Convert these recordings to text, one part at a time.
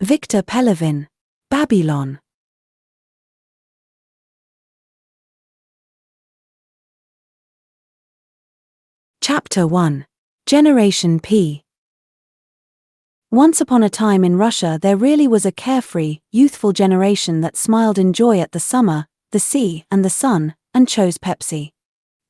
Victor Pelevin. Babylon. Chapter 1. Generation P. Once upon a time in Russia there really was a carefree, youthful generation that smiled in joy at the summer, the sea, and the sun, and chose Pepsi.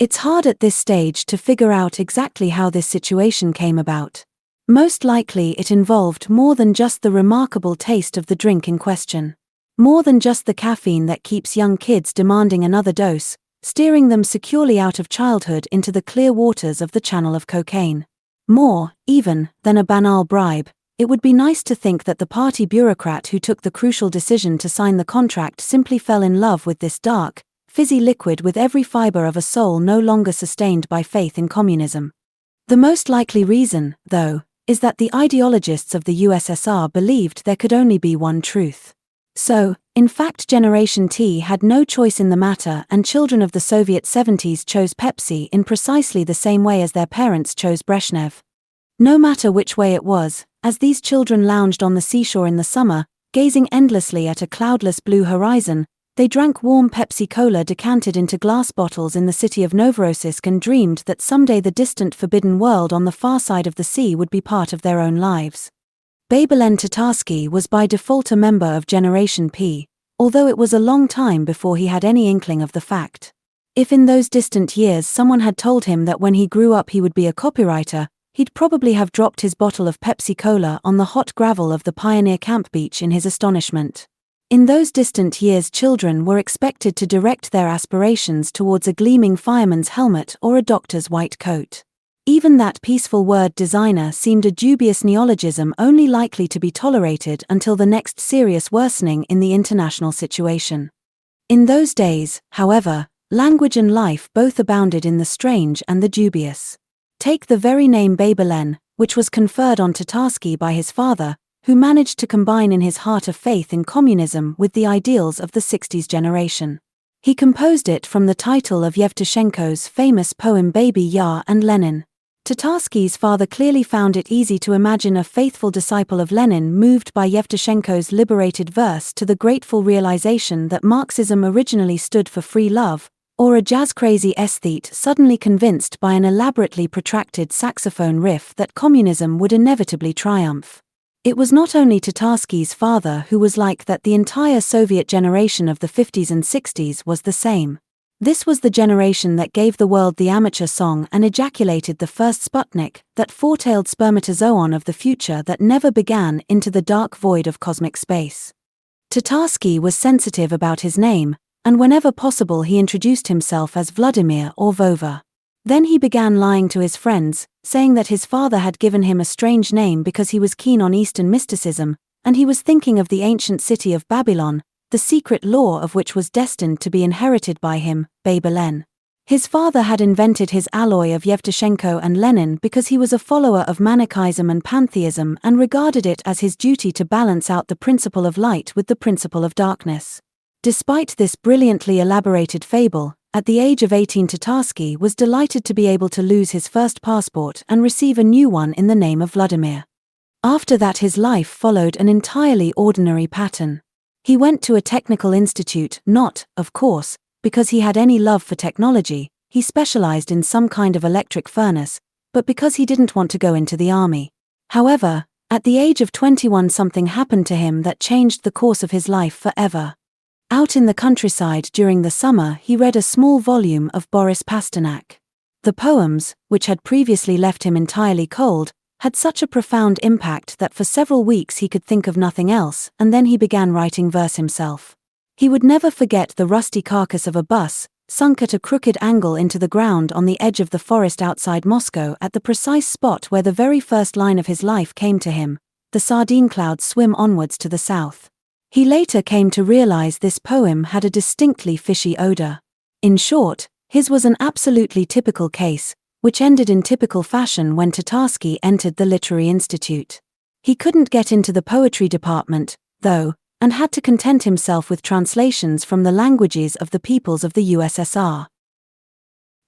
It's hard at this stage to figure out exactly how this situation came about. Most likely it involved more than just the remarkable taste of the drink in question. More than just the caffeine that keeps young kids demanding another dose, steering them securely out of childhood into the clear waters of the channel of cocaine. More, even, than a banal bribe, it would be nice to think that the party bureaucrat who took the crucial decision to sign the contract simply fell in love with this dark, fizzy liquid with every fiber of a soul no longer sustained by faith in communism. The most likely reason, though, is that the ideologists of the USSR believed there could only be one truth. So, in fact, Generation T had no choice in the matter, and children of the Soviet 70s chose Pepsi in precisely the same way as their parents chose Brezhnev. No matter which way it was, as these children lounged on the seashore in the summer, gazing endlessly at a cloudless blue horizon, they drank warm Pepsi-Cola decanted into glass bottles in the city of Novorossiysk and dreamed that someday the distant forbidden world on the far side of the sea would be part of their own lives. Babylon Tatarsky was by default a member of Generation P, although it was a long time before he had any inkling of the fact. If in those distant years someone had told him that when he grew up he would be a copywriter, he'd probably have dropped his bottle of Pepsi-Cola on the hot gravel of the Pioneer Camp beach in his astonishment. In those distant years children were expected to direct their aspirations towards a gleaming fireman's helmet or a doctor's white coat. Even that peaceful word designer seemed a dubious neologism only likely to be tolerated until the next serious worsening in the international situation. In those days, however, language and life both abounded in the strange and the dubious. Take the very name Babylon, which was conferred on Tatarsky by his father, who managed to combine in his heart a faith in communism with the ideals of the 60s generation. He composed it from the title of Yevtushenko's famous poem Baby Ya and Lenin. Tatarsky's father clearly found it easy to imagine a faithful disciple of Lenin moved by Yevtushenko's liberated verse to the grateful realization that Marxism originally stood for free love, or a jazz-crazy aesthete suddenly convinced by an elaborately protracted saxophone riff that communism would inevitably triumph. It was not only Tatarsky's father who was like that, the entire Soviet generation of the 50s and 60s was the same. This was the generation that gave the world the amateur song and ejaculated the first Sputnik, that four-tailed spermatozoon of the future that never began, into the dark void of cosmic space. Tatarsky was sensitive about his name, and whenever possible he introduced himself as Vladimir or Vova. Then he began lying to his friends, saying that his father had given him a strange name because he was keen on Eastern mysticism, and he was thinking of the ancient city of Babylon, the secret lore of which was destined to be inherited by him, Babylon. His father had invented his alloy of Yevtushenko and Lenin because he was a follower of Manichaeism and pantheism and regarded it as his duty to balance out the principle of light with the principle of darkness. Despite this brilliantly elaborated fable, at the age of 18 Tatarsky was delighted to be able to lose his first passport and receive a new one in the name of Vladimir. After that his life followed an entirely ordinary pattern. He went to a technical institute, not, of course, because he had any love for technology, he specialized in some kind of electric furnace, but because he didn't want to go into the army. However, at the age of 21 something happened to him that changed the course of his life forever. Out in the countryside during the summer he read a small volume of Boris Pasternak. The poems, which had previously left him entirely cold, had such a profound impact that for several weeks he could think of nothing else, and then he began writing verse himself. He would never forget the rusty carcass of a bus, sunk at a crooked angle into the ground on the edge of the forest outside Moscow at the precise spot where the very first line of his life came to him: the sardine clouds swim onwards to the south. He later came to realize this poem had a distinctly fishy odor. In short, his was an absolutely typical case, which ended in typical fashion when Tatarsky entered the Literary Institute. He couldn't get into the poetry department, though, and had to content himself with translations from the languages of the peoples of the USSR.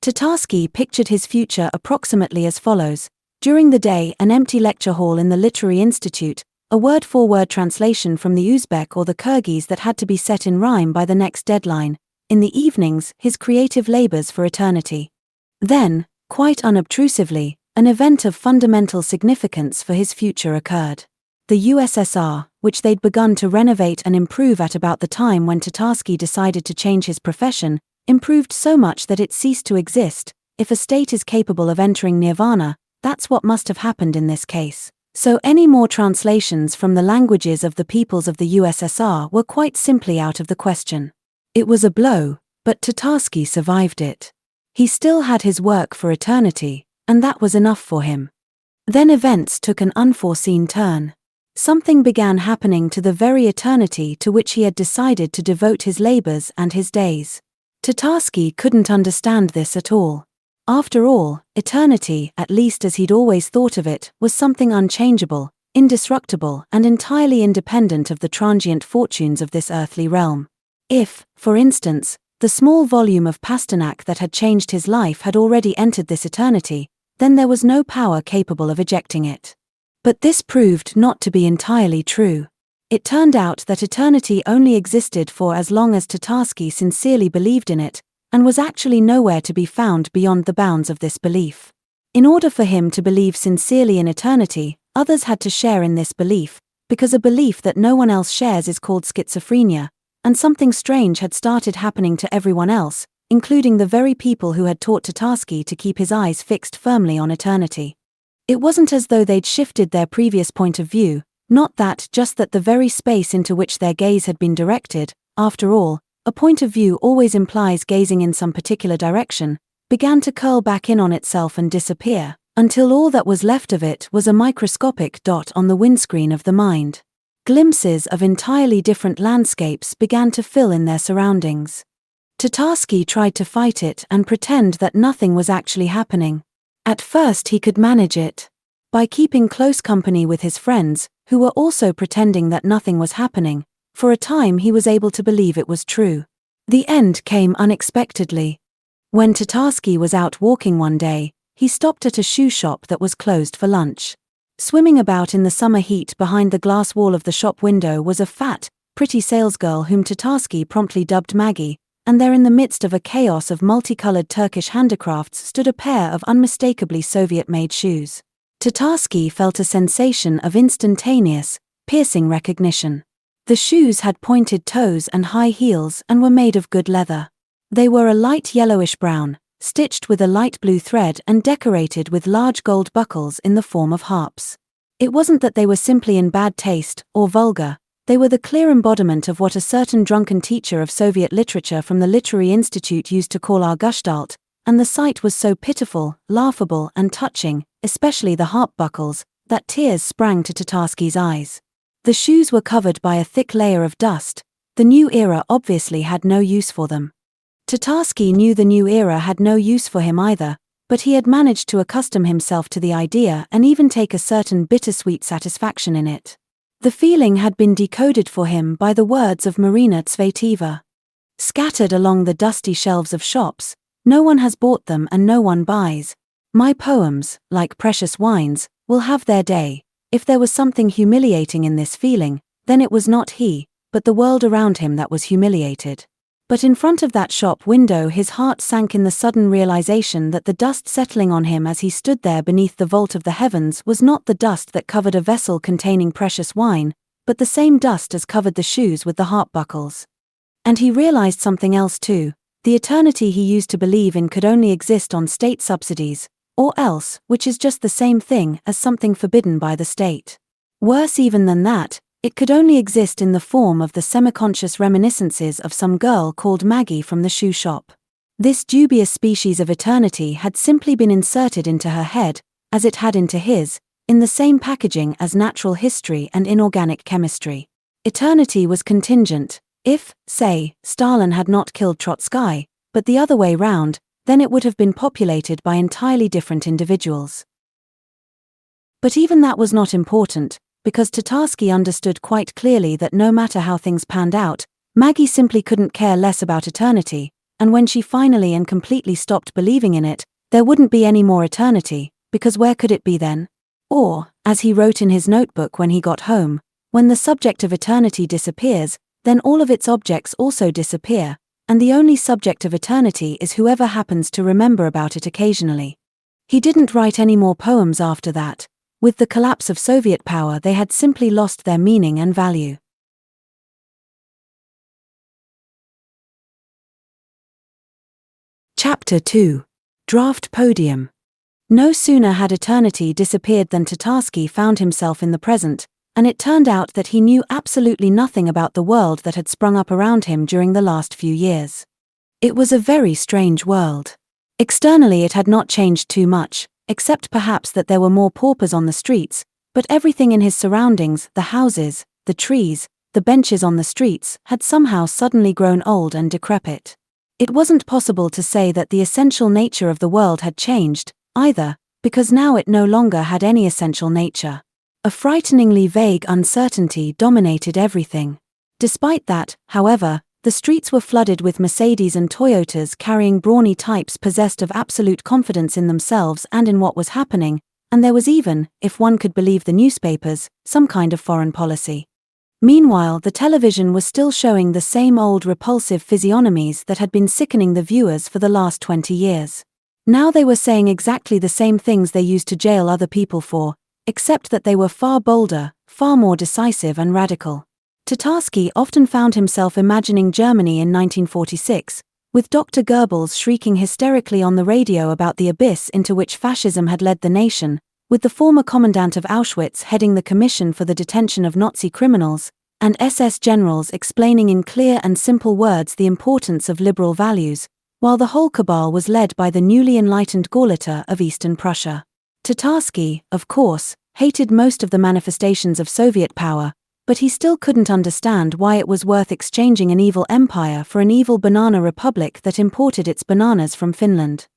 Tatarsky pictured his future approximately as follows: during the day an empty lecture hall in the Literary Institute, a word-for-word translation from the Uzbek or the Kyrgyz that had to be set in rhyme by the next deadline. In the evenings, his creative labors for eternity. Then, quite unobtrusively, an event of fundamental significance for his future occurred. The USSR, which they'd begun to renovate and improve at about the time when Tatarsky decided to change his profession, improved so much that it ceased to exist. If a state is capable of entering nirvana, that's what must have happened in this case. So any more translations from the languages of the peoples of the USSR were quite simply out of the question. It was a blow, but Tatarsky survived it. He still had his work for eternity, and that was enough for him. Then events took an unforeseen turn. Something began happening to the very eternity to which he had decided to devote his labors and his days. Tatarsky couldn't understand this at all. After all, eternity, at least as he'd always thought of it, was something unchangeable, indestructible, and entirely independent of the transient fortunes of this earthly realm. If, for instance, the small volume of Pasternak that had changed his life had already entered this eternity, then there was no power capable of ejecting it. But this proved not to be entirely true. It turned out that eternity only existed for as long as Tatarsky sincerely believed in it, and was actually nowhere to be found beyond the bounds of this belief. In order for him to believe sincerely in eternity, others had to share in this belief, because a belief that no one else shares is called schizophrenia, and something strange had started happening to everyone else, including the very people who had taught Tatarsky to keep his eyes fixed firmly on eternity. It wasn't as though they'd shifted their previous point of view, not that, just that the very space into which their gaze had been directed, after all, a point of view always implies gazing in some particular direction, began to curl back in on itself and disappear, until all that was left of it was a microscopic dot on the windscreen of the mind. Glimpses of entirely different landscapes began to fill in their surroundings. Tatarsky tried to fight it and pretend that nothing was actually happening. At first he could manage it. By keeping close company with his friends, who were also pretending that nothing was happening, for a time he was able to believe it was true. The end came unexpectedly. When Tatarsky was out walking one day, he stopped at a shoe shop that was closed for lunch. Swimming about in the summer heat behind the glass wall of the shop window was a fat, pretty salesgirl whom Tatarsky promptly dubbed Maggie, and there in the midst of a chaos of multicolored Turkish handicrafts stood a pair of unmistakably Soviet-made shoes. Tatarsky felt a sensation of instantaneous, piercing recognition. The shoes had pointed toes and high heels and were made of good leather. They were a light yellowish-brown, stitched with a light blue thread and decorated with large gold buckles in the form of harps. It wasn't that they were simply in bad taste, or vulgar. They were the clear embodiment of what a certain drunken teacher of Soviet literature from the Literary Institute used to call our Gestalt, and the sight was so pitiful, laughable, and touching, especially the harp buckles, that tears sprang to Tatarsky's eyes. The shoes were covered by a thick layer of dust. The new era obviously had no use for them. Tatarsky knew the new era had no use for him either, but he had managed to accustom himself to the idea and even take a certain bittersweet satisfaction in it. The feeling had been decoded for him by the words of Marina Tsveteva. Scattered along the dusty shelves of shops, no one has bought them and no one buys. My poems, like precious wines, will have their day. If there was something humiliating in this feeling, then it was not he, but the world around him that was humiliated. But in front of that shop window his heart sank in the sudden realization that the dust settling on him as he stood there beneath the vault of the heavens was not the dust that covered a vessel containing precious wine, but the same dust as covered the shoes with the harp buckles. And he realized something else too. The eternity he used to believe in could only exist on state subsidies, or else, which is just the same thing as something forbidden by the state. Worse even than that, it could only exist in the form of the semi-conscious reminiscences of some girl called Maggie from the shoe shop. This dubious species of eternity had simply been inserted into her head, as it had into his, in the same packaging as natural history and inorganic chemistry. Eternity was contingent. If, say, Stalin had not killed Trotsky, but the other way round, then it would have been populated by entirely different individuals. But even that was not important, because Tatarsky understood quite clearly that no matter how things panned out, Maggie simply couldn't care less about eternity, and when she finally and completely stopped believing in it, there wouldn't be any more eternity, because where could it be then? Or, As he wrote in his notebook when he got home, when the subject of eternity disappears, then all of its objects also disappear, and the only subject of eternity is whoever happens to remember about it occasionally. He didn't write any more poems after that. With the collapse of Soviet power, they had simply lost their meaning and value. Chapter 2. Draft Podium. No sooner had eternity disappeared than Tatarsky found himself in the present, and it turned out that he knew absolutely nothing about the world that had sprung up around him during the last few years. It was a very strange world. Externally it had not changed too much, except perhaps that there were more paupers on the streets, but everything in his surroundings, the houses, the trees, the benches on the streets, had somehow suddenly grown old and decrepit. It wasn't possible to say that the essential nature of the world had changed, either, because now it no longer had any essential nature. A frighteningly vague uncertainty dominated everything. Despite that, however, the streets were flooded with Mercedes and Toyotas carrying brawny types possessed of absolute confidence in themselves and in what was happening, and there was even, if one could believe the newspapers, some kind of foreign policy. Meanwhile, the television was still showing the same old repulsive physiognomies that had been sickening the viewers for the last 20 years. Now they were saying exactly the same things they used to jail other people for, except that they were far bolder, far more decisive and radical. Tatarsky often found himself imagining Germany in 1946, with Dr. Goebbels shrieking hysterically on the radio about the abyss into which fascism had led the nation, with the former commandant of Auschwitz heading the Commission for the Detention of Nazi Criminals, and SS generals explaining in clear and simple words the importance of liberal values, while the whole cabal was led by the newly enlightened Gauleiter of Eastern Prussia. Tatarsky, of course, hated most of the manifestations of Soviet power, but he still couldn't understand why it was worth exchanging an evil empire for an evil banana republic that imported its bananas from Finland.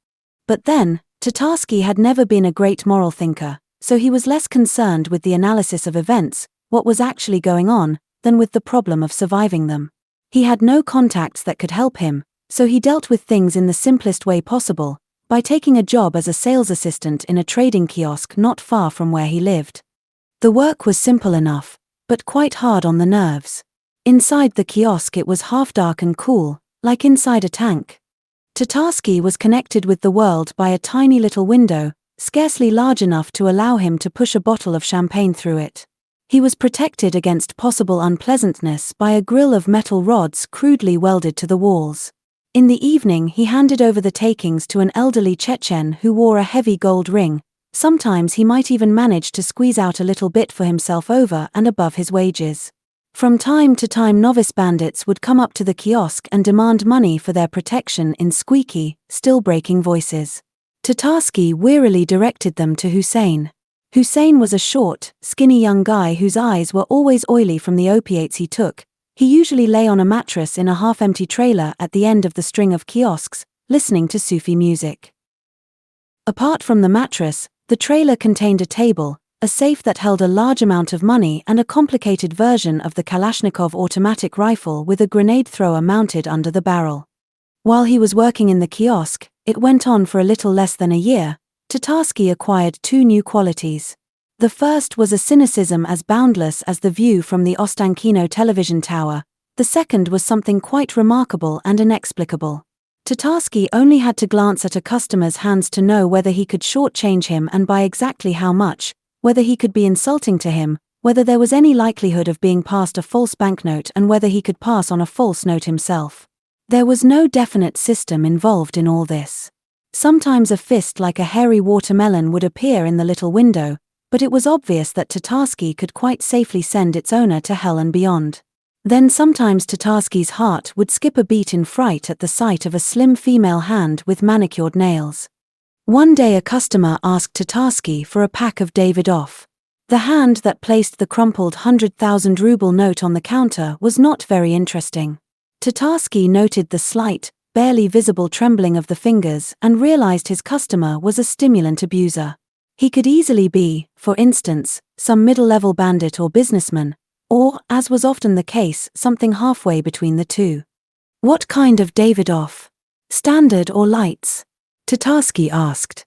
But then, Tatarsky had never been a great moral thinker, so he was less concerned with the analysis of events, what was actually going on, than with the problem of surviving them. He had no contacts that could help him, so he dealt with things in the simplest way possible, by taking a job as a sales assistant in a trading kiosk not far from where he lived. The work was simple enough, but quite hard on the nerves. Inside the kiosk it was half dark and cool, like inside a tank. Tatarsky was connected with the world by a tiny little window, scarcely large enough to allow him to push a bottle of champagne through it. He was protected against possible unpleasantness by a grill of metal rods crudely welded to the walls. In the evening he handed over the takings to an elderly Chechen who wore a heavy gold ring. Sometimes he might even manage to squeeze out a little bit for himself over and above his wages. From time to time novice bandits would come up to the kiosk and demand money for their protection in squeaky, still-breaking voices. Tatarsky wearily directed them to Hussein. Hussein was a short, skinny young guy whose eyes were always oily from the opiates he took. He usually lay on a mattress in a half-empty trailer at the end of the string of kiosks, listening to Sufi music. Apart from the mattress, the trailer contained a table, a safe that held a large amount of money and a complicated version of the Kalashnikov automatic rifle with a grenade thrower mounted under the barrel. While he was working in the kiosk, it went on for a little less than a year, Tatarsky acquired two new qualities. The first was a cynicism as boundless as the view from the Ostankino television tower, the second was something quite remarkable and inexplicable. Tatarsky only had to glance at a customer's hands to know whether he could shortchange him and by exactly how much, whether he could be insulting to him, whether there was any likelihood of being passed a false banknote and whether he could pass on a false note himself. There was no definite system involved in all this. Sometimes a fist like a hairy watermelon would appear in the little window, but it was obvious that Tatarsky could quite safely send its owner to hell and beyond. Then sometimes Tatarsky's heart would skip a beat in fright at the sight of a slim female hand with manicured nails. One day a customer asked Tatarsky for a pack of Davidoff. The hand that placed the crumpled 100,000 ruble note on the counter was not very interesting. Tatarsky noted the slight, barely visible trembling of the fingers and realized his customer was a stimulant abuser. He could easily be, for instance, some middle-level bandit or businessman, or, as was often the case, something halfway between the two. What kind of Davidoff? Standard or lights? Tatarsky asked.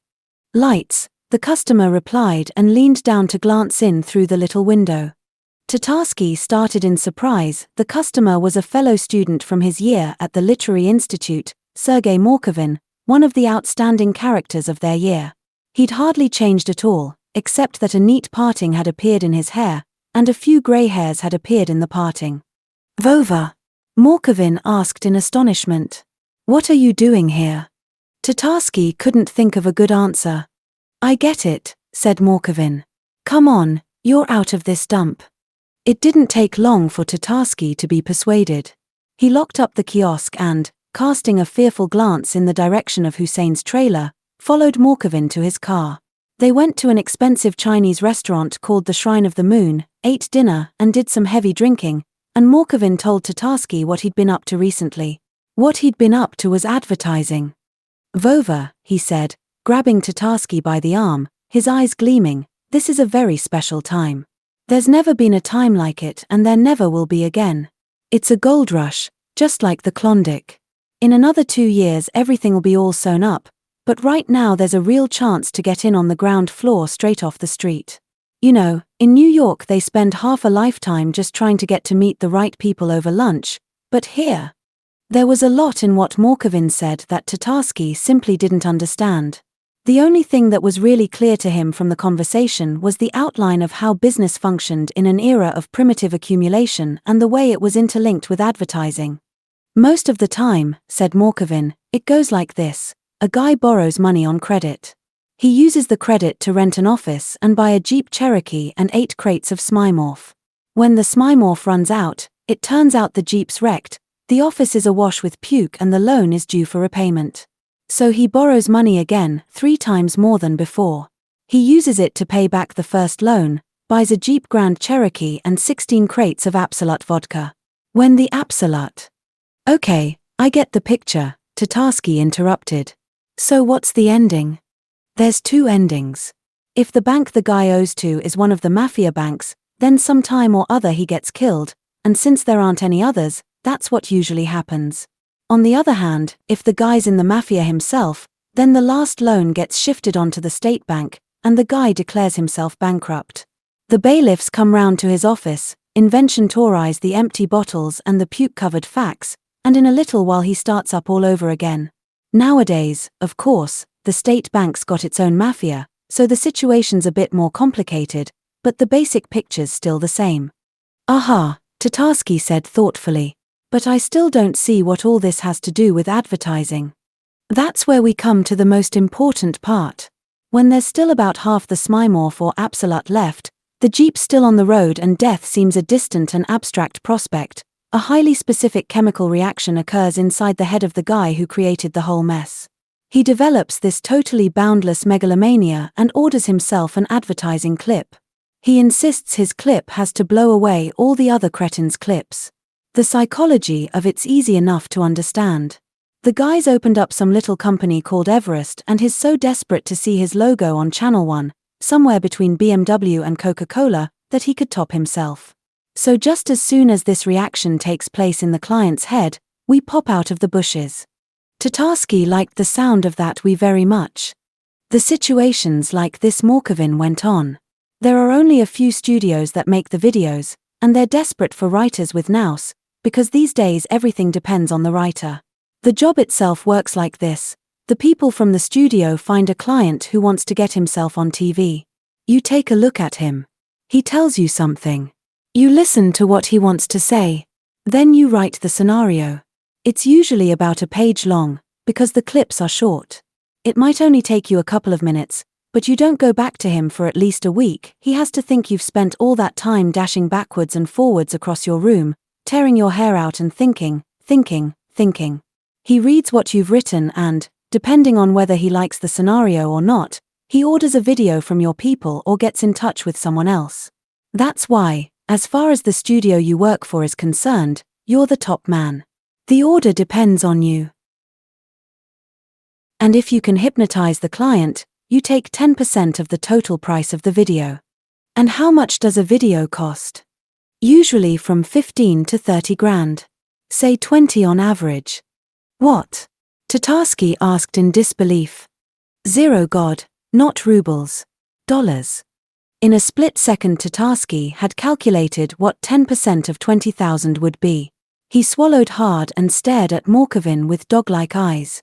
Lights, The customer replied and leaned down to glance in through the little window. Tatarsky started in surprise. The customer was a fellow student from his year at the Literary Institute, Sergei Morkovin, one of the outstanding characters of their year. He'd hardly changed at all, except that a neat parting had appeared in his hair, and a few grey hairs had appeared in the parting. "Vova?" Morkovin asked in astonishment. "What are you doing here?" Tatarsky couldn't think of a good answer. "I get it," said Morkovin. "Come on, you're out of this dump." It didn't take long for Tatarsky to be persuaded. He locked up the kiosk and, casting a fearful glance in the direction of Hussein's trailer, followed Morkovin to his car. They went to an expensive Chinese restaurant called the Shrine of the Moon, ate dinner and did some heavy drinking, and Morkovin told Tatarsky what he'd been up to recently. What he'd been up to was advertising. "Vova," he said, grabbing Tatarsky by the arm, his eyes gleaming, "this is a very special time. There's never been a time like it and there never will be again. It's a gold rush, just like the Klondike. In another 2 years everything'll be all sewn up, but right now there's a real chance to get in on the ground floor straight off the street. You know, in New York they spend half a lifetime just trying to get to meet the right people over lunch, but here..." There was a lot in what Morkovin said that Tatarsky simply didn't understand. The only thing that was really clear to him from the conversation was the outline of how business functioned in an era of primitive accumulation and the way it was interlinked with advertising. "Most of the time," said Morkovin, "it goes like this. A guy borrows money on credit. He uses the credit to rent an office and buy a Jeep Cherokee and 8 crates of Smymorph. When the Smymorph runs out, it turns out the Jeep's wrecked, the office is awash with puke and the loan is due for repayment. So he borrows money again, 3 times more than before. He uses it to pay back the first loan, buys a Jeep Grand Cherokee and 16 crates of Absolut vodka. When the Absolut..." "Okay, I get the picture," Tatarsky interrupted. "So what's the ending?" "There's 2 endings. If the bank the guy owes to is one of the mafia banks, then sometime or other he gets killed, and since there aren't any others, that's what usually happens. On the other hand, if the guy's in the mafia himself, then the last loan gets shifted onto the state bank, and the guy declares himself bankrupt. The bailiffs come round to his office, inventorize the empty bottles and the puke-covered facts, and in a little while he starts up all over again. Nowadays, of course, the state bank's got its own mafia, so the situation's a bit more complicated, but the basic picture's still the same." "Aha," Tatarsky said thoughtfully. "But I still don't see what all this has to do with advertising." "That's where we come to the most important part. When there's still about half the Smymorph or Absolut left, the Jeep's still on the road and death seems a distant and abstract prospect, a highly specific chemical reaction occurs inside the head of the guy who created the whole mess. He develops this totally boundless megalomania and orders himself an advertising clip. He insists his clip has to blow away all the other cretins' clips. The psychology of it's easy enough to understand. The guy's opened up some little company called Everest and is so desperate to see his logo on Channel 1, somewhere between BMW and Coca-Cola, that he could top himself. So just as soon as this reaction takes place in the client's head, we pop out of the bushes." Tatarsky liked the sound of that "we" very much. "The situations like this," Morkovin went on. "There are only a few studios that make the videos, and they're desperate for writers with nous, because these days everything depends on the writer. The job itself works like this. The people from the studio find a client who wants to get himself on TV. You take a look at him. He tells you something. You listen to what he wants to say. Then you write the scenario. It's usually about a page long, because the clips are short. It might only take you a couple of minutes, but you don't go back to him for at least a week. He has to think you've spent all that time dashing backwards and forwards across your room, tearing your hair out and thinking. He reads what you've written and, depending on whether he likes the scenario or not, he orders a video from your people or gets in touch with someone else. That's why, as far as the studio you work for is concerned, you're the top man. The order depends on you. And if you can hypnotize the client, you take 10% of the total price of the video. And how much does a video cost? Usually from 15 to 30 grand. Say 20 on average. What? Tatarsky asked in disbelief. 0 God, Not rubles. Dollars. In a split second Tatarsky had calculated what 10% of 20,000 would be. He swallowed hard and stared at Morkovin with dog-like eyes.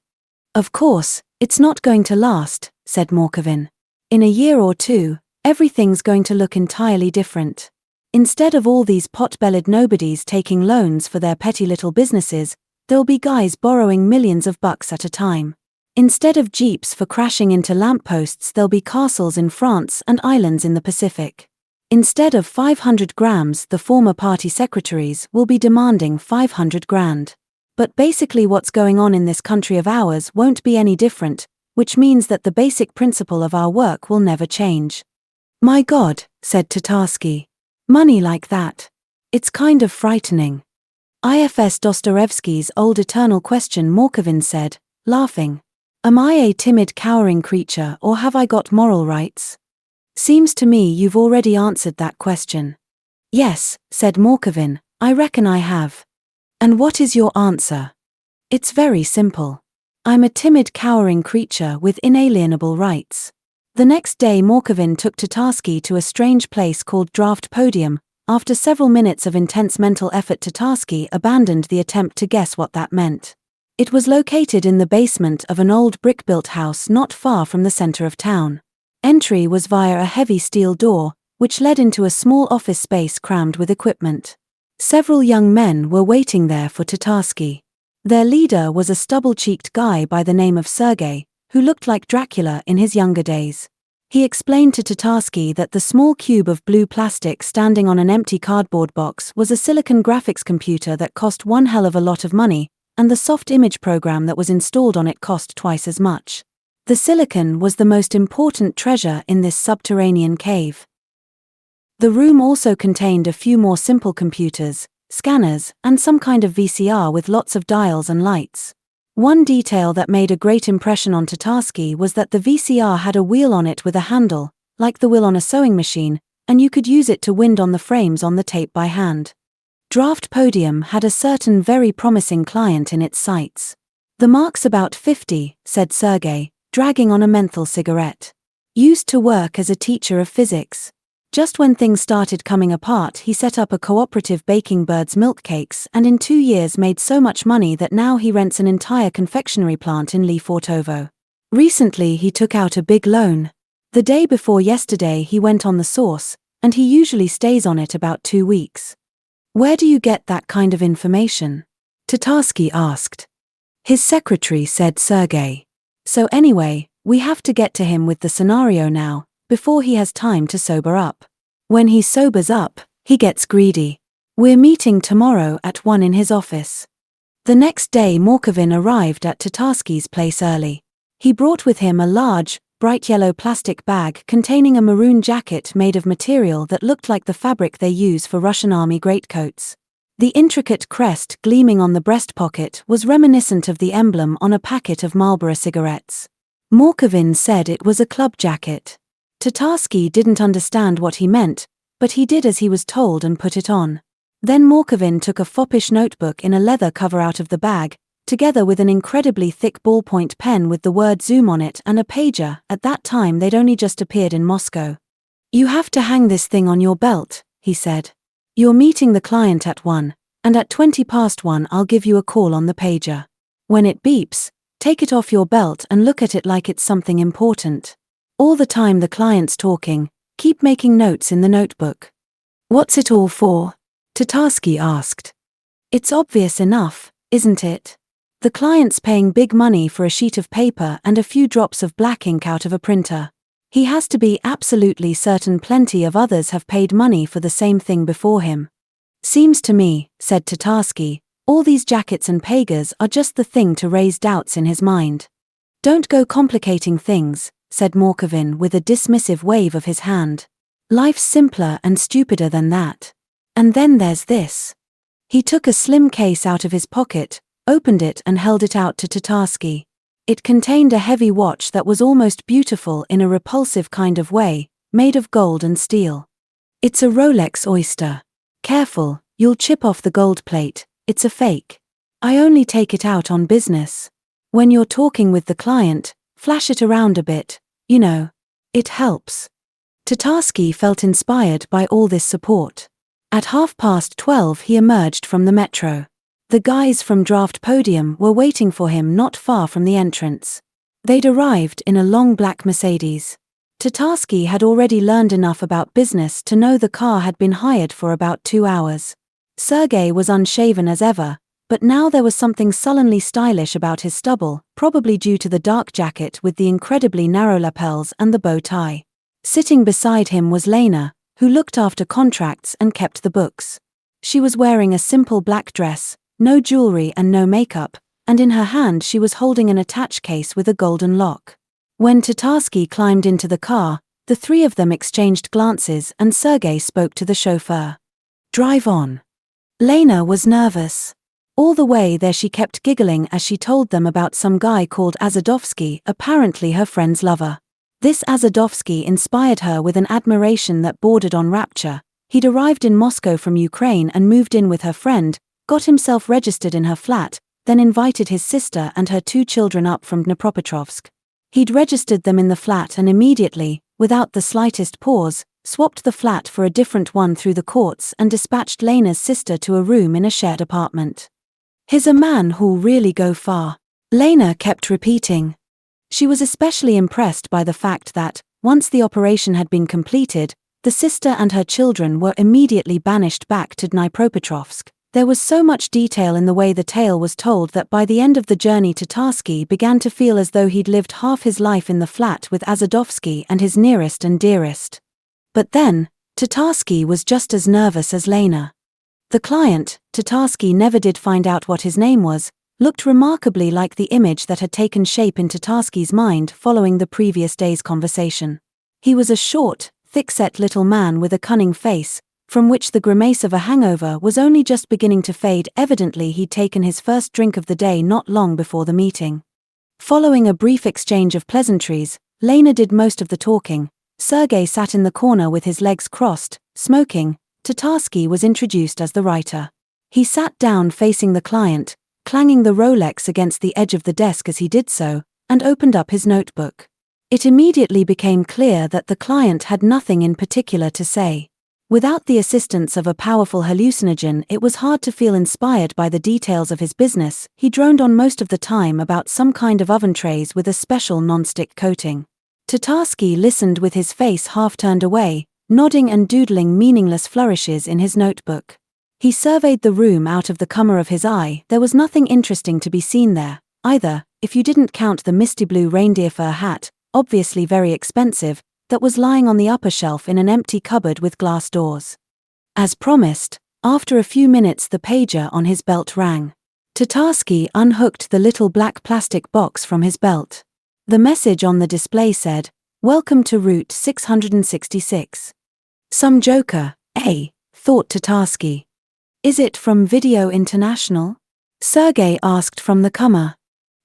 Of course, it's not going to last, said Morkovin. In a year or two, everything's going to look entirely different. Instead of all these pot-bellied nobodies taking loans for their petty little businesses, there'll be guys borrowing millions of bucks at a time. Instead of jeeps for crashing into lampposts, there'll be castles in France and islands in the Pacific. Instead of 500 grams, the former party secretaries will be demanding 500 grand. But basically what's going on in this country of ours won't be any different, which means that the basic principle of our work will never change. My God, said Tatarsky. Money like that. It's kind of frightening. IFS Dostoevsky's old eternal question, Morkovin said, laughing. Am I a timid, cowering creature, or have I got moral rights? Seems to me you've already answered that question. Yes, said Morkovin, I reckon I have. And what is your answer? It's very simple. I'm a timid, cowering creature with inalienable rights. The next day Morkovin took Tatarsky to a strange place called Draft Podium. After several minutes of intense mental effort, Tatarsky abandoned the attempt to guess what that meant. It was located in the basement of an old brick-built house not far from the center of town. Entry was via a heavy steel door, which led into a small office space crammed with equipment. Several young men were waiting there for Tatarsky. Their leader was a stubble-cheeked guy by the name of Sergei, who looked like Dracula in his younger days. He explained to Tatarsky that the small cube of blue plastic standing on an empty cardboard box was a silicon graphics computer that cost one hell of a lot of money, and the soft image program that was installed on it cost twice as much. The silicon was the most important treasure in this subterranean cave. The room also contained a few more simple computers, scanners, and some kind of VCR with lots of dials and lights. One detail that made a great impression on Tatarsky was that the VCR had a wheel on it with a handle, like the wheel on a sewing machine, and you could use it to wind on the frames on the tape by hand. Draft Podium had a certain very promising client in its sights. The mark's about 50, said Sergei, dragging on a menthol cigarette. Used to work as a teacher of physics. Just when things started coming apart, he set up a cooperative baking Bird's milk cakes and in 2 years made so much money that now he rents an entire confectionery plant in Lefortovo. Recently he took out a big loan. The day before yesterday he went on the source, and he usually stays on it about 2 weeks. Where do you get that kind of information? Tatarsky asked. His secretary, said Sergei. So anyway, we have to get to him with the scenario now, before he has time to sober up. When he sobers up, he gets greedy. We're meeting tomorrow at 1 in his office. The next day Morkovin arrived at Tatarsky's place early. He brought with him a large, bright yellow plastic bag containing a maroon jacket made of material that looked like the fabric they use for Russian army greatcoats. The intricate crest gleaming on the breast pocket was reminiscent of the emblem on a packet of Marlboro cigarettes. Morkovin said it was a club jacket. Tatarsky didn't understand what he meant, but he did as he was told and put it on. Then Morkovin took a foppish notebook in a leather cover out of the bag, together with an incredibly thick ballpoint pen with the word Zoom on it and a pager. At that time they'd only just appeared in Moscow. You have to hang this thing on your belt, he said. You're meeting the client at 1, and at 20 past 1 I'll give you a call on the pager. When it beeps, take it off your belt and look at it like it's something important. All the time the client's talking, keep making notes in the notebook. What's it all for? Tatarsky asked. It's obvious enough, isn't it? The client's paying big money for a sheet of paper and a few drops of black ink out of a printer. He has to be absolutely certain plenty of others have paid money for the same thing before him. Seems to me, said Tatarsky, all these jackets and pagers are just the thing to raise doubts in his mind. Don't go complicating things, said Morkovin with a dismissive wave of his hand. Life's simpler and stupider than that. And then there's this. He took a slim case out of his pocket, opened it and held it out to Tatarsky. It contained a heavy watch that was almost beautiful in a repulsive kind of way, made of gold and steel. It's a Rolex Oyster. Careful, you'll chip off the gold plate, it's a fake. I only take it out on business. When you're talking with the client, flash it around a bit, you know, It helps. Tatarsky felt inspired by all this support. At 12:30 he emerged from the metro. The guys from Draft Podium were waiting for him not far from the entrance. They'd arrived in a long black Mercedes. Tatarsky had already learned enough about business to know the car had been hired for about 2 hours. Sergei was unshaven as ever, but now there was something sullenly stylish about his stubble, probably due to the dark jacket with the incredibly narrow lapels and the bow tie. Sitting beside him was Lena, who looked after contracts and kept the books. She was wearing a simple black dress, no jewelry and no makeup, and in her hand she was holding an attach case with a golden lock. When Tatarsky climbed into the car, the three of them exchanged glances and Sergei spoke to the chauffeur. "Drive on." Lena was nervous. All the way there she kept giggling as she told them about some guy called Azadovsky, apparently her friend's lover. This Azadovsky inspired her with an admiration that bordered on rapture. He'd arrived in Moscow from Ukraine and moved in with her friend, got himself registered in her flat, then invited his sister and her 2 children up from Dnipropetrovsk. He'd registered them in the flat and immediately, without the slightest pause, swapped the flat for a different one through the courts and dispatched Lena's sister to a room in a shared apartment. "He's a man who'll really go far," Lena kept repeating. She was especially impressed by the fact that, once the operation had been completed, the sister and her children were immediately banished back to Dnipropetrovsk. There was so much detail in the way the tale was told that by the end of the journey Tatarsky began to feel as though he'd lived half his life in the flat with Azadovsky and his nearest and dearest. But then, Tatarsky was just as nervous as Lena. The client, Tatarsky never did find out what his name was, looked remarkably like the image that had taken shape in Tatarsky's mind following the previous day's conversation. He was a short, thick-set little man with a cunning face, from which the grimace of a hangover was only just beginning to fade. Evidently he'd taken his first drink of the day not long before the meeting. Following a brief exchange of pleasantries, Lena did most of the talking. Sergei sat in the corner with his legs crossed, smoking. Tatarsky was introduced as the writer. He sat down facing the client, clanging the Rolex against the edge of the desk as he did so, and opened up his notebook. It immediately became clear that the client had nothing in particular to say. Without the assistance of a powerful hallucinogen, it was hard to feel inspired by the details of his business. He droned on most of the time about some kind of oven trays with a special non-stick coating. Tatarsky listened with his face half turned away, nodding and doodling meaningless flourishes in his notebook. He surveyed the room out of the corner of his eye. There was nothing interesting to be seen there, either, if you didn't count the misty blue reindeer fur hat, obviously very expensive, that was lying on the upper shelf in an empty cupboard with glass doors. As promised, after a few minutes the pager on his belt rang. Tatarsky unhooked the little black plastic box from his belt. The message on the display said, "Welcome to Route 666. Some joker, eh? Thought Tatarsky. "Is it from Video International?" Sergei asked from the comer.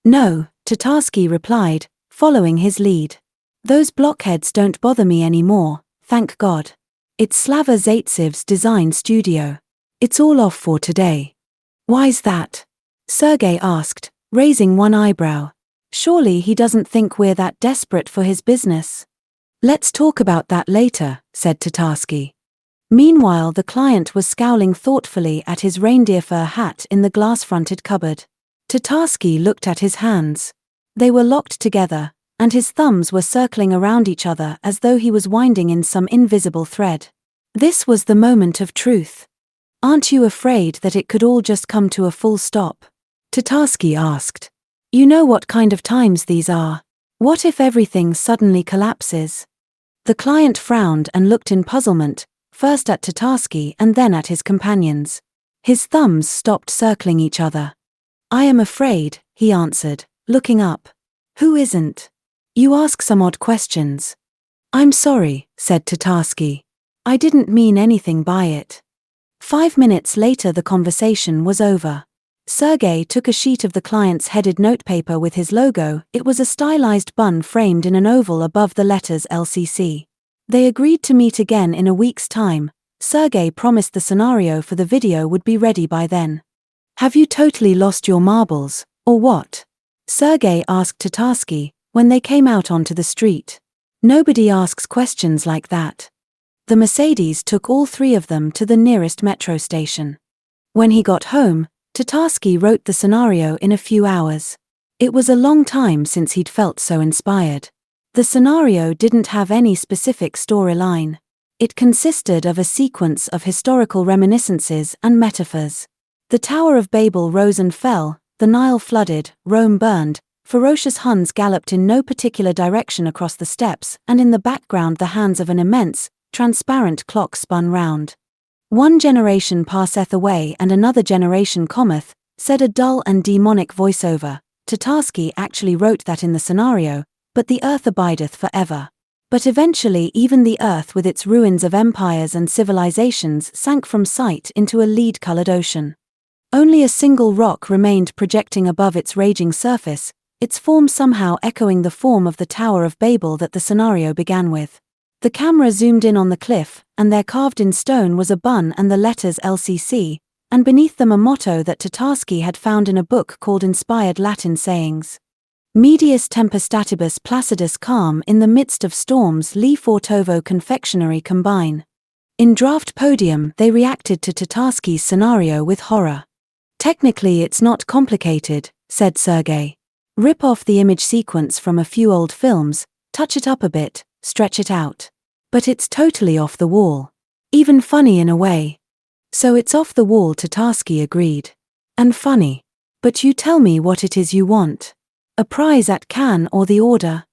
"No," Tatarsky replied, following his lead. "Those blockheads don't bother me anymore, thank God. It's Slava Zaitsev's design studio. It's all off for today." "Why's that?" Sergei asked, raising one eyebrow. "Surely he doesn't think we're that desperate for his business." "Let's talk about that later," said Tatarsky. Meanwhile the client was scowling thoughtfully at his reindeer fur hat in the glass-fronted cupboard. Tatarsky looked at his hands. They were locked together, and his thumbs were circling around each other as though he was winding in some invisible thread. This was the moment of truth. "Aren't you afraid that it could all just come to a full stop?" Tatarsky asked. "You know what kind of times these are. What if everything suddenly collapses?" The client frowned and looked in puzzlement, first at Tatarsky and then at his companions. His thumbs stopped circling each other. "I am afraid," he answered, looking up. "Who isn't? You ask some odd questions." "I'm sorry," said Tatarsky. "I didn't mean anything by it." 5 minutes later the conversation was over. Sergei took a sheet of the client's headed notepaper with his logo. It was a stylized bun framed in an oval above the letters LCC. They agreed to meet again in a week's time. Sergei promised the scenario for the video would be ready by then. "Have you totally lost your marbles, or what?" Sergei asked Tatarsky, when they came out onto the street. Nobody asks questions like that. The Mercedes took all three of them to the nearest metro station. When he got home, Tatarsky wrote the scenario in a few hours. It was a long time since he'd felt so inspired. The scenario didn't have any specific storyline. It consisted of a sequence of historical reminiscences and metaphors. The Tower of Babel rose and fell, the Nile flooded, Rome burned, ferocious Huns galloped in no particular direction across the steppes, and in the background the hands of an immense, transparent clock spun round. One generation passeth away and another generation cometh, said a dull and demonic voiceover. Tatarsky actually wrote that in the scenario, but the earth abideth forever. But eventually even the earth with its ruins of empires and civilizations sank from sight into a lead-colored ocean. Only a single rock remained projecting above its raging surface, its form somehow echoing the form of the Tower of Babel that the scenario began with. The camera zoomed in on the cliff, and there carved in stone was a bun and the letters LCC, and beneath them a motto that Tatarsky had found in a book called Inspired Latin Sayings. Medius tempestatibus placidus calm, in the midst of storms li fortovo confectionery combine. In Draft Podium they reacted to Tatarsky's scenario with horror. Technically it's not complicated, said Sergey. Rip off the image sequence from a few old films, touch it up a bit, stretch it out. But it's totally off the wall. Even funny in a way. So it's off the wall, Tatarsky agreed. And funny. But you tell me what it is you want. A prize at Cannes or the order?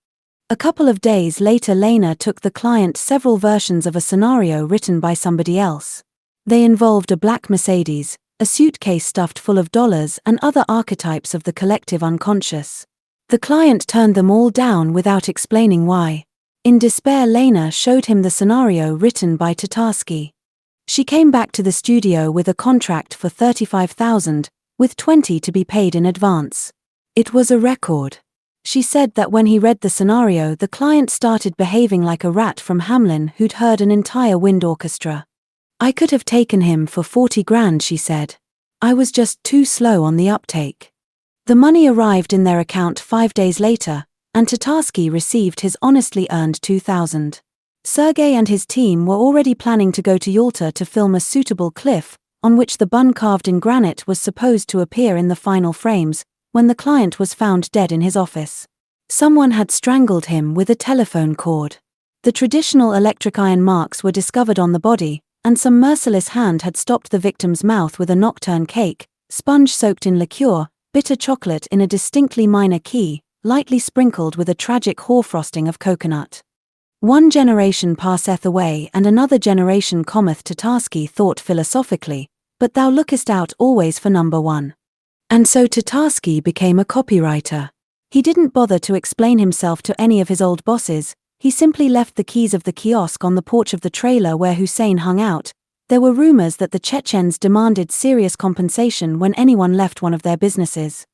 A couple of days later Lena took the client several versions of a scenario written by somebody else. They involved a black Mercedes, a suitcase stuffed full of dollars and other archetypes of the collective unconscious. The client turned them all down without explaining why. In despair Lena showed him the scenario written by Tatarsky. She came back to the studio with a contract for $35,000, with $20,000 to be paid in advance. It was a record. She said that when he read the scenario the client started behaving like a rat from Hamelin who'd heard an entire wind orchestra. I could have taken him for $40,000, she said. I was just too slow on the uptake. The money arrived in their account 5 days later, and Tatarsky received his honestly earned $2,000. Sergey and his team were already planning to go to Yalta to film a suitable cliff, on which the bun carved in granite was supposed to appear in the final frames, when the client was found dead in his office. Someone had strangled him with a telephone cord. The traditional electric iron marks were discovered on the body, and some merciless hand had stopped the victim's mouth with a nocturne cake, sponge soaked in liqueur, bitter chocolate in a distinctly minor key, lightly sprinkled with a tragic hoar-frosting of coconut. One generation passeth away and another generation cometh, Tatarsky thought philosophically, but thou lookest out always for number one. And so Tatarsky became a copywriter. He didn't bother to explain himself to any of his old bosses, he simply left the keys of the kiosk on the porch of the trailer where Hussein hung out. There were rumors that the Chechens demanded serious compensation when anyone left one of their businesses.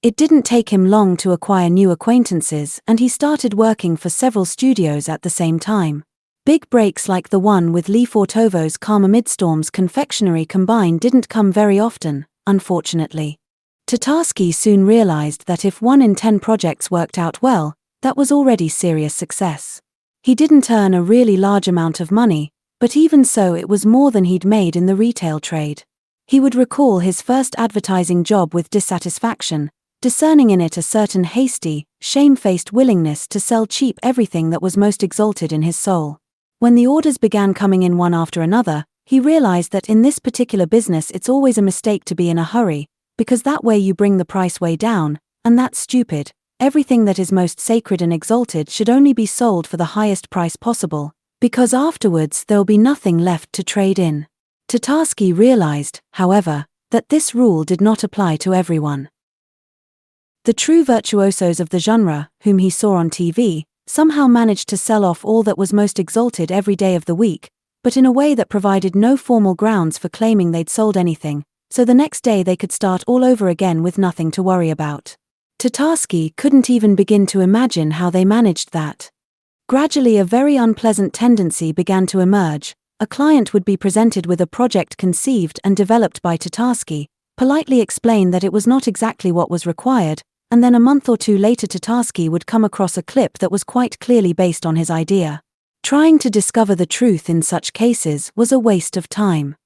It didn't take him long to acquire new acquaintances, and he started working for several studios at the same time. Big breaks like the one with Lee Fortovo's Calm Amid Storms confectionery combine didn't come very often, unfortunately. Tatarsky soon realized that if 1 in 10 projects worked out well, that was already serious success. He didn't earn a really large amount of money, but even so it was more than he'd made in the retail trade. He would recall his first advertising job with dissatisfaction, discerning in it a certain hasty, shame-faced willingness to sell cheap everything that was most exalted in his soul. When the orders began coming in one after another, he realized that in this particular business it's always a mistake to be in a hurry, because that way you bring the price way down, and that's stupid. Everything that is most sacred and exalted should only be sold for the highest price possible, because afterwards there'll be nothing left to trade in. Tatarsky realized, however, that this rule did not apply to everyone. The true virtuosos of the genre, whom he saw on TV, somehow managed to sell off all that was most exalted every day of the week, but in a way that provided no formal grounds for claiming they'd sold anything, so the next day they could start all over again with nothing to worry about. Tatarsky couldn't even begin to imagine how they managed that. Gradually a very unpleasant tendency began to emerge. A client would be presented with a project conceived and developed by Tatarsky, politely explain that it was not exactly what was required, and then a month or two later Tatarsky would come across a clip that was quite clearly based on his idea. Trying to discover the truth in such cases was a waste of time.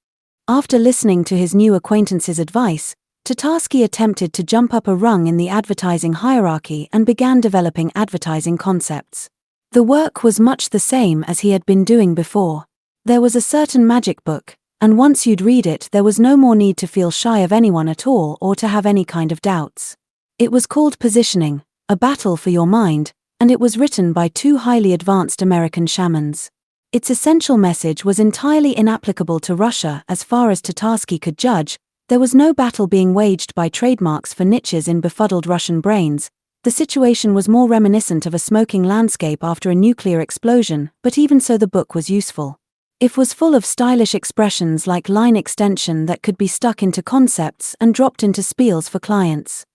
After listening to his new acquaintance's advice, Tatarsky attempted to jump up a rung in the advertising hierarchy and began developing advertising concepts. The work was much the same as he had been doing before. There was a certain magic book, and once you'd read it there was no more need to feel shy of anyone at all or to have any kind of doubts. It was called Positioning, A Battle for Your Mind, and it was written by two highly advanced American shamans. Its essential message was entirely inapplicable to Russia as far as Tatarsky could judge. There was no battle being waged by trademarks for niches in befuddled Russian brains. The situation was more reminiscent of a smoking landscape after a nuclear explosion, but even so the book was useful. It was full of stylish expressions like line extension that could be stuck into concepts and dropped into spiels for clients.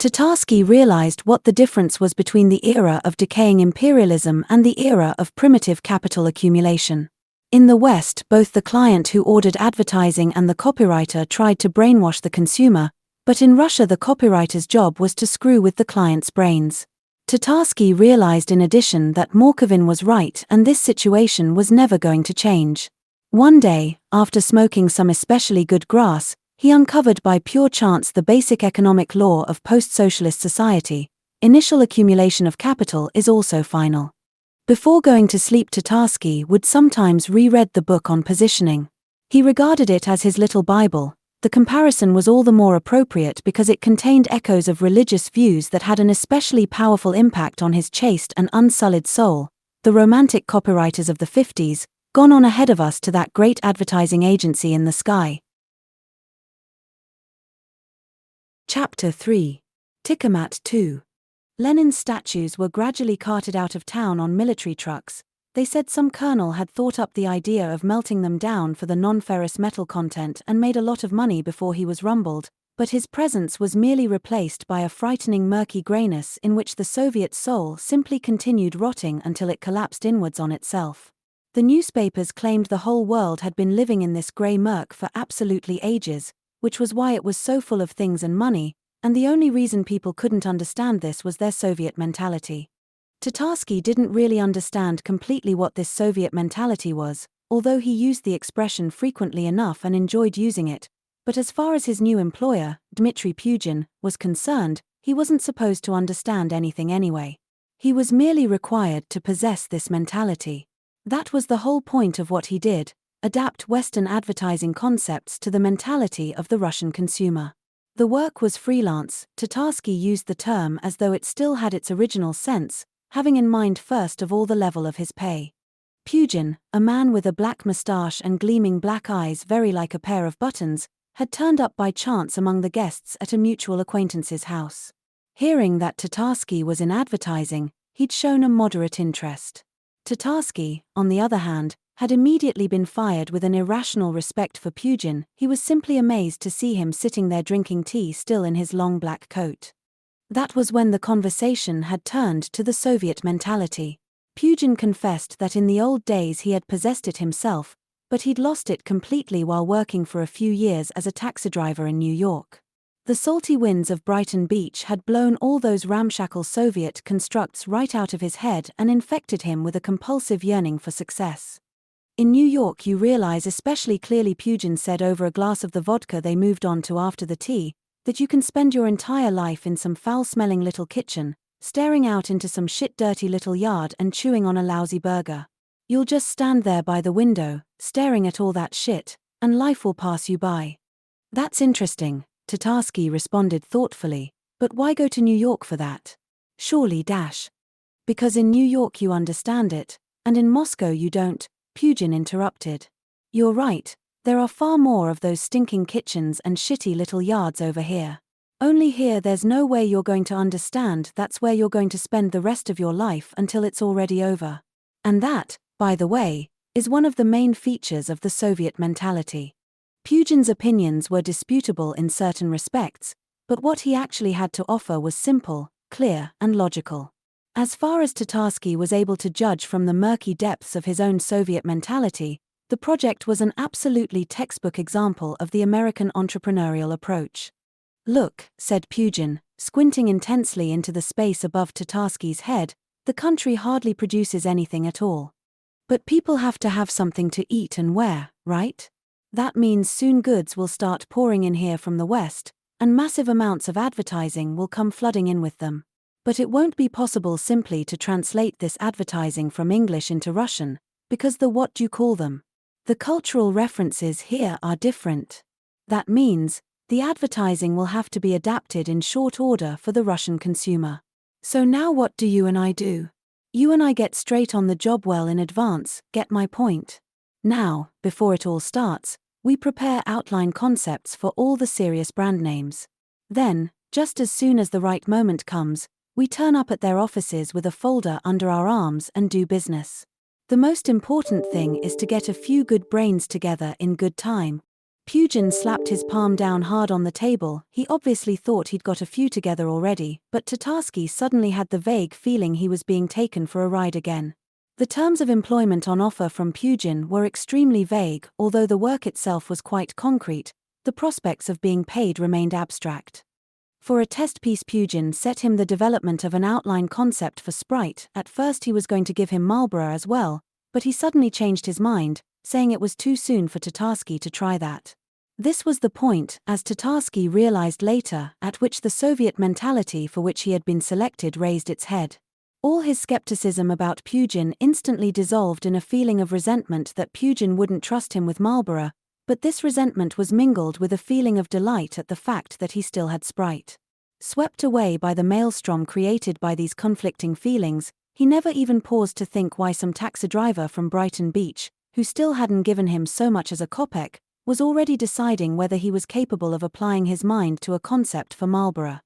Tatarsky realized what the difference was between the era of decaying imperialism and the era of primitive capital accumulation. In the West, both the client who ordered advertising and the copywriter tried to brainwash the consumer, but in Russia the copywriter's job was to screw with the client's brains. Tatarsky realized in addition that Morkovin was right and this situation was never going to change. One day, after smoking some especially good grass, he uncovered by pure chance the basic economic law of post-socialist society: initial accumulation of capital is also final. Before going to sleep, Tatarsky would sometimes reread the book on positioning. He regarded it as his little Bible. The comparison was all the more appropriate because it contained echoes of religious views that had an especially powerful impact on his chaste and unsullied soul. The romantic copywriters of the 50s, gone on ahead of us to that great advertising agency in the sky. Chapter 3. Tikamat 2. Lenin's statues were gradually carted out of town on military trucks. They said some colonel had thought up the idea of melting them down for the non-ferrous metal content and made a lot of money before he was rumbled, but his presence was merely replaced by a frightening murky grayness in which the Soviet soul simply continued rotting until it collapsed inwards on itself. The newspapers claimed the whole world had been living in this grey murk for absolutely ages, which was why it was so full of things and money, and the only reason people couldn't understand this was their Soviet mentality. Tatarsky didn't really understand completely what this Soviet mentality was, although he used the expression frequently enough and enjoyed using it, but as far as his new employer, Dmitry Pugin, was concerned, he wasn't supposed to understand anything anyway. He was merely required to possess this mentality. That was the whole point of what he did: adapt Western advertising concepts to the mentality of the Russian consumer. The work was freelance. Tatarsky used the term as though it still had its original sense, having in mind first of all the level of his pay. Pugin, a man with a black moustache and gleaming black eyes very like a pair of buttons, had turned up by chance among the guests at a mutual acquaintance's house. Hearing that Tatarsky was in advertising, he'd shown a moderate interest. Tatarsky, on the other hand, had immediately been fired with an irrational respect for Pugin. He was simply amazed to see him sitting there drinking tea still in his long black coat. That was when the conversation had turned to the Soviet mentality. Pugin confessed that in the old days he had possessed it himself, but he'd lost it completely while working for a few years as a taxi driver in New York. The salty winds of Brighton Beach had blown all those ramshackle Soviet constructs right out of his head and infected him with a compulsive yearning for success. In New York you realize especially clearly, Pugin said over a glass of the vodka they moved on to after the tea, that you can spend your entire life in some foul-smelling little kitchen, staring out into some shit-dirty little yard and chewing on a lousy burger. You'll just stand there by the window, staring at all that shit, and life will pass you by. That's interesting, Tatarsky responded thoughtfully, but why go to New York for that? Surely because in New York you understand it, and in Moscow you don't, Pugin interrupted. You're right. There are far more of those stinking kitchens and shitty little yards over here. Only here there's no way you're going to understand that's where you're going to spend the rest of your life until it's already over. And that, by the way, is one of the main features of the Soviet mentality. Pugin's opinions were disputable in certain respects, but what he actually had to offer was simple, clear, and logical. As far as Tatarsky was able to judge from the murky depths of his own Soviet mentality, the project was an absolutely textbook example of the American entrepreneurial approach. Look, said Pugin, squinting intensely into the space above Tatarsky's head, the country hardly produces anything at all. But people have to have something to eat and wear, right? That means soon goods will start pouring in here from the West, and massive amounts of advertising will come flooding in with them. But it won't be possible simply to translate this advertising from English into Russian, because the what do you call them? The cultural references here are different. That means, the advertising will have to be adapted in short order for the Russian consumer. So now what do you and I do? You and I get straight on the job well in advance, get my point? Now, before it all starts, we prepare outline concepts for all the serious brand names. Then, just as soon as the right moment comes, we turn up at their offices with a folder under our arms and do business. The most important thing is to get a few good brains together in good time. Pugin slapped his palm down hard on the table. He obviously thought he'd got a few together already, but Tatarsky suddenly had the vague feeling he was being taken for a ride again. The terms of employment on offer from Pugin were extremely vague. Although the work itself was quite concrete, the prospects of being paid remained abstract. For a test piece, Pugin set him the development of an outline concept for Sprite. At first he was going to give him Marlboro as well, but he suddenly changed his mind, saying it was too soon for Tatarsky to try that. This was the point, as Tatarsky realized later, at which the Soviet mentality for which he had been selected raised its head. All his skepticism about Pugin instantly dissolved in a feeling of resentment that Pugin wouldn't trust him with Marlboro, but this resentment was mingled with a feeling of delight at the fact that he still had Sprite. Swept away by the maelstrom created by these conflicting feelings, he never even paused to think why some taxi driver from Brighton Beach, who still hadn't given him so much as a kopeck, was already deciding whether he was capable of applying his mind to a concept for Marlboro.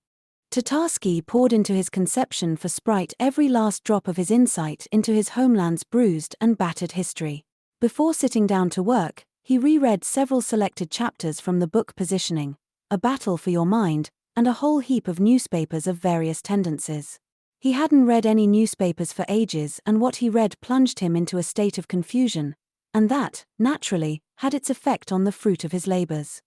Tatarsky poured into his conception for Sprite every last drop of his insight into his homeland's bruised and battered history. Before sitting down to work, he reread several selected chapters from the book Positioning, A Battle for Your Mind, and a whole heap of newspapers of various tendencies. He hadn't read any newspapers for ages, and what he read plunged him into a state of confusion, and that, naturally, had its effect on the fruit of his labors.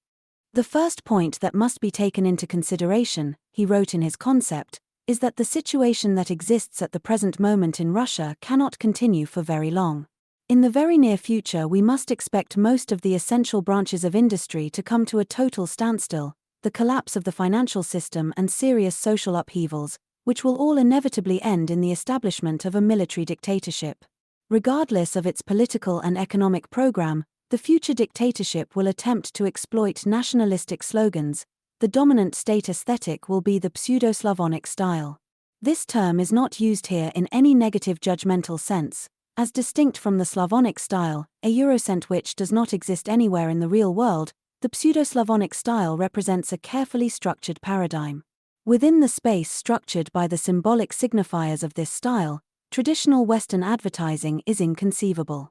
The first point that must be taken into consideration, he wrote in his concept, is that the situation that exists at the present moment in Russia cannot continue for very long. In the very near future we must expect most of the essential branches of industry to come to a total standstill, the collapse of the financial system and serious social upheavals, which will all inevitably end in the establishment of a military dictatorship. Regardless of its political and economic program, the future dictatorship will attempt to exploit nationalistic slogans. The dominant state aesthetic will be the pseudo-Slavonic style. This term is not used here in any negative judgmental sense. As distinct from the Slavonic style, a Eurocent which does not exist anywhere in the real world, the pseudo-Slavonic style represents a carefully structured paradigm. Within the space structured by the symbolic signifiers of this style, traditional Western advertising is inconceivable.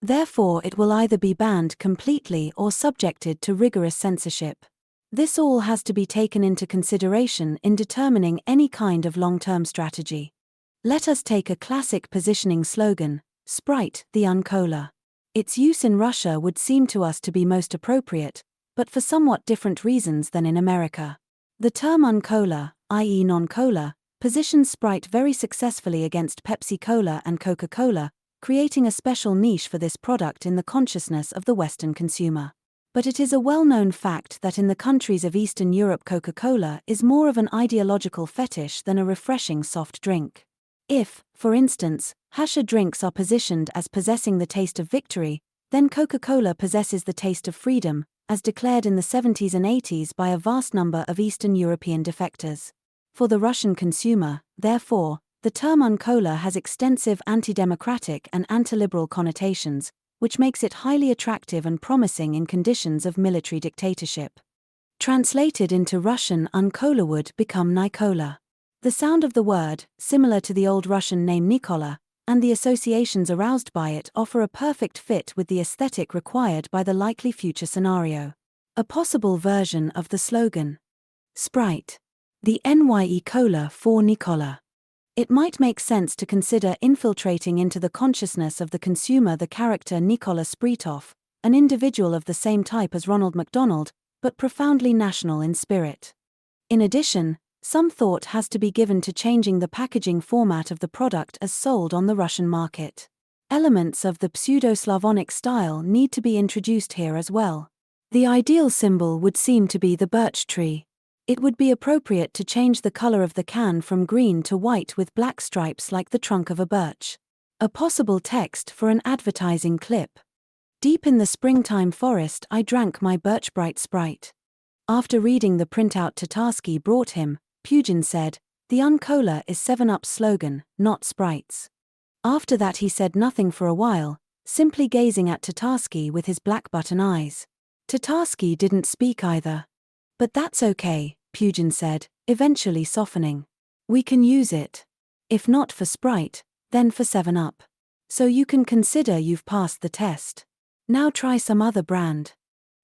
Therefore it will either be banned completely or subjected to rigorous censorship. This all has to be taken into consideration in determining any kind of long-term strategy. Let us take a classic positioning slogan, Sprite, the Uncola. Its use in Russia would seem to us to be most appropriate, but for somewhat different reasons than in America. The term Uncola, i.e. non-cola, positions Sprite very successfully against Pepsi-Cola and Coca-Cola, creating a special niche for this product in the consciousness of the Western consumer. But it is a well-known fact that in the countries of Eastern Europe Coca-Cola is more of an ideological fetish than a refreshing soft drink. If, for instance, Hasha drinks are positioned as possessing the taste of victory, then Coca-Cola possesses the taste of freedom, as declared in the 70s and 80s by a vast number of Eastern European defectors. For the Russian consumer, therefore, the term Uncola has extensive anti-democratic and anti-liberal connotations, which makes it highly attractive and promising in conditions of military dictatorship. Translated into Russian, Uncola would become Nikola. The sound of the word, similar to the old Russian name Nikola, and the associations aroused by it offer a perfect fit with the aesthetic required by the likely future scenario. A possible version of the slogan. Sprite. The Nye Cola for Nikola. It might make sense to consider infiltrating into the consciousness of the consumer the character Nikola Spritov, an individual of the same type as Ronald McDonald, but profoundly national in spirit. In addition, some thought has to be given to changing the packaging format of the product as sold on the Russian market. Elements of the pseudo-Slavonic style need to be introduced here as well. The ideal symbol would seem to be the birch tree. It would be appropriate to change the color of the can from green to white with black stripes like the trunk of a birch. A possible text for an advertising clip. Deep in the springtime forest I drank my birch bright Sprite. After reading the printout Tatarsky brought him, Pugin said, "The Cola is 7-Up's slogan, not Sprite's." After that he said nothing for a while, simply gazing at Tatarsky with his black button eyes. Tatarsky didn't speak either. "But that's okay," Pugin said, eventually softening. "We can use it. If not for Sprite, then for 7-Up. So you can consider you've passed the test. Now try some other brand."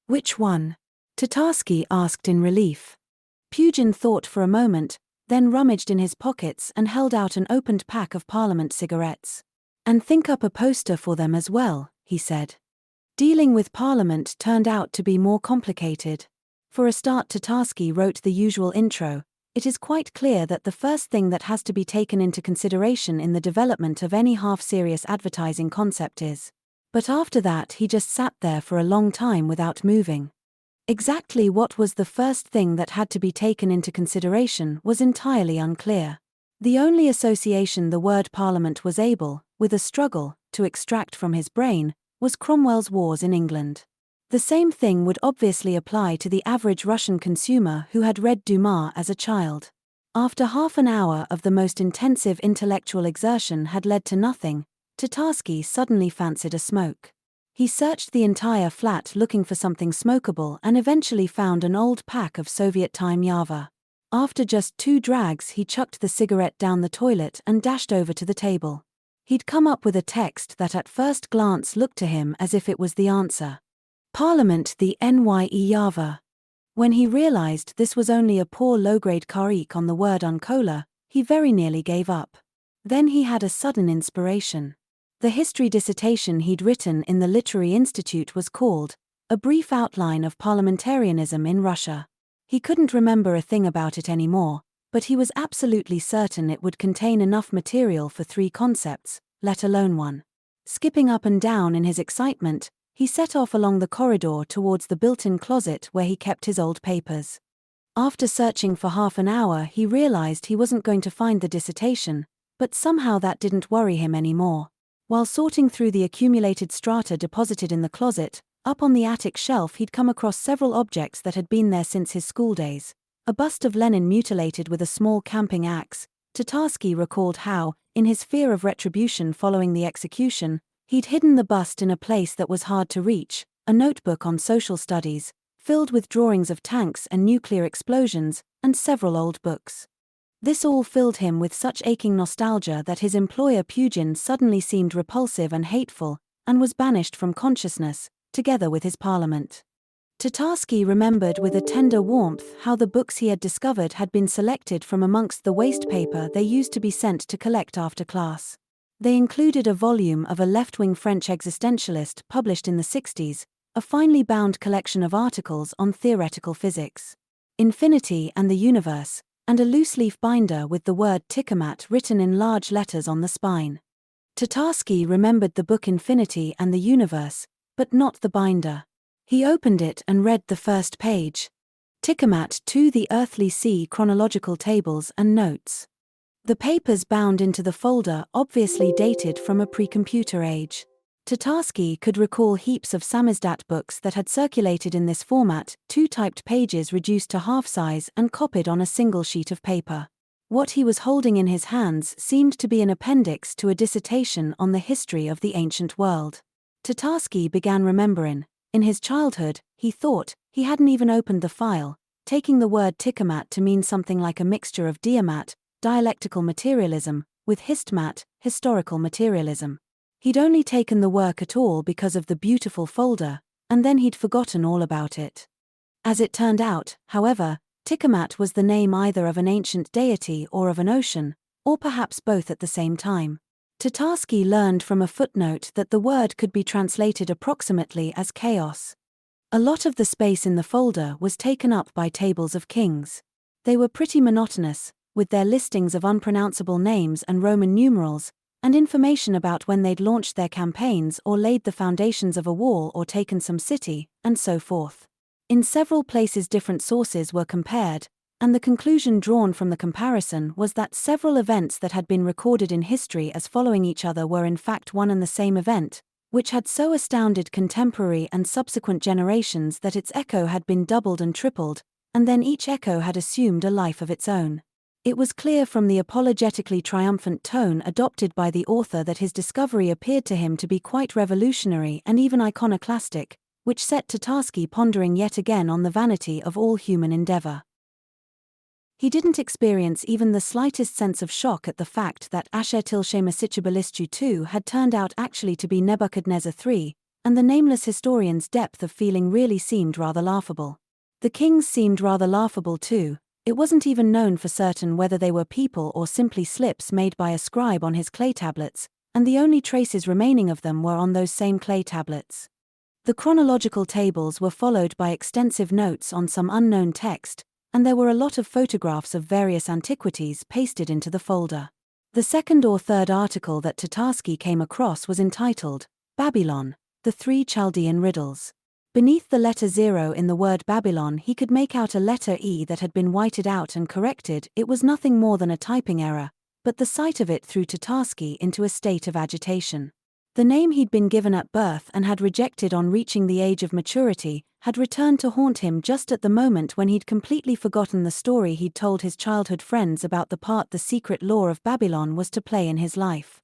"Which one?" Tatarsky asked in relief. Pugin thought for a moment, then rummaged in his pockets and held out an opened pack of Parliament cigarettes. "And think up a poster for them as well," he said. Dealing with Parliament turned out to be more complicated. For a start, Tatarsky wrote the usual intro. It is quite clear that the first thing that has to be taken into consideration in the development of any half-serious advertising concept is. But after that he just sat there for a long time without moving. Exactly what was the first thing that had to be taken into consideration was entirely unclear. The only association the word Parliament was able, with a struggle, to extract from his brain, was Cromwell's wars in England. The same thing would obviously apply to the average Russian consumer who had read Dumas as a child. After half an hour of the most intensive intellectual exertion had led to nothing, Tatarsky suddenly fancied a smoke. He searched the entire flat looking for something smokable and eventually found an old pack of Soviet-time Yava. After just 2 drags he chucked the cigarette down the toilet and dashed over to the table. He'd come up with a text that at first glance looked to him as if it was the answer. Parliament the Nye Yava. When he realized this was only a poor low-grade karik on the word Cola, he very nearly gave up. Then he had a sudden inspiration. The history dissertation he'd written in the Literary Institute was called A Brief Outline of Parliamentarianism in Russia. He couldn't remember a thing about it anymore, but he was absolutely certain it would contain enough material for 3 concepts, let alone 1. Skipping up and down in his excitement, he set off along the corridor towards the built-in closet where he kept his old papers. After searching for half an hour he realized he wasn't going to find the dissertation, but somehow that didn't worry him anymore. While sorting through the accumulated strata deposited in the closet, up on the attic shelf he'd come across several objects that had been there since his school days. A bust of Lenin mutilated with a small camping axe. Tatarsky recalled how, in his fear of retribution following the execution, he'd hidden the bust in a place that was hard to reach, a notebook on social studies, filled with drawings of tanks and nuclear explosions, and several old books. This all filled him with such aching nostalgia that his employer Pugin suddenly seemed repulsive and hateful, and was banished from consciousness, together with his Parliament. Tatarsky remembered with a tender warmth how the books he had discovered had been selected from amongst the waste paper they used to be sent to collect after class. They included a volume of a left-wing French existentialist published in the 60s, a finely bound collection of articles on theoretical physics, infinity and the universe, and a loose-leaf binder with the word Tiamat written in large letters on the spine. Tatarsky remembered the book Infinity and the Universe, but not the binder. He opened it and read the first page. Tiamat to the Earthly Sea chronological tables and notes. The papers bound into the folder obviously dated from a pre-computer age. Tatarsky could recall heaps of samizdat books that had circulated in this format, 2 typed pages reduced to half size and copied on a single sheet of paper. What he was holding in his hands seemed to be an appendix to a dissertation on the history of the ancient world. Tatarsky began remembering. In his childhood, he thought, he hadn't even opened the file, taking the word Tiamat to mean something like a mixture of diamat, dialectical materialism, with histmat, historical materialism. He'd only taken the work at all because of the beautiful folder, and then he'd forgotten all about it. As it turned out, however, Tiamat was the name either of an ancient deity or of an ocean, or perhaps both at the same time. Tatarsky learned from a footnote that the word could be translated approximately as chaos. A lot of the space in the folder was taken up by tables of kings. They were pretty monotonous, with their listings of unpronounceable names and Roman numerals, and information about when they'd launched their campaigns or laid the foundations of a wall or taken some city, and so forth. In several places different sources were compared, and the conclusion drawn from the comparison was that several events that had been recorded in history as following each other were in fact one and the same event, which had so astounded contemporary and subsequent generations that its echo had been doubled and tripled, and then each echo had assumed a life of its own. It was clear from the apologetically triumphant tone adopted by the author that his discovery appeared to him to be quite revolutionary and even iconoclastic, which set Tatarsky pondering yet again on the vanity of all human endeavor. He didn't experience even the slightest sense of shock at the fact that Asher-Tilshemasichibalischu II had turned out actually to be Nebuchadnezzar III, and the nameless historian's depth of feeling really seemed rather laughable. The king's seemed rather laughable too. It wasn't even known for certain whether they were people or simply slips made by a scribe on his clay tablets, and the only traces remaining of them were on those same clay tablets. The chronological tables were followed by extensive notes on some unknown text, and there were a lot of photographs of various antiquities pasted into the folder. The second or third article that Tatarsky came across was entitled, Babylon, the Three Chaldean Riddles. Beneath the letter 0 in the word Babylon he could make out a letter E that had been whited out and corrected. It was nothing more than a typing error, but the sight of it threw Tatarsky into a state of agitation. The name he'd been given at birth and had rejected on reaching the age of maturity had returned to haunt him just at the moment when he'd completely forgotten the story he'd told his childhood friends about the part the secret law of Babylon was to play in his life.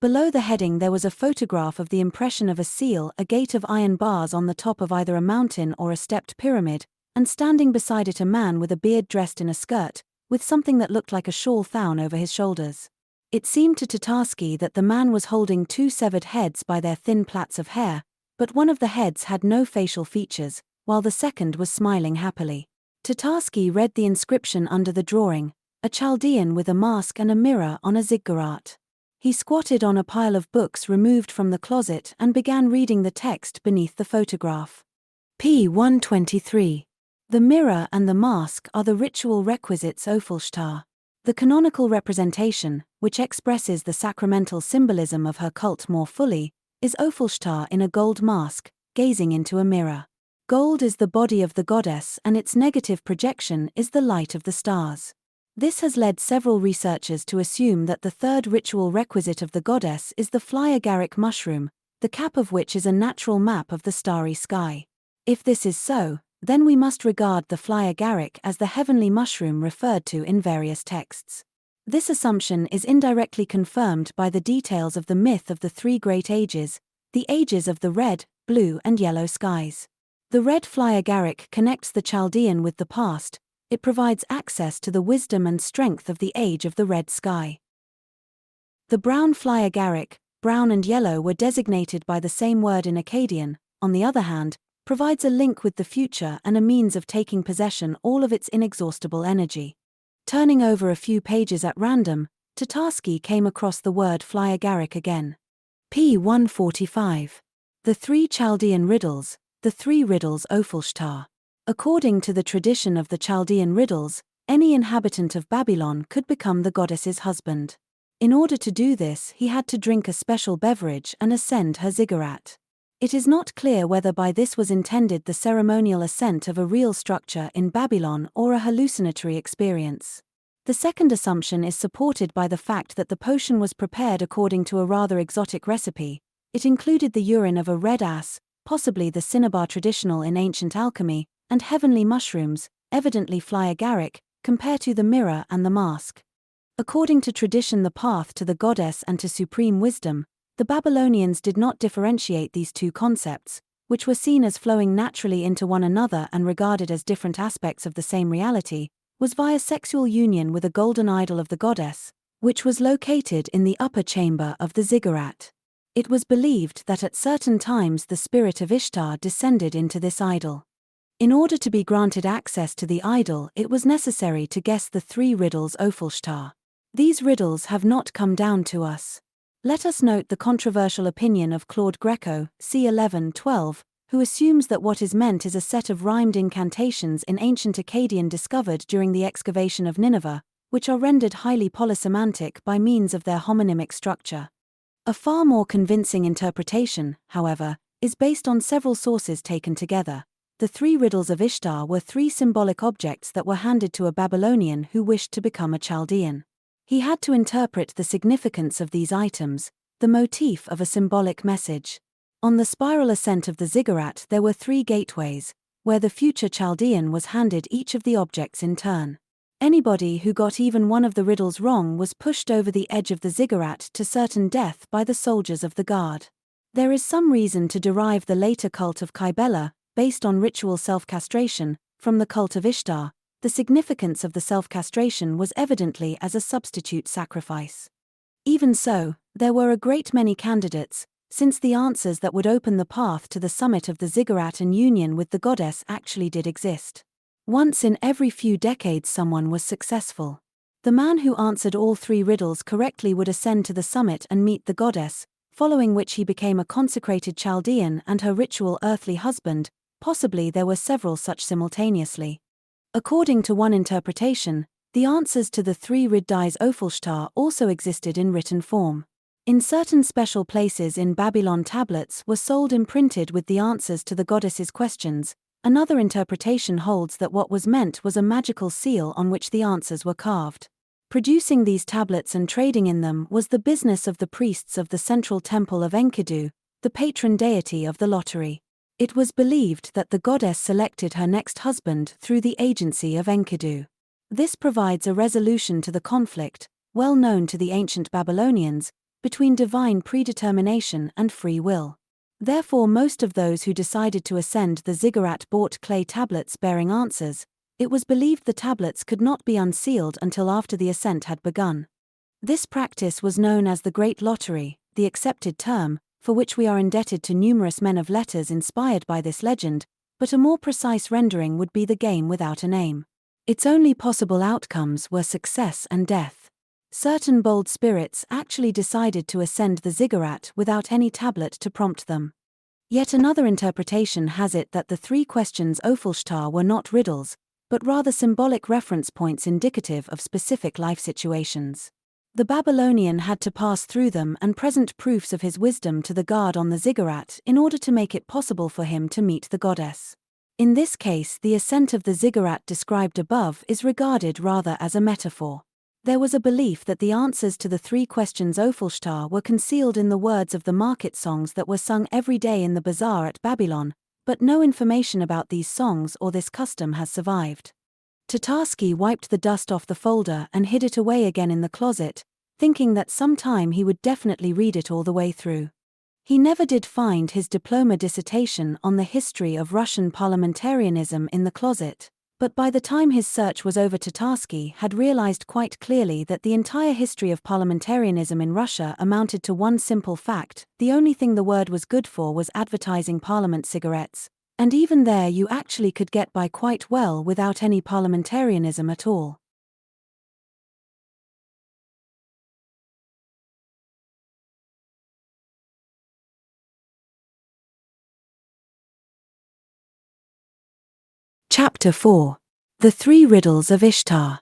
Below the heading there was a photograph of the impression of a seal, a gate of iron bars on the top of either a mountain or a stepped pyramid, and standing beside it a man with a beard dressed in a skirt, with something that looked like a shawl thrown over his shoulders. It seemed to Tatarsky that the man was holding two severed heads by their thin plaits of hair, but one of the heads had no facial features, while the second was smiling happily. Tatarsky read the inscription under the drawing, a Chaldean with a mask and a mirror on a ziggurat. He squatted on a pile of books removed from the closet and began reading the text beneath the photograph. P. 123. The mirror and the mask are the ritual requisites Ophelshtar. The canonical representation, which expresses the sacramental symbolism of her cult more fully, is Ophelshtar in a gold mask, gazing into a mirror. Gold is the body of the goddess and its negative projection is the light of the stars. This has led several researchers to assume that the third ritual requisite of the goddess is the fly-agaric mushroom, the cap of which is a natural map of the starry sky. If this is so, then we must regard the fly-agaric as the heavenly mushroom referred to in various texts. This assumption is indirectly confirmed by the details of the myth of the three great ages, the ages of the red, blue and yellow skies. The red fly-agaric connects the Chaldean with the past. It provides access to the wisdom and strength of the age of the red sky. The brown fly-agaric, brown and yellow were designated by the same word in Akkadian, on the other hand, provides a link with the future and a means of taking possession all of its inexhaustible energy. Turning over a few pages at random, Tatarsky came across the word fly-agaric again. P. 145. The Three Chaldean Riddles, the Three Riddles Ophelshtar. According to the tradition of the Chaldean riddles, any inhabitant of Babylon could become the goddess's husband. In order to do this, he had to drink a special beverage and ascend her ziggurat. It is not clear whether by this was intended the ceremonial ascent of a real structure in Babylon or a hallucinatory experience. The second assumption is supported by the fact that the potion was prepared according to a rather exotic recipe. It included the urine of a red ass, possibly the cinnabar traditional in ancient alchemy, and heavenly mushrooms, evidently fly-agaric, compared to the mirror and the mask. According to tradition, the path to the goddess and to supreme wisdom, the Babylonians did not differentiate these two concepts, which were seen as flowing naturally into one another and regarded as different aspects of the same reality, was via sexual union with a golden idol of the goddess, which was located in the upper chamber of the ziggurat. It was believed that at certain times the spirit of Ishtar descended into this idol. In order to be granted access to the idol, it was necessary to guess the three riddles Ophelshtar. These riddles have not come down to us. Let us note the controversial opinion of Claude Greco, c. 1112, who assumes that what is meant is a set of rhymed incantations in ancient Akkadian discovered during the excavation of Nineveh, which are rendered highly polysemantic by means of their homonymic structure. A far more convincing interpretation, however, is based on several sources taken together. The 3 riddles of Ishtar were 3 symbolic objects that were handed to a Babylonian who wished to become a Chaldean. He had to interpret the significance of these items, the motif of a symbolic message. On the spiral ascent of the ziggurat there were 3 gateways, where the future Chaldean was handed each of the objects in turn. Anybody who got even one of the riddles wrong was pushed over the edge of the ziggurat to certain death by the soldiers of the guard. There is some reason to derive the later cult of Kybele, based on ritual self-castration, from the cult of Ishtar. The significance of the self-castration was evidently as a substitute sacrifice. Even so, there were a great many candidates, since the answers that would open the path to the summit of the ziggurat and union with the goddess actually did exist. Once in every few decades someone was successful. The man who answered all 3 riddles correctly would ascend to the summit and meet the goddess, following which he became a consecrated Chaldean and her ritual earthly husband. Possibly there were several such simultaneously. According to one interpretation, the answers to the 3 riddles Ophalshtar also existed in written form. In certain special places in Babylon tablets were sold imprinted with the answers to the goddess's questions. Another interpretation holds that what was meant was a magical seal on which the answers were carved. Producing these tablets and trading in them was the business of the priests of the central temple of Enkidu, the patron deity of the lottery. It was believed that the goddess selected her next husband through the agency of Enkidu. This provides a resolution to the conflict, well known to the ancient Babylonians, between divine predetermination and free will. Therefore most of those who decided to ascend the ziggurat bought clay tablets bearing answers. It was believed the tablets could not be unsealed until after the ascent had begun. This practice was known as the Great Lottery, the accepted term, for which we are indebted to numerous men of letters inspired by this legend, but a more precise rendering would be the game without a name. Its only possible outcomes were success and death. Certain bold spirits actually decided to ascend the ziggurat without any tablet to prompt them. Yet another interpretation has it that the 3 questions Ophalshtar were not riddles, but rather symbolic reference points indicative of specific life situations. The Babylonian had to pass through them and present proofs of his wisdom to the guard on the ziggurat in order to make it possible for him to meet the goddess. In this case, the ascent of the ziggurat described above is regarded rather as a metaphor. There was a belief that the answers to the 3 questions Ophalshtar were concealed in the words of the market songs that were sung every day in the bazaar at Babylon, but no information about these songs or this custom has survived. Tatarsky wiped the dust off the folder and hid it away again in the closet, thinking that sometime he would definitely read it all the way through. He never did find his diploma dissertation on the history of Russian parliamentarianism in the closet, but by the time his search was over Tatarsky had realized quite clearly that the entire history of parliamentarianism in Russia amounted to one simple fact: the only thing the word was good for was advertising parliament cigarettes. And even there you actually could get by quite well without any parliamentarianism at all. Chapter 4. The 3 Riddles of Ishtar.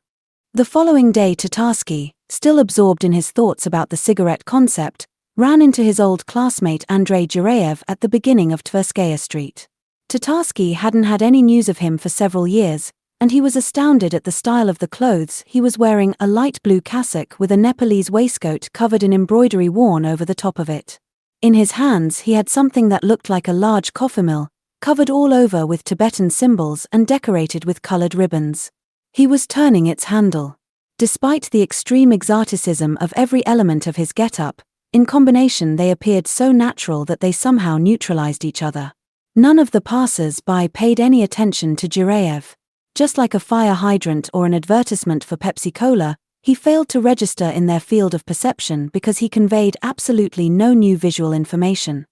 The following day Tatarsky, still absorbed in his thoughts about the cigarette concept, ran into his old classmate Andrei Jireyev at the beginning of Tverskaya Street. Tatarsky hadn't had any news of him for several years, and he was astounded at the style of the clothes he was wearing: a light blue cassock with a Nepalese waistcoat covered in embroidery worn over the top of it. In his hands he had something that looked like a large coffee mill, covered all over with Tibetan symbols and decorated with colored ribbons. He was turning its handle. Despite the extreme exoticism of every element of his get-up, in combination they appeared so natural that they somehow neutralized each other. None of the passers-by paid any attention to Jireyev. Just like a fire hydrant or an advertisement for Pepsi Cola, he failed to register in their field of perception because he conveyed absolutely no new visual information.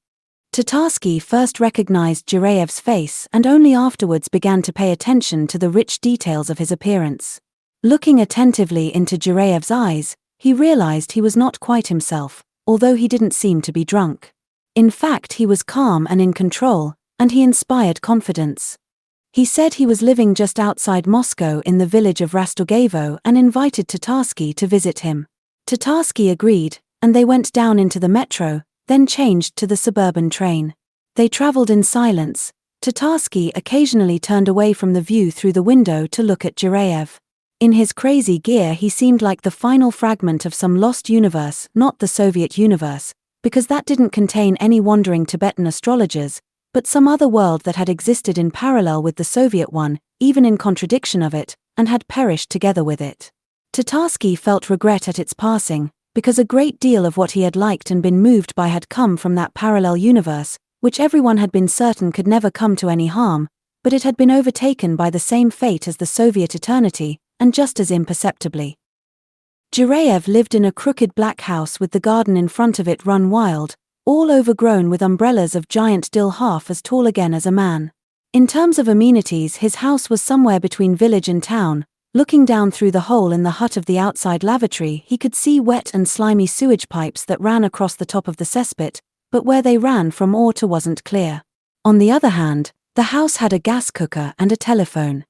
Tatarsky first recognized Jireyev's face and only afterwards began to pay attention to the rich details of his appearance. Looking attentively into Jireyev's eyes, he realized he was not quite himself, although he didn't seem to be drunk. In fact, he was calm and in control, and he inspired confidence. He said he was living just outside Moscow in the village of Rastogevo and invited Tatarsky to visit him. Tatarsky agreed, and they went down into the metro, then changed to the suburban train. They traveled in silence. Tatarsky occasionally turned away from the view through the window to look at Jireyev. In his crazy gear he seemed like the final fragment of some lost universe, not the Soviet universe, because that didn't contain any wandering Tibetan astrologers, but some other world that had existed in parallel with the Soviet one, even in contradiction of it, and had perished together with it. Tatarsky felt regret at its passing, because a great deal of what he had liked and been moved by had come from that parallel universe, which everyone had been certain could never come to any harm, but it had been overtaken by the same fate as the Soviet eternity, and just as imperceptibly. Jireyev lived in a crooked black house with the garden in front of it run wild, all overgrown with umbrellas of giant dill half as tall again as a man. In terms of amenities, his house was somewhere between village and town. Looking down through the hole in the hut of the outside lavatory, he could see wet and slimy sewage pipes that ran across the top of the cesspit, but where they ran from or to wasn't clear. On the other hand, the house had a gas cooker and a telephone.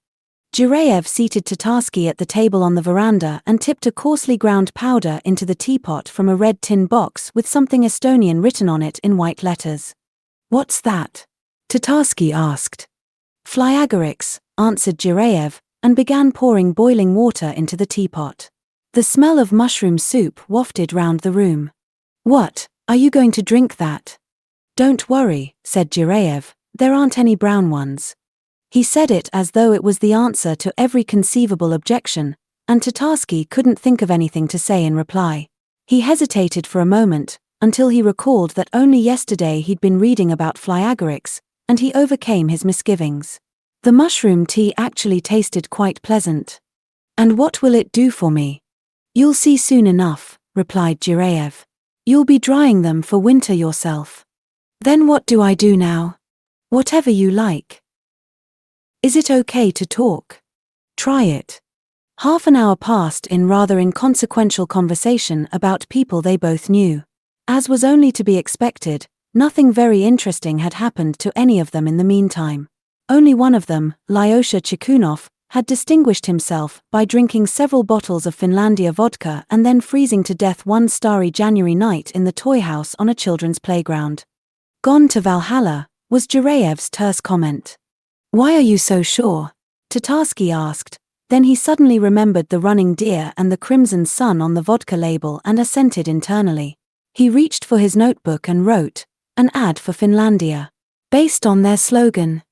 Jireyev seated Tatarsky at the table on the veranda and tipped a coarsely ground powder into the teapot from a red tin box with something Estonian written on it in white letters. "What's that?" Tatarsky asked. "Flyagorix," answered Jireyev, and began pouring boiling water into the teapot. The smell of mushroom soup wafted round the room. "What, are you going to drink that?" "Don't worry," said Jireyev, "there aren't any brown ones." He said it as though it was the answer to every conceivable objection, and Tatarsky couldn't think of anything to say in reply. He hesitated for a moment, until he recalled that only yesterday he'd been reading about Flyagorix, and he overcame his misgivings. The mushroom tea actually tasted quite pleasant. "And what will it do for me?" "You'll see soon enough," replied Jireyev. "You'll be drying them for winter yourself." "Then what do I do now?" "Whatever you like." "Is it okay to talk?" "Try it." Half an hour passed in rather inconsequential conversation about people they both knew. As was only to be expected, nothing very interesting had happened to any of them in the meantime. Only one of them, Lyosha Chikunov, had distinguished himself by drinking several bottles of Finlandia vodka and then freezing to death one starry January night in the toy house on a children's playground. "Gone to Valhalla," was Jireyev's terse comment. "Why are you so sure?" Tatarsky asked. Then he suddenly remembered the running deer and the crimson sun on the vodka label and assented internally. He reached for his notebook and wrote, "An ad for Finlandia. Based on their slogan.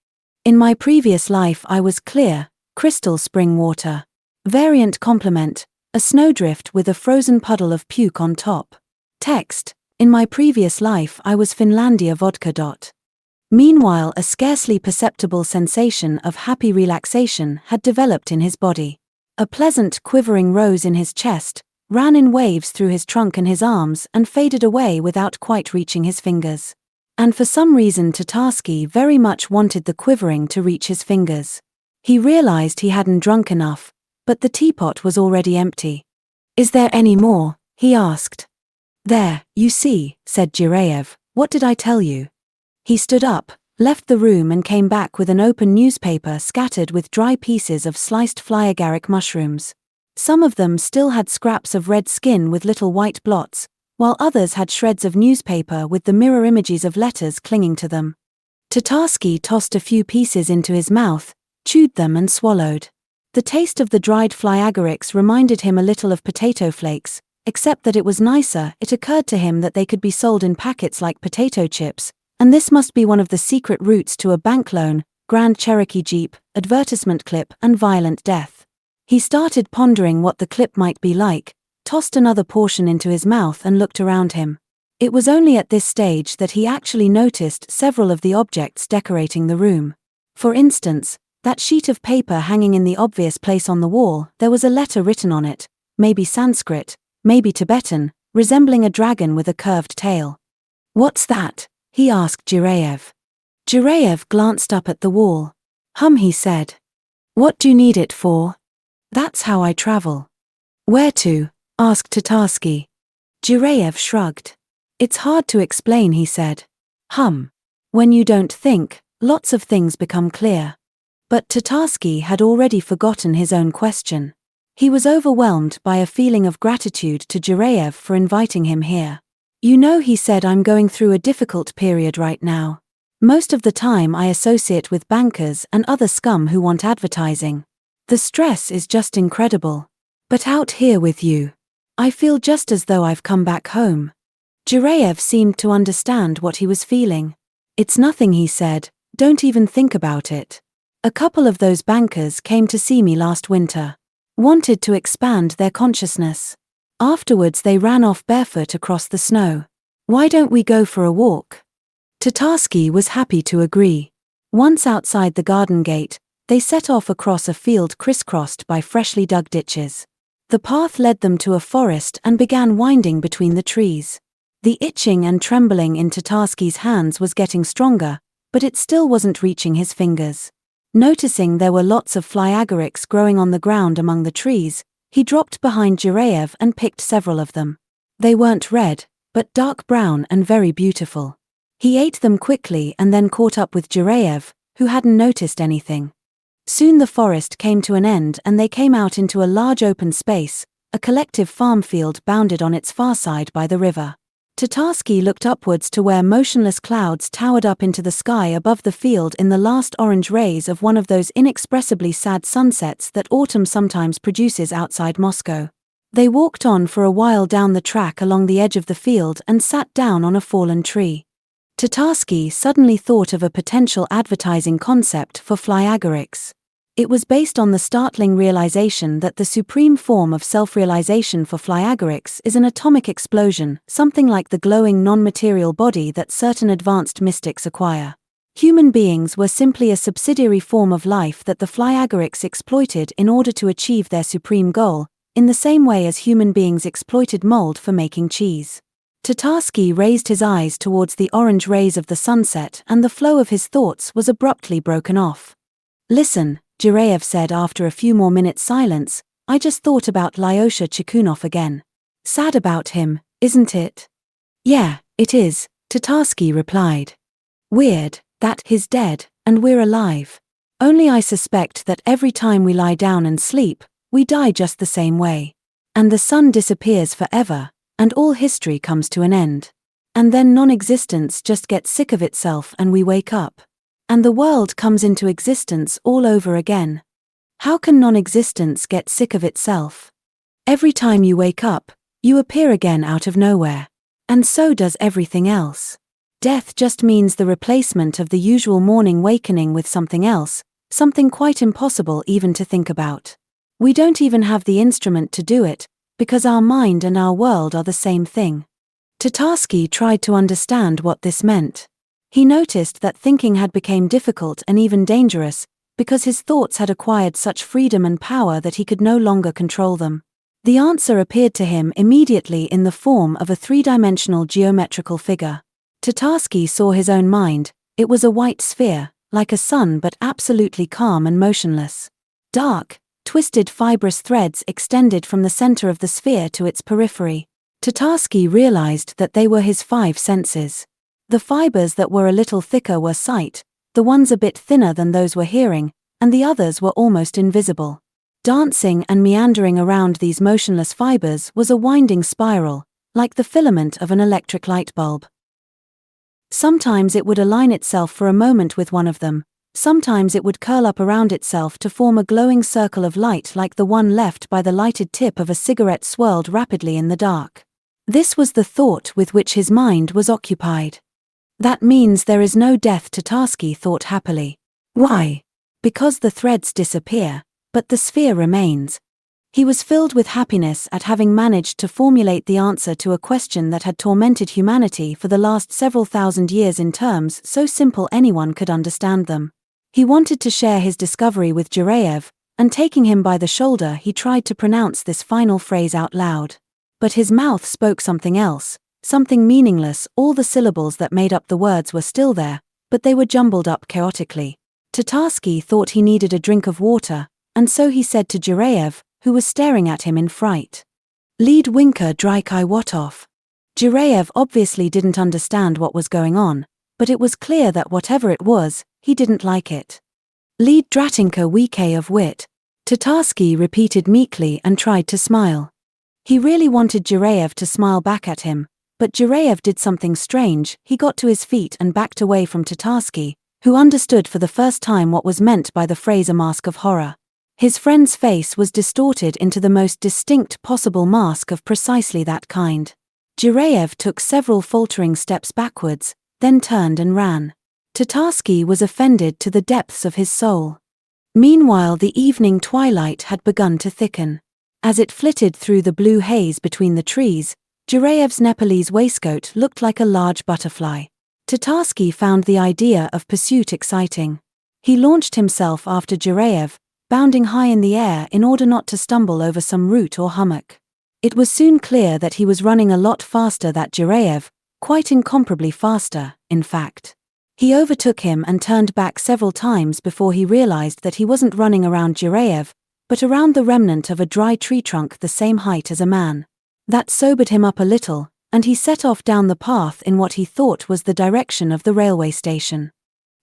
In my previous life I was clear, crystal spring water. Variant complement, a snowdrift with a frozen puddle of puke on top. Text, in my previous life I was Finlandia vodka. Meanwhile, a scarcely perceptible sensation of happy relaxation had developed in his body. A pleasant quivering rose in his chest, ran in waves through his trunk and his arms and faded away without quite reaching his fingers. And for some reason Tatarsky very much wanted the quivering to reach his fingers. He realized he hadn't drunk enough, but the teapot was already empty. "Is there any more?" he asked. "There, you see," said Jireyev, "what did I tell you?" He stood up, left the room and came back with an open newspaper scattered with dry pieces of sliced flyagaric mushrooms. Some of them still had scraps of red skin with little white blots, while others had shreds of newspaper with the mirror images of letters clinging to them. Tatarsky tossed a few pieces into his mouth, chewed them and swallowed. The taste of the dried flyagorix reminded him a little of potato flakes, except that it was nicer. It occurred to him that they could be sold in packets like potato chips, and this must be one of the secret routes to a bank loan, Grand Cherokee Jeep, advertisement clip and violent death. He started pondering what the clip might be like, tossed another portion into his mouth and looked around him. It was only at this stage that he actually noticed several of the objects decorating the room. For instance, that sheet of paper hanging in the obvious place on the wall, there was a letter written on it, maybe Sanskrit, maybe Tibetan, resembling a dragon with a curved tail. "What's that?" he asked Jireyev. Jireyev glanced up at the wall. He said. "What do you need it for?" "That's how I travel." "Where to?" asked Tatarsky. Jireyev shrugged. "It's hard to explain," he said. When you don't think, lots of things become clear. But Tatarsky had already forgotten his own question. He was overwhelmed by a feeling of gratitude to Jireyev for inviting him here. "You know," he said, "I'm going through a difficult period right now. Most of the time I associate with bankers and other scum who want advertising. The stress is just incredible. But out here with you, I feel just as though I've come back home." Jireyev seemed to understand what he was feeling. "It's nothing," he said, "don't even think about it. A couple of those bankers came to see me last winter. Wanted to expand their consciousness. Afterwards they ran off barefoot across the snow. Why don't we go for a walk?" Tatarsky was happy to agree. Once outside the garden gate, they set off across a field crisscrossed by freshly dug ditches. The path led them to a forest and began winding between the trees. The itching and trembling in Tatarsky's hands was getting stronger, but it still wasn't reaching his fingers. Noticing there were lots of fly agarics growing on the ground among the trees, he dropped behind Jireyev and picked several of them. They weren't red, but dark brown and very beautiful. He ate them quickly and then caught up with Jireyev, who hadn't noticed anything. Soon the forest came to an end and they came out into a large open space, a collective farm field bounded on its far side by the river. Tatarsky looked upwards to where motionless clouds towered up into the sky above the field in the last orange rays of one of those inexpressibly sad sunsets that autumn sometimes produces outside Moscow. They walked on for a while down the track along the edge of the field and sat down on a fallen tree. Tatarsky suddenly thought of a potential advertising concept for fly agarics. It was based on the startling realization that the supreme form of self-realization for fly agarics is an atomic explosion, something like the glowing non-material body that certain advanced mystics acquire. Human beings were simply a subsidiary form of life that the fly agarics exploited in order to achieve their supreme goal, in the same way as human beings exploited mold for making cheese. Tatarsky raised his eyes towards the orange rays of the sunset and the flow of his thoughts was abruptly broken off. "Listen," Jireyev said after a few more minutes' silence, "I just thought about Lyosha Chikunov again. Sad about him, isn't it?" "Yeah, it is," Tatarsky replied. "Weird, that he's dead, and we're alive. Only I suspect that every time we lie down and sleep, we die just the same way. And the sun disappears forever, and all history comes to an end. And then non-existence just gets sick of itself and we wake up. And the world comes into existence all over again. How can non-existence get sick of itself? Every time you wake up, you appear again out of nowhere. And so does everything else. Death just means the replacement of the usual morning wakening with something else, something quite impossible even to think about. We don't even have the instrument to do it, because our mind and our world are the same thing." Tatarsky tried to understand what this meant. He noticed that thinking had become difficult and even dangerous, because his thoughts had acquired such freedom and power that he could no longer control them. The answer appeared to him immediately in the form of a three-dimensional geometrical figure. Tatarsky saw his own mind. It was a white sphere, like a sun but absolutely calm and motionless. Dark, twisted fibrous threads extended from the center of the sphere to its periphery. Tatarsky realized that they were his five senses. The fibers that were a little thicker were sight, the ones a bit thinner than those were hearing, and the others were almost invisible. Dancing and meandering around these motionless fibers was a winding spiral, like the filament of an electric light bulb. Sometimes it would align itself for a moment with one of them, sometimes it would curl up around itself to form a glowing circle of light like the one left by the lighted tip of a cigarette swirled rapidly in the dark. This was the thought with which his mind was occupied. "That means there is no death," Tatarsky thought happily. "Why?" "Because the threads disappear, but the sphere remains." He was filled with happiness at having managed to formulate the answer to a question that had tormented humanity for the last several thousand years in terms so simple anyone could understand them. He wanted to share his discovery with Jireyev, and taking him by the shoulder he tried to pronounce this final phrase out loud. But his mouth spoke something else. Something meaningless. All the syllables that made up the words were still there, but they were jumbled up chaotically. Tatarsky thought he needed a drink of water, and so he said to Jireyev, who was staring at him in fright, "Lead Winker Drykai Wotov." Jireyev obviously didn't understand what was going on, but it was clear that whatever it was, he didn't like it. Lead Dratinka Wike of wit. Tatarsky repeated meekly and tried to smile. He really wanted Jireyev to smile back at him, but Jireyev did something strange. He got to his feet and backed away from Tatarsky, who understood for the first time what was meant by the phrase a mask of horror. His friend's face was distorted into the most distinct possible mask of precisely that kind. Jireyev took several faltering steps backwards, then turned and ran. Tatarsky was offended to the depths of his soul. Meanwhile, the evening twilight had begun to thicken. As it flitted through the blue haze between the trees, Jireyev's Nepalese waistcoat looked like a large butterfly. Tatarsky found the idea of pursuit exciting. He launched himself after Jireyev, bounding high in the air in order not to stumble over some root or hummock. It was soon clear that he was running a lot faster than Jireyev, quite incomparably faster, in fact. He overtook him and turned back several times before he realized that he wasn't running around Jireyev, but around the remnant of a dry tree trunk the same height as a man. That sobered him up a little, and he set off down the path in what he thought was the direction of the railway station.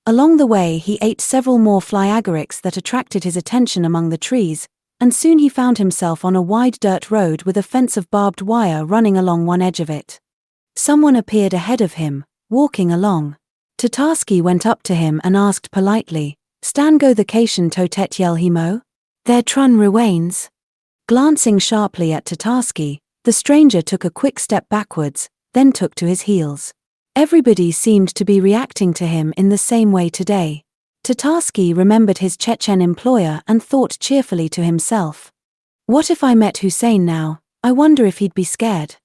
Along the way he ate several more fly agarics that attracted his attention among the trees, and soon he found himself on a wide dirt road with a fence of barbed wire running along one edge of it. Someone appeared ahead of him, walking along. Tatarsky went up to him and asked politely, "Stango the Cation Totet Yelhimo? There Trun Rewains?" Glancing sharply at Tatarsky, the stranger took a quick step backwards, then took to his heels. Everybody seemed to be reacting to him in the same way today. Tatarsky remembered his Chechen employer and thought cheerfully to himself, "What if I met Hussein now? I wonder if he'd be scared."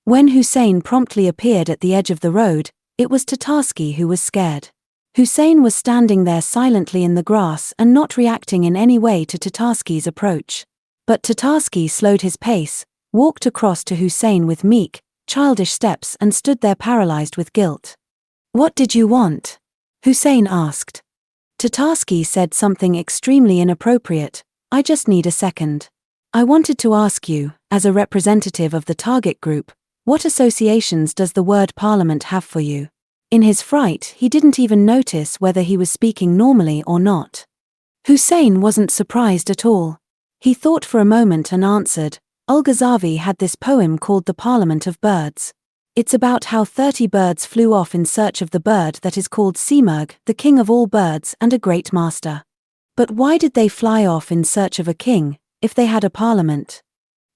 When Hussein promptly appeared at the edge of the road, it was Tatarsky who was scared. Hussein was standing there silently in the grass and not reacting in any way to Tatarsky's approach. But Tatarsky slowed his pace, walked across to Hussein with meek, childish steps and stood there paralyzed with guilt. "What did you want?" Hussein asked. Tatarsky said something extremely inappropriate. "I just need a second. I wanted to ask you, as a representative of the target group, what associations does the word parliament have for you?" In his fright, he didn't even notice whether he was speaking normally or not. Hussein wasn't surprised at all. He thought for a moment and answered, "Ulgazavi had this poem called The Parliament of Birds. It's about how 30 birds flew off in search of the bird that is called Simurg, the king of all birds and a great master. But why did they fly off in search of a king, if they had a parliament?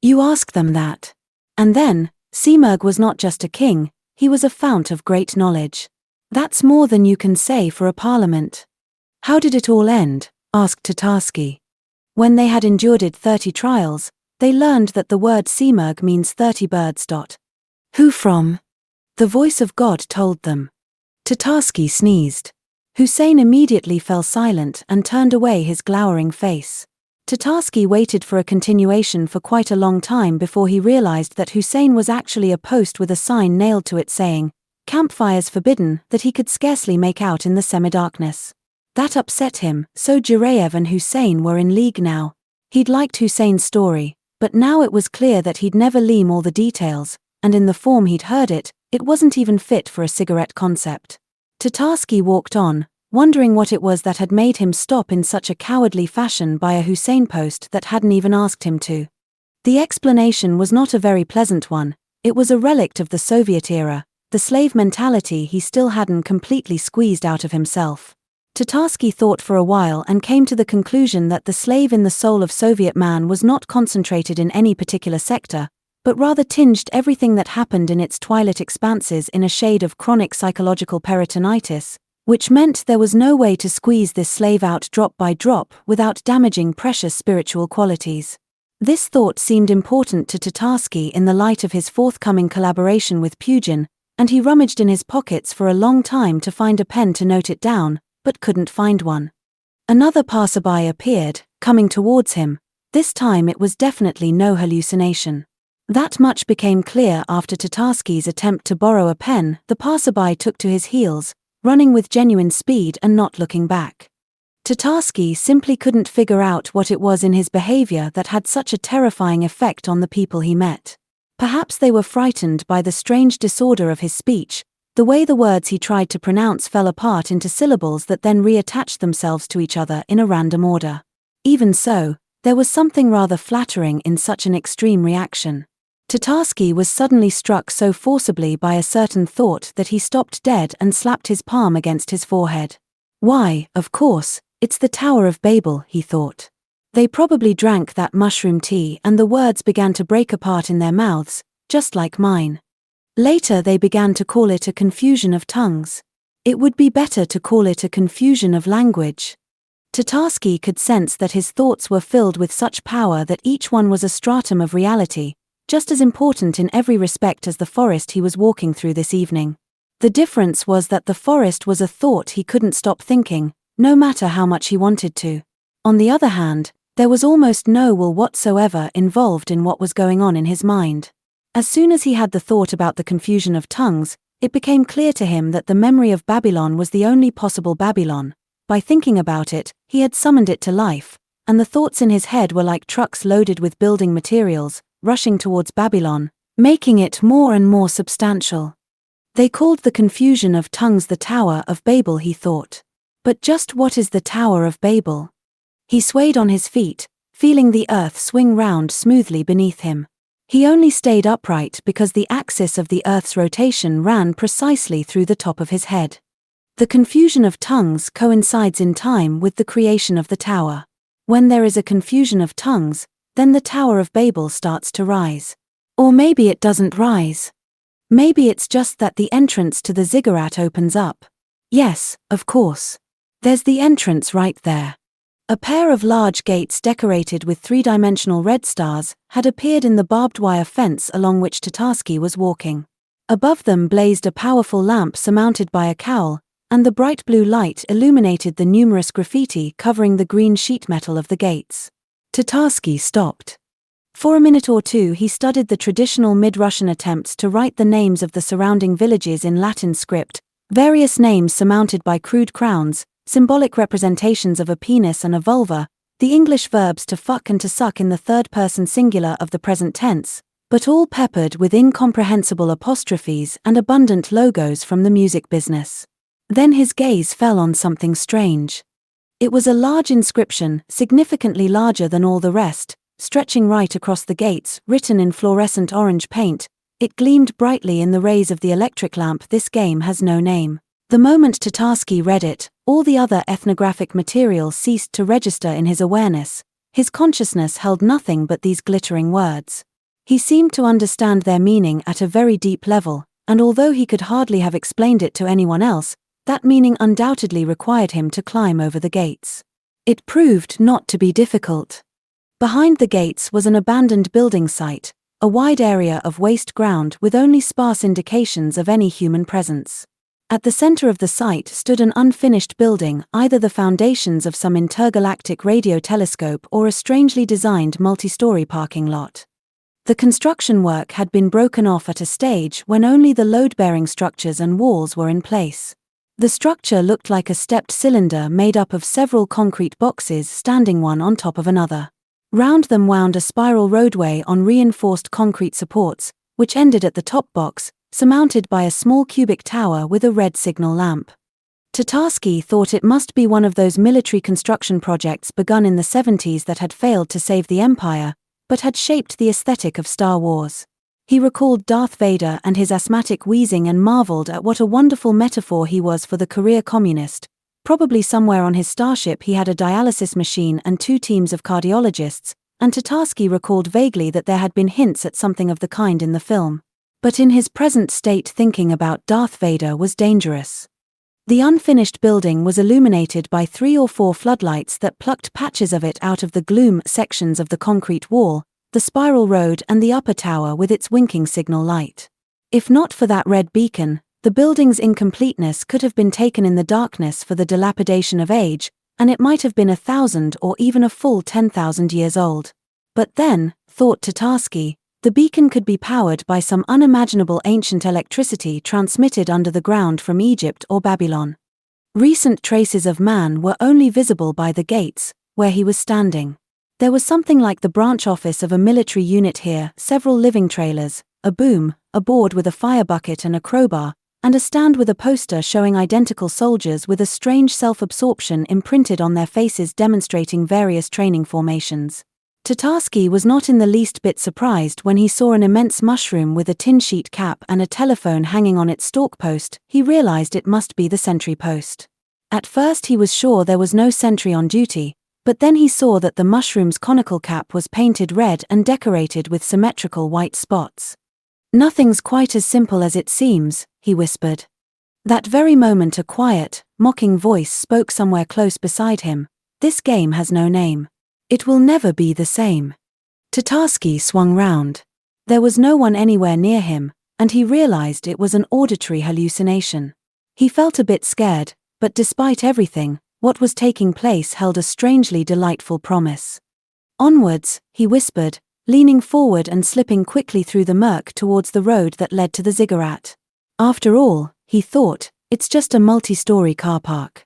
You ask them that. And then, Simurg was not just a king, he was a fount of great knowledge. That's more than you can say for a parliament." "How did it all end?" asked Tatarsky. When they had endured 30 trials, they learned that the word Simurg means 30 birds. "Who from?" The voice of God told them. Tatarsky sneezed. Hussein immediately fell silent and turned away his glowering face. Tatarsky waited for a continuation for quite a long time before he realized that Hussein was actually a post with a sign nailed to it saying, "Campfires forbidden," that he could scarcely make out in the semi-darkness. That upset him, so Jireyev and Hussein were in league now. He'd liked Hussein's story, but now it was clear that he'd never learn all the details, and in the form he'd heard it, it wasn't even fit for a cigarette concept. Tatarsky walked on, wondering what it was that had made him stop in such a cowardly fashion by a Hussein post that hadn't even asked him to. The explanation was not a very pleasant one. It was a relic of the Soviet era, the slave mentality he still hadn't completely squeezed out of himself. Tatarsky thought for a while and came to the conclusion that the slave in the soul of Soviet man was not concentrated in any particular sector, but rather tinged everything that happened in its twilight expanses in a shade of chronic psychological peritonitis, which meant there was no way to squeeze this slave out drop by drop without damaging precious spiritual qualities. This thought seemed important to Tatarsky in the light of his forthcoming collaboration with Pugin, and he rummaged in his pockets for a long time to find a pen to note it down, but couldn't find one. Another passerby appeared, coming towards him. This time it was definitely no hallucination. That much became clear after Tatarsky's attempt to borrow a pen. The passerby took to his heels, running with genuine speed and not looking back. Tatarsky simply couldn't figure out what it was in his behavior that had such a terrifying effect on the people he met. Perhaps they were frightened by the strange disorder of his speech, The way the words he tried to pronounce fell apart into syllables that then reattached themselves to each other in a random order. Even so, there was something rather flattering in such an extreme reaction. Tatarsky was suddenly struck so forcibly by a certain thought that he stopped dead and slapped his palm against his forehead. Why, of course, it's the Tower of Babel, he thought. They probably drank that mushroom tea and the words began to break apart in their mouths, just like mine. Later they began to call it a confusion of tongues. It would be better to call it a confusion of language. Tatarsky could sense that his thoughts were filled with such power that each one was a stratum of reality, just as important in every respect as the forest he was walking through this evening. The difference was that the forest was a thought he couldn't stop thinking, no matter how much he wanted to. On the other hand, there was almost no will whatsoever involved in what was going on in his mind. As soon as he had the thought about the confusion of tongues, it became clear to him that the memory of Babylon was the only possible Babylon. By thinking about it, he had summoned it to life, and the thoughts in his head were like trucks loaded with building materials, rushing towards Babylon, making it more and more substantial. They called the confusion of tongues the Tower of Babel, he thought. But just what is the Tower of Babel? He swayed on his feet, feeling the earth swing round smoothly beneath him. He only stayed upright because the axis of the earth's rotation ran precisely through the top of his head. The confusion of tongues coincides in time with the creation of the tower. When there is a confusion of tongues, then the Tower of Babel starts to rise. Or maybe it doesn't rise. Maybe it's just that the entrance to the ziggurat opens up. Yes, of course. There's the entrance right there. A pair of large gates decorated with three-dimensional red stars had appeared in the barbed wire fence along which Tatarsky was walking. Above them blazed a powerful lamp surmounted by a cowl, and the bright blue light illuminated the numerous graffiti covering the green sheet metal of the gates. Tatarsky stopped. For a minute or two he studied the traditional mid-Russian attempts to write the names of the surrounding villages in Latin script, various names surmounted by crude crowns, symbolic representations of a penis and a vulva, the English verbs to fuck and to suck in the third-person singular of the present tense, but all peppered with incomprehensible apostrophes and abundant logos from the music business. Then his gaze fell on something strange. It was a large inscription, significantly larger than all the rest, stretching right across the gates, written in fluorescent orange paint. It gleamed brightly in the rays of the electric lamp. This game has no name. The moment Tatarsky read it, all the other ethnographic material ceased to register in his awareness. His consciousness held nothing but these glittering words. He seemed to understand their meaning at a very deep level, and although he could hardly have explained it to anyone else, that meaning undoubtedly required him to climb over the gates. It proved not to be difficult. Behind the gates was an abandoned building site, a wide area of waste ground with only sparse indications of any human presence. At the center of the site stood an unfinished building, either the foundations of some intergalactic radio telescope or a strangely designed multi-story parking lot. The construction work had been broken off at a stage when only the load-bearing structures and walls were in place. The structure looked like a stepped cylinder made up of several concrete boxes standing one on top of another. Round them wound a spiral roadway on reinforced concrete supports, which ended at the top box, surmounted by a small cubic tower with a red signal lamp. Tatarsky thought it must be one of those military construction projects begun in the 70s that had failed to save the Empire, but had shaped the aesthetic of Star Wars. He recalled Darth Vader and his asthmatic wheezing and marveled at what a wonderful metaphor he was for the career communist. Probably somewhere on his starship he had a dialysis machine and 2 teams of cardiologists, and Tatarsky recalled vaguely that there had been hints at something of the kind in the film. But in his present state thinking about Darth Vader was dangerous. The unfinished building was illuminated by 3 or 4 floodlights that plucked patches of it out of the gloom sections of the concrete wall, the spiral road and the upper tower with its winking signal light. If not for that red beacon, the building's incompleteness could have been taken in the darkness for the dilapidation of age, and it might have been 1,000 or even a full 10,000 years old. But then, thought Tatarsky, the beacon could be powered by some unimaginable ancient electricity transmitted under the ground from Egypt or Babylon. Recent traces of man were only visible by the gates, where he was standing. There was something like the branch office of a military unit here, several living trailers, a boom, a board with a fire bucket and a crowbar, and a stand with a poster showing identical soldiers with a strange self-absorption imprinted on their faces demonstrating various training formations. Tatarsky was not in the least bit surprised when he saw an immense mushroom with a tin sheet cap and a telephone hanging on its stalk post. He realized it must be the sentry post. At first he was sure there was no sentry on duty, but then he saw that the mushroom's conical cap was painted red and decorated with symmetrical white spots. "Nothing's quite as simple as it seems," he whispered. That very moment a quiet, mocking voice spoke somewhere close beside him. "This game has no name. It will never be the same." Tatarsky swung round. There was no one anywhere near him, and he realized it was an auditory hallucination. He felt a bit scared, but despite everything, what was taking place held a strangely delightful promise. "Onwards," he whispered, leaning forward and slipping quickly through the murk towards the road that led to the ziggurat. After all, he thought, it's just a multi-story car park.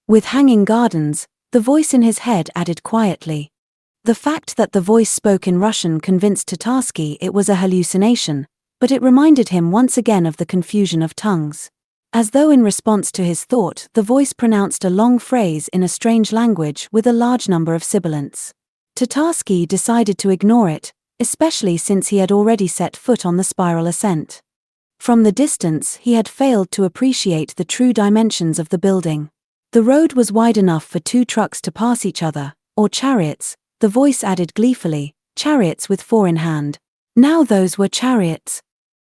With hanging gardens, the voice in his head added quietly. The fact that the voice spoke in Russian convinced Tatarsky it was a hallucination, but it reminded him once again of the confusion of tongues. As though in response to his thought, the voice pronounced a long phrase in a strange language with a large number of sibilants. Tatarsky decided to ignore it, especially since he had already set foot on the spiral ascent. From the distance he had failed to appreciate the true dimensions of the building. The road was wide enough for 2 trucks to pass each other, or chariots, the voice added gleefully, chariots with 4 in hand. Now those were chariots.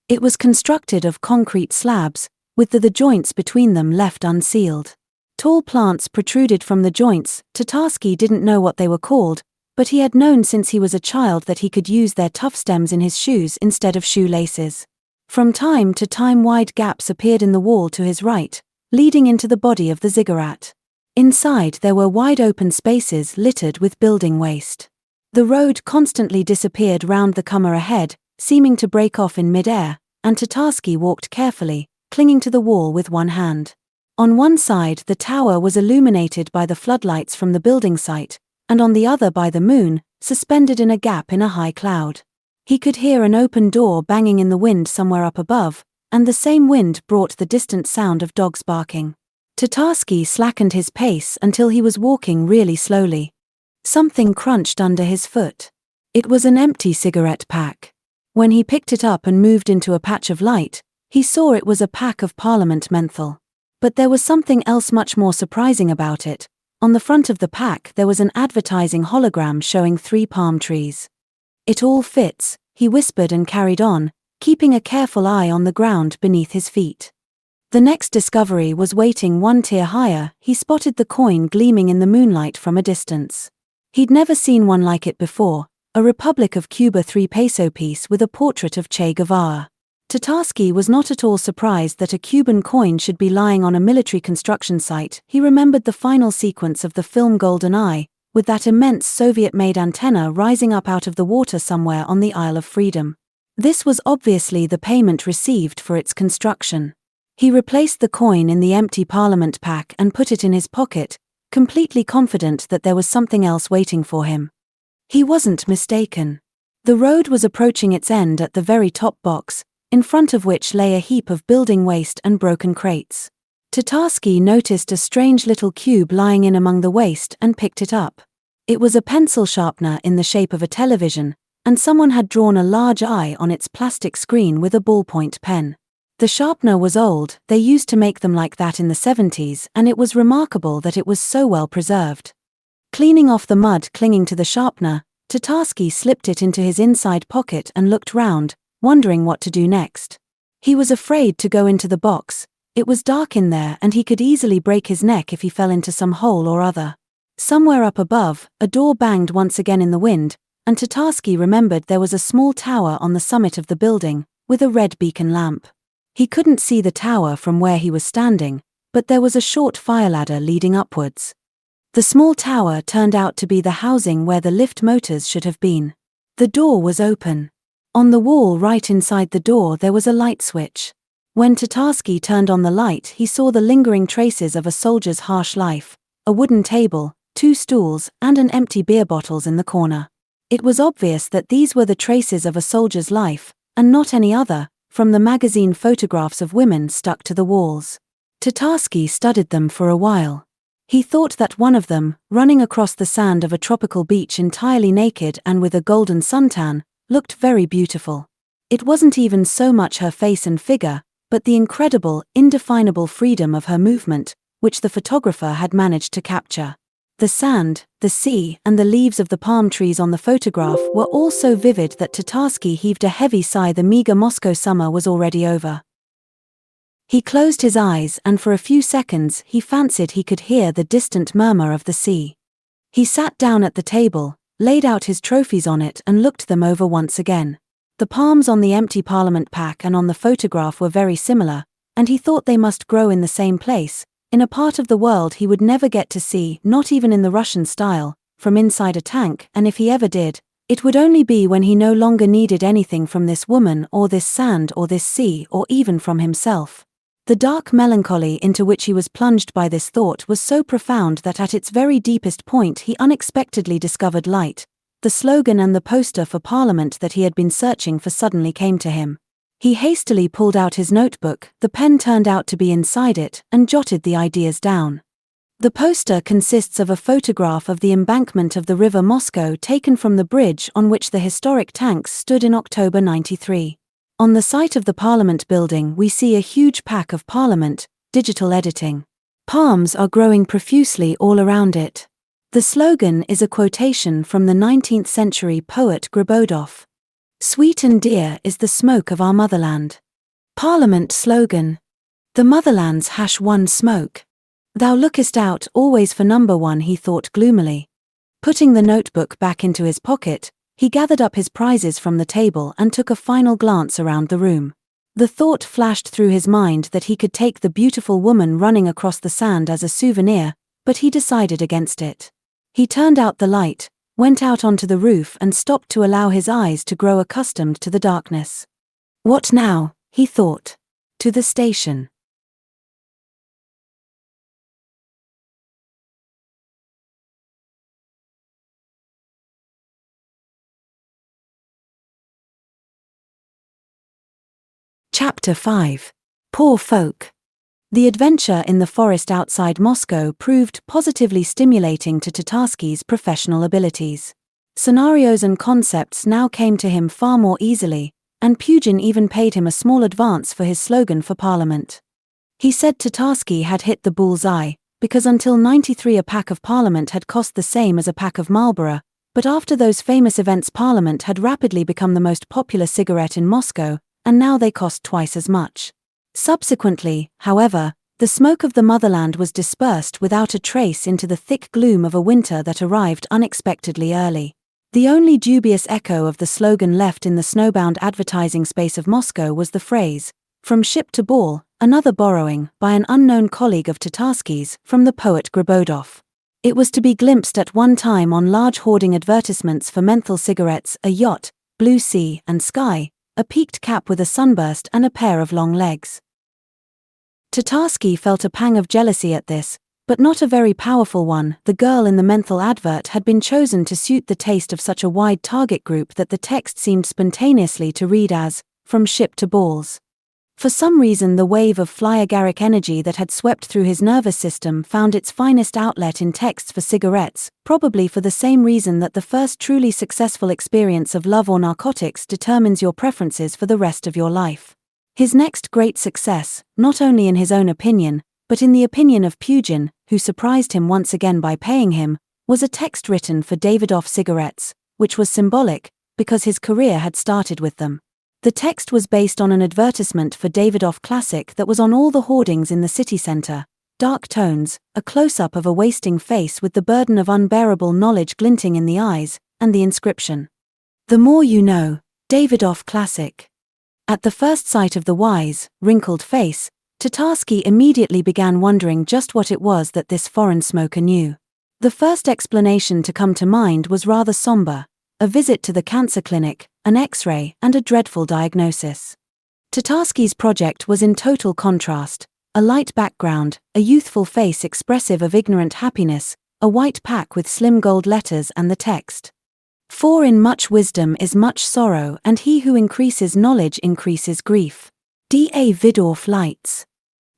It was constructed of concrete slabs, with the joints between them left unsealed. Tall plants protruded from the joints. Tatarsky didn't know what they were called, but he had known since he was a child that he could use their tough stems in his shoes instead of shoelaces. From time to time wide gaps appeared in the wall to his right, leading into the body of the ziggurat. Inside there were wide open spaces littered with building waste. The road constantly disappeared round the comer ahead, seeming to break off in mid-air, and Tatarsky walked carefully, clinging to the wall with one hand. On one side the tower was illuminated by the floodlights from the building site, and on the other by the moon, suspended in a gap in a high cloud. He could hear an open door banging in the wind somewhere up above, and the same wind brought the distant sound of dogs barking. Tatarsky slackened his pace until he was walking really slowly. Something crunched under his foot. It was an empty cigarette pack. When he picked it up and moved into a patch of light, he saw it was a pack of Parliament menthol. But there was something else much more surprising about it. On the front of the pack there was an advertising hologram showing 3 palm trees. "It all fits," he whispered and carried on, keeping a careful eye on the ground beneath his feet. The next discovery was waiting 1 tier higher. He spotted the coin gleaming in the moonlight from a distance. He'd never seen one like it before, a Republic of Cuba 3 peso piece with a portrait of Che Guevara. Tatarsky was not at all surprised that a Cuban coin should be lying on a military construction site. He remembered the final sequence of the film Golden Eye, with that immense Soviet-made antenna rising up out of the water somewhere on the Isle of Freedom. This was obviously the payment received for its construction. He replaced the coin in the empty Parliament pack and put it in his pocket, completely confident that there was something else waiting for him. He wasn't mistaken. The road was approaching its end at the very top box, in front of which lay a heap of building waste and broken crates. Tatarsky noticed a strange little cube lying in among the waste and picked it up. It was a pencil sharpener in the shape of a television, and someone had drawn a large eye on its plastic screen with a ballpoint pen. The sharpener was old, they used to make them like that in the 70s, and it was remarkable that it was so well preserved. Cleaning off the mud clinging to the sharpener, Tatarsky slipped it into his inside pocket and looked round, wondering what to do next. He was afraid to go into the box. It was dark in there and he could easily break his neck if he fell into some hole or other. Somewhere up above, a door banged once again in the wind, and Tatarsky remembered there was a small tower on the summit of the building, with a red beacon lamp. He couldn't see the tower from where he was standing, but there was a short fire ladder leading upwards. The small tower turned out to be the housing where the lift motors should have been. The door was open. On the wall right inside the door there was a light switch. When Tatarsky turned on the light he saw the lingering traces of a soldier's harsh life, a wooden table, 2 stools, and an empty beer bottles in the corner. It was obvious that these were the traces of a soldier's life, and not any other, from the magazine photographs of women stuck to the walls. Tatarsky studied them for a while. He thought that one of them, running across the sand of a tropical beach entirely naked and with a golden suntan, looked very beautiful. It wasn't even so much her face and figure, but the incredible, indefinable freedom of her movement, which the photographer had managed to capture. The sand, the sea, and the leaves of the palm trees on the photograph were all so vivid that Tatarsky heaved a heavy sigh. The meager Moscow summer was already over. He closed his eyes and for a few seconds he fancied he could hear the distant murmur of the sea. He sat down at the table, laid out his trophies on it and looked them over once again. The palms on the empty Parliament pack and on the photograph were very similar, and he thought they must grow in the same place, in a part of the world he would never get to see, not even in the Russian style, from inside a tank, and if he ever did, it would only be when he no longer needed anything from this woman or this sand or this sea or even from himself. The dark melancholy into which he was plunged by this thought was so profound that at its very deepest point he unexpectedly discovered light. The slogan and the poster for Parliament that he had been searching for suddenly came to him. He hastily pulled out his notebook, the pen turned out to be inside it, and jotted the ideas down. The poster consists of a photograph of the embankment of the river Moscow taken from the bridge on which the historic tanks stood in October '93. On the site of the Parliament building we see a huge pack of Parliament, digital editing. Palms are growing profusely all around it. The slogan is a quotation from the 19th century poet Gribaudoff. "Sweet and dear is the smoke of our motherland." Parliament slogan. The motherland's #1 smoke. Thou lookest out always for number one, he thought gloomily. Putting the notebook back into his pocket, he gathered up his prizes from the table and took a final glance around the room. The thought flashed through his mind that he could take the beautiful woman running across the sand as a souvenir, but he decided against it. He turned out the light, went out onto the roof and stopped to allow his eyes to grow accustomed to the darkness. What now, he thought. To the station. Chapter 5. Poor Folk. The adventure in the forest outside Moscow proved positively stimulating to Tatarsky's professional abilities. Scenarios and concepts now came to him far more easily, and Pugin even paid him a small advance for his slogan for Parliament. He said Tatarsky had hit the bull's eye, because until '93 a pack of Parliament had cost the same as a pack of Marlboro, but after those famous events Parliament had rapidly become the most popular cigarette in Moscow, and now they cost twice as much. Subsequently, however, the smoke of the motherland was dispersed without a trace into the thick gloom of a winter that arrived unexpectedly early. The only dubious echo of the slogan left in the snowbound advertising space of Moscow was the phrase, "From ship to ball," another borrowing, by an unknown colleague of Tatarsky's, from the poet Gribaudoff. It was to be glimpsed at one time on large hoarding advertisements for menthol cigarettes, a yacht, blue sea and sky, a peaked cap with a sunburst and a pair of long legs. Tatarsky felt a pang of jealousy at this, but not a very powerful one. The girl in the menthol advert had been chosen to suit the taste of such a wide target group that the text seemed spontaneously to read as, "From ship to balls." For some reason the wave of fly-agaric energy that had swept through his nervous system found its finest outlet in texts for cigarettes, probably for the same reason that the first truly successful experience of love or narcotics determines your preferences for the rest of your life. His next great success, not only in his own opinion, but in the opinion of Pugin, who surprised him once again by paying him, was a text written for Davidoff cigarettes, which was symbolic, because his career had started with them. The text was based on an advertisement for Davidoff Classic that was on all the hoardings in the city centre. Dark tones, a close-up of a wasting face with the burden of unbearable knowledge glinting in the eyes, and the inscription, "The more you know, Davidoff Classic." At the first sight of the wise, wrinkled face, Tatarsky immediately began wondering just what it was that this foreign smoker knew. The first explanation to come to mind was rather somber: a visit to the cancer clinic, an X-ray, and a dreadful diagnosis. Tatarsky's project was in total contrast: a light background, a youthful face expressive of ignorant happiness, a white pack with slim gold letters and the text, For in much wisdom is much sorrow, and he who increases knowledge increases grief. D.A. Vidorf Lights.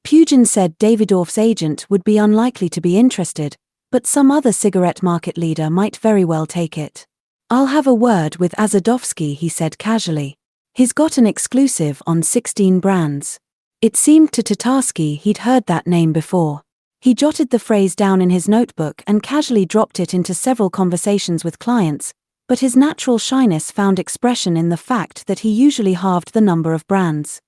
Pugin said Davidoff's agent would be unlikely to be interested, but some other cigarette market leader might very well take it. I'll have a word with Azadovsky, he said casually. He's got an exclusive on 16 brands. It seemed to Tatarsky he'd heard that name before. He jotted the phrase down in his notebook and casually dropped it into several conversations with clients, but his natural shyness found expression in the fact that he usually halved the number of brands.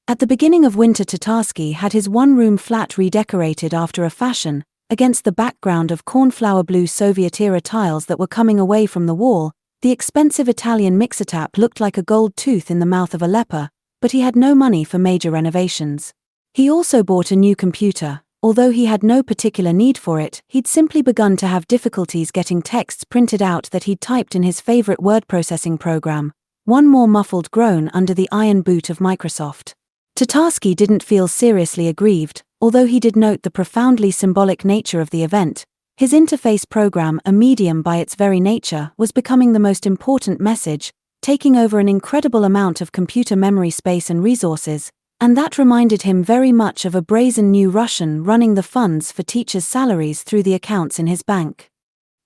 At the beginning of winter, Tatarsky had his one-room flat redecorated after a fashion, against the background of cornflower blue Soviet-era tiles that were coming away from the wall. The expensive Italian mixer-tap looked like a gold tooth in the mouth of a leper, but he had no money for major renovations. He also bought a new computer. Although he had no particular need for it, he'd simply begun to have difficulties getting texts printed out that he'd typed in his favorite word processing program. One more muffled groan under the iron boot of Microsoft. Tatarsky didn't feel seriously aggrieved, although he did note the profoundly symbolic nature of the event. His interface program, a medium by its very nature, was becoming the most important message, taking over an incredible amount of computer memory space and resources, and that reminded him very much of a brazen new Russian running the funds for teachers' salaries through the accounts in his bank.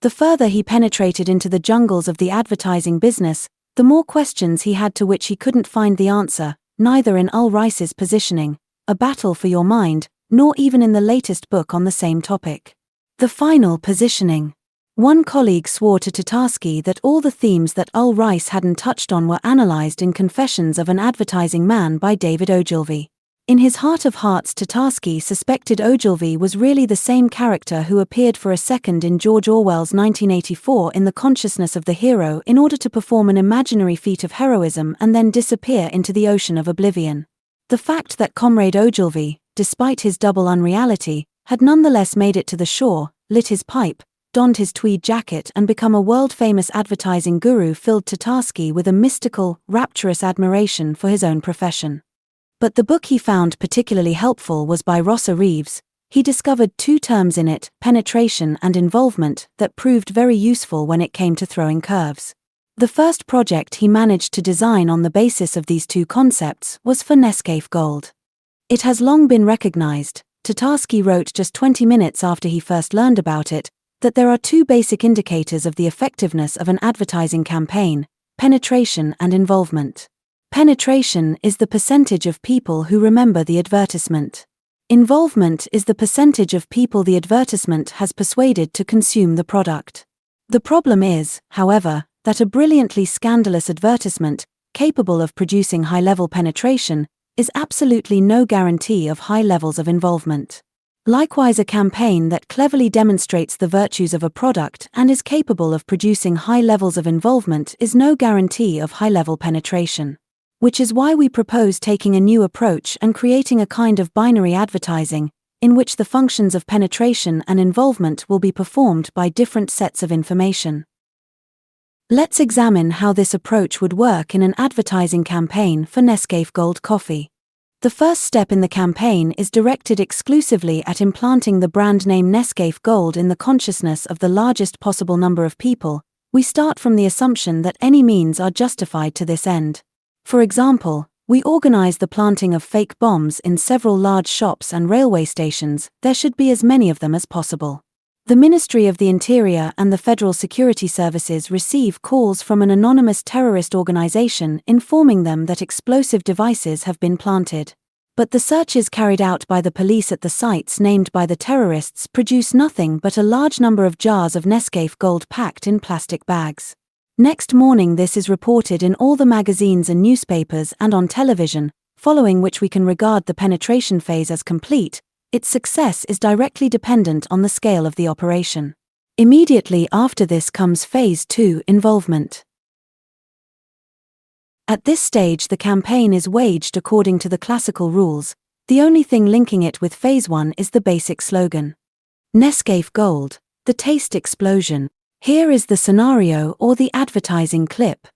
The further he penetrated into the jungles of the advertising business, the more questions he had to which he couldn't find the answer, neither in Rice's Positioning, A Battle for Your Mind, nor even in the latest book on the same topic. The Final Positioning. One colleague swore to Tatarsky that all the themes that Rice hadn't touched on were analyzed in Confessions of an Advertising Man by David Ogilvy. In his heart of hearts, Tatarsky suspected Ogilvy was really the same character who appeared for a second in George Orwell's 1984 in the consciousness of the hero in order to perform an imaginary feat of heroism and then disappear into the ocean of oblivion. The fact that Comrade Ogilvy, despite his double unreality, had nonetheless made it to the shore, lit his pipe, donned his tweed jacket and become a world-famous advertising guru filled Tatarsky with a mystical, rapturous admiration for his own profession. But the book he found particularly helpful was by Rossa Reeves. He discovered two terms in it, penetration and involvement, that proved very useful when it came to throwing curves. The first project he managed to design on the basis of these two concepts was for Nescafe Gold. It has long been recognized, Tatarsky wrote just 20 minutes after he first learned about it, that there are two basic indicators of the effectiveness of an advertising campaign: penetration and involvement. Penetration is the percentage of people who remember the advertisement. Involvement is the percentage of people the advertisement has persuaded to consume the product. The problem is, however, that a brilliantly scandalous advertisement, capable of producing high-level penetration, is absolutely no guarantee of high levels of involvement. Likewise, a campaign that cleverly demonstrates the virtues of a product and is capable of producing high levels of involvement is no guarantee of high-level penetration. Which is why we propose taking a new approach and creating a kind of binary advertising, in which the functions of penetration and involvement will be performed by different sets of information. Let's examine how this approach would work in an advertising campaign for Nescafe Gold coffee. The first step in the campaign is directed exclusively at implanting the brand name Nescafe Gold in the consciousness of the largest possible number of people. We start from the assumption that any means are justified to this end. For example, we organize the planting of fake bombs in several large shops and railway stations. There should be as many of them as possible. The Ministry of the Interior and the Federal Security Services receive calls from an anonymous terrorist organization informing them that explosive devices have been planted. But the searches carried out by the police at the sites named by the terrorists produce nothing but a large number of jars of Nescafe Gold packed in plastic bags. Next morning this is reported in all the magazines and newspapers and on television, following which we can regard the penetration phase as complete. Its success is directly dependent on the scale of the operation. Immediately after this comes Phase 2, involvement. At this stage the campaign is waged according to the classical rules. The only thing linking it with Phase 1 is the basic slogan. Nescafe Gold, the taste explosion. Here is the scenario or the advertising clip.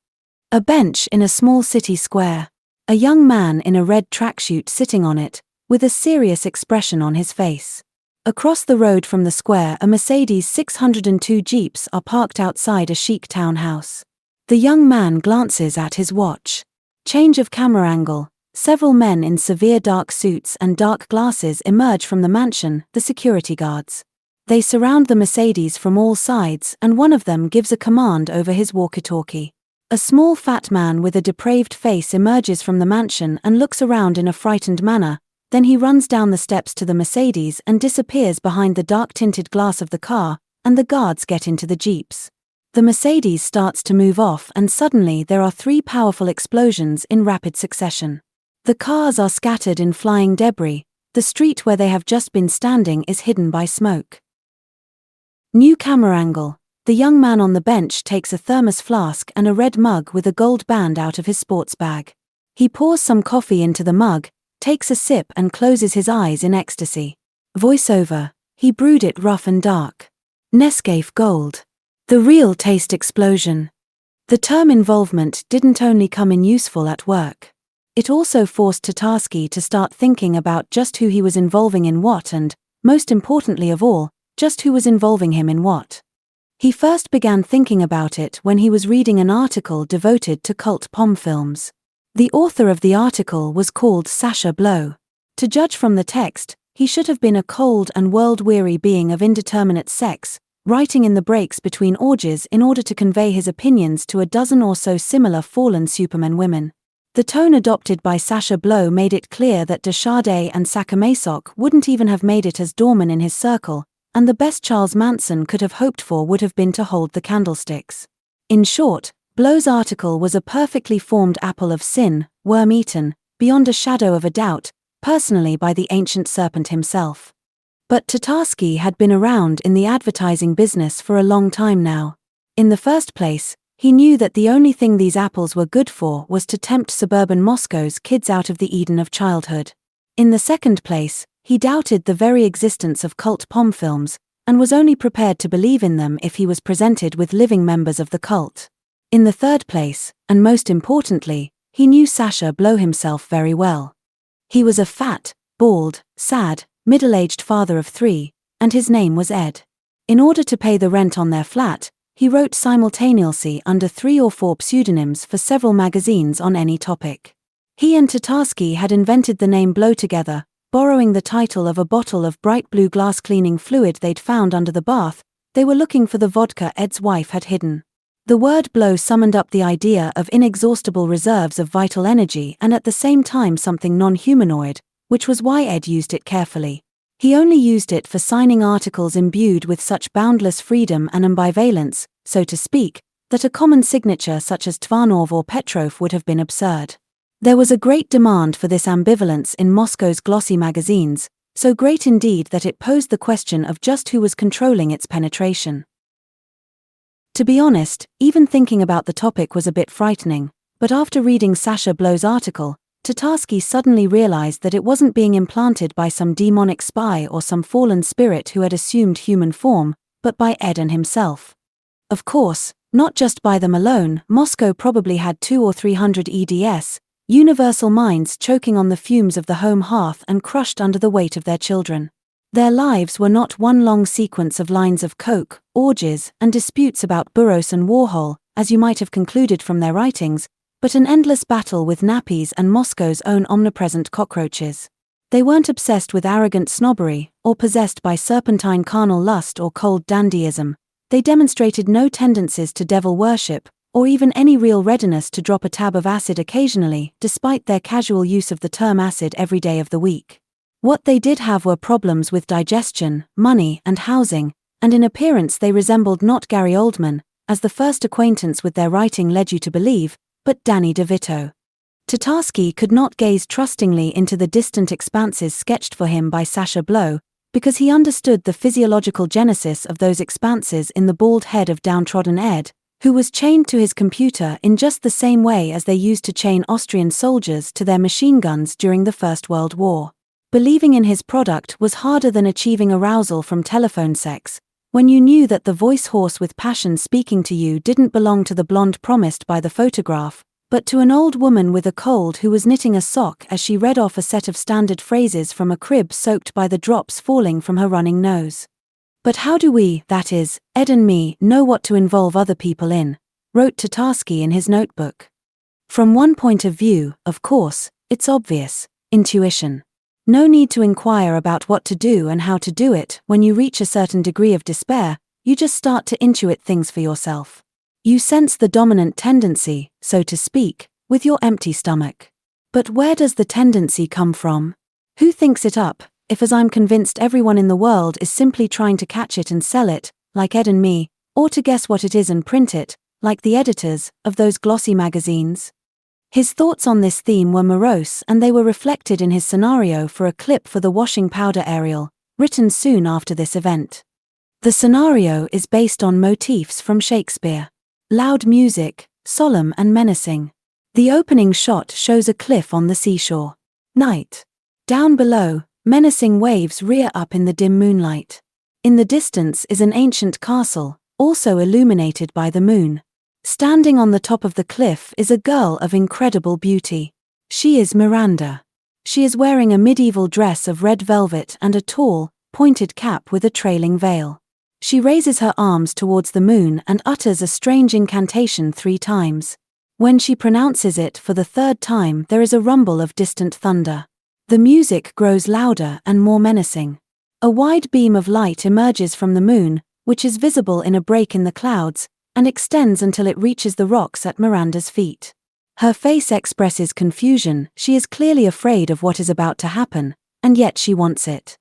A bench in a small city square. A young man in a red tracksuit sitting on it, with a serious expression on his face. Across the road from the square, a Mercedes 602 Jeeps are parked outside a chic townhouse. The young man glances at his watch. Change of camera angle. Several men in severe dark suits and dark glasses emerge from the mansion, the security guards. They surround the Mercedes from all sides, and one of them gives a command over his walkie-talkie. A small fat man with a depraved face emerges from the mansion and looks around in a frightened manner, then he runs down the steps to the Mercedes and disappears behind the dark-tinted glass of the car, and the guards get into the jeeps. The Mercedes starts to move off, and suddenly there are 3 powerful explosions in rapid succession. The cars are scattered in flying debris. The street where they have just been standing is hidden by smoke. New camera angle. The young man on the bench takes a thermos flask and a red mug with a gold band out of his sports bag. He pours some coffee into the mug, takes a sip and closes his eyes in ecstasy. Voiceover. He brewed it rough and dark. Nescafe Gold. The real taste explosion. The term involvement didn't only come in useful at work. It also forced Tatarsky to start thinking about just who he was involving in what and, most importantly of all, just who was involving him in what. He first began thinking about it when he was reading an article devoted to cult pom films. The author of the article was called Sacha Blow. To judge from the text, he should have been a cold and world-weary being of indeterminate sex, writing in the breaks between orgies in order to convey his opinions to a dozen or so similar fallen Superman women. The tone adopted by Sacha Blow made it clear that Deschardet and Sakamasok wouldn't even have made it as doorman in his circle, and the best Charles Manson could have hoped for would have been to hold the candlesticks. In short, Blow's article was a perfectly formed apple of sin, worm-eaten, beyond a shadow of a doubt, personally by the ancient serpent himself. But Tatarsky had been around in the advertising business for a long time now. In the first place, he knew that the only thing these apples were good for was to tempt suburban Moscow's kids out of the Eden of childhood. In the second place, he doubted the very existence of cult pom films, and was only prepared to believe in them if he was presented with living members of the cult. In the third place, and most importantly, he knew Sacha Blow himself very well. He was a fat, bald, sad, middle-aged father of 3, and his name was Ed. In order to pay the rent on their flat, he wrote simultaneously under 3 or 4 pseudonyms for several magazines on any topic. He and Tatarsky had invented the name Blow together, borrowing the title of a bottle of bright blue glass cleaning fluid they'd found under the bath. They were looking for the vodka Ed's wife had hidden. The word blow summoned up the idea of inexhaustible reserves of vital energy and at the same time something non-humanoid, which was why Ed used it carefully. He only used it for signing articles imbued with such boundless freedom and ambivalence, so to speak, that a common signature such as Tvanov or Petrov would have been absurd. There was a great demand for this ambivalence in Moscow's glossy magazines, so great indeed that it posed the question of just who was controlling its penetration. To be honest, even thinking about the topic was a bit frightening, but after reading Sacha Blow's article, Tatarsky suddenly realized that it wasn't being implanted by some demonic spy or some fallen spirit who had assumed human form, but by Ed and himself. Of course, not just by them alone. Moscow probably had 200 or 300 EDS, universal minds choking on the fumes of the home hearth and crushed under the weight of their children. Their lives were not one long sequence of lines of coke, orgies, and disputes about Burroughs and Warhol, as you might have concluded from their writings, but an endless battle with nappies and Moscow's own omnipresent cockroaches. They weren't obsessed with arrogant snobbery, or possessed by serpentine carnal lust or cold dandyism. They demonstrated no tendencies to devil worship, or even any real readiness to drop a tab of acid occasionally, despite their casual use of the term acid every day of the week. What they did have were problems with digestion, money, and housing, and in appearance they resembled not Gary Oldman, as the first acquaintance with their writing led you to believe, but Danny DeVito. Tatarsky could not gaze trustingly into the distant expanses sketched for him by Sacha Blow, because he understood the physiological genesis of those expanses in the bald head of downtrodden Ed, who was chained to his computer in just the same way as they used to chain Austrian soldiers to their machine guns during the First World War. Believing in his product was harder than achieving arousal from telephone sex, when you knew that the voice horse with passion speaking to you didn't belong to the blonde promised by the photograph, but to an old woman with a cold who was knitting a sock as she read off a set of standard phrases from a crib soaked by the drops falling from her running nose. But how do we, that is, Ed and me, know what to involve other people in? wrote Tatarsky in his notebook. From one point of view, of course, it's obvious: intuition. No need to inquire about what to do and how to do it. When you reach a certain degree of despair, you just start to intuit things for yourself. You sense the dominant tendency, so to speak, with your empty stomach. But where does the tendency come from? Who thinks it up, if, as I'm convinced, everyone in the world is simply trying to catch it and sell it, like Ed and me, or to guess what it is and print it, like the editors of those glossy magazines? His thoughts on this theme were morose, and they were reflected in his scenario for a clip for the washing powder Ariel, written soon after this event. The scenario is based on motifs from Shakespeare. Loud music, solemn and menacing. The opening shot shows a cliff on the seashore. Night. Down below, menacing waves rear up in the dim moonlight. In the distance is an ancient castle, also illuminated by the moon. Standing on the top of the cliff is a girl of incredible beauty. She is Miranda. She is wearing a medieval dress of red velvet and a tall, pointed cap with a trailing veil. She raises her arms towards the moon and utters a strange incantation 3 times. When she pronounces it for the 3rd time, there is a rumble of distant thunder. The music grows louder and more menacing. A wide beam of light emerges from the moon, which is visible in a break in the clouds, and extends until it reaches the rocks at Miranda's feet. Her face expresses confusion. She is clearly afraid of what is about to happen, and yet she wants it.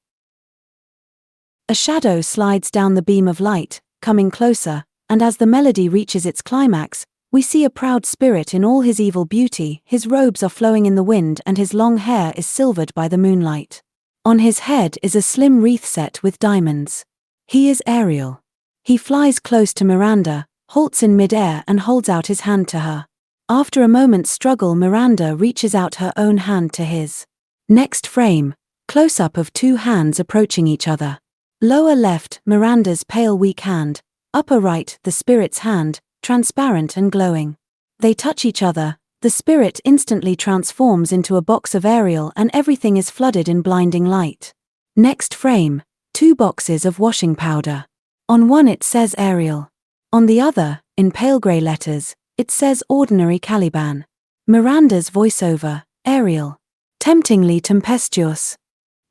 A shadow slides down the beam of light, coming closer, and as the melody reaches its climax, we see a proud spirit in all his evil beauty. His robes are flowing in the wind and his long hair is silvered by the moonlight. On his head is a slim wreath set with diamonds. He is Ariel. He flies close to Miranda, halts in mid-air and holds out his hand to her. After a moment's struggle, Miranda reaches out her own hand to his. Next frame, close-up of 2 hands approaching each other. Lower left, Miranda's pale weak hand. Upper right, the spirit's hand, transparent and glowing. They touch each other, the spirit instantly transforms into a box of Ariel and everything is flooded in blinding light. Next frame, 2 boxes of washing powder. On one it says Ariel. On the other, in pale grey letters, it says ordinary Caliban. Miranda's voiceover: Ariel. Temptingly tempestuous.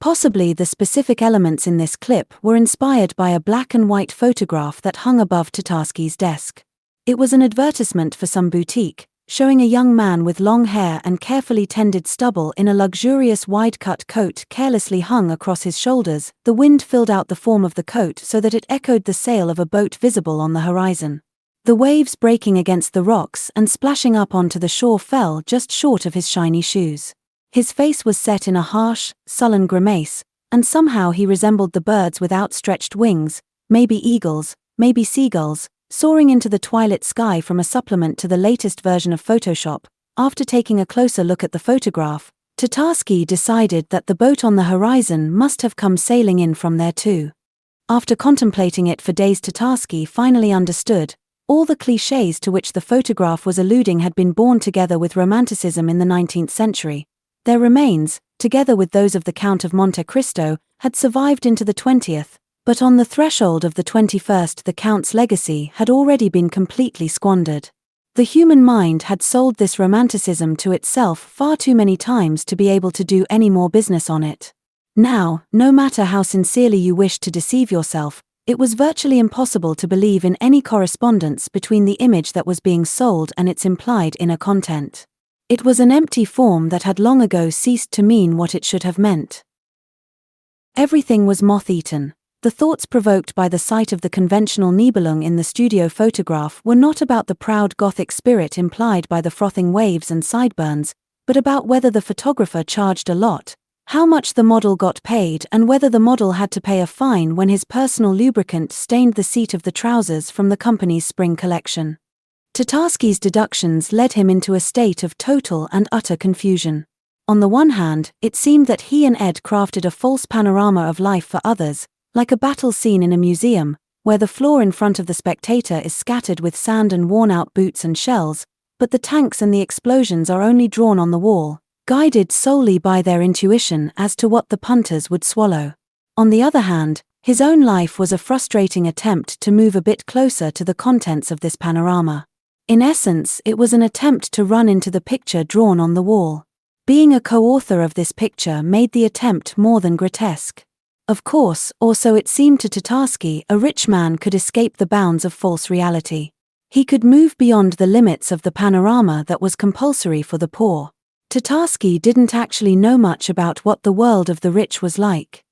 Possibly the specific elements in this clip were inspired by a black and white photograph that hung above Tatarsky's desk. It was an advertisement for some boutique, showing a young man with long hair and carefully tended stubble in a luxurious wide-cut coat carelessly hung across his shoulders. The wind filled out the form of the coat so that it echoed the sail of a boat visible on the horizon. The waves breaking against the rocks and splashing up onto the shore fell just short of his shiny shoes. His face was set in a harsh, sullen grimace, and somehow he resembled the birds with outstretched wings, maybe eagles, maybe seagulls, soaring into the twilit sky from a supplement to the latest version of Photoshop. After taking a closer look at the photograph, Tatarsky decided that the boat on the horizon must have come sailing in from there too. After contemplating it for days, Tatarsky finally understood. All the clichés to which the photograph was alluding had been born together with Romanticism in the 19th century. Their remains, together with those of the Count of Monte Cristo, had survived into the 20th, but on the threshold of the 21st the Count's legacy had already been completely squandered. The human mind had sold this romanticism to itself far too many times to be able to do any more business on it. Now, no matter how sincerely you wished to deceive yourself, it was virtually impossible to believe in any correspondence between the image that was being sold and its implied inner content. It was an empty form that had long ago ceased to mean what it should have meant. Everything was moth-eaten. The thoughts provoked by the sight of the conventional Nibelung in the studio photograph were not about the proud Gothic spirit implied by the frothing waves and sideburns, but about whether the photographer charged a lot, how much the model got paid, and whether the model had to pay a fine when his personal lubricant stained the seat of the trousers from the company's spring collection. Tatarsky's deductions led him into a state of total and utter confusion. On the one hand, it seemed that he and Ed crafted a false panorama of life for others, like a battle scene in a museum, where the floor in front of the spectator is scattered with sand and worn-out boots and shells, but the tanks and the explosions are only drawn on the wall, guided solely by their intuition as to what the punters would swallow. On the other hand, his own life was a frustrating attempt to move a bit closer to the contents of this panorama. In essence, it was an attempt to run into the picture drawn on the wall. Being a co-author of this picture made the attempt more than grotesque. Of course, or so it seemed to Tatarsky, a rich man could escape the bounds of false reality. He could move beyond the limits of the panorama that was compulsory for the poor. Tatarsky didn't actually know much about what the world of the rich was like.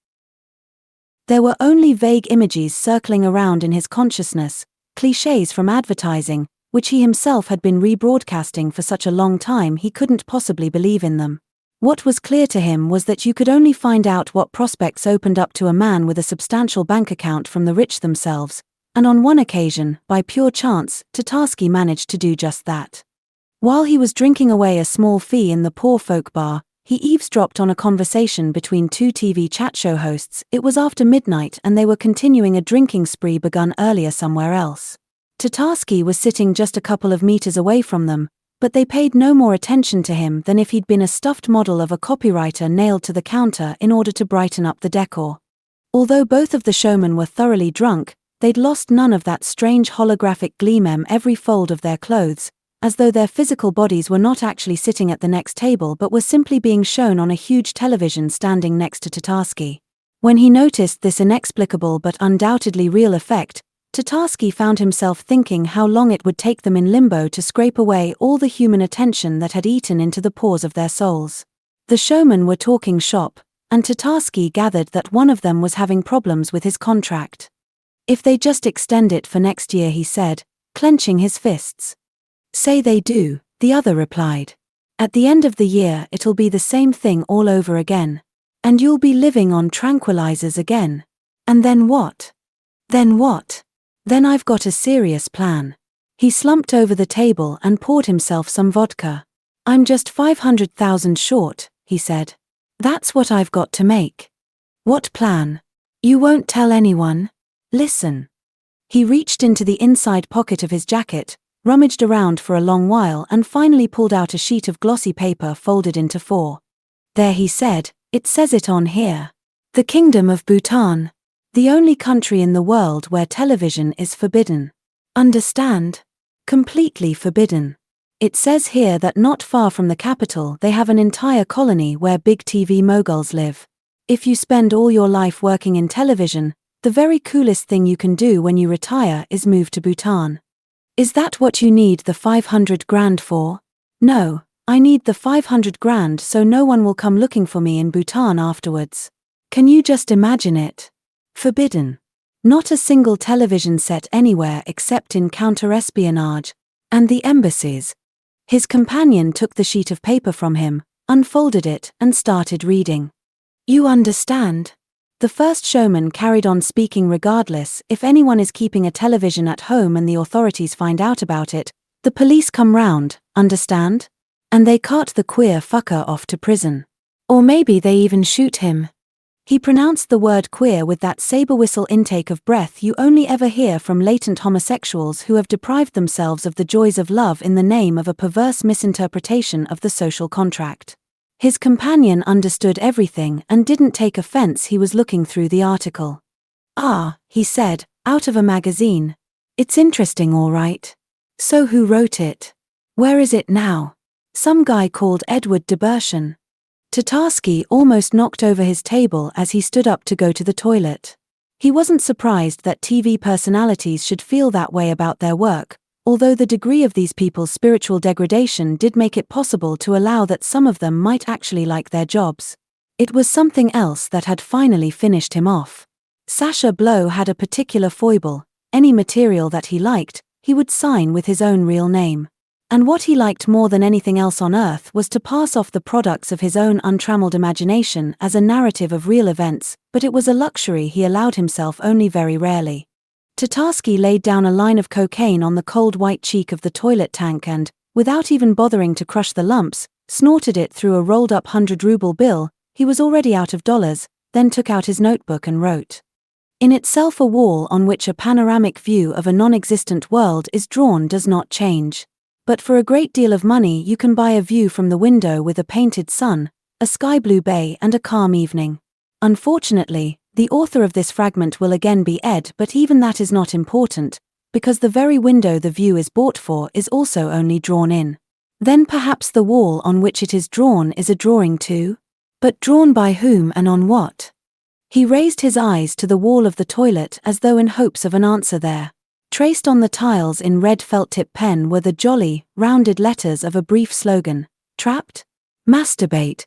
There were only vague images circling around in his consciousness, clichés from advertising, which he himself had been rebroadcasting for such a long time he couldn't possibly believe in them. What was clear to him was that you could only find out what prospects opened up to a man with a substantial bank account from the rich themselves, and on one occasion, by pure chance, Tatarsky managed to do just that. While he was drinking away a small fee in the poor folk bar, he eavesdropped on a conversation between two TV chat show hosts. It was after midnight and they were continuing a drinking spree begun earlier somewhere else. Tatarsky was sitting just a couple of meters away from them, but they paid no more attention to him than if he'd been a stuffed model of a copywriter nailed to the counter in order to brighten up the decor. Although both of the showmen were thoroughly drunk, they'd lost none of that strange holographic gleam in every fold of their clothes, as though their physical bodies were not actually sitting at the next table but were simply being shown on a huge television standing next to Tatarsky. When he noticed this inexplicable but undoubtedly real effect, Tatarsky found himself thinking how long it would take them in limbo to scrape away all the human attention that had eaten into the pores of their souls. The showmen were talking shop, and Tatarsky gathered that one of them was having problems with his contract. If they just extend it for next year, he said, clenching his fists. Say they do, the other replied. At the end of the year it'll be the same thing all over again. And you'll be living on tranquilizers again. And then what? Then what? Then I've got a serious plan. He slumped over the table and poured himself some vodka. I'm just 500,000 short, he said. That's what I've got to make. What plan? You won't tell anyone? Listen. He reached into the inside pocket of his jacket, rummaged around for a long while and finally pulled out a sheet of glossy paper folded into 4. There, he said, it says it on here. The Kingdom of Bhutan. The only country in the world where television is forbidden. Understand? Completely forbidden. It says here that not far from the capital they have an entire colony where big TV moguls live. If you spend all your life working in television, the very coolest thing you can do when you retire is move to Bhutan. Is that what you need the 500 grand for? No, I need the 500 grand so no one will come looking for me in Bhutan afterwards. Can you just imagine it? Forbidden. Not a single television set anywhere except in counter-espionage, and the embassies. His companion took the sheet of paper from him, unfolded it, and started reading. You understand? The first showman carried on speaking regardless. If anyone is keeping a television at home and the authorities find out about it, the police come round, understand? And they cart the queer fucker off to prison. Or maybe they even shoot him. He pronounced the word queer with that saber whistle intake of breath you only ever hear from latent homosexuals who have deprived themselves of the joys of love in the name of a perverse misinterpretation of the social contract. His companion understood everything and didn't take offense. He was looking through the article. Ah, he said, out of a magazine. It's interesting, all right. So who wrote it? Where is it now? Some guy called Edward de Berchen. Tatarsky almost knocked over his table as he stood up to go to the toilet. He wasn't surprised that TV personalities should feel that way about their work, although the degree of these people's spiritual degradation did make it possible to allow that some of them might actually like their jobs. It was something else that had finally finished him off. Sacha Blow had a particular foible: any material that he liked, he would sign with his own real name. And what he liked more than anything else on earth was to pass off the products of his own untrammeled imagination as a narrative of real events, but it was a luxury he allowed himself only very rarely. Tatarsky laid down a line of cocaine on the cold white cheek of the toilet tank and, without even bothering to crush the lumps, snorted it through a rolled-up 100-ruble bill. He was already out of dollars, then took out his notebook and wrote. In itself, a wall on which a panoramic view of a non-existent world is drawn does not change. But for a great deal of money you can buy a view from the window with a painted sun, a sky-blue bay and a calm evening. Unfortunately, the author of this fragment will again be Ed, but even that is not important, because the very window the view is bought for is also only drawn in. Then perhaps the wall on which it is drawn is a drawing too? But drawn by whom and on what? He raised his eyes to the wall of the toilet as though in hopes of an answer there. Traced on the tiles in red felt-tip pen were the jolly, rounded letters of a brief slogan. Trapped? Masturbate.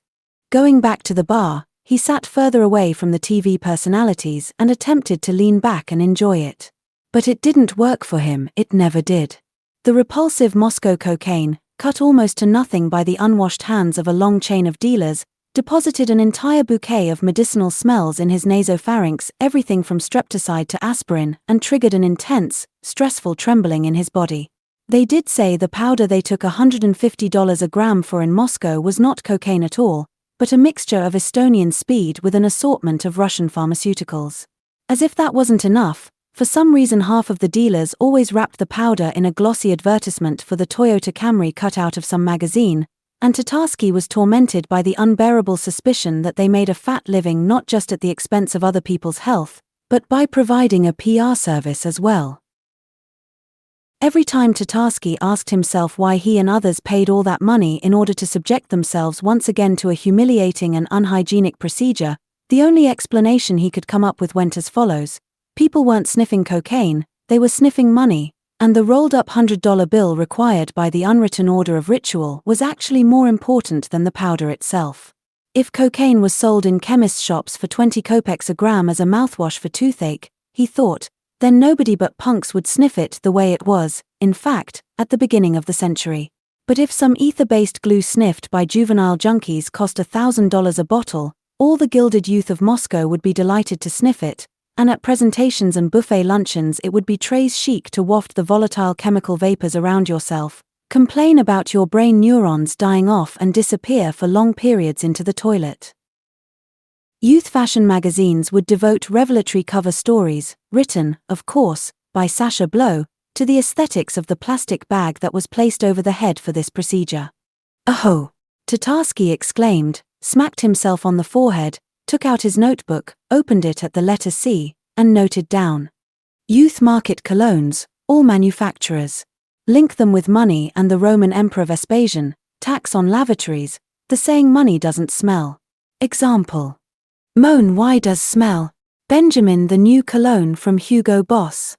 Going back to the bar, he sat further away from the TV personalities and attempted to lean back and enjoy it. But it didn't work for him, it never did. The repulsive Moscow cocaine, cut almost to nothing by the unwashed hands of a long chain of dealers, deposited an entire bouquet of medicinal smells in his nasopharynx, everything from streptocide to aspirin, and triggered an intense, stressful trembling in his body. They did say the powder they took $150 a gram for in Moscow was not cocaine at all, but a mixture of Estonian speed with an assortment of Russian pharmaceuticals. As if that wasn't enough, for some reason half of the dealers always wrapped the powder in a glossy advertisement for the Toyota Camry cut out of some magazine, and Tatarsky was tormented by the unbearable suspicion that they made a fat living not just at the expense of other people's health, but by providing a PR service as well. Every time Tatarsky asked himself why he and others paid all that money in order to subject themselves once again to a humiliating and unhygienic procedure, the only explanation he could come up with went as follows: people weren't sniffing cocaine, they were sniffing money, and the rolled-up $100 bill required by the unwritten order of ritual was actually more important than the powder itself. If cocaine was sold in chemist shops for 20 kopecks a gram as a mouthwash for toothache, he thought, then nobody but punks would sniff it the way it was, in fact, at the beginning of the century. But if some ether-based glue sniffed by juvenile junkies cost $1,000 a bottle, all the gilded youth of Moscow would be delighted to sniff it, and at presentations and buffet luncheons it would be très chic to waft the volatile chemical vapors around yourself, complain about your brain neurons dying off and disappear for long periods into the toilet. Youth fashion magazines would devote revelatory cover stories, written, of course, by Sacha Blow, to the aesthetics of the plastic bag that was placed over the head for this procedure. "Oh!" Tatarsky exclaimed, smacked himself on the forehead, took out his notebook, opened it at the letter C, and noted down. Youth market colognes, all manufacturers. Link them with money and the Roman Emperor Vespasian, tax on lavatories, the saying money doesn't smell. Example. Moan why does smell? Benjamin the new cologne from Hugo Boss.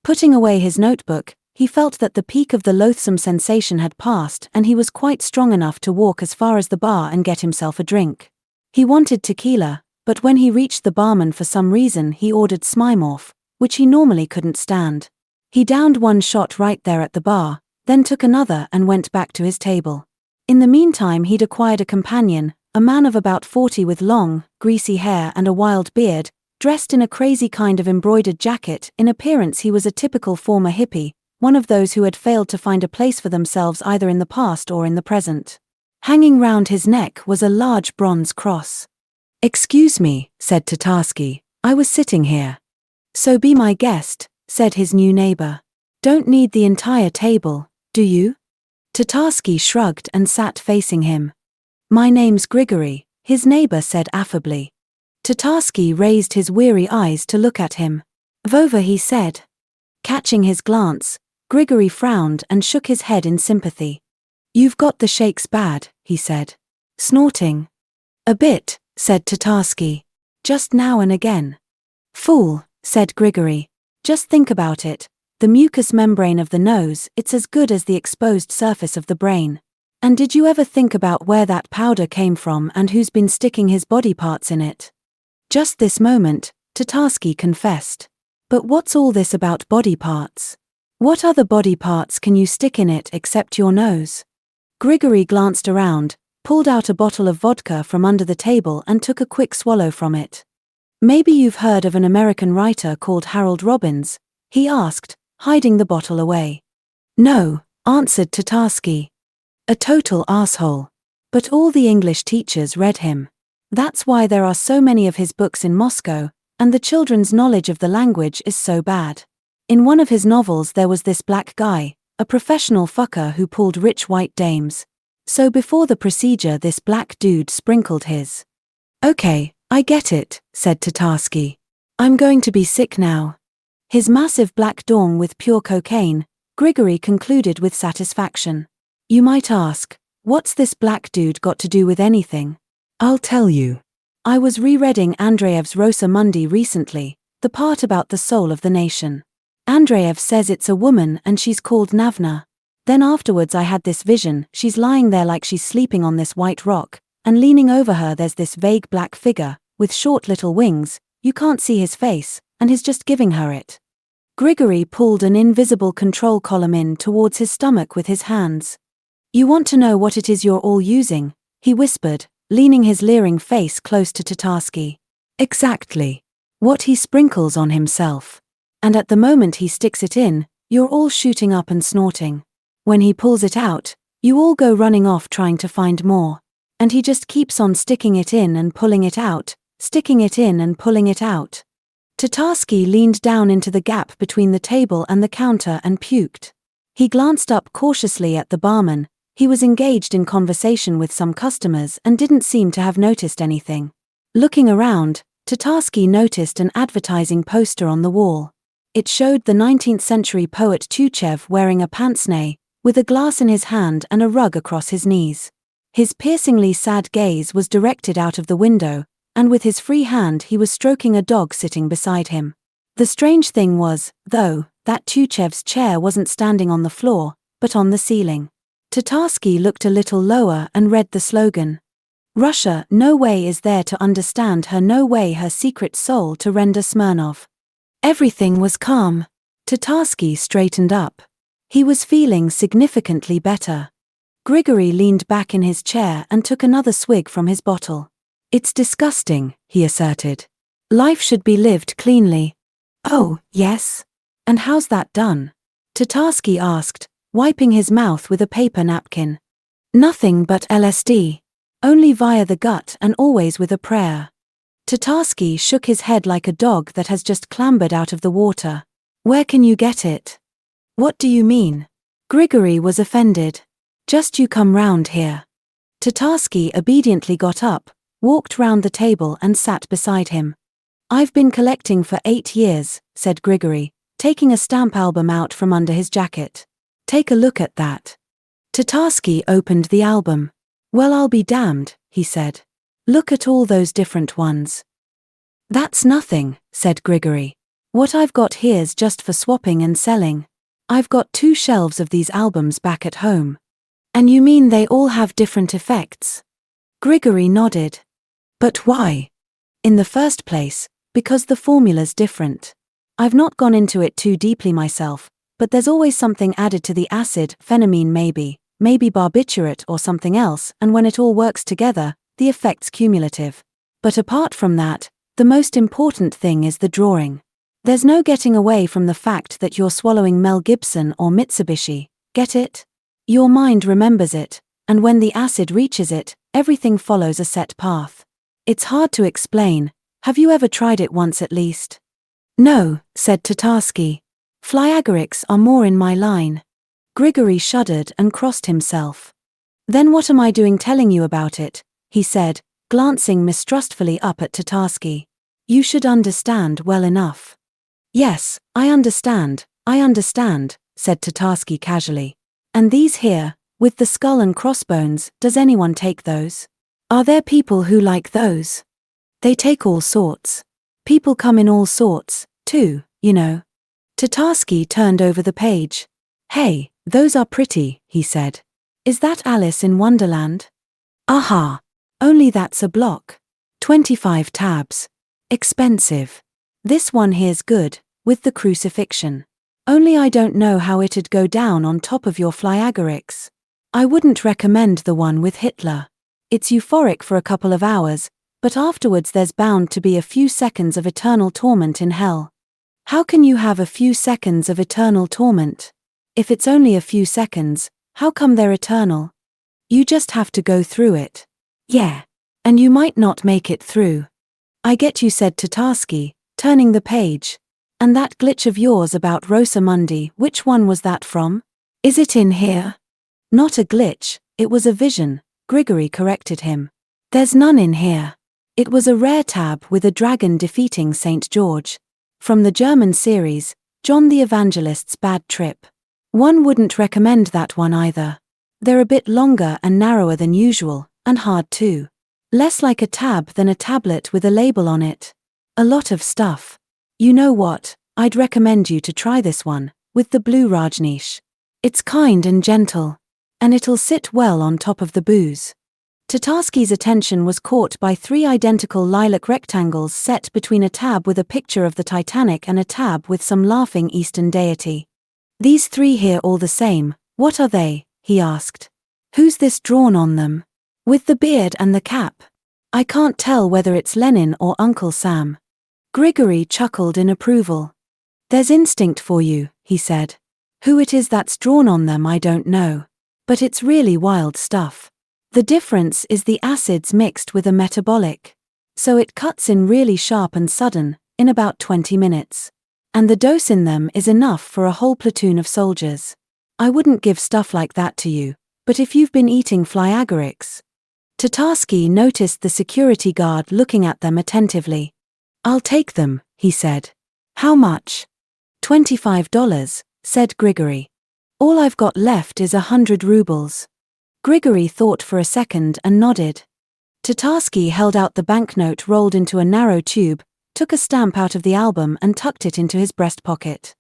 Putting away his notebook, he felt that the peak of the loathsome sensation had passed and he was quite strong enough to walk as far as the bar and get himself a drink. He wanted tequila, but when he reached the barman for some reason he ordered Smymorf, which he normally couldn't stand. He downed one shot right there at the bar, then took another and went back to his table. In the meantime he'd acquired a companion, a man of about 40 with long, greasy hair and a wild beard, dressed in a crazy kind of embroidered jacket. In appearance he was a typical former hippie, one of those who had failed to find a place for themselves either in the past or in the present. Hanging round his neck was a large bronze cross. "Excuse me," said Tatarsky, "I was sitting here." "So be my guest," said his new neighbor. "Don't need the entire table, do you?" Tatarsky shrugged and sat facing him. "My name's Grigory," his neighbor said affably. Tatarsky raised his weary eyes to look at him. "Vova," he said. Catching his glance, Grigory frowned and shook his head in sympathy. "You've got the shakes bad," he said. Snorting. "A bit," said Tatarsky. "Just now and again." "Fool," said Grigory. "Just think about it. The mucous membrane of the nose, it's as good as the exposed surface of the brain. And did you ever think about where that powder came from and who's been sticking his body parts in it?" Just this moment, Tatarsky confessed. "But what's all this about body parts? What other body parts can you stick in it except your nose?" Grigory glanced around, pulled out a bottle of vodka from under the table and took a quick swallow from it. "Maybe you've heard of an American writer called Harold Robbins?" he asked, hiding the bottle away. "No," answered Tatarsky. "A total asshole. But all the English teachers read him. That's why there are so many of his books in Moscow, and the children's knowledge of the language is so bad. In one of his novels there was this black guy, a professional fucker who pulled rich white dames. So before the procedure this black dude sprinkled his." "Okay, I get it," said Tatarsky. "I'm going to be sick now." His massive black dong with pure cocaine, Grigory concluded with satisfaction. You might ask, what's this black dude got to do with anything? I'll tell you. I was rereading Andreev's Rosa Mundi recently, the part about the soul of the nation. Andreev says it's a woman and she's called Navna. Then afterwards I had this vision, she's lying there like she's sleeping on this white rock, and leaning over her there's this vague black figure, with short little wings, you can't see his face, and he's just giving her it. Grigory pulled an invisible control column in towards his stomach with his hands. You want to know what it is you're all using? He whispered, leaning his leering face close to Tatarsky. Exactly. What he sprinkles on himself. And at the moment he sticks it in, you're all shooting up and snorting. When he pulls it out, you all go running off trying to find more. And he just keeps on sticking it in and pulling it out, sticking it in and pulling it out. Tatarsky leaned down into the gap between the table and the counter and puked. He glanced up cautiously at the barman. He was engaged in conversation with some customers and didn't seem to have noticed anything. Looking around, Tatarsky noticed an advertising poster on the wall. It showed the 19th century poet Tuchev wearing a pince-nez, with a glass in his hand and a rug across his knees. His piercingly sad gaze was directed out of the window, and with his free hand he was stroking a dog sitting beside him. The strange thing was, though, that Tuchev's chair wasn't standing on the floor, but on the ceiling. Tatarsky looked a little lower and read the slogan. Russia, no way is there to understand her, no way her secret soul to render Smirnov. Everything was calm. Tatarsky straightened up. He was feeling significantly better. Grigory leaned back in his chair and took another swig from his bottle. It's disgusting, he asserted. Life should be lived cleanly. Oh, yes? And how's that done? Tatarsky asked, wiping his mouth with a paper napkin. Nothing but LSD. Only via the gut and always with a prayer. Tatarsky shook his head like a dog that has just clambered out of the water. Where can you get it? What do you mean? Grigory was offended. Just you come round here. Tatarsky obediently got up, walked round the table and sat beside him. I've been collecting for 8 years, said Grigory, taking a stamp album out from under his jacket. Take a look at that. Tatarsky opened the album. Well, I'll be damned, he said. Look at all those different ones. That's nothing, said Grigory. What I've got here's just for swapping and selling. I've got 2 shelves of these albums back at home. And you mean they all have different effects? Grigory nodded. But why? In the first place, because the formula's different. I've not gone into it too deeply myself, but there's always something added to the acid, phenamine maybe barbiturate or something else, and when it all works together, the effect's cumulative. But apart from that, the most important thing is the drawing. There's no getting away from the fact that you're swallowing Mel Gibson or Mitsubishi, get it? Your mind remembers it, and when the acid reaches it, everything follows a set path. It's hard to explain. Have you ever tried it once at least? No, said Tatarsky. Flyagorics are more in my line. Grigory shuddered and crossed himself. Then what am I doing telling you about it? He said, glancing mistrustfully up at Tatarsky. You should understand well enough. Yes, I understand, said Tatarsky casually. And these here, with the skull and crossbones, does anyone take those? Are there people who like those? They take all sorts. People come in all sorts, too, you know. Tatarsky turned over the page. Hey, those are pretty, he said. Is that Alice in Wonderland? Aha. Only that's a block. 25 tabs. Expensive. This one here's good, with the crucifixion. Only I don't know how it'd go down on top of your Flyagorics. I wouldn't recommend the one with Hitler. It's euphoric for a couple of hours, but afterwards there's bound to be a few seconds of eternal torment in hell. How can you have a few seconds of eternal torment? If it's only a few seconds, how come they're eternal? You just have to go through it. Yeah. And you might not make it through. I get you, said Tatarsky, turning the page. And that glitch of yours about Rosa Mundi, which one was that from? Is it in here? Not a glitch, it was a vision, Grigory corrected him. There's none in here. It was a rare tab with a dragon defeating St. George. From the German series, John the Evangelist's Bad Trip. One wouldn't recommend that one either. They're a bit longer and narrower than usual, and hard too. Less like a tab than a tablet with a label on it. A lot of stuff. You know what, I'd recommend you to try this one, with the blue Rajneesh. It's kind and gentle. And it'll sit well on top of the booze. Tatarsky's attention was caught by 3 identical lilac rectangles set between a tab with a picture of the Titanic and a tab with some laughing Eastern deity. These 3 here all the same, what are they? He asked. Who's this drawn on them? With the beard and the cap. I can't tell whether it's Lenin or Uncle Sam. Grigory chuckled in approval. There's instinct for you, he said. Who it is that's drawn on them I don't know. But it's really wild stuff. The difference is the acids mixed with a metabolic. So it cuts in really sharp and sudden, in about 20 minutes. And the dose in them is enough for a whole platoon of soldiers. I wouldn't give stuff like that to you, but if you've been eating fly agarics. Tatarsky noticed the security guard looking at them attentively. I'll take them, he said. How much? $25, said Grigory. All I've got left is 100 rubles. Grigory thought for a second and nodded. Tatarsky held out the banknote rolled into a narrow tube, took a stamp out of the album and tucked it into his breast pocket.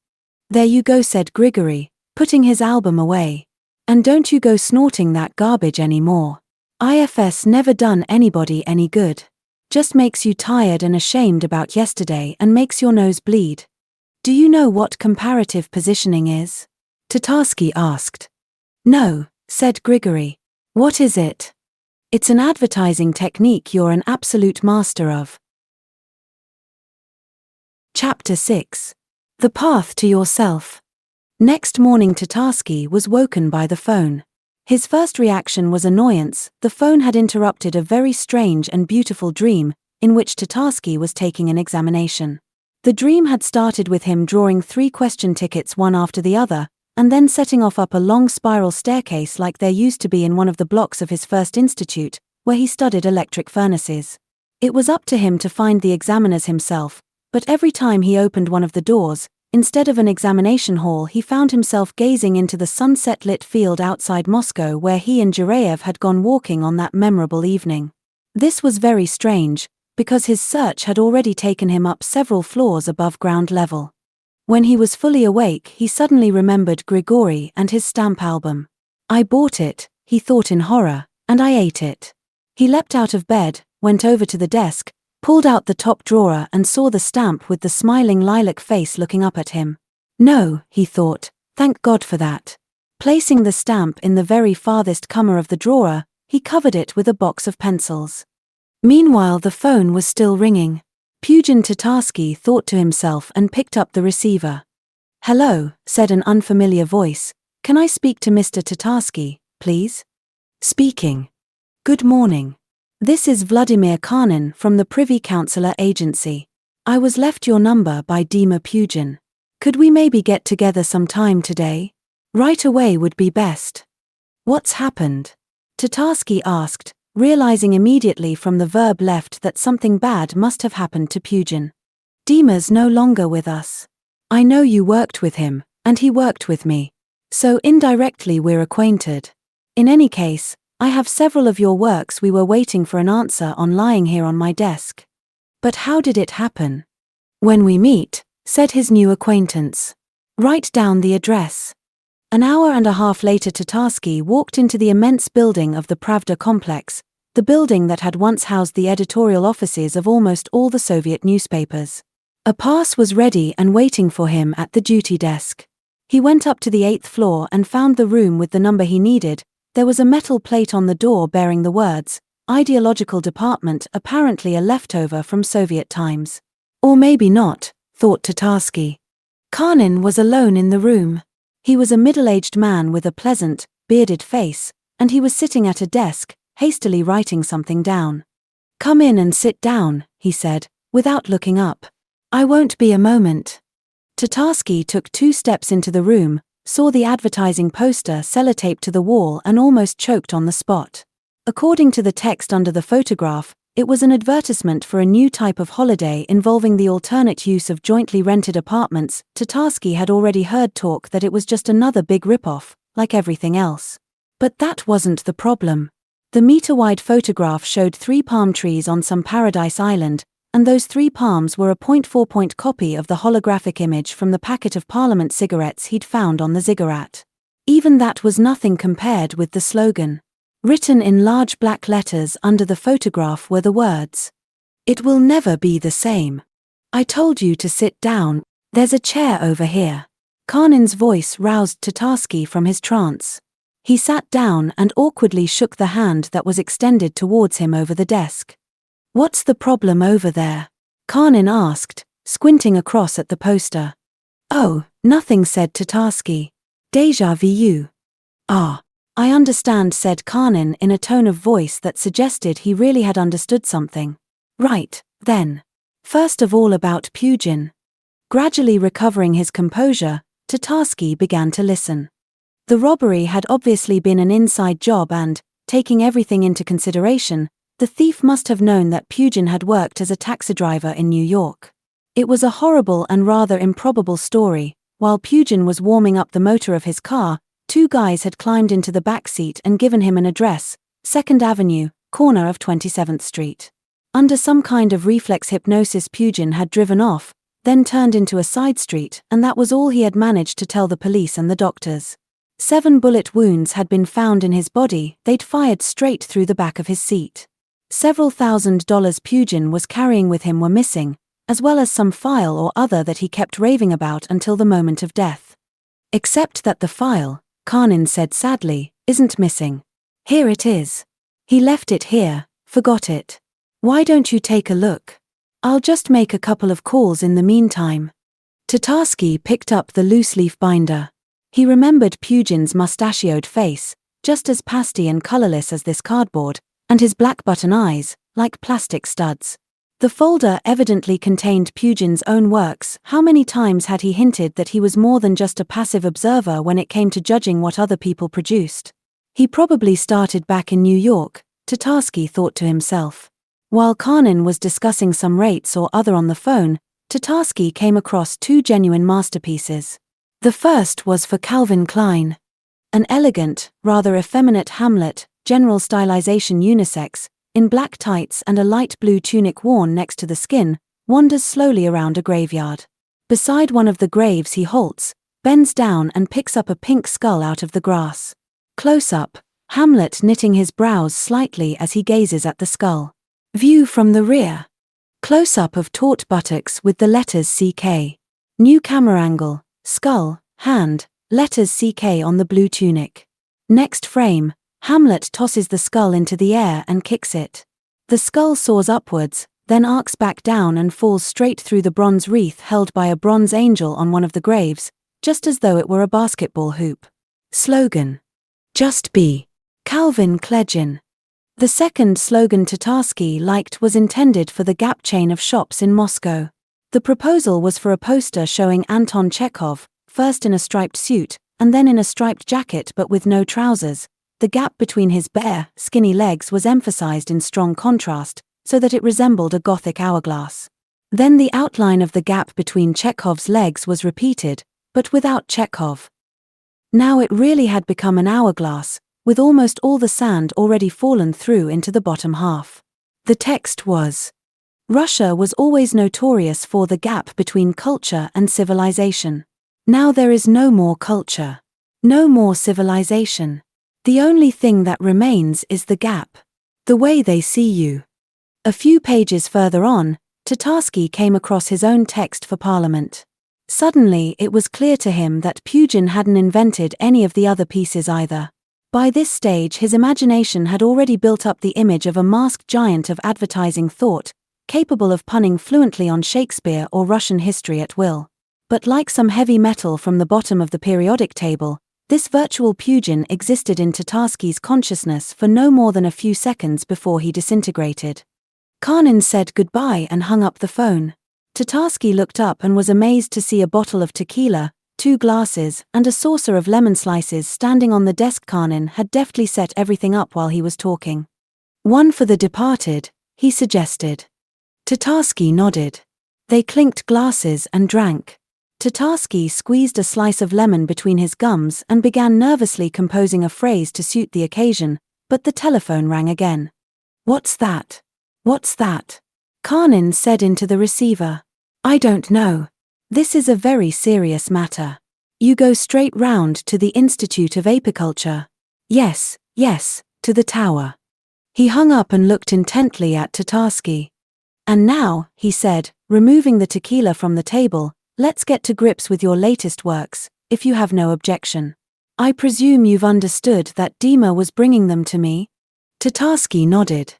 There you go, said Grigory, putting his album away. And don't you go snorting that garbage anymore. IFS never done anybody any good. Just makes you tired and ashamed about yesterday and makes your nose bleed. Do you know what comparative positioning is? Tatarsky asked. No, said Grigory. What is it? It's an advertising technique you're an absolute master of. Chapter 6. The Path to Yourself. Next morning Tatarsky was woken by the phone. His first reaction was annoyance. The phone had interrupted a very strange and beautiful dream, in which Tatarsky was taking an examination. The dream had started with him drawing 3 question tickets one after the other, and then setting off up a long spiral staircase like there used to be in one of the blocks of his first institute, where he studied electric furnaces. It was up to him to find the examiners himself, but every time he opened one of the doors, instead of an examination hall he found himself gazing into the sunset-lit field outside Moscow where he and Jireyev had gone walking on that memorable evening. This was very strange, because his search had already taken him up several floors above ground level. When he was fully awake he suddenly remembered Grigory and his stamp album. I bought it, he thought in horror, and I ate it. He leapt out of bed, went over to the desk, pulled out the top drawer and saw the stamp with the smiling lilac face looking up at him. No, he thought, thank God for that. Placing the stamp in the very farthest corner of the drawer, he covered it with a box of pencils. Meanwhile the phone was still ringing. Pugin Tatarsky thought to himself and picked up the receiver. Hello, said an unfamiliar voice. Can I speak to Mr. Tatarsky, please? Speaking. Good morning. This is Vladimir Karnin from the Privy Councillor Agency. I was left your number by Dima Pugin. Could we maybe get together some time today? Right away would be best. What's happened? Tatarsky asked, realizing immediately from the verb left that something bad must have happened to Pugin. Dima's no longer with us. I know you worked with him, and he worked with me. So indirectly we're acquainted. In any case, I have several of your works we were waiting for an answer on lying here on my desk. But how did it happen? When we meet, said his new acquaintance. Write down the address. An hour and a half later Tatarsky walked into the immense building of the Pravda complex, the building that had once housed the editorial offices of almost all the Soviet newspapers. A pass was ready and waiting for him at the duty desk. He went up to the 8th floor and found the room with the number he needed. There was a metal plate on the door bearing the words, Ideological Department, apparently a leftover from Soviet times. Or maybe not, thought Tatarsky. Karnin was alone in the room. He was a middle-aged man with a pleasant, bearded face, and he was sitting at a desk, hastily writing something down. Come in and sit down, he said, without looking up. I won't be a moment. Tatarsky took 2 steps into the room, saw the advertising poster sellotaped to the wall and almost choked on the spot. According to the text under the photograph, It was an advertisement for a new type of holiday involving the alternate use of jointly rented apartments. Tatarsky had already heard talk that it was just another big ripoff, like everything else. But that wasn't the problem. The meter-wide photograph showed 3 palm trees on some paradise island, and those 3 palms were a 0.4-point copy of the holographic image from the packet of Parliament cigarettes he'd found on the ziggurat. Even that was nothing compared with the slogan. Written in large black letters under the photograph were the words, "It will never be the same. I told you to sit down, there's a chair over here." Karnin's voice roused Tatarsky from his trance. He sat down and awkwardly shook the hand that was extended towards him over the desk. "What's the problem over there?" Karnin asked, squinting across at the poster. "Oh, nothing," said Tatarsky. "Déjà vu." "Ah, I understand," said Karnin in a tone of voice that suggested he really had understood something. "Right, then. First of all about Pugin." Gradually recovering his composure, Tatarsky began to listen. The robbery had obviously been an inside job and, taking everything into consideration, the thief must have known that Pugin had worked as a taxi driver in New York. It was a horrible and rather improbable story. While Pugin was warming up the motor of his car, 2 guys had climbed into the back seat and given him an address, 2nd Avenue, corner of 27th Street. Under some kind of reflex hypnosis, Pugin had driven off, then turned into a side street, and that was all he had managed to tell the police and the doctors. 7 bullet wounds had been found in his body. They'd fired straight through the back of his seat. Several $1,000s Pugin was carrying with him were missing, as well as some file or other that he kept raving about until the moment of death. "Except that the file," Karnin said sadly, "isn't missing. Here it is. He left it here, forgot it. Why don't you take a look? I'll just make a couple of calls in the meantime." Tatarsky picked up the loose-leaf binder. He remembered Pugin's mustachioed face, just as pasty and colorless as this cardboard, and his black button eyes, like plastic studs. The folder evidently contained Pugin's own works. How many times had he hinted that he was more than just a passive observer when it came to judging what other people produced? He probably started back in New York, Tatarsky thought to himself. While Karnin was discussing some rates or other on the phone, Tatarsky came across 2 genuine masterpieces. The first was for Calvin Klein. An elegant, rather effeminate Hamlet, general stylization unisex, in black tights and a light blue tunic worn next to the skin, wanders slowly around a graveyard. Beside one of the graves he halts, bends down and picks up a pink skull out of the grass. Close up, Hamlet knitting his brows slightly as he gazes at the skull. View from the rear. Close-up of taut buttocks with the letters CK. New camera angle, skull, hand, letters CK on the blue tunic. Next frame, Hamlet tosses the skull into the air and kicks it. The skull soars upwards, then arcs back down and falls straight through the bronze wreath held by a bronze angel on one of the graves, just as though it were a basketball hoop. Slogan. Just be. Calvin Klein. The second slogan Tatarsky liked was intended for the Gap chain of shops in Moscow. The proposal was for a poster showing Anton Chekhov, first in a striped suit, and then in a striped jacket but with no trousers. The gap between his bare, skinny legs was emphasized in strong contrast, so that it resembled a Gothic hourglass. Then the outline of the gap between Chekhov's legs was repeated, but without Chekhov. Now it really had become an hourglass, with almost all the sand already fallen through into the bottom half. The text was, "Russia was always notorious for the gap between culture and civilization. Now there is no more culture. No more civilization. The only thing that remains is the gap. The way they see you." A few pages further on, Tatarsky came across his own text for Parliament. Suddenly it was clear to him that Pugin hadn't invented any of the other pieces either. By this stage his imagination had already built up the image of a masked giant of advertising thought, capable of punning fluently on Shakespeare or Russian history at will. But like some heavy metal from the bottom of the periodic table, this virtual Pugin existed in Tatarsky's consciousness for no more than a few seconds before he disintegrated. Karnin said goodbye and hung up the phone. Tatarsky looked up and was amazed to see a bottle of tequila, 2 glasses, and a saucer of lemon slices standing on the desk. Karnin had deftly set everything up while he was talking. "One for the departed," he suggested. Tatarsky nodded. They clinked glasses and drank. Tatarsky squeezed a slice of lemon between his gums and began nervously composing a phrase to suit the occasion, but the telephone rang again. "What's that? What's that?" Karnin said into the receiver. "I don't know. This is a very serious matter. You go straight round to the Institute of Apiculture. Yes, to the tower." He hung up and looked intently at Tatarsky. "And now," he said, removing the tequila from the table, "let's get to grips with your latest works, if you have no objection. I presume you've understood that Dima was bringing them to me?" Tatarsky nodded.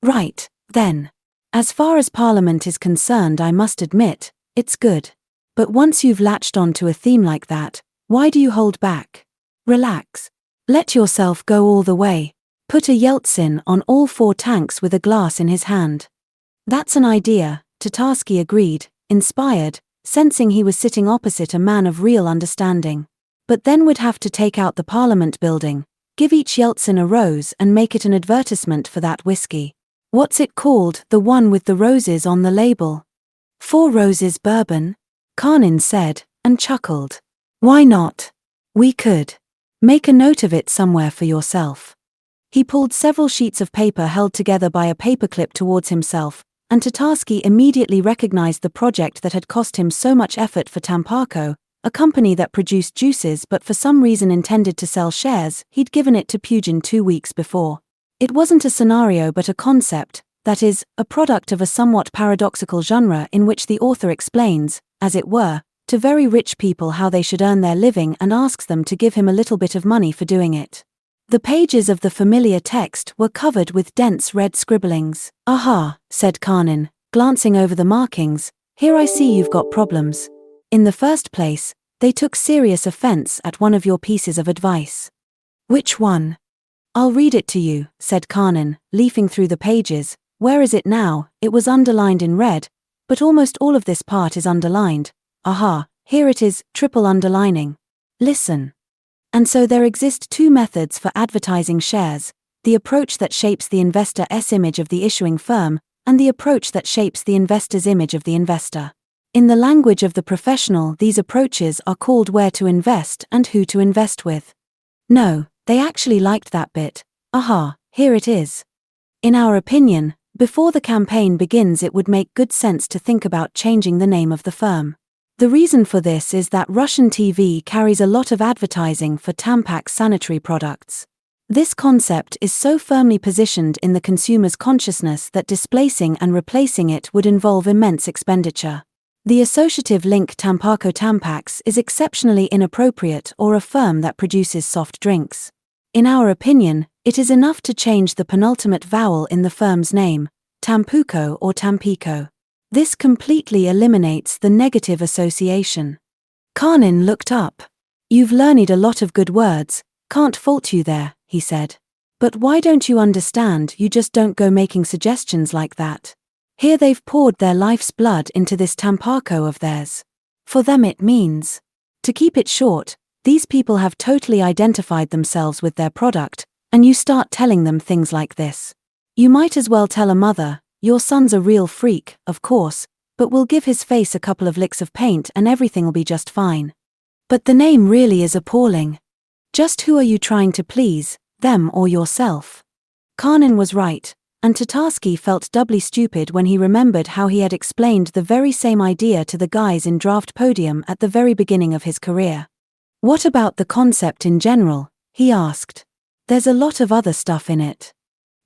"Right, then. As far as Parliament is concerned, I must admit, it's good. But once you've latched on to a theme like that, why do you hold back? Relax. Let yourself go all the way. Put a Yeltsin on all 4 tanks with a glass in his hand." "That's an idea," Tatarsky agreed, inspired, sensing he was sitting opposite a man of real understanding. "But then we'd have to take out the Parliament building, give each Yeltsin a rose and make it an advertisement for that whiskey. What's it called, the one with the roses on the label?" "4 Roses Bourbon," Karnin said, and chuckled. "Why not? We could. Make a note of it somewhere for yourself." He pulled several sheets of paper held together by a paperclip towards himself, and Tatarsky immediately recognized the project that had cost him so much effort for Tamparco, a company that produced juices but for some reason intended to sell shares. He'd given it to Pugin 2 weeks before. It wasn't a scenario but a concept, that is, a product of a somewhat paradoxical genre in which the author explains, as it were, to very rich people how they should earn their living and asks them to give him a little bit of money for doing it. The pages of the familiar text were covered with dense red scribblings. "Aha," said Karnin, glancing over the markings, "here I see you've got problems. In the first place, they took serious offense at one of your pieces of advice." "Which one?" "I'll read it to you," said Karnin, leafing through the pages. "Where is it now?" It was underlined in red, but almost all of this part is underlined. "Aha, here it is, triple underlining. Listen. And so there exist 2 methods for advertising shares, the approach that shapes the investor's image of the issuing firm, and the approach that shapes the investor's image of the investor. In the language of the professional, these approaches are called where to invest and who to invest with." No, they actually liked that bit. "Aha, here it is. In our opinion, before the campaign begins it would make good sense to think about changing the name of the firm. The reason for this is that Russian TV carries a lot of advertising for Tampax sanitary products. This concept is so firmly positioned in the consumer's consciousness that displacing and replacing it would involve immense expenditure. The associative link Tamparco Tampax is exceptionally inappropriate or a firm that produces soft drinks. In our opinion, it is enough to change the penultimate vowel in the firm's name, Tampuco or Tampico. This completely eliminates the negative association." Karnin looked up. "You've learned a lot of good words, can't fault you there," he said. "But why don't you understand you just don't go making suggestions like that? Here they've poured their life's blood into this Tamparco of theirs. For them it means. To keep it short, these people have totally identified themselves with their product, and you start telling them things like this. You might as well tell a mother, your son's a real freak, of course, but we'll give his face a couple of licks of paint and everything'll be just fine. But the name really is appalling. Just who are you trying to please, them or yourself?" Karnin was right, and Tatarsky felt doubly stupid when he remembered how he had explained the very same idea to the guys in Draft Podium at the very beginning of his career. "What about the concept in general?" he asked. "There's a lot of other stuff in it."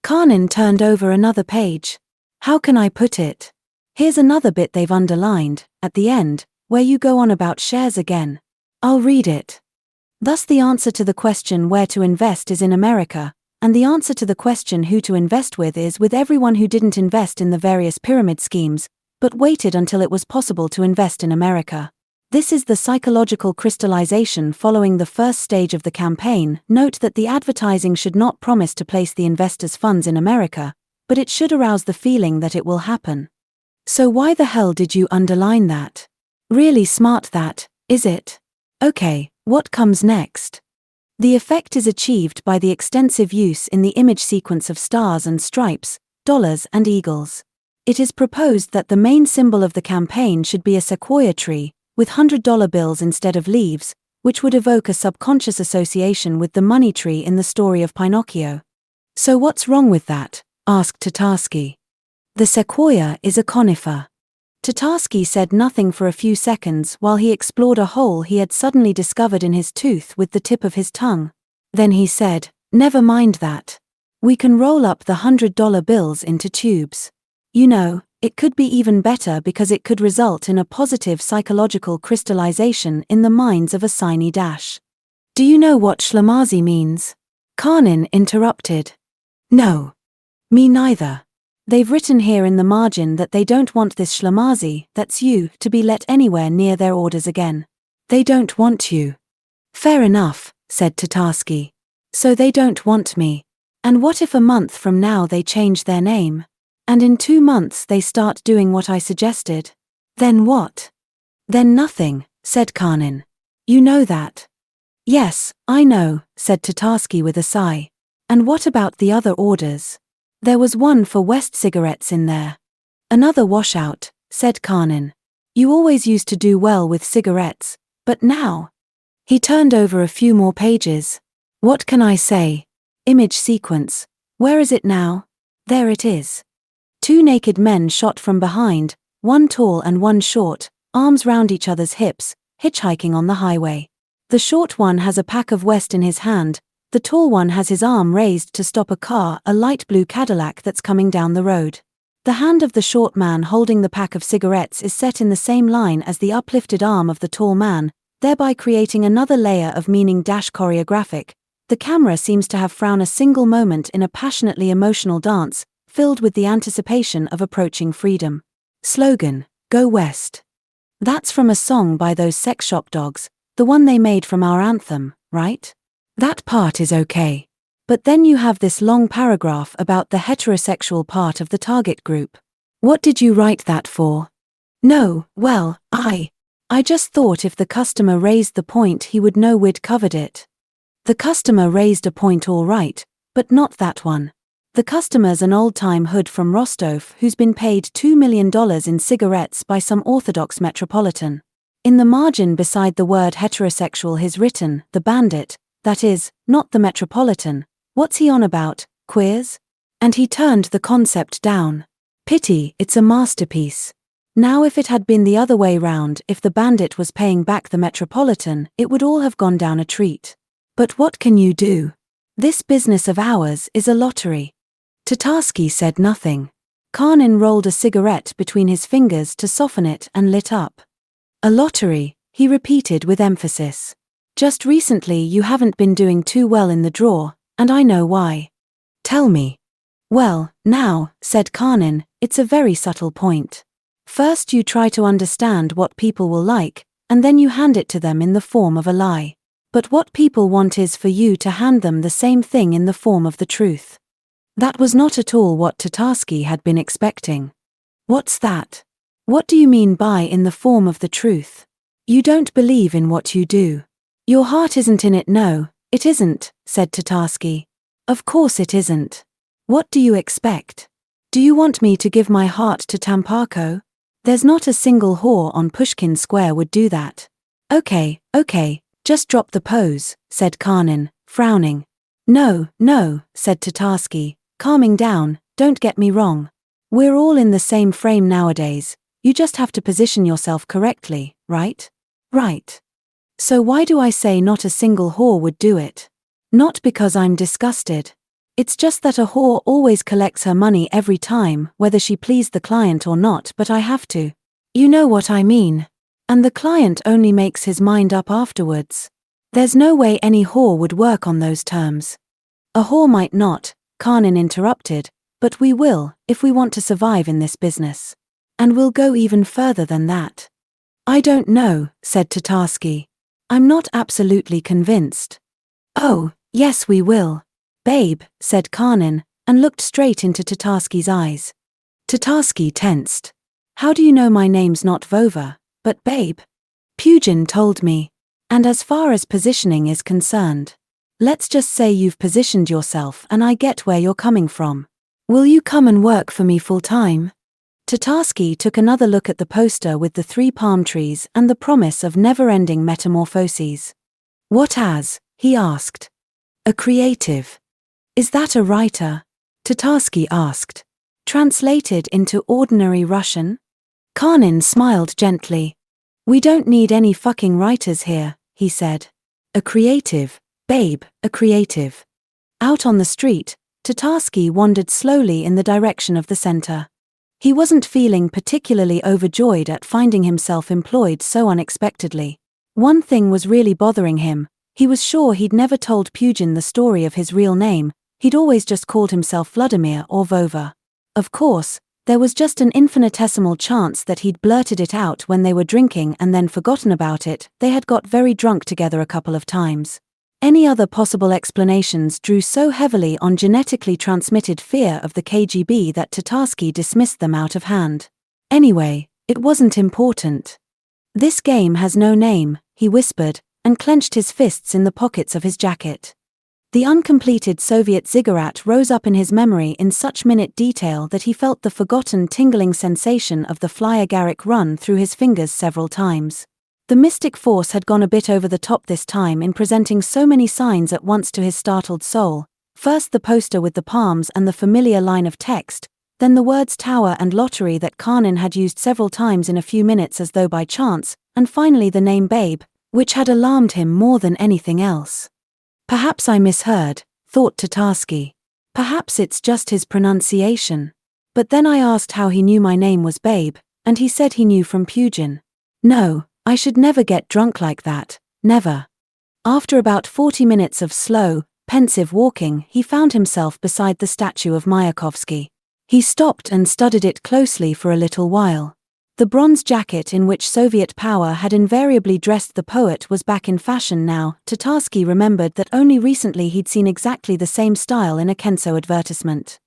Karnin turned over another page. "How can I put it? Here's another bit they've underlined, at the end, where you go on about shares again. I'll read it. Thus the answer to the question where to invest is in America, and the answer to the question who to invest with is with everyone who didn't invest in the various pyramid schemes, but waited until it was possible to invest in America. This is the psychological crystallization following the first stage of the campaign. Note that the advertising should not promise to place the investor's funds in America, but it should arouse the feeling that it will happen. So why the hell did you underline that? Really smart that, is it? Okay, what comes next? The effect is achieved by the extensive use in the image sequence of stars and stripes, dollars and eagles. It is proposed that the main symbol of the campaign should be a sequoia tree, with $100 bills instead of leaves, which would evoke a subconscious association with the money tree in the story of Pinocchio. So what's wrong with that? Asked Tatarsky. The sequoia is a conifer. Tatarsky said nothing for a few seconds while he explored a hole he had suddenly discovered in his tooth with the tip of his tongue. Then he said, "Never mind that. We can roll up the $100 bills into tubes. You know, it could be even better because it could result in a positive psychological crystallization in the minds of a Siny Dash." "Do you know what Schlamazi means?" Karnin interrupted. "No. Me neither. They've written here in the margin that they don't want this Schlamazi, that's you, to be let anywhere near their orders again. They don't want you." "Fair enough," said Tatarsky. "So they don't want me. And what if a month from now they change their name? And in 2 months they start doing what I suggested? Then what?" "Then nothing," said Karnin. "You know that." "Yes, I know," said Tatarsky with a sigh. "And what about the other orders? There was one for West cigarettes in there." "Another washout," said Karnin. "You always used to do well with cigarettes, but now—" He turned over a few more pages. "What can I say? Image sequence. Where is it now? There it is. 2 naked men shot from behind, one tall and one short, arms round each other's hips, hitchhiking on the highway. The short one has a pack of West in his hand, the tall one has his arm raised to stop a car, a light blue Cadillac that's coming down the road. The hand of the short man holding the pack of cigarettes is set in the same line as the uplifted arm of the tall man, thereby creating another layer of meaning choreographic. The camera seems to have frowned a single moment in a passionately emotional dance, filled with the anticipation of approaching freedom. Slogan, Go West. That's from a song by those sex shop dogs, the one they made from our anthem, right? That part is okay. But then you have this long paragraph about the heterosexual part of the target group. What did you write that for?" "No, well, I just thought if the customer raised the point he would know we'd covered it." "The customer raised a point all right, but not that one. The customer's an old-time hood from Rostov who's been paid $2 million in cigarettes by some Orthodox metropolitan. In the margin beside the word heterosexual is written, the bandit, that is, not the metropolitan. What's he on about, queers?" And he turned the concept down. "Pity, it's a masterpiece. Now if it had been the other way round, if the bandit was paying back the metropolitan, it would all have gone down a treat. But what can you do? This business of ours is a lottery." Tatarsky said nothing. Karnin rolled a cigarette between his fingers to soften it and lit up. "A lottery," he repeated with emphasis. "Just recently you haven't been doing too well in the draw, and I know why." "Tell me." "Well, now," said Karnin, "it's a very subtle point. First you try to understand what people will like, and then you hand it to them in the form of a lie. But what people want is for you to hand them the same thing in the form of the truth." That was not at all what Tatarsky had been expecting. "What's that? What do you mean by in the form of the truth? You don't believe in what you do. Your heart isn't in it." "No, it isn't," said Tatarsky. "Of course it isn't. What do you expect? Do you want me to give my heart to Tamparko? There's not a single whore on Pushkin Square would do that." Okay, just drop the pose," said Karnin, frowning. No, said Tatarsky, calming down, "don't get me wrong. We're all in the same frame nowadays, you just have to position yourself correctly, right?" "Right. So why do I say not a single whore would do it? Not because I'm disgusted. It's just that a whore always collects her money every time, whether she pleased the client or not, but I have to. You know what I mean. And the client only makes his mind up afterwards. There's no way any whore would work on those terms." "A whore might not," Karnin interrupted, "but we will, if we want to survive in this business. And we'll go even further than that." "I don't know," said Tatarsky. "I'm not absolutely convinced." "Oh, yes we will. Babe," said Karnin, and looked straight into Tatarsky's eyes. Tatarsky tensed. "How do you know my name's not Vova, but Babe?" "Pugin told me. And as far as positioning is concerned, let's just say you've positioned yourself and I get where you're coming from. Will you come and work for me full-time? Tatarsky took another look at the poster with the 3 palm trees and the promise of never-ending metamorphoses. What as? He asked. A creative. Is that a writer? Tatarsky asked. Translated into ordinary Russian? Kanin smiled gently. We don't need any fucking writers here, he said. A creative, babe, a creative. Out on the street, Tatarsky wandered slowly in the direction of the center. He wasn't feeling particularly overjoyed at finding himself employed so unexpectedly. One thing was really bothering him. He was sure he'd never told Pugin the story of his real name. He'd always just called himself Vladimir or Vova. Of course, there was just an infinitesimal chance that he'd blurted it out when they were drinking and then forgotten about it. They had got very drunk together a couple of times. Any other possible explanations drew so heavily on genetically transmitted fear of the KGB that Tatarsky dismissed them out of hand. Anyway, it wasn't important. This game has no name, he whispered, and clenched his fists in the pockets of his jacket. The uncompleted Soviet ziggurat rose up in his memory in such minute detail that he felt the forgotten tingling sensation of the fly-agaric run through his fingers several times. The mystic force had gone a bit over the top this time in presenting so many signs at once to his startled soul. First the poster with the palms and the familiar line of text, then the words tower and lottery that Kanin had used several times in a few minutes as though by chance, and finally the name Babe, which had alarmed him more than anything else. Perhaps I misheard, thought Tatarsky. Perhaps it's just his pronunciation. But then I asked how he knew my name was Babe, and he said he knew from Pugin. No, I should never get drunk like that, never. After about 40 minutes of slow, pensive walking, he found himself beside the statue of Mayakovsky. He stopped and studied it closely for a little while. The bronze jacket in which Soviet power had invariably dressed the poet was back in fashion now. Tatarsky remembered that only recently he'd seen exactly the same style in a Kenso advertisement.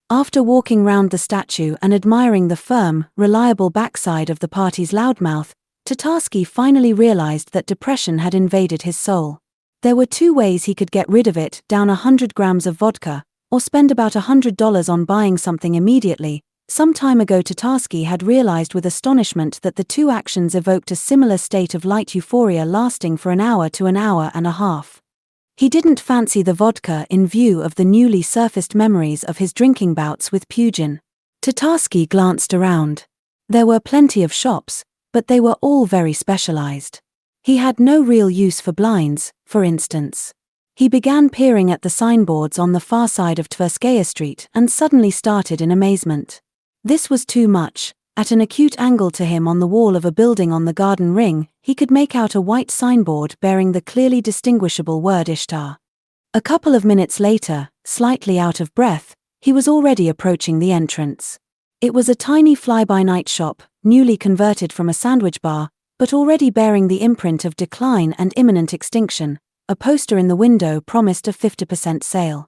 After walking round the statue and admiring the firm, reliable backside of the party's loudmouth, Tatarsky finally realized that depression had invaded his soul. There were 2 ways he could get rid of it: down 100 grams of vodka, or spend about $100 on buying something immediately. Some time ago Tatarsky had realized with astonishment that the 2 actions evoked a similar state of light euphoria lasting for an hour to an hour and a half. He didn't fancy the vodka in view of the newly surfaced memories of his drinking bouts with Pugin. Tatarsky glanced around. There were plenty of shops, but they were all very specialized. He had no real use for blinds, for instance. He began peering at the signboards on the far side of Tverskaya Street and suddenly started in amazement. This was too much. At an acute angle to him on the wall of a building on the Garden Ring, he could make out a white signboard bearing the clearly distinguishable word Ishtar. A couple of minutes later, slightly out of breath, he was already approaching the entrance. It was a tiny fly-by-night shop, newly converted from a sandwich bar, but already bearing the imprint of decline and imminent extinction. A poster in the window promised a 50% sale.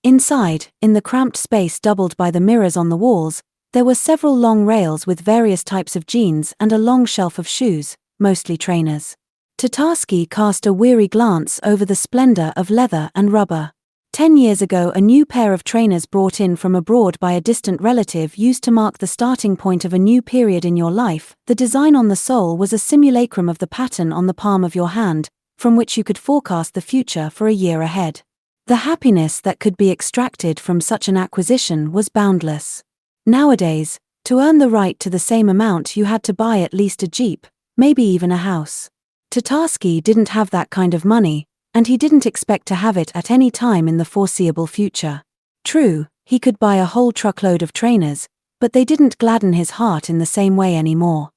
Inside, in the cramped space doubled by the mirrors on the walls, there were several long rails with various types of jeans and a long shelf of shoes, mostly trainers. Tatarsky cast a weary glance over the splendor of leather and rubber. 10 years ago a new pair of trainers brought in from abroad by a distant relative used to mark the starting point of a new period in your life. The design on the sole was a simulacrum of the pattern on the palm of your hand, from which you could forecast the future for a year ahead. The happiness that could be extracted from such an acquisition was boundless. Nowadays, to earn the right to the same amount you had to buy at least a jeep, maybe even a house. Tatarsky didn't have that kind of money, and he didn't expect to have it at any time in the foreseeable future. True, he could buy a whole truckload of trainers, but they didn't gladden his heart in the same way anymore.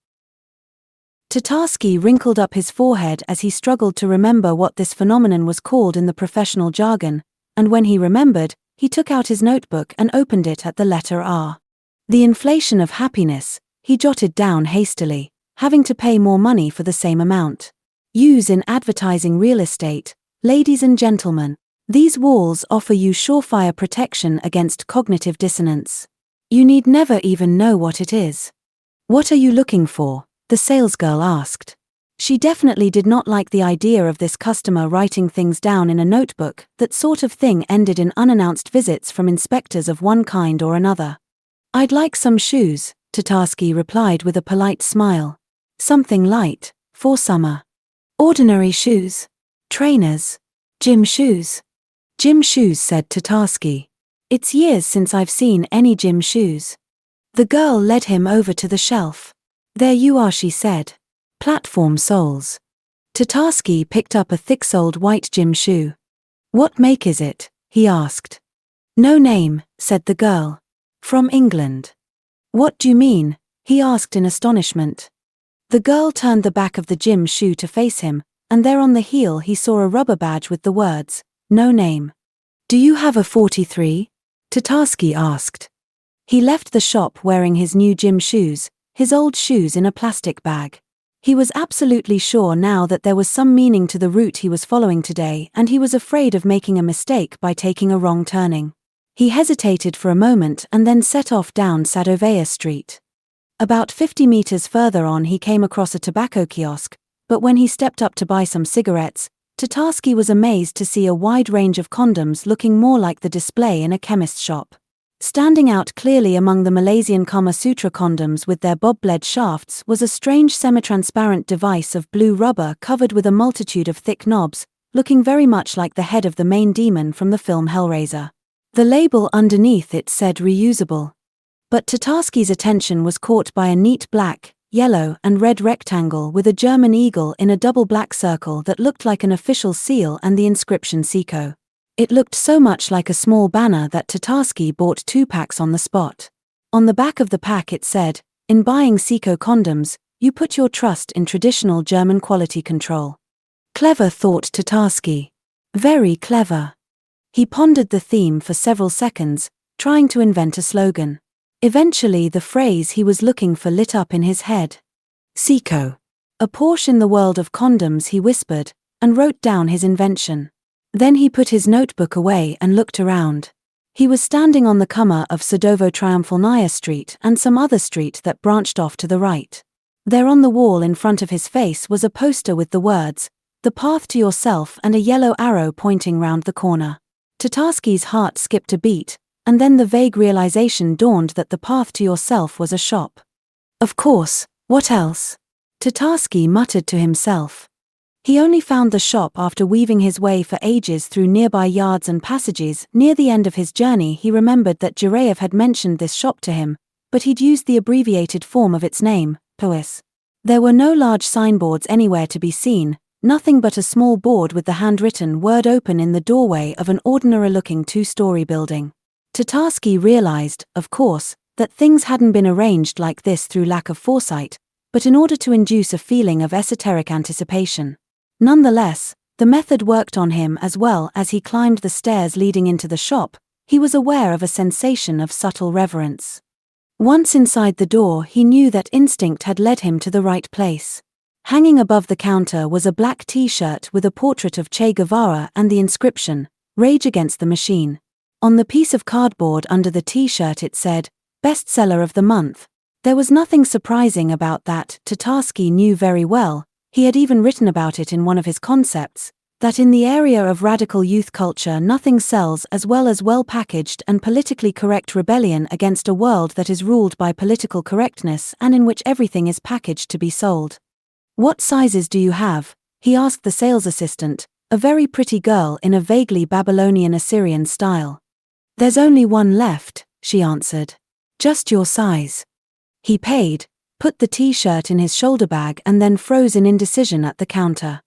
Tatarsky wrinkled up his forehead as he struggled to remember what this phenomenon was called in the professional jargon, and when he remembered, he took out his notebook and opened it at the letter R. The inflation of happiness, he jotted down hastily, having to pay more money for the same amount. Use in advertising real estate. Ladies and gentlemen, these walls offer you surefire protection against cognitive dissonance. You need never even know what it is. What are you looking for? The salesgirl asked. She definitely did not like the idea of this customer writing things down in a notebook. That sort of thing ended in unannounced visits from inspectors of one kind or another. "I'd like some shoes," Tatarsky replied with a polite smile. "Something light, for summer." "Ordinary shoes? Trainers? Gym shoes?" "Gym shoes," said Tatarsky. "It's years since I've seen any gym shoes." The girl led him over to the shelf. "There you are," she said. "Platform soles." Tatarsky picked up a thick-soled white gym shoe. "What make is it?" he asked. "No name," said the girl. "From England." "What do you mean?" he asked in astonishment. The girl turned the back of the gym shoe to face him, and there on the heel he saw a rubber badge with the words, "No name." "Do you have a 43? Tatarsky asked. He left the shop wearing his new gym shoes, his old shoes in a plastic bag. He was absolutely sure now that there was some meaning to the route he was following today, and he was afraid of making a mistake by taking a wrong turning. He hesitated for a moment and then set off down Sadovaya Street. About 50 meters further on he came across a tobacco kiosk, but when he stepped up to buy some cigarettes, Tatarsky was amazed to see a wide range of condoms looking more like the display in a chemist's shop. Standing out clearly among the Malaysian Kama Sutra condoms with their bob-bled shafts was a strange semi-transparent device of blue rubber covered with a multitude of thick knobs, looking very much like the head of the main demon from the film Hellraiser. The label underneath it said reusable. But Tatarsky's attention was caught by a neat black, yellow and red rectangle with a German eagle in a double black circle that looked like an official seal and the inscription Seco. It looked so much like a small banner that Tatarsky bought 2 packs on the spot. On the back of the pack it said, "In buying Seco condoms, you put your trust in traditional German quality control." Clever, thought Tatarsky. Very clever. He pondered the theme for several seconds, trying to invent a slogan. Eventually the phrase he was looking for lit up in his head. Seco. A Porsche in the world of condoms, he whispered, and wrote down his invention. Then he put his notebook away and looked around. He was standing on the corner of Sadovo Triumphalnaya Street and some other street that branched off to the right. There on the wall in front of his face was a poster with the words, "The path to yourself," and a yellow arrow pointing round the corner. Tatarsky's heart skipped a beat, and then the vague realization dawned that the path to yourself was a shop. Of course, what else? Tatarsky muttered to himself. He only found the shop after weaving his way for ages through nearby yards and passages. Near the end of his journey he remembered that Jireyev had mentioned this shop to him, but he'd used the abbreviated form of its name, Puis. There were no large signboards anywhere to be seen, nothing but a small board with the handwritten word "Open" in the doorway of an ordinary-looking 2-story building. Tatarsky realized, of course, that things hadn't been arranged like this through lack of foresight, but in order to induce a feeling of esoteric anticipation. Nonetheless, the method worked on him as well. As he climbed the stairs leading into the shop, he was aware of a sensation of subtle reverence. Once inside the door he knew that instinct had led him to the right place. Hanging above the counter was a black T-shirt with a portrait of Che Guevara and the inscription, "Rage Against the Machine." On the piece of cardboard under the T-shirt it said, "Bestseller of the Month." There was nothing surprising about that. Tatarsky knew very well, he had even written about it in one of his concepts, that in the area of radical youth culture nothing sells as well-packaged and politically correct rebellion against a world that is ruled by political correctness and in which everything is packaged to be sold. "What sizes do you have?" he asked the sales assistant, a very pretty girl in a vaguely Babylonian Assyrian style. "There's only one left," she answered. "Just your size." He paid, put the T-shirt in his shoulder bag and then froze in indecision at the counter.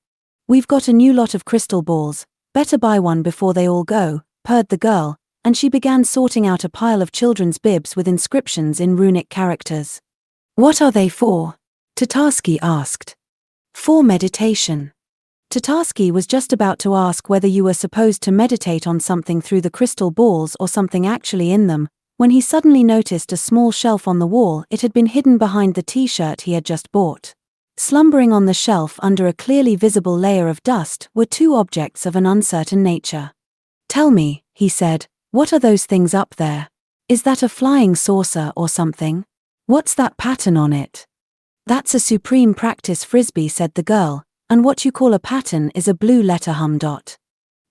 "We've got a new lot of crystal balls, better buy one before they all go," purred the girl, and she began sorting out a pile of children's bibs with inscriptions in runic characters. "What are they for?" Tatarsky asked. "For meditation." Tatarsky was just about to ask whether you were supposed to meditate on something through the crystal balls or something actually in them, when he suddenly noticed a small shelf on the wall. It had been hidden behind the T-shirt he had just bought. Slumbering on the shelf under a clearly visible layer of dust were 2 objects of an uncertain nature. "Tell me," he said, "what are those things up there? Is that a flying saucer or something? What's that pattern on it?" That's a supreme practice frisbee, said the girl, and what you call a pattern is a blue letter hum dot.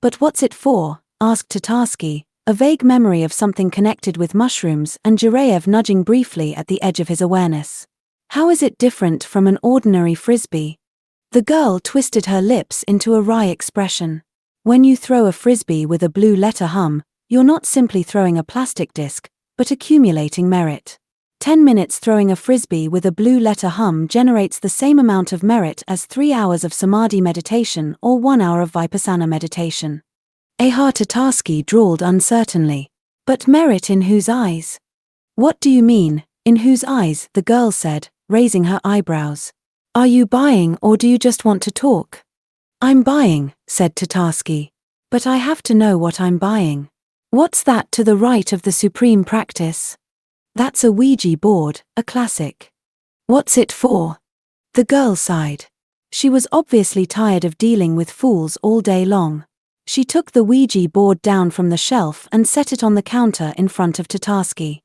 But what's it for? Asked Tatarsky, a vague memory of something connected with mushrooms and Jireyev nudging briefly at the edge of his awareness. How is it different from an ordinary frisbee? The girl twisted her lips into a wry expression. When you throw a frisbee with a blue letter hum, you're not simply throwing a plastic disc, but accumulating merit. 10 minutes throwing a frisbee with a blue letter hum generates the same amount of merit as 3 hours of samadhi meditation or 1 hour of vipassana meditation. Ahar Tatarsky drawled uncertainly. But merit in whose eyes? What do you mean, in whose eyes? The girl said, raising her eyebrows. Are you buying or do you just want to talk? I'm buying, said Tatarsky. But I have to know what I'm buying. What's that to the right of the supreme practice? That's a Ouija board, a classic. What's it for? The girl sighed. She was obviously tired of dealing with fools all day long. She took the Ouija board down from the shelf and set it on the counter in front of Tatarsky.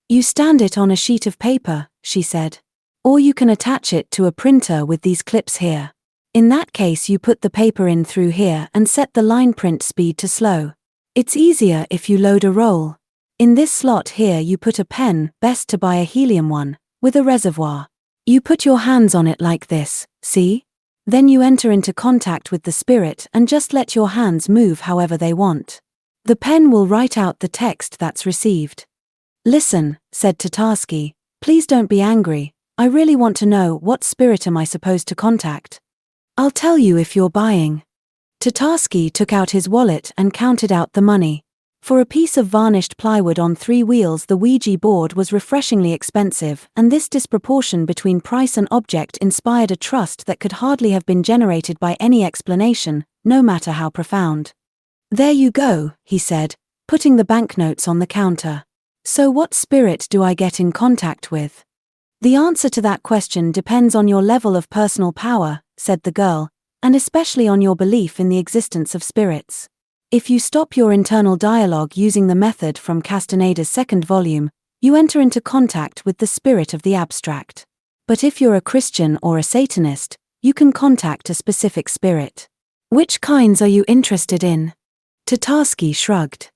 You stand it on a sheet of paper, she said. Or you can attach it to a printer with these clips here. In that case you put the paper in through here and set the line print speed to slow. It's easier if you load a roll. In this slot here you put a pen, best to buy a helium one, with a reservoir. You put your hands on it like this, see? Then you enter into contact with the spirit and just let your hands move however they want. The pen will write out the text that's received. Listen, said Tatarsky, please don't be angry, I really want to know what spirit am I supposed to contact. I'll tell you if you're buying. Tatarsky took out his wallet and counted out the money. For a piece of varnished plywood on 3 wheels the Ouija board was refreshingly expensive, and this disproportion between price and object inspired a trust that could hardly have been generated by any explanation, no matter how profound. There you go, he said, putting the banknotes on the counter. So what spirit do I get in contact with? The answer to that question depends on your level of personal power, said the girl, and especially on your belief in the existence of spirits. If you stop your internal dialogue using the method from Castaneda's 2nd volume, you enter into contact with the spirit of the abstract. But if you're a Christian or a Satanist, you can contact a specific spirit. Which kinds are you interested in? Tatarsky shrugged.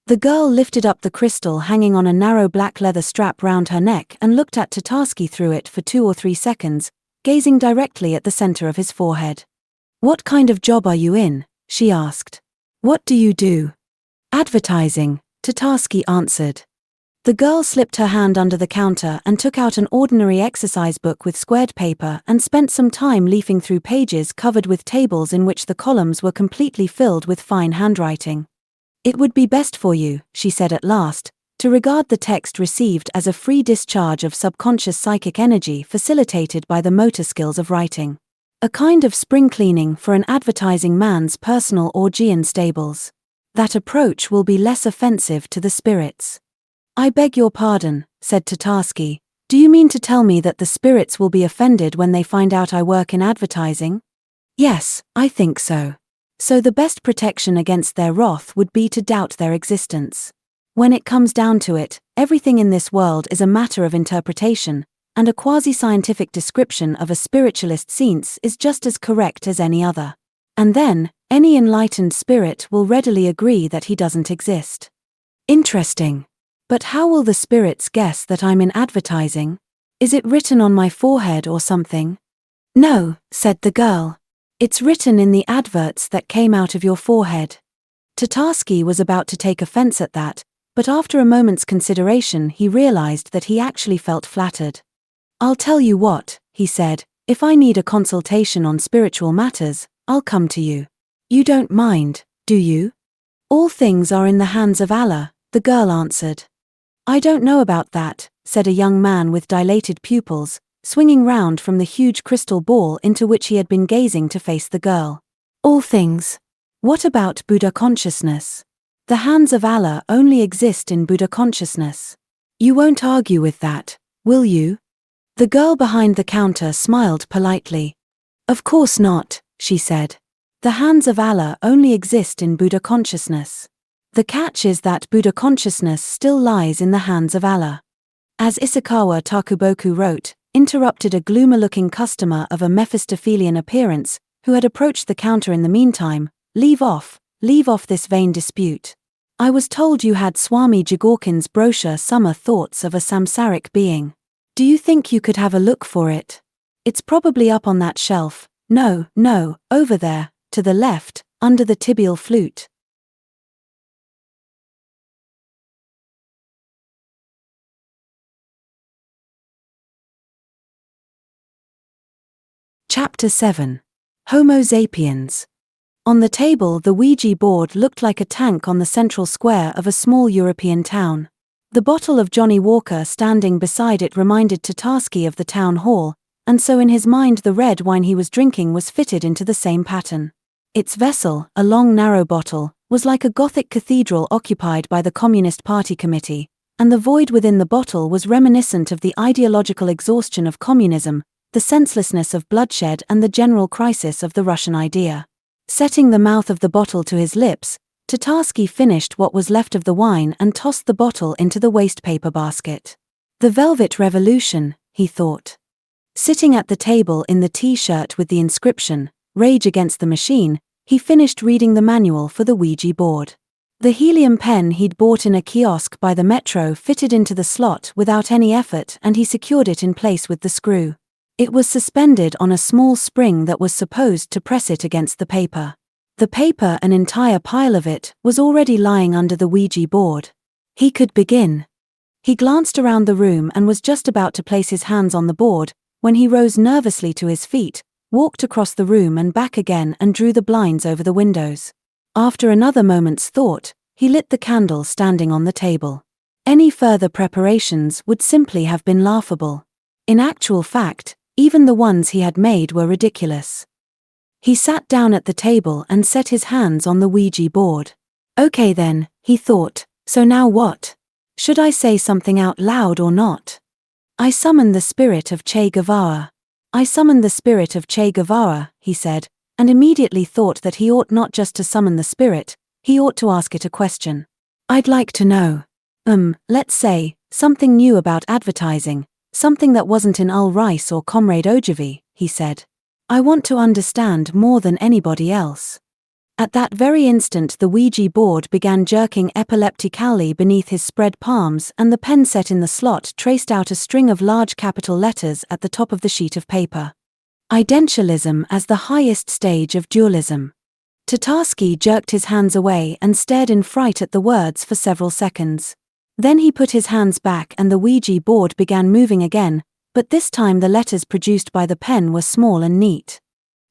The girl lifted up the crystal hanging on a narrow black leather strap round her neck and looked at Tatarsky through it for 2 or 3 seconds, gazing directly at the center of his forehead. What kind of job are you in? She asked. What do you do? Advertising, Tatarsky answered. The girl slipped her hand under the counter and took out an ordinary exercise book with squared paper and spent some time leafing through pages covered with tables in which the columns were completely filled with fine handwriting. It would be best for you, she said at last, to regard the text received as a free discharge of subconscious psychic energy facilitated by the motor skills of writing. A kind of spring cleaning for an advertising man's personal Augean stables. That approach will be less offensive to the spirits. I beg your pardon, said Tatarsky, do you mean to tell me that the spirits will be offended when they find out I work in advertising? Yes, I think so. So the best protection against their wrath would be to doubt their existence. When it comes down to it, everything in this world is a matter of interpretation, and a quasi-scientific description of a spiritualist sense is just as correct as any other. And then, any enlightened spirit will readily agree that he doesn't exist. Interesting. But how will the spirits guess that I'm in advertising? Is it written on my forehead or something? No, said the girl. It's written in the adverts that came out of your forehead. Tatarsky was about to take offense at that, but after a moment's consideration he realized that he actually felt flattered. I'll tell you what, he said, if I need a consultation on spiritual matters, I'll come to you. You don't mind, do you? All things are in the hands of Allah, the girl answered. I don't know about that, said a young man with dilated pupils, swinging round from the huge crystal ball into which he had been gazing to face the girl. All things. What about Buddha consciousness? The hands of Allah only exist in Buddha consciousness. You won't argue with that, will you? The girl behind the counter smiled politely. Of course not, she said. The hands of Allah only exist in Buddha consciousness. The catch is that Buddha consciousness still lies in the hands of Allah. As Isakawa Takuboku wrote, interrupted a gloomy-looking customer of a Mephistophelian appearance, who had approached the counter in the meantime. Leave off this vain dispute. I was told you had Swami Jagorkin's brochure Summer Thoughts of a Samsaric Being. Do you think you could have a look for it? It's probably up on that shelf. No, over there, to the left, under the tibial flute. Chapter 7. Homo sapiens. On the table, the Ouija board looked like a tank on the central square of a small European town. The bottle of Johnny Walker standing beside it reminded Tatarsky of the town hall, and so in his mind the red wine he was drinking was fitted into the same pattern. Its vessel, a long narrow bottle, was like a Gothic cathedral occupied by the Communist Party committee, and the void within the bottle was reminiscent of the ideological exhaustion of communism, the senselessness of bloodshed and the general crisis of the Russian idea. Setting the mouth of the bottle to his lips, Tatarsky finished what was left of the wine and tossed the bottle into the wastepaper basket. The Velvet Revolution, he thought. Sitting at the table in the T-shirt with the inscription, Rage Against the Machine, he finished reading the manual for the Ouija board. The helium pen he'd bought in a kiosk by the metro fitted into the slot without any effort, and he secured it in place with the screw. It was suspended on a small spring that was supposed to press it against the paper. The paper, an entire pile of it, was already lying under the Ouija board. He could begin. He glanced around the room and was just about to place his hands on the board, when he rose nervously to his feet, walked across the room and back again and drew the blinds over the windows. After another moment's thought, he lit the candle standing on the table. Any further preparations would simply have been laughable. In actual fact, even the ones he had made were ridiculous. He sat down at the table and set his hands on the Ouija board. Okay then, he thought, so now what? Should I say something out loud or not? I summon the spirit of Che Guevara. I summon the spirit of Che Guevara, he said, and immediately thought that he ought not just to summon the spirit, he ought to ask it a question. I'd like to know. Let's say, something new about advertising. Something that wasn't in Ul Rice or Comrade Ogilvy, he said. I want to understand more than anybody else. At that very instant the Ouija board began jerking epileptically beneath his spread palms, and the pen set in the slot traced out a string of large capital letters at the top of the sheet of paper. Identialism as the highest stage of dualism. Tatarsky jerked his hands away and stared in fright at the words for several seconds. Then he put his hands back and the Ouija board began moving again, but this time the letters produced by the pen were small and neat.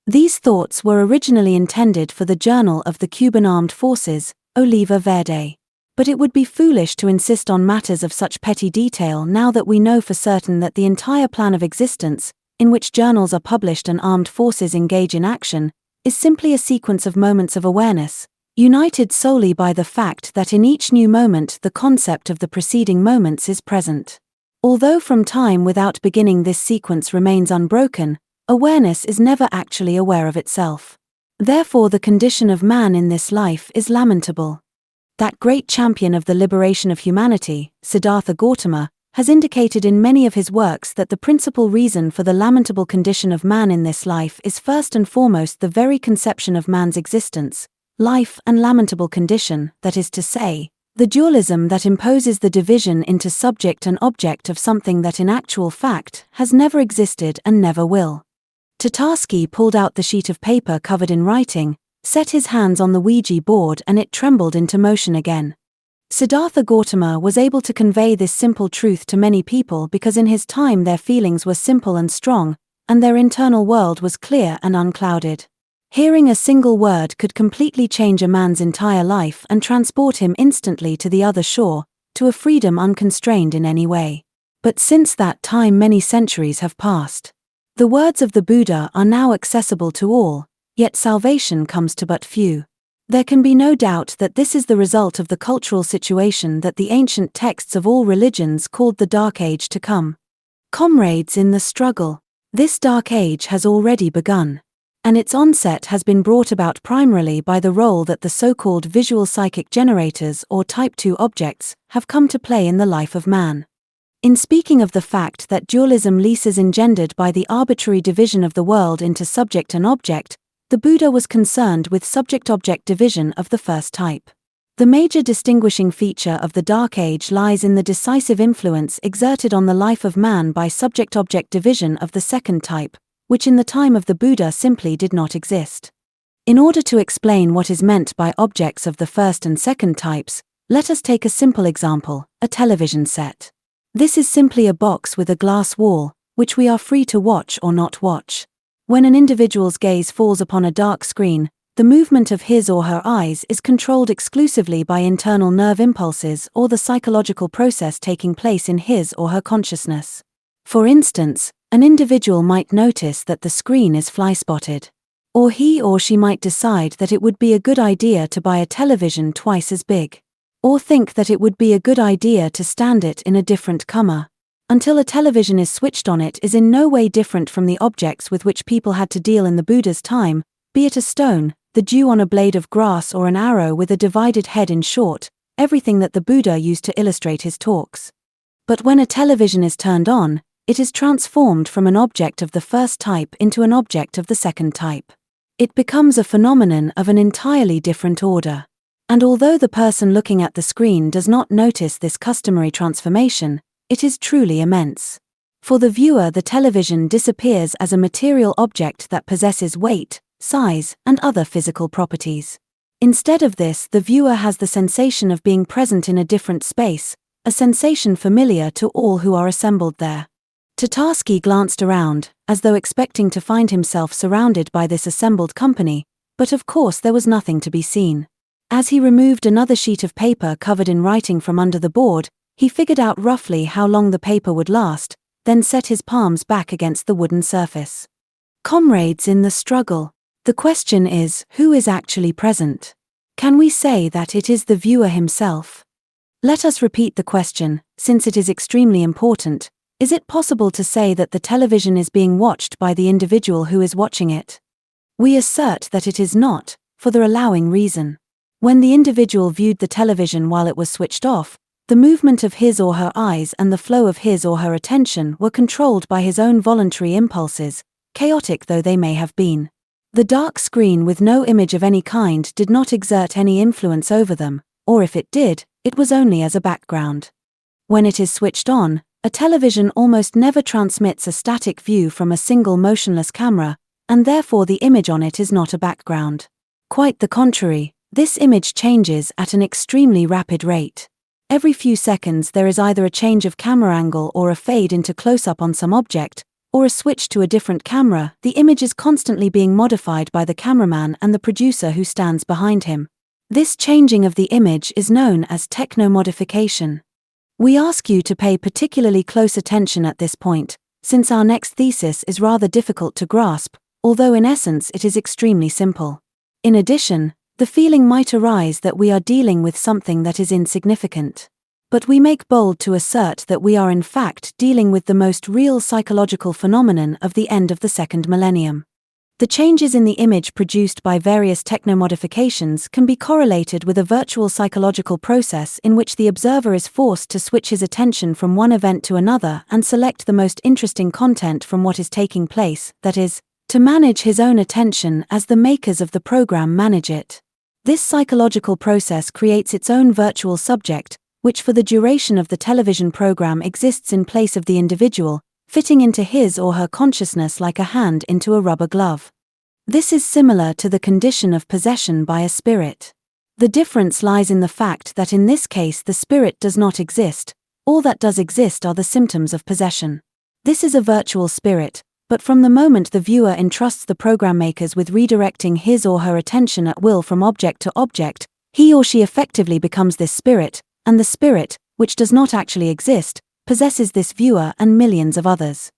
These thoughts were originally intended for the Journal of the Cuban Armed Forces, Oliva Verde. But it would be foolish to insist on matters of such petty detail now that we know for certain that the entire plan of existence, in which journals are published and armed forces engage in action, is simply a sequence of moments of awareness, united solely by the fact that in each new moment the concept of the preceding moments is present. Although from time without beginning this sequence remains unbroken, awareness is never actually aware of itself. Therefore the condition of man in this life is lamentable. That great champion of the liberation of humanity, Siddhartha Gautama, has indicated in many of his works that the principal reason for the lamentable condition of man in this life is first and foremost the very conception of man's existence, life and lamentable condition, that is to say, the dualism that imposes the division into subject and object of something that in actual fact has never existed and never will. Tatarsky pulled out the sheet of paper covered in writing, set his hands on the Ouija board and it trembled into motion again. Siddhartha Gautama was able to convey this simple truth to many people because in his time their feelings were simple and strong, and their internal world was clear and unclouded. Hearing a single word could completely change a man's entire life and transport him instantly to the other shore, to a freedom unconstrained in any way. But since that time many centuries have passed. The words of the Buddha are now accessible to all, yet salvation comes to but few. There can be no doubt that this is the result of the cultural situation that the ancient texts of all religions called the Dark Age to come. Comrades in the struggle, this Dark Age has already begun. And its onset has been brought about primarily by the role that the so-called visual psychic generators or Type 2 objects have come to play in the life of man. In speaking of the fact that dualism is engendered by the arbitrary division of the world into subject and object, the Buddha was concerned with subject-object division of the first type. The major distinguishing feature of the Dark Age lies in the decisive influence exerted on the life of man by subject-object division of the second type, which in the time of the Buddha simply did not exist. In order to explain what is meant by objects of the first and second types, let us take a simple example, a television set. This is simply a box with a glass wall, which we are free to watch or not watch. When an individual's gaze falls upon a dark screen, the movement of his or her eyes is controlled exclusively by internal nerve impulses or the psychological process taking place in his or her consciousness. For instance, an individual might notice that the screen is fly-spotted. Or he or she might decide that it would be a good idea to buy a television twice as big. Or think that it would be a good idea to stand it in a different color. Until a television is switched on, it is in no way different from the objects with which people had to deal in the Buddha's time, be it a stone, the dew on a blade of grass, or an arrow with a divided head. In short, everything that the Buddha used to illustrate his talks. But when a television is turned on, it is transformed from an object of the first type into an object of the second type. It becomes a phenomenon of an entirely different order. And although the person looking at the screen does not notice this customary transformation, it is truly immense. For the viewer, the television disappears as a material object that possesses weight, size, and other physical properties. Instead of this, the viewer has the sensation of being present in a different space, a sensation familiar to all who are assembled there. Tatarsky glanced around, as though expecting to find himself surrounded by this assembled company, but of course there was nothing to be seen. As he removed another sheet of paper covered in writing from under the board, he figured out roughly how long the paper would last, then set his palms back against the wooden surface. Comrades in the struggle. The question is, who is actually present? Can we say that it is the viewer himself? Let us repeat the question, since it is extremely important. Is it possible to say that the television is being watched by the individual who is watching it? We assert that it is not, for the allowing reason. When the individual viewed the television while it was switched off, the movement of his or her eyes and the flow of his or her attention were controlled by his own voluntary impulses, chaotic though they may have been. The dark screen with no image of any kind did not exert any influence over them, or if it did, it was only as a background. When it is switched on, a television almost never transmits a static view from a single motionless camera, and therefore the image on it is not a background. Quite the contrary. This image changes at an extremely rapid rate. Every few seconds there is either a change of camera angle or a fade into close-up on some object, or a switch to a different camera. The image is constantly being modified by the cameraman and the producer who stands behind him. This changing of the image is known as technomodification. We ask you to pay particularly close attention at this point, since our next thesis is rather difficult to grasp, although in essence it is extremely simple. In addition, the feeling might arise that we are dealing with something that is insignificant. But we make bold to assert that we are in fact dealing with the most real psychological phenomenon of the end of the second millennium. The changes in the image produced by various technomodifications can be correlated with a virtual psychological process in which the observer is forced to switch his attention from one event to another and select the most interesting content from what is taking place, that is, to manage his own attention as the makers of the program manage it. This psychological process creates its own virtual subject, which for the duration of the television program exists in place of the individual, fitting into his or her consciousness like a hand into a rubber glove. This is similar to the condition of possession by a spirit. The difference lies in the fact that in this case the spirit does not exist, all that does exist are the symptoms of possession. This is a virtual spirit, but from the moment the viewer entrusts the program makers with redirecting his or her attention at will from object to object, he or she effectively becomes this spirit, and the spirit, which does not actually exist, possesses this viewer and millions of others.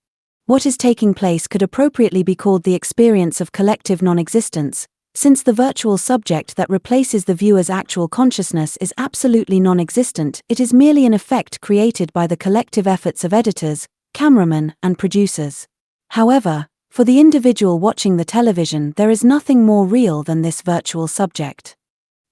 What is taking place could appropriately be called the experience of collective non-existence, since the virtual subject that replaces the viewer's actual consciousness is absolutely non-existent. It is merely an effect created by the collective efforts of editors, cameramen, and producers. However, for the individual watching the television there is nothing more real than this virtual subject.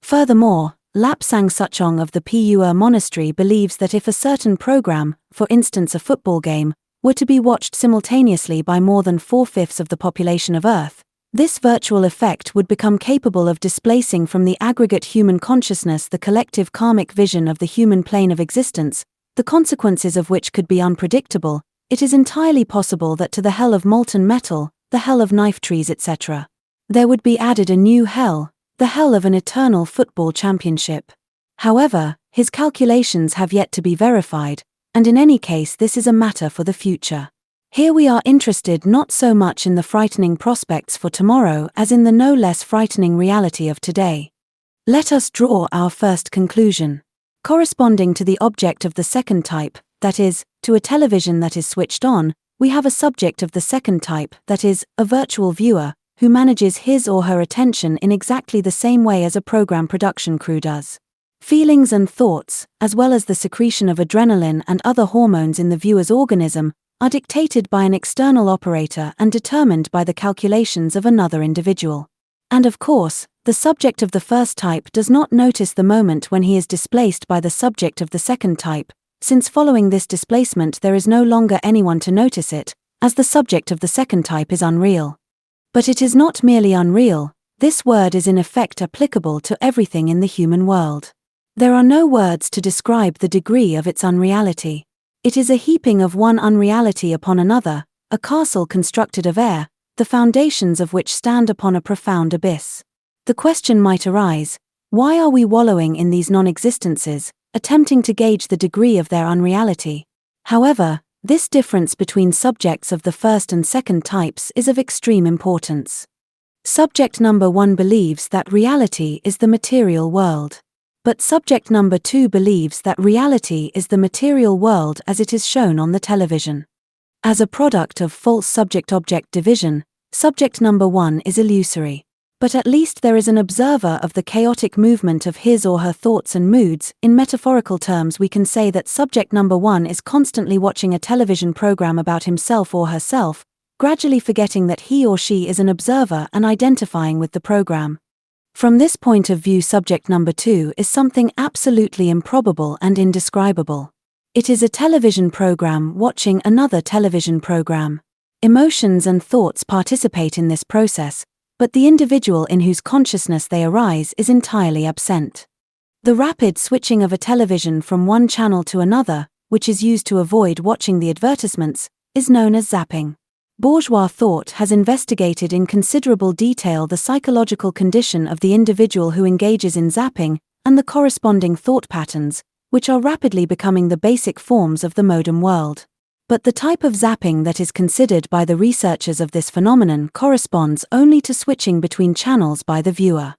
Furthermore, Lapsang Suchong of the Pua monastery believes that if a certain program, for instance a football game, were to be watched simultaneously by more than 4/5 of the population of Earth, this virtual effect would become capable of displacing from the aggregate human consciousness the collective karmic vision of the human plane of existence, the consequences of which could be unpredictable. It is entirely possible that to the hell of molten metal, the hell of knife trees, etc., there would be added a new hell, the hell of an eternal football championship. However, his calculations have yet to be verified, and in any case this is a matter for the future. Here we are interested not so much in the frightening prospects for tomorrow as in the no less frightening reality of today. Let us draw our first conclusion. Corresponding to the object of the second type, that is, to a television that is switched on, we have a subject of the second type, that is, a virtual viewer, who manages his or her attention in exactly the same way as a program production crew does. Feelings and thoughts, as well as the secretion of adrenaline and other hormones in the viewer's organism, are dictated by an external operator and determined by the calculations of another individual. And of course, the subject of the first type does not notice the moment when he is displaced by the subject of the second type, since following this displacement there is no longer anyone to notice it, as the subject of the second type is unreal. But it is not merely unreal, this word is in effect applicable to everything in the human world. There are no words to describe the degree of its unreality. It is a heaping of one unreality upon another, a castle constructed of air, the foundations of which stand upon a profound abyss. The question might arise, why are we wallowing in these non-existences, attempting to gauge the degree of their unreality? However, this difference between subjects of the first and second types is of extreme importance. Subject number 1 believes that reality is the material world. But subject number 2 believes that reality is the material world as it is shown on the television. As a product of false subject-object division, subject number 1 is illusory. But at least there is an observer of the chaotic movement of his or her thoughts and moods. In metaphorical terms, we can say that subject number 1 is constantly watching a television program about himself or herself, gradually forgetting that he or she is an observer and identifying with the program. From this point of view, subject number 2 is something absolutely improbable and indescribable. It is a television program watching another television program. Emotions and thoughts participate in this process, but the individual in whose consciousness they arise is entirely absent. The rapid switching of a television from one channel to another, which is used to avoid watching the advertisements, is known as zapping. Bourgeois thought has investigated in considerable detail the psychological condition of the individual who engages in zapping, and the corresponding thought patterns, which are rapidly becoming the basic forms of the modern world. But the type of zapping that is considered by the researchers of this phenomenon corresponds only to switching between channels by the viewer.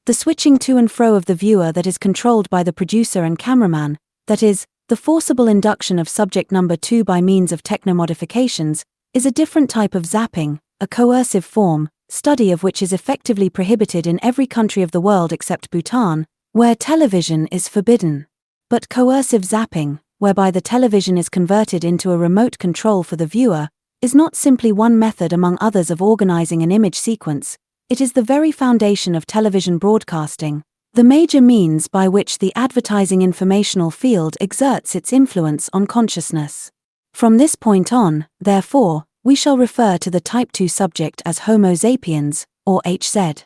The switching to and fro of the viewer that is controlled by the producer and cameraman, that is, the forcible induction of subject number 2 by means of technomodifications, is a different type of zapping, a coercive form, study of which is effectively prohibited in every country of the world except Bhutan, where television is forbidden. But coercive zapping, whereby the television is converted into a remote control for the viewer, is not simply one method among others of organizing an image sequence, it is the very foundation of television broadcasting, the major means by which the advertising informational field exerts its influence on consciousness. From this point on, therefore, we shall refer to the Type 2 subject as Homo sapiens, or HZ.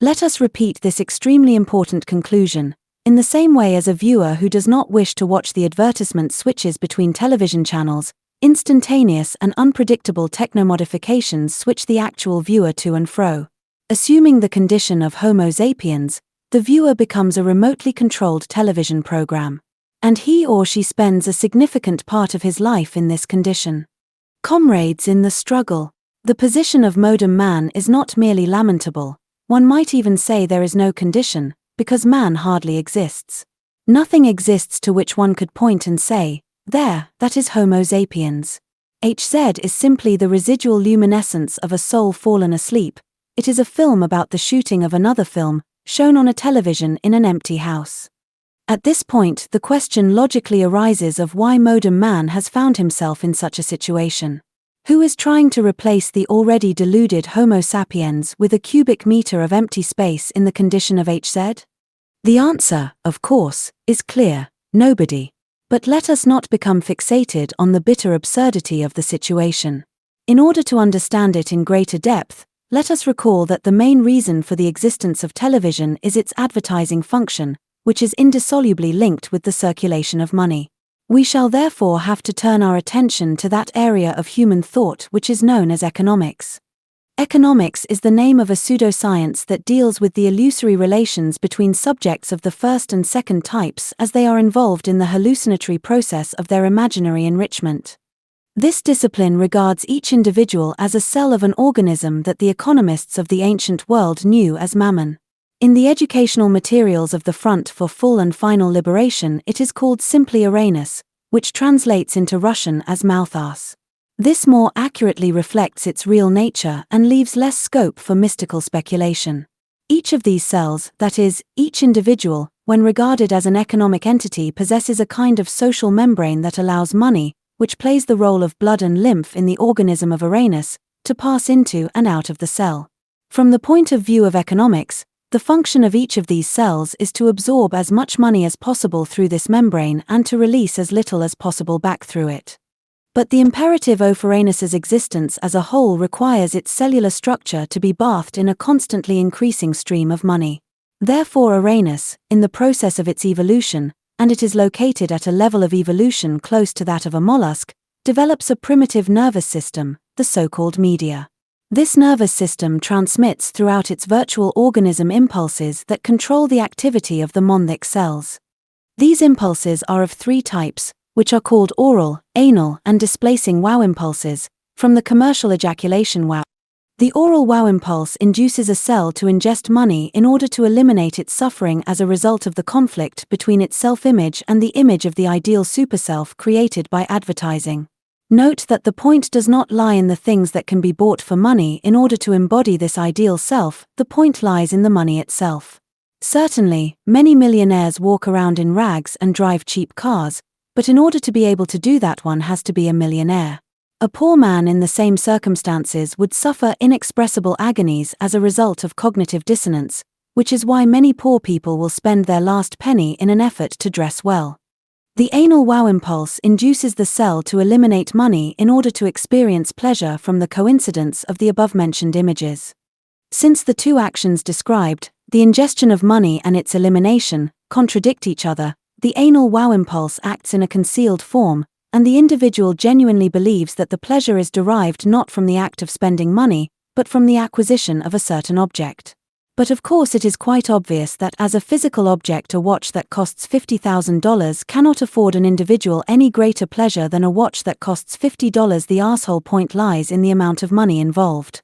Let us repeat this extremely important conclusion. In the same way as a viewer who does not wish to watch the advertisement switches between television channels, instantaneous and unpredictable technomodifications switch the actual viewer to and fro. Assuming the condition of Homo sapiens, the viewer becomes a remotely controlled television program. And he or she spends a significant part of his life in this condition. Comrades in the struggle, the position of modern man is not merely lamentable, one might even say there is no condition, because man hardly exists. Nothing exists to which one could point and say, there, that is Homo sapiens. HZ is simply the residual luminescence of a soul fallen asleep. It is a film about the shooting of another film, shown on a television in an empty house. At this point, the question logically arises of why modern man has found himself in such a situation. Who is trying to replace the already deluded Homo sapiens with a cubic meter of empty space in the condition of HZ? The answer, of course, is clear: nobody. But let us not become fixated on the bitter absurdity of the situation. In order to understand it in greater depth, let us recall that the main reason for the existence of television is its advertising function, which is indissolubly linked with the circulation of money. We shall therefore have to turn our attention to that area of human thought which is known as economics. Economics is the name of a pseudoscience that deals with the illusory relations between subjects of the first and second types as they are involved in the hallucinatory process of their imaginary enrichment. This discipline regards each individual as a cell of an organism that the economists of the ancient world knew as mammon. In the educational materials of the Front for Full and Final Liberation, it is called simply Uranus, which translates into Russian as mouth-ass. This more accurately reflects its real nature and leaves less scope for mystical speculation. Each of these cells, that is, each individual, when regarded as an economic entity, possesses a kind of social membrane that allows money, which plays the role of blood and lymph in the organism of Uranus, to pass into and out of the cell. From the point of view of economics, the function of each of these cells is to absorb as much money as possible through this membrane and to release as little as possible back through it. But the imperative of Uranus's existence as a whole requires its cellular structure to be bathed in a constantly increasing stream of money. Therefore Uranus, in the process of its evolution, and it is located at a level of evolution close to that of a mollusk, develops a primitive nervous system, the so-called media. This nervous system transmits throughout its virtual organism impulses that control the activity of the monadic cells. These impulses are of three types, which are called oral, anal, and displacing wow impulses, from the commercial ejaculation wow. The oral wow impulse induces a cell to ingest money in order to eliminate its suffering as a result of the conflict between its self-image and the image of the ideal superself created by advertising. Note that the point does not lie in the things that can be bought for money in order to embody this ideal self, the point lies in the money itself. Certainly, many millionaires walk around in rags and drive cheap cars, but in order to be able to do that, one has to be a millionaire. A poor man in the same circumstances would suffer inexpressible agonies as a result of cognitive dissonance, which is why many poor people will spend their last penny in an effort to dress well. The anal wow impulse induces the cell to eliminate money in order to experience pleasure from the coincidence of the above-mentioned images. Since the two actions described, the ingestion of money and its elimination, contradict each other, the anal wow impulse acts in a concealed form, and the individual genuinely believes that the pleasure is derived not from the act of spending money, but from the acquisition of a certain object. But of course it is quite obvious that as a physical object, a watch that costs $50,000 cannot afford an individual any greater pleasure than a watch that costs $50. The asshole point lies in the amount of money involved.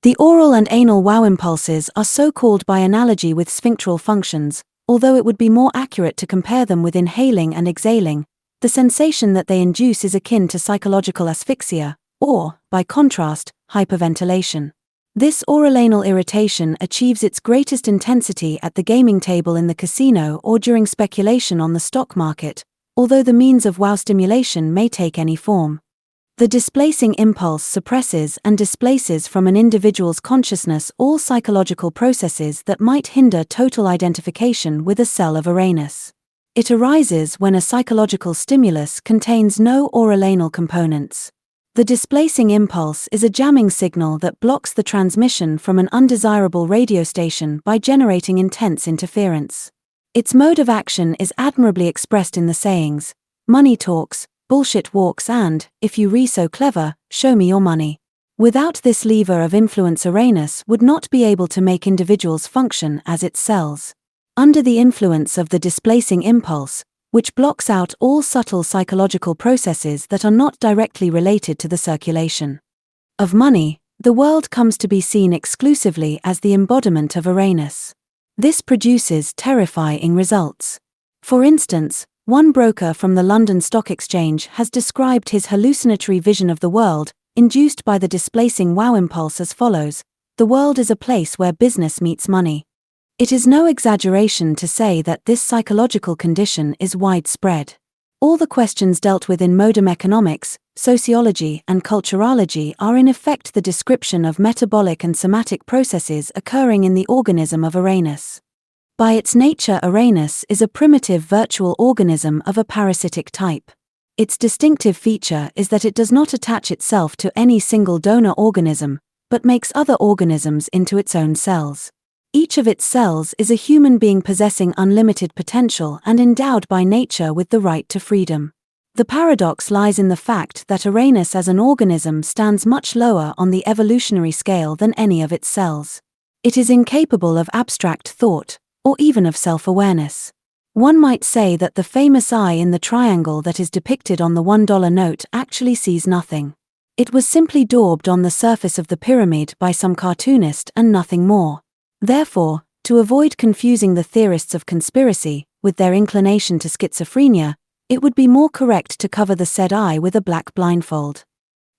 The oral and anal wow impulses are so called by analogy with sphincteral functions, although it would be more accurate to compare them with inhaling and exhaling. The sensation that they induce is akin to psychological asphyxia, or, by contrast, hyperventilation. This oral-anal irritation achieves its greatest intensity at the gaming table in the casino or during speculation on the stock market, although the means of wow stimulation may take any form. The displacing impulse suppresses and displaces from an individual's consciousness all psychological processes that might hinder total identification with a cell of Uranus. It arises when a psychological stimulus contains no oral-anal components. The displacing impulse is a jamming signal that blocks the transmission from an undesirable radio station by generating intense interference. Its mode of action is admirably expressed in the sayings, "Money talks, bullshit walks," and, "If you re so clever, show me your money." Without this lever of influence, Uranus would not be able to make individuals function as its cells. Under the influence of the displacing impulse, which blocks out all subtle psychological processes that are not directly related to the circulation of money, the world comes to be seen exclusively as the embodiment of Uranus. This produces terrifying results. For instance, one broker from the London Stock Exchange has described his hallucinatory vision of the world, induced by the displacing wow impulse, as follows: "The world is a place where business meets money." It is no exaggeration to say that this psychological condition is widespread. All the questions dealt with in modern economics, sociology, and culturology are in effect the description of metabolic and somatic processes occurring in the organism of Uranus. By its nature, Uranus is a primitive virtual organism of a parasitic type. Its distinctive feature is that it does not attach itself to any single donor organism, but makes other organisms into its own cells. Each of its cells is a human being possessing unlimited potential and endowed by nature with the right to freedom. The paradox lies in the fact that Uranus as an organism stands much lower on the evolutionary scale than any of its cells. It is incapable of abstract thought, or even of self-awareness. One might say that the famous eye in the triangle that is depicted on the $1 note actually sees nothing. It was simply daubed on the surface of the pyramid by some cartoonist and nothing more. Therefore, to avoid confusing the theorists of conspiracy with their inclination to schizophrenia, it would be more correct to cover the said eye with a black blindfold.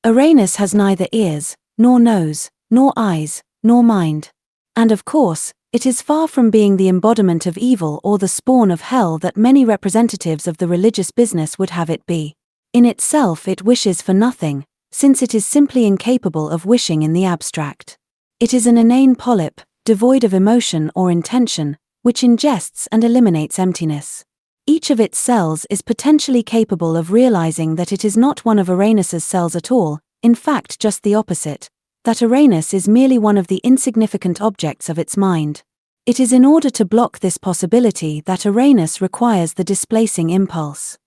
Uranus has neither ears, nor nose, nor eyes, nor mind. And of course, it is far from being the embodiment of evil or the spawn of hell that many representatives of the religious business would have it be. In itself it wishes for nothing, since it is simply incapable of wishing in the abstract. It is an inane polyp, devoid of emotion or intention, which ingests and eliminates emptiness. Each of its cells is potentially capable of realizing that it is not one of Uranus's cells at all, in fact just the opposite, that Uranus is merely one of the insignificant objects of its mind. It is in order to block this possibility that Uranus requires the displacing impulse.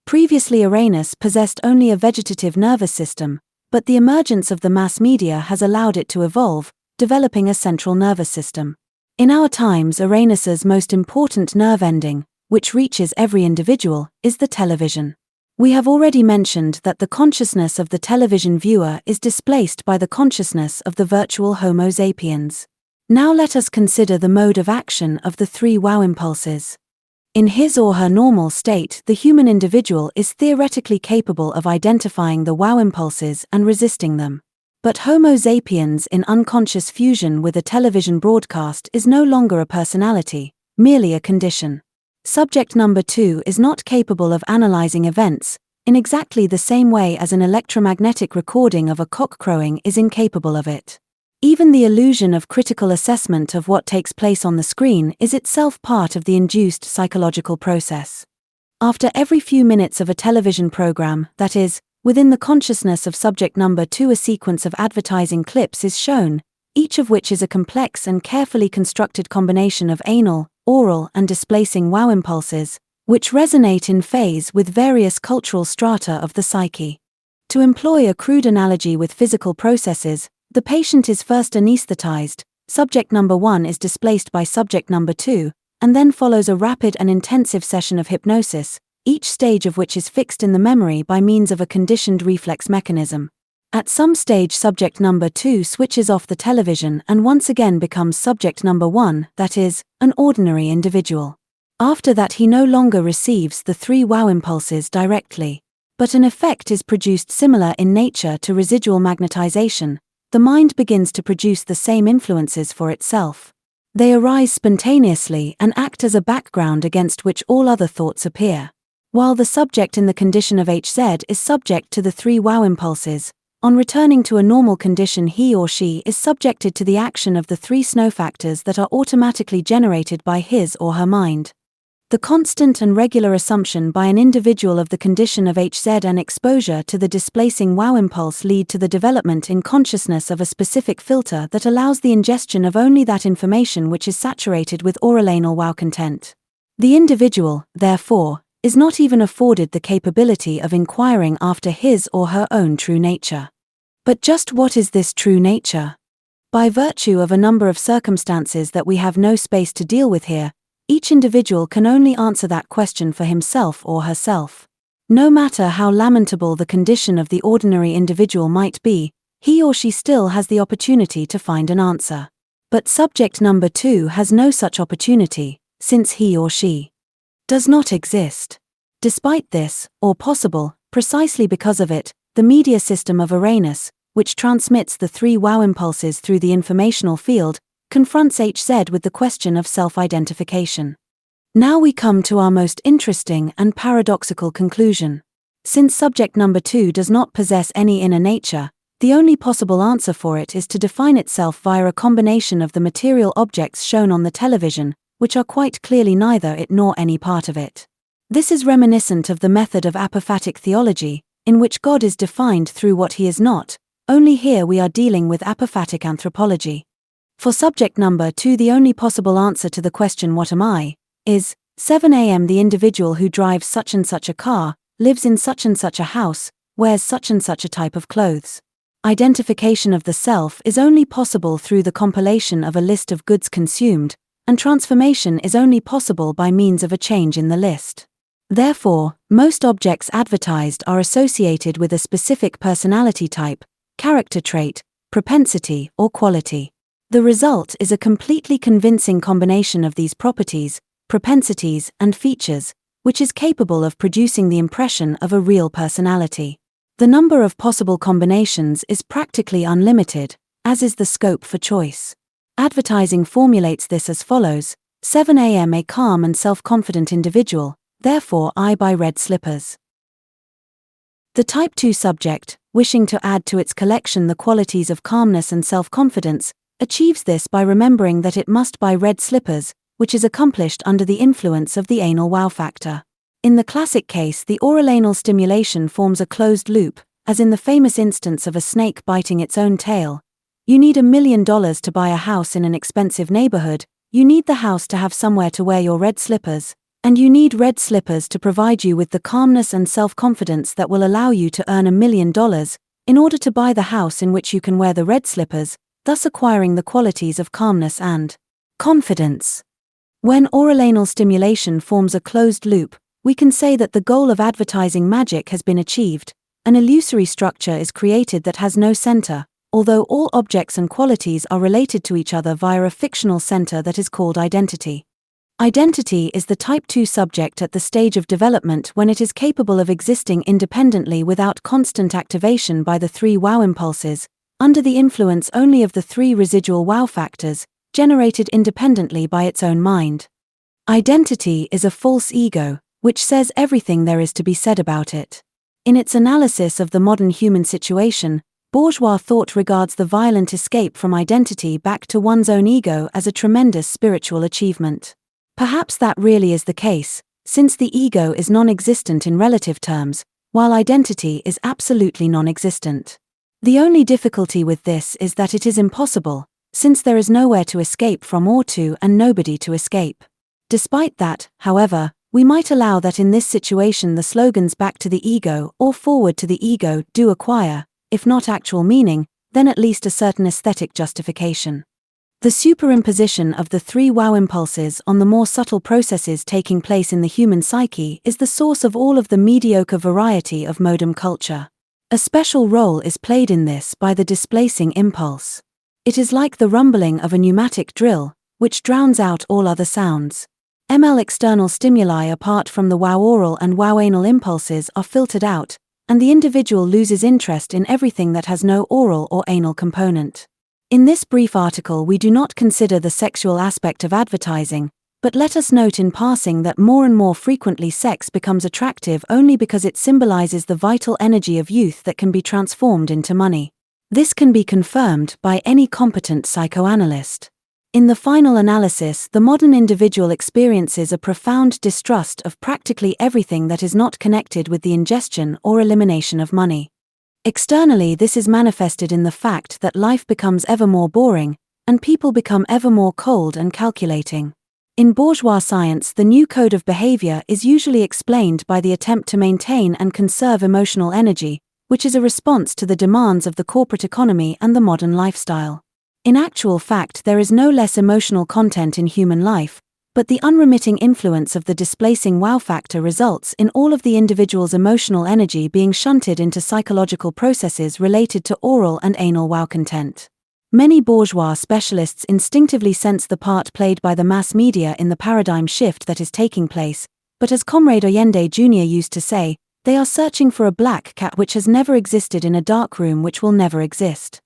Previously Uranus possessed only a vegetative nervous system, but the emergence of the mass media has allowed it to evolve, developing a central nervous system. In our times, Uranus's most important nerve ending, which reaches every individual, is the television. We have already mentioned that the consciousness of the television viewer is displaced by the consciousness of the virtual Homo sapiens. Now let us consider the mode of action of the three wow impulses. In his or her normal state, the human individual is theoretically capable of identifying the wow impulses and resisting them. But Homo sapiens in unconscious fusion with a television broadcast is no longer a personality, merely a condition. Subject number 2 is not capable of analyzing events, in exactly the same way as an electromagnetic recording of a cock crowing is incapable of it. Even the illusion of critical assessment of what takes place on the screen is itself part of the induced psychological process. After every few minutes of a television program, that is, within the consciousness of subject number 2, a sequence of advertising clips is shown, each of which is a complex and carefully constructed combination of anal, oral and displacing wow impulses, which resonate in phase with various cultural strata of the psyche. To employ a crude analogy with physical processes, the patient is first anesthetized, subject number 1 is displaced by subject number 2, and then follows a rapid and intensive session of hypnosis, each stage of which is fixed in the memory by means of a conditioned reflex mechanism. At some stage subject number 2 switches off the television and once again becomes subject number 1, that is, an ordinary individual. After that he no longer receives the three wow impulses directly. But an effect is produced similar in nature to residual magnetization. The mind begins to produce the same influences for itself. They arise spontaneously and act as a background against which all other thoughts appear. While the subject in the condition of HZ is subject to the three wow impulses, on returning to a normal condition he or she is subjected to the action of the three snow factors that are automatically generated by his or her mind. The constant and regular assumption by an individual of the condition of HZ and exposure to the displacing wow impulse lead to the development in consciousness of a specific filter that allows the ingestion of only that information which is saturated with oralanal wow content. The individual, therefore, is not even afforded the capability of inquiring after his or her own true nature. But just what is this true nature? By virtue of a number of circumstances that we have no space to deal with here, each individual can only answer that question for himself or herself. No matter how lamentable the condition of the ordinary individual might be, he or she still has the opportunity to find an answer. But subject number 2 has no such opportunity, since he or she does not exist. Despite this, or possible, precisely because of it, the media system of Uranus, which transmits the three wow impulses through the informational field, confronts HZ with the question of self-identification. Now we come to our most interesting and paradoxical conclusion. Since subject number 2 does not possess any inner nature, the only possible answer for it is to define itself via a combination of the material objects shown on the television, which are quite clearly neither it nor any part of it. This is reminiscent of the method of apophatic theology, in which God is defined through what he is not, only here we are dealing with apophatic anthropology. For subject number 2, the only possible answer to the question "What am I?" is 7 a.m. The individual who drives such and such a car, lives in such and such a house, wears such and such a type of clothes. Identification of the self is only possible through the compilation of a list of goods consumed, and transformation is only possible by means of a change in the list. Therefore, most objects advertised are associated with a specific personality type, character trait, propensity, or quality. The result is a completely convincing combination of these properties, propensities, and features, which is capable of producing the impression of a real personality. The number of possible combinations is practically unlimited, as is the scope for choice. Advertising formulates this as follows: 7 a.m. A calm and self-confident individual, therefore I buy red slippers. The Type 2 subject, wishing to add to its collection the qualities of calmness and self-confidence, achieves this by remembering that it must buy red slippers, which is accomplished under the influence of the anal wow factor. In the classic case, the oral anal stimulation forms a closed loop, as in the famous instance of a snake biting its own tail. You need $1 million to buy a house in an expensive neighborhood, you need the house to have somewhere to wear your red slippers, and you need red slippers to provide you with the calmness and self-confidence that will allow you to earn $1 million, in order to buy the house in which you can wear the red slippers, thus acquiring the qualities of calmness and confidence. When oral anal stimulation forms a closed loop, we can say that the goal of advertising magic has been achieved. An illusory structure is created that has no center, although all objects and qualities are related to each other via a fictional center that is called identity. Identity is the Type 2 subject at the stage of development when it is capable of existing independently without constant activation by the 3 wow impulses, under the influence only of the 3 residual wow factors, generated independently by its own mind. Identity is a false ego, which says everything there is to be said about it. In its analysis of the modern human situation, bourgeois thought regards the violent escape from identity back to one's own ego as a tremendous spiritual achievement. Perhaps that really is the case, since the ego is non-existent in relative terms, while identity is absolutely non-existent. The only difficulty with this is that it is impossible, since there is nowhere to escape from or to and nobody to escape. Despite that, however, we might allow that in this situation the slogans "back to the ego" or "forward to the ego" do acquire, if not actual meaning, then at least a certain aesthetic justification. The superimposition of the 3 wow impulses on the more subtle processes taking place in the human psyche is the source of all of the mediocre variety of modem culture. A special role is played in this by the displacing impulse. It is like the rumbling of a pneumatic drill, which drowns out all other sounds. External stimuli apart from the wow oral and wow anal impulses are filtered out, and the individual loses interest in everything that has no oral or anal component. In this brief article we do not consider the sexual aspect of advertising, but let us note in passing that more and more frequently sex becomes attractive only because it symbolizes the vital energy of youth that can be transformed into money. This can be confirmed by any competent psychoanalyst. In the final analysis, the modern individual experiences a profound distrust of practically everything that is not connected with the ingestion or elimination of money. Externally, this is manifested in the fact that life becomes ever more boring, and people become ever more cold and calculating. In bourgeois science, the new code of behavior is usually explained by the attempt to maintain and conserve emotional energy, which is a response to the demands of the corporate economy and the modern lifestyle. In actual fact, there is no less emotional content in human life, but the unremitting influence of the displacing wow factor results in all of the individual's emotional energy being shunted into psychological processes related to oral and anal wow content. Many bourgeois specialists instinctively sense the part played by the mass media in the paradigm shift that is taking place, but as Comrade Allende Jr. used to say, they are searching for a black cat which has never existed in a dark room which will never exist.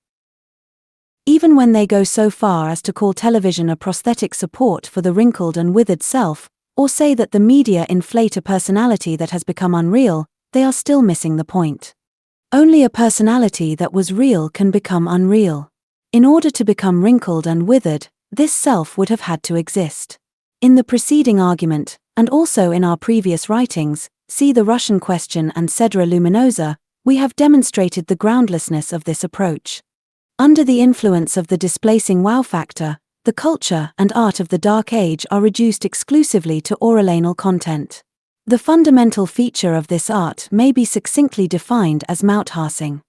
Even when they go so far as to call television a prosthetic support for the wrinkled and withered self, or say that the media inflate a personality that has become unreal, they are still missing the point. Only a personality that was real can become unreal. In order to become wrinkled and withered, this self would have had to exist. In the preceding argument, and also in our previous writings, see the Russian question and Cedra Luminosa, we have demonstrated the groundlessness of this approach. Under the influence of the displacing wow factor, the culture and art of the Dark Age are reduced exclusively to oralanal content. The fundamental feature of this art may be succinctly defined as Mauthasing.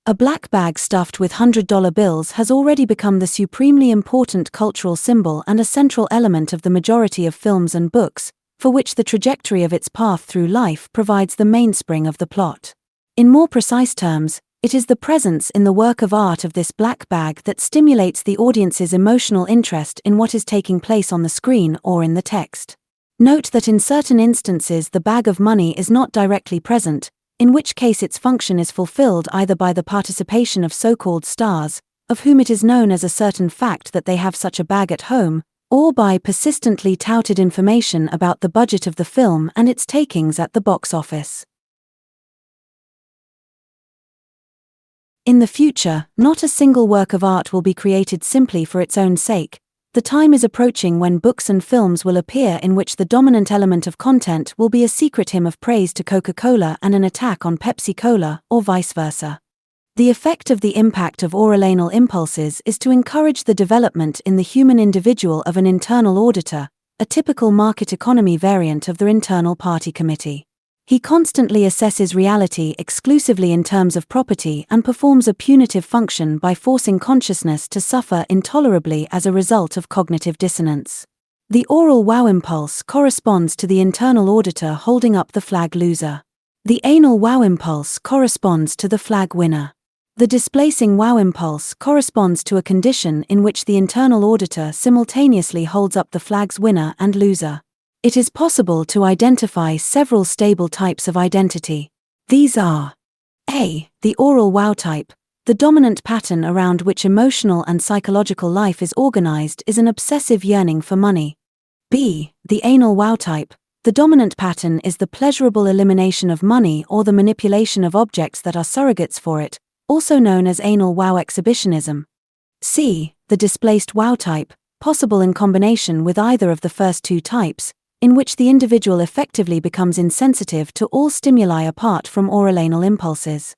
A black bag stuffed with $100 bills has already become the supremely important cultural symbol and a central element of the majority of films and books, for which the trajectory of its path through life provides the mainspring of the plot. In more precise terms, it is the presence in the work of art of this black bag that stimulates the audience's emotional interest in what is taking place on the screen or in the text. Note that in certain instances the bag of money is not directly present, in which case its function is fulfilled either by the participation of so-called stars, of whom it is known as a certain fact that they have such a bag at home, or by persistently touted information about the budget of the film and its takings at the box office. In the future, not a single work of art will be created simply for its own sake. The time is approaching when books and films will appear in which the dominant element of content will be a secret hymn of praise to Coca-Cola and an attack on Pepsi-Cola, or vice versa. The effect of the impact of oralanal impulses is to encourage the development in the human individual of an internal auditor, a typical market economy variant of the internal party committee. He constantly assesses reality exclusively in terms of property and performs a punitive function by forcing consciousness to suffer intolerably as a result of cognitive dissonance. The oral wow impulse corresponds to the internal auditor holding up the flag loser. The anal wow impulse corresponds to the flag winner. The displacing wow impulse corresponds to a condition in which the internal auditor simultaneously holds up the flag's winner and loser. It is possible to identify several stable types of identity. These are: A. The oral wow type. The dominant pattern around which emotional and psychological life is organized is an obsessive yearning for money. B. The anal wow type. The dominant pattern is the pleasurable elimination of money or the manipulation of objects that are surrogates for it, also known as anal wow exhibitionism. C. The displaced wow type, possible in combination with either of the first two types, in which the individual effectively becomes insensitive to all stimuli apart from oralanal impulses.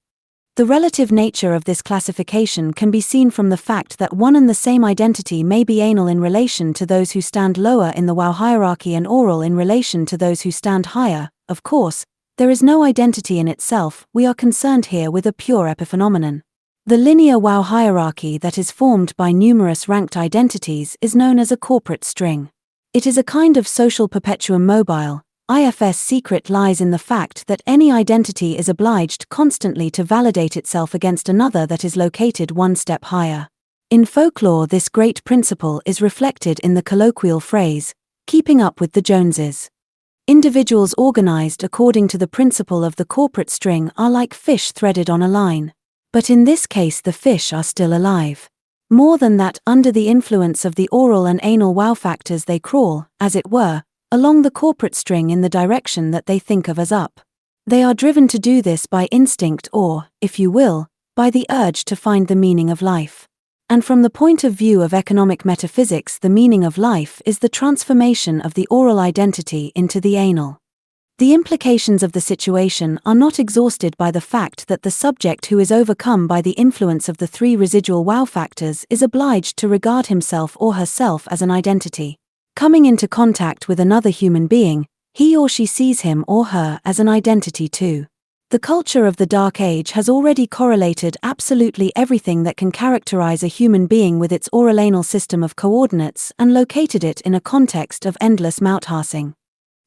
The relative nature of this classification can be seen from the fact that one and the same identity may be anal in relation to those who stand lower in the wow hierarchy and oral in relation to those who stand higher. Of course, there is no identity in itself, we are concerned here with a pure epiphenomenon. The linear wow hierarchy that is formed by numerous ranked identities is known as a corporate string. It is a kind of social perpetuum mobile. IFS secret lies in the fact that any identity is obliged constantly to validate itself against another that is located one step higher. In folklore, this great principle is reflected in the colloquial phrase, keeping up with the Joneses. Individuals organized according to the principle of the corporate string are like fish threaded on a line. But in this case the fish are still alive. More than that, under the influence of the oral and anal wow factors they crawl, as it were, along the corporate string in the direction that they think of as up. They are driven to do this by instinct or, if you will, by the urge to find the meaning of life. And from the point of view of economic metaphysics, the meaning of life is the transformation of the oral identity into the anal. The implications of the situation are not exhausted by the fact that the subject who is overcome by the influence of the three residual wow factors is obliged to regard himself or herself as an identity. Coming into contact with another human being, he or she sees him or her as an identity too. The culture of the Dark Age has already correlated absolutely everything that can characterize a human being with its oralanal system of coordinates and located it in a context of endless Mauthasing.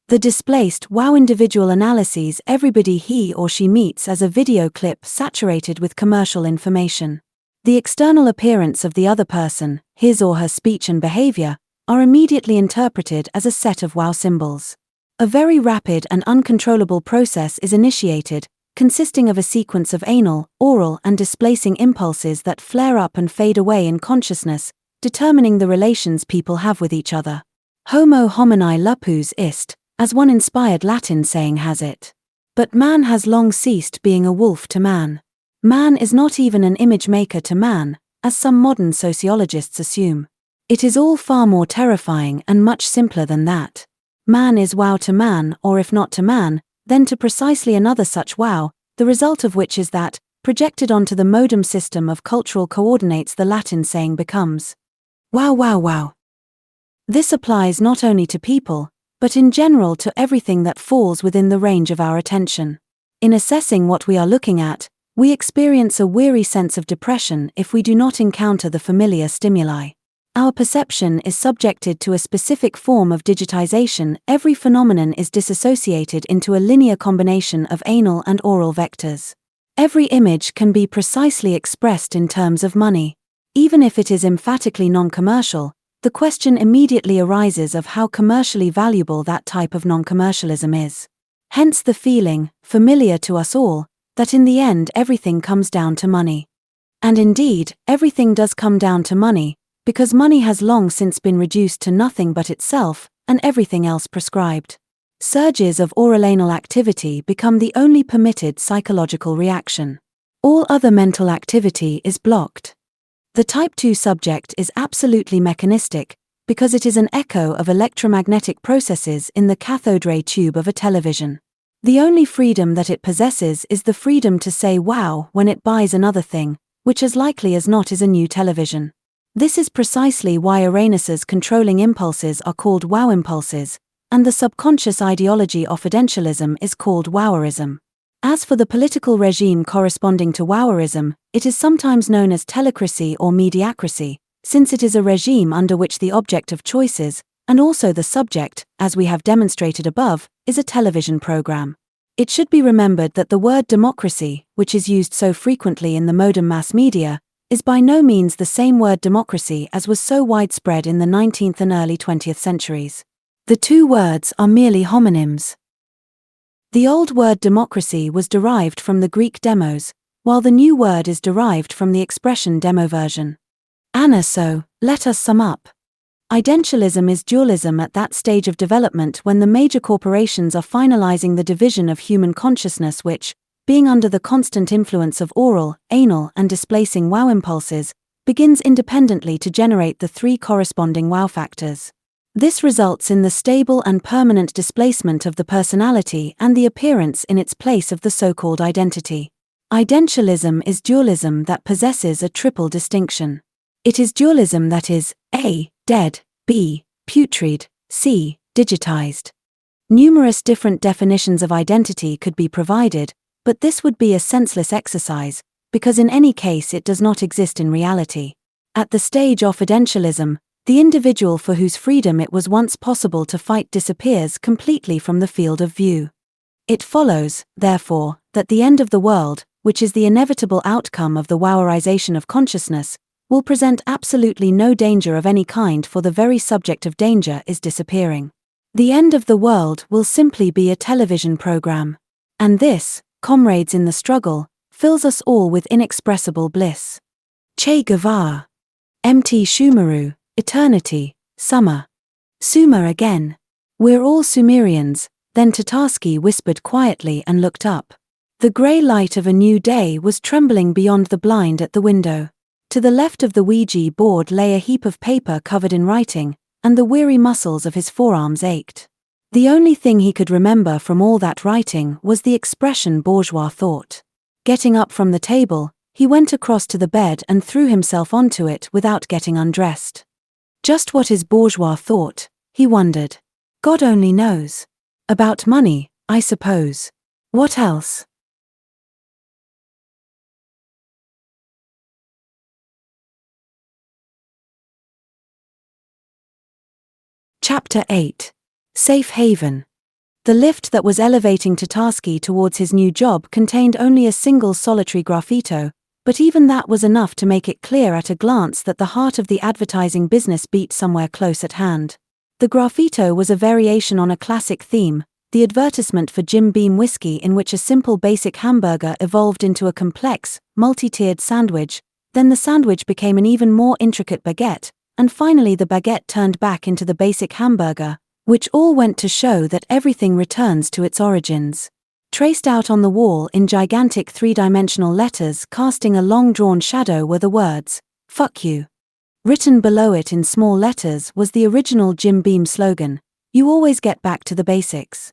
The displaced wow individual analyses everybody he or she meets as a video clip saturated with commercial information. The external appearance of the other person, his or her speech and behavior, are immediately interpreted as a set of wow symbols. A very rapid and uncontrollable process is initiated, consisting of a sequence of anal, oral and displacing impulses that flare up and fade away in consciousness, determining the relations people have with each other. Homo homini lupus est, as one inspired Latin saying has it. But man has long ceased being a wolf to man. Man is not even an image maker to man, as some modern sociologists assume. It is all far more terrifying and much simpler than that. Man is wow to man, or if not to man, then to precisely another such wow, the result of which is that, projected onto the modem system of cultural coordinates, the Latin saying becomes wow wow wow. This applies not only to people, but in general to everything that falls within the range of our attention. In assessing what we are looking at, we experience a weary sense of depression if we do not encounter the familiar stimuli. Our perception is subjected to a specific form of digitization. Every phenomenon is disassociated into a linear combination of anal and oral vectors. Every image can be precisely expressed in terms of money. Even if it is emphatically non-commercial, the question immediately arises of how commercially valuable that type of non-commercialism is. Hence the feeling, familiar to us all, that in the end everything comes down to money. And indeed, everything does come down to money, because money has long since been reduced to nothing but itself, and everything else prescribed. Surges of oral-anal activity become the only permitted psychological reaction. All other mental activity is blocked. The type 2 subject is absolutely mechanistic, because it is an echo of electromagnetic processes in the cathode ray tube of a television. The only freedom that it possesses is the freedom to say wow when it buys another thing, which as likely as not is a new television. This is precisely why Uranus's controlling impulses are called wow impulses, and the subconscious ideology of offidentialism is called wowerism. As for the political regime corresponding to wowerism, it is sometimes known as telecracy or mediacracy, since it is a regime under which the object of choices, and also the subject, as we have demonstrated above, is a television program. It should be remembered that the word democracy, which is used so frequently in the modern mass media, is by no means the same word democracy as was so widespread in the 19th and early 20th centuries. The two words are merely homonyms. The old word democracy was derived from the Greek demos, while the new word is derived from the expression demoversion. So, let us sum up. Identialism is dualism at that stage of development when the major corporations are finalizing the division of human consciousness which, being under the constant influence of oral, anal and displacing wow impulses, begins independently to generate the three corresponding wow factors. This results in the stable and permanent displacement of the personality and the appearance in its place of the so-called identity. Identialism is dualism that possesses a triple distinction. It is dualism that is A. dead, B. putrid, C. digitized. Numerous different definitions of identity could be provided, but this would be a senseless exercise, because in any case it does not exist in reality. At the stage of identialism, the individual for whose freedom it was once possible to fight disappears completely from the field of view. It follows, therefore, that the end of the world, which is the inevitable outcome of the wowerization of consciousness, will present absolutely no danger of any kind, for the very subject of danger is disappearing. The end of the world will simply be a television program. And this, comrades in the struggle, fills us all with inexpressible bliss. Che Guevara. Mt. Shumaru. Eternity, summer. Suma again. We're all Sumerians, then Tatarsky whispered quietly and looked up. The grey light of a new day was trembling beyond the blind at the window. To the left of the Ouija board lay a heap of paper covered in writing, and the weary muscles of his forearms ached. The only thing he could remember from all that writing was the expression bourgeois thought. Getting up from the table, he went across to the bed and threw himself onto it without getting undressed. Just what is bourgeois thought, he wondered. God only knows. About money, I suppose. What else? Chapter 8. Safe Haven. The lift that was elevating Tatarsky towards his new job contained only a single solitary graffito, but even that was enough to make it clear at a glance that the heart of the advertising business beat somewhere close at hand. The graffito was a variation on a classic theme, the advertisement for Jim Beam whiskey, in which a simple basic hamburger evolved into a complex, multi-tiered sandwich, then the sandwich became an even more intricate baguette, and finally the baguette turned back into the basic hamburger, which all went to show that everything returns to its origins. Traced out on the wall in gigantic three-dimensional letters casting a long-drawn shadow were the words, "Fuck you." Written below it in small letters was the original Jim Beam slogan, "You always get back to the basics."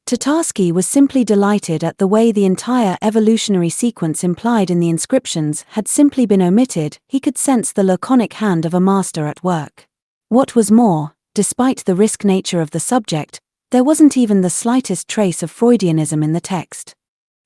Tatarsky was simply delighted at the way the entire evolutionary sequence implied in the inscriptions had simply been omitted. He could sense the laconic hand of a master at work. What was more, despite the risk nature of the subject, there wasn't even the slightest trace of Freudianism in the text.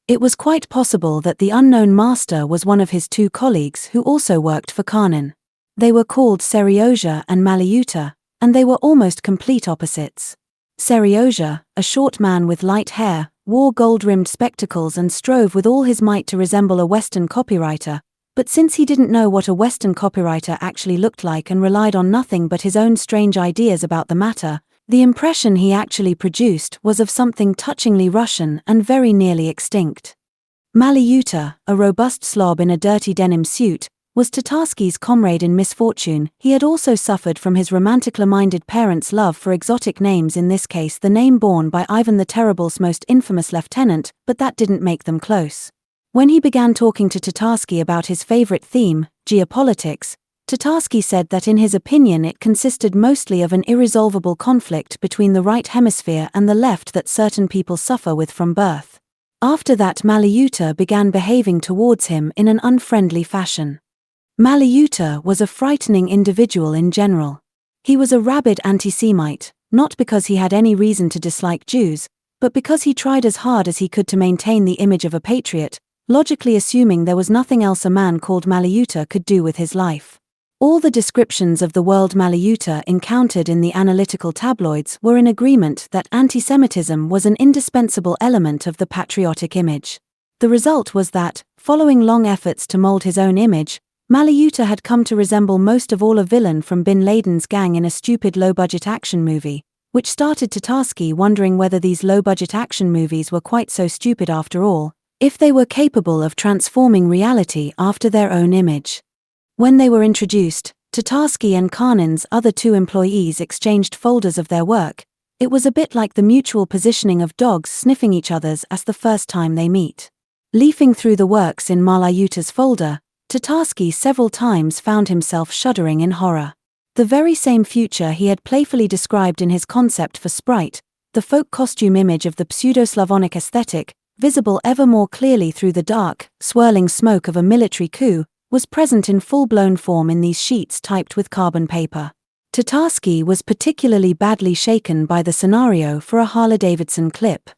It was quite possible that the unknown master was one of his two colleagues who also worked for Kanin. They were called Seryozha and Malyuta, and they were almost complete opposites. Seryozha, a short man with light hair, wore gold-rimmed spectacles and strove with all his might to resemble a Western copywriter, but since he didn't know what a Western copywriter actually looked like and relied on nothing but his own strange ideas about the matter, the impression he actually produced was of something touchingly Russian and very nearly extinct. Malyuta, a robust slob in a dirty denim suit, was Tatarsky's comrade in misfortune. He had also suffered from his romantically-minded parents' love for exotic names, in this case the name borne by Ivan the Terrible's most infamous lieutenant, but that didn't make them close. When he began talking to Tatarsky about his favorite theme, geopolitics, Tatarsky said that in his opinion it consisted mostly of an irresolvable conflict between the right hemisphere and the left that certain people suffer with from birth. After that, Malyuta began behaving towards him in an unfriendly fashion. Malyuta was a frightening individual in general. He was a rabid anti-Semite, not because he had any reason to dislike Jews, but because he tried as hard as he could to maintain the image of a patriot, logically assuming there was nothing else a man called Malyuta could do with his life. All the descriptions of the world Malyuta encountered in the analytical tabloids were in agreement that anti-Semitism was an indispensable element of the patriotic image. The result was that, following long efforts to mold his own image, Malyuta had come to resemble most of all a villain from Bin Laden's gang in a stupid low-budget action movie, which started Tatarsky wondering whether these low-budget action movies were quite so stupid after all, if they were capable of transforming reality after their own image. When they were introduced, Tatarsky and Kanin's other two employees exchanged folders of their work. It was a bit like the mutual positioning of dogs sniffing each other's as the first time they meet. Leafing through the works in Malyuta's folder, Tatarsky several times found himself shuddering in horror. The very same future he had playfully described in his concept for Sprite, the folk costume image of the pseudo-Slavonic aesthetic, visible ever more clearly through the dark, swirling smoke of a military coup, was present in full-blown form in these sheets typed with carbon paper. Tatarsky was particularly badly shaken by the scenario for a Harley-Davidson clip.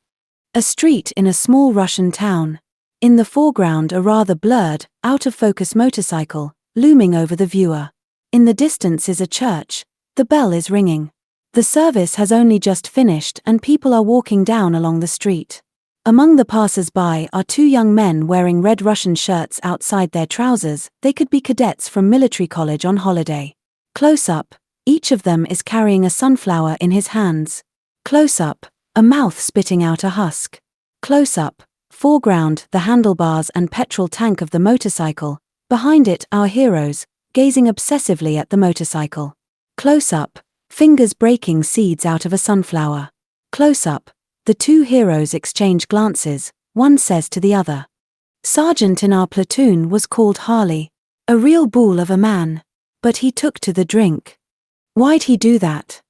A street in a small Russian town. In the foreground a rather blurred, out-of-focus motorcycle, looming over the viewer. In the distance is a church. The bell is ringing. The service has only just finished and people are walking down along the street. Among the passers-by are two young men wearing red Russian shirts outside their trousers. They could be cadets from military college on holiday. Close up, each of them is carrying a sunflower in his hands. Close up, a mouth spitting out a husk. Close up, foreground, the handlebars and petrol tank of the motorcycle. Behind it, our heroes, gazing obsessively at the motorcycle. Close up, fingers breaking seeds out of a sunflower. Close up, the two heroes exchange glances. One says to the other, "Sergeant in our platoon was called Harley. A real bull of a man. But he took to the drink. Why'd he do that?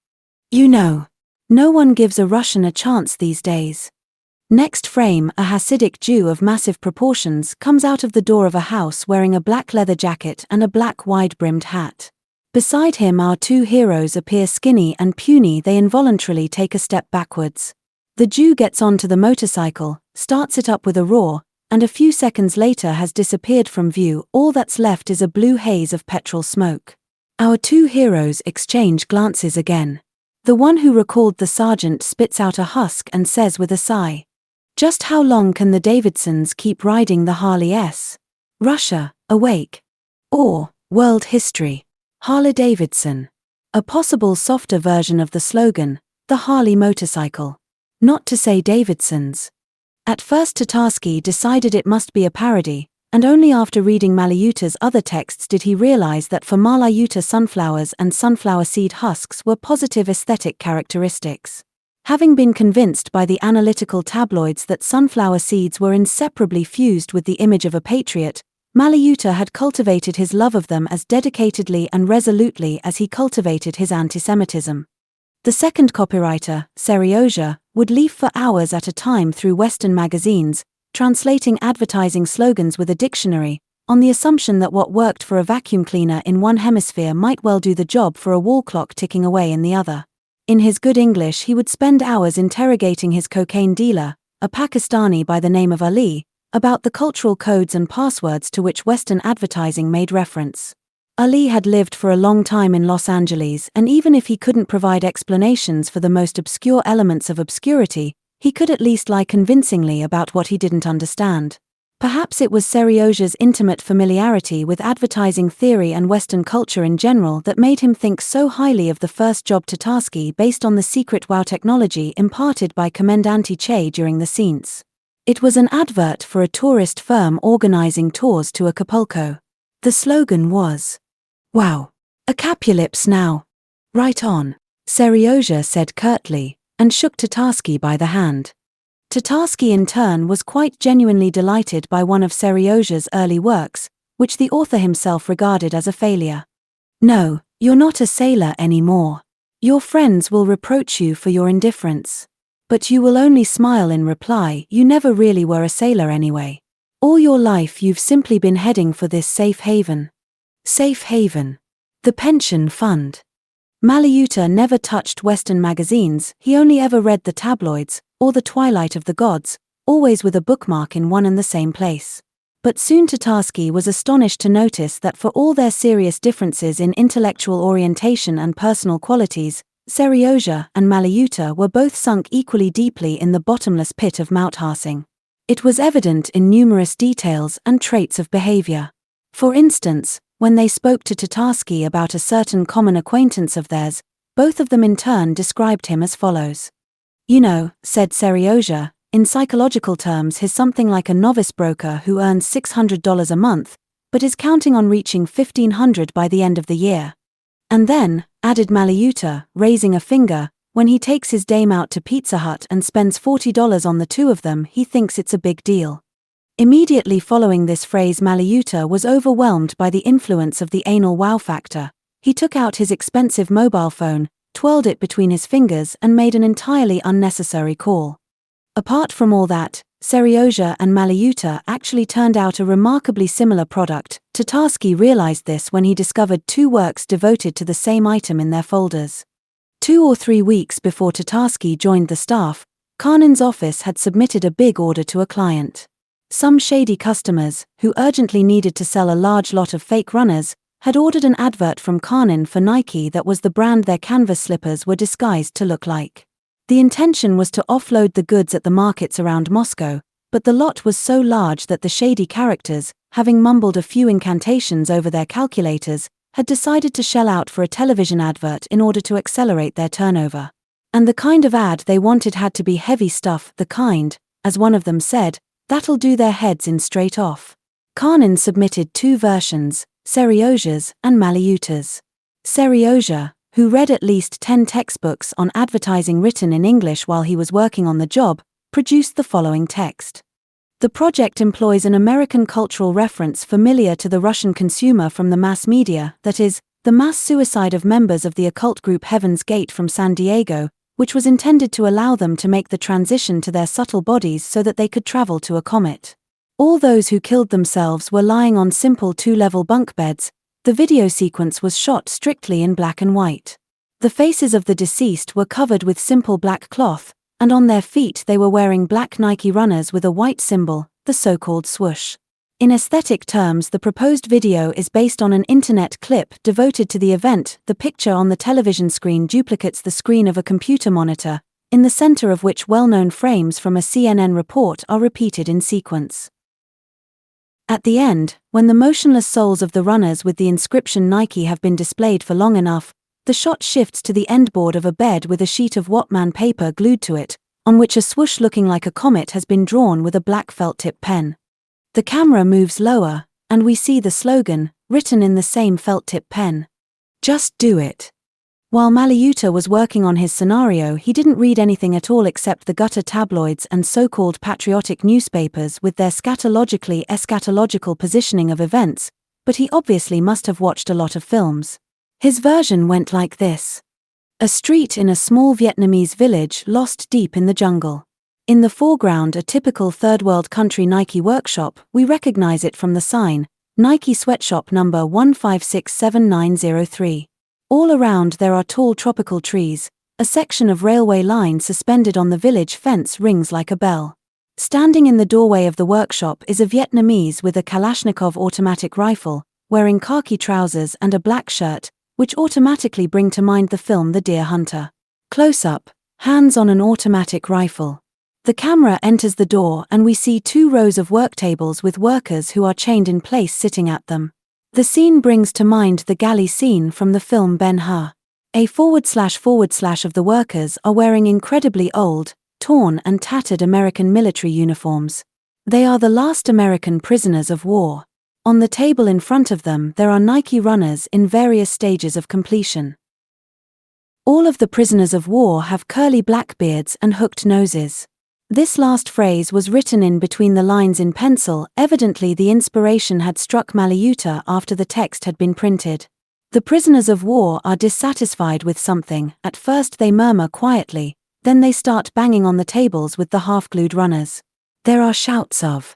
You know. No one gives a Russian a chance these days." Next frame, a Hasidic Jew of massive proportions comes out of the door of a house wearing a black leather jacket and a black wide-brimmed hat. Beside him our two heroes appear skinny and puny. They involuntarily take a step backwards. The Jew gets onto the motorcycle, starts it up with a roar, and a few seconds later has disappeared from view. All that's left is a blue haze of petrol smoke. Our two heroes exchange glances again. The one who recalled the sergeant spits out a husk and says with a sigh, "Just how long can the Davidsons keep riding the Harley S? Russia, awake." Or, world history. Harley-Davidson. A possible softer version of the slogan, the Harley motorcycle. Not to say Davidsons. At first Tatarsky decided it must be a parody, and only after reading Malyuta's other texts did he realize that for Malyuta sunflowers and sunflower seed husks were positive aesthetic characteristics. Having been convinced by the analytical tabloids that sunflower seeds were inseparably fused with the image of a patriot, Malayuta had cultivated his love of them as dedicatedly and resolutely as he cultivated his antisemitism. The second copywriter, Serioja, would leaf for hours at a time through Western magazines, translating advertising slogans with a dictionary, on the assumption that what worked for a vacuum cleaner in one hemisphere might well do the job for a wall clock ticking away in the other. In his good English, he would spend hours interrogating his cocaine dealer, a Pakistani by the name of Ali, about the cultural codes and passwords to which Western advertising made reference. Ali had lived for a long time in Los Angeles, and even if he couldn't provide explanations for the most obscure elements of obscurity, he could at least lie convincingly about what he didn't understand. Perhaps it was Serioja's intimate familiarity with advertising theory and Western culture in general that made him think so highly of the first job Tatarsky based on the secret wow technology imparted by Comandante Che during the scenes. It was an advert for a tourist firm organizing tours to Acapulco. The slogan was, "Wow. A Capulips now. Right on," Serioja said curtly, and shook Tatarsky by the hand. Tatarsky in turn was quite genuinely delighted by one of Serioja's early works, which the author himself regarded as a failure. "No, you're not a sailor anymore. Your friends will reproach you for your indifference. But you will only smile in reply. You never really were a sailor anyway. All your life you've simply been heading for this safe haven." Safe haven. The pension fund. Malayuta never touched Western magazines. He only ever read the tabloids, or the Twilight of the Gods, always with a bookmark in one and the same place. But soon Tatarsky was astonished to notice that for all their serious differences in intellectual orientation and personal qualities, Serioja and Malayuta were both sunk equally deeply in the bottomless pit of Mauthasing. It was evident in numerous details and traits of behavior. For instance, when they spoke to Tatarsky about a certain common acquaintance of theirs, both of them in turn described him as follows. "You know," said Serioja, "in psychological terms he's something like a novice broker who earns $600 a month, but is counting on reaching $1,500 by the end of the year." And then, added Malayuta, raising a finger, when he takes his dame out to Pizza Hut and spends $40 on the two of them, he thinks it's a big deal. Immediately following this phrase, Malayuta was overwhelmed by the influence of the anal wow factor. He took out his expensive mobile phone, twirled it between his fingers and made an entirely unnecessary call. Apart from all that, Serioja and Malayuta actually turned out a remarkably similar product. Tatarsky realized this when he discovered two works devoted to the same item in their folders. 2 or 3 weeks before Tatarsky joined the staff, Karnin's office had submitted a big order to a client. Some shady customers, who urgently needed to sell a large lot of fake runners, had ordered an advert from Karnin for Nike that was the brand their canvas slippers were disguised to look like. The intention was to offload the goods at the markets around Moscow, but the lot was so large that the shady characters, having mumbled a few incantations over their calculators, had decided to shell out for a television advert in order to accelerate their turnover. And the kind of ad they wanted had to be heavy stuff, the kind, as one of them said, that'll do their heads in straight off. Karnin submitted 2 versions, Serioja's and Malayuta's. Serioja, who read at least 10 textbooks on advertising written in English while he was working on the job, produced the following text. The project employs an American cultural reference familiar to the Russian consumer from the mass media, that is, the mass suicide of members of the occult group Heaven's Gate from San Diego, which was intended to allow them to make the transition to their subtle bodies so that they could travel to a comet. All those who killed themselves were lying on simple 2-level bunk beds. The video sequence was shot strictly in black and white. The faces of the deceased were covered with simple black cloth, and on their feet they were wearing black Nike runners with a white symbol, the so-called swoosh. In aesthetic terms, the proposed video is based on an internet clip devoted to the event. The picture on the television screen duplicates the screen of a computer monitor, in the center of which well-known frames from a CNN report are repeated in sequence. At the end, when the motionless souls of the runners with the inscription Nike have been displayed for long enough, the shot shifts to the endboard of a bed with a sheet of Whatman paper glued to it, on which a swoosh looking like a comet has been drawn with a black felt-tip pen. The camera moves lower, and we see the slogan, written in the same felt-tip pen. Just do it. While Malyuta was working on his scenario, he didn't read anything at all except the gutter tabloids and so-called patriotic newspapers with their eschatological positioning of events, but he obviously must have watched a lot of films. His version went like this. A street in a small Vietnamese village lost deep in the jungle. In the foreground, a typical third-world country Nike workshop. We recognize it from the sign, Nike Sweatshop number 1567903. All around there are tall tropical trees. A section of railway line suspended on the village fence rings like a bell. Standing in the doorway of the workshop is a Vietnamese with a Kalashnikov automatic rifle, wearing khaki trousers and a black shirt, which automatically bring to mind the film The Deer Hunter. Close up, hands on an automatic rifle. The camera enters the door and we see 2 rows of work tables with workers who are chained in place sitting at them. The scene brings to mind the galley scene from the film Ben-Hur. A // of the workers are wearing incredibly old, torn and tattered American military uniforms. They are the last American prisoners of war. On the table in front of them there are Nike runners in various stages of completion. All of the prisoners of war have curly black beards and hooked noses. This last phrase was written in between the lines in pencil. Evidently the inspiration had struck Malyuta after the text had been printed. The prisoners of war are dissatisfied with something. At first they murmur quietly, then they start banging on the tables with the half-glued runners. There are shouts of,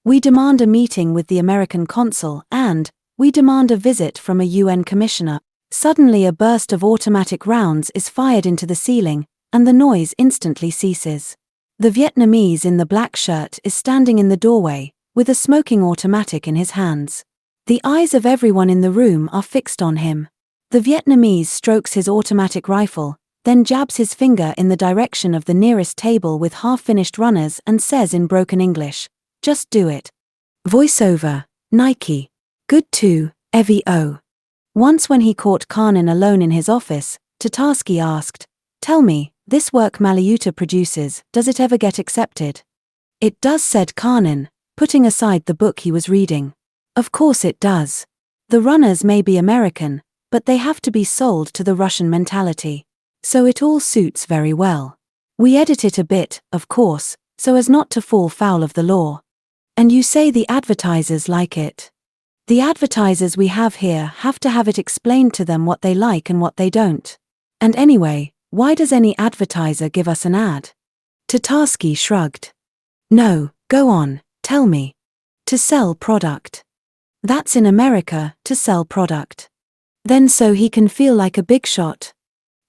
"We demand a meeting with the American consul," and, "We demand a visit from a UN commissioner." Suddenly a burst of automatic rounds is fired into the ceiling, and the noise instantly ceases. The Vietnamese in the black shirt is standing in the doorway, with a smoking automatic in his hands. The eyes of everyone in the room are fixed on him. The Vietnamese strokes his automatic rifle, then jabs his finger in the direction of the nearest table with half-finished runners and says in broken English, "Just do it." Voiceover, Nike. Good too, Evo. Once when he caught Kanin alone in his office, Tatarsky asked, "Tell me, this work Malyuta produces, does it ever get accepted?" "It does," said Kanin, putting aside the book he was reading. "Of course it does. The runners may be American, but they have to be sold to the Russian mentality. So it all suits very well. We edit it a bit, of course, so as not to fall foul of the law. And you say the advertisers like it. The advertisers we have here have to have it explained to them what they like and what they don't. And anyway, why does any advertiser give us an ad?" Tatarsky shrugged. "No, go on, tell me. To sell product. That's in America, to sell product. Then so he can feel like a big shot."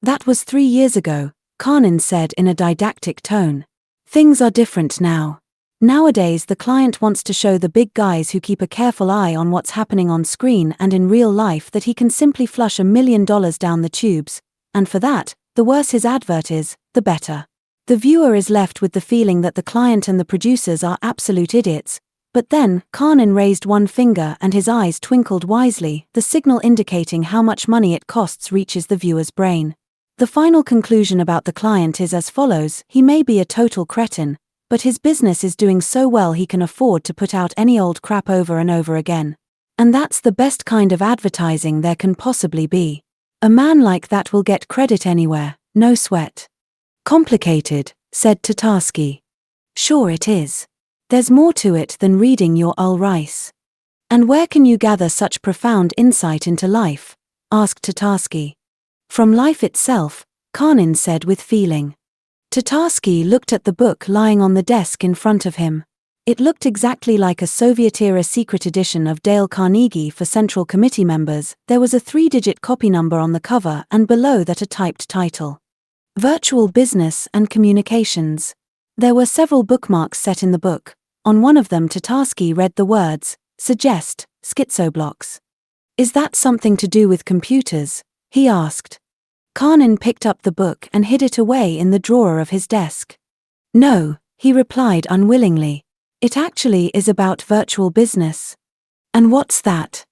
"That was 3 years ago," Kanin said in a didactic tone. "Things are different now. Nowadays the client wants to show the big guys who keep a careful eye on what's happening on screen and in real life that he can simply flush $1 million down the tubes, and for that, the worse his advert is, the better. The viewer is left with the feeling that the client and the producers are absolute idiots." But then, Kanin raised one finger and his eyes twinkled wisely, the signal indicating how much money it costs reaches the viewer's brain. The final conclusion about the client is as follows: he may be a total cretin, but his business is doing so well he can afford to put out any old crap over and over again. And that's the best kind of advertising there can possibly be. A man like that will get credit anywhere, no sweat. "Complicated," said Tatarsky. "Sure it is. There's more to it than reading your Ul Rice." "And where can you gather such profound insight into life?" asked Tatarsky. "From life itself," Kanin said with feeling. Tatarsky looked at the book lying on the desk in front of him. It looked exactly like a Soviet-era secret edition of Dale Carnegie for Central Committee members. There was a 3-digit copy number on the cover and below that a typed title. Virtual Business and Communications. There were several bookmarks set in the book. On one of them Tatarsky read the words, "Suggest, schizoblocks." "Is that something to do with computers?" he asked. Kanin picked up the book and hid it away in the drawer of his desk. "No," he replied unwillingly. "It actually is about virtual business." "And what's that?"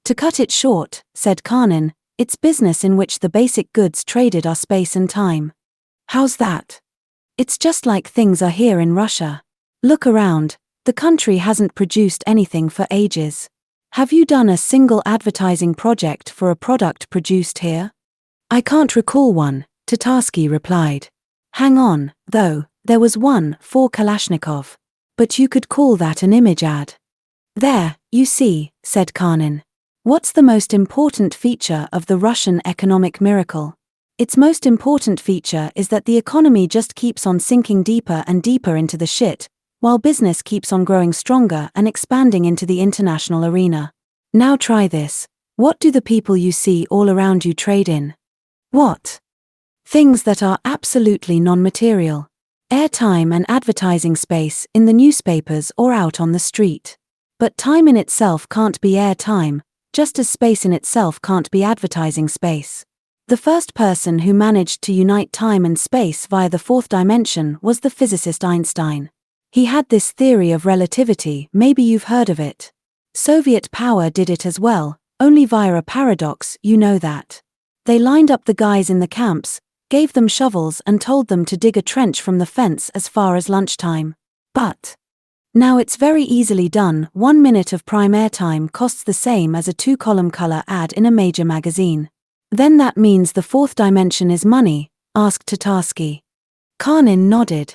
"To cut it short," said Kanin, "it's business in which the basic goods traded are space and time." "How's that?" "It's just like things are here in Russia. Look around, the country hasn't produced anything for ages. Have you done a single advertising project for a product produced here?" I can't recall one, Tatarsky replied. Hang on, though, there was one for Kalashnikov. But you could call that an image ad. There, you see, said Karnin. What's the most important feature of the Russian economic miracle? Its most important feature is that the economy just keeps on sinking deeper and deeper into the shit, while business keeps on growing stronger and expanding into the international arena. Now try this. What do the people you see all around you trade in? What? Things that are absolutely non-material. Airtime and advertising space in the newspapers or out on the street. But time in itself can't be airtime, just as space in itself can't be advertising space. The first person who managed to unite time and space via the fourth dimension was the physicist Einstein. He had this theory of relativity, maybe you've heard of it. Soviet power did it as well, only via a paradox, you know that. They lined up the guys in the camps, gave them shovels and told them to dig a trench from the fence as far as lunchtime. But now it's very easily done. 1 minute of prime airtime costs the same as a 2-column color ad in a major magazine. Then that means the fourth dimension is money, asked Tatarsky. Karnin nodded.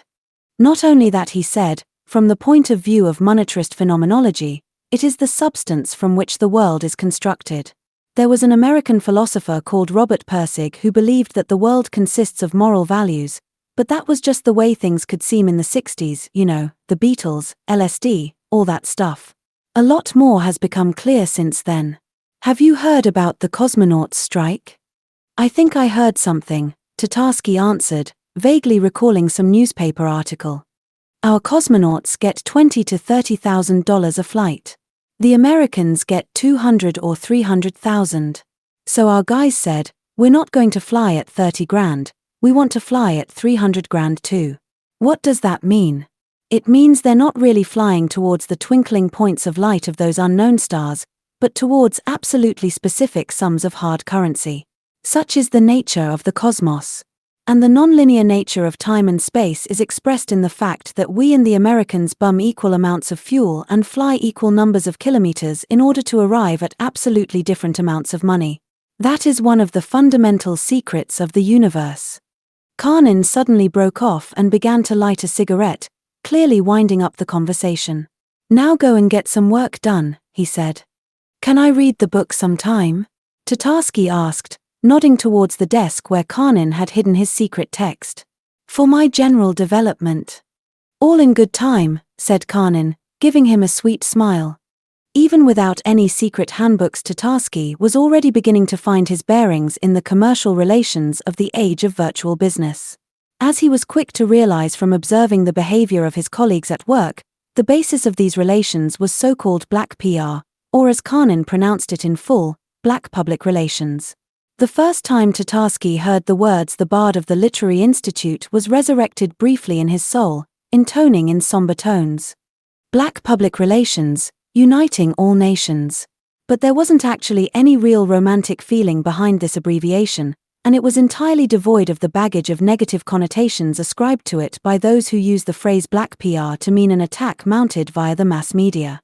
Not only that, he said, from the point of view of monetarist phenomenology, it is the substance from which the world is constructed. There was an American philosopher called Robert Pirsig who believed that the world consists of moral values, but that was just the way things could seem in the 60s, you know, the Beatles, LSD, all that stuff. A lot more has become clear since then. Have you heard about the cosmonauts' strike? I think I heard something, Tatarsky answered, vaguely recalling some newspaper article. Our cosmonauts get $20,000 to $30,000 a flight. The Americans get 200 or 300,000. So our guys said, we're not going to fly at 30 grand, we want to fly at 300 grand too. What does that mean? It means they're not really flying towards the twinkling points of light of those unknown stars, but towards absolutely specific sums of hard currency. Such is the nature of the cosmos. And the nonlinear nature of time and space is expressed in the fact that we and the Americans bum equal amounts of fuel and fly equal numbers of kilometers in order to arrive at absolutely different amounts of money. That is one of the fundamental secrets of the universe. Karnin suddenly broke off and began to light a cigarette, clearly winding up the conversation. Now go and get some work done, he said. Can I read the book sometime? Tatarsky asked, nodding towards the desk where Karnin had hidden his secret text. For my general development. All in good time, said Karnin, giving him a sweet smile. Even without any secret handbooks, Tatarsky was already beginning to find his bearings in the commercial relations of the age of virtual business. As he was quick to realize from observing the behavior of his colleagues at work, the basis of these relations was so-called black PR, or as Karnin pronounced it in full, black public relations. The first time Tatarsky heard the words "the Bard of the Literary Institute" was resurrected briefly in his soul, intoning in somber tones. Black public relations, uniting all nations. But there wasn't actually any real romantic feeling behind this abbreviation, and it was entirely devoid of the baggage of negative connotations ascribed to it by those who use the phrase black PR to mean an attack mounted via the mass media.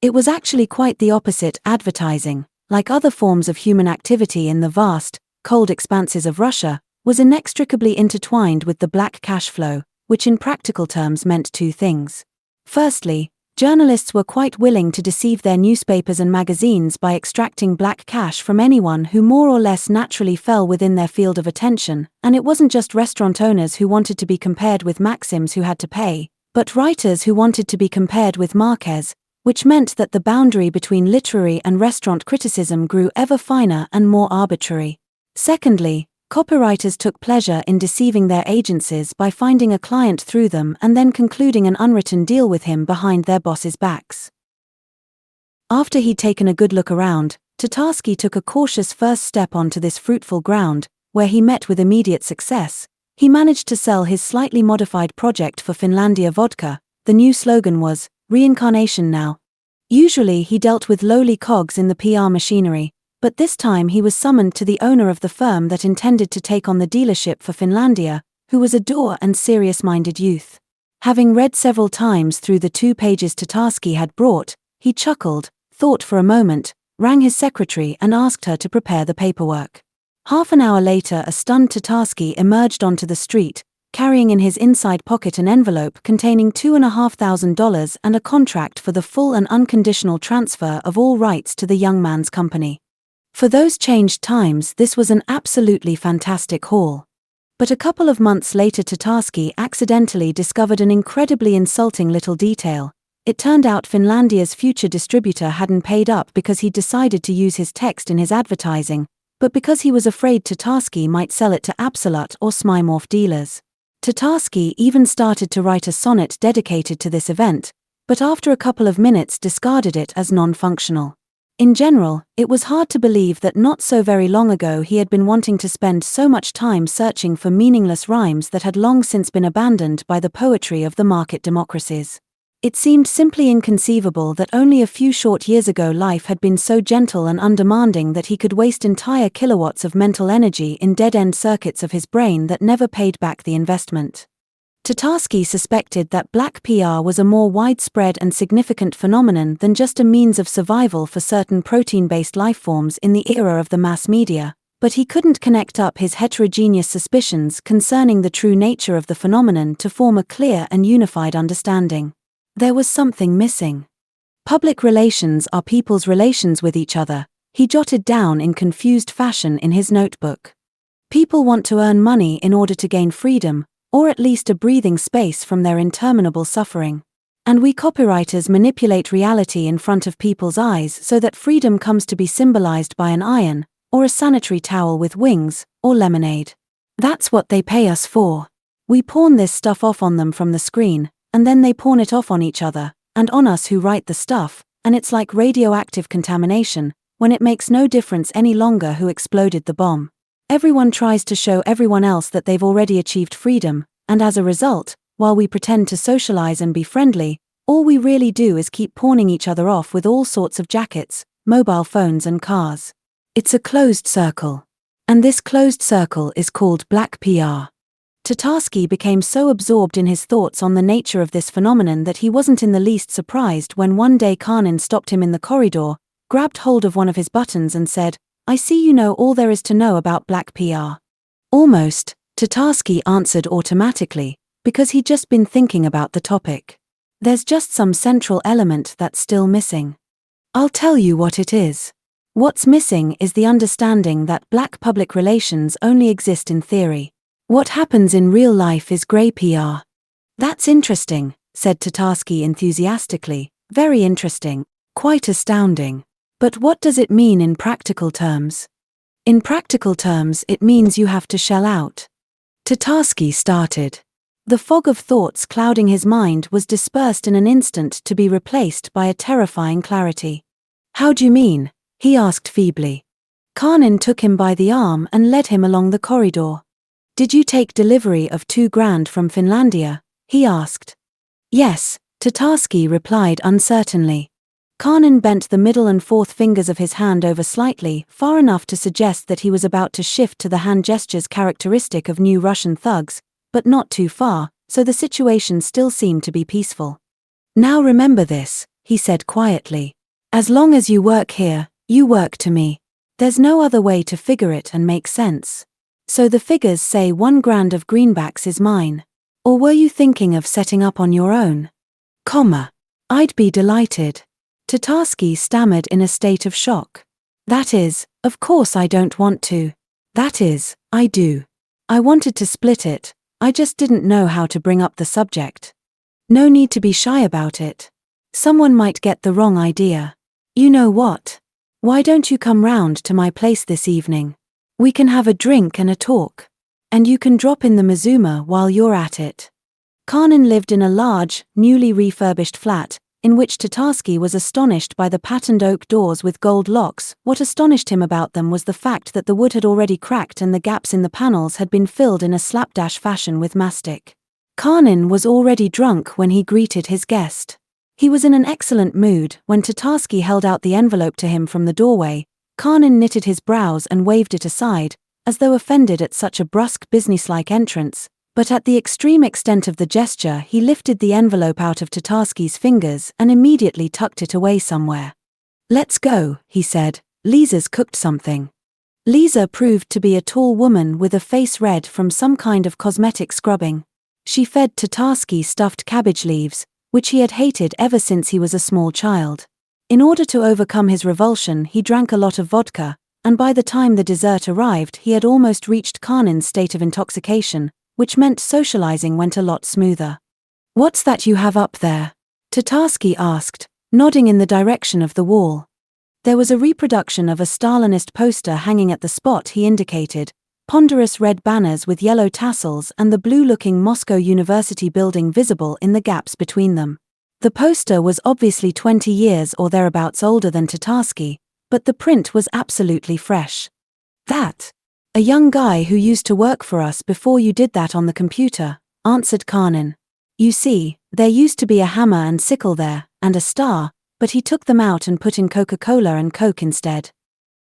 It was actually quite the opposite. Advertising, like other forms of human activity in the vast, cold expanses of Russia, was inextricably intertwined with the black cash flow, which in practical terms meant two things. Firstly, journalists were quite willing to deceive their newspapers and magazines by extracting black cash from anyone who more or less naturally fell within their field of attention, and it wasn't just restaurant owners who wanted to be compared with Maxims who had to pay, but writers who wanted to be compared with Marquez, which meant that the boundary between literary and restaurant criticism grew ever finer and more arbitrary. Secondly, copywriters took pleasure in deceiving their agencies by finding a client through them and then concluding an unwritten deal with him behind their bosses' backs. After he'd taken a good look around, Tatarsky took a cautious first step onto this fruitful ground, where he met with immediate success. He managed to sell his slightly modified project for Finlandia Vodka. The new slogan was, "Reincarnation now." Usually he dealt with lowly cogs in the PR machinery, but this time he was summoned to the owner of the firm that intended to take on the dealership for Finlandia, who was a dour and serious-minded youth. Having read several times through the 2 pages Tatarsky had brought, he chuckled, thought for a moment, rang his secretary and asked her to prepare the paperwork. Half an hour later, a stunned Tatarsky emerged onto the street, carrying in his inside pocket an envelope containing $2,500 and a contract for the full and unconditional transfer of all rights to the young man's company. For those changed times, this was an absolutely fantastic haul. But a couple of months later, Tatarsky accidentally discovered an incredibly insulting little detail. It turned out Finlandia's future distributor hadn't paid up because he'd decided to use his text in his advertising, but because he was afraid Tatarsky might sell it to Absolut or Smymorph dealers. Tatarsky even started to write a sonnet dedicated to this event, but after a couple of minutes discarded it as non-functional. In general, it was hard to believe that not so very long ago he had been wanting to spend so much time searching for meaningless rhymes that had long since been abandoned by the poetry of the market democracies. It seemed simply inconceivable that only a few short years ago life had been so gentle and undemanding that he could waste entire kilowatts of mental energy in dead-end circuits of his brain that never paid back the investment. Tatarsky suspected that black PR was a more widespread and significant phenomenon than just a means of survival for certain protein-based lifeforms in the era of the mass media, but he couldn't connect up his heterogeneous suspicions concerning the true nature of the phenomenon to form a clear and unified understanding. There was something missing. Public relations are people's relations with each other, he jotted down in confused fashion in his notebook. People want to earn money in order to gain freedom, or at least a breathing space from their interminable suffering. And we copywriters manipulate reality in front of people's eyes so that freedom comes to be symbolized by an iron, or a sanitary towel with wings, or lemonade. That's what they pay us for. We pawn this stuff off on them from the screen, and then they pawn it off on each other, and on us who write the stuff, and it's like radioactive contamination, when it makes no difference any longer who exploded the bomb. Everyone tries to show everyone else that they've already achieved freedom, and as a result, while we pretend to socialize and be friendly, all we really do is keep pawning each other off with all sorts of jackets, mobile phones and cars. It's a closed circle. And this closed circle is called black PR. Tatarsky became so absorbed in his thoughts on the nature of this phenomenon that he wasn't in the least surprised when one day Kanin stopped him in the corridor, grabbed hold of one of his buttons and said, "I see you know all there is to know about black PR." Almost, Tatarsky answered automatically, because he'd just been thinking about the topic. There's just some central element that's still missing. I'll tell you what it is. What's missing is the understanding that black public relations only exist in theory. What happens in real life is grey PR. That's interesting, said Tatarsky enthusiastically. Very interesting, quite astounding. But what does it mean in practical terms? In practical terms, it means you have to shell out. Tatarsky started. The fog of thoughts clouding his mind was dispersed in an instant to be replaced by a terrifying clarity. How do you mean? He asked feebly. Kanin took him by the arm and led him along the corridor. Did you take delivery of $2,000 from Finlandia? He asked. Yes, Tatarsky replied uncertainly. Kanin bent the middle and fourth fingers of his hand over slightly, far enough to suggest that he was about to shift to the hand gestures characteristic of new Russian thugs, but not too far, so the situation still seemed to be peaceful. Now remember this, he said quietly. As long as you work here, you work to me. There's no other way to figure it and make sense. So the figures say $1,000 of greenbacks is mine. Or were you thinking of setting up on your own? I'd be delighted. Tatarsky stammered in a state of shock. That is, of course I don't want to. That is, I do. I wanted to split it, I just didn't know how to bring up the subject. No need to be shy about it. Someone might get the wrong idea. You know what? Why don't you come round to my place this evening? We can have a drink and a talk. And you can drop in the Mizuma while you're at it. Kanin lived in a large, newly refurbished flat, in which Tatarsky was astonished by the patterned oak doors with gold locks. What astonished him about them was the fact that the wood had already cracked and the gaps in the panels had been filled in a slapdash fashion with mastic. Kanin was already drunk when he greeted his guest. He was in an excellent mood when Tatarsky held out the envelope to him from the doorway. Kanin knitted his brows and waved it aside, as though offended at such a brusque businesslike entrance. But at the extreme extent of the gesture, he lifted the envelope out of Tatarsky's fingers and immediately tucked it away somewhere. Let's go, he said. Lisa's cooked something. Lisa proved to be a tall woman with a face red from some kind of cosmetic scrubbing. She fed Tatarsky stuffed cabbage leaves, which he had hated ever since he was a small child. In order to overcome his revulsion, he drank a lot of vodka, and by the time the dessert arrived he had almost reached Karnin's state of intoxication, which meant socializing went a lot smoother. "What's that you have up there?" Tatarsky asked, nodding in the direction of the wall. There was a reproduction of a Stalinist poster hanging at the spot he indicated, ponderous red banners with yellow tassels and the blue-looking Moscow University building visible in the gaps between them. The poster was obviously 20 years or thereabouts older than Tatarsky, but the print was absolutely fresh. "That? A young guy who used to work for us before you did that on the computer," answered Karnin. "You see, there used to be a hammer and sickle there, and a star, but he took them out and put in Coca-Cola and Coke instead."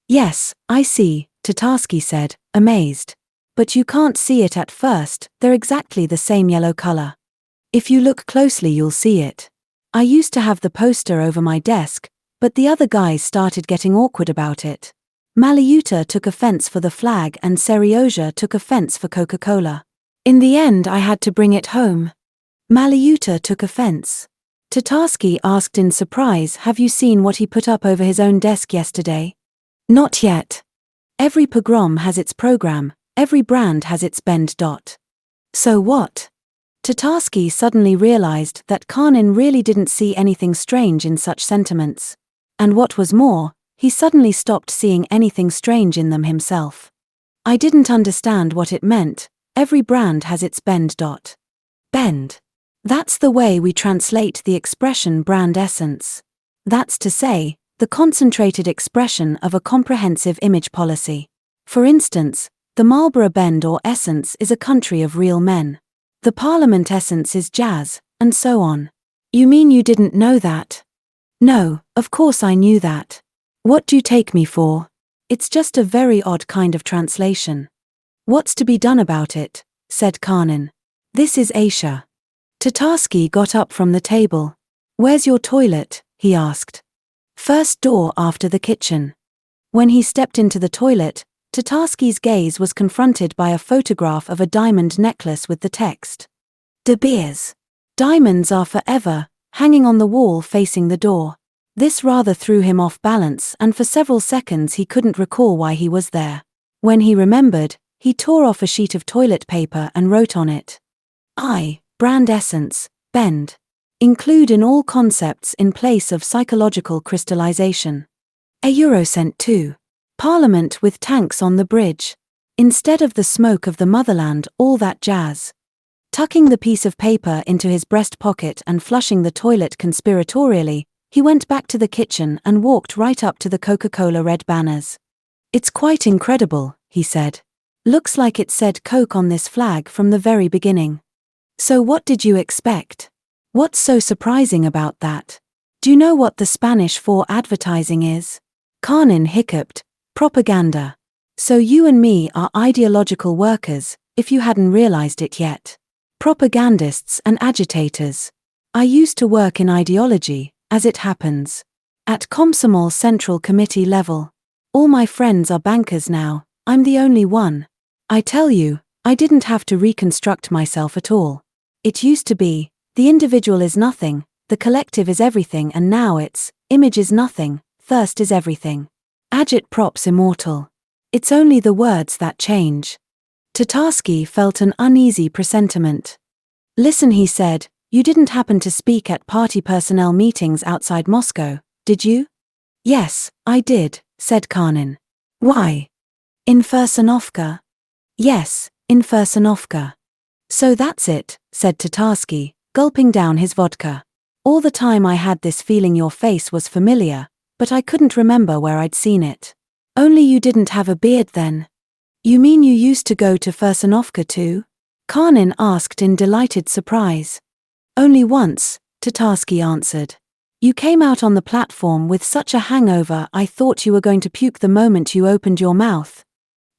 "Yes, I see," Tatarsky said, amazed. "But you can't see it at first, they're exactly the same yellow color. If you look closely you'll see it. I used to have the poster over my desk, but the other guys started getting awkward about it. Malyuta took offense for the flag and Seryozha took offense for Coca-Cola. In the end I had to bring it home." Malyuta took offense. Tatarsky asked in surprise, "Have you seen what he put up over his own desk yesterday?" "Not yet. Every pogrom has its program, every brand has its bend. So what?" Tatarsky suddenly realized that Karnin really didn't see anything strange in such sentiments. And what was more, he suddenly stopped seeing anything strange in them himself. "I didn't understand what it meant, every brand has its bend. Bend. That's the way we translate the expression brand essence. That's to say, the concentrated expression of a comprehensive image policy. For instance, the Marlborough bend or essence is a country of real men. The Parliament essence is jazz, and so on." "You mean you didn't know that?" "No, of course I knew that. What do you take me for? It's just a very odd kind of translation." "What's to be done about it?" said Karnin. "This is Asia." Tatarsky got up from the table. "Where's your toilet?" he asked. "First door after the kitchen." When he stepped into the toilet, Tatarsky's gaze was confronted by a photograph of a diamond necklace with the text, "De Beers. Diamonds are forever," hanging on the wall facing the door. This rather threw him off balance and for several seconds he couldn't recall why he was there. When he remembered, he tore off a sheet of toilet paper and wrote on it, "I, brand essence, bend. Include in all concepts in place of psychological crystallization. A Eurocent too. Parliament with tanks on the bridge. Instead of the smoke of the motherland, all that jazz." Tucking the piece of paper into his breast pocket and flushing the toilet conspiratorially, he went back to the kitchen and walked right up to the Coca-Cola red banners. "It's quite incredible," he said. "Looks like it said Coke on this flag from the very beginning." "So what did you expect? What's so surprising about that? Do you know what the Spanish for advertising is?" Karnin hiccuped. "Propaganda. So you and me are ideological workers, if you hadn't realized it yet. Propagandists and agitators. I used to work in ideology, as it happens. At Komsomol Central Committee level. All my friends are bankers now, I'm the only one. I tell you, I didn't have to reconstruct myself at all. It used to be, the individual is nothing, the collective is everything, and now it's, image is nothing, thirst is everything. Agit props immortal. It's only the words that change." Tatarsky felt an uneasy presentiment. "Listen," he said, "you didn't happen to speak at party personnel meetings outside Moscow, did you?" "Yes, I did," said Karnin. "Why?" "In Fersonovka." "Yes, in Fersonovka." "So that's it," said Tatarsky, gulping down his vodka. "All the time I had this feeling your face was familiar, but I couldn't remember where I'd seen it. Only you didn't have a beard then." "You mean you used to go to Fersonovka too?" Karnin asked in delighted surprise. "Only once," Tatarsky answered. "You came out on the platform with such a hangover I thought you were going to puke the moment you opened your mouth.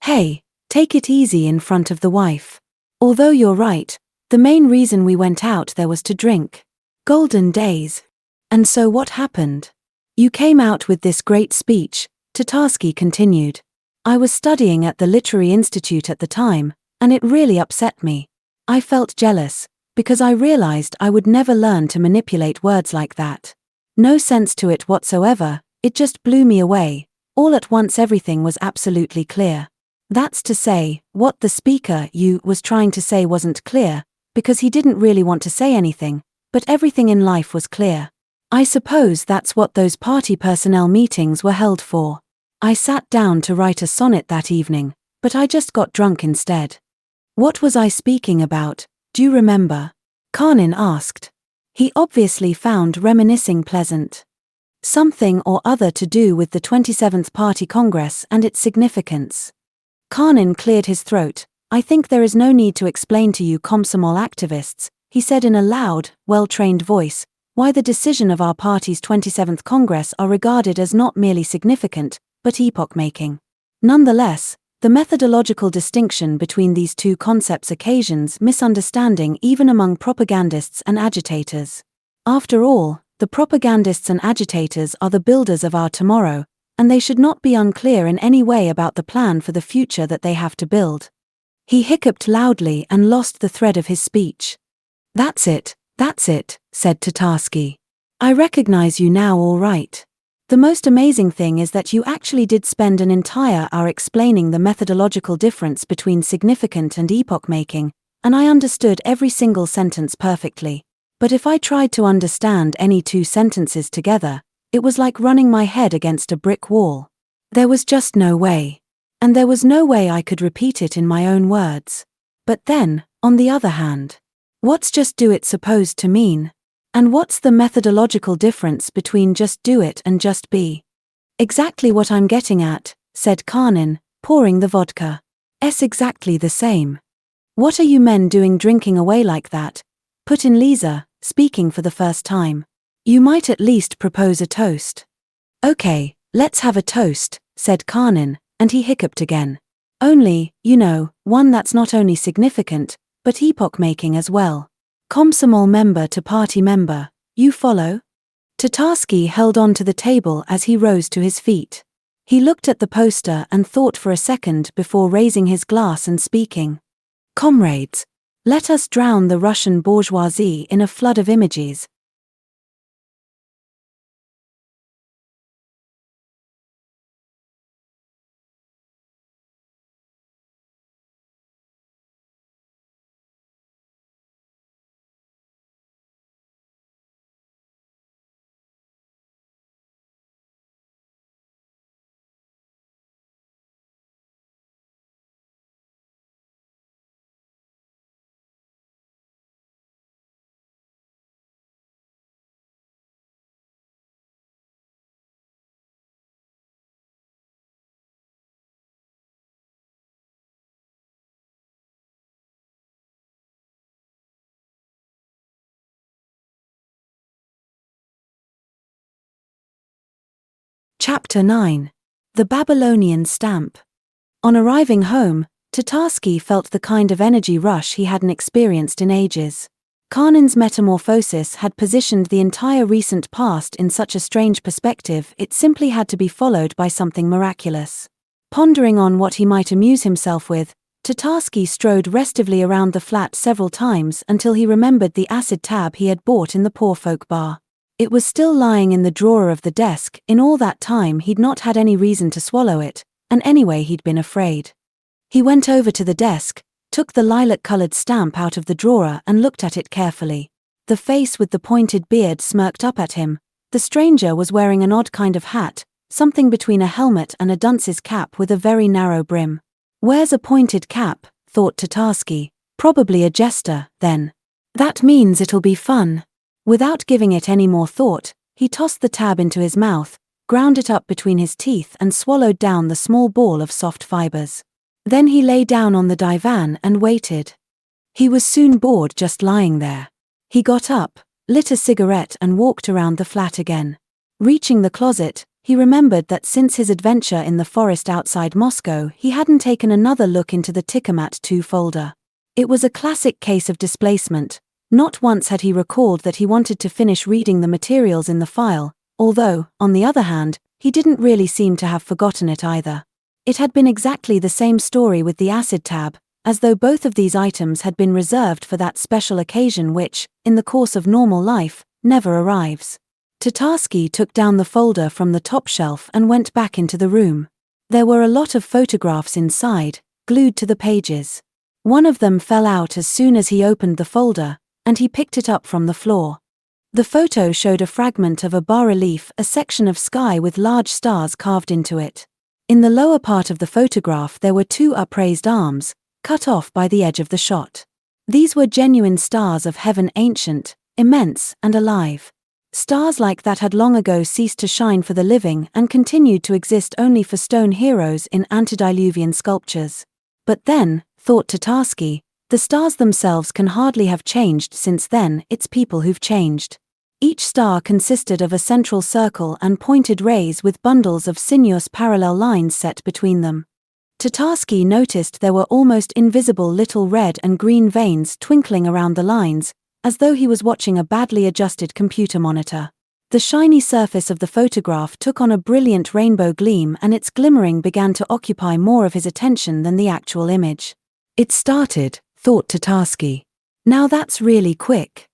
Hey, take it easy in front of the wife. Although you're right, the main reason we went out there was to drink. Golden days. And so what happened? You came out with this great speech," Tatarsky continued. I was studying at the Literary Institute at the time, and it really upset me. I felt jealous, because I realized I would never learn to manipulate words like that. No sense to it whatsoever, it just blew me away. All at once everything was absolutely clear. That's to say, what the speaker was trying to say wasn't clear, because he didn't really want to say anything, but everything in life was clear. I suppose that's what those party personnel meetings were held for. I sat down to write a sonnet that evening, but I just got drunk instead. What was I speaking about, do you remember? Karnin asked. He obviously found reminiscing pleasant. Something or other to do with the 27th Party Congress and its significance. Karnin cleared his throat. I think there is no need to explain to you Komsomol activists, he said in a loud, well-trained voice, why the decision of our party's 27th Congress are regarded as not merely significant, but epoch-making. Nonetheless, the methodological distinction between these two concepts occasions misunderstanding even among propagandists and agitators. After all, the propagandists and agitators are the builders of our tomorrow, and they should not be unclear in any way about the plan for the future that they have to build. He hiccuped loudly and lost the thread of his speech. That's it, said Tatarsky. I recognize you now all right. The most amazing thing is that you actually did spend an entire hour explaining the methodological difference between significant and epoch-making, and I understood every single sentence perfectly. But if I tried to understand any two sentences together, it was like running my head against a brick wall. There was just no way. And there was no way I could repeat it in my own words. But then, on the other hand, what's just do it supposed to mean? And what's the methodological difference between just do it and just be? Exactly what I'm getting at, said Karnin, pouring the vodka. Exactly the same. What are you men doing drinking away like that? Put in Lisa, speaking for the first time. You might at least propose a toast. Okay, let's have a toast, said Karnin, and he hiccuped again. Only, one that's not only significant, but epoch-making as well. Komsomol member to party member, you follow? Tatarsky held on to the table as he rose to his feet. He looked at the poster and thought for a second before raising his glass and speaking. Comrades, let us drown the Russian bourgeoisie in a flood of images. Chapter 9. The Babylonian Stamp. On arriving home, Tatarsky felt the kind of energy rush he hadn't experienced in ages. Karnin's metamorphosis had positioned the entire recent past in such a strange perspective it simply had to be followed by something miraculous. Pondering on what he might amuse himself with, Tatarsky strode restively around the flat several times until he remembered the acid tab he had bought in the poor folk bar. It was still lying in the drawer of the desk. In all that time he'd not had any reason to swallow it, and anyway he'd been afraid. He went over to the desk, took the lilac-colored stamp out of the drawer and looked at it carefully. The face with the pointed beard smirked up at him. The stranger was wearing an odd kind of hat, something between a helmet and a dunce's cap with a very narrow brim. Wears a pointed cap, thought Tatarsky. Probably a jester, then. That means it'll be fun. Without giving it any more thought, he tossed the tab into his mouth, ground it up between his teeth and swallowed down the small ball of soft fibers. Then he lay down on the divan and waited. He was soon bored just lying there. He got up, lit a cigarette and walked around the flat again. Reaching the closet, he remembered that since his adventure in the forest outside Moscow he hadn't taken another look into the Tikamat 2 folder. It was a classic case of displacement. Not once had he recalled that he wanted to finish reading the materials in the file, although, on the other hand, he didn't really seem to have forgotten it either. It had been exactly the same story with the acid tab, as though both of these items had been reserved for that special occasion which, in the course of normal life, never arrives. Tatarsky took down the folder from the top shelf and went back into the room. There were a lot of photographs inside, glued to the pages. One of them fell out as soon as he opened the folder, and he picked it up from the floor. The photo showed a fragment of a bas-relief, a section of sky with large stars carved into it. In the lower part of the photograph there were two upraised arms, cut off by the edge of the shot. These were genuine stars of heaven, ancient, immense, and alive. Stars like that had long ago ceased to shine for the living and continued to exist only for stone heroes in antediluvian sculptures. But then, thought Tatarsky, the stars themselves can hardly have changed since then, it's people who've changed. Each star consisted of a central circle and pointed rays with bundles of sinuous parallel lines set between them. Tatarsky noticed there were almost invisible little red and green veins twinkling around the lines, as though he was watching a badly adjusted computer monitor. The shiny surface of the photograph took on a brilliant rainbow gleam and its glimmering began to occupy more of his attention than the actual image. It started, thought Tatarsky. Now that's really quick.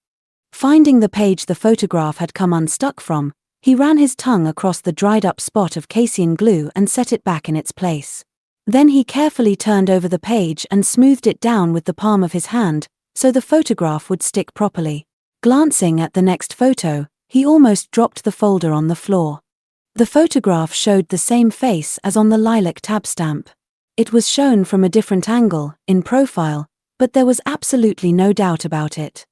Finding the page the photograph had come unstuck from, he ran his tongue across the dried-up spot of casein glue and set it back in its place. Then he carefully turned over the page and smoothed it down with the palm of his hand, so the photograph would stick properly. Glancing at the next photo, he almost dropped the folder on the floor. The photograph showed the same face as on the lilac tab stamp. It was shown from a different angle, in profile, but there was absolutely no doubt about it.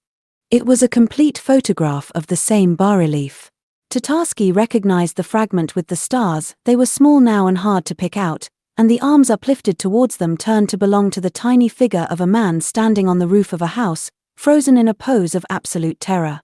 It was a complete photograph of the same bas-relief. Tatarsky recognized the fragment with the stars. They were small now and hard to pick out, and the arms uplifted towards them turned to belong to the tiny figure of a man standing on the roof of a house, frozen in a pose of absolute terror.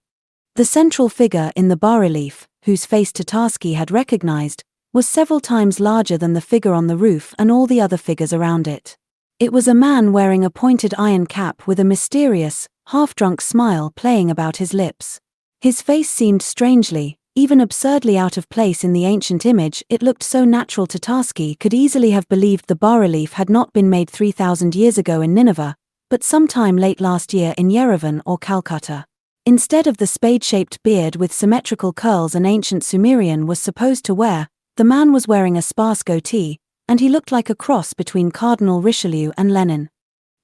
The central figure in the bas-relief, whose face Tatarsky had recognized, was several times larger than the figure on the roof and all the other figures around it. It was a man wearing a pointed iron cap with a mysterious, half-drunk smile playing about his lips. His face seemed strangely, even absurdly out of place in the ancient image. It looked so natural Tatarsky could easily have believed the bas-relief had not been made 3,000 years ago in Nineveh, but sometime late last year in Yerevan or Calcutta. Instead of the spade-shaped beard with symmetrical curls an ancient Sumerian was supposed to wear, the man was wearing a sparse goatee, and he looked like a cross between Cardinal Richelieu and Lenin.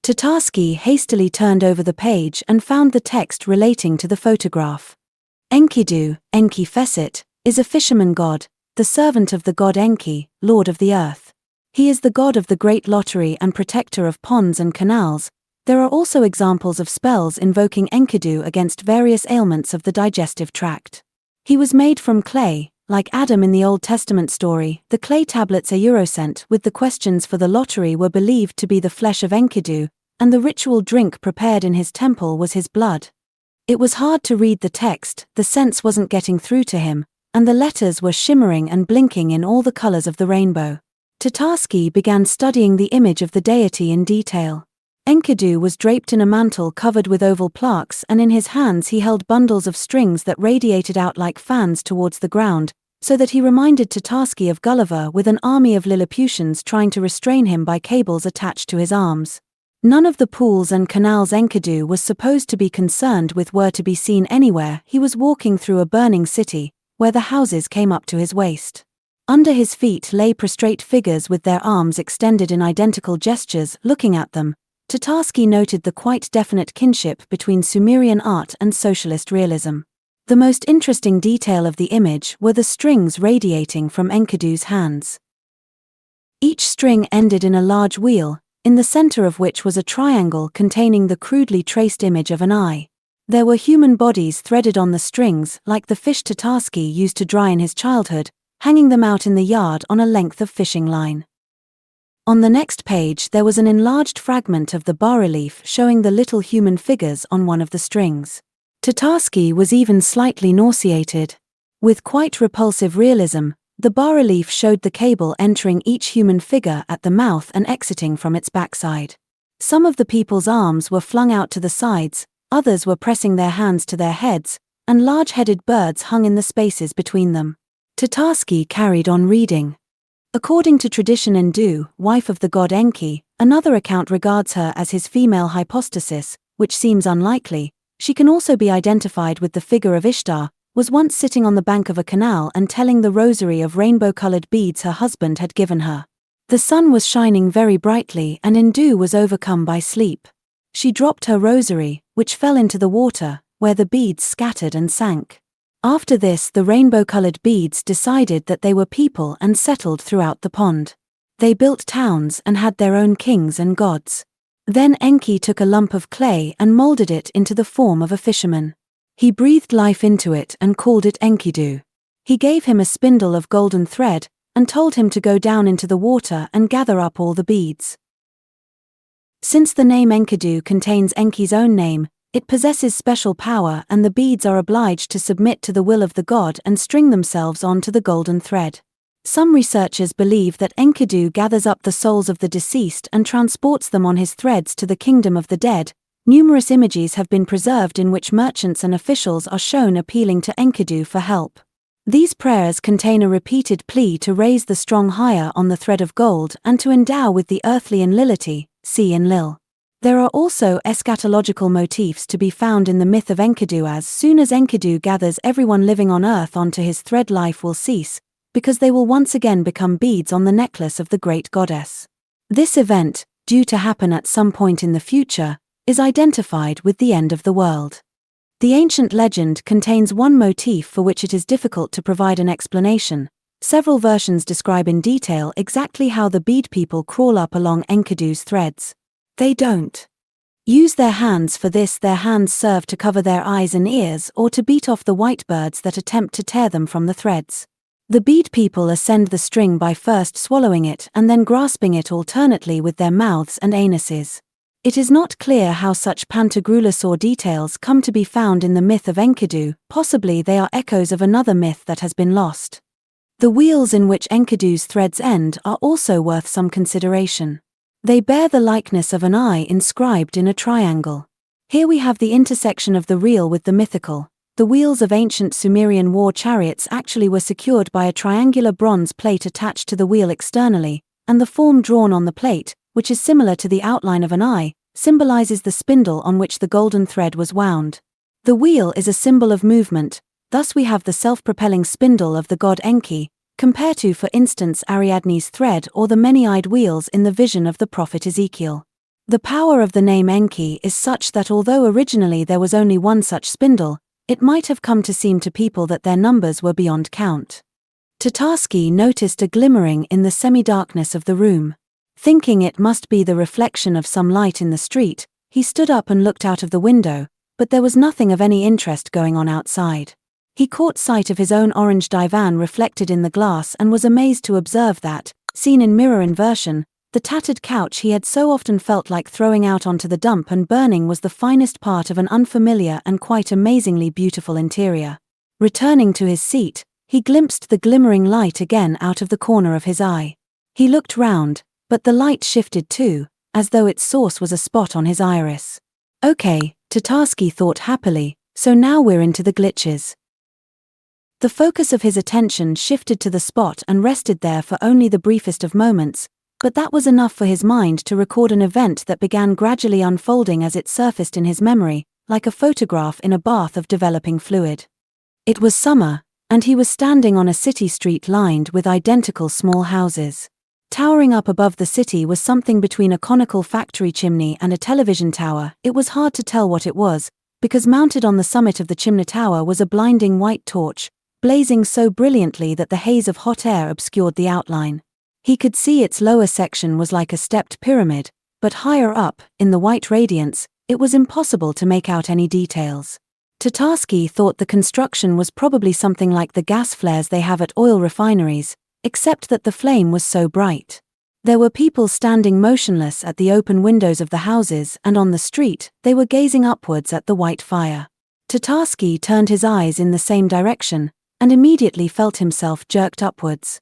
Tatarsky hastily turned over the page and found the text relating to the photograph. Enkidu, Enki Fesit, is a fisherman god, the servant of the god Enki, lord of the earth. He is the god of the great lottery and protector of ponds and canals. There are also examples of spells invoking Enkidu against various ailments of the digestive tract. He was made from clay, like Adam in the Old Testament story. The clay tablets Eurosent with the questions for the lottery were believed to be the flesh of Enkidu, and the ritual drink prepared in his temple was his blood. It was hard to read the text, the sense wasn't getting through to him, and the letters were shimmering and blinking in all the colors of the rainbow. Tatarsky began studying the image of the deity in detail. Enkidu was draped in a mantle covered with oval plaques, and in his hands he held bundles of strings that radiated out like fans towards the ground, so that he reminded Tatarsky of Gulliver with an army of Lilliputians trying to restrain him by cables attached to his arms. None of the pools and canals Enkidu was supposed to be concerned with were to be seen anywhere. He was walking through a burning city, where the houses came up to his waist. Under his feet lay prostrate figures with their arms extended in identical gestures. Looking at them, Tatarsky noted the quite definite kinship between Sumerian art and socialist realism. The most interesting detail of the image were the strings radiating from Enkidu's hands. Each string ended in a large wheel, in the center of which was a triangle containing the crudely traced image of an eye. There were human bodies threaded on the strings, like the fish Tatarsky used to dry in his childhood, hanging them out in the yard on a length of fishing line. On the next page there was an enlarged fragment of the bas-relief showing the little human figures on one of the strings. Tatarsky was even slightly nauseated. With quite repulsive realism, the bas-relief showed the cable entering each human figure at the mouth and exiting from its backside. Some of the people's arms were flung out to the sides, others were pressing their hands to their heads, and large-headed birds hung in the spaces between them. Tatarsky carried on reading. According to tradition Endu, wife of the god Enki, another account regards her as his female hypostasis, which seems unlikely. She can also be identified with the figure of Ishtar, was once sitting on the bank of a canal and telling the rosary of rainbow-colored beads her husband had given her. The sun was shining very brightly and Endu was overcome by sleep. She dropped her rosary, which fell into the water, where the beads scattered and sank. After this, the rainbow-colored beads decided that they were people and settled throughout the pond. They built towns and had their own kings and gods. Then Enki took a lump of clay and molded it into the form of a fisherman. He breathed life into it and called it Enkidu. He gave him a spindle of golden thread and told him to go down into the water and gather up all the beads. Since the name Enkidu contains Enki's own name, it possesses special power and the beads are obliged to submit to the will of the god and string themselves onto the golden thread. Some researchers believe that Enkidu gathers up the souls of the deceased and transports them on his threads to the kingdom of the dead. Numerous images have been preserved in which merchants and officials are shown appealing to Enkidu for help. These prayers contain a repeated plea to raise the strong higher on the thread of gold and to endow with the earthly Enlility, see Enlil. There are also eschatological motifs to be found in the myth of Enkidu. As soon as Enkidu gathers everyone living on earth onto his thread, life will cease, because they will once again become beads on the necklace of the great goddess. This event, due to happen at some point in the future, is identified with the end of the world. The ancient legend contains one motif for which it is difficult to provide an explanation. Several versions describe in detail exactly how the bead people crawl up along Enkidu's threads. They don't use their hands for this. Their hands serve to cover their eyes and ears or to beat off the white birds that attempt to tear them from the threads. The bead people ascend the string by first swallowing it and then grasping it alternately with their mouths and anuses. It is not clear how such pantagruelosaur details come to be found in the myth of Enkidu. Possibly they are echoes of another myth that has been lost. The wheels in which Enkidu's threads end are also worth some consideration. They bear the likeness of an eye inscribed in a triangle. Here we have the intersection of the real with the mythical. The wheels of ancient Sumerian war chariots actually were secured by a triangular bronze plate attached to the wheel externally, and the form drawn on the plate, which is similar to the outline of an eye, symbolizes the spindle on which the golden thread was wound. The wheel is a symbol of movement, thus we have the self-propelling spindle of the god Enki, compared to, for instance, Ariadne's thread or the many-eyed wheels in the vision of the prophet Ezekiel. The power of the name Enki is such that although originally there was only one such spindle, it might have come to seem to people that their numbers were beyond count. Tatarsky noticed a glimmering in the semi-darkness of the room. Thinking it must be the reflection of some light in the street, he stood up and looked out of the window, but there was nothing of any interest going on outside. He caught sight of his own orange divan reflected in the glass and was amazed to observe that, seen in mirror inversion, the tattered couch he had so often felt like throwing out onto the dump and burning was the finest part of an unfamiliar and quite amazingly beautiful interior. Returning to his seat, he glimpsed the glimmering light again out of the corner of his eye. He looked round, but the light shifted too, as though its source was a spot on his iris. Okay, Tatarsky thought happily, so now we're into the glitches. The focus of his attention shifted to the spot and rested there for only the briefest of moments, but that was enough for his mind to record an event that began gradually unfolding as it surfaced in his memory, like a photograph in a bath of developing fluid. It was summer, and he was standing on a city street lined with identical small houses. Towering up above the city was something between a conical factory chimney and a television tower. It was hard to tell what it was, because mounted on the summit of the chimney tower was a blinding white torch, blazing so brilliantly that the haze of hot air obscured the outline. He could see its lower section was like a stepped pyramid, but higher up, in the white radiance, it was impossible to make out any details. Tatarsky thought the construction was probably something like the gas flares they have at oil refineries, except that the flame was so bright. There were people standing motionless at the open windows of the houses, and on the street, they were gazing upwards at the white fire. Tatarsky turned his eyes in the same direction, and immediately felt himself jerked upwards.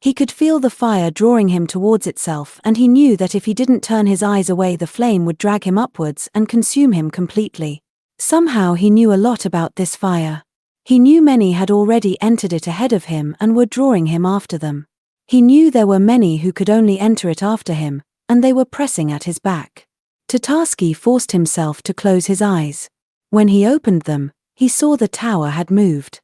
He could feel the fire drawing him towards itself, and he knew that if he didn't turn his eyes away the flame would drag him upwards and consume him completely. Somehow he knew a lot about this fire. He knew many had already entered it ahead of him and were drawing him after them. He knew there were many who could only enter it after him, and they were pressing at his back. Tatarsky forced himself to close his eyes. When he opened them, he saw the tower had moved.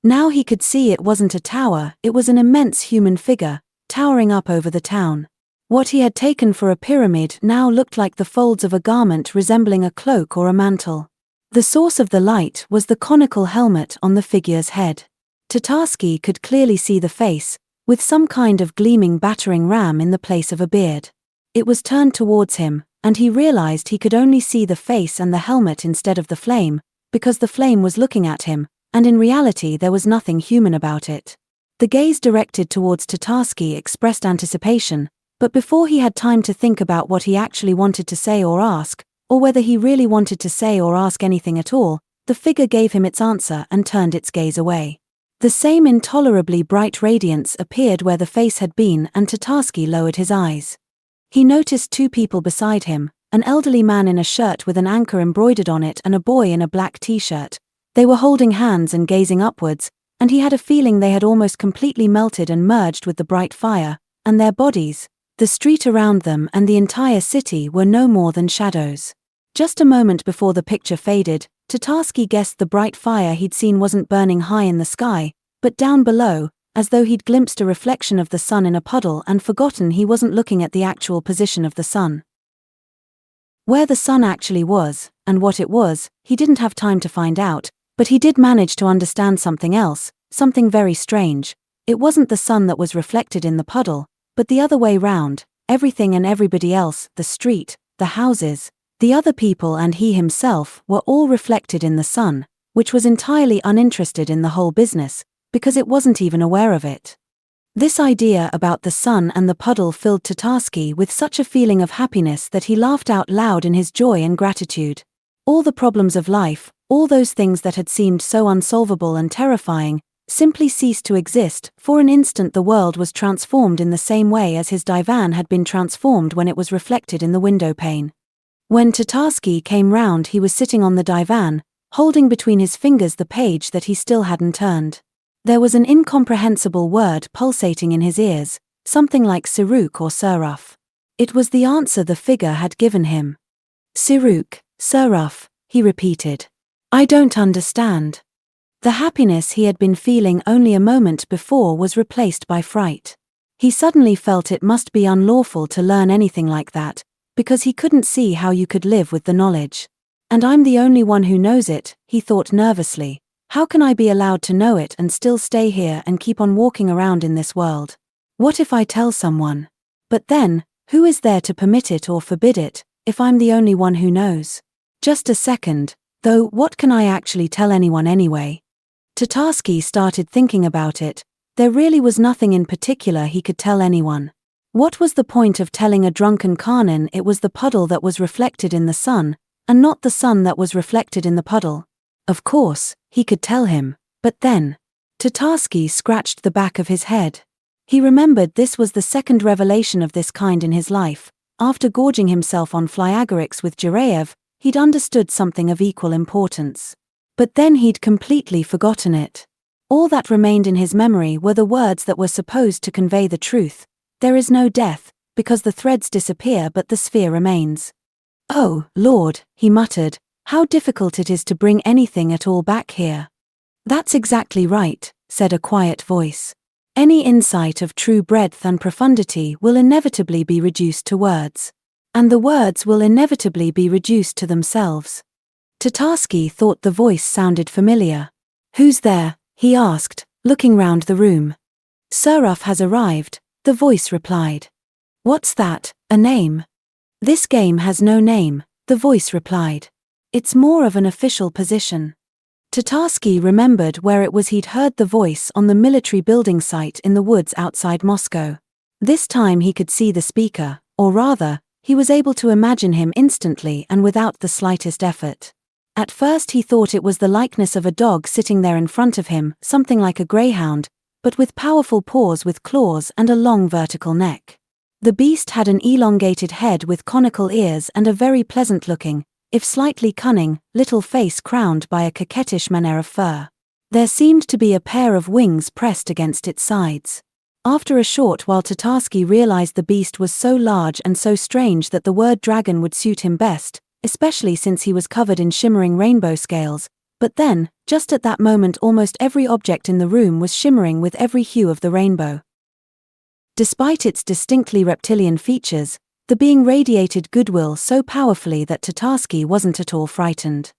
Now he could see it wasn't a tower, it was an immense human figure, towering up over the town. What he had taken for a pyramid now looked like the folds of a garment resembling a cloak or a mantle. The source of the light was the conical helmet on the figure's head. Tatarsky could clearly see the face, with some kind of gleaming battering ram in the place of a beard. It was turned towards him, and he realized he could only see the face and the helmet instead of the flame, because the flame was looking at him, and in reality there was nothing human about it. The gaze directed towards Tatarsky expressed anticipation, but before he had time to think about what he actually wanted to say or ask, or whether he really wanted to say or ask anything at all, the figure gave him its answer and turned its gaze away. The same intolerably bright radiance appeared where the face had been, and Tatarsky lowered his eyes. He noticed two people beside him, an elderly man in a shirt with an anchor embroidered on it and a boy in a black t-shirt. They were holding hands and gazing upwards, and he had a feeling they had almost completely melted and merged with the bright fire, and their bodies, the street around them and the entire city were no more than shadows. Just a moment before the picture faded, Tatarsky guessed the bright fire he'd seen wasn't burning high in the sky, but down below, as though he'd glimpsed a reflection of the sun in a puddle and forgotten he wasn't looking at the actual position of the sun. Where the sun actually was, and what it was, he didn't have time to find out, but he did manage to understand something else, something very strange. It wasn't the sun that was reflected in the puddle, but the other way round. Everything and everybody else, the street, the houses, the other people and he himself were all reflected in the sun, which was entirely uninterested in the whole business, because it wasn't even aware of it. This idea about the sun and the puddle filled Tatarsky with such a feeling of happiness that he laughed out loud in his joy and gratitude. All the problems of life, all those things that had seemed so unsolvable and terrifying, simply ceased to exist. For an instant the world was transformed in the same way as his divan had been transformed when it was reflected in the window pane. When Tatarsky came round, he was sitting on the divan, holding between his fingers the page that he still hadn't turned. There was an incomprehensible word pulsating in his ears, something like Siruk or Suruf. It was the answer the figure had given him. Siruk, Suruf, he repeated. I don't understand. The happiness he had been feeling only a moment before was replaced by fright. He suddenly felt it must be unlawful to learn anything like that, because he couldn't see how you could live with the knowledge. And I'm the only one who knows it, he thought nervously. How can I be allowed to know it and still stay here and keep on walking around in this world? What if I tell someone? But then, who is there to permit it or forbid it, if I'm the only one who knows? Just a second, though, what can I actually tell anyone anyway? Tatarsky started thinking about it. There really was nothing in particular he could tell anyone. What was the point of telling a drunken Khanin it was the puddle that was reflected in the sun, and not the sun that was reflected in the puddle? Of course, he could tell him, but then. Tatarsky scratched the back of his head. He remembered this was the second revelation of this kind in his life. After gorging himself on flyagarics with Jireyev, he'd understood something of equal importance. But then he'd completely forgotten it. All that remained in his memory were the words that were supposed to convey the truth. There is no death, because the threads disappear but the sphere remains. Oh, Lord, he muttered, how difficult it is to bring anything at all back here. That's exactly right, said a quiet voice. Any insight of true breadth and profundity will inevitably be reduced to words. And the words will inevitably be reduced to themselves. Tatarsky thought the voice sounded familiar. Who's there? He asked, looking round the room. Suruf has arrived, the voice replied. What's that, a name? This game has no name, the voice replied. It's more of an official position. Tatarsky remembered where it was he'd heard the voice on the military building site in the woods outside Moscow. This time he could see the speaker, or rather, he was able to imagine him instantly and without the slightest effort. At first he thought it was the likeness of a dog sitting there in front of him, something like a greyhound, but with powerful paws with claws and a long vertical neck. The beast had an elongated head with conical ears and a very pleasant-looking, if slightly cunning, little face crowned by a coquettish manner of fur. There seemed to be a pair of wings pressed against its sides. After a short while Tatarsky realized the beast was so large and so strange that the word dragon would suit him best, especially since he was covered in shimmering rainbow scales. But then, just at that moment, almost every object in the room was shimmering with every hue of the rainbow. Despite its distinctly reptilian features, the being radiated goodwill so powerfully that Tatarsky wasn't at all frightened.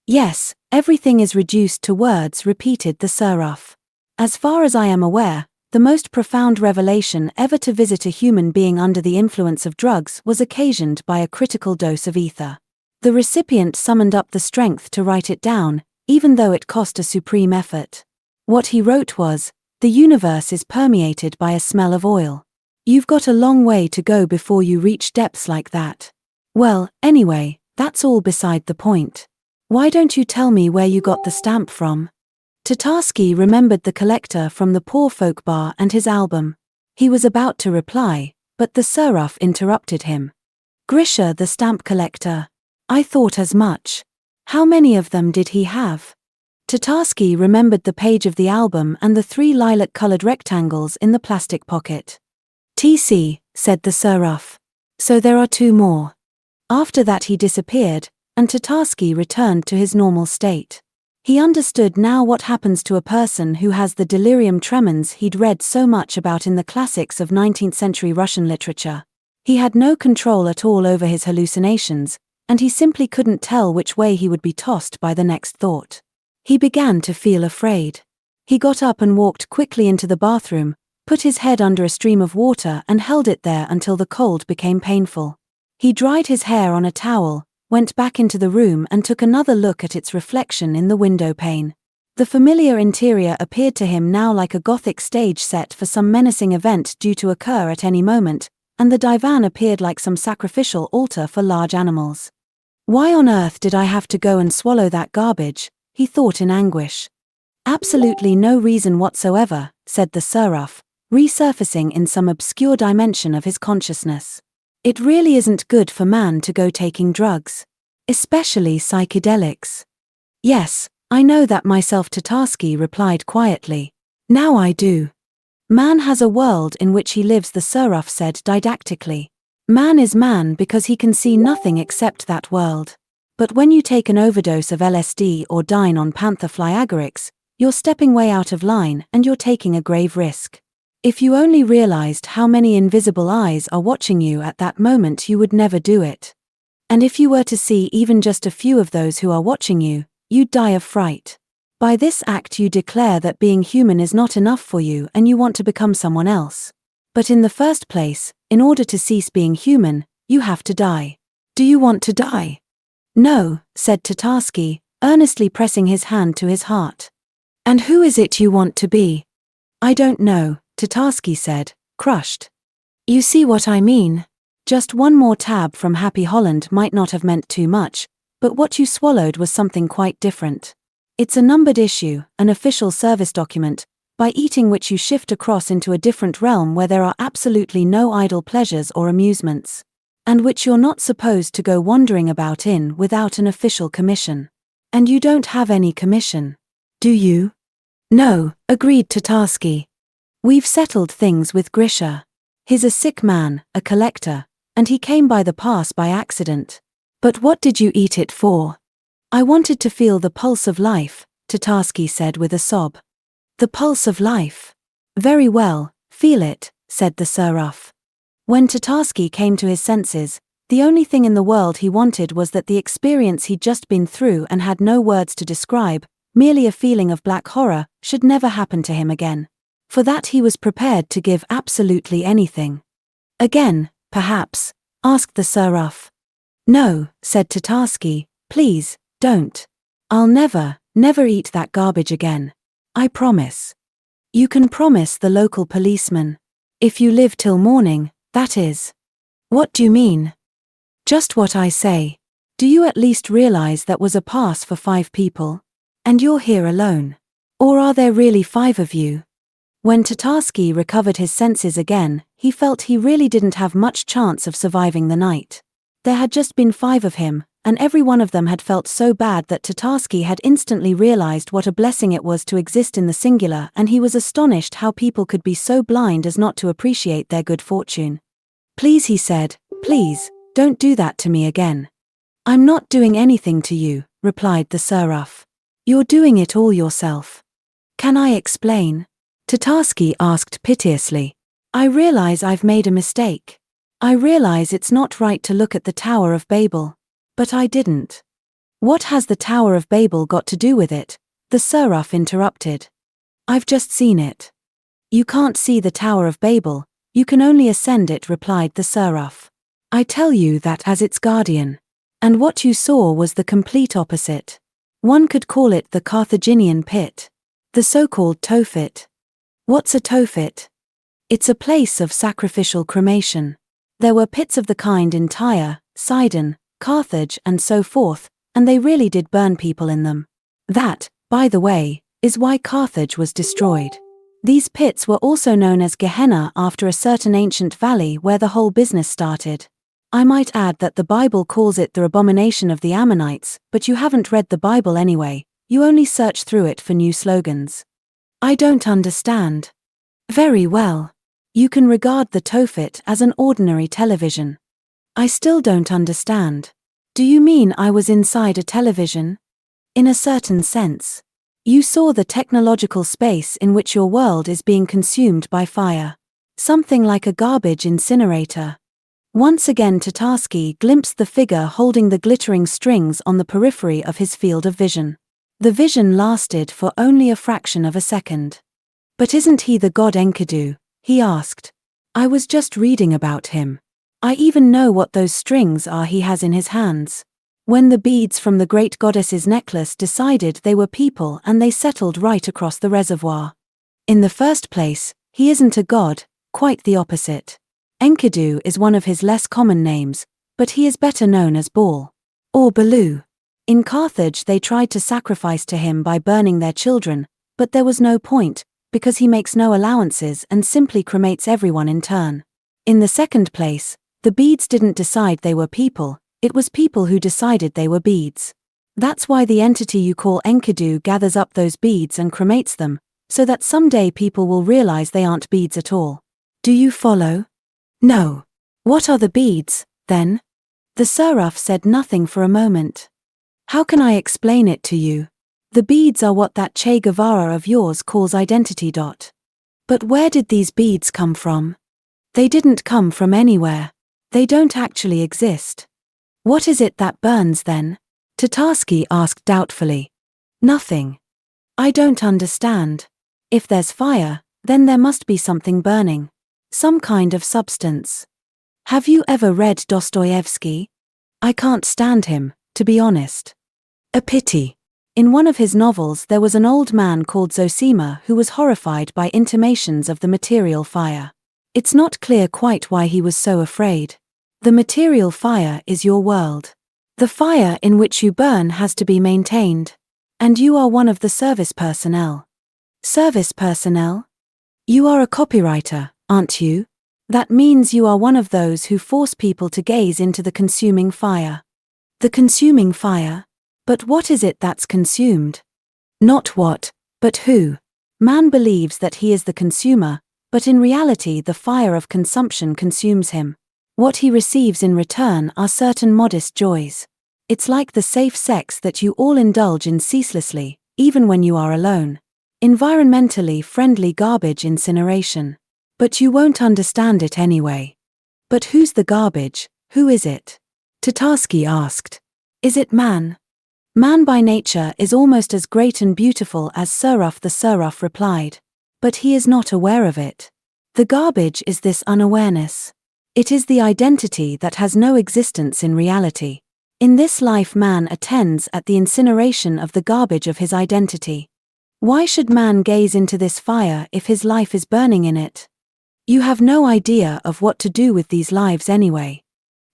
Yes, everything is reduced to words, repeated the seraph. As far as I am aware, the most profound revelation ever to visit a human being under the influence of drugs was occasioned by a critical dose of ether. The recipient summoned up the strength to write it down, even though it cost a supreme effort. What he wrote was, "The universe is permeated by a smell of oil." You've got a long way to go before you reach depths like that. Well, anyway, that's all beside the point. Why don't you tell me where you got the stamp from? Tatarsky remembered the collector from the Poor Folk Bar and his album. He was about to reply, but the seraph interrupted him. Grisha, the stamp collector. I thought as much. How many of them did he have? Tatarsky remembered the page of the album and the 3 lilac-colored rectangles in the plastic pocket. TC, said the seraph. So there are 2 more. After that he disappeared, and Tatarsky returned to his normal state. He understood now what happens to a person who has the delirium tremens he'd read so much about in the classics of 19th-century Russian literature. He had no control at all over his hallucinations, and he simply couldn't tell which way he would be tossed by the next thought. He began to feel afraid. He got up and walked quickly into the bathroom, put his head under a stream of water and held it there until the cold became painful. He dried his hair on a towel, went back into the room and took another look at its reflection in the window pane. The familiar interior appeared to him now like a Gothic stage set for some menacing event due to occur at any moment, and the divan appeared like some sacrificial altar for large animals. Why on earth did I have to go and swallow that garbage? He thought in anguish. Absolutely no reason whatsoever, said the seraph, resurfacing in some obscure dimension of his consciousness. It really isn't good for man to go taking drugs. Especially psychedelics. Yes, I know that myself, Tatarsky replied quietly. Now I do. Man has a world in which he lives, the seraph said didactically. Man is man because he can see nothing except that world. But when you take an overdose of LSD or dine on pantherfly agarics, you're stepping way out of line and you're taking a grave risk. If you only realized how many invisible eyes are watching you at that moment, you would never do it. And if you were to see even just a few of those who are watching you, you'd die of fright. By this act you declare that being human is not enough for you and you want to become someone else. But in the first place, in order to cease being human, you have to die. Do you want to die? No, said Tatarsky, earnestly pressing his hand to his heart. And who is it you want to be? I don't know, Tatarsky said, crushed. You see what I mean? Just one more tab from Happy Holland might not have meant too much, but what you swallowed was something quite different. It's a numbered issue, an official service document, by eating which you shift across into a different realm where there are absolutely no idle pleasures or amusements, and which you're not supposed to go wandering about in without an official commission. And you don't have any commission. Do you? No, agreed Tatarsky. We've settled things with Grisha. He's a sick man, a collector, and he came by the pass by accident. But what did you eat it for? I wanted to feel the pulse of life, Tatarsky said with a sob. The pulse of life. Very well, feel it, said the seraph. When Tatarsky came to his senses, the only thing in the world he wanted was that the experience he'd just been through and had no words to describe, merely a feeling of black horror, should never happen to him again. For that he was prepared to give absolutely anything. Again, perhaps, asked the seraph. No, said Tatarsky, please, don't. I'll never eat that garbage again. I promise. You can promise the local policeman. If you live till morning, that is. What do you mean? Just what I say. Do you at least realize that was a pass for 5 people? And you're here alone. Or are there really 5 of you? When Tatarsky recovered his senses again, he felt he really didn't have much chance of surviving the night. There had just been 5 of him, and every one of them had felt so bad that Tatarsky had instantly realized what a blessing it was to exist in the singular, and he was astonished how people could be so blind as not to appreciate their good fortune. "Please," he said, "please, don't do that to me again." "I'm not doing anything to you," replied the seraph. "You're doing it all yourself." "Can I explain?" Tatarsky asked piteously. "I realize I've made a mistake. I realize it's not right to look at the Tower of Babel. But I didn't." "What has the Tower of Babel got to do with it?" the seraph interrupted. "I've just seen it." "You can't see the Tower of Babel, you can only ascend it," replied the seraph. "I tell you that as its guardian. And what you saw was the complete opposite. One could call it the Carthaginian pit. The so-called Tophet." "What's a Tophet?" "It's a place of sacrificial cremation. There were pits of the kind in Tyre, Sidon, Carthage and so forth, and they really did burn people in them. That, by the way, is why Carthage was destroyed. These pits were also known as Gehenna after a certain ancient valley where the whole business started. I might add that the Bible calls it the abomination of the Ammonites, but you haven't read the Bible anyway, you only search through it for new slogans." "I don't understand." "Very well. You can regard the Tophet as an ordinary television." "I still don't understand. Do you mean I was inside a television?" "In a certain sense. You saw the technological space in which your world is being consumed by fire. Something like a garbage incinerator." Once again Tatarsky glimpsed the figure holding the glittering strings on the periphery of his field of vision. The vision lasted for only a fraction of a second. "But isn't he the god Enkidu?" he asked. "I was just reading about him. I even know what those strings are he has in his hands. When the beads from the great goddess's necklace decided they were people and they settled right across the reservoir. In the first place, he isn't a god, quite the opposite. Enkidu is one of his less common names, but he is better known as Baal. Or Balu. In Carthage they tried to sacrifice to him by burning their children, but there was no point, because he makes no allowances and simply cremates everyone in turn. In the second place, the beads didn't decide they were people, it was people who decided they were beads. That's why the entity you call Enkidu gathers up those beads and cremates them, so that someday people will realize they aren't beads at all. Do you follow? No. What are the beads, then? The seraph said nothing for a moment. How can I explain it to you? The beads are what that Che Guevara of yours calls identity. But where did these beads come from? They didn't come from anywhere. They don't actually exist. What is it that burns then? Tatarsky asked doubtfully. Nothing. I don't understand. If there's fire, then there must be something burning. Some kind of substance. Have you ever read Dostoevsky? I can't stand him, to be honest. A pity. In one of his novels there was an old man called Zosima who was horrified by intimations of the material fire. It's not clear quite why he was so afraid. The material fire is your world. The fire in which you burn has to be maintained. And you are one of the service personnel. Service personnel? You are a copywriter, aren't you? That means you are one of those who force people to gaze into the consuming fire. The consuming fire? But what is it that's consumed? Not what, but who. Man believes that he is the consumer, but in reality the fire of consumption consumes him. What he receives in return are certain modest joys. It's like the safe sex that you all indulge in ceaselessly, even when you are alone. Environmentally friendly garbage incineration. But you won't understand it anyway. But who's the garbage? Who is it? Tatarsky asked. Is it man? Man by nature is almost as great and beautiful as Seraph. The seraph replied. But he is not aware of it. The garbage is this unawareness. It is the identity that has no existence in reality. In this life man attends at the incineration of the garbage of his identity. Why should man gaze into this fire if his life is burning in it? You have no idea of what to do with these lives anyway.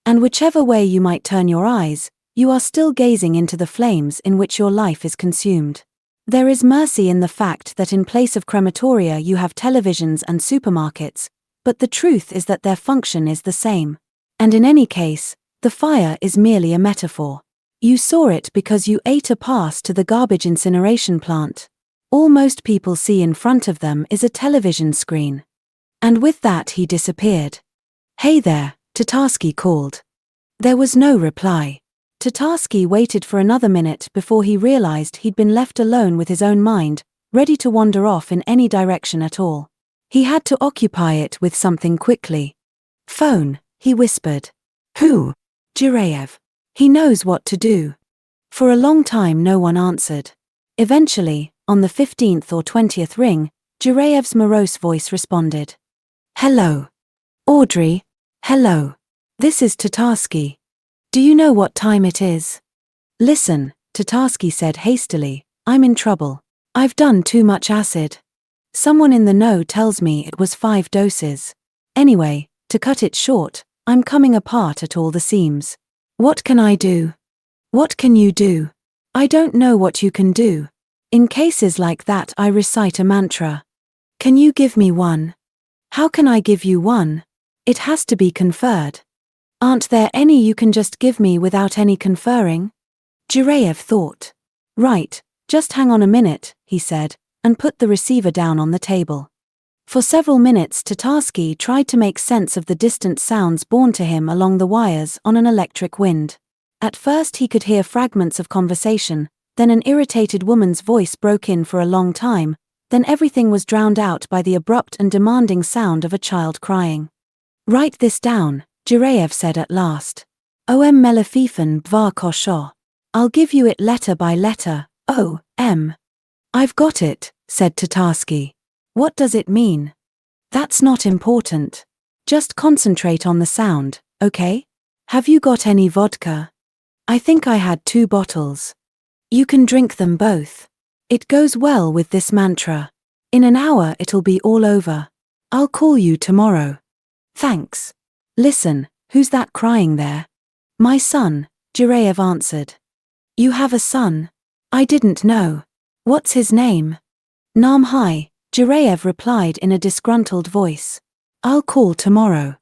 And whichever way you might turn your eyes, you are still gazing into the flames in which your life is consumed. There is mercy in the fact that in place of crematoria you have televisions and supermarkets, but the truth is that their function is the same. And in any case, the fire is merely a metaphor. You saw it because you ate a pass to the garbage incineration plant. All most people see in front of them is a television screen. And with that he disappeared. Hey there, Tatarsky called. There was no reply. Tatarsky waited for another minute before he realized he'd been left alone with his own mind, ready to wander off in any direction at all. He had to occupy it with something quickly. Phone, he whispered. Who? Jireyev. He knows what to do. For a long time no one answered. Eventually, on the 15th or 20th ring, Jireyev's morose voice responded. Hello. Audrey. Hello. This is Tatarsky. Do you know what time it is? Listen, Tatarsky said hastily, I'm in trouble. I've done too much acid. Someone in the know tells me it was 5 doses. Anyway, to cut it short, I'm coming apart at all the seams. What can I do? What can you do? I don't know what you can do. In cases like that I recite a mantra. Can you give me one? How can I give you one? It has to be conferred. Aren't there any you can just give me without any conferring? Jireyev thought. Right, just hang on a minute, he said, and put the receiver down on the table. For several minutes Tatarsky tried to make sense of the distant sounds borne to him along the wires on an electric wind. At first he could hear fragments of conversation, then an irritated woman's voice broke in for a long time, then everything was drowned out by the abrupt and demanding sound of a child crying. Write this down, Jireyev said at last. Om Melefifan Bvar Kosho. I'll give you it letter by letter, O.M. I've got it, said Tatarsky. What does it mean? That's not important. Just concentrate on the sound, okay? Have you got any vodka? I think I had 2 bottles. You can drink them both. It goes well with this mantra. In an hour it'll be all over. I'll call you tomorrow. Thanks. Listen, who's that crying there? My son, Jireyev answered. You have a son? I didn't know. What's his name? Namhai, Jireyev replied in a disgruntled voice. I'll call tomorrow.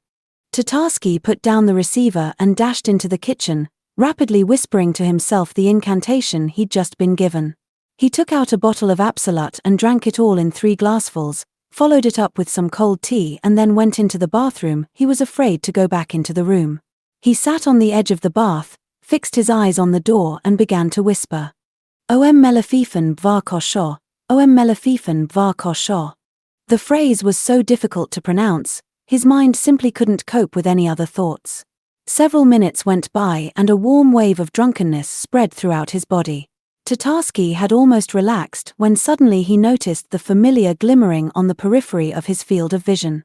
Tatarsky put down the receiver and dashed into the kitchen, rapidly whispering to himself the incantation he'd just been given. He took out a bottle of absolute and drank it all in 3 glassfuls, followed it up with some cold tea and then went into the bathroom. He was afraid to go back into the room. He sat on the edge of the bath, fixed his eyes on the door and began to whisper. Om Melefifan Bvar Kosho, Om Melefifan Bvar Kosho. The phrase was so difficult to pronounce, his mind simply couldn't cope with any other thoughts. Several minutes went by and a warm wave of drunkenness spread throughout his body. Tatarsky had almost relaxed when suddenly he noticed the familiar glimmering on the periphery of his field of vision.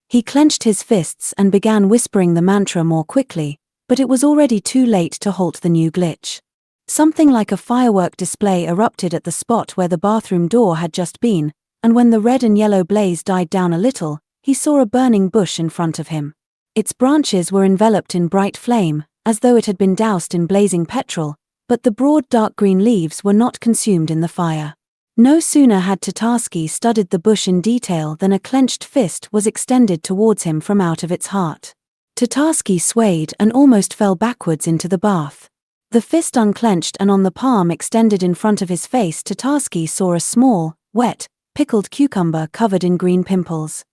He clenched his fists and began whispering the mantra more quickly, but it was already too late to halt the new glitch. Something like a firework display erupted at the spot where the bathroom door had just been, and when the red and yellow blaze died down a little, he saw a burning bush in front of him. Its branches were enveloped in bright flame, as though it had been doused in blazing petrol, but the broad dark green leaves were not consumed in the fire. No sooner had Tatarsky studied the bush in detail than a clenched fist was extended towards him from out of its heart. Tatarsky swayed and almost fell backwards into the bath. The fist unclenched and on the palm extended in front of his face Tatarsky saw a small, wet, pickled cucumber covered in green pimples.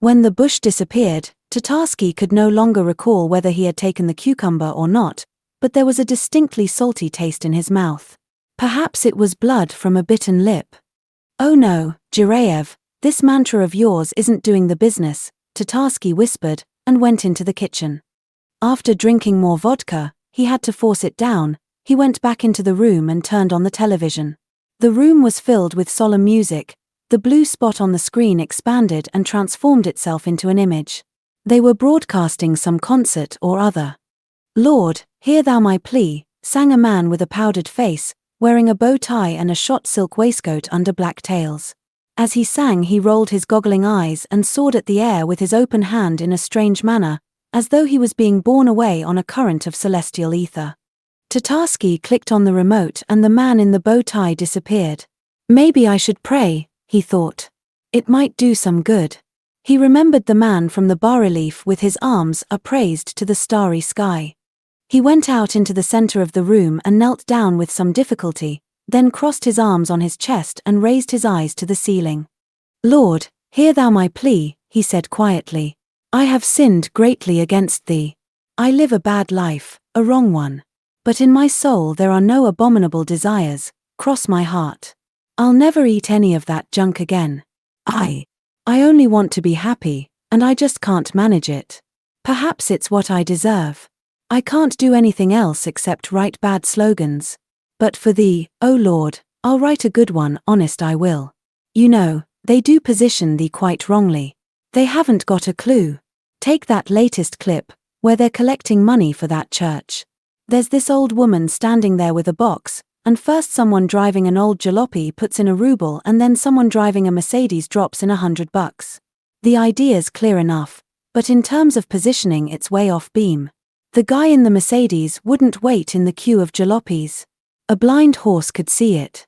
When the bush disappeared, Tatarsky could no longer recall whether he had taken the cucumber or not, but there was a distinctly salty taste in his mouth. Perhaps it was blood from a bitten lip. Oh no, Jireyev, this mantra of yours isn't doing the business, Tatarsky whispered, and went into the kitchen. After drinking more vodka, he had to force it down. He went back into the room and turned on the television. The room was filled with solemn music. The blue spot on the screen expanded and transformed itself into an image. They were broadcasting some concert or other. Lord, hear thou my plea, sang a man with a powdered face, wearing a bow tie and a shot silk waistcoat under black tails. As he sang he rolled his goggling eyes and soared at the air with his open hand in a strange manner, as though he was being borne away on a current of celestial ether. Tatarsky clicked on the remote and the man in the bow tie disappeared. Maybe I should pray, he thought. It might do some good. He remembered the man from the bas-relief with his arms upraised to the starry sky. He went out into the center of the room and knelt down with some difficulty, then crossed his arms on his chest and raised his eyes to the ceiling. "Lord, hear thou my plea," he said quietly. "I have sinned greatly against thee. I live a bad life, a wrong one. But in my soul there are no abominable desires, cross my heart. I'll never eat any of that junk again. I only want to be happy, and I just can't manage it. Perhaps it's what I deserve. I can't do anything else except write bad slogans. But for thee, O Lord, I'll write a good one, honest I will. You know, they do position thee quite wrongly. They haven't got a clue. Take that latest clip, where they're collecting money for that church. There's this old woman standing there with a box, and first someone driving an old jalopy puts in a ruble and then someone driving a Mercedes drops in $100. The idea's clear enough, but in terms of positioning it's way off beam. The guy in the Mercedes wouldn't wait in the queue of jalopies. A blind horse could see it.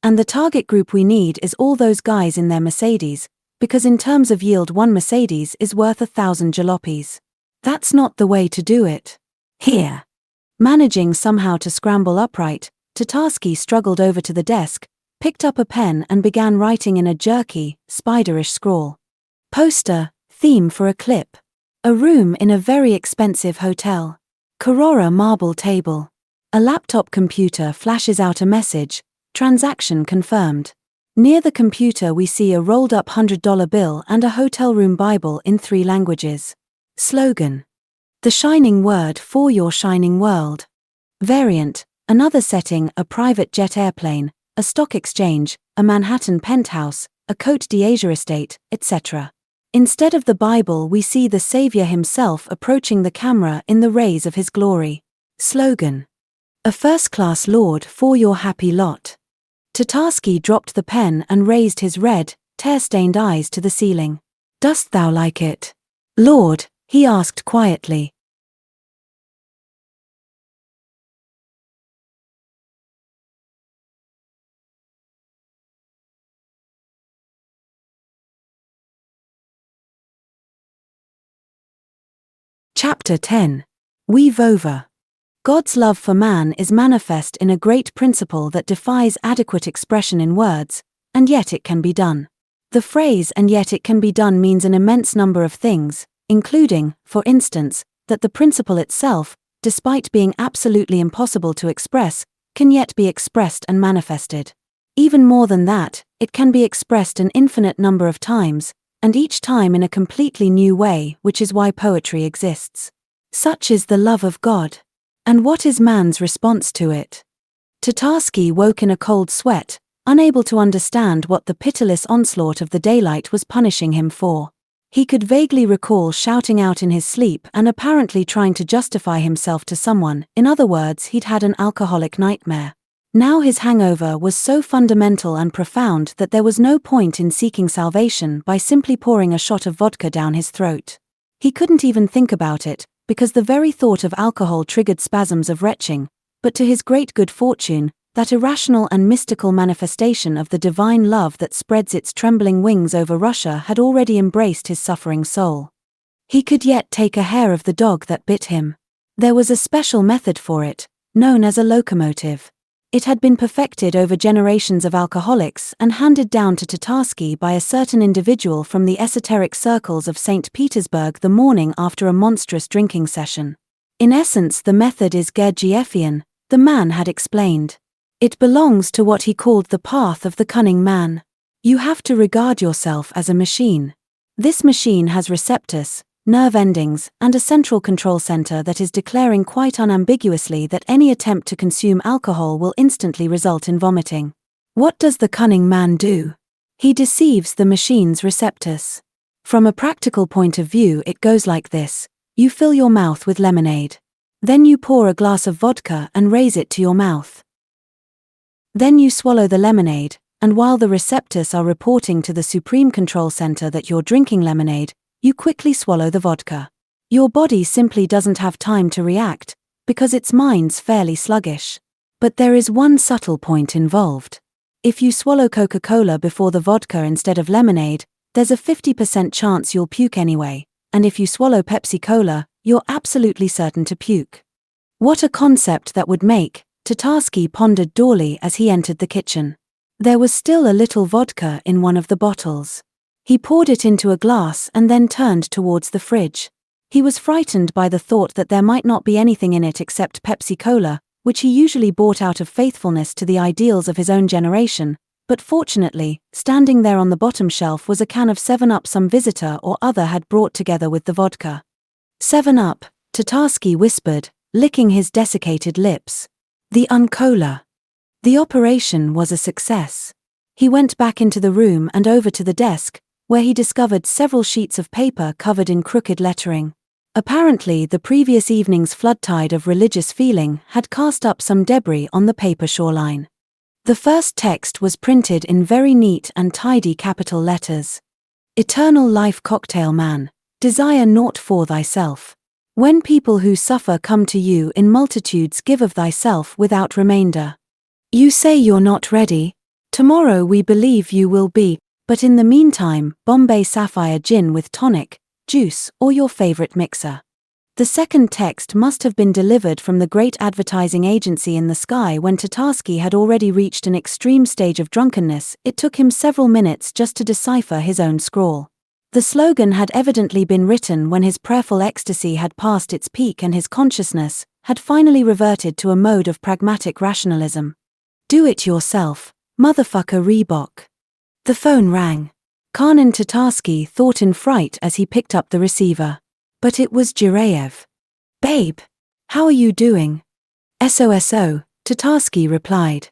And the target group we need is all those guys in their Mercedes, because in terms of yield one Mercedes is worth 1,000 jalopies. That's not the way to do it. Here. Managing somehow to scramble upright, Tatarsky struggled over to the desk, picked up a pen and began writing in a jerky, spiderish scrawl. Poster, theme for a clip. A room in a very expensive hotel. Carrara marble table. A laptop computer flashes out a message, transaction confirmed. Near the computer we see a rolled-up $100 bill and a hotel room Bible in 3 languages. Slogan. The shining word for your shining world. Variant, another setting, a private jet airplane, a stock exchange, a Manhattan penthouse, a Côte d'Azur estate, etc. Instead of the Bible we see the Savior himself approaching the camera in the rays of his glory. Slogan. A first-class Lord for your happy lot. Tatarsky dropped the pen and raised his red, tear-stained eyes to the ceiling. Dost thou like it, Lord? He asked quietly. Chapter 10. Weave over. God's love for man is manifest in a great principle that defies adequate expression in words, and yet it can be done. The phrase "and yet it can be done" means an immense number of things, including, for instance, that the principle itself, despite being absolutely impossible to express, can yet be expressed and manifested. Even more than that, it can be expressed an infinite number of times, and each time in a completely new way, which is why poetry exists. Such is the love of God. And what is man's response to it? Tatarsky woke in a cold sweat, unable to understand what the pitiless onslaught of the daylight was punishing him for. He could vaguely recall shouting out in his sleep and apparently trying to justify himself to someone. In other words, he'd had an alcoholic nightmare. Now his hangover was so fundamental and profound that there was no point in seeking salvation by simply pouring a shot of vodka down his throat. He couldn't even think about it, because the very thought of alcohol triggered spasms of retching, but to his great good fortune, that irrational and mystical manifestation of the divine love that spreads its trembling wings over Russia had already embraced his suffering soul. He could yet take a hair of the dog that bit him. There was a special method for it, known as a locomotive. It had been perfected over generations of alcoholics and handed down to Tatarsky by a certain individual from the esoteric circles of St. Petersburg the morning after a monstrous drinking session. In essence, the method is Gurdjieffian, the man had explained. It belongs to what he called the path of the cunning man. You have to regard yourself as a machine. This machine has receptors, nerve endings, and a central control center that is declaring quite unambiguously that any attempt to consume alcohol will instantly result in vomiting. What does the cunning man do? He deceives the machine's receptors. From a practical point of view, it goes like this. You fill your mouth with lemonade. Then you pour a glass of vodka and raise it to your mouth. Then you swallow the lemonade, and while the receptors are reporting to the supreme control center that you're drinking lemonade, you quickly swallow the vodka. Your body simply doesn't have time to react, because its mind's fairly sluggish. But there is one subtle point involved. If you swallow Coca-Cola before the vodka instead of lemonade, there's a 50% chance you'll puke anyway, and if you swallow Pepsi-Cola, you're absolutely certain to puke. What a concept that would make, Tatarsky pondered dully as he entered the kitchen. There was still a little vodka in one of the bottles. He poured it into a glass and then turned towards the fridge. He was frightened by the thought that there might not be anything in it except Pepsi-Cola, which he usually bought out of faithfulness to the ideals of his own generation, but fortunately, standing there on the bottom shelf was a can of 7-Up some visitor or other had brought together with the vodka. 7-Up, Tatarsky whispered, licking his desiccated lips. The Uncola. The operation was a success. He went back into the room and over to the desk, where he discovered several sheets of paper covered in crooked lettering. Apparently, the previous evening's floodtide of religious feeling had cast up some debris on the paper shoreline. The first text was printed in very neat and tidy capital letters. Eternal life cocktail man, desire naught for thyself. When people who suffer come to you in multitudes, give of thyself without remainder. You say you're not ready. Tomorrow we believe you will be, but in the meantime, Bombay Sapphire gin with tonic, juice, or your favorite mixer. The second text must have been delivered from the great advertising agency in the sky when Tatarsky had already reached an extreme stage of drunkenness. It took him several minutes just to decipher his own scrawl. The slogan had evidently been written when his prayerful ecstasy had passed its peak and his consciousness had finally reverted to a mode of pragmatic rationalism. Do it yourself, motherfucker Reebok. The phone rang. Kanin Tatarsky thought in fright as he picked up the receiver. But it was Jireyev. Babe, how are you doing? SOSO, Tatarsky replied.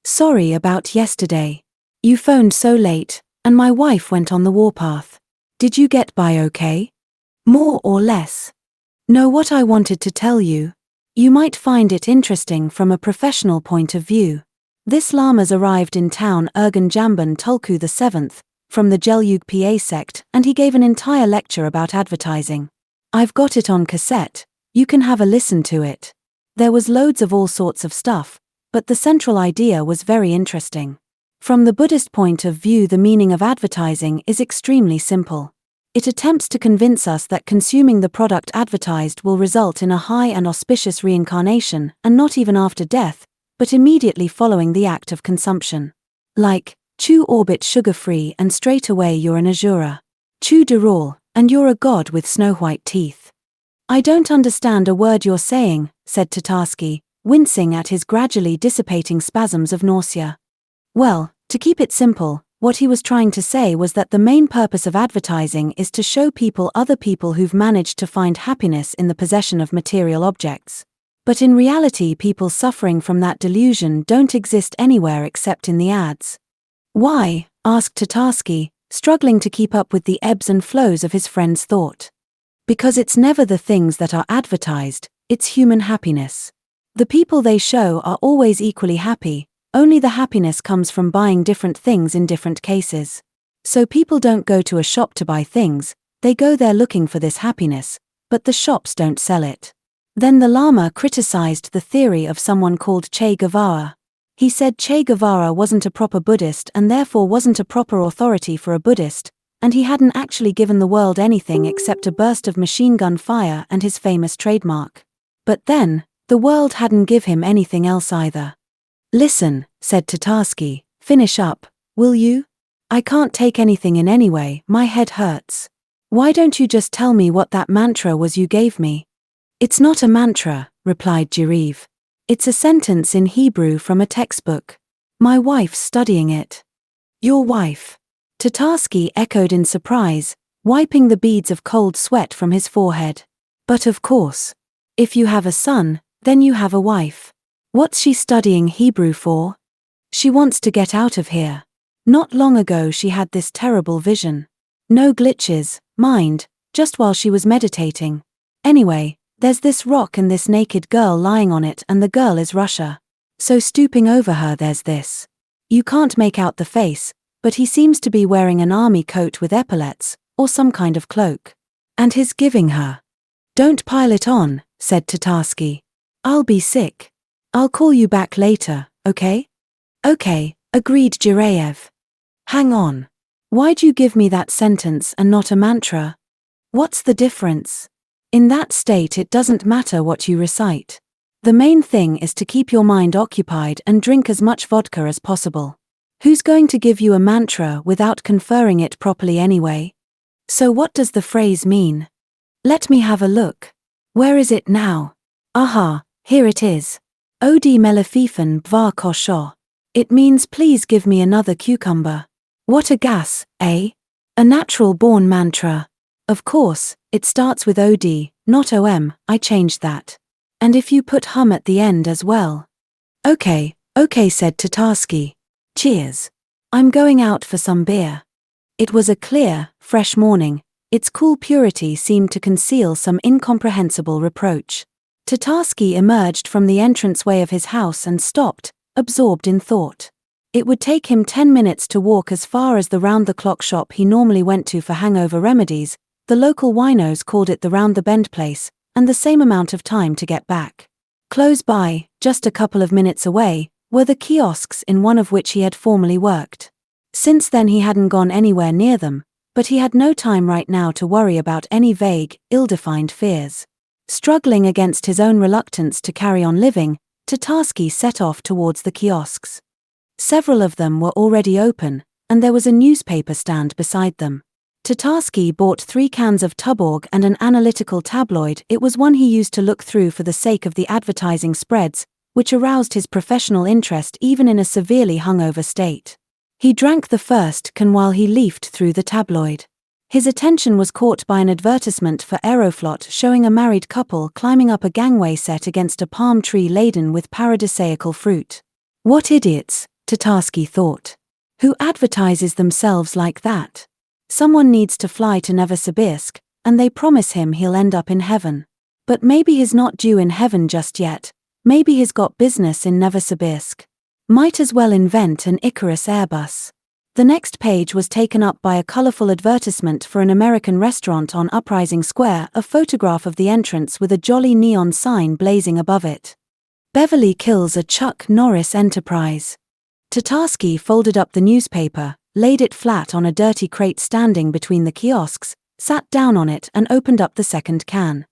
Sorry about yesterday. You phoned so late, and my wife went on the warpath. Did you get by okay? More or less. Know what I wanted to tell you? You might find it interesting from a professional point of view. This Lamas arrived in town Ergen Jamban Tulku VII, from the Gelyug PA sect, and he gave an entire lecture about advertising. I've got it on cassette, you can have a listen to it. There was loads of all sorts of stuff, but the central idea was very interesting. From the Buddhist point of view, the meaning of advertising is extremely simple. It attempts to convince us that consuming the product advertised will result in a high and auspicious reincarnation, and not even after death, but immediately following the act of consumption. Like, chew Orbit sugar-free and straight away you're an Azura. Chew Durall, and you're a god with snow-white teeth. I don't understand a word you're saying, said Tatarsky, wincing at his gradually dissipating spasms of nausea. Well, to keep it simple, what he was trying to say was that the main purpose of advertising is to show people other people who've managed to find happiness in the possession of material objects. But in reality, people suffering from that delusion don't exist anywhere except in the ads. Why? Asked Tatarsky, struggling to keep up with the ebbs and flows of his friend's thought. Because it's never the things that are advertised, it's human happiness. The people they show are always equally happy, only the happiness comes from buying different things in different cases. So people don't go to a shop to buy things, they go there looking for this happiness, but the shops don't sell it. Then the Lama criticized the theory of someone called Che Guevara. He said Che Guevara wasn't a proper Buddhist and therefore wasn't a proper authority for a Buddhist, and he hadn't actually given the world anything except a burst of machine gun fire and his famous trademark. But then, the world hadn't give him anything else either. Listen, said Tatarsky, finish up, will you? I can't take anything in anyway, my head hurts. Why don't you just tell me what that mantra was you gave me? It's not a mantra, replied Jireyev. It's a sentence in Hebrew from a textbook. My wife's studying it. Your wife? Tatarsky echoed in surprise, wiping the beads of cold sweat from his forehead. But of course. If you have a son, then you have a wife. What's she studying Hebrew for? She wants to get out of here. Not long ago she had this terrible vision. No glitches, mind, just while she was meditating. Anyway, there's this rock and this naked girl lying on it and the girl is Russia. So stooping over her there's this. You can't make out the face, but he seems to be wearing an army coat with epaulets, or some kind of cloak. And he's giving her. Don't pile it on, said Tatarsky. I'll be sick. I'll call you back later, okay? Okay, agreed Jireyev. Hang on. Why'd you give me that sentence and not a mantra? What's the difference? In that state it doesn't matter what you recite. The main thing is to keep your mind occupied and drink as much vodka as possible. Who's going to give you a mantra without conferring it properly anyway? So what does the phrase mean? Let me have a look. Where is it now? Aha, here it is. Odi melefifan bvar kosho. It means please give me another cucumber. What a gas, eh? A natural-born mantra. Of course, it starts with OD, not OM, I changed that. And if you put hum at the end as well. Okay, said Tatarsky. Cheers. I'm going out for some beer. It was a clear, fresh morning. Its cool purity seemed to conceal some incomprehensible reproach. Tatarsky emerged from the entranceway of his house and stopped, absorbed in thought. It would take him 10 minutes to walk as far as the round-the-clock shop he normally went to for hangover remedies. The local winos called it the round-the-bend place, and the same amount of time to get back. Close by, just a couple of minutes away, were the kiosks in one of which he had formerly worked. Since then he hadn't gone anywhere near them, but he had no time right now to worry about any vague, ill-defined fears. Struggling against his own reluctance to carry on living, Tatarsky set off towards the kiosks. Several of them were already open, and there was a newspaper stand beside them. Tatarsky bought 3 cans of Tuborg and an analytical tabloid. It was one he used to look through for the sake of the advertising spreads, which aroused his professional interest even in a severely hungover state. He drank the first can while he leafed through the tabloid. His attention was caught by an advertisement for Aeroflot showing a married couple climbing up a gangway set against a palm tree laden with paradisaical fruit. What idiots, Tatarsky thought. Who advertises themselves like that? Someone needs to fly to Novosibirsk, and they promise him he'll end up in heaven. But maybe he's not due in heaven just yet. Maybe he's got business in Novosibirsk. Might as well invent an Icarus Airbus. The next page was taken up by a colorful advertisement for an American restaurant on Uprising Square, a photograph of the entrance with a jolly neon sign blazing above it. Beverly kills a Chuck Norris enterprise. Tatarsky folded up the newspaper, laid it flat on a dirty crate standing between the kiosks, sat down on it and opened up the second can.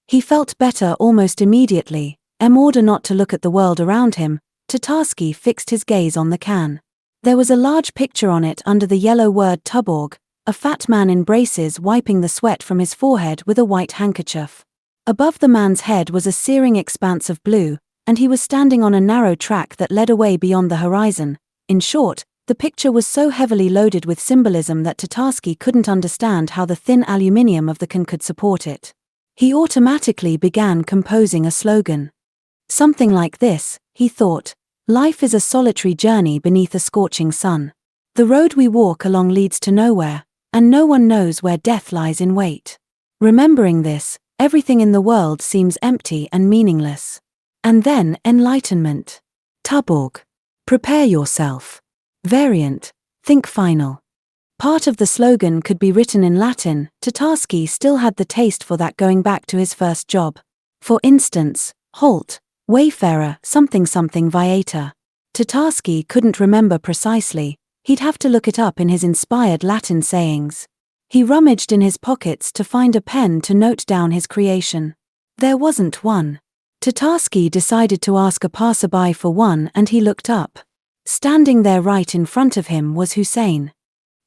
He felt better almost immediately. In order not to look at the world around him, Tatarsky fixed his gaze on the can. There was a large picture on it under the yellow word Tuborg, a fat man in braces wiping the sweat from his forehead with a white handkerchief. Above the man's head was a searing expanse of blue, and he was standing on a narrow track that led away beyond the horizon. In short, the picture was so heavily loaded with symbolism that Tatarsky couldn't understand how the thin aluminium of the can could support it. He automatically began composing a slogan. Something like this, he thought: life is a solitary journey beneath a scorching sun. The road we walk along leads to nowhere, and no one knows where death lies in wait. Remembering this, everything in the world seems empty and meaningless. And then enlightenment. Tuborg. Prepare yourself. Variant. Think final. Part of the slogan could be written in Latin. Tatarsky still had the taste for that going back to his first job. For instance, halt, wayfarer, something viator. Tatarsky couldn't remember precisely. He'd have to look it up in his inspired Latin sayings. He rummaged in his pockets to find a pen to note down his creation. There wasn't one. Tatarsky decided to ask a passerby for one, and he looked up. Standing there right in front of him was Hussein.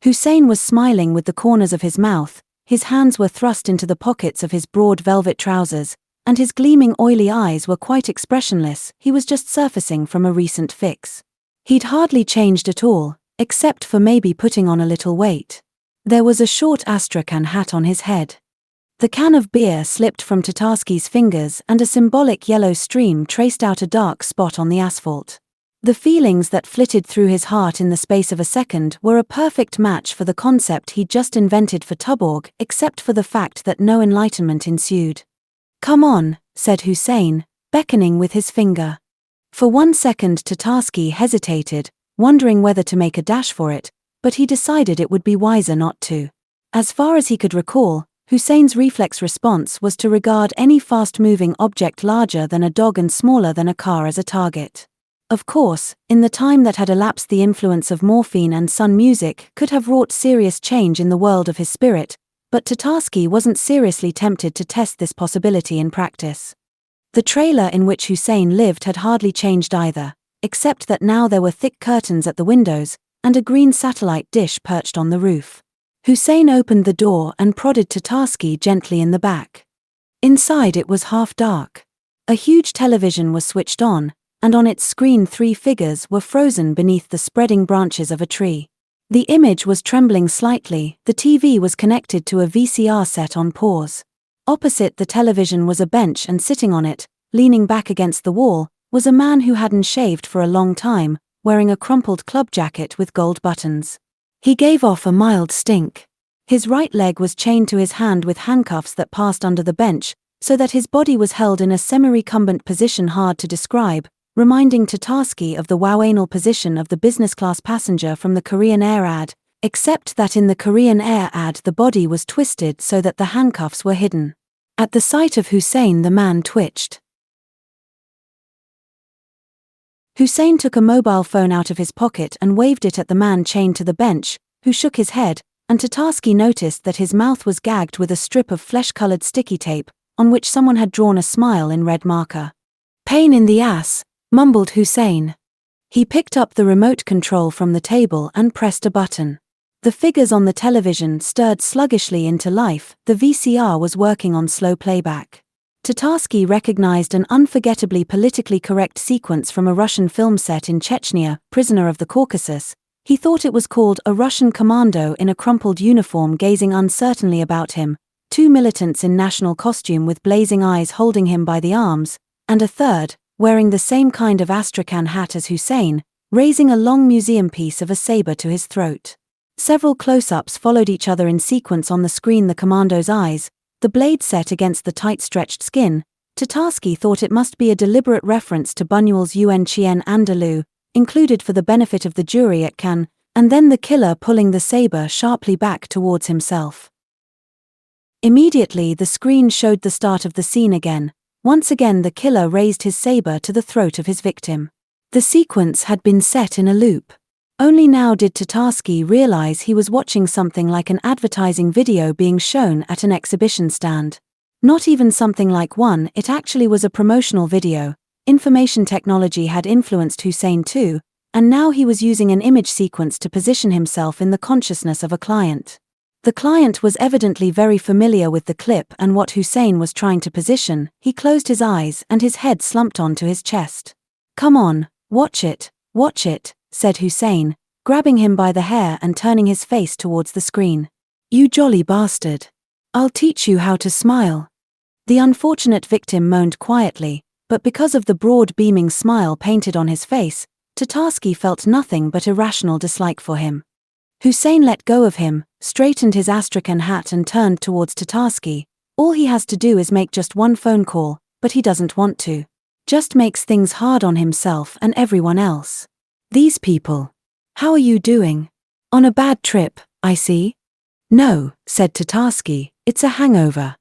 Hussein was smiling with the corners of his mouth, his hands were thrust into the pockets of his broad velvet trousers, and his gleaming oily eyes were quite expressionless. He was just surfacing from a recent fix. He'd hardly changed at all, except for maybe putting on a little weight. There was a short astrakhan hat on his head. The can of beer slipped from Tatarsky's fingers and a symbolic yellow stream traced out a dark spot on the asphalt. The feelings that flitted through his heart in the space of a second were a perfect match for the concept he'd just invented for Tuborg, except for the fact that no enlightenment ensued. "Come on," said Hussein, beckoning with his finger. For 1 second Tatarsky hesitated, wondering whether to make a dash for it, but he decided it would be wiser not to. As far as he could recall, Hussein's reflex response was to regard any fast-moving object larger than a dog and smaller than a car as a target. Of course, in the time that had elapsed, the influence of morphine and sun music could have wrought serious change in the world of his spirit, but Tatarsky wasn't seriously tempted to test this possibility in practice. The trailer in which Hussein lived had hardly changed either, except that now there were thick curtains at the windows, and a green satellite dish perched on the roof. Hussein opened the door and prodded Tatarsky gently in the back. Inside it was half dark. A huge television was switched on, and on its screen 3 figures were frozen beneath the spreading branches of a tree. The image was trembling slightly. The TV was connected to a VCR set on pause. Opposite the television was a bench, and sitting on it, leaning back against the wall, was a man who hadn't shaved for a long time, wearing a crumpled club jacket with gold buttons. He gave off a mild stink. His right leg was chained to his hand with handcuffs that passed under the bench, so that his body was held in a semi-recumbent position hard to describe, reminding Tatarsky of the wow-anal position of the business-class passenger from the Korean Air ad, except that in the Korean Air ad the body was twisted so that the handcuffs were hidden. At the sight of Hussein, the man twitched. Hussein took a mobile phone out of his pocket and waved it at the man chained to the bench, who shook his head, and Tatarsky noticed that his mouth was gagged with a strip of flesh-colored sticky tape, on which someone had drawn a smile in red marker. "Pain in the ass," mumbled Hussein. He picked up the remote control from the table and pressed a button. The figures on the television stirred sluggishly into life. The VCR was working on slow playback. Tatarsky recognized an unforgettably politically correct sequence from a Russian film set in Chechnya, Prisoner of the Caucasus. He thought it was called a Russian commando in a crumpled uniform gazing uncertainly about him, 2 militants in national costume with blazing eyes holding him by the arms, and a third, wearing the same kind of astrakhan hat as Hussein, raising a long museum piece of a saber to his throat. Several close-ups followed each other in sequence on the screen. The commando's eyes, the blade set against the tight-stretched skin. Tatarsky thought it must be a deliberate reference to Buñuel's Un Chien Andalou, included for the benefit of the jury at Cannes, and then the killer pulling the saber sharply back towards himself. Immediately the screen showed the start of the scene again. Once again the killer raised his saber to the throat of his victim. The sequence had been set in a loop. Only now did Tatarsky realize he was watching something like an advertising video being shown at an exhibition stand. Not even something like one, it actually was a promotional video. Information technology had influenced Hussein too, and now he was using an image sequence to position himself in the consciousness of a client. The client was evidently very familiar with the clip and what Hussein was trying to position. He closed his eyes and his head slumped onto his chest. "Come on, watch it," said Hussein, grabbing him by the hair and turning his face towards the screen. "You jolly bastard. I'll teach you how to smile." The unfortunate victim moaned quietly, but because of the broad beaming smile painted on his face, Tatarsky felt nothing but irrational dislike for him. Hussein let go of him, straightened his astrakhan hat and turned towards Tatarsky. "All he has to do is make just one phone call, but he doesn't want to. Just makes things hard on himself and everyone else. These people. How are you doing? On a bad trip, I see?" "No," said Tatarsky, "it's a hangover."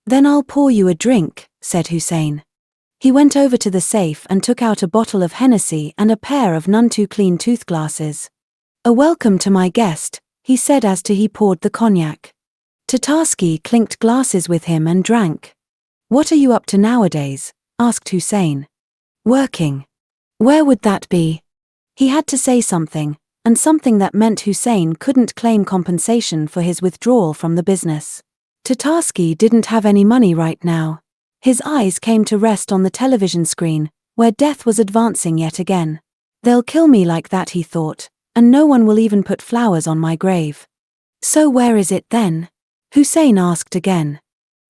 "Then I'll pour you a drink," said Hussein. He went over to the safe and took out a bottle of Hennessy and a pair of none-too-clean toothglasses. "A welcome to my guest," he said as he poured the cognac. Tatarsky clinked glasses with him and drank. "What are you up to nowadays?" asked Hussein. "Working." "Where would that be?" He had to say something, and something that meant Hussein couldn't claim compensation for his withdrawal from the business. Tatarsky didn't have any money right now. His eyes came to rest on the television screen, where death was advancing yet again. "They'll kill me like that," he thought, "and no one will even put flowers on my grave." "So where is it then?" Hussein asked again.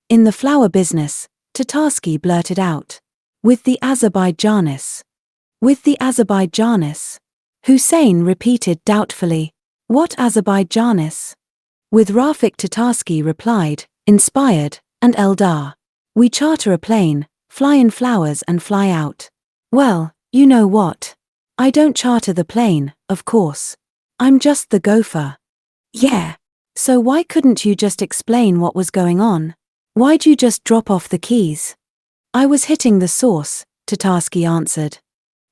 "In the flower business," Tatarsky blurted out. "With the Azerbaijanis." "With the Azerbaijanis?" Hussein repeated doubtfully. "What Azerbaijanis?" "With Rafik," Tatarsky replied, inspired, "and Eldar. We charter a plane, fly in flowers and fly out." "Well, you know what? I don't charter the plane, of course. I'm just the gopher." "Yeah. So why couldn't you just explain what was going on? Why'd you just drop off the keys?" "I was hitting the source," Tatarsky answered.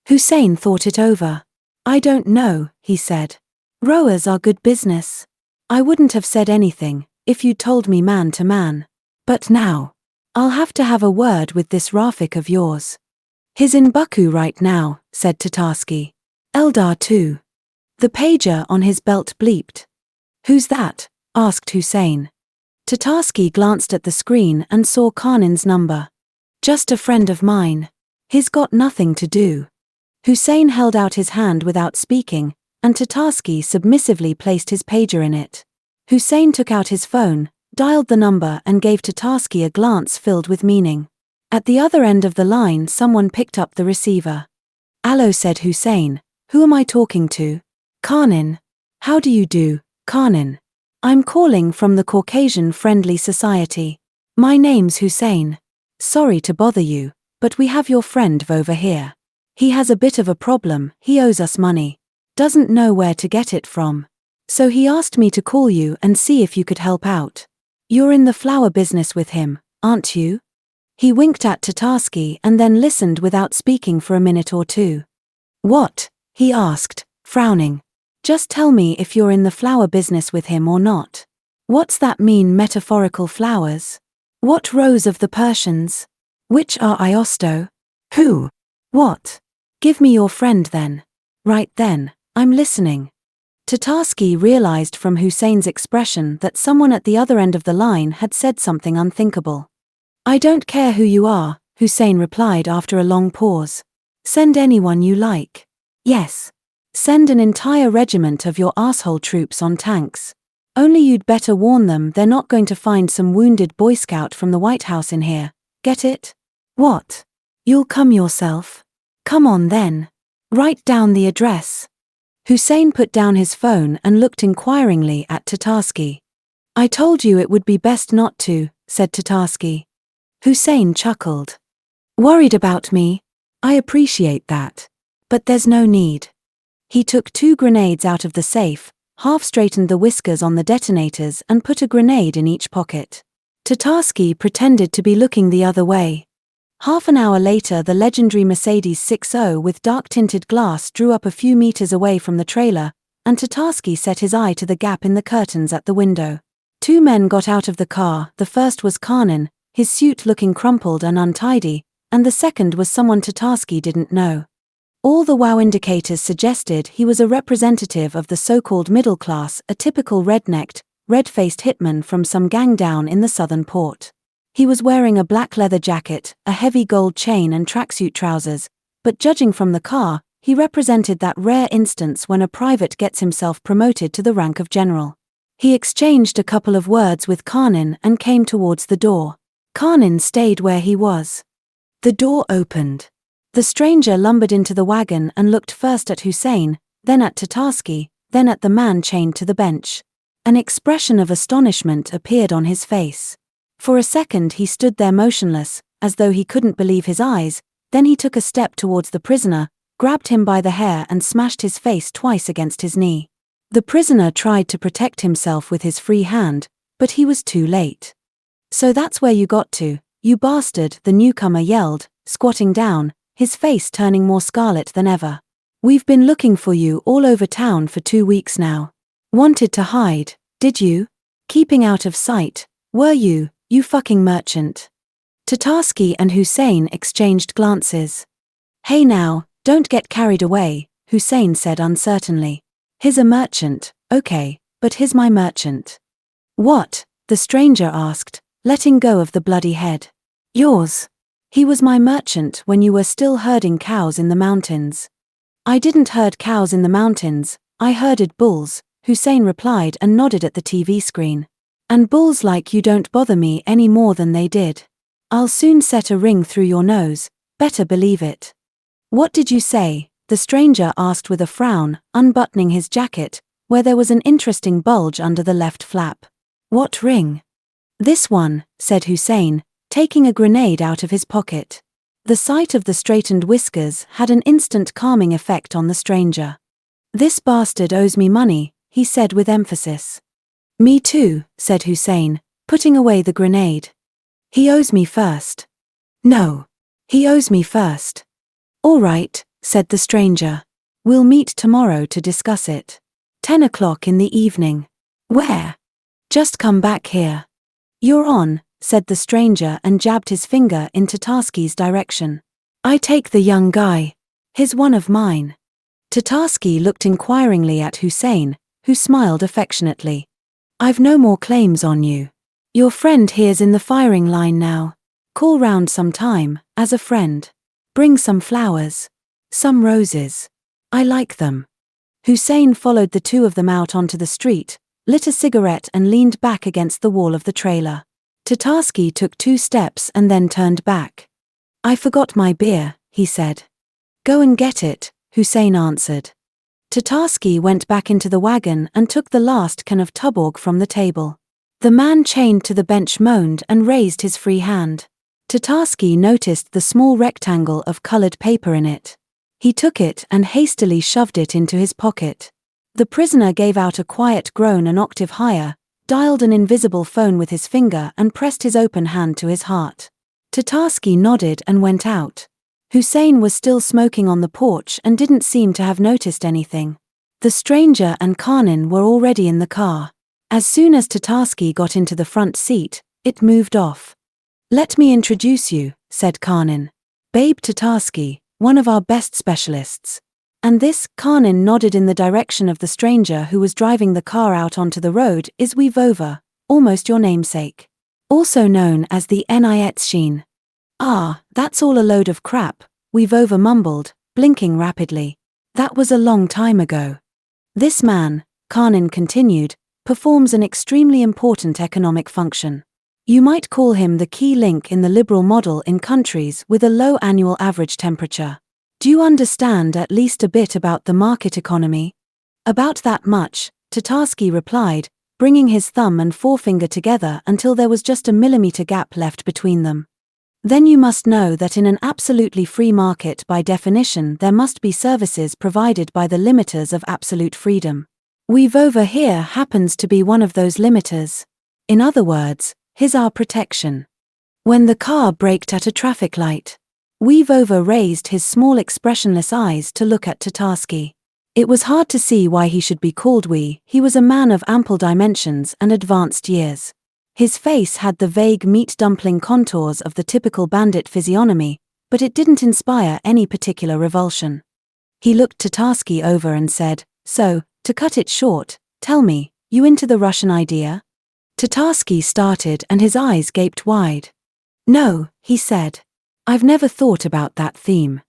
Hussein thought it over. "I don't know," he said. "Rowers are good business." "I wouldn't have said anything," if you'd told me man to man. But now, I'll have to have a word with this Rafik of yours. He's in Baku right now, said Tatarsky. Eldar too. The pager on his belt bleeped. Who's that? Asked Hussein. Tatarsky glanced at the screen and saw Karnin's number. Just a friend of mine. He's got nothing to do. Hussein held out his hand without speaking, and Tatarsky submissively placed his pager in it. Hussein took out his phone, dialed the number and gave Tatarsky a glance filled with meaning. At the other end of the line someone picked up the receiver. Allo, said Hussein. Who am I talking to? Karnin. How do you do, Karnin? I'm calling from the Caucasian Friendly Society. My name's Hussein. Sorry to bother you, but we have your friend over here. He has a bit of a problem, he owes us money. Doesn't know where to get it from. So he asked me to call you and see if you could help out. You're in the flower business with him, aren't you? He winked at Tatarsky and then listened without speaking for a minute or two. What? He asked, frowning. Just tell me if you're in the flower business with him or not. What's that mean, metaphorical flowers? What rose of the Persians? Which are Iosto? Who? What? Give me your friend then. Right then, I'm listening. Tatarsky realized from Hussein's expression that someone at the other end of the line had said something unthinkable. I don't care who you are, Hussein replied after a long pause. Send anyone you like. Yes. Send an entire regiment of your asshole troops on tanks. Only you'd better warn them they're not going to find some wounded Boy Scout from the White House in here, get it? What? You'll come yourself? Come on then. Write down the address. Hussein put down his phone and looked inquiringly at Tatarsky. I told you it would be best not to, said Tatarsky. Hussein chuckled. Worried about me? I appreciate that. But there's no need. He took 2 grenades out of the safe, half-straightened the whiskers on the detonators and put a grenade in each pocket. Tatarsky pretended to be looking the other way. Half an hour later the legendary Mercedes 6.0 with dark-tinted glass drew up a few meters away from the trailer, and Tatarsky set his eye to the gap in the curtains at the window. 2 men got out of the car. The first was Karnin, his suit looking crumpled and untidy, and the second was someone Tatarsky didn't know. All the WOW indicators suggested he was a representative of the so-called middle class, a typical red-necked, red-faced hitman from some gang down in the southern port. He was wearing a black leather jacket, a heavy gold chain and tracksuit trousers, but judging from the car, he represented that rare instance when a private gets himself promoted to the rank of general. He exchanged a couple of words with Karnin and came towards the door. Karnin stayed where he was. The door opened. The stranger lumbered into the wagon and looked first at Hussein, then at Tatarsky, then at the man chained to the bench. An expression of astonishment appeared on his face. For a second he stood there motionless, as though he couldn't believe his eyes, then he took a step towards the prisoner, grabbed him by the hair and smashed his face twice against his knee. The prisoner tried to protect himself with his free hand, but he was too late. So that's where you got to, you bastard, the newcomer yelled, squatting down, his face turning more scarlet than ever. We've been looking for you all over town for 2 weeks now. Wanted to hide, did you? Keeping out of sight, were you, you fucking merchant? Tatarsky and Hussein exchanged glances. Hey now, don't get carried away, Hussein said uncertainly. He's a merchant, okay, but he's my merchant. What? The stranger asked, letting go of the bloody head. Yours. He was my merchant when you were still herding cows in the mountains. I didn't herd cows in the mountains, I herded bulls, Hussein replied and nodded at the TV screen. And bulls like you don't bother me any more than they did. I'll soon set a ring through your nose, better believe it. What did you say? The stranger asked with a frown, unbuttoning his jacket, where there was an interesting bulge under the left flap. What ring? This one, said Hussein, taking a grenade out of his pocket. The sight of the straightened whiskers had an instant calming effect on the stranger. This bastard owes me money, he said with emphasis. Me too, said Hussein, putting away the grenade. He owes me first. No. He owes me first. All right, said the stranger. We'll meet tomorrow to discuss it. 10 o'clock in the evening. Where? Just come back here. You're on, said the stranger and jabbed his finger in Tatarsky's direction. I take the young guy. He's one of mine. Tatarsky looked inquiringly at Hussein, who smiled affectionately. I've no more claims on you. Your friend here's in the firing line now. Call round some time, as a friend. Bring some flowers. Some roses. I like them. Hussein followed the two of them out onto the street, lit a cigarette and leaned back against the wall of the trailer. Tatarsky took 2 steps and then turned back. I forgot my beer, he said. Go and get it, Hussein answered. Tatarsky went back into the wagon and took the last can of Tuborg from the table. The man chained to the bench moaned and raised his free hand. Tatarsky noticed the small rectangle of colored paper in it. He took it and hastily shoved it into his pocket. The prisoner gave out a quiet groan an octave higher, dialed an invisible phone with his finger and pressed his open hand to his heart. Tatarsky nodded and went out. Hussein was still smoking on the porch and didn't seem to have noticed anything. The stranger and Karnin were already in the car. As soon as Tatarsky got into the front seat, it moved off. Let me introduce you, said Karnin. Babe Tatarsky, one of our best specialists. And this, Karnin nodded in the direction of the stranger who was driving the car out onto the road, is Vojvoda, almost your namesake. Also known as the Nietschin. Ah, that's all a load of crap, Vojvoda mumbled, blinking rapidly. That was a long time ago. This man, Karnin continued, performs an extremely important economic function. You might call him the key link in the liberal model in countries with a low annual average temperature. Do you understand at least a bit about the market economy? About that much, Tatarsky replied, bringing his thumb and forefinger together until there was just a millimeter gap left between them. Then you must know that in an absolutely free market by definition there must be services provided by the limiters of absolute freedom. Vojvoda here happens to be one of those limiters. In other words, he's our protection. When the car braked at a traffic light, Vojvoda raised his small expressionless eyes to look at Tatarsky. It was hard to see why he should be called he was a man of ample dimensions and advanced years. His face had the vague meat dumpling contours of the typical bandit physiognomy, but it didn't inspire any particular revulsion. He looked Tatarsky over and said, So, to cut it short, tell me, you into the Russian idea? Tatarsky started and his eyes gaped wide. No, he said. I've never thought about that theme.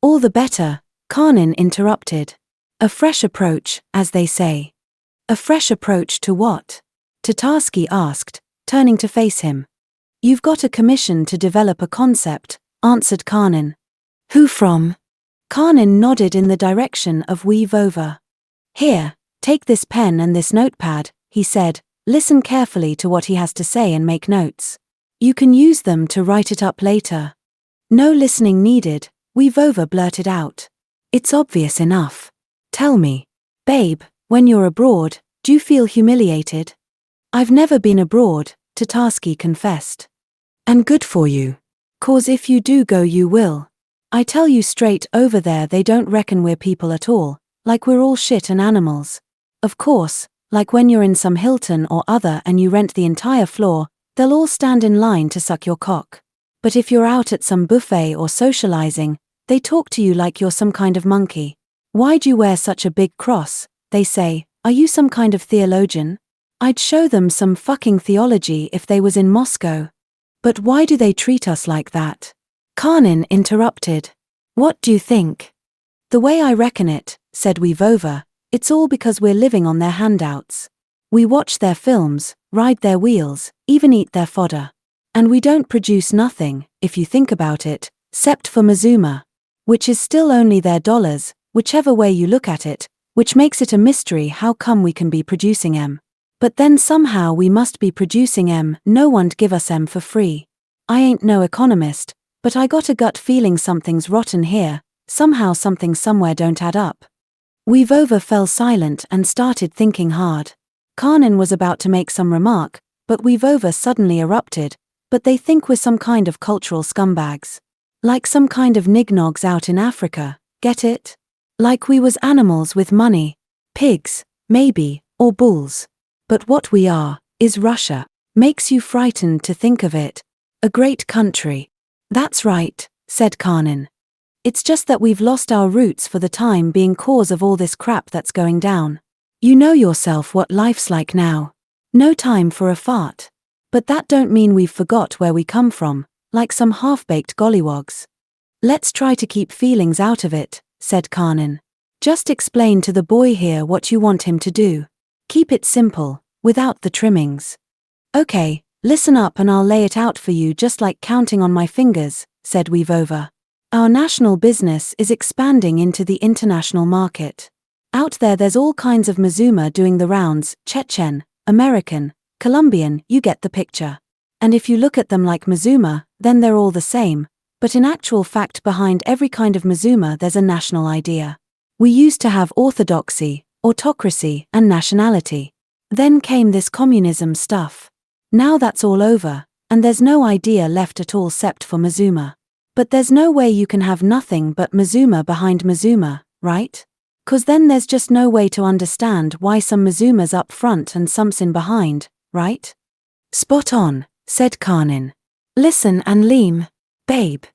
All the better, Karnin interrupted. A fresh approach, as they say. A fresh approach to what? Tatarsky asked, turning to face him. You've got a commission to develop a concept, answered Karnin. Who from? Karnin nodded in the direction of Vojvoda. Here, take this pen and this notepad, he said, listen carefully to what he has to say and make notes. You can use them to write it up later. No listening needed, Vojvoda blurted out. It's obvious enough. Tell me, babe, when you're abroad, do you feel humiliated? I've never been abroad, Tatarsky confessed. And good for you. 'Cause if you do go you will. I tell you straight, over there they don't reckon we're people at all, like we're all shit and animals. Of course, like when you're in some Hilton or other and you rent the entire floor, they'll all stand in line to suck your cock. But if you're out at some buffet or socializing, they talk to you like you're some kind of monkey. Why'd you wear such a big cross? They say, are you some kind of theologian? I'd show them some fucking theology if they was in Moscow. But why do they treat us like that? Karnin interrupted. What do you think? The way I reckon it, said Vojvoda, it's all because we're living on their handouts. We watch their films, ride their wheels, even eat their fodder. And we don't produce nothing, if you think about it, cept for Mazuma. Which is still only their dollars, whichever way you look at it, which makes it a mystery how come we can be producing em. But then somehow we must be producing em, no one'd give us em for free. I ain't no economist, but I got a gut feeling something's rotten here, somehow something somewhere don't add up. Vojvoda fell silent and started thinking hard. Karnin was about to make some remark, but Vojvoda suddenly erupted, but they think we're some kind of cultural scumbags. Like some kind of nignogs out in Africa, get it? Like we was animals with money. Pigs, maybe, or bulls. But what we are, Is Russia. Makes you frightened to think of it. A great country. That's right, said Karnin. It's just that we've lost our roots for the time being cause of all this crap that's going down. You know yourself what life's like now. No time for a fart. But that don't mean we've forgot where we come from, like some half-baked gollywogs. Let's try to keep feelings out of it, said Karnin. Just explain to the boy here what you want him to do. Keep it simple, without the trimmings. Okay, listen up and I'll lay it out for you just like counting on my fingers, said Weaveover. Our national business is expanding into the international market. Out there's all kinds of Mazuma doing the rounds, Chechen, American, Colombian, you get the picture. And if you look at them like Mazuma, then they're all the same, but in actual fact behind every kind of Mazuma there's a national idea. We used to have orthodoxy, autocracy, and nationality. Then came this communism stuff. Now that's all over, and there's no idea left at all except for Mazuma. But there's no way you can have nothing but Mazuma behind Mazuma, right? 'Cause then there's just no way to understand why some Mazuma's up front and some's in behind, right? Spot on, said Karnin. Listen and lean, babe.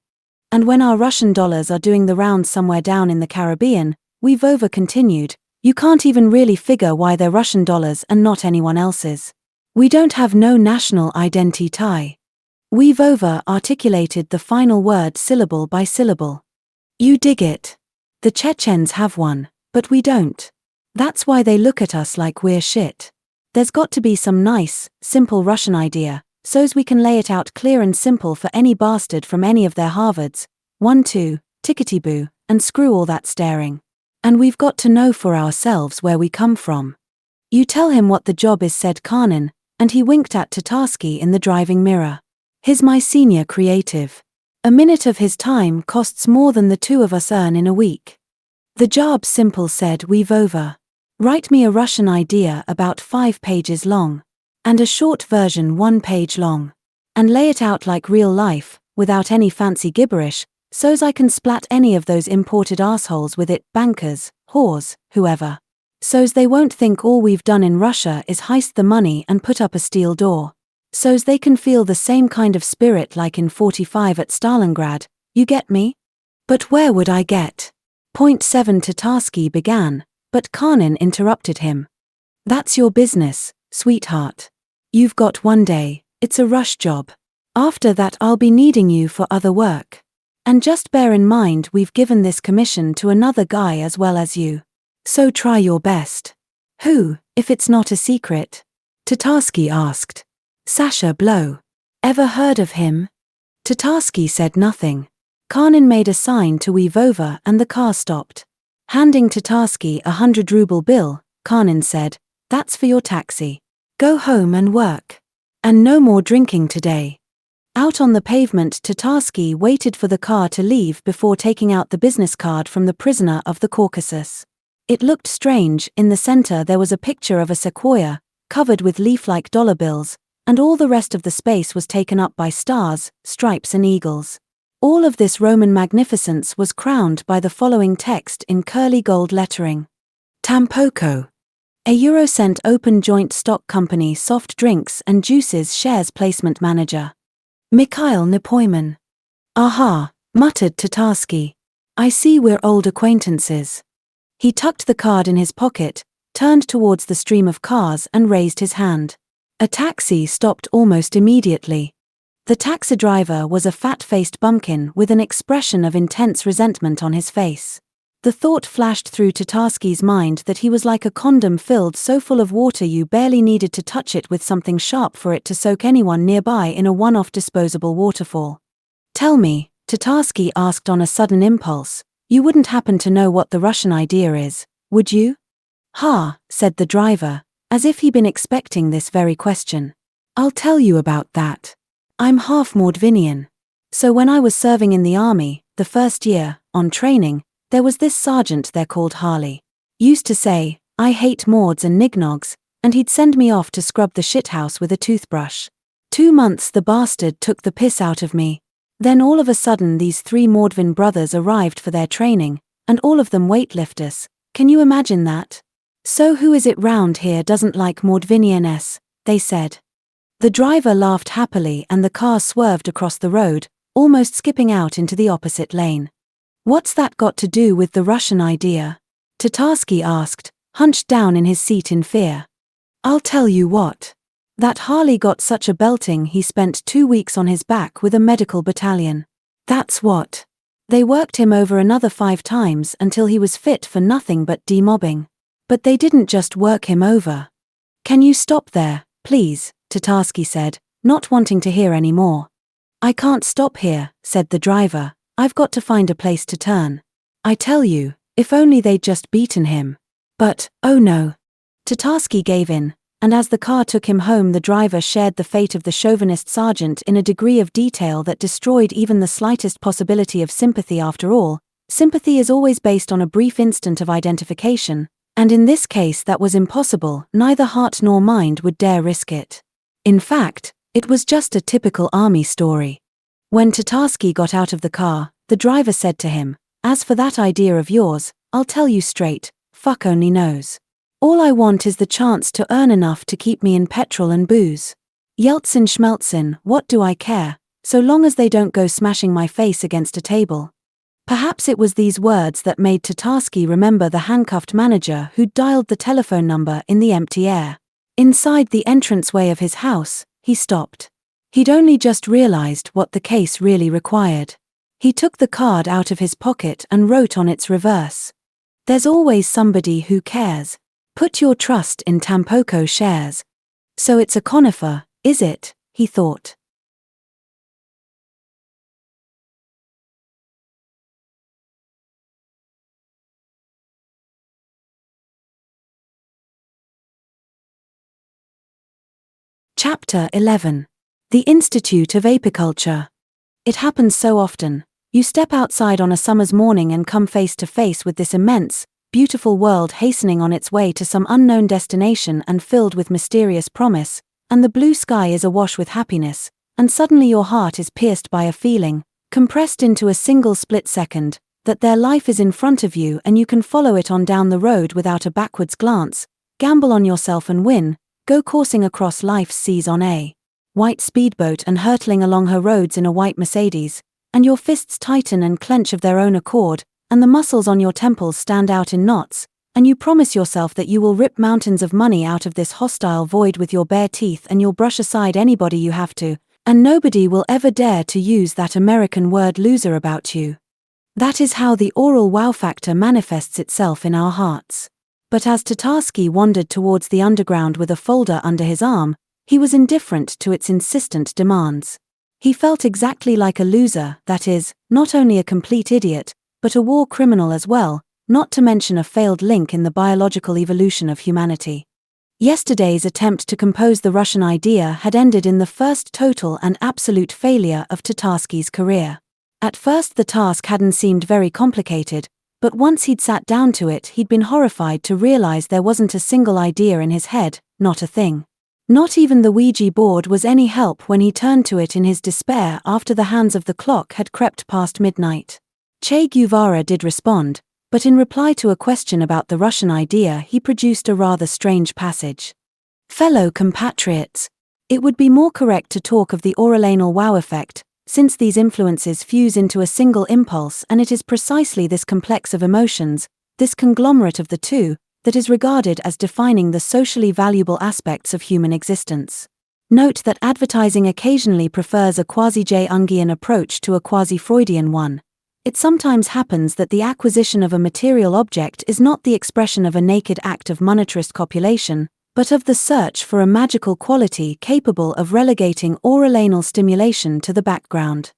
And when our Russian dollars are doing the rounds somewhere down in the Caribbean, Weaveover continued, you can't even really figure why they're Russian dollars and not anyone else's. We don't have no national identity. Weaveover articulated the final word syllable by syllable. You dig it. The Chechens have one, but we don't. That's why they look at us like we're shit. There's got to be some nice, simple Russian idea, so's we can lay it out clear and simple for any bastard from any of their Harvards, 1-2, tickety-boo, and screw all that staring. And we've got to know for ourselves where we come from. You tell him what the job is, said Karnin, and he winked at Tatarsky in the driving mirror. He's my senior creative. A minute of his time costs more than the two of us earn in a week. The job's simple, said Weaveover. Write me a Russian idea about 5 pages long. And a short version 1 page long. And lay it out like real life, without any fancy gibberish, so's I can splat any of those imported assholes with it, bankers, whores, whoever. So's they won't think all we've done in Russia is heist the money and put up a steel door. So's they can feel the same kind of spirit like in 45 at Stalingrad, you get me? But where would I get? Point 7 Tatarsky began, but Karnin interrupted him. That's your business, sweetheart. You've got 1 day, it's a rush job. After that I'll be needing you for other work. And just bear in mind we've given this commission to another guy as well as you. So try your best. Who, if it's not a secret? Tatarsky asked. Sasha Blow. Ever heard of him? Tatarsky said nothing. Karnin made a sign to Weaveover and the car stopped. Handing Tatarsky a 100-ruble bill, Karnin said, that's for your taxi. Go home and work. And no more drinking today. Out on the pavement, Tatarsky waited for the car to leave before taking out the business card from the prisoner of the Caucasus. It looked strange. In the center there was a picture of a sequoia, covered with leaf-like dollar bills, and all the rest of the space was taken up by stars, stripes and eagles. All of this Roman magnificence was crowned by the following text in curly gold lettering. Tampoco. A Eurocent open joint stock company soft drinks and juices shares placement manager. Mikhail Nepoiman. Aha, muttered Tatarsky. I see we're old acquaintances. He tucked the card in his pocket, turned towards the stream of cars and raised his hand. A taxi stopped almost immediately. The taxi driver was a fat-faced bumpkin with an expression of intense resentment on his face. The thought flashed through Tatarsky's mind that he was like a condom filled so full of water you barely needed to touch it with something sharp for it to soak anyone nearby in a one-off disposable waterfall. Tell me, Tatarsky asked on a sudden impulse, you wouldn't happen to know what the Russian idea is, would you? Ha, said the driver, as if he'd been expecting this very question. I'll tell you about that. I'm half Mordvinian. So when I was serving in the army, the first year, on training, there was this sergeant there called Harley. Used to say, I hate Mords and Nignogs, and he'd send me off to scrub the shithouse with a toothbrush. 2 months the bastard took the piss out of me. Then all of a sudden these 3 Mordvin brothers arrived for their training, and all of them weightlifters. Can you imagine that? So who is it round here doesn't like Mordvinianness? they said. The driver laughed happily and the car swerved across the road, almost skipping out into the opposite lane. What's that got to do with the Russian idea? Tatarsky asked, hunched down in his seat in fear. I'll tell you what. That Harley got such a belting he spent 2 weeks on his back with a medical battalion. That's what. They worked him over another 5 times until he was fit for nothing but demobbing. But they didn't just work him over. Can you stop there, please? Tatarsky said, not wanting to hear any more. I can't stop here, said the driver. I've got to find a place to turn. I tell you, if only they'd just beaten him. But, oh no. Tatarsky gave in, and as the car took him home the driver shared the fate of the chauvinist sergeant in a degree of detail that destroyed even the slightest possibility of sympathy. After all, sympathy is always based on a brief instant of identification, and in this case that was impossible. Neither heart nor mind would dare risk it. In fact, it was just a typical army story. When Tatarsky got out of the car, the driver said to him, as for that idea of yours, I'll tell you straight, fuck only knows. All I want is the chance to earn enough to keep me in petrol and booze. Yeltsin schmeltsin, what do I care, so long as they don't go smashing my face against a table. Perhaps it was these words that made Tatarsky remember the handcuffed manager who'd dialed the telephone number in the empty air. Inside the entranceway of his house, he stopped. He'd only just realized what the case really required. He took the card out of his pocket and wrote on its reverse. There's always somebody who cares. Put your trust in Tampoco shares. So it's a conifer, is it? He thought. Chapter 11. The Institute of Apiculture. It happens so often. You step outside on a summer's morning and come face to face with this immense, beautiful world hastening on its way to some unknown destination and filled with mysterious promise, and the blue sky is awash with happiness, and suddenly your heart is pierced by a feeling, compressed into a single split second, that their life is in front of you and you can follow it on down the road without a backwards glance, gamble on yourself and win, go coursing across life's seas on a white speedboat and hurtling along her roads in a white Mercedes, and your fists tighten and clench of their own accord, and the muscles on your temples stand out in knots, and you promise yourself that you will rip mountains of money out of this hostile void with your bare teeth and you'll brush aside anybody you have to, and nobody will ever dare to use that American word loser about you. That is how the oral wow factor manifests itself in our hearts. But as Tatarsky wandered towards the underground with a folder under his arm, he was indifferent to its insistent demands. He felt exactly like a loser, that is, not only a complete idiot, but a war criminal as well, not to mention a failed link in the biological evolution of humanity. Yesterday's attempt to compose the Russian idea had ended in the first total and absolute failure of Tatarsky's career. At first the task hadn't seemed very complicated, but once he'd sat down to it he'd been horrified to realize there wasn't a single idea in his head, not a thing. Not even the Ouija board was any help when he turned to it in his despair after the hands of the clock had crept past midnight. Che Guevara did respond, but in reply to a question about the Russian idea he produced a rather strange passage. Fellow compatriots, it would be more correct to talk of the aurolanal wow effect, since these influences fuse into a single impulse, and it is precisely this complex of emotions, this conglomerate of the two, that is regarded as defining the socially valuable aspects of human existence. Note that advertising occasionally prefers a quasi-Jungian approach to a quasi-Freudian one. It sometimes happens that the acquisition of a material object is not the expression of a naked act of monetarist copulation, but of the search for a magical quality capable of relegating aurolanal stimulation to the background.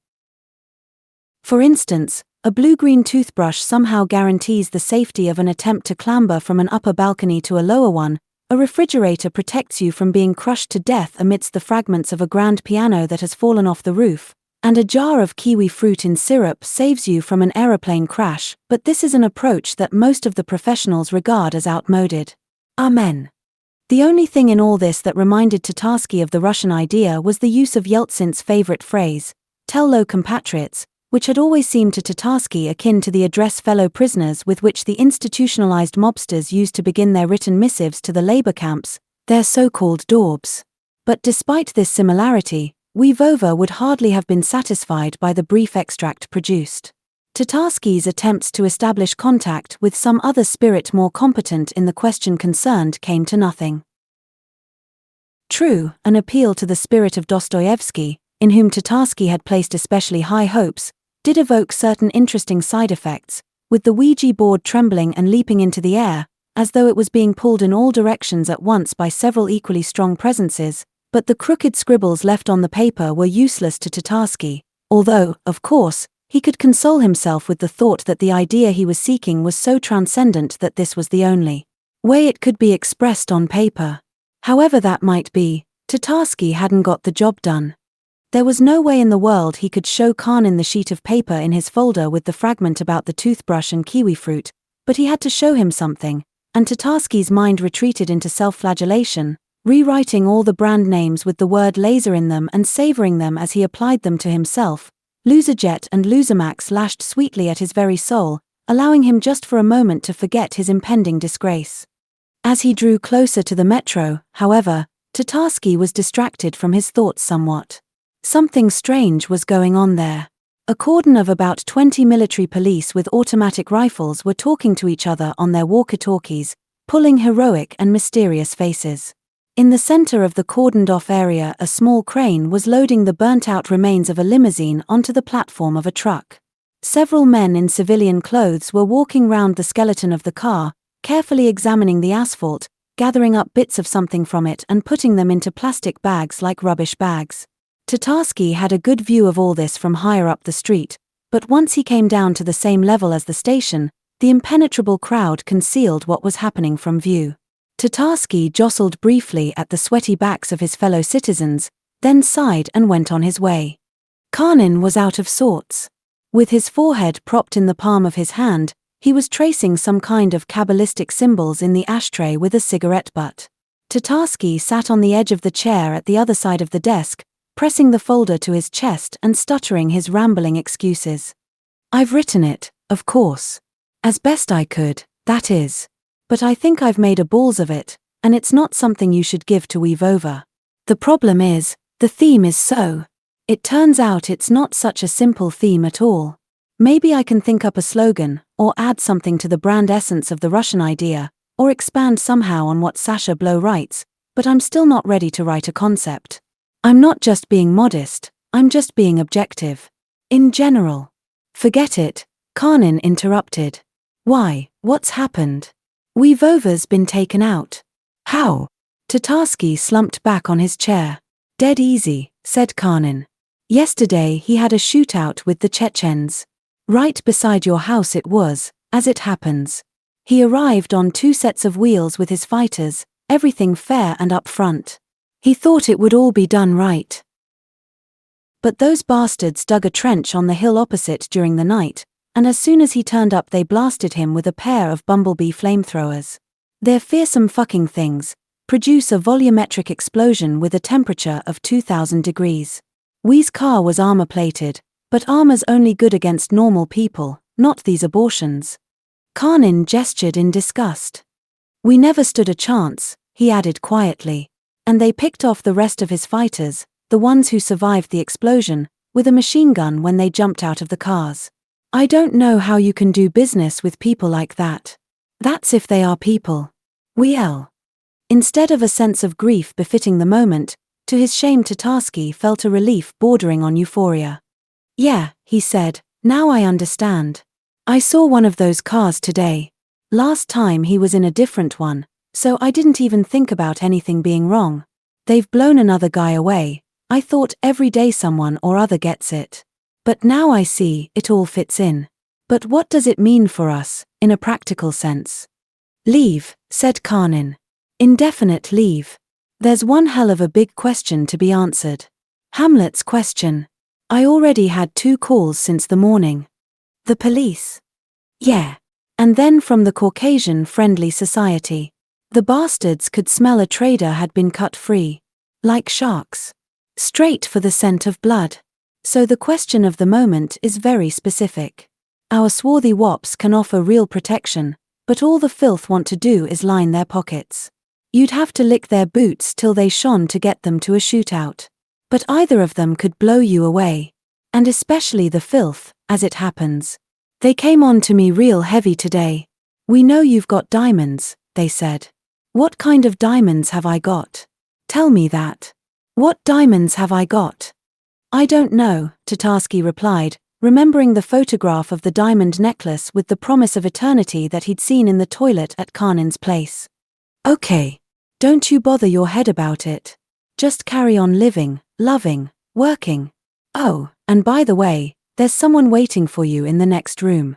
For instance, a blue-green toothbrush somehow guarantees the safety of an attempt to clamber from an upper balcony to a lower one, a refrigerator protects you from being crushed to death amidst the fragments of a grand piano that has fallen off the roof, and a jar of kiwi fruit in syrup saves you from an aeroplane crash, but this is an approach that most of the professionals regard as outmoded. Amen. The only thing in all this that reminded Tatarsky of the Russian idea was the use of Yeltsin's favorite phrase, "Tell low compatriots," which had always seemed to Tatarsky akin to the address fellow prisoners with which the institutionalized mobsters used to begin their written missives to the labor camps, their so-called daubs. But despite this similarity, Weevova would hardly have been satisfied by the brief extract produced. Tatarsky's attempts to establish contact with some other spirit more competent in the question concerned came to nothing. True, an appeal to the spirit of Dostoevsky, in whom Tatarsky had placed especially high hopes, did evoke certain interesting side effects, with the Ouija board trembling and leaping into the air, as though it was being pulled in all directions at once by several equally strong presences, but the crooked scribbles left on the paper were useless to Tatarsky, although, of course, he could console himself with the thought that the idea he was seeking was so transcendent that this was the only way it could be expressed on paper. However that might be, Tatarsky hadn't got the job done. There was no way in the world he could show Karnin the sheet of paper in his folder with the fragment about the toothbrush and kiwi fruit, but he had to show him something, and Tatarsky's mind retreated into self-flagellation, rewriting all the brand names with the word laser in them and savoring them as he applied them to himself. Loserjet and Losermax lashed sweetly at his very soul, allowing him just for a moment to forget his impending disgrace. As he drew closer to the metro, however, Tatarsky was distracted from his thoughts somewhat. Something strange was going on there. A cordon of about 20 military police with automatic rifles were talking to each other on their walkie-talkies, pulling heroic and mysterious faces. In the center of the cordoned-off area, a small crane was loading the burnt-out remains of a limousine onto the platform of a truck. Several men in civilian clothes were walking round the skeleton of the car, carefully examining the asphalt, gathering up bits of something from it and putting them into plastic bags like rubbish bags. Tatarsky had a good view of all this from higher up the street, but once he came down to the same level as the station, the impenetrable crowd concealed what was happening from view. Tatarsky jostled briefly at the sweaty backs of his fellow citizens, then sighed and went on his way. Karnin was out of sorts. With his forehead propped in the palm of his hand, he was tracing some kind of Kabbalistic symbols in the ashtray with a cigarette butt. Tatarsky sat on the edge of the chair at the other side of the desk, pressing the folder to his chest and stuttering his rambling excuses. "I've written it, of course. As best I could, that is. But I think I've made a balls of it, and it's not something you should give to Weevova. The problem is, the theme is so. It turns out it's not such a simple theme at all. Maybe I can think up a slogan, or add something to the brand essence of the Russian idea, or expand somehow on what Sasha Blow writes, but I'm still not ready to write a concept. I'm not just being modest, I'm just being objective. In general." "Forget it," Karnin interrupted. "Why, what's happened? Weevova's been taken out." "How?" Tatarsky slumped back on his chair. "Dead easy," said Karnin. "Yesterday he had a shootout with the Chechens. Right beside your house it was, as it happens. He arrived on 2 sets of wheels with his fighters, everything fair and up front. He thought it would all be done right. But those bastards dug a trench on the hill opposite during the night, and as soon as he turned up they blasted him with a pair of bumblebee flamethrowers. They're fearsome fucking things, produce a volumetric explosion with a temperature of 2000 degrees. Wee's car was armor-plated, but armor's only good against normal people, not these abortions." Karnin gestured in disgust. "We never stood a chance," he added quietly. "And they picked off the rest of his fighters, the ones who survived the explosion, with a machine gun when they jumped out of the cars. I don't know how you can do business with people like that. That's if they are people. Well." Instead of a sense of grief befitting the moment, to his shame Tatarsky felt a relief bordering on euphoria. "Yeah," he said, "now I understand. I saw one of those cars today. Last time he was in a different one, so I didn't even think about anything being wrong. They've blown another guy away. I thought every day someone or other gets it. But now I see, it all fits in. But what does it mean for us, in a practical sense?" "Leave," said Karnin. "Indefinite leave. There's one hell of a big question to be answered. Hamlet's question. I already had 2 calls since the morning." "The police?" "Yeah. And then from the Caucasian Friendly Society. The bastards could smell a trader had been cut free. Like sharks. Straight for the scent of blood. So the question of the moment is very specific. Our swarthy wops can offer real protection, but all the filth want to do is line their pockets. You'd have to lick their boots till they shone to get them to a shootout. But either of them could blow you away. And especially the filth, as it happens. They came on to me real heavy today. We know you've got diamonds, they said. What kind of diamonds have I got? Tell me that. What diamonds have I got? I don't know, Tatarsky replied, remembering the photograph of the diamond necklace with the promise of eternity that he'd seen in the toilet at Karnin's place. Okay. Don't you bother your head about it. Just carry on living, loving, working. Oh, and by the way, there's someone waiting for you in the next room.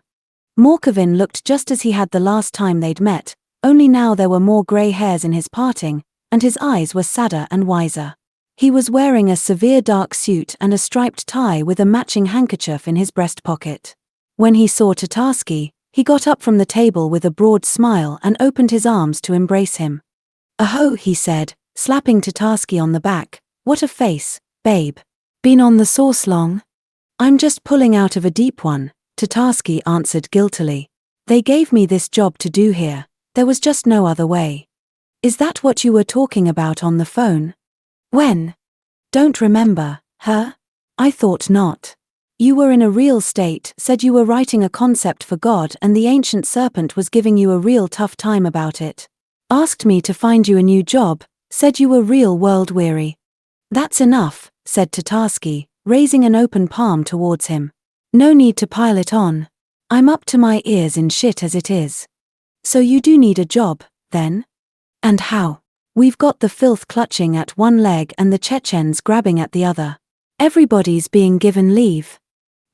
Morkovin looked just as he had the last time they'd met, only now there were more grey hairs in his parting, and his eyes were sadder and wiser. He was wearing a severe dark suit and a striped tie with a matching handkerchief in his breast pocket. When he saw Tatarsky, he got up from the table with a broad smile and opened his arms to embrace him. "Aho," he said, slapping Tatarsky on the back. "What a face, babe. Been on the sauce long?" "I'm just pulling out of a deep one," Tatarsky answered guiltily. "They gave me this job to do here. There was just no other way." "Is that what you were talking about on the phone?" "When?" "Don't remember, huh? I thought not. You were in a real state, said you were writing a concept for God and the ancient serpent was giving you a real tough time about it. Asked me to find you a new job, said you were real world weary." "That's enough," said Tatarsky, raising an open palm towards him. "No need to pile it on. I'm up to my ears in shit as it is." "So you do need a job, then?" "And how? We've got the filth clutching at one leg and the Chechens grabbing at the other. Everybody's being given leave."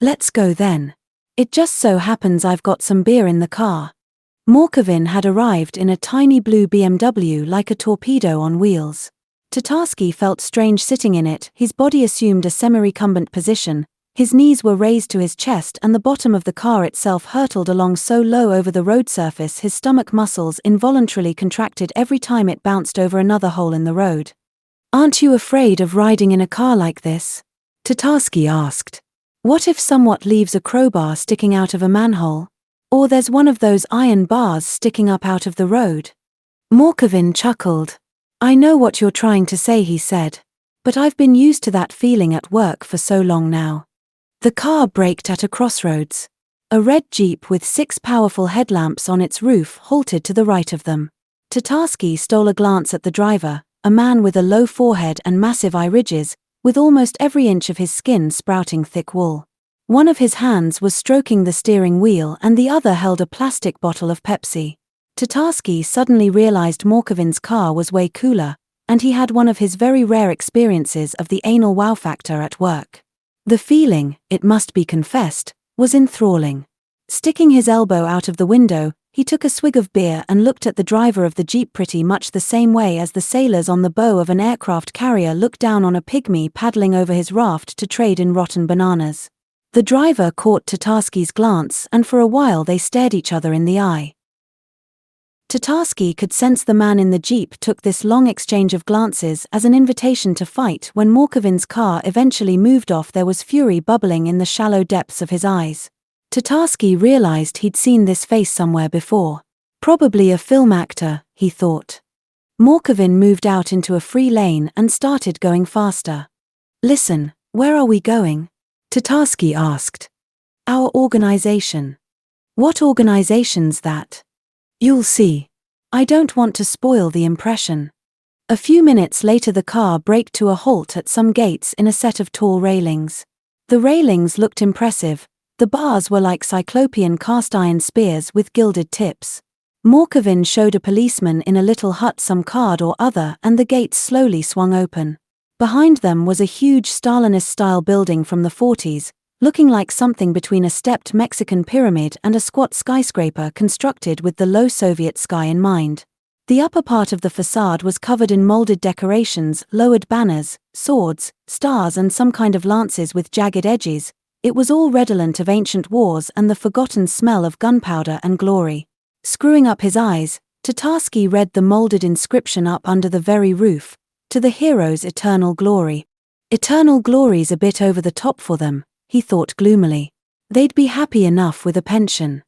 "Let's go then. It just so happens I've got some beer in the car." Morkovin had arrived in a tiny blue BMW like a torpedo on wheels. Tatarsky felt strange sitting in it, his body assumed a semi-recumbent position, his knees were raised to his chest and the bottom of the car itself hurtled along so low over the road surface his stomach muscles involuntarily contracted every time it bounced over another hole in the road. "Aren't you afraid of riding in a car like this?" Tatarsky asked. "What if someone leaves a crowbar sticking out of a manhole? Or there's one of those iron bars sticking up out of the road?" Morkovin chuckled. "I know what you're trying to say," he said. "But I've been used to that feeling at work for so long now." The car braked at a crossroads. A red Jeep with 6 powerful headlamps on its roof halted to the right of them. Tatarsky stole a glance at the driver, a man with a low forehead and massive eye ridges, with almost every inch of his skin sprouting thick wool. One of his hands was stroking the steering wheel and the other held a plastic bottle of Pepsi. Tatarsky suddenly realized Morkovin's car was way cooler, and he had one of his very rare experiences of the anal wow factor at work. The feeling, it must be confessed, was enthralling. Sticking his elbow out of the window, he took a swig of beer and looked at the driver of the Jeep pretty much the same way as the sailors on the bow of an aircraft carrier look down on a pygmy paddling over his raft to trade in rotten bananas. The driver caught Tatarsky's glance and for a while they stared each other in the eye. Tatarsky could sense the man in the Jeep took this long exchange of glances as an invitation to fight. When Morkovin's car eventually moved off, there was fury bubbling in the shallow depths of his eyes. Tatarsky realized he'd seen this face somewhere before. Probably a film actor, he thought. Morkovin moved out into a free lane and started going faster. "Listen, where are we going?" Tatarsky asked. "Our organization." "What organization's that?" "You'll see. I don't want to spoil the impression." A few minutes later the car braked to a halt at some gates in a set of tall railings. The railings looked impressive. The bars were like cyclopean cast-iron spears with gilded tips. Morkovin showed a policeman in a little hut some card or other and the gates slowly swung open. Behind them was a huge Stalinist-style building from the 40s, looking like something between a stepped Mexican pyramid and a squat skyscraper constructed with the low Soviet sky in mind. The upper part of the facade was covered in molded decorations, lowered banners, swords, stars and some kind of lances with jagged edges. It was all redolent of ancient wars and the forgotten smell of gunpowder and glory. Screwing up his eyes, Tatarsky read the molded inscription up under the very roof, "To the heroes eternal glory." Eternal glory's a bit over the top for them, he thought gloomily. They'd be happy enough with a pension.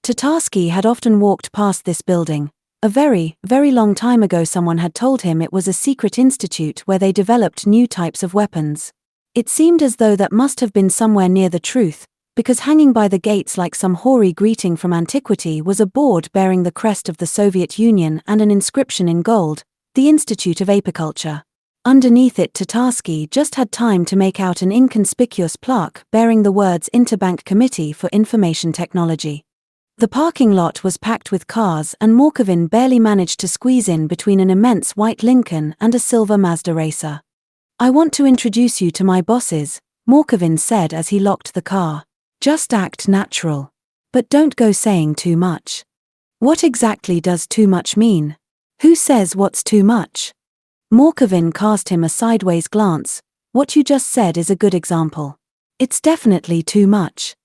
Tatarsky had often walked past this building, A very, very long time ago someone had told him it was a secret institute where they developed new types of weapons. It seemed as though that must have been somewhere near the truth, because hanging by the gates like some hoary greeting from antiquity was a board bearing the crest of the Soviet Union and an inscription in gold, "The Institute of Apiculture." Underneath it Tatarsky just had time to make out an inconspicuous plaque bearing the words Interbank Committee for Information Technology. The parking lot was packed with cars and Morkovin barely managed to squeeze in between an immense white Lincoln and a silver Mazda racer. "I want to introduce you to my bosses," Morkovin said as he locked the car. "Just act natural. But don't go saying too much." "What exactly does too much mean? Who says what's too much?" Morkovin cast him a sideways glance. "What you just said is a good example. It's definitely too much."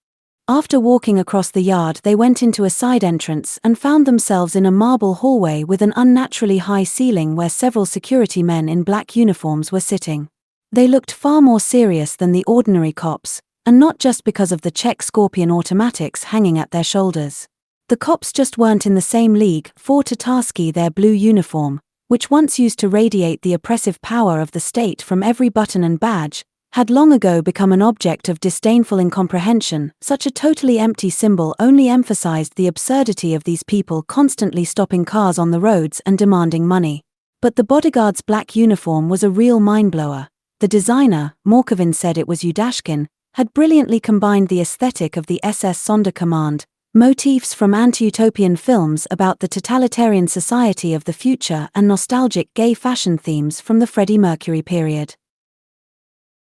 After walking across the yard they went into a side entrance and found themselves in a marble hallway with an unnaturally high ceiling where several security men in black uniforms were sitting. They looked far more serious than the ordinary cops, and not just because of the Czech Scorpion automatics hanging at their shoulders. The cops just weren't in the same league. For Tatarsky their blue uniform, which once used to radiate the oppressive power of the state from every button and badge, had long ago become an object of disdainful incomprehension. Such a totally empty symbol only emphasized the absurdity of these people constantly stopping cars on the roads and demanding money. But the bodyguard's black uniform was a real mindblower. The designer, Morkovin said it was Udashkin, had brilliantly combined the aesthetic of the SS Sonderkommand, motifs from anti-utopian films about the totalitarian society of the future and nostalgic gay fashion themes from the Freddie Mercury period.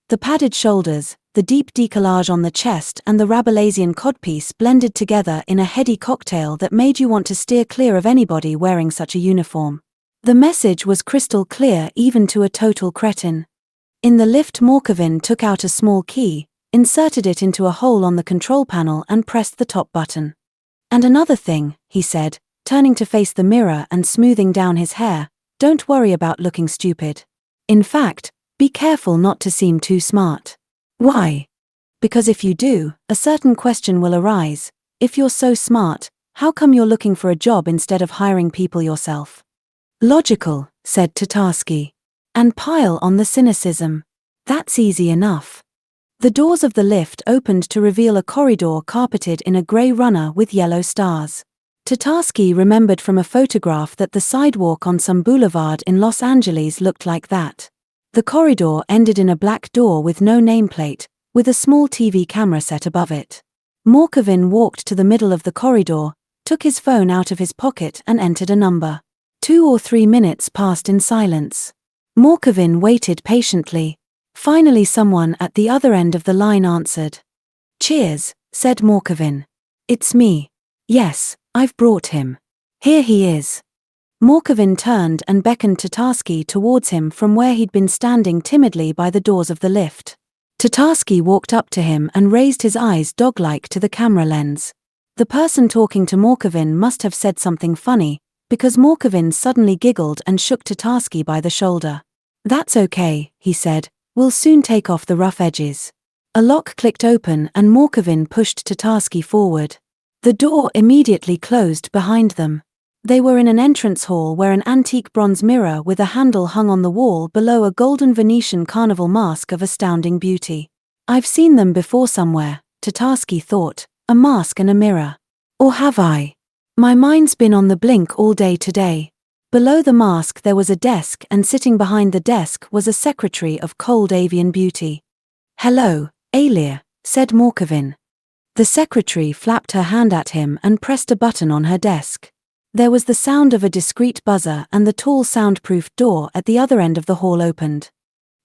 The padded shoulders, the deep décollage on the chest and the Rabelaisian codpiece blended together in a heady cocktail that made you want to steer clear of anybody wearing such a uniform. The message was crystal clear even to a total cretin. In the lift Morkovin took out a small key, inserted it into a hole on the control panel and pressed the top button. "And another thing," he said, turning to face the mirror and smoothing down his hair, "don't worry about looking stupid. In fact, be careful not to seem too smart." "Why?" "Because if you do, a certain question will arise. If you're so smart, how come you're looking for a job instead of hiring people yourself?" "Logical," said Tatarsky. "And pile on the cynicism. That's easy enough." The doors of the lift opened to reveal a corridor carpeted in a grey runner with yellow stars. Tatarsky remembered from a photograph that the sidewalk on some boulevard in Los Angeles looked like that. The corridor ended in a black door with no nameplate, with a small TV camera set above it. Morkovin walked to the middle of the corridor, took his phone out of his pocket and entered a number. 2 or 3 minutes passed in silence. Morkovin waited patiently. Finally someone at the other end of the line answered. "Cheers," said Morkovin. "It's me. Yes, I've brought him. Here he is." Morkovin turned and beckoned Tatarsky towards him from where he'd been standing timidly by the doors of the lift. Tatarsky walked up to him and raised his eyes dog-like to the camera lens. The person talking to Morkovin must have said something funny, because Morkovin suddenly giggled and shook Tatarsky by the shoulder. "That's okay," he said, "we'll soon take off the rough edges." A lock clicked open and Morkovin pushed Tatarsky forward. The door immediately closed behind them. They were in an entrance hall where an antique bronze mirror with a handle hung on the wall below a golden Venetian carnival mask of astounding beauty. "I've seen them before somewhere," Tatarsky thought, "a mask and a mirror. Or have I? My mind's been on the blink all day today." Below the mask there was a desk and sitting behind the desk was a secretary of cold avian beauty. "Hello, Alia," said Morkovin. The secretary flapped her hand at him and pressed a button on her desk. There was the sound of a discreet buzzer and the tall soundproofed door at the other end of the hall opened.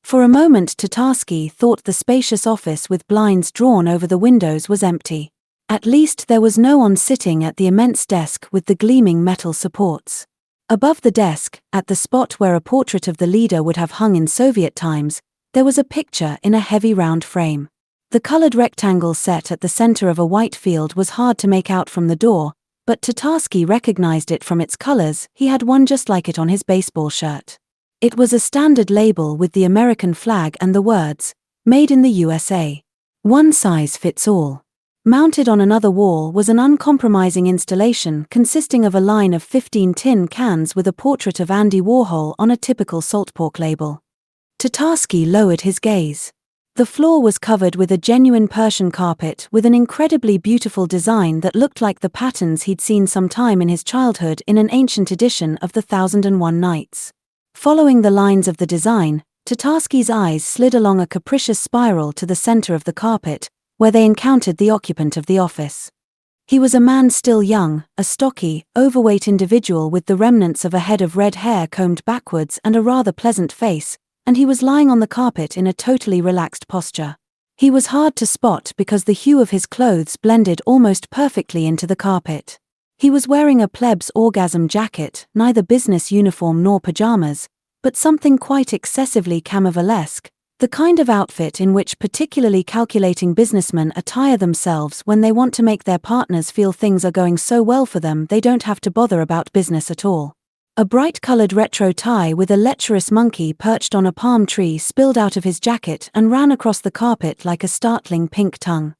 For a moment Tatarsky thought the spacious office with blinds drawn over the windows was empty. At least there was no one sitting at the immense desk with the gleaming metal supports. Above the desk, at the spot where a portrait of the leader would have hung in Soviet times, there was a picture in a heavy round frame. The colored rectangle set at the center of a white field was hard to make out from the door, but Tatarsky recognized it from its colors. He had one just like it on his baseball shirt. It was a standard label with the American flag and the words, "Made in the USA. One size fits all." Mounted on another wall was an uncompromising installation consisting of a line of 15 tin cans with a portrait of Andy Warhol on a typical salt pork label. Tatarsky lowered his gaze. The floor was covered with a genuine Persian carpet with an incredibly beautiful design that looked like the patterns he'd seen sometime in his childhood in an ancient edition of the 1001 Nights. Following the lines of the design, Tatarsky's eyes slid along a capricious spiral to the center of the carpet, where they encountered the occupant of the office. He was a man still young, a stocky, overweight individual with the remnants of a head of red hair combed backwards and a rather pleasant face, and he was lying on the carpet in a totally relaxed posture. He was hard to spot because the hue of his clothes blended almost perfectly into the carpet. He was wearing a pleb's orgasm jacket, neither business uniform nor pajamas, but something quite excessively camouflesque, the kind of outfit in which particularly calculating businessmen attire themselves when they want to make their partners feel things are going so well for them they don't have to bother about business at all. A bright-colored retro tie with a lecherous monkey perched on a palm tree spilled out of his jacket and ran across the carpet like a startling pink tongue.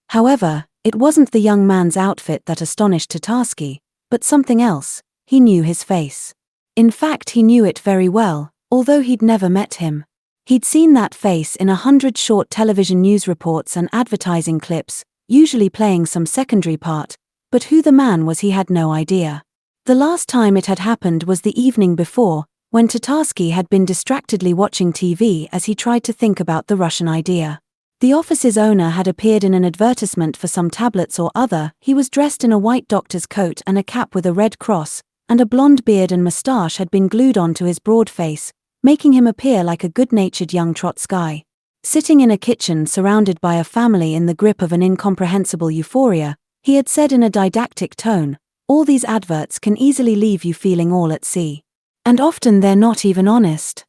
However, it wasn't the young man's outfit that astonished Tatarsky, but something else. He knew his face. In fact, he knew it very well, although he'd never met him. He'd seen that face in 100 short television news reports and advertising clips, usually playing some secondary part, but who the man was he had no idea. The last time it had happened was the evening before, when Tatarsky had been distractedly watching TV as he tried to think about the Russian idea. The office's owner had appeared in an advertisement for some tablets or other. He was dressed in a white doctor's coat and a cap with a red cross, and a blonde beard and moustache had been glued onto his broad face, making him appear like a good-natured young Trotsky. Sitting in a kitchen surrounded by a family in the grip of an incomprehensible euphoria, he had said in a didactic tone, "All these adverts can easily leave you feeling all at sea. And often they're not even honest.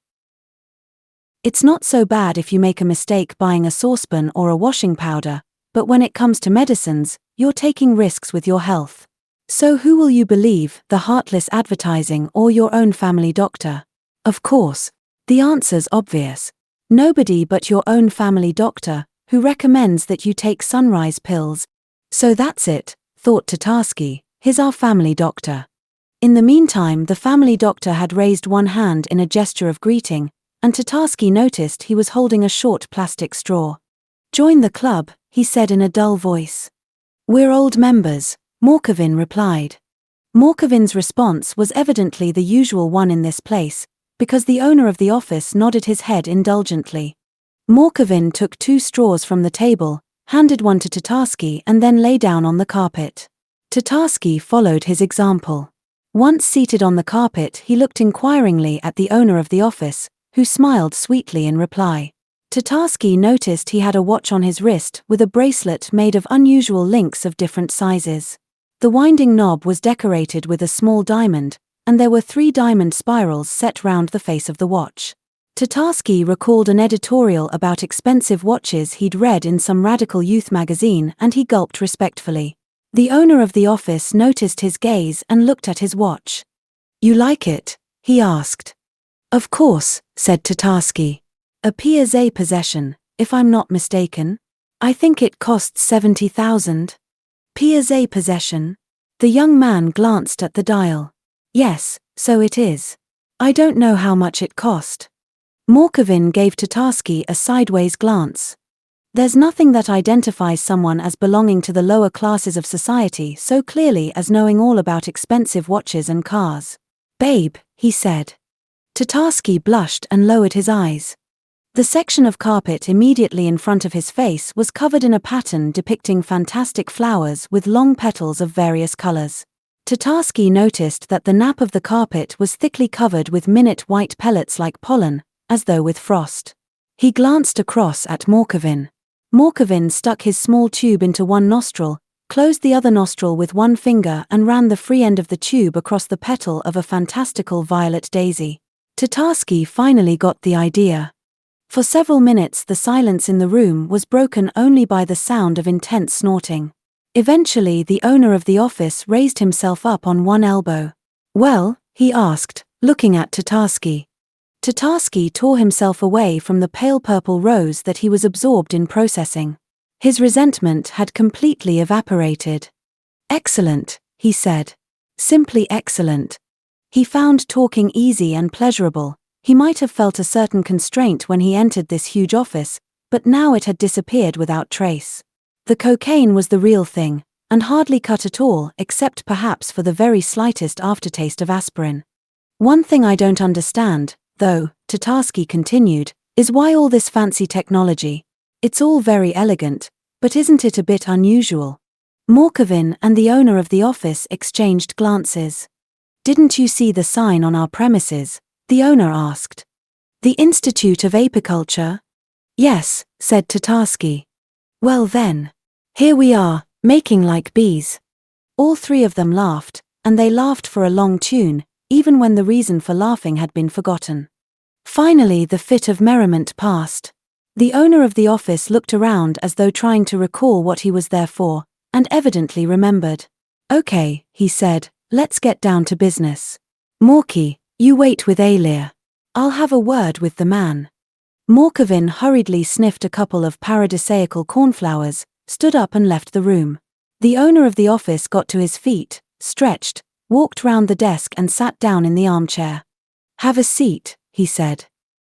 It's not so bad if you make a mistake buying a saucepan or a washing powder, but when it comes to medicines, you're taking risks with your health. So who will you believe, the heartless advertising or your own family doctor? Of course, the answer's obvious. Nobody but your own family doctor, who recommends that you take sunrise pills. So that's it, thought Tatarsky, he's our family doctor." In the meantime, the family doctor had raised one hand in a gesture of greeting, and Tatarsky noticed he was holding a short plastic straw. "Join the club," he said in a dull voice. "We're old members," Morkovin replied. Morkovin's response was evidently the usual one in this place, because the owner of the office nodded his head indulgently. Morkovin took 2 straws from the table, handed one to Tatarsky and then lay down on the carpet. Tatarsky followed his example. Once seated on the carpet, he looked inquiringly at the owner of the office, who smiled sweetly in reply. Tatarsky noticed he had a watch on his wrist with a bracelet made of unusual links of different sizes. The winding knob was decorated with a small diamond, and there were 3 diamond spirals set round the face of the watch. Tatarsky recalled an editorial about expensive watches he'd read in some radical youth magazine, and he gulped respectfully. The owner of the office noticed his gaze and looked at his watch. "You like it?" he asked. "Of course," said Tatarsky. "A Piaget possession, if I'm not mistaken. I think it costs 70,000. Piaget possession?" The young man glanced at the dial. "Yes, so it is. I don't know how much it cost." Morkovin gave Tatarsky a sideways glance. There's nothing that identifies someone as belonging to the lower classes of society so clearly as knowing all about expensive watches and cars. "Babe," he said. Tatarsky blushed and lowered his eyes. The section of carpet immediately in front of his face was covered in a pattern depicting fantastic flowers with long petals of various colors. Tatarsky noticed that the nap of the carpet was thickly covered with minute white pellets like pollen, as though with frost. He glanced across at Morkovin. Morkovin stuck his small tube into one nostril, closed the other nostril with one finger and ran the free end of the tube across the petal of a fantastical violet daisy. Tatarsky finally got the idea. For several minutes the silence in the room was broken only by the sound of intense snorting. Eventually the owner of the office raised himself up on one elbow. "Well?" he asked, looking at Tatarsky. Tatarsky tore himself away from the pale purple rose that he was absorbed in processing. His resentment had completely evaporated. "Excellent," he said. "Simply excellent." He found talking easy and pleasurable. He might have felt a certain constraint when he entered this huge office, but now it had disappeared without trace. The cocaine was the real thing, and hardly cut at all, except perhaps for the very slightest aftertaste of aspirin. "One thing I don't understand, though," Tatarsky continued, "is why all this fancy technology. It's all very elegant, but isn't it a bit unusual?" Morkovin and the owner of the office exchanged glances. "Didn't you see the sign on our premises?" the owner asked. "The Institute of Apiculture?" "Yes," said Tatarsky. "Well then. Here we are, making like bees." All three of them laughed, and they laughed for a long tune, even when the reason for laughing had been forgotten. Finally the fit of merriment passed. The owner of the office looked around as though trying to recall what he was there for, and evidently remembered. "Okay," he said, "let's get down to business. Morky, you wait with Alir. I'll have a word with the man." Morkovin hurriedly sniffed a couple of paradisaical cornflowers, stood up and left the room. The owner of the office got to his feet, stretched, walked round the desk and sat down in the armchair. "Have a seat," he said.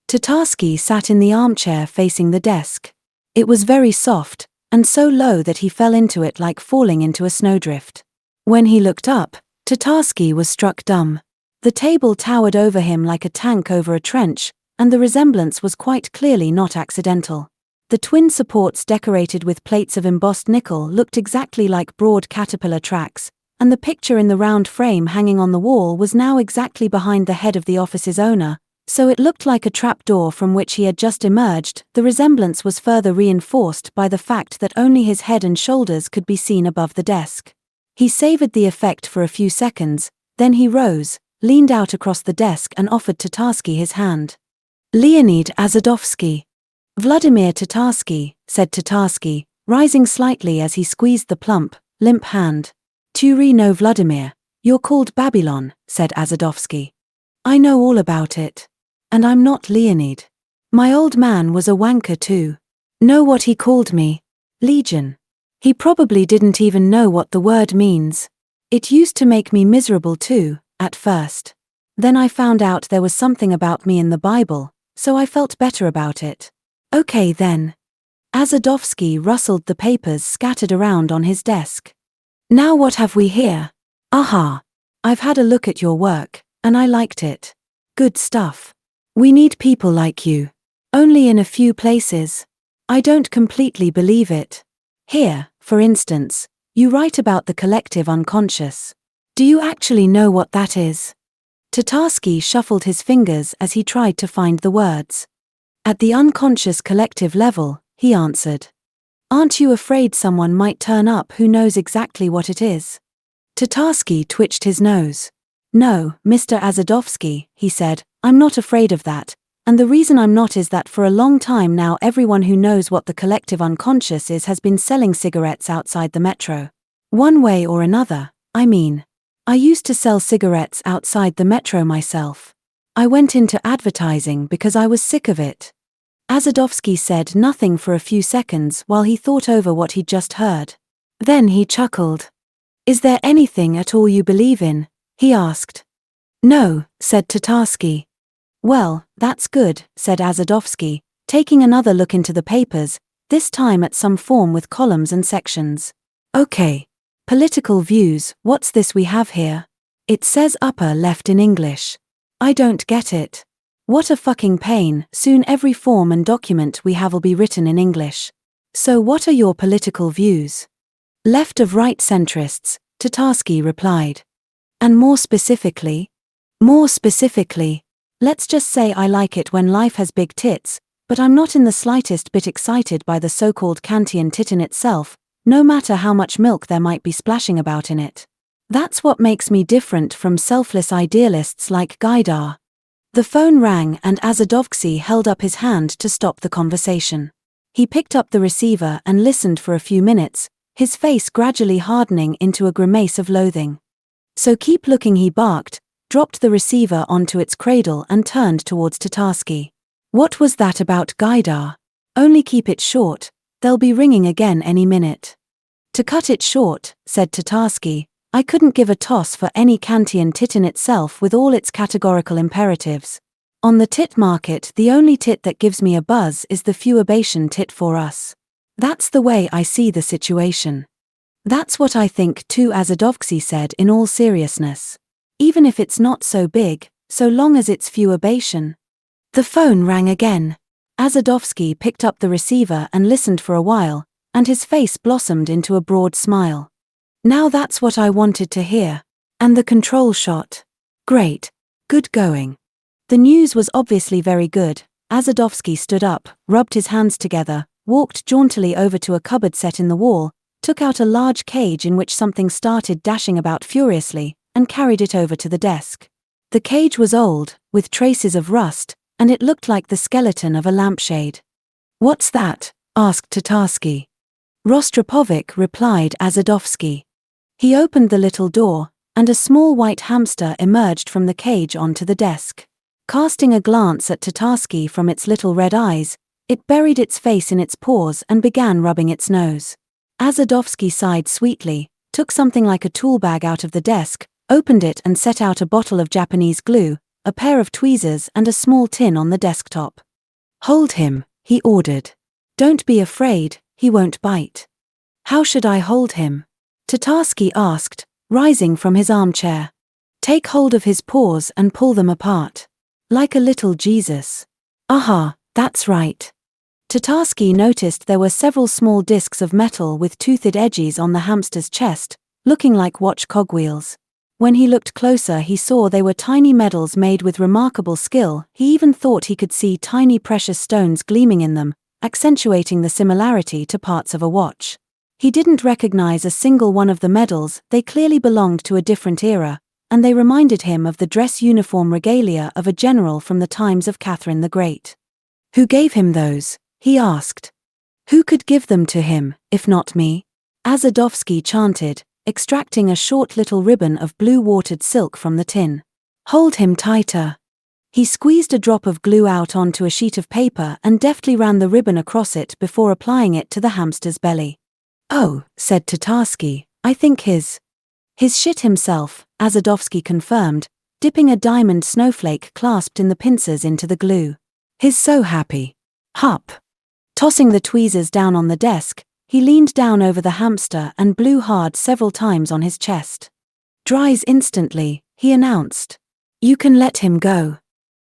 Tatarsky sat in the armchair facing the desk. It was very soft, and so low that he fell into it like falling into a snowdrift. When he looked up, Tatarsky was struck dumb. The table towered over him like a tank over a trench, and the resemblance was quite clearly not accidental. The twin supports decorated with plates of embossed nickel looked exactly like broad caterpillar tracks, and the picture in the round frame hanging on the wall was now exactly behind the head of the office's owner, so it looked like a trapdoor from which he had just emerged. The resemblance was further reinforced by the fact that only his head and shoulders could be seen above the desk. He savored the effect for a few seconds, then he rose, leaned out across the desk and offered Tatarsky his hand. "Leonid Azadovsky." "Vladimir Tatarsky," said Tatarsky, rising slightly as he squeezed the plump, limp hand. "Turi no Vladimir, you're called Babylon," said Azadovsky. "I know all about it. And I'm not Leonid. My old man was a wanker too. Know what he called me? Legion. He probably didn't even know what the word means. It used to make me miserable too, at first. Then I found out there was something about me in the Bible, so I felt better about it. Okay then." Azadovsky rustled the papers scattered around on his desk. "Now what have we here? Aha! I've had a look at your work, and I liked it. Good stuff. We need people like you. Only in a few places. I don't completely believe it. Here, for instance, you write about the collective unconscious. Do you actually know what that is?" Tatarsky shuffled his fingers as he tried to find the words. "At the unconscious collective level," he answered. "Aren't you afraid someone might turn up who knows exactly what it is?" Tatarsky twitched his nose. "No, Mr. Azadovsky," he said, "I'm not afraid of that, and the reason I'm not is that for a long time now everyone who knows what the collective unconscious is has been selling cigarettes outside the metro. One way or another, I mean. I used to sell cigarettes outside the metro myself. I went into advertising because I was sick of it." Azadovsky said nothing for a few seconds while he thought over what he'd just heard. Then he chuckled. "Is there anything at all you believe in?" he asked. "No," said Tatarsky. "Well, that's good," said Azadovsky, taking another look into the papers, this time at some form with columns and sections. "Okay. Political views, what's this we have here? It says upper left in English. I don't get it. What a fucking pain, soon every form and document we have will be written in English. So what are your political views?" "Left of right centrists," Tatarsky replied. "And more specifically?" "More specifically, let's just say I like it when life has big tits, but I'm not in the slightest bit excited by the so-called Kantian tit in itself, no matter how much milk there might be splashing about in it. That's what makes me different from selfless idealists like Gaidar." The phone rang and Azadovsky held up his hand to stop the conversation. He picked up the receiver and listened for a few minutes, his face gradually hardening into a grimace of loathing. "So keep looking," he barked, dropped the receiver onto its cradle and turned towards Tatarsky. "What was that about Gaidar? Only keep it short. They'll be ringing again any minute. To cut it short, said Tatarsky, I couldn't give a toss for any Kantian tit in itself with all its categorical imperatives. On the tit market, the only tit that gives me a buzz is the fuabation tit for us. That's the way I see the situation. That's what I think too, Azadovsky said in all seriousness. Even if it's not so big, so long as it's fuabation. The phone rang again. Azadovsky picked up the receiver and listened for a while, and his face blossomed into a broad smile. Now that's what I wanted to hear. And the control shot. Great. Good going. The news was obviously very good. Azadovsky stood up, rubbed his hands together, walked jauntily over to a cupboard set in the wall, took out a large cage in which something started dashing about furiously, and carried it over to the desk. The cage was old, with traces of rust, and it looked like the skeleton of a lampshade. What's that? Asked Tatarsky. Rostropovich, replied Azadovsky. He opened the little door, and a small white hamster emerged from the cage onto the desk. Casting a glance at Tatarsky from its little red eyes, it buried its face in its paws and began rubbing its nose. Azadovsky sighed sweetly, took something like a tool bag out of the desk, opened it and set out a bottle of Japanese glue, a pair of tweezers and a small tin on the desktop. Hold him, he ordered. Don't be afraid, he won't bite. How should I hold him? Tatarsky asked, rising from his armchair. Take hold of his paws and pull them apart. Like a little Jesus. Aha, that's right. Tatarsky noticed there were several small discs of metal with toothed edges on the hamster's chest, looking like watch cogwheels. When he looked closer, he saw they were tiny medals made with remarkable skill. He even thought he could see tiny precious stones gleaming in them, accentuating the similarity to parts of a watch. He didn't recognize a single one of the medals. They clearly belonged to a different era, and they reminded him of the dress uniform regalia of a general from the times of Catherine the Great. Who gave him those? He asked. Who could give them to him, if not me? Azadovsky chanted, extracting a short little ribbon of blue-watered silk from the tin. Hold him tighter. He squeezed a drop of glue out onto a sheet of paper and deftly ran the ribbon across it before applying it to the hamster's belly. Oh, said Tatarsky, I think his shit himself, Azadovsky confirmed, dipping a diamond snowflake clasped in the pincers into the glue. He's so happy. Hup. Tossing the tweezers down on the desk, he leaned down over the hamster and blew hard several times on his chest. Dries instantly, he announced. You can let him go.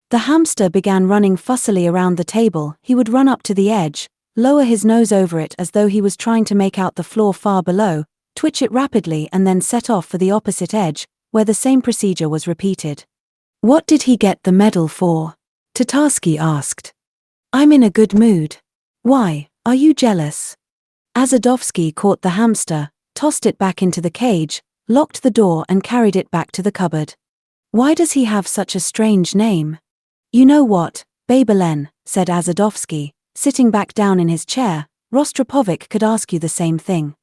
The hamster began running fussily around the table. He would run up to the edge, lower his nose over it as though he was trying to make out the floor far below, twitch it rapidly and then set off for the opposite edge, where the same procedure was repeated. What did he get the medal for? Tatarsky asked. I'm in a good mood. Why, are you jealous? Azadovsky caught the hamster, tossed it back into the cage, locked the door and carried it back to the cupboard. Why does he have such a strange name? You know what, Babelen, said Azadovsky, sitting back down in his chair, Rostropovich could ask you the same thing.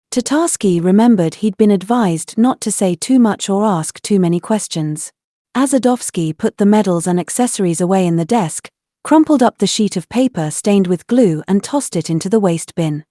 Tatarsky remembered he'd been advised not to say too much or ask too many questions. Azadovsky put the medals and accessories away in the desk, crumpled up the sheet of paper stained with glue and tossed it into the waste bin.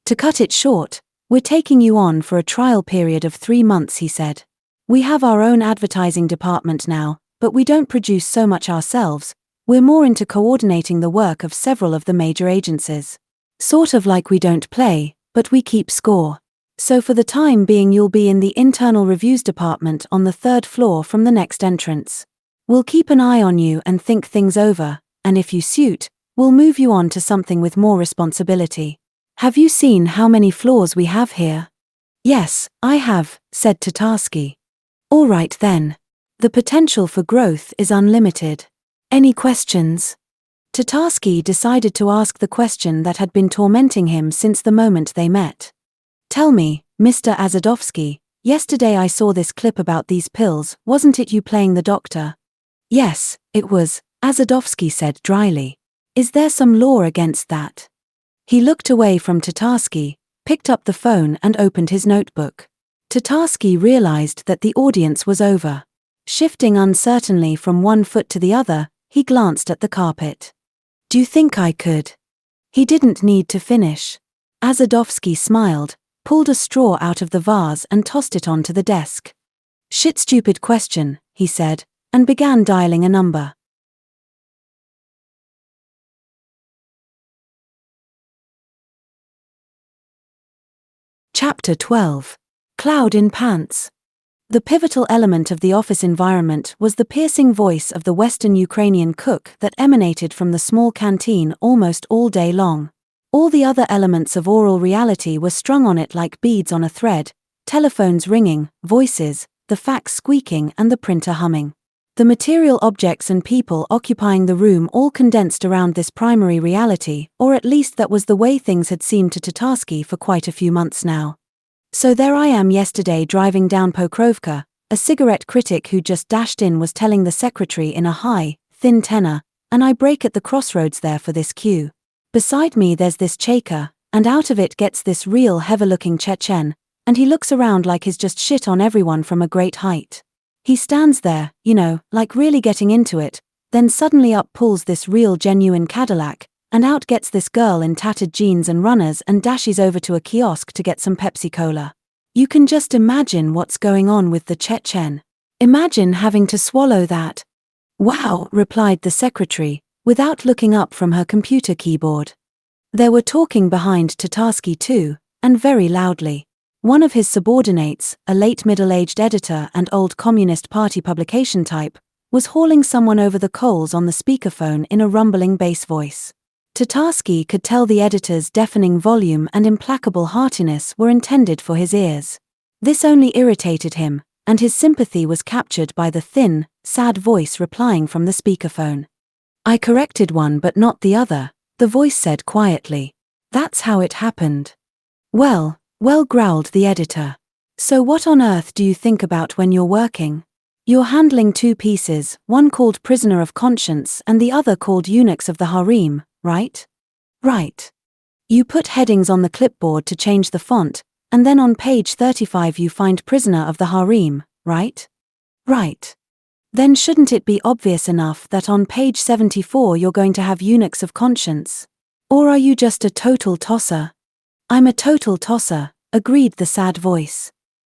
To cut it short, we're taking you on for a trial period of 3 months, he said. We have our own advertising department now, but we don't produce so much ourselves. We're more into coordinating the work of several of the major agencies. Sort of like we don't play, but we keep score. So for the time being you'll be in the internal reviews department on the 3rd floor from the next entrance. We'll keep an eye on you and think things over, and if you suit, we'll move you on to something with more responsibility. Have you seen how many floors we have here? Yes, I have, said Tatarsky. All right then. The potential for growth is unlimited. Any questions? Tatarsky decided to ask the question that had been tormenting him since the moment they met. Tell me, Mr. Azadovsky, yesterday I saw this clip about these pills. Wasn't it you playing the doctor? Yes, it was, Azadovsky said dryly. Is there some law against that? He looked away from Tatarsky, picked up the phone and opened his notebook. Tatarsky realized that the audience was over. Shifting uncertainly from one foot to the other, he glanced at the carpet. Do you think I could? He didn't need to finish. Azadovsky smiled, pulled a straw out of the vase and tossed it onto the desk. "Shit, stupid question," he said, and began dialing a number. Chapter 12. Cloud in Pants. The pivotal element of the office environment was the piercing voice of the Western Ukrainian cook that emanated from the small canteen almost all day long. All the other elements of oral reality were strung on it like beads on a thread: telephones ringing, voices, the fax squeaking, and the printer humming. The material objects and people occupying the room all condensed around this primary reality, or at least that was the way things had seemed to Tatarsky for quite a few months now. So there I am yesterday driving down Pokrovka, a cigarette critic who just dashed in was telling the secretary in a high, thin tenor, and I break at the crossroads there for this queue. Beside me there's this Cheka, and out of it gets this real heavy-looking Chechen, and he looks around like he's just shit on everyone from a great height. He stands there, like really getting into it, then suddenly up pulls this real genuine Cadillac, and out gets this girl in tattered jeans and runners and dashes over to a kiosk to get some Pepsi Cola. You can just imagine what's going on with the Chechen. Imagine having to swallow that. "Wow," replied the secretary, without looking up from her computer keyboard. There were talking behind Tatarsky too, and very loudly. One of his subordinates, a late middle-aged editor and old Communist Party publication type, was hauling someone over the coals on the speakerphone in a rumbling bass voice. Tatarsky could tell the editor's deafening volume and implacable heartiness were intended for his ears. This only irritated him, and his sympathy was captured by the thin, sad voice replying from the speakerphone. "I corrected one but not the other," the voice said quietly. "That's how it happened." Well, growled the editor. "So what on earth do you think about when you're working? You're handling two pieces, one called Prisoner of Conscience and the other called Eunuchs of the Harem, right? Right. You put headings on the clipboard to change the font, and then on page 35 you find Prisoner of the Harem, right? Right. Then shouldn't it be obvious enough that on page 74 you're going to have Eunuchs of Conscience? Or are you just a total tosser?" "I'm a total tosser," agreed the sad voice.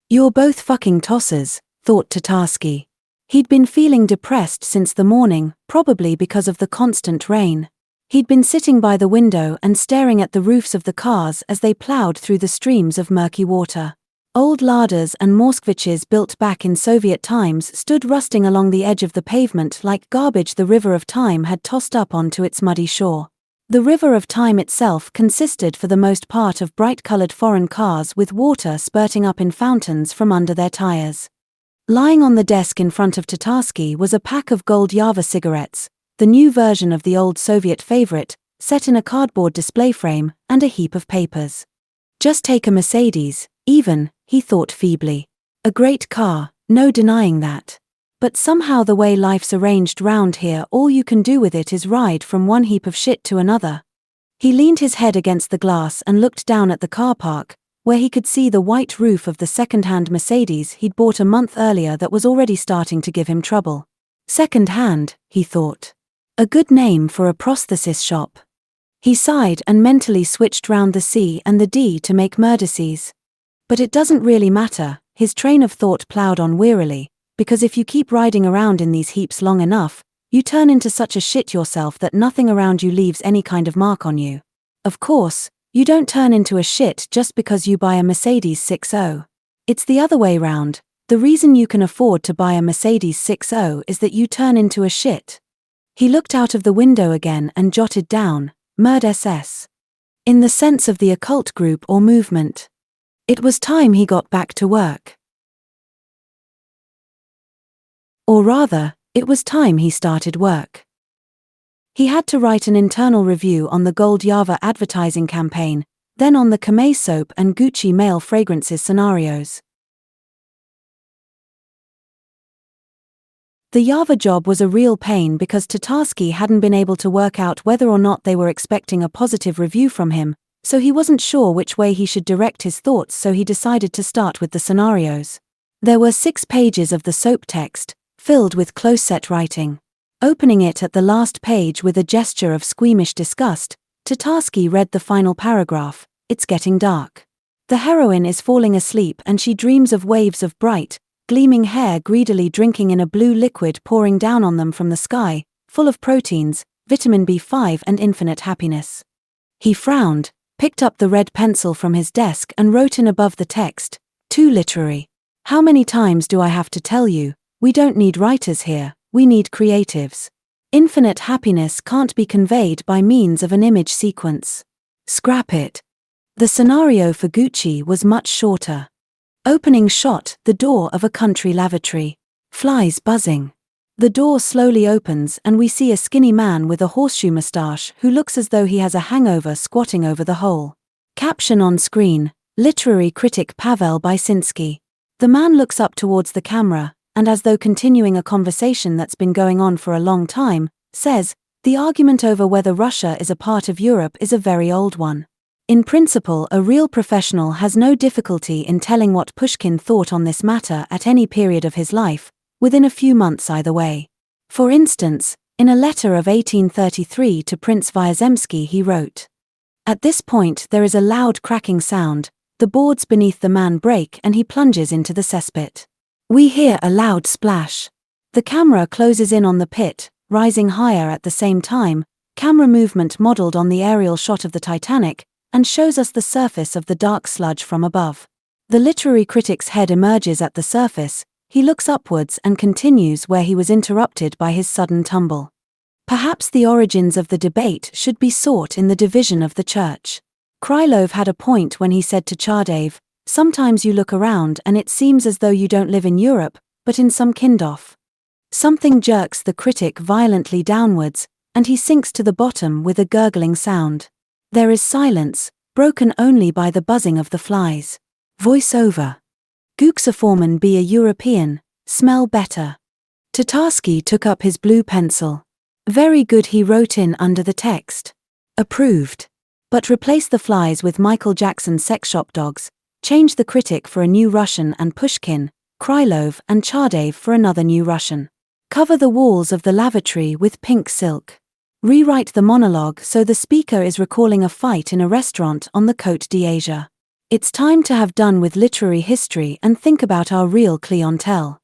"You're both fucking tossers," thought Tatarsky. He'd been feeling depressed since the morning, probably because of the constant rain. He'd been sitting by the window and staring at the roofs of the cars as they plowed through the streams of murky water. Old laders and Moskviches built back in Soviet times stood rusting along the edge of the pavement like garbage the river of time had tossed up onto its muddy shore. The river of time itself consisted for the most part of bright-colored foreign cars with water spurting up in fountains from under their tires. Lying on the desk in front of Tatarsky was a pack of gold Java cigarettes, the new version of the old Soviet favorite, set in a cardboard display frame, and a heap of papers. Just take a Mercedes, even, he thought feebly. A great car, no denying that. But somehow the way life's arranged round here, all you can do with it is ride from one heap of shit to another. He leaned his head against the glass and looked down at the car park, where he could see the white roof of the second-hand Mercedes he'd bought a month earlier that was already starting to give him trouble. Second-hand, he thought. A good name for a prosthesis shop. He sighed and mentally switched round the C and the D to make merdices. But it doesn't really matter, his train of thought ploughed on wearily, because if you keep riding around in these heaps long enough, you turn into such a shit yourself that nothing around you leaves any kind of mark on you. Of course, you don't turn into a shit just because you buy a Mercedes 6.0. It's the other way round. The reason you can afford to buy a Mercedes 6.0 is that you turn into a shit. He looked out of the window again and jotted down, Murd SS. In the sense of the occult group or movement. It was time he got back to work. Or rather, it was time he started work. He had to write an internal review on the Gold Java advertising campaign, then on the Kamei soap and Gucci male fragrances scenarios. The Java job was a real pain because Tatarsky hadn't been able to work out whether or not they were expecting a positive review from him, so he wasn't sure which way he should direct his thoughts, so he decided to start with the scenarios. There were 6 pages of the soap text, filled with close-set writing. Opening it at the last page with a gesture of squeamish disgust, Tatarsky read the final paragraph, It's getting dark. The heroine is falling asleep and she dreams of waves of bright, gleaming hair greedily drinking in a blue liquid pouring down on them from the sky, full of proteins, vitamin B5 and infinite happiness. He frowned, picked up the red pencil from his desk and wrote in above the text, "Too literary. How many times do I have to tell you, we don't need writers here, we need creatives. Infinite happiness can't be conveyed by means of an image sequence. Scrap it." The scenario for Gucci was much shorter. Opening shot, the door of a country lavatory. Flies buzzing. The door slowly opens and we see a skinny man with a horseshoe mustache who looks as though he has a hangover squatting over the hole. Caption on screen, literary critic Pavel Bysinski. The man looks up towards the camera, and as though continuing a conversation that's been going on for a long time, says, "The argument over whether Russia is a part of Europe is a very old one. In principle, a real professional has no difficulty in telling what Pushkin thought on this matter at any period of his life, within a few months either way. For instance, in a letter of 1833 to Prince Vyazemsky he wrote, "At this point there is a loud cracking sound, the boards beneath the man break and he plunges into the cesspit. We hear a loud splash. The camera closes in on the pit, rising higher at the same time, camera movement modeled on the aerial shot of the Titanic, and shows us the surface of the dark sludge from above. The literary critic's head emerges at the surface, he looks upwards and continues where he was interrupted by his sudden tumble. Perhaps the origins of the debate should be sought in the division of the church. Krylov had a point when he said to Chardaev, sometimes you look around and it seems as though you don't live in Europe, but in some Kindhof. Something jerks the critic violently downwards, and he sinks to the bottom with a gurgling sound. There is silence, broken only by the buzzing of the flies. Voice over. Guxaforman be a European, smell better. Tatarsky took up his blue pencil. Very good, he wrote in under the text. Approved. But replace the flies with Michael Jackson's sex shop dogs, change the critic for a new Russian and Pushkin, Krylov and Chardaev for another new Russian. Cover the walls of the lavatory with pink silk. Rewrite the monologue so the speaker is recalling a fight in a restaurant on the Côte d'Azur. It's time to have done with literary history and think about our real clientele.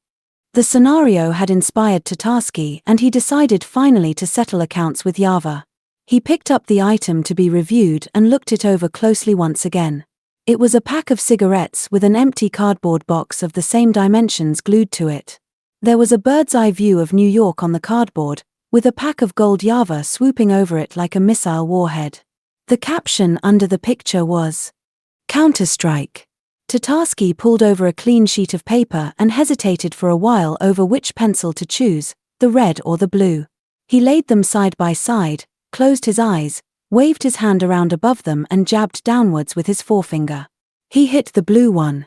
The scenario had inspired Tatarsky and he decided finally to settle accounts with Yava. He picked up the item to be reviewed and looked it over closely once again. It was a pack of cigarettes with an empty cardboard box of the same dimensions glued to it. There was a bird's eye view of New York on the cardboard, with a pack of gold Java swooping over it like a missile warhead. The caption under the picture was, "Counter-Strike." Tatarsky pulled over a clean sheet of paper and hesitated for a while over which pencil to choose, the red or the blue. He laid them side by side, closed his eyes, waved his hand around above them and jabbed downwards with his forefinger. He hit the blue one.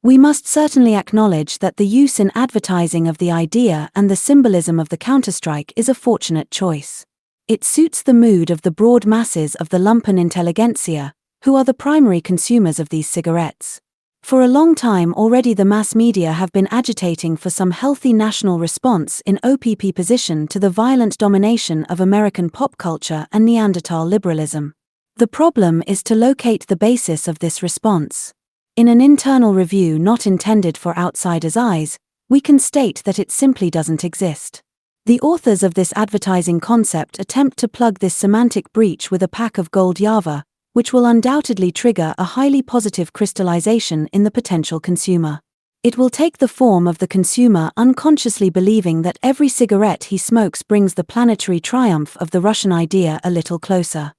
We must certainly acknowledge that the use in advertising of the idea and the symbolism of the counterstrike is a fortunate choice. It suits the mood of the broad masses of the lumpen intelligentsia, who are the primary consumers of these cigarettes. For a long time already the mass media have been agitating for some healthy national response in OPP position to the violent domination of American pop culture and Neanderthal liberalism. The problem is to locate the basis of this response. In an internal review not intended for outsiders' eyes, we can state that it simply doesn't exist. The authors of this advertising concept attempt to plug this semantic breach with a pack of gold Java, which will undoubtedly trigger a highly positive crystallization in the potential consumer. It will take the form of the consumer unconsciously believing that every cigarette he smokes brings the planetary triumph of the Russian idea a little closer.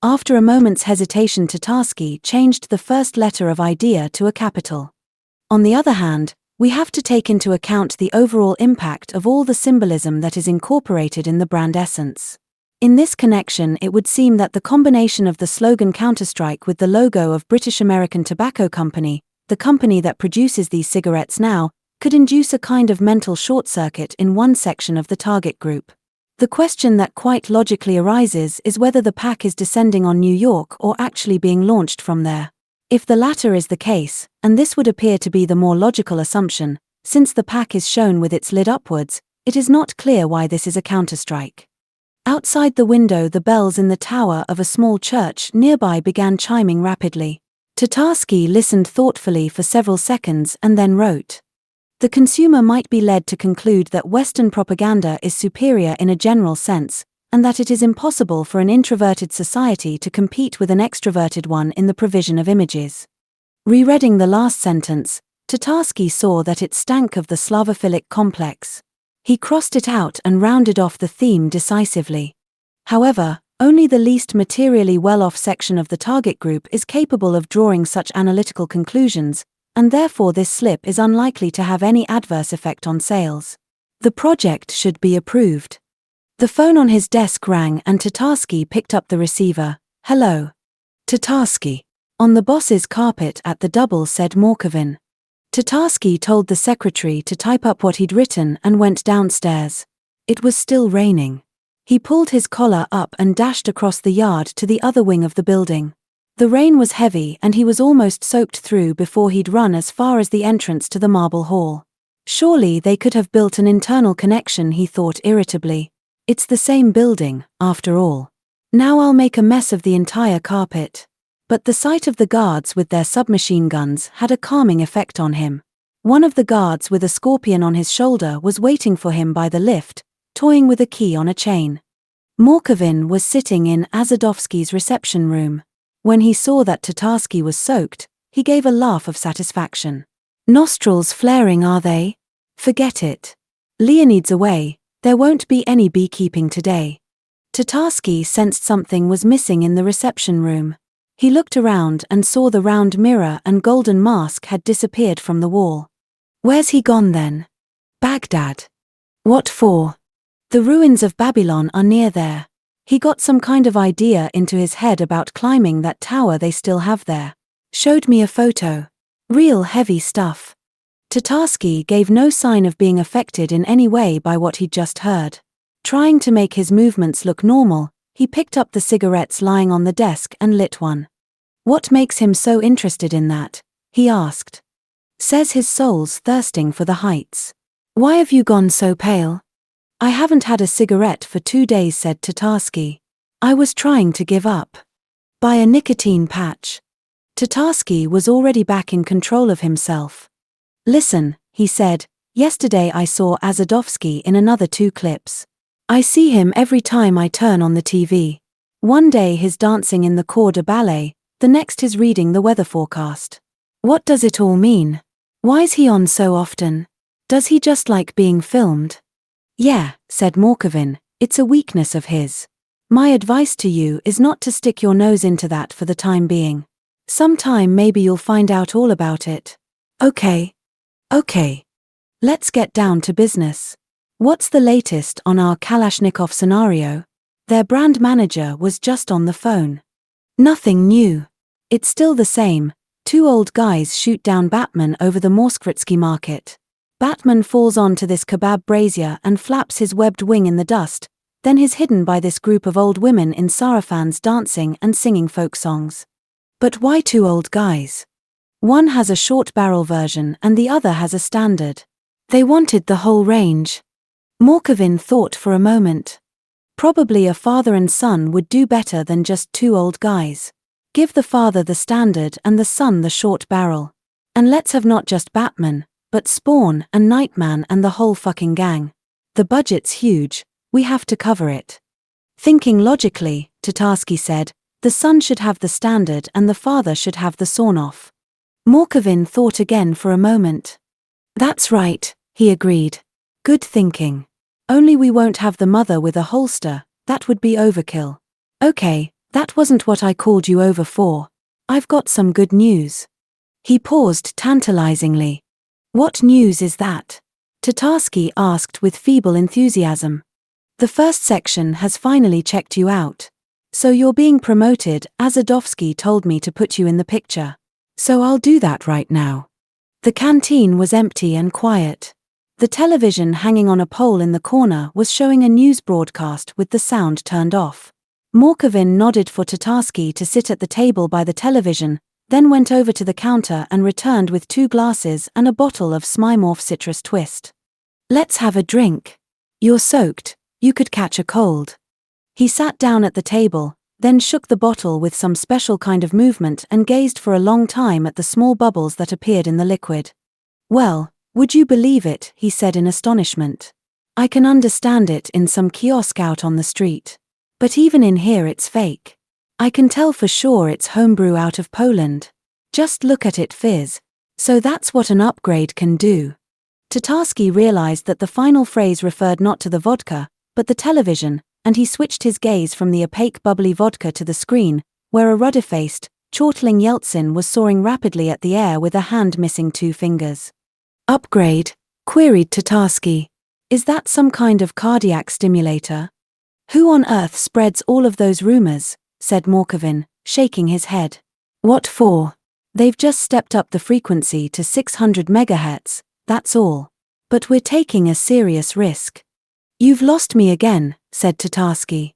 After a moment's hesitation, Tatarsky changed the first letter of idea to a capital. On the other hand, we have to take into account the overall impact of all the symbolism that is incorporated in the brand essence. In this connection, it would seem that the combination of the slogan Counterstrike with the logo of British American Tobacco Company, the company that produces these cigarettes now, could induce a kind of mental short-circuit in one section of the target group. The question that quite logically arises is whether the pack is descending on New York or actually being launched from there. If the latter is the case, and this would appear to be the more logical assumption, since the pack is shown with its lid upwards, it is not clear why this is a counterstrike. Outside the window, the bells in the tower of a small church nearby began chiming rapidly. Tatarsky listened thoughtfully for several seconds and then wrote. The consumer might be led to conclude that Western propaganda is superior in a general sense, and that it is impossible for an introverted society to compete with an extroverted one in the provision of images. Rereading the last sentence, Tatarsky saw that it stank of the Slavophilic complex. He crossed it out and rounded off the theme decisively. However, only the least materially well-off section of the target group is capable of drawing such analytical conclusions, and therefore this slip is unlikely to have any adverse effect on sales. The project should be approved. The phone on his desk rang and Tatarsky picked up the receiver. Hello. Tatarsky. On the boss's carpet at the double, said Morkovin. Tatarsky told the secretary to type up what he'd written and went downstairs. It was still raining. He pulled his collar up and dashed across the yard to the other wing of the building. The rain was heavy and he was almost soaked through before he'd run as far as the entrance to the marble hall. Surely they could have built an internal connection, he thought irritably. It's the same building, after all. Now I'll make a mess of the entire carpet. But the sight of the guards with their submachine guns had a calming effect on him. One of the guards with a scorpion on his shoulder was waiting for him by the lift, toying with a key on a chain. Morkovin was sitting in Azadovsky's reception room. When he saw that Tatarsky was soaked, he gave a laugh of satisfaction. Nostrils flaring, are they? Forget it. Leonid's away, there won't be any beekeeping today. Tatarsky sensed something was missing in the reception room. He looked around and saw the round mirror and golden mask had disappeared from the wall. Where's he gone then? Baghdad. What for? The ruins of Babylon are near there. He got some kind of idea into his head about climbing that tower they still have there. Showed me a photo. Real heavy stuff. Tatarsky gave no sign of being affected in any way by what he'd just heard. Trying to make his movements look normal, he picked up the cigarettes lying on the desk and lit one. What makes him so interested in that? He asked. Says his soul's thirsting for the heights. Why have you gone so pale? I haven't had a cigarette for 2 days, said Tatarsky. I was trying to give up. Buy a nicotine patch. Tatarsky was already back in control of himself. Listen, he said, yesterday I saw Azadovsky in another 2 clips. I see him every time I turn on the TV. One day he's dancing in the corps de ballet, the next he's reading the weather forecast. What does it all mean? Why's he on so often? Does he just like being filmed? Yeah, said Morkovin, it's a weakness of his. My advice to you is not to stick your nose into that for the time being. Sometime maybe you'll find out all about it. Okay. Let's get down to business. What's the latest on our Kalashnikov scenario? Their brand manager was just on the phone. Nothing new. It's still the same. 2 old guys shoot down Batman over the Moskvitsky market. Batman falls onto this kebab brazier and flaps his webbed wing in the dust, then he's hidden by this group of old women in sarafans dancing and singing folk songs. But why 2 old guys? One has a short barrel version and the other has a standard. They wanted the whole range. Morkovin thought for a moment. Probably a father and son would do better than just 2 old guys. Give the father the standard and the son the short barrel. And let's have not just Batman, but Spawn and Nightman and the whole fucking gang. The budget's huge, we have to cover it. Thinking logically, Tatarsky said, the son should have the standard and the father should have the sawn-off. Morkovin thought again for a moment. That's right, he agreed. Good thinking. Only we won't have the mother with a holster, that would be overkill. Okay, that wasn't what I called you over for. I've got some good news. He paused tantalizingly. What news is that? Tatarsky asked with feeble enthusiasm. The first section has finally checked you out. So you're being promoted, Azadovsky told me to put you in the picture. So I'll do that right now. The canteen was empty and quiet. The television hanging on a pole in the corner was showing a news broadcast with the sound turned off. Morkovin nodded for Tatarsky to sit at the table by the television, then went over to the counter and returned with 2 glasses and a bottle of Smymorph citrus twist. Let's have a drink. You're soaked, you could catch a cold. He sat down at the table, then shook the bottle with some special kind of movement and gazed for a long time at the small bubbles that appeared in the liquid. "Well, would you believe it?" he said in astonishment. "I can understand it in some kiosk out on the street. But even in here it's fake. I can tell for sure it's homebrew out of Poland. Just look at it fizz. So that's what an upgrade can do." Tatarsky realized that the final phrase referred not to the vodka, but the television, and he switched his gaze from the opaque bubbly vodka to the screen, where a ruddy-faced, chortling Yeltsin was soaring rapidly at the air with a hand missing 2 fingers. "Upgrade?" queried Tatarsky. "Is that some kind of cardiac stimulator?" "Who on earth spreads all of those rumors?" said Morkovin, shaking his head. "What for? They've just stepped up the frequency to 600 megahertz, that's all. But we're taking a serious risk." "You've lost me again," said Tatarsky.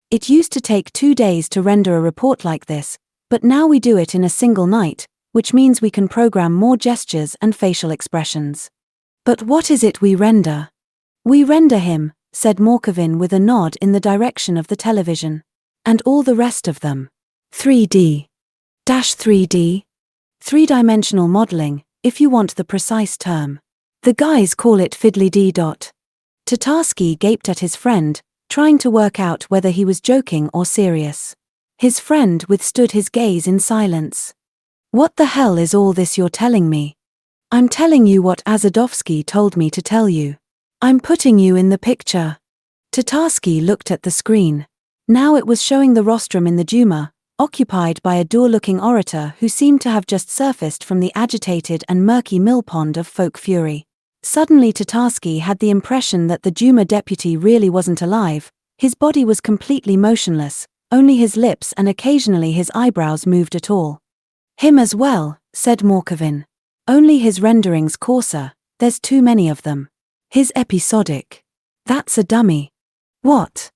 "It used to take 2 days to render a report like this, but now we do it in a single night, which means we can program more gestures and facial expressions." "But what is it we render?" "We render him," said Morkovin with a nod in the direction of the television. "And all the rest of them. 3D. 3D? Three-dimensional modeling, if you want the precise term. The guys call it fiddly-dee dot." Tatarsky gaped at his friend, trying to work out whether he was joking or serious. His friend withstood his gaze in silence. "What the hell is all this you're telling me?" "I'm telling you what Azadovsky told me to tell you. I'm putting you in the picture." Tatarsky looked at the screen. Now it was showing the rostrum in the Duma, occupied by a dour-looking orator who seemed to have just surfaced from the agitated and murky mill-pond of folk fury. Suddenly Tatarsky had the impression that the Duma deputy really wasn't alive. His body was completely motionless, only his lips and occasionally his eyebrows moved at all. "Him as well," said Morkovin. "Only his renderings coarser, there's too many of them. His episodic. That's a dummy." "What?"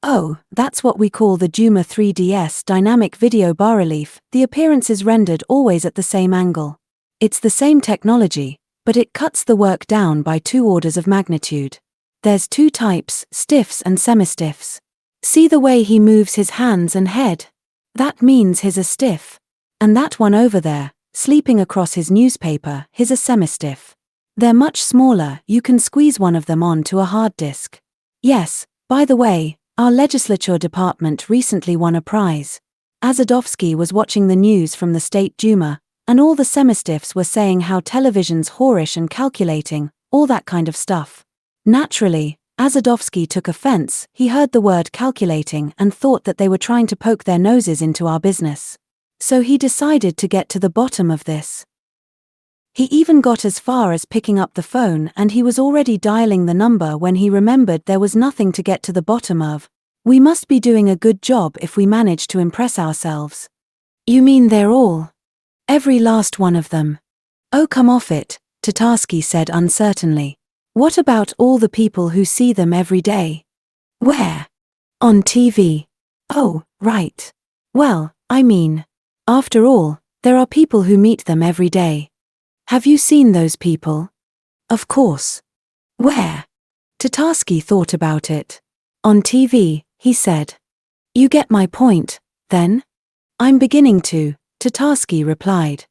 "Oh, that's what we call the Duma 3DS dynamic video bas-relief. The appearance is rendered always at the same angle. It's the same technology, but it cuts the work down by 2 orders of magnitude. There's 2 types, stiffs and semi-stiffs. See the way he moves his hands and head? That means he's a stiff. And that one over there, sleeping across his newspaper, he's a semi-stiff. They're much smaller, you can squeeze one of them onto a hard disk. Yes, by the way, our legislature department recently won a prize." Azadovsky was watching the news from the State Duma, and all the semi-stiffs were saying how television's whorish and calculating, all that kind of stuff. Naturally, Azadovsky took offense. He heard the word calculating and thought that they were trying to poke their noses into our business. So he decided to get to the bottom of this. He even got as far as picking up the phone, and he was already dialing the number when he remembered there was nothing to get to the bottom of. "We must be doing a good job if we manage to impress ourselves." "You mean they're all? Every last one of them?" "Oh, come off it," Tatarsky said uncertainly. "What about all the people who see them every day?" "Where?" "On TV." "Oh, right. Well, I mean, after all, there are people who meet them every day. Have you seen those people?" "Of course." "Where?" Tatarsky thought about it. "On TV," he said. "You get my point, then?" "I'm beginning to," Tatarsky replied.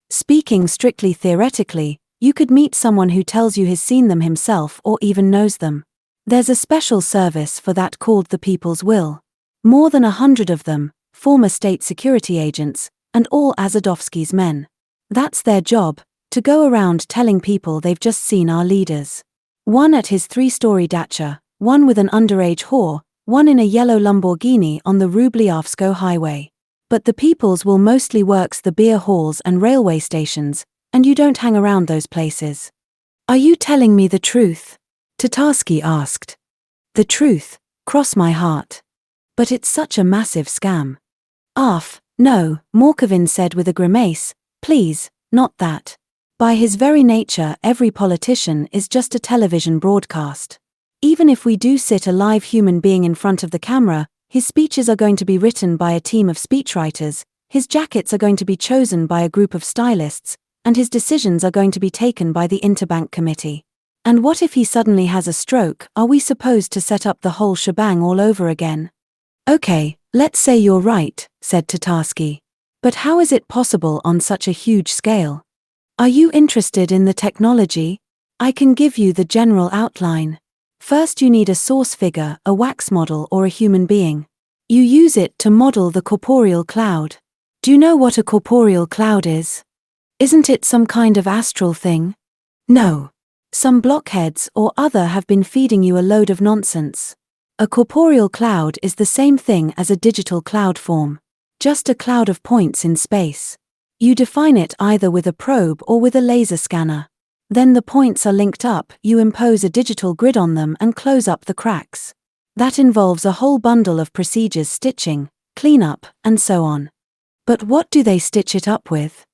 "Speaking strictly theoretically, you could meet someone who tells you he's seen them himself or even knows them. There's a special service for that called the People's Will. More than 100 of them, former state security agents, and all Azadovsky's men. That's their job, to go around telling people they've just seen our leaders. One at his 3-story dacha, one with an underage whore, one in a yellow Lamborghini on the Rubliavsko highway. But the People's Will mostly works the beer halls and railway stations, and you don't hang around those places." "Are you telling me the truth?" Tatarsky asked. "The truth, cross my heart. But it's such a massive scam." No," Morkovin said with a grimace, "please, not that. By his very nature, every politician is just a television broadcast. Even if we do sit a live human being in front of the camera, his speeches are going to be written by a team of speechwriters, his jackets are going to be chosen by a group of stylists, and his decisions are going to be taken by the Interbank Committee. And what if he suddenly has a stroke? Are we supposed to set up the whole shebang all over again?" Okay, let's say you're right, said Tatarsky. But how is it possible on such a huge scale? Are you interested in the technology? I can give you the general outline. First you need a source figure, a wax model or a human being. You use it to model the corporeal cloud. Do you know what a corporeal cloud is? Isn't it some kind of astral thing? No. Some blockheads or other have been feeding you a load of nonsense. A corporeal cloud is the same thing as a digital cloud form. Just a cloud of points in space. You define it either with a probe or with a laser scanner. Then the points are linked up, you impose a digital grid on them and close up the cracks. That involves a whole bundle of procedures: stitching, cleanup, and so on. But what do they stitch it up with?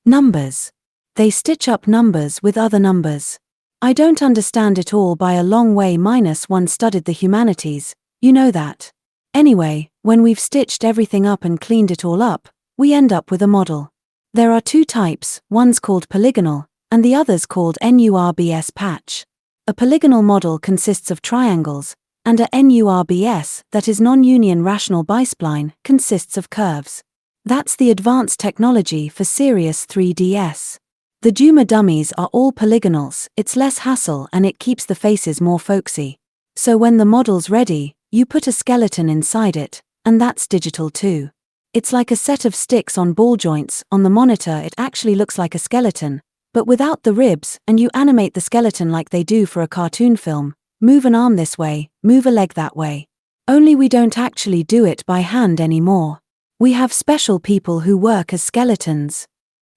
Numbers. They stitch up numbers with other numbers. I don't understand it all by a long way. -1 studied the humanities, you know that. Anyway, when we've stitched everything up and cleaned it all up, we end up with a model. There are two types, one's called polygonal, and the other's called NURBS patch. A polygonal model consists of triangles, and a NURBS, that is non-union rational bispline, consists of curves. That's the advanced technology for serious 3DS. The Juma dummies are all polygonals, it's less hassle and it keeps the faces more folksy. So when the model's ready, you put a skeleton inside it, and that's digital too. It's like a set of sticks on ball joints. On the monitor it actually looks like a skeleton, but without the ribs, and you animate the skeleton like they do for a cartoon film. Move an arm this way, move a leg that way. Only we don't actually do it by hand anymore. We have special people who work as skeletons.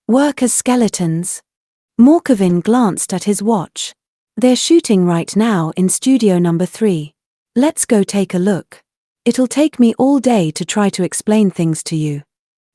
Work as skeletons? Morkovin glanced at his watch. They're shooting right now in studio number 3. Let's go take a look. It'll take me all day to try to explain things to you.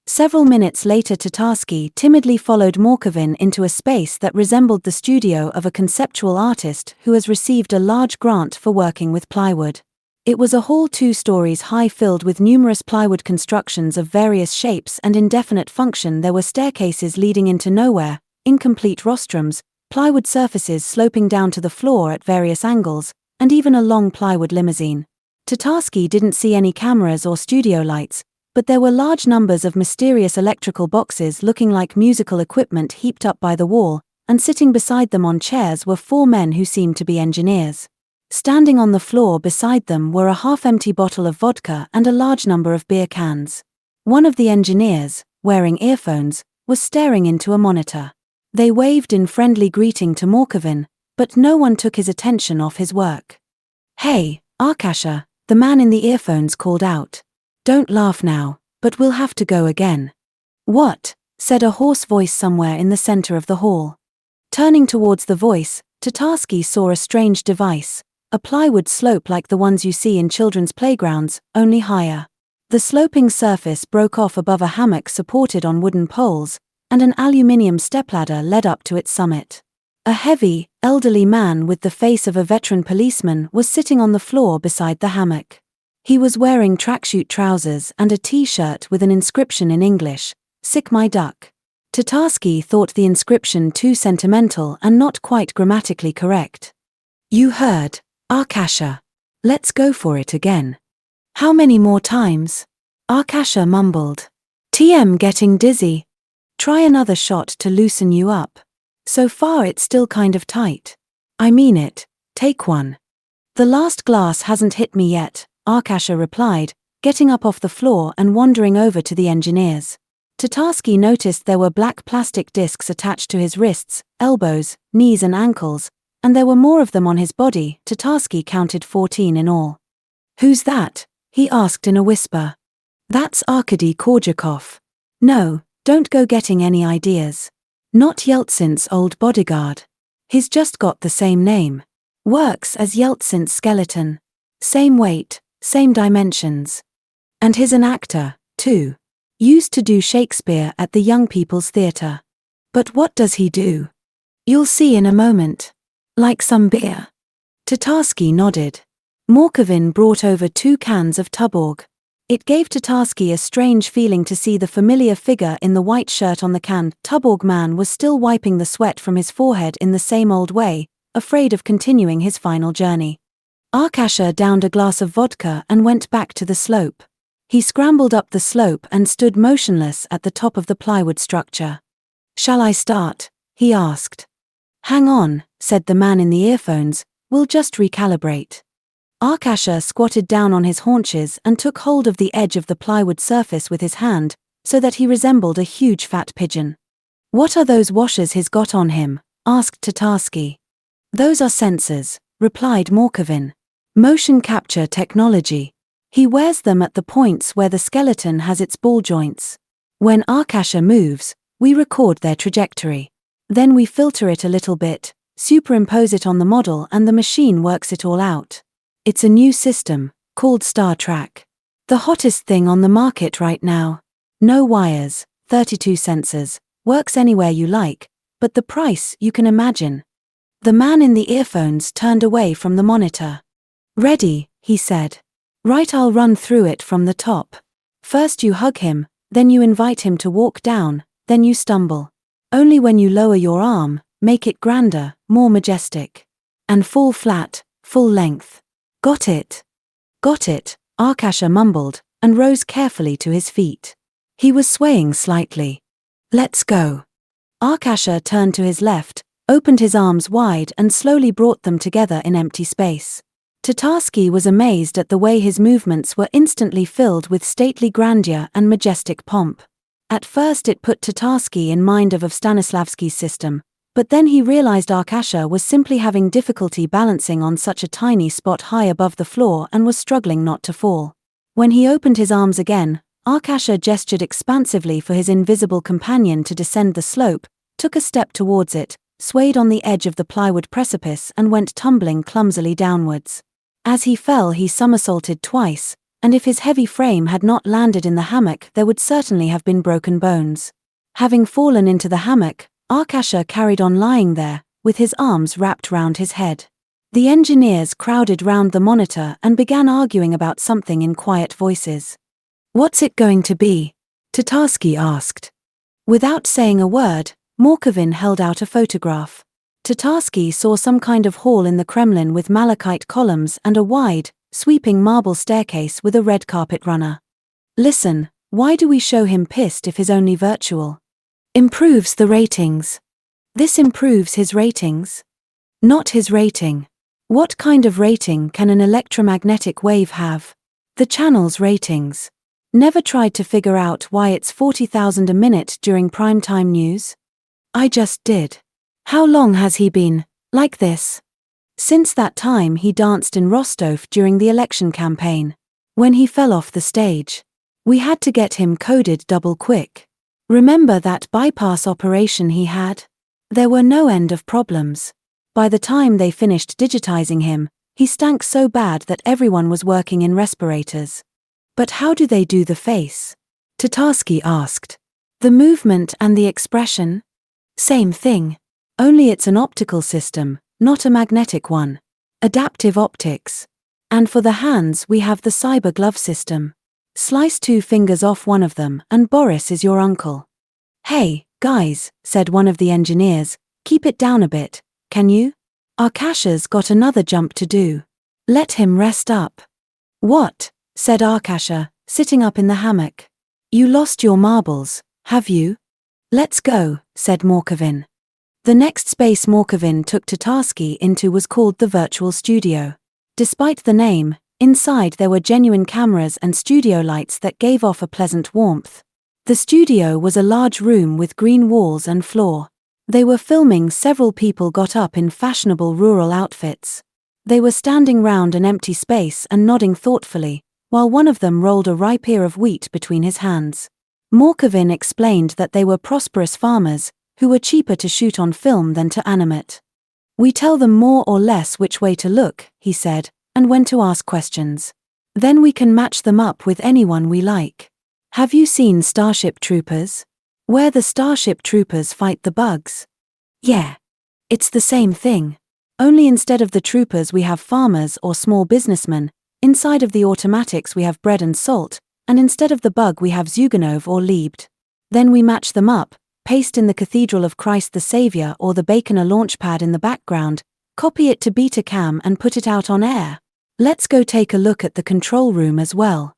Several minutes later Tatarsky timidly followed Morkovin into a space that resembled the studio of a conceptual artist who has received a large grant for working with plywood. It was a hall 2 stories high filled with numerous plywood constructions of various shapes and indefinite function. There were staircases leading into nowhere, incomplete rostrums, plywood surfaces sloping down to the floor at various angles, and even a long plywood limousine. Tatarsky didn't see any cameras or studio lights, but there were large numbers of mysterious electrical boxes looking like musical equipment heaped up by the wall, and sitting beside them on chairs were 4 men who seemed to be engineers. Standing on the floor beside them were a half-empty bottle of vodka and a large number of beer cans. One of the engineers, wearing earphones, was staring into a monitor. They waved in friendly greeting to Morkovin, but no one took his attention off his work. "Hey, Arkasha," the man in the earphones called out. "Don't laugh now, but we'll have to go again." "What?" said a hoarse voice somewhere in the center of the hall. Turning towards the voice, Tatarsky saw a strange device. A plywood slope like the ones you see in children's playgrounds, only higher. The sloping surface broke off above a hammock supported on wooden poles, and an aluminium stepladder led up to its summit. A heavy, elderly man with the face of a veteran policeman was sitting on the floor beside the hammock. He was wearing tracksuit trousers and a t-shirt with an inscription in English, "Sick my duck." Tatarsky thought the inscription too sentimental and not quite grammatically correct. "You heard, Arkasha. Let's go for it again." "How many more times?" Arkasha mumbled. "TM getting dizzy. Try another shot to loosen you up. So far it's still kind of tight." "I mean it, take one." "The last glass hasn't hit me yet," Arkasha replied, getting up off the floor and wandering over to the engineers. Tatarsky noticed there were black plastic discs attached to his wrists, elbows, knees and ankles, and there were more of them on his body. Tatarsky counted 14 in all. "Who's that?" he asked in a whisper. "That's Arkady Korjakov. No, don't go getting any ideas. Not Yeltsin's old bodyguard. He's just got the same name. Works as Yeltsin's skeleton. Same weight, same dimensions. And he's an actor, too. Used to do Shakespeare at the Young People's Theatre. But what does he do? You'll see in a moment. Like some beer?" Tatarsky nodded. Morkovin brought over 2 cans of Tuborg. It gave Tatarsky a strange feeling to see the familiar figure in the white shirt on the can. Tuborg man was still wiping the sweat from his forehead in the same old way, afraid of continuing his final journey. Arkasha downed a glass of vodka and went back to the slope. He scrambled up the slope and stood motionless at the top of the plywood structure. "Shall I start?" he asked. "Hang on," said the man in the earphones, "we'll just recalibrate." Arkasha squatted down on his haunches and took hold of the edge of the plywood surface with his hand, so that he resembled a huge fat pigeon. "What are those washers he's got on him?" asked Tatarsky. "Those are sensors," replied Morkovin. "Motion capture technology. He wears them at the points where the skeleton has its ball joints. When Arkasha moves, we record their trajectory. Then we filter it a little bit, superimpose it on the model, and the machine works it all out. It's a new system, called Star Track. The hottest thing on the market right now. No wires, 32 sensors, works anywhere you like, but the price you can imagine." The man in the earphones turned away from the monitor. "Ready," he said. "Right, I'll run through it from the top. First you hug him, then you invite him to walk down, then you stumble. Only when you lower your arm, make it grander, more majestic. And fall flat, full length. Got it?" "Got it," Arkasha mumbled, and rose carefully to his feet. He was swaying slightly. "Let's go." Arkasha turned to his left, opened his arms wide and slowly brought them together in empty space. Tatarsky was amazed at the way his movements were instantly filled with stately grandeur and majestic pomp. At first it put Tatarsky in mind of Stanislavski's system, but then he realized Arkasha was simply having difficulty balancing on such a tiny spot high above the floor and was struggling not to fall. When he opened his arms again, Arkasha gestured expansively for his invisible companion to descend the slope, took a step towards it, swayed on the edge of the plywood precipice and went tumbling clumsily downwards. As he fell he somersaulted twice, and if his heavy frame had not landed in the hammock there would certainly have been broken bones. Having fallen into the hammock, Arkasha carried on lying there, with his arms wrapped round his head. The engineers crowded round the monitor and began arguing about something in quiet voices. "What's it going to be?" Tatarsky asked. Without saying a word, Morkovin held out a photograph. Tatarsky saw some kind of hall in the Kremlin with malachite columns and a wide, sweeping marble staircase with a red carpet runner. "Listen, why do we show him pissed if he's only virtual? Improves the ratings." "This improves his ratings?" "Not his rating. What kind of rating can an electromagnetic wave have?" "The channel's ratings. Never tried to figure out why it's 40,000 a minute during primetime news?" "I just did." "How long has he been like this?" "Since that time he danced in Rostov during the election campaign. When he fell off the stage. We had to get him coded double quick. Remember that bypass operation he had? There were no end of problems. By the time they finished digitizing him, he stank so bad that everyone was working in respirators." "But how do they do the face?" Tatarsky asked. "The movement and the expression?" "Same thing. Only it's an optical system, not a magnetic one. Adaptive optics. And for the hands we have the cyber glove system. Slice 2 fingers off one of them and Boris is your uncle." "Hey, guys," said one of the engineers, "keep it down a bit, can you? Arkasha's got another jump to do. Let him rest up." "What?" said Arkasha, sitting up in the hammock. "You lost your marbles, have you?" "Let's go," said Morkovin. The next space Morkovin took Tatarsky into was called the Virtual Studio. Despite the name, inside there were genuine cameras and studio lights that gave off a pleasant warmth. The studio was a large room with green walls and floor. They were filming several people got up in fashionable rural outfits. They were standing round an empty space and nodding thoughtfully, while one of them rolled a ripe ear of wheat between his hands. Morkovin explained that they were prosperous farmers, who were cheaper to shoot on film than to animate. "We tell them more or less which way to look," he said, "and when to ask questions. Then we can match them up with anyone we like. Have you seen Starship Troopers? Where the Starship Troopers fight the bugs? Yeah. It's the same thing. Only instead of the troopers we have farmers or small businessmen, inside of the automatics we have bread and salt, and instead of the bug we have Zuganov or Liebd. Then we match them up, paste in the Cathedral of Christ the Saviour or the Baconer launchpad in the background, copy it to Betacam and put it out on air. Let's go take a look at the control room as well.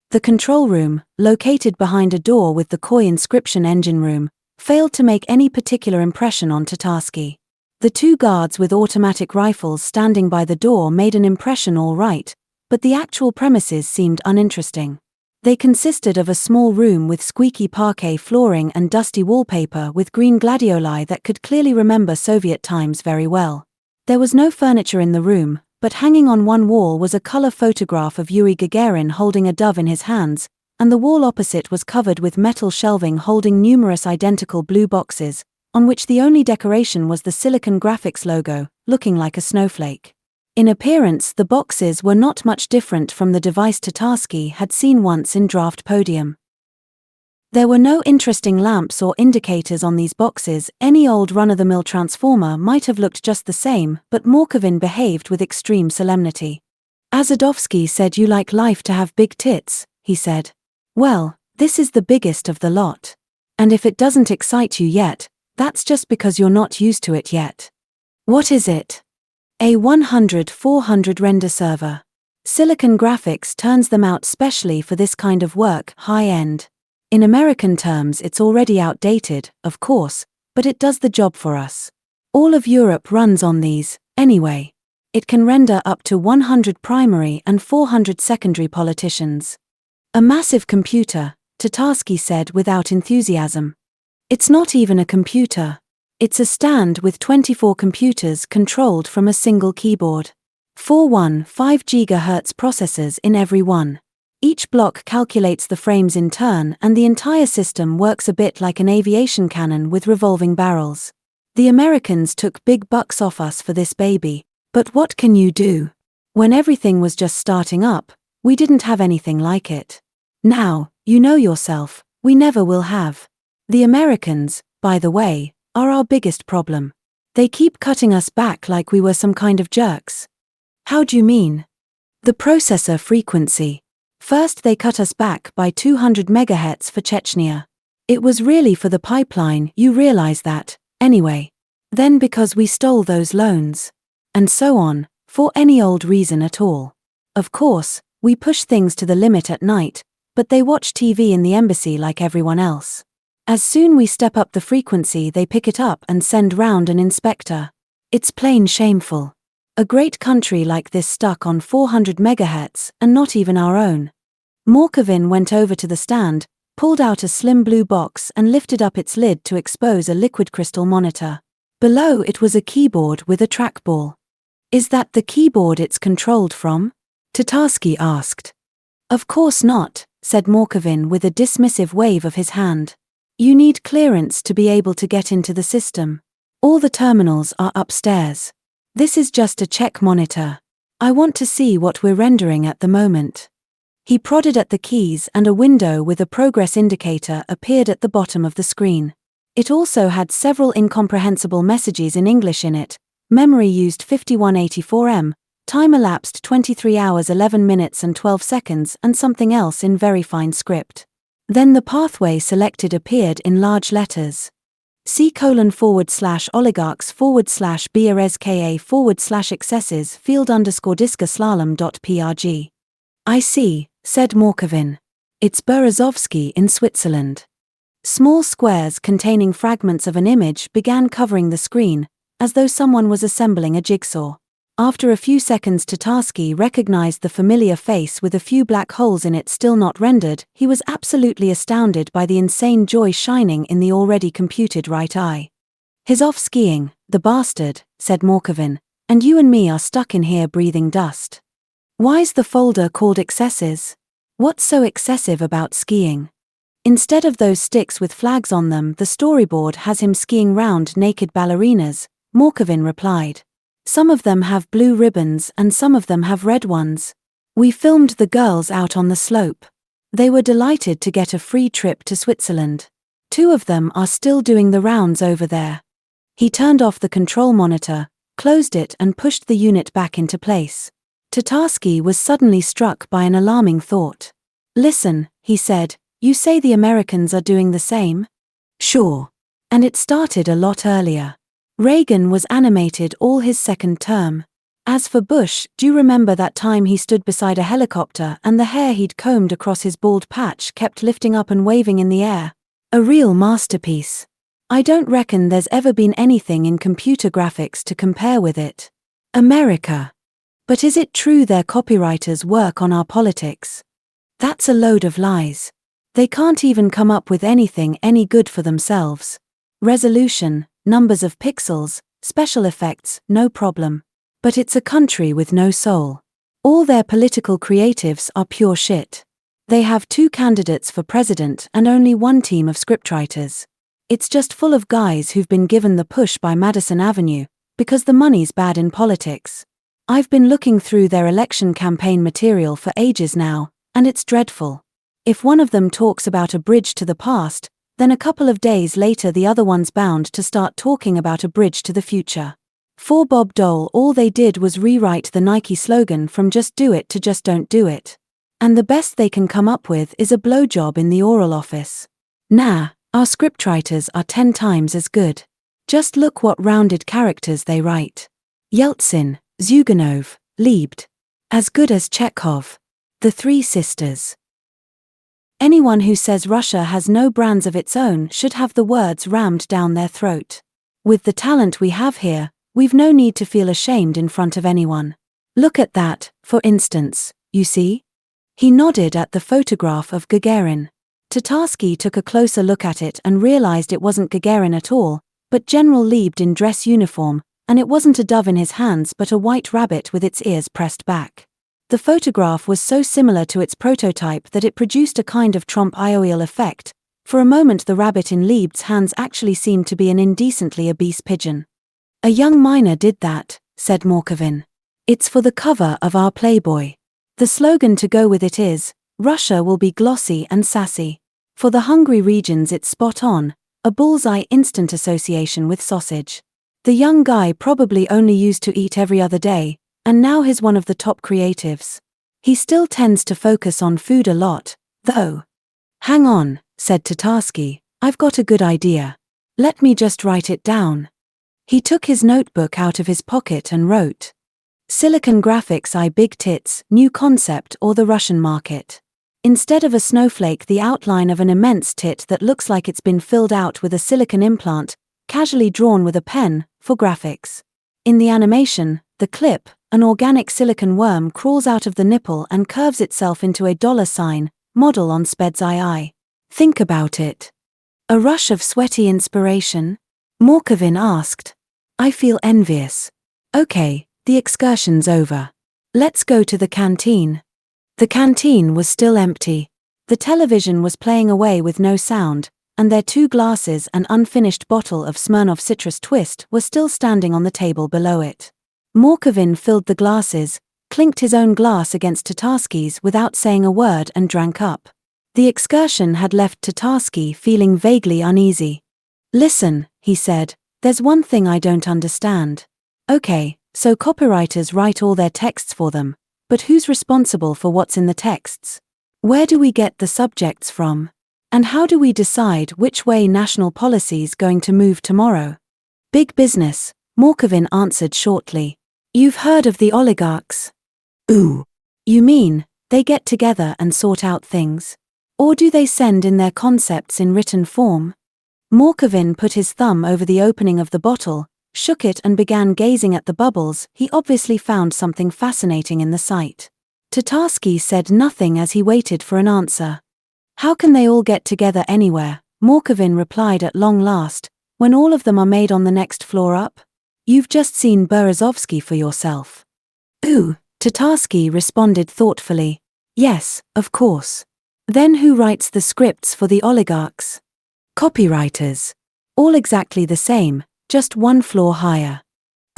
The control room, located behind a door with the koi inscription engine room, failed to make any particular impression on Tatarsky. The two guards with automatic rifles standing by the door made an impression all right, but the actual premises seemed uninteresting. They consisted of a small room with squeaky parquet flooring and dusty wallpaper with green gladioli that could clearly remember Soviet times very well. There was no furniture in the room, but hanging on one wall was a color photograph of Yuri Gagarin holding a dove in his hands, and the wall opposite was covered with metal shelving holding numerous identical blue boxes, on which the only decoration was the Silicon Graphics logo, looking like a snowflake. In appearance, the boxes were not much different from the device Tatarsky had seen once in Draft Podium. There were no interesting lamps or indicators on these boxes. Any old run-of-the-mill transformer might have looked just the same, but Morkovin behaved with extreme solemnity. Azadovsky said you like life to have big tits, he said. Well, this is the biggest of the lot. And if it doesn't excite you yet, that's just because you're not used to it yet. What is it? A 100-400 render server. Silicon Graphics turns them out specially for this kind of work, high-end. In American terms it's already outdated, of course, but it does the job for us. All of Europe runs on these, anyway. It can render up to 100 primary and 400 secondary politicians. A massive computer, Tatarsky said without enthusiasm. It's not even a computer. It's a stand with 24 computers controlled from a single keyboard. 5 GHz processors in every one. Each block calculates the frames in turn and the entire system works a bit like an aviation cannon with revolving barrels. The Americans took big bucks off us for this baby, but what can you do? When everything was just starting up, we didn't have anything like it. Now, you know yourself, we never will have. The Americans, by the way, are our biggest problem. They keep cutting us back like we were some kind of jerks. How do you mean? The processor frequency. First they cut us back by 200 MHz for Chechnya. It was really for the pipeline, you realize that, anyway. Then because we stole those loans. And so on, for any old reason at all. Of course, we push things to the limit at night, but they watch TV in the embassy like everyone else. As soon we step up the frequency they pick it up and send round an inspector. It's plain shameful. A great country like this stuck on 400 MHz, and not even our own. Morkovin went over to the stand, pulled out a slim blue box and lifted up its lid to expose a liquid crystal monitor. Below it was a keyboard with a trackball. Is that the keyboard it's controlled from? Tatarsky asked. Of course not, said Morkovin with a dismissive wave of his hand. You need clearance to be able to get into the system. All the terminals are upstairs. This is just a check monitor. I want to see what we're rendering at the moment. He prodded at the keys and a window with a progress indicator appeared at the bottom of the screen. It also had several incomprehensible messages in English in it. Memory used 5184 M, time elapsed 23 hours 11 minutes and 12 seconds and something else in very fine script. Then the pathway selected appeared in large letters. C:/oligarchs/BRSKA/excesses field_diska_slalom.prg. I see, said Morkovin. It's Berezovsky in Switzerland. Small squares containing fragments of an image began covering the screen, as though someone was assembling a jigsaw. After a few seconds Tatarsky recognized the familiar face with a few black holes in it still not rendered. He was absolutely astounded by the insane joy shining in the already computed right eye. He's off skiing, the bastard, said Morkovin, and you and me are stuck in here breathing dust. Why's the folder called excesses? What's so excessive about skiing? Instead of those sticks with flags on them, the storyboard has him skiing round naked ballerinas, Morkovin replied. Some of them have blue ribbons and some of them have red ones. We filmed the girls out on the slope. They were delighted to get a free trip to Switzerland. 2 of them are still doing the rounds over there. He turned off the control monitor, closed it and pushed the unit back into place. Tatarsky was suddenly struck by an alarming thought. Listen, he said, you say the Americans are doing the same? Sure. And it started a lot earlier. Reagan was animated all his second term. As for Bush, do you remember that time he stood beside a helicopter and the hair he'd combed across his bald patch kept lifting up and waving in the air? A real masterpiece. I don't reckon there's ever been anything in computer graphics to compare with it. America. But is it true their copywriters work on our politics? That's a load of lies. They can't even come up with anything any good for themselves. Resolution, numbers of pixels, special effects, no problem. But it's a country with no soul. All their political creatives are pure shit. They have 2 candidates for president and only 1 team of scriptwriters. It's just full of guys who've been given the push by Madison Avenue, because the money's bad in politics. I've been looking through their election campaign material for ages now, and it's dreadful. If one of them talks about a bridge to the past, then a couple of days later the other one's bound to start talking about a bridge to the future. For Bob Dole, all they did was rewrite the Nike slogan from "Just do it" to "Just don't do it." And the best they can come up with is a blowjob in the oral office. Nah, our scriptwriters are 10 times as good. Just look what rounded characters they write. Yeltsin, Zyuganov, Liebd. As good as Chekhov. The Three Sisters. Anyone who says Russia has no brands of its own should have the words rammed down their throat. With the talent we have here, we've no need to feel ashamed in front of anyone. Look at that, for instance, you see? He nodded at the photograph of Gagarin. Tatarsky took a closer look at it and realized it wasn't Gagarin at all, but General Liebd in dress uniform, and it wasn't a dove in his hands but a white rabbit with its ears pressed back. The photograph was so similar to its prototype that it produced a kind of Trompe-l'oeil effect. For a moment the rabbit in Liebd's hands actually seemed to be an indecently obese pigeon. A young miner did that, said Morkovin. It's for the cover of our Playboy. The slogan to go with it is, Russia will be glossy and sassy. For the hungry regions it's spot on, a bullseye instant association with sausage. The young guy probably only used to eat every other day, and now he's one of the top creatives. He still tends to focus on food a lot, though. Hang on, said Tatarsky, I've got a good idea. Let me just write it down. He took his notebook out of his pocket and wrote, Silicon Graphics I Big Tits, New Concept or the Russian Market. Instead of a snowflake, the outline of an immense tit that looks like it's been filled out with a silicon implant, casually drawn with a pen, for graphics. In the animation, the clip, an organic silicon worm crawls out of the nipple and curves itself into a $sign, model on Sped's II. Think about it. A rush of sweaty inspiration? Morkovin asked. I feel envious. Okay, the excursion's over. Let's go to the canteen. The canteen was still empty. The television was playing away with no sound, and their 2 glasses and unfinished bottle of Smirnoff Citrus Twist were still standing on the table below it. Morkovin filled the glasses, clinked his own glass against Tatarsky's without saying a word and drank up. The excursion had left Tatarsky feeling vaguely uneasy. Listen, he said, there's one thing I don't understand. Okay, so copywriters write all their texts for them, but who's responsible for what's in the texts? Where do we get the subjects from? And how do we decide which way national policy's going to move tomorrow? Big business, Morkovin answered shortly. You've heard of the oligarchs? Ooh. You mean, they get together and sort out things? Or do they send in their concepts in written form? Morkovin put his thumb over the opening of the bottle, shook it and began gazing at the bubbles. He obviously found something fascinating in the sight. Tatarsky said nothing as he waited for an answer. How can they all get together anywhere? Morkovin replied at long last, when all of them are made on the next floor up? You've just seen Berezovsky for yourself. Ooh, Tatarsky responded thoughtfully. Yes, of course. Then who writes the scripts for the oligarchs? Copywriters. All exactly the same, just 1 floor higher.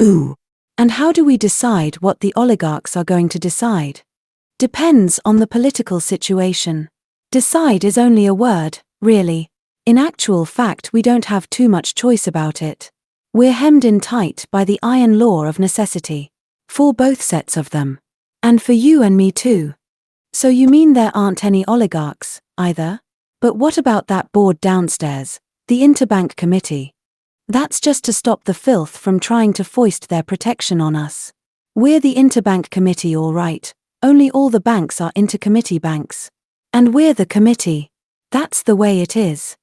Ooh. And how do we decide what the oligarchs are going to decide? Depends on the political situation. Decide is only a word, really. In actual fact, we don't have too much choice about it. We're hemmed in tight by the iron law of necessity. For both sets of them. And for you and me too. So you mean there aren't any oligarchs, either? But what about that board downstairs, the Interbank Committee? That's just to stop the filth from trying to foist their protection on us. We're the interbank committee, all right. Only all the banks are intercommittee banks. And we're the committee. That's the way it is.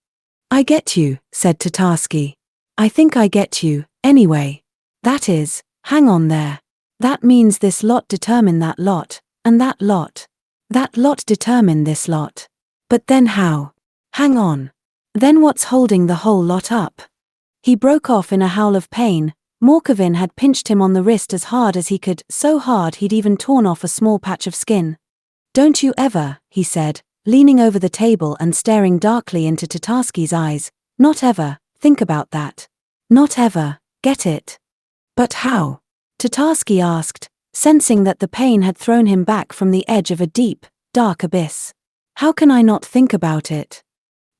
I get you, said Tatarsky. I think I get you, anyway. That is, hang on there. That means this lot determine that lot, and that lot. That lot determine this lot. But then how? Hang on. Then what's holding the whole lot up? He broke off in a howl of pain. Morkovin had pinched him on the wrist as hard as he could, so hard he'd even torn off a small patch of skin. Don't you ever, he said, leaning over the table and staring darkly into Tatarsky's eyes, not ever, think about that. Not ever, get it? But how? Tatarsky asked, sensing that the pain had thrown him back from the edge of a deep, dark abyss. How can I not think about it?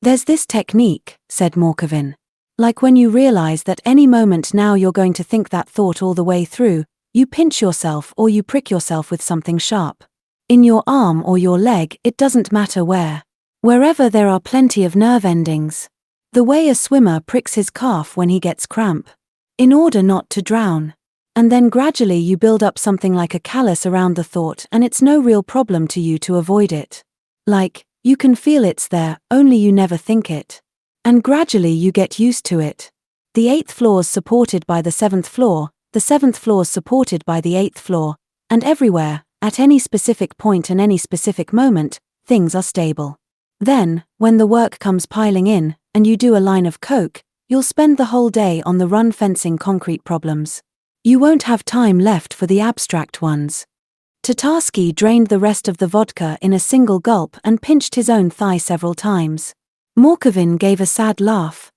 There's this technique, said Morkovin. Like when you realize that any moment now you're going to think that thought all the way through, you pinch yourself or you prick yourself with something sharp. In your arm or your leg, it doesn't matter where. Wherever there are plenty of nerve endings. The way a swimmer pricks his calf when he gets cramp. In order not to drown. And then gradually you build up something like a callus around the thought, and it's no real problem to you to avoid it. Like, you can feel it's there, only you never think it. And gradually you get used to it. The 8th floor's supported by the 7th floor, the 7th floor's supported by the 8th floor, and everywhere, at any specific point and any specific moment, things are stable. Then, when the work comes piling in, and you do a line of coke, you'll spend the whole day on the run fencing concrete problems. You won't have time left for the abstract ones. Tatarsky drained the rest of the vodka in a single gulp and pinched his own thigh several times. Morkovin gave a sad laugh.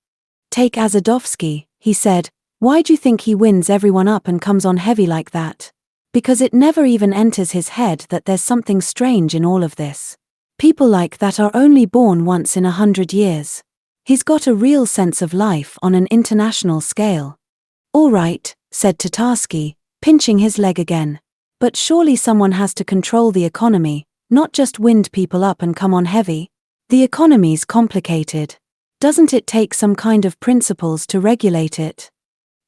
Take Azadovsky, he said, why'd you think he wins everyone up and comes on heavy like that? Because it never even enters his head that there's something strange in all of this. People like that are only born once in 100 years. He's got a real sense of life on an international scale. All right, said Tatarsky, pinching his leg again. But surely someone has to control the economy, not just wind people up and come on heavy. The economy's complicated. Doesn't it take some kind of principles to regulate it?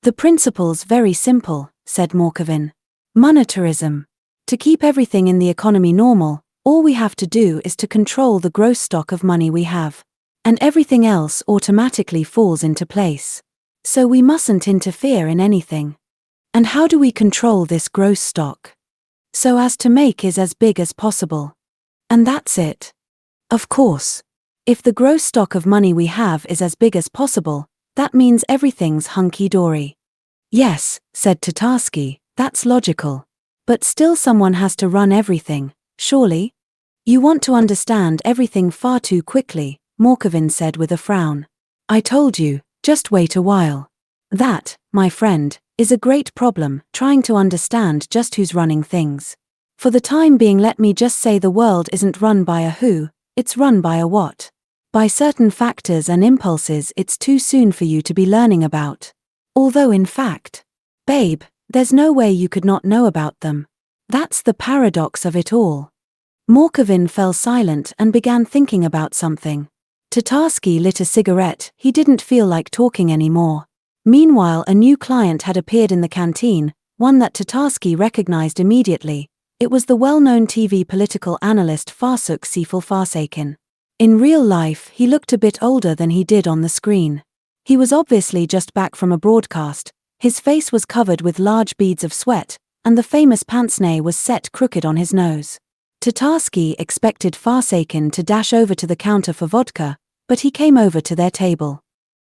The principle's very simple, said Morkovin. Monetarism. To keep everything in the economy normal, all we have to do is to control the gross stock of money we have. And everything else automatically falls into place. So we mustn't interfere in anything. And how do we control this gross stock? So as to make it as big as possible. And that's it. Of course. If the gross stock of money we have is as big as possible, that means everything's hunky-dory. Yes, said Tatarsky, that's logical. But still someone has to run everything, surely? You want to understand everything far too quickly, Morkovin said with a frown. I told you, just wait a while. That, my friend, is a great problem, trying to understand just who's running things. For the time being, let me just say the world isn't run by a who, it's run by a what. By certain factors and impulses it's too soon for you to be learning about. Although in fact, babe, there's no way you could not know about them. That's the paradox of it all. Morkovin fell silent and began thinking about something. Tatarsky lit a cigarette, he didn't feel like talking anymore. Meanwhile, a new client had appeared in the canteen, one that Tatarsky recognized immediately. It was the well-known TV political analyst Farsuk Farsakin. In real life, he looked a bit older than he did on the screen. He was obviously just back from a broadcast, his face was covered with large beads of sweat, and the famous pince-nez was set crooked on his nose. Tatarsky expected Farsakin to dash over to the counter for vodka, but he came over to their table.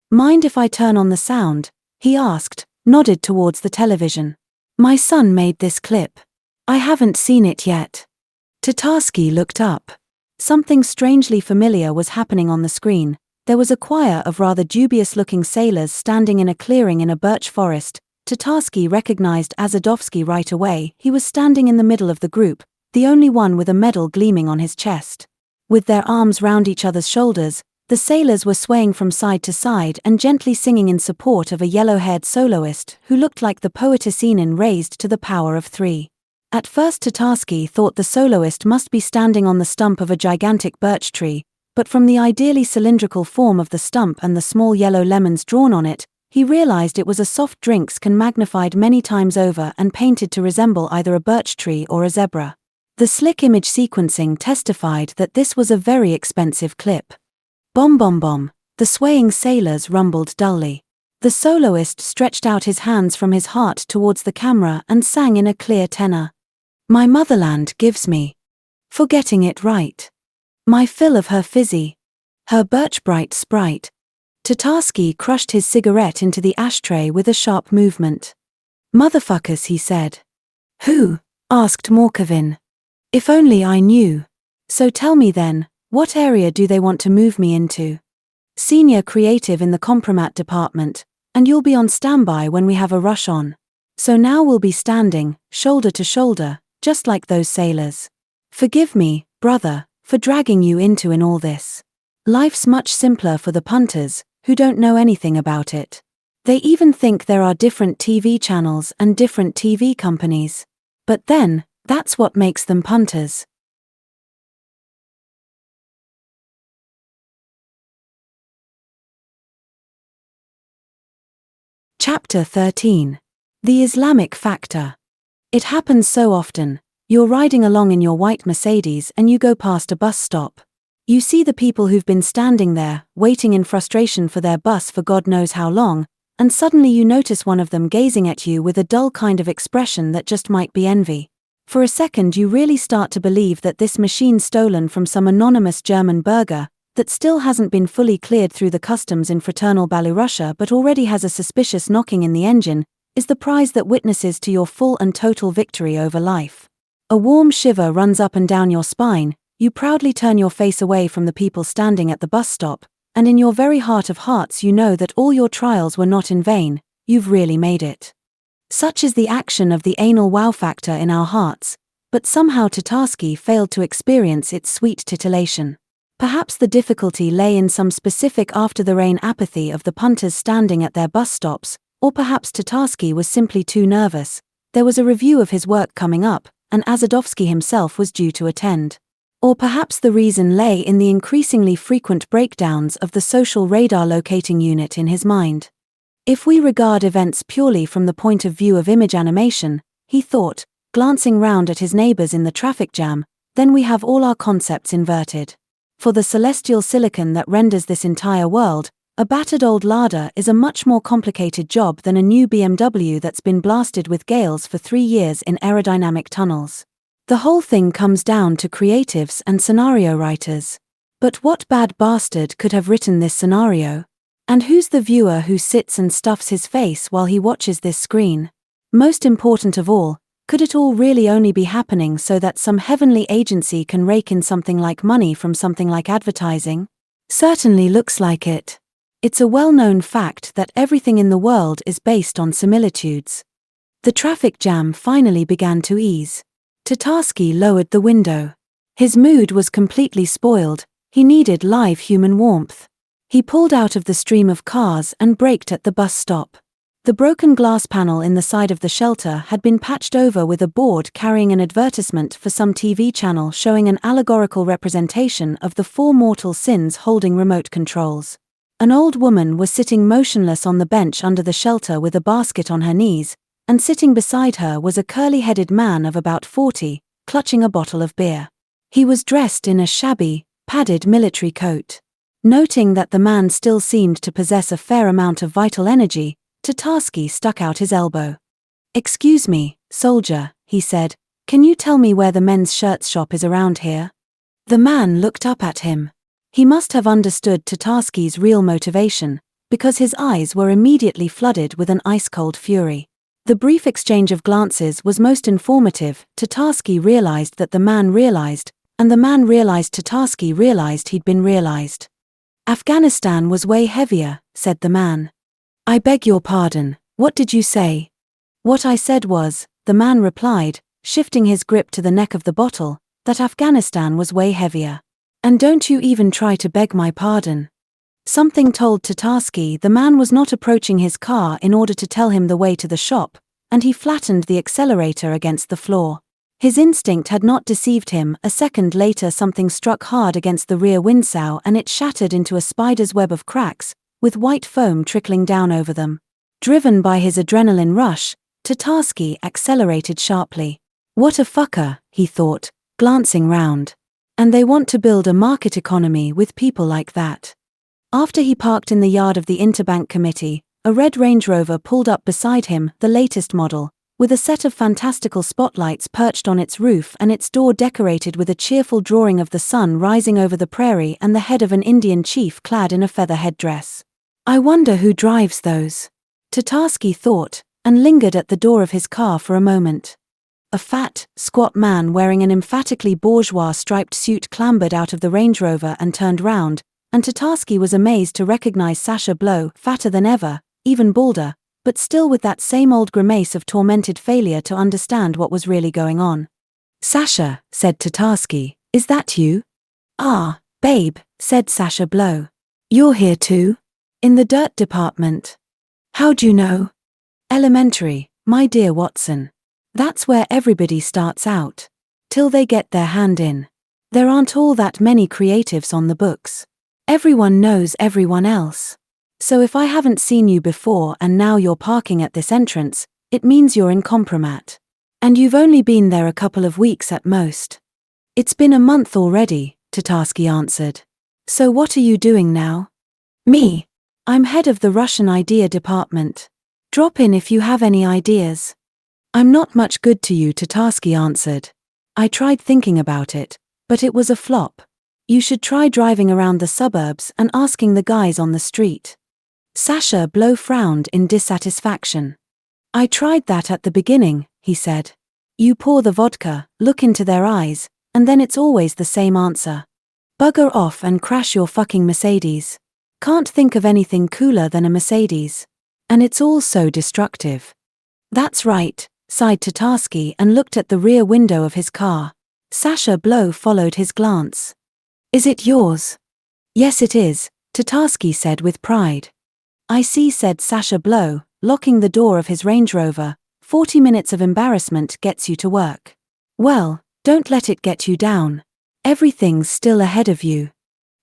Mind if I turn on the sound? He asked, nodded towards the television. My son made this clip. I haven't seen it yet. Tatarsky looked up. Something strangely familiar was happening on the screen. There was a choir of rather dubious-looking sailors standing in a clearing in a birch forest. Tatarsky recognized Azadovsky right away. He was standing in the middle of the group, the only one with a medal gleaming on his chest. With their arms round each other's shoulders, the sailors were swaying from side to side and gently singing in support of a yellow-haired soloist who looked like the poetess Enon raised to the power of 3. At first Tatarsky thought the soloist must be standing on the stump of a gigantic birch tree, but from the ideally cylindrical form of the stump and the small yellow lemons drawn on it, he realized it was a soft drinks can magnified many times over and painted to resemble either a birch tree or a zebra. The slick image sequencing testified that this was a very expensive clip. Bom bom bom, the swaying sailors rumbled dully. The soloist stretched out his hands from his heart towards the camera and sang in a clear tenor. My motherland gives me, for getting it right, my fill of her fizzy, her birch bright sprite. Tatarsky crushed his cigarette into the ashtray with a sharp movement. Motherfuckers, he said. Who? Asked Morkovin. If only I knew. So tell me then, what area do they want to move me into? Senior creative in the compromat department, and you'll be on standby when we have a rush on. So now we'll be standing, shoulder to shoulder, just like those sailors. Forgive me, brother, for dragging you into in all this. Life's much simpler for the punters, who don't know anything about it. They even think there are different TV channels and different TV companies. But then, that's what makes them punters. Chapter 13. The Islamic Factor. It happens so often. You're riding along in your white Mercedes and you go past a bus stop. You see the people who've been standing there, waiting in frustration for their bus for God knows how long, and suddenly you notice one of them gazing at you with a dull kind of expression that just might be envy. For a second you really start to believe that this machine stolen from some anonymous German burger, that still hasn't been fully cleared through the customs in fraternal Belarussia but already has a suspicious knocking in the engine, is the prize that witnesses to your full and total victory over life. A warm shiver runs up and down your spine. You proudly turn your face away from the people standing at the bus stop, and in your very heart of hearts you know that all your trials were not in vain, you've really made it. Such is the action of the anal wow factor in our hearts, but somehow Tatarsky failed to experience its sweet titillation. Perhaps the difficulty lay in some specific after-the-rain apathy of the punters standing at their bus stops, or perhaps Tatarsky was simply too nervous. There was a review of his work coming up, and Azadovsky himself was due to attend. Or perhaps the reason lay in the increasingly frequent breakdowns of the social radar locating unit in his mind. If we regard events purely from the point of view of image animation, he thought, glancing round at his neighbors in the traffic jam, then we have all our concepts inverted. For the celestial silicon that renders this entire world, a battered old Lada is a much more complicated job than a new BMW that's been blasted with gales for 3 years in aerodynamic tunnels. The whole thing comes down to creatives and scenario writers. But what bad bastard could have written this scenario? And who's the viewer who sits and stuffs his face while he watches this screen? Most important of all, could it all really only be happening so that some heavenly agency can rake in something like money from something like advertising? Certainly looks like it. It's a well-known fact that everything in the world is based on similitudes. The traffic jam finally began to ease. Tatarsky lowered the window. His mood was completely spoiled. He needed live human warmth. He pulled out of the stream of cars and braked at the bus stop. The broken glass panel in the side of the shelter had been patched over with a board carrying an advertisement for some TV channel showing an allegorical representation of the 4 mortal sins holding remote controls. An old woman was sitting motionless on the bench under the shelter with a basket on her knees, and sitting beside her was a curly-headed man of about 40, clutching a bottle of beer. He was dressed in a shabby, padded military coat. Noting that the man still seemed to possess a fair amount of vital energy, Tatarsky stuck out his elbow. "Excuse me, soldier," he said, "can you tell me where the men's shirts shop is around here?" The man looked up at him. He must have understood Tatarsky's real motivation, because his eyes were immediately flooded with an ice-cold fury. The brief exchange of glances was most informative. Tatarsky realized that the man realized, and the man realized Tatarsky realized he'd been realized. "Afghanistan was way heavier," said the man. "I beg your pardon, what did you say?" "What I said was," the man replied, shifting his grip to the neck of the bottle, "that Afghanistan was way heavier. And don't you even try to beg my pardon." Something told Tatarsky the man was not approaching his car in order to tell him the way to the shop, and he flattened the accelerator against the floor. His instinct had not deceived him. A second later something struck hard against the rear windsow and it shattered into a spider's web of cracks, with white foam trickling down over them. Driven by his adrenaline rush, Tatarsky accelerated sharply. What a fucker, he thought, glancing round. And they want to build a market economy with people like that. After he parked in the yard of the Interbank Committee, a red Range Rover pulled up beside him, the latest model, with a set of fantastical spotlights perched on its roof and its door decorated with a cheerful drawing of the sun rising over the prairie and the head of an Indian chief clad in a feather headdress. I wonder who drives those? Tatarsky thought, and lingered at the door of his car for a moment. A fat, squat man wearing an emphatically bourgeois striped suit clambered out of the Range Rover and turned round, and Tatarsky was amazed to recognize Sasha Blow, fatter than ever, even balder, but still with that same old grimace of tormented failure to understand what was really going on. Sasha, said Tatarsky, is that you? Ah, babe, said Sasha Blow. You're here too? In the dirt department. How'd you know? Elementary, my dear Watson. That's where everybody starts out. Till they get their hand in. There aren't all that many creatives on the books. Everyone knows everyone else. So if I haven't seen you before and now you're parking at this entrance, it means you're in compromat. And you've only been there a couple of weeks at most. It's been a month already, Tatarsky answered. So what are you doing now? Me. I'm head of the Russian idea department. Drop in if you have any ideas. I'm not much good to you, Tatarsky answered. I tried thinking about it, but it was a flop. You should try driving around the suburbs and asking the guys on the street. Sasha Blow frowned in dissatisfaction. I tried that at the beginning, he said. You pour the vodka, look into their eyes, and then it's always the same answer. Bugger off and crash your fucking Mercedes. Can't think of anything cooler than a Mercedes. And it's all so destructive. That's right, sighed Tatarsky and looked at the rear window of his car. Sasha Blow followed his glance. Is it yours? Yes it is, Tatarsky said with pride. I see, said Sasha Blow, locking the door of his Range Rover. 40 minutes of embarrassment gets you to work. Well, don't let it get you down. Everything's still ahead of you.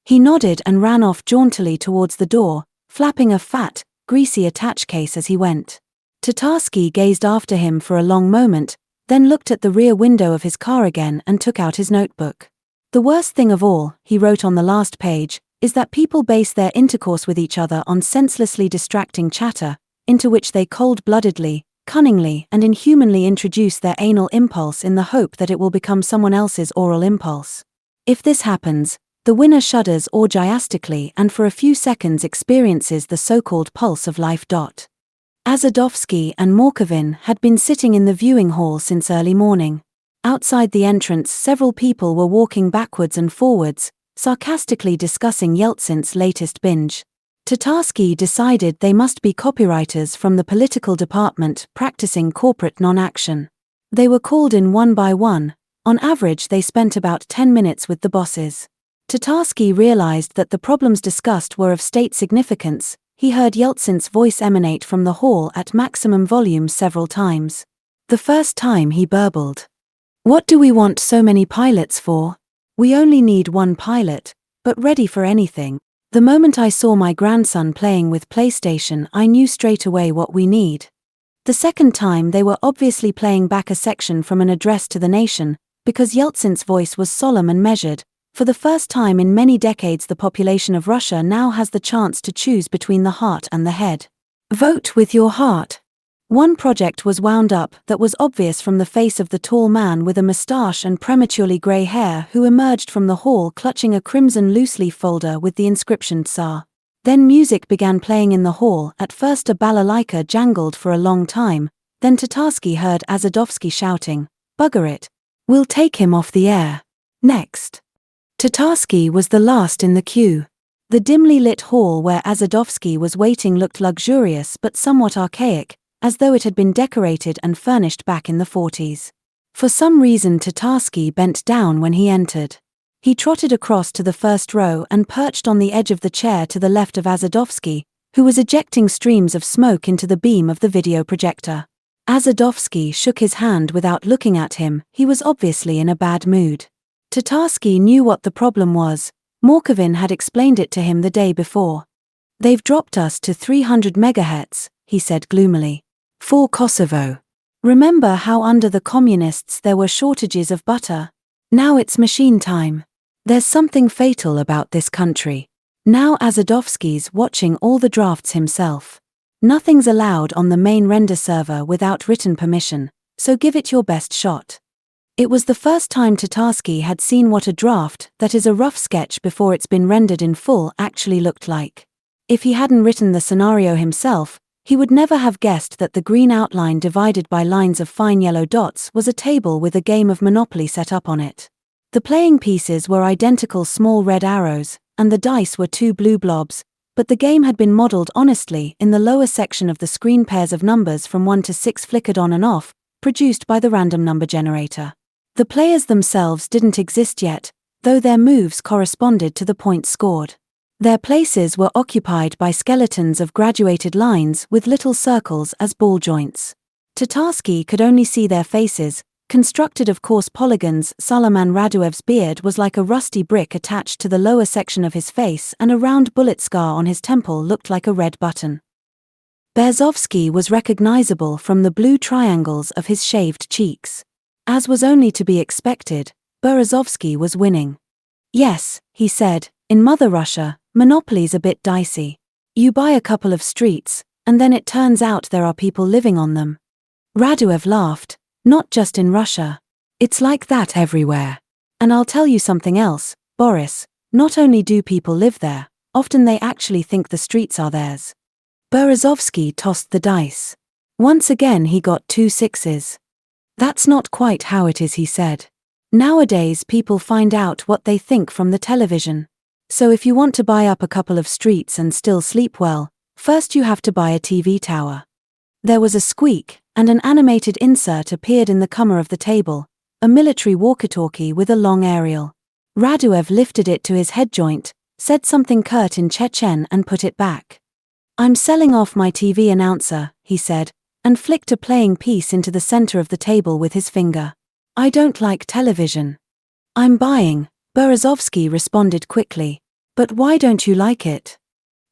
He nodded and ran off jauntily towards the door, flapping a fat, greasy attach case as he went. Tatarsky gazed after him for a long moment, then looked at the rear window of his car again and took out his notebook. The worst thing of all, he wrote on the last page, is that people base their intercourse with each other on senselessly distracting chatter, into which they cold-bloodedly, cunningly and inhumanly introduce their anal impulse in the hope that it will become someone else's oral impulse. If this happens, the winner shudders orgiastically and for a few seconds experiences the so-called pulse of life. Azadovsky and Morkovin had been sitting in the viewing hall since early morning. Outside the entrance several people were walking backwards and forwards, sarcastically discussing Yeltsin's latest binge. Tatarsky decided they must be copywriters from the political department practicing corporate non-action. They were called in one by one. On average they spent about 10 minutes with the bosses. Tatarsky realized that the problems discussed were of state significance. He heard Yeltsin's voice emanate from the hall at maximum volume several times. The first time he burbled. What do we want so many pilots for? We only need one pilot, but ready for anything. The moment I saw my grandson playing with PlayStation, I knew straight away what we need. The second time they were obviously playing back a section from an address to the nation, because Yeltsin's voice was solemn and measured. For the first time in many decades the population of Russia now has the chance to choose between the heart and the head. Vote with your heart. One project was wound up that was obvious from the face of the tall man with a moustache and prematurely grey hair who emerged from the hall clutching a crimson loose-leaf folder with the inscription Tsar. Then music began playing in the hall. At first a balalaika jangled for a long time, then Tatarsky heard Azadovsky shouting, "Bugger it. We'll take him off the air. Next." Tatarsky was the last in the queue. The dimly lit hall where Azadovsky was waiting looked luxurious but somewhat archaic, as though it had been decorated and furnished back in the 40s. For some reason Tatarsky bent down when he entered. He trotted across to the first row and perched on the edge of the chair to the left of Azadovsky, who was ejecting streams of smoke into the beam of the video projector. Azadovsky shook his hand without looking at him. He was obviously in a bad mood. Tatarsky knew what the problem was. Morkovin had explained it to him the day before. They've dropped us to 300 megahertz, he said gloomily. For Kosovo. Remember how under the communists there were shortages of butter? Now it's machine time. There's something fatal about this country. Now Azadovsky's watching all the drafts himself. Nothing's allowed on the main render server without written permission, so give it your best shot. It was the first time Tatarsky had seen what a draft, that is a rough sketch before it's been rendered in full, actually looked like. If he hadn't written the scenario himself, he would never have guessed that the green outline divided by lines of fine yellow dots was a table with a game of Monopoly set up on it. The playing pieces were identical small red arrows, and the dice were two blue blobs, but the game had been modeled honestly in the lower section of the screen. Pairs of numbers from 1 to 6 flickered on and off, produced by the random number generator. The players themselves didn't exist yet, though their moves corresponded to the points scored. Their places were occupied by skeletons of graduated lines with little circles as ball joints. Tatarsky could only see their faces, constructed of coarse polygons. Salaman Raduev's beard was like a rusty brick attached to the lower section of his face, and a round bullet scar on his temple looked like a red button. Berezovsky was recognizable from the blue triangles of his shaved cheeks. As was only to be expected, Berezovsky was winning. Yes, he said, in Mother Russia, Monopoly's a bit dicey. You buy a couple of streets, and then it turns out there are people living on them. Raduev laughed. Not just in Russia. It's like that everywhere. And I'll tell you something else, Boris, not only do people live there, often they actually think the streets are theirs. Berezovsky tossed the dice. Once again he got 2 sixes. That's not quite how it is, he said. Nowadays people find out what they think from the television. So if you want to buy up a couple of streets and still sleep well, first you have to buy a TV tower. There was a squeak, and an animated insert appeared in the corner of the table, a military walkie-talkie with a long aerial. Raduev lifted it to his head joint, said something curt in Chechen and put it back. I'm selling off my TV announcer, he said, and flicked a playing piece into the center of the table with his finger. I don't like television. I'm buying, Berezovsky responded quickly. But why don't you like it?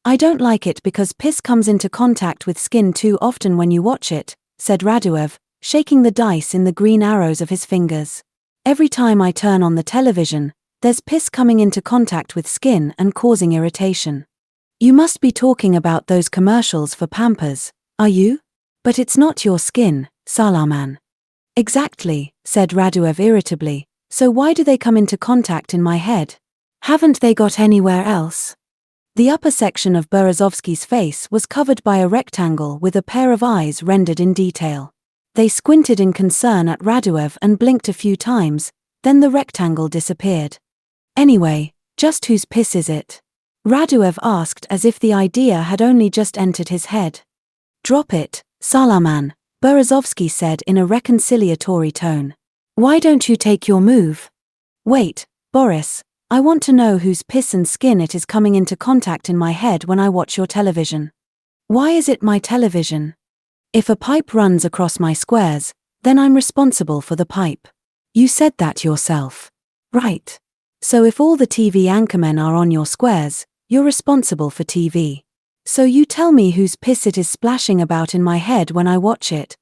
I don't like it because piss comes into contact with skin too often when you watch it, said Raduev, shaking the dice in the green arrows of his fingers. Every time I turn on the television, there's piss coming into contact with skin and causing irritation. You must be talking about those commercials for Pampers, are you? But it's not your skin, Salaman. Exactly, said Raduev irritably, so why do they come into contact in my head? Haven't they got anywhere else? The upper section of Berezovsky's face was covered by a rectangle with a pair of eyes rendered in detail. They squinted in concern at Raduev and blinked a few times, then the rectangle disappeared. Anyway, just whose piss is it? Raduev asked as if the idea had only just entered his head. Drop it, Salaman, Berezovsky said in a reconciliatory tone. Why don't you take your move? Wait, Boris, I want to know whose piss and skin it is coming into contact in my head when I watch your television. Why is it my television? If a pipe runs across my squares, then I'm responsible for the pipe. You said that yourself. Right. So if all the TV anchormen are on your squares, you're responsible for TV. So you tell me whose piss it is splashing about in my head when I watch it.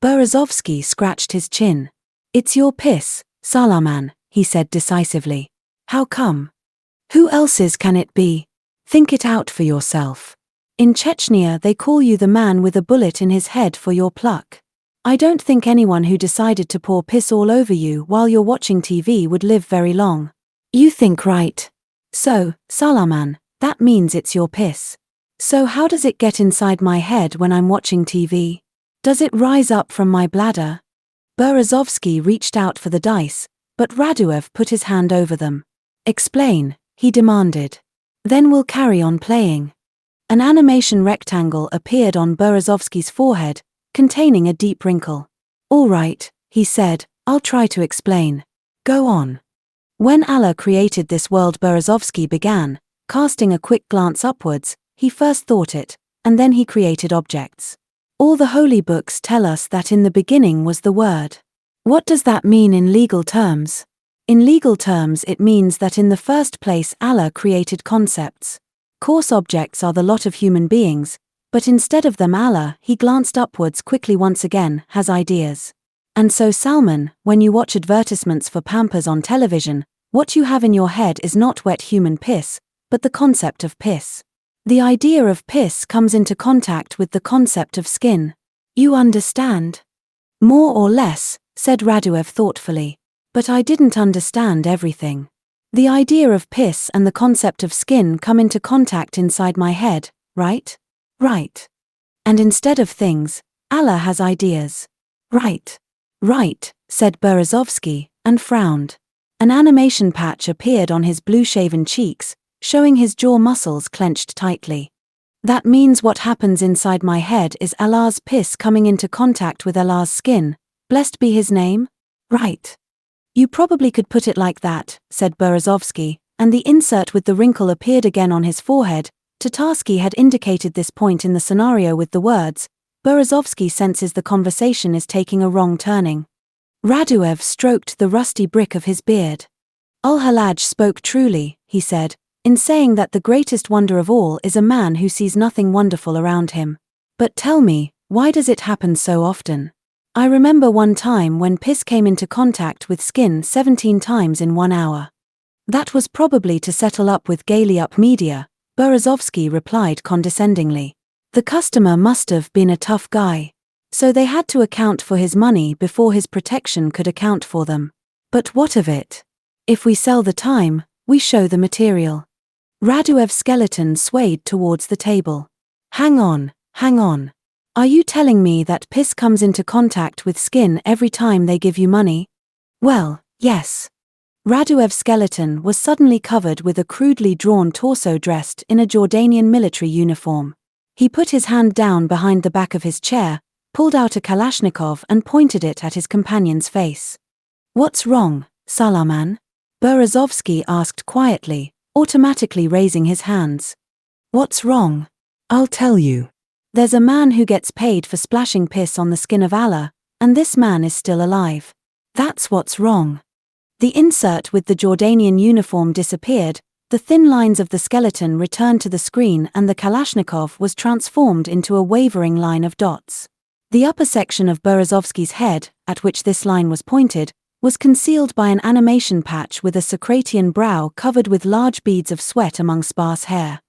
Berezovsky scratched his chin. It's your piss, Salaman, he said decisively. How come? Who else's can it be? Think it out for yourself. In Chechnya they call you the man with a bullet in his head for your pluck. I don't think anyone who decided to pour piss all over you while you're watching TV would live very long. You think right. So, Salaman, that means it's your piss. So how does it get inside my head when I'm watching TV? Does it rise up from my bladder? Berezovsky reached out for the dice, but Raduev put his hand over them. Explain, he demanded. Then we'll carry on playing. An animation rectangle appeared on Berezovsky's forehead, containing a deep wrinkle. All right, he said, I'll try to explain. Go on. When Allah created this world, Berezovsky began, casting a quick glance upwards. He first thought it, and then he created objects. All the holy books tell us that in the beginning was the Word. What does that mean in legal terms? In legal terms it means that in the first place Allah created concepts. course objects are the lot of human beings, but instead of them Allah, he glanced upwards quickly once again, has ideas. And so Salman, when you watch advertisements for Pampers on television, what you have in your head is not wet human piss, but the concept of piss. The idea of piss comes into contact with the concept of skin. You understand? More or less, said Raduev thoughtfully. But I didn't understand everything. The idea of piss and the concept of skin come into contact inside my head, right? Right. And instead of things, Allah has ideas. Right. Right, said Berezovsky, and frowned. An animation patch appeared on his blue-shaven cheeks, showing his jaw muscles clenched tightly. That means what happens inside my head is Allah's piss coming into contact with Allah's skin, blessed be his name? Right. You probably could put it like that, said Berezovsky, and the insert with the wrinkle appeared again on his forehead. Tatarsky had indicated this point in the scenario with the words, Berezovsky senses the conversation is taking a wrong turning. Raduev stroked the rusty brick of his beard. Ul-Hallaj spoke truly, he said, in saying that the greatest wonder of all is a man who sees nothing wonderful around him. But tell me, why does it happen so often? I remember one time when piss came into contact with skin 17 times in 1 hour. That was probably to settle up with Gaily Up Media, Berezovsky replied condescendingly. The customer must have been a tough guy. So they had to account for his money before his protection could account for them. But what of it? If we sell the time, we show the material. Raduev's skeleton swayed towards the table. Hang on. Are you telling me that piss comes into contact with skin every time they give you money? Well, yes. Raduev's skeleton was suddenly covered with a crudely drawn torso dressed in a Jordanian military uniform. He put his hand down behind the back of his chair, pulled out a Kalashnikov and pointed it at his companion's face. What's wrong, Salaman? Berezovsky asked quietly, automatically raising his hands. What's wrong? I'll tell you. There's a man who gets paid for splashing piss on the skin of Allah, and this man is still alive. That's what's wrong. The insert with the Jordanian uniform disappeared, the thin lines of the skeleton returned to the screen and the Kalashnikov was transformed into a wavering line of dots. The upper section of Berezovsky's head, at which this line was pointed, was concealed by an animation patch with a Socratian brow covered with large beads of sweat among sparse hair.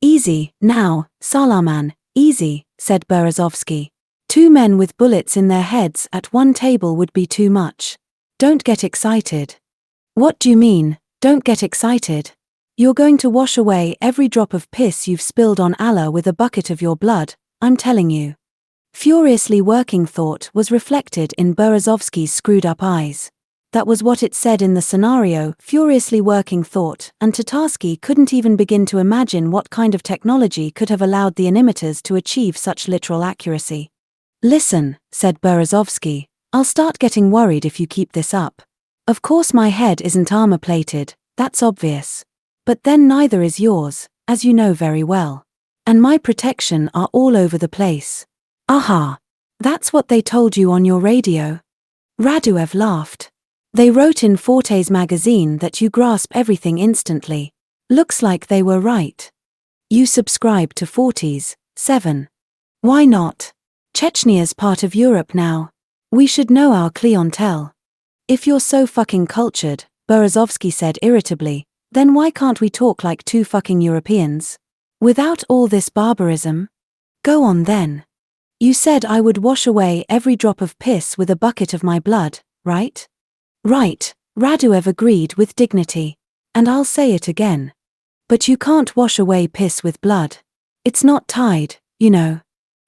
Easy, now, Salaman, easy, said Berezovsky. 2 men with bullets in their heads at one table would be too much. Don't get excited. What do you mean, don't get excited? You're going to wash away every drop of piss you've spilled on Allah with a bucket of your blood, I'm telling you. Furiously working thought was reflected in Berezovsky's screwed-up eyes. That was what it said in the scenario, furiously working thought, and Tatarsky couldn't even begin to imagine what kind of technology could have allowed the inimitors to achieve such literal accuracy. Listen, said Berezovsky, I'll start getting worried if you keep this up. Of course my head isn't armor-plated, that's obvious. But then neither is yours, as you know very well. And my protection are all over the place. Aha! That's what they told you on your radio? Raduev laughed. They wrote in Forte's magazine that you grasp everything instantly. Looks like they were right. You subscribe to Forte's, 7. Why not? Chechnya's part of Europe now. We should know our clientele. If you're so fucking cultured, Berezovsky said irritably, then why can't we talk like 2 fucking Europeans? Without all this barbarism? Go on then. You said I would wash away every drop of piss with a bucket of my blood, right? Right, Raduev agreed with dignity. And I'll say it again. But you can't wash away piss with blood. It's not tied, you know.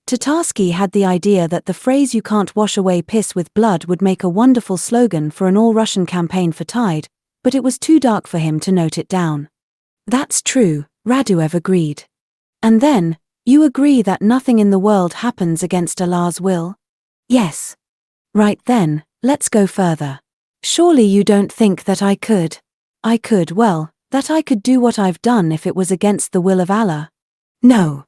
Tatarsky had the idea that the phrase you can't wash away piss with blood would make a wonderful slogan for an all-Russian campaign for Tide, but it was too dark for him to note it down. That's true, Raduev agreed. And then, you agree that nothing in the world happens against Allah's will? Yes. Right then, let's go further. Surely you don't think that I could, that I could do what I've done if it was against the will of Allah? No.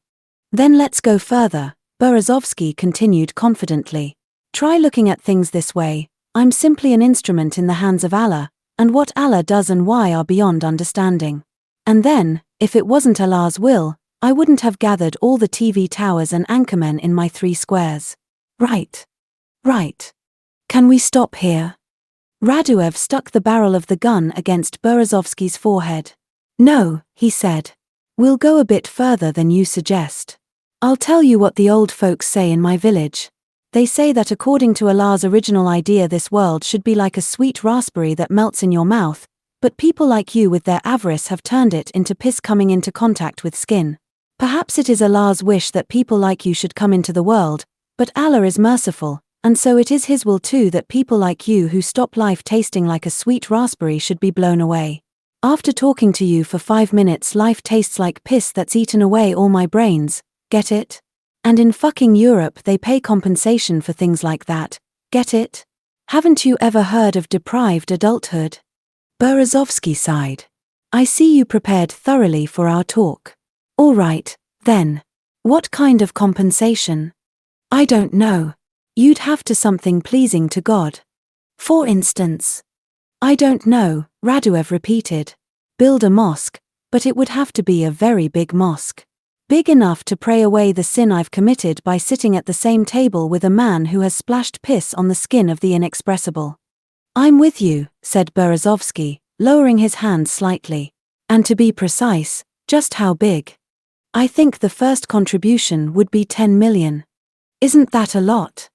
Then let's go further, Berezovsky continued confidently. Try looking at things this way, I'm simply an instrument in the hands of Allah, and what Allah does and why are beyond understanding. And then, If it wasn't Allah's will, I wouldn't have gathered all the TV towers and anchormen in my 3 squares. Right. Right. Can we stop here? Raduev stuck the barrel of the gun against Berezovsky's forehead. No, he said. We'll go a bit further than you suggest. I'll tell you what the old folks say in my village. They say that according to Allah's original idea, this world should be like a sweet raspberry that melts in your mouth, but people like you with their avarice have turned it into piss coming into contact with skin. Perhaps it is Allah's wish that people like you should come into the world, but Allah is merciful, and so it is His will too that people like you who stop life tasting like a sweet raspberry should be blown away. After talking to you for 5 minutes, life tastes like piss that's eaten away all my brains, get it? And in fucking Europe they pay compensation for things like that, get it? Haven't you ever heard of deprived adulthood? Berezovsky sighed. I see you prepared thoroughly for our talk. All right, then. What kind of compensation? I don't know. You'd have to something pleasing to God. For instance. I don't know, Raduev repeated. Build a mosque, but it would have to be a very big mosque. Big enough to pray away the sin I've committed by sitting at the same table with a man who has splashed piss on the skin of the inexpressible. I'm with you, said Berezovsky, lowering his hand slightly. And to be precise, just how big? I think the first contribution would be 10 million. Isn't that a lot?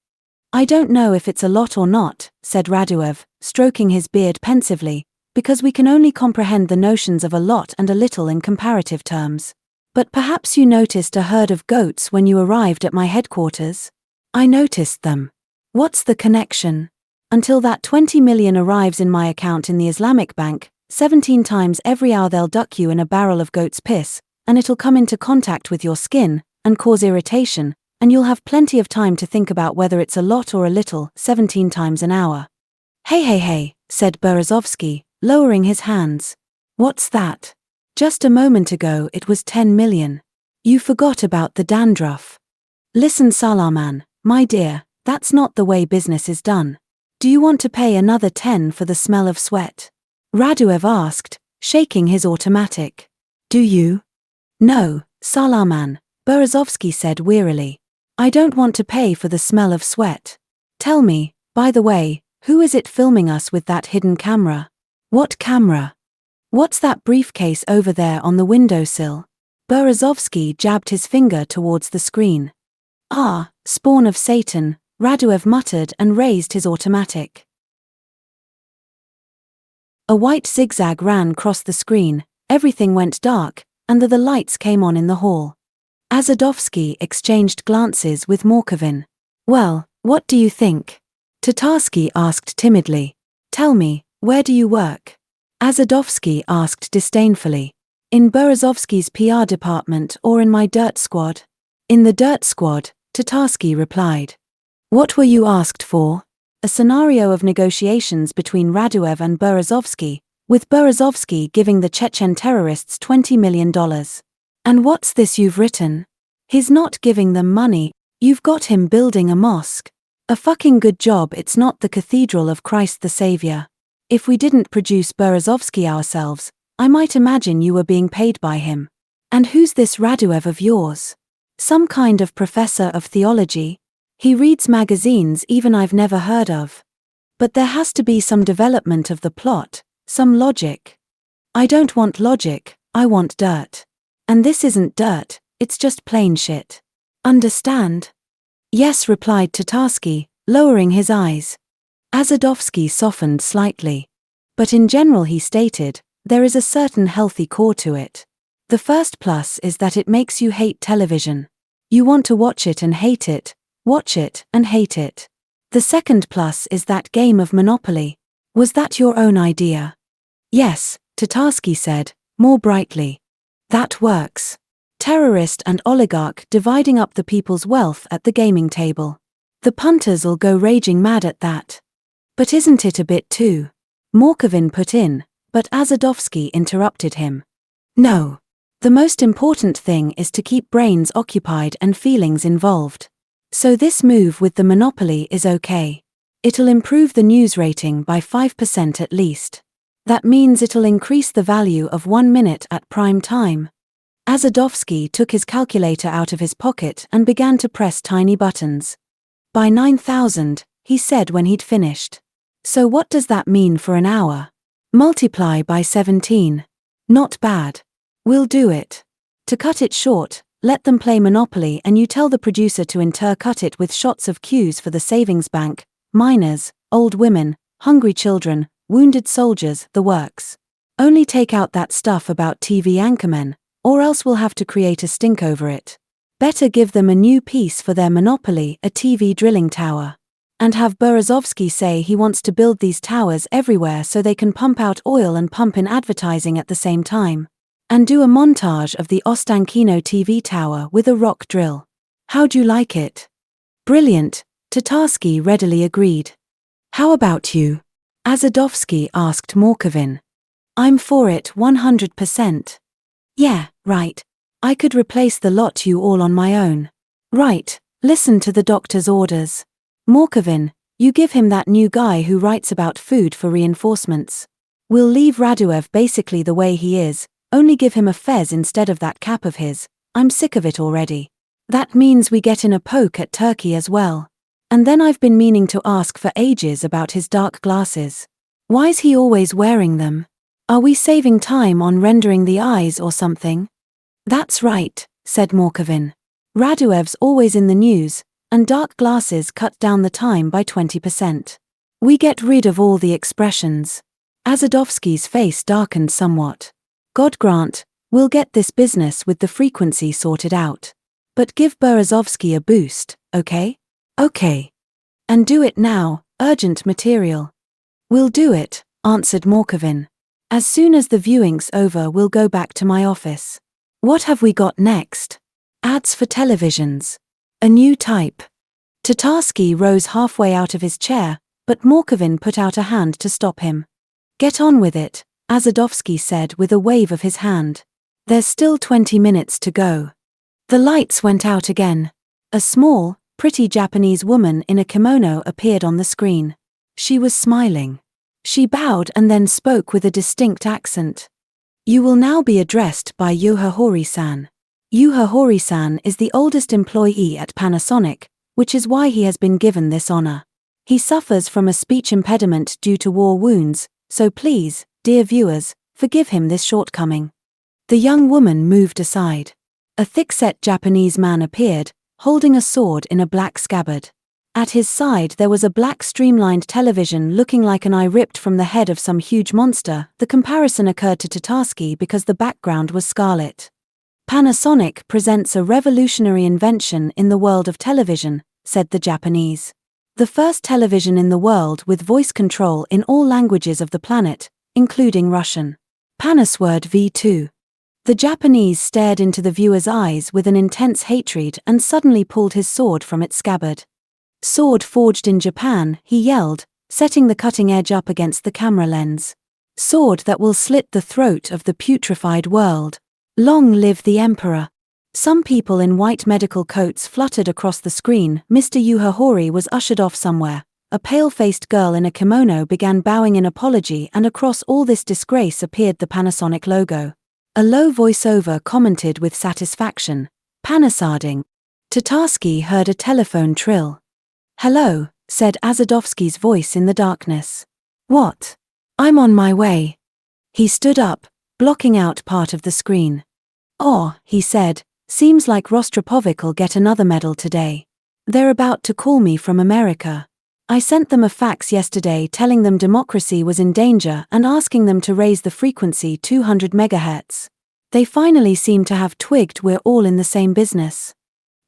I don't know if it's a lot or not, said Raduev, stroking his beard pensively, because we can only comprehend the notions of a lot and a little in comparative terms. But perhaps you noticed a herd of goats when you arrived at my headquarters? I noticed them. What's the connection? Until that 20 million arrives in my account in the Islamic Bank, 17 times every hour they'll duck you in a barrel of goat's piss, and it'll come into contact with your skin, and cause irritation, and you'll have plenty of time to think about whether it's a lot or a little, 17 times an hour. Hey, said Berezovsky, lowering his hands. What's that? Just a moment ago it was 10 million. You forgot about the dandruff. Listen Salaman, my dear, that's not the way business is done. Do you want to pay another 10 for the smell of sweat? Raduev asked, shaking his automatic. Do you? No, Salaman, Berezovsky said wearily. I don't want to pay for the smell of sweat. Tell me, by the way, who is it filming us with that hidden camera? What camera? What's that briefcase over there on the windowsill? Berezovsky jabbed his finger towards the screen. Ah, spawn of Satan, Raduev muttered and raised his automatic. A white zigzag ran across the screen, everything went dark, and the lights came on in the hall. Azadovsky exchanged glances with Morkovin. Well, what do you think? Tatarsky asked timidly. Tell me, where do you work? Azadovsky asked disdainfully. In Berezovsky's PR department or in my dirt squad? In the dirt squad, Tatarsky replied. What were you asked for? A scenario of negotiations between Raduev and Berezovsky, with Berezovsky giving the Chechen terrorists $20 million. And what's this you've written? He's not giving them money, you've got him building a mosque. A fucking good job it's not the Cathedral of Christ the Savior. If we didn't produce Berezovsky ourselves, I might imagine you were being paid by him. And who's this Raduev of yours? Some kind of professor of theology? He reads magazines even I've never heard of. But there has to be some development of the plot, some logic. I don't want logic, I want dirt. And this isn't dirt, it's just plain shit. Understand? Yes, replied Tatarsky, lowering his eyes. Azadovsky softened slightly. But in general, he stated, there is a certain healthy core to it. The first plus is that it makes you hate television. You want to watch it and hate it, watch it and hate it. The second plus is that game of Monopoly. Was that your own idea? Yes, Tatarsky said, more brightly. That works. Terrorist and oligarch dividing up the people's wealth at the gaming table. The punters'll go raging mad at that. But isn't it a bit too? Morkovin put in, but Azadovsky interrupted him. No. The most important thing is to keep brains occupied and feelings involved. So this move with the monopoly is okay. It'll improve the news rating by 5% at least. That means it'll increase the value of 1 minute at prime time. Azadovsky took his calculator out of his pocket and began to press tiny buttons. By 9,000, he said when he'd finished. So what does that mean for an hour? Multiply by 17. Not bad. We'll do it. To cut it short, let them play Monopoly and you tell the producer to intercut it with shots of cues for the savings bank, miners, old women, hungry children, wounded soldiers, the works. Only take out that stuff about TV anchormen, or else we'll have to create a stink over it. Better give them a new piece for their Monopoly, a TV drilling tower. And have Berezovsky say he wants to build these towers everywhere so they can pump out oil and pump in advertising at the same time. And do a montage of the Ostankino TV tower with a rock drill. How'd you like it? Brilliant, Tatarsky readily agreed. How about you? Azadovsky asked Morkovin. I'm for it 100%. Yeah, right. I could replace the lot you all on my own. Right, listen to the doctor's orders. Morkovin, you give him that new guy who writes about food for reinforcements. We'll leave Raduev basically the way he is, only give him a fez instead of that cap of his. I'm sick of it already. That means we get in a poke at Turkey as well. And then I've been meaning to ask for ages about his dark glasses. Why's he always wearing them? Are we saving time on rendering the eyes or something? That's right, said Morkovin. Raduev's always in the news, and dark glasses cut down the time by 20%. We get rid of all the expressions. Azadovsky's face darkened somewhat. God grant, we'll get this business with the frequency sorted out. But give Berezovsky a boost, okay? Okay. And do it now, urgent material. We'll do it, answered Morkovin. As soon as the viewing's over we'll go back to my office. What have we got next? Ads for televisions. A new type. Tatarsky rose halfway out of his chair, but Morkovin put out a hand to stop him. Get on with it, Azadovsky said with a wave of his hand. There's still 20 minutes to go. The lights went out again. A small, pretty Japanese woman in a kimono appeared on the screen. She was smiling. She bowed and then spoke with a distinct accent. You will now be addressed by Yuha Hori-san. Yuha Hori-san is the oldest employee at Panasonic, which is why he has been given this honor. He suffers from a speech impediment due to war wounds, so please, dear viewers, forgive him this shortcoming. The young woman moved aside. A thick-set Japanese man appeared, holding a sword in a black scabbard. At his side there was a black streamlined television looking like an eye ripped from the head of some huge monster. The comparison occurred to Tatarsky because the background was scarlet. Panasonic presents a revolutionary invention in the world of television, said the Japanese. The first television in the world with voice control in all languages of the planet, including Russian. Panasword V2. The Japanese stared into the viewer's eyes with an intense hatred and suddenly pulled his sword from its scabbard. Sword forged in Japan, he yelled, setting the cutting edge up against the camera lens. Sword that will slit the throat of the putrefied world. Long live the Emperor. Some people in white medical coats fluttered across the screen. Mr. Yuha Hori was ushered off somewhere. A pale-faced girl in a kimono began bowing in apology, and across all this disgrace appeared the Panasonic logo. A low voiceover commented with satisfaction, Panasarding. Tatarsky heard a telephone trill. Hello, said Azadovsky's voice in the darkness. What? I'm on my way. He stood up, blocking out part of the screen. Oh, he said, seems like Rostropovic'll get another medal today. They're about to call me from America. I sent them a fax yesterday telling them democracy was in danger and asking them to raise the frequency 200 MHz. They finally seem to have twigged we're all in the same business.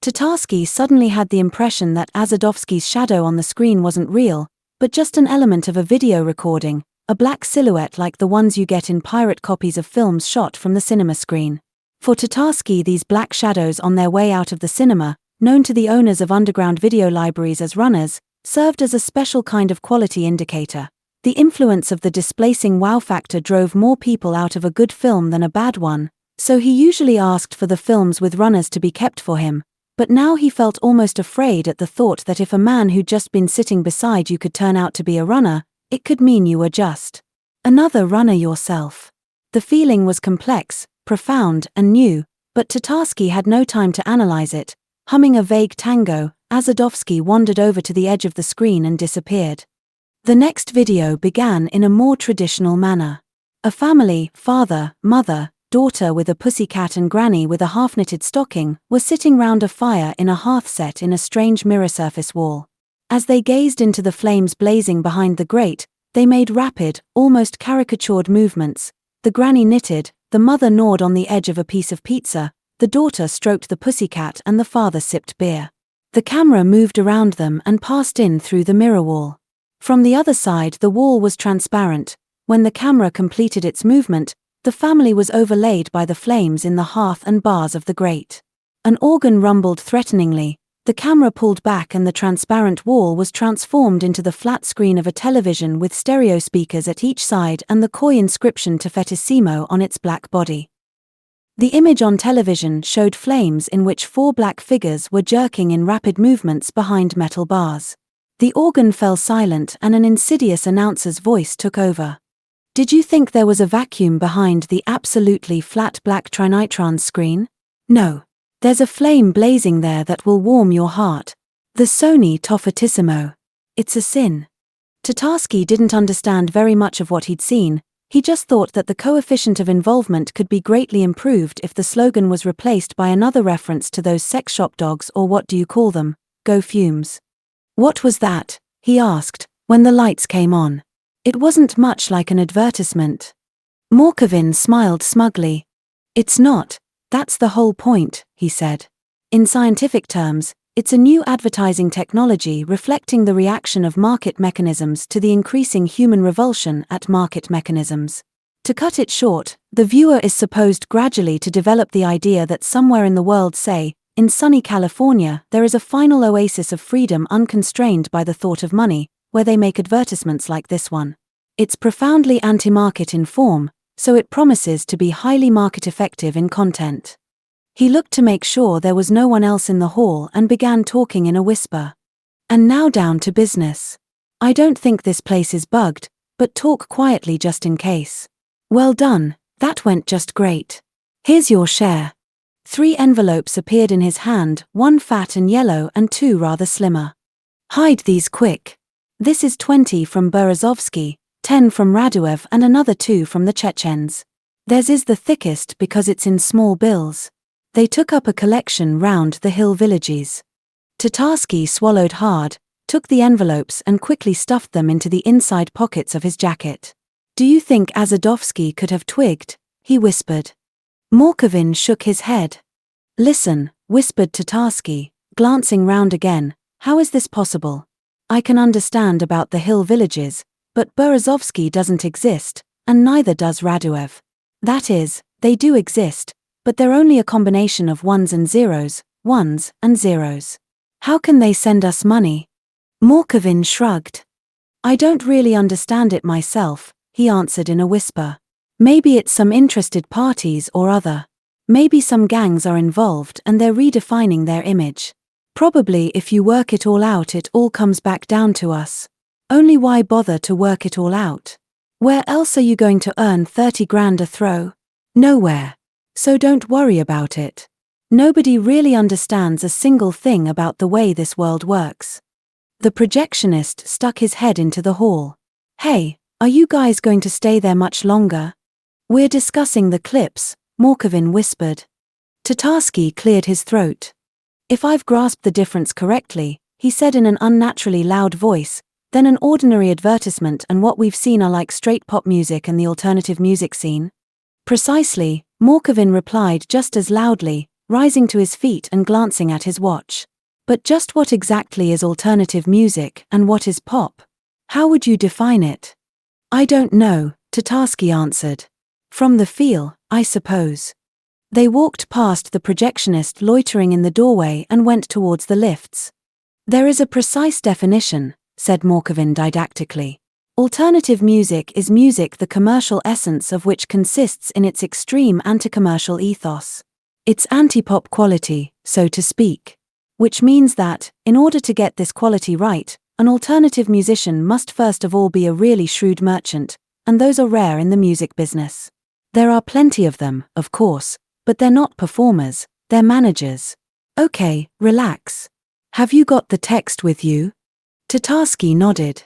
Tatarsky suddenly had the impression that Azadovsky's shadow on the screen wasn't real, but just an element of a video recording, a black silhouette like the ones you get in pirate copies of films shot from the cinema screen. For Tatarsky, these black shadows on their way out of the cinema, known to the owners of underground video libraries as runners, served as a special kind of quality indicator. The influence of the displacing wow factor drove more people out of a good film than a bad one, so he usually asked for the films with runners to be kept for him, but now he felt almost afraid at the thought that if a man who'd just been sitting beside you could turn out to be a runner, it could mean you were just another runner yourself. The feeling was complex, profound, and new, But Tatarsky had no time to analyze it. Humming a vague tango, Azadovsky wandered over to the edge of the screen and disappeared. The next video began in a more traditional manner. A family, father, mother, daughter with a pussycat and granny with a half-knitted stocking, were sitting round a fire in a hearth set in a strange mirror surface wall. As they gazed into the flames blazing behind the grate, they made rapid, almost caricatured movements. The granny knitted, the mother gnawed on the edge of a piece of pizza, the daughter stroked the pussycat and the father sipped beer. The camera moved around them and passed in through the mirror wall. From the other side the wall was transparent. When the camera completed its movement, the family was overlaid by the flames in the hearth and bars of the grate. An organ rumbled threateningly, the camera pulled back and the transparent wall was transformed into the flat screen of a television with stereo speakers at each side and the coy inscription Tafetissimo on its black body. The image on television showed flames in which 4 black figures were jerking in rapid movements behind metal bars. The organ fell silent and an insidious announcer's voice took over. Did you think there was a vacuum behind the absolutely flat black trinitron screen? No. There's a flame blazing there that will warm your heart. The Sony Toffertissimo. It's a sin. Tatarsky didn't understand very much of what he'd seen. He just thought that the coefficient of involvement could be greatly improved if the slogan was replaced by another reference to those sex shop dogs, or what do you call them, go fumes. What was that? He asked, when the lights came on. It wasn't much like an advertisement. Morkovin smiled smugly. It's not. That's the whole point, he said. In scientific terms, it's a new advertising technology reflecting the reaction of market mechanisms to the increasing human revulsion at market mechanisms. To cut it short, the viewer is supposed gradually to develop the idea that somewhere in the world, say, in sunny California, there is a final oasis of freedom unconstrained by the thought of money, where they make advertisements like this one. It's profoundly anti-market in form, so it promises to be highly market effective in content. He looked to make sure there was no one else in the hall and began talking in a whisper. And now down to business. I don't think this place is bugged, but talk quietly just in case. Well done, that went just great. Here's your share. 3 envelopes appeared in his hand, 1 fat and yellow and 2 rather slimmer. Hide these quick. This is 20 from Berezovsky, 10 from Raduev and another 2 from the Chechens. Theirs is the thickest because it's in small bills. They took up a collection round the hill villages. Tatarsky swallowed hard, took the envelopes and quickly stuffed them into the inside pockets of his jacket. Do you think Azadovsky could have twigged? He whispered. Morkovin shook his head. Listen, whispered Tatarsky, glancing round again, how is this possible? I can understand about the hill villages, but Berezovsky doesn't exist, and neither does Raduev. That is, they do exist, but they're only a combination of ones and zeros. How can they send us money? Morkovin shrugged. I don't really understand it myself, he answered in a whisper. Maybe it's some interested parties or other. Maybe some gangs are involved and they're redefining their image. Probably if you work it all out it all comes back down to us. Only why bother to work it all out? Where else are you going to earn 30 grand a throw? Nowhere. So don't worry about it. Nobody really understands a single thing about the way this world works. The projectionist stuck his head into the hall. Hey, are you guys going to stay there much longer? We're discussing the clips, Morkovin whispered. Tatarsky cleared his throat. If I've grasped the difference correctly, he said in an unnaturally loud voice, then an ordinary advertisement and what we've seen are like straight pop music and the alternative music scene? Precisely, Morkovin replied just as loudly, rising to his feet and glancing at his watch. But just what exactly is alternative music and what is pop? How would you define it? I don't know, Tatarsky answered. From the feel, I suppose. They walked past the projectionist loitering in the doorway and went towards the lifts. There is a precise definition, said Morkovin didactically. Alternative music is music the commercial essence of which consists in its extreme anti-commercial ethos. Its anti-pop quality, so to speak. Which means that, in order to get this quality right, an alternative musician must first of all be a really shrewd merchant, and those are rare in the music business. There are plenty of them, of course, but they're not performers, they're managers. Okay, relax. Have you got the text with you? Tatarsky nodded.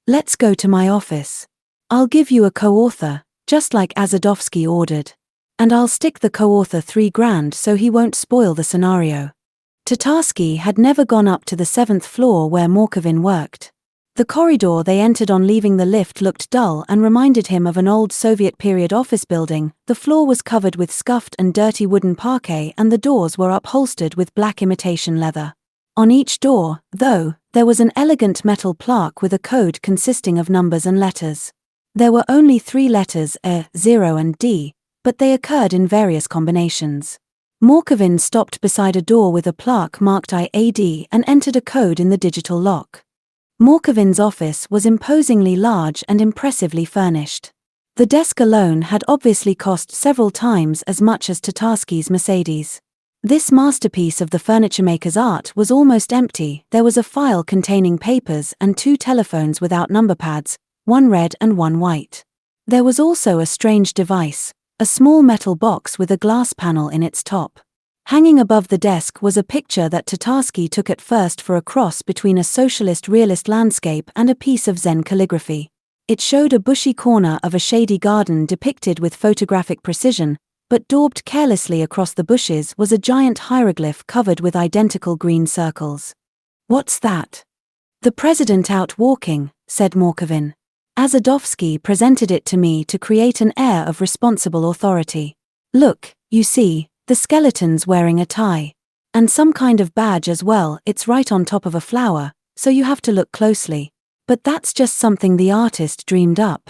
Let's go to my office. I'll give you a co-author, just like Azadovsky ordered. And I'll stick the co-author $3,000 so he won't spoil the scenario. Tatarsky had never gone up to the 7th floor where Morkovin worked. The corridor they entered on leaving the lift looked dull and reminded him of an old Soviet-period office building. The floor was covered with scuffed and dirty wooden parquet and the doors were upholstered with black imitation leather. On each door, though, there was an elegant metal plaque with a code consisting of numbers and letters. There were only 3 letters, A, 0 and D, but they occurred in various combinations. Morkovin stopped beside a door with a plaque marked IAD and entered a code in the digital lock. Morkovin's office was imposingly large and impressively furnished. The desk alone had obviously cost several times as much as Tatarsky's Mercedes. This masterpiece of the furniture maker's art was almost empty. There was a file containing papers and 2 telephones without number pads, one red and one white. There was also a strange device, a small metal box with a glass panel in its top. Hanging above the desk was a picture that Tatarsky took at first for a cross between a socialist realist landscape and a piece of Zen calligraphy. It showed a bushy corner of a shady garden depicted with photographic precision, but daubed carelessly across the bushes was a giant hieroglyph covered with identical green circles. What's that? The president out walking, said Morkovin. Azadovsky presented it to me to create an air of responsible authority. Look, you see, the skeleton's wearing a tie. And some kind of badge as well. It's right on top of a flower, so you have to look closely. But that's just something the artist dreamed up.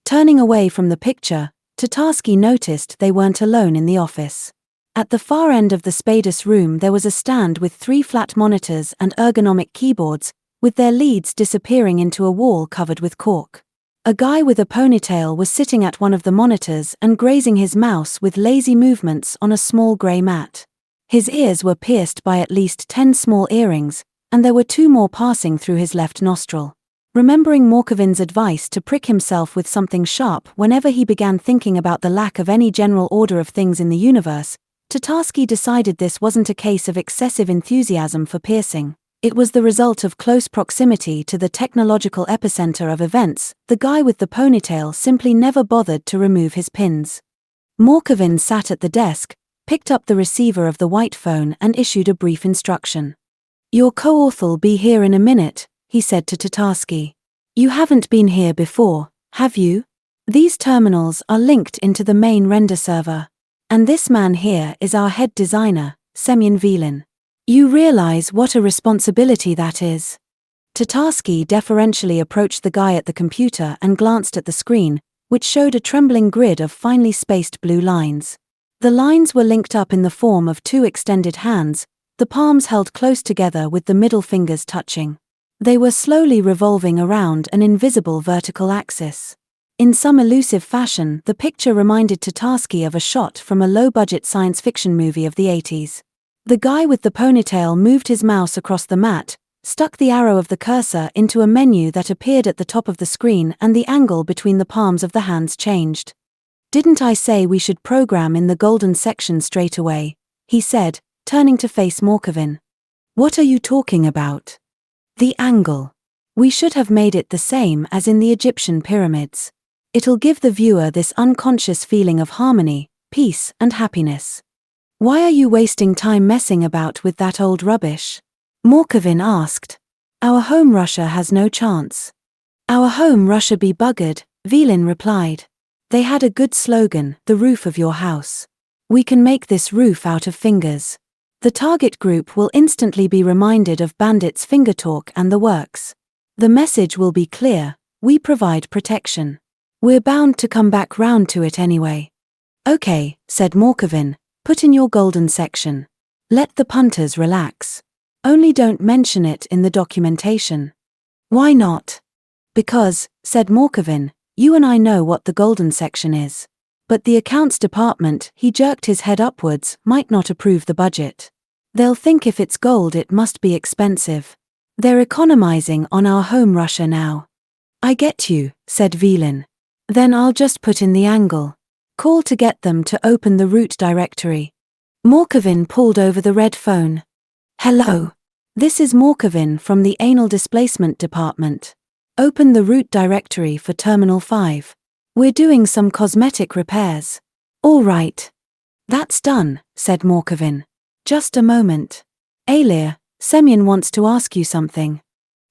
Turning away from the picture, Tatarsky noticed they weren't alone in the office. At the far end of the spacious room there was a stand with 3 flat monitors and ergonomic keyboards, with their leads disappearing into a wall covered with cork. A guy with a ponytail was sitting at one of the monitors and grazing his mouse with lazy movements on a small grey mat. His ears were pierced by at least 10 small earrings, and there were 2 more passing through his left nostril. Remembering Morkovin's advice to prick himself with something sharp whenever he began thinking about the lack of any general order of things in the universe, Tatarsky decided this wasn't a case of excessive enthusiasm for piercing. It was the result of close proximity to the technological epicenter of events. The guy with the ponytail simply never bothered to remove his pins. Morkovin sat at the desk, picked up the receiver of the white phone and issued a brief instruction. Your co-author'll be here in a minute, he said to Tatarsky. You haven't been here before, have you? These terminals are linked into the main render server. And this man here is our head designer, Semyon Vilin. You realize what a responsibility that is. Tatarsky deferentially approached the guy at the computer and glanced at the screen, which showed a trembling grid of finely spaced blue lines. The lines were linked up in the form of 2 extended hands, the palms held close together with the middle fingers touching. They were slowly revolving around an invisible vertical axis. In some elusive fashion, the picture reminded Tatarsky of a shot from a low-budget science fiction movie of the 80s. The guy with the ponytail moved his mouse across the mat, stuck the arrow of the cursor into a menu that appeared at the top of the screen, and the angle between the palms of the hands changed. Didn't I say we should program in the golden section straight away? He said, turning to face Morkovin. What are you talking about? The angle. We should have made it the same as in the Egyptian pyramids. It'll give the viewer this unconscious feeling of harmony, peace, and happiness. Why are you wasting time messing about with that old rubbish? Morkovin asked. Our home Russia has no chance. Our home Russia be buggered, Vilin replied. They had a good slogan, the roof of your house. We can make this roof out of fingers. The target group will instantly be reminded of Bandit's finger talk and the works. The message will be clear, we provide protection. We're bound to come back round to it anyway. Okay, said Morkovin. Put in your golden section. Let the punters relax. Only don't mention it in the documentation. Why not? Because, said Morkovin, you and I know what the golden section is. But the accounts department, he jerked his head upwards, might not approve the budget. They'll think if it's gold it must be expensive. They're economizing on our home Russia now. I get you, said Vilin. Then I'll just put in the angle. Call to get them to open the route directory. Morkovin pulled over the red phone. Hello. This is Morkovin from the Anal Displacement Department. Open the route directory for Terminal 5. We're doing some cosmetic repairs. All right. That's done, said Morkovin. Just a moment. Alir, Semyon wants to ask you something.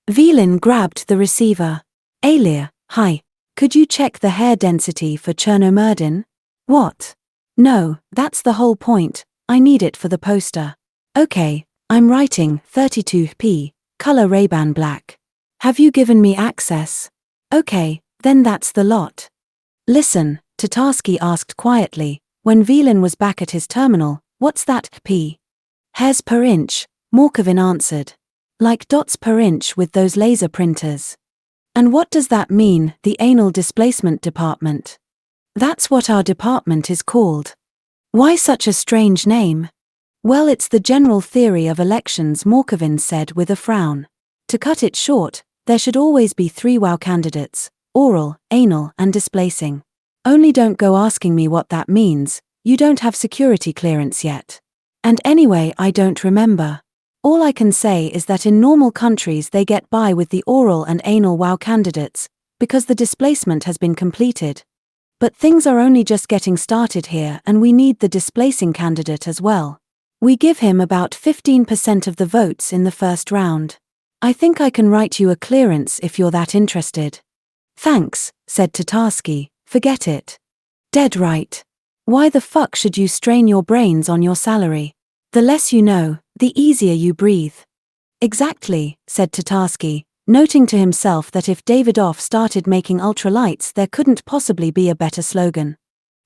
Velin grabbed the receiver. Alir, hi. Could you check the hair density for Chernomerdin? What? No, that's the whole point. I need it for the poster. Okay, I'm writing 32p, color Ray-Ban black. Have you given me access? Okay, then that's the lot. Listen, Tatarsky asked quietly, when Velin was back at his terminal, what's that, p? Hairs per inch, Morkovin answered. Like dots per inch with those laser printers. And what does that mean, the Anal Displacement Department? That's what our department is called. Why such a strange name? Well, it's the general theory of elections, Morkovin said with a frown. To cut it short, there should always be 3 WOW candidates, oral, anal, and displacing. Only don't go asking me what that means, you don't have security clearance yet. And anyway, I don't remember. All I can say is that in normal countries they get by with the oral and anal WOW candidates, because the displacement has been completed. But things are only just getting started here and we need the displacing candidate as well. We give him about 15% of the votes in the first round. I think I can write you a clearance if you're that interested. Thanks, said Tatarsky, forget it. Dead right. Why the fuck should you strain your brains on your salary? The less you know, the easier you breathe. Exactly, said Tatarsky, noting to himself that if Davidoff started making ultralights there couldn't possibly be a better slogan.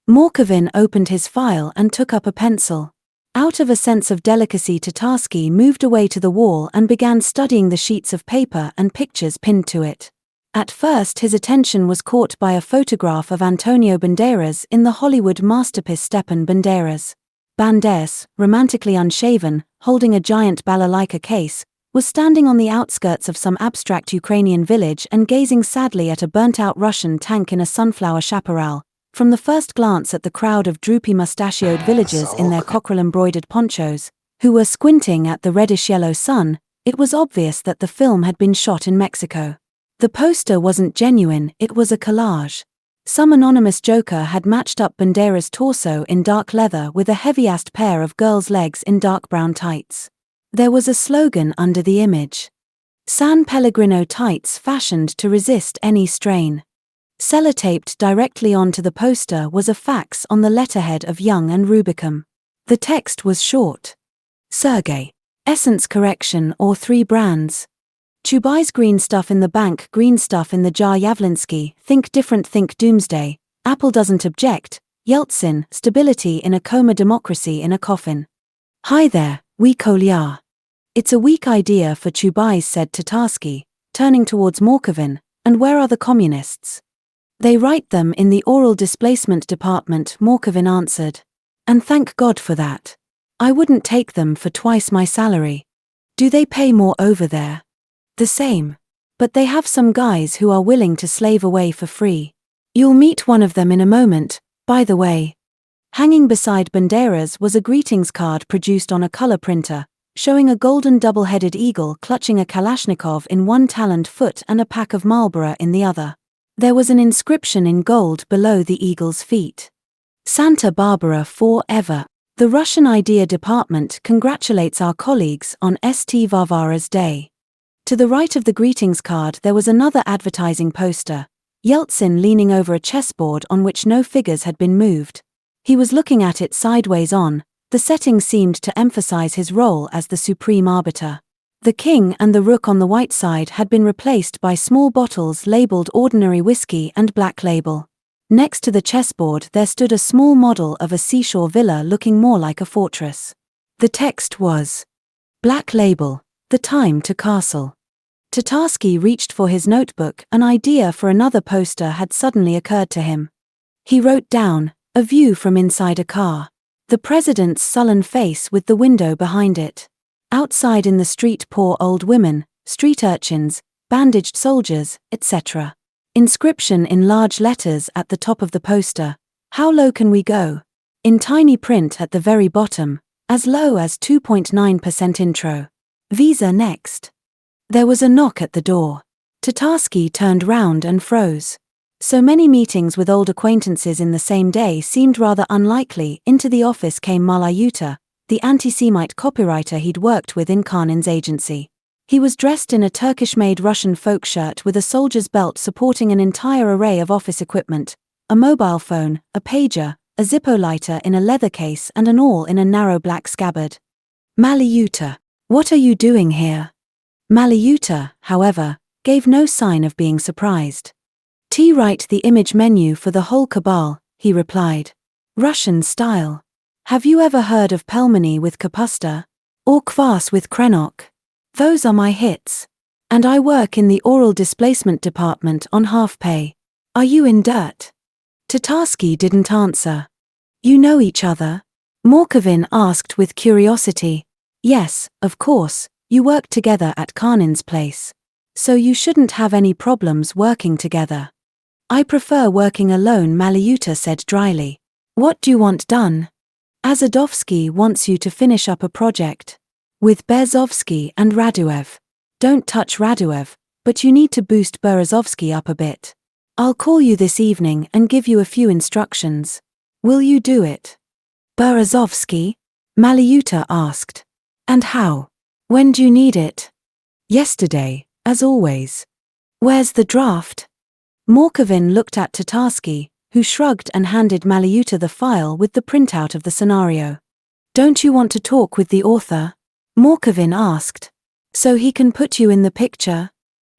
Morkovin opened his file and took up a pencil. Out of a sense of delicacy, Tatarsky moved away to the wall and began studying the sheets of paper and pictures pinned to it. At first his attention was caught by a photograph of Antonio Banderas in the Hollywood masterpiece Stepan Banderas. Banderas, romantically unshaven, holding a giant balalaika case, was standing on the outskirts of some abstract Ukrainian village and gazing sadly at a burnt-out Russian tank in a sunflower chaparral. From the first glance at the crowd of droopy mustachioed villagers in their cockerel-embroidered ponchos, who were squinting at the reddish-yellow sun, it was obvious that the film had been shot in Mexico. The poster wasn't genuine, it was a collage. Some anonymous joker had matched up Banderas' torso in dark leather with a heavy-assed pair of girls' legs in dark brown tights. There was a slogan under the image. San Pellegrino tights fashioned to resist any strain. Sellotaped directly onto the poster was a fax on the letterhead of Young and Rubicam. The text was short. Sergey. Essence correction or 3 brands. Chubai's green stuff in the bank, green stuff in the jar. Yavlinsky, think different, think doomsday. Apple doesn't object. Yeltsin, stability in a coma, democracy in a coffin. Hi there, we Kolyar. It's a weak idea for Chubais, said Tatarsky, turning towards Morkovin. And where are the communists? They write them in the oral displacement department, Morkovin answered. And thank God for that. I wouldn't take them for twice my salary. Do they pay more over there? The same. But they have some guys who are willing to slave away for free. You'll meet one of them in a moment, by the way. Hanging beside Banderas was a greetings card produced on a color printer, showing a golden double-headed eagle clutching a Kalashnikov in one taloned foot and a pack of Marlboro in the other. There was an inscription in gold below the eagle's feet. Santa Barbara forever. The Russian Idea Department congratulates our colleagues on St. Varvara's Day. To the right of the greetings card there was another advertising poster, Yeltsin leaning over a chessboard on which no figures had been moved. He was looking at it sideways on. The setting seemed to emphasize his role as the supreme arbiter. The king and the rook on the white side had been replaced by small bottles labeled ordinary whiskey and black label. Next to the chessboard there stood a small model of a seashore villa looking more like a fortress. The text was, Black Label, the time to castle. Tatarsky reached for his notebook. An idea for another poster had suddenly occurred to him. He wrote down, a view from inside a car. The president's sullen face with the window behind it. Outside in the street poor old women, street urchins, bandaged soldiers, etc. Inscription in large letters at the top of the poster, How low can we go? In tiny print at the very bottom, as low as 2.9% intro. Visa next. There was a knock at the door. Tatarsky turned round and froze. So many meetings with old acquaintances in the same day seemed rather unlikely. Into the office came Malayuta, the anti-Semite copywriter he'd worked with in Karnin's agency. He was dressed in a Turkish-made Russian folk shirt with a soldier's belt supporting an entire array of office equipment, a mobile phone, a pager, a Zippo lighter in a leather case and an awl in a narrow black scabbard. Malayuta, what are you doing here? Malayuta, however, gave no sign of being surprised. Write the image menu for the whole cabal, he replied. Russian style. Have you ever heard of pelmeni with kapusta? Or kvass with krenok? Those are my hits. And I work in the oral displacement department on half pay. Are you in dirt? Tatarsky didn't answer. You know each other? Morkovin asked with curiosity. Yes, of course, you worked together at Karnin's place. So you shouldn't have any problems working together. I prefer working alone, Malayuta said dryly. What do you want done? Azadovsky wants you to finish up a project. With Berezovsky and Raduev. Don't touch Raduev, but you need to boost Berezovsky up a bit. I'll call you this evening and give you a few instructions. Will you do it? Berezovsky? Malayuta asked. And how? When do you need it? Yesterday, as always. Where's the draft? Morkovin looked at Tatarsky, who shrugged and handed Malayuta the file with the printout of the scenario. Don't you want to talk with the author? Morkovin asked. So he can put you in the picture?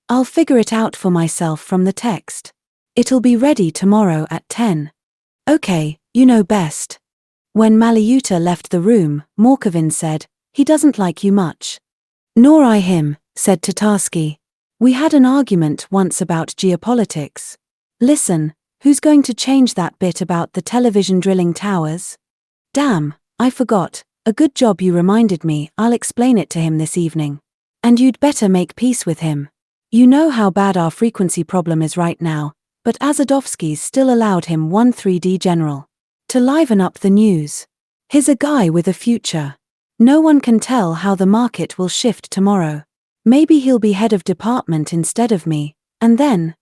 I'll figure it out for myself from the text. It'll be ready tomorrow at 10. Okay, you know best. When Malayuta left the room, Morkovin said, he doesn't like you much. Nor I him, said Tatarsky. We had an argument once about geopolitics. Listen, who's going to change that bit about the television drilling towers? Damn, I forgot. A good job you reminded me. I'll explain it to him this evening. And you'd better make peace with him. You know how bad our frequency problem is right now, but Azadovsky's still allowed him one 3D general. To liven up the news. He's a guy with a future. No one can tell how the market will shift tomorrow. Maybe he'll be head of department instead of me, and then...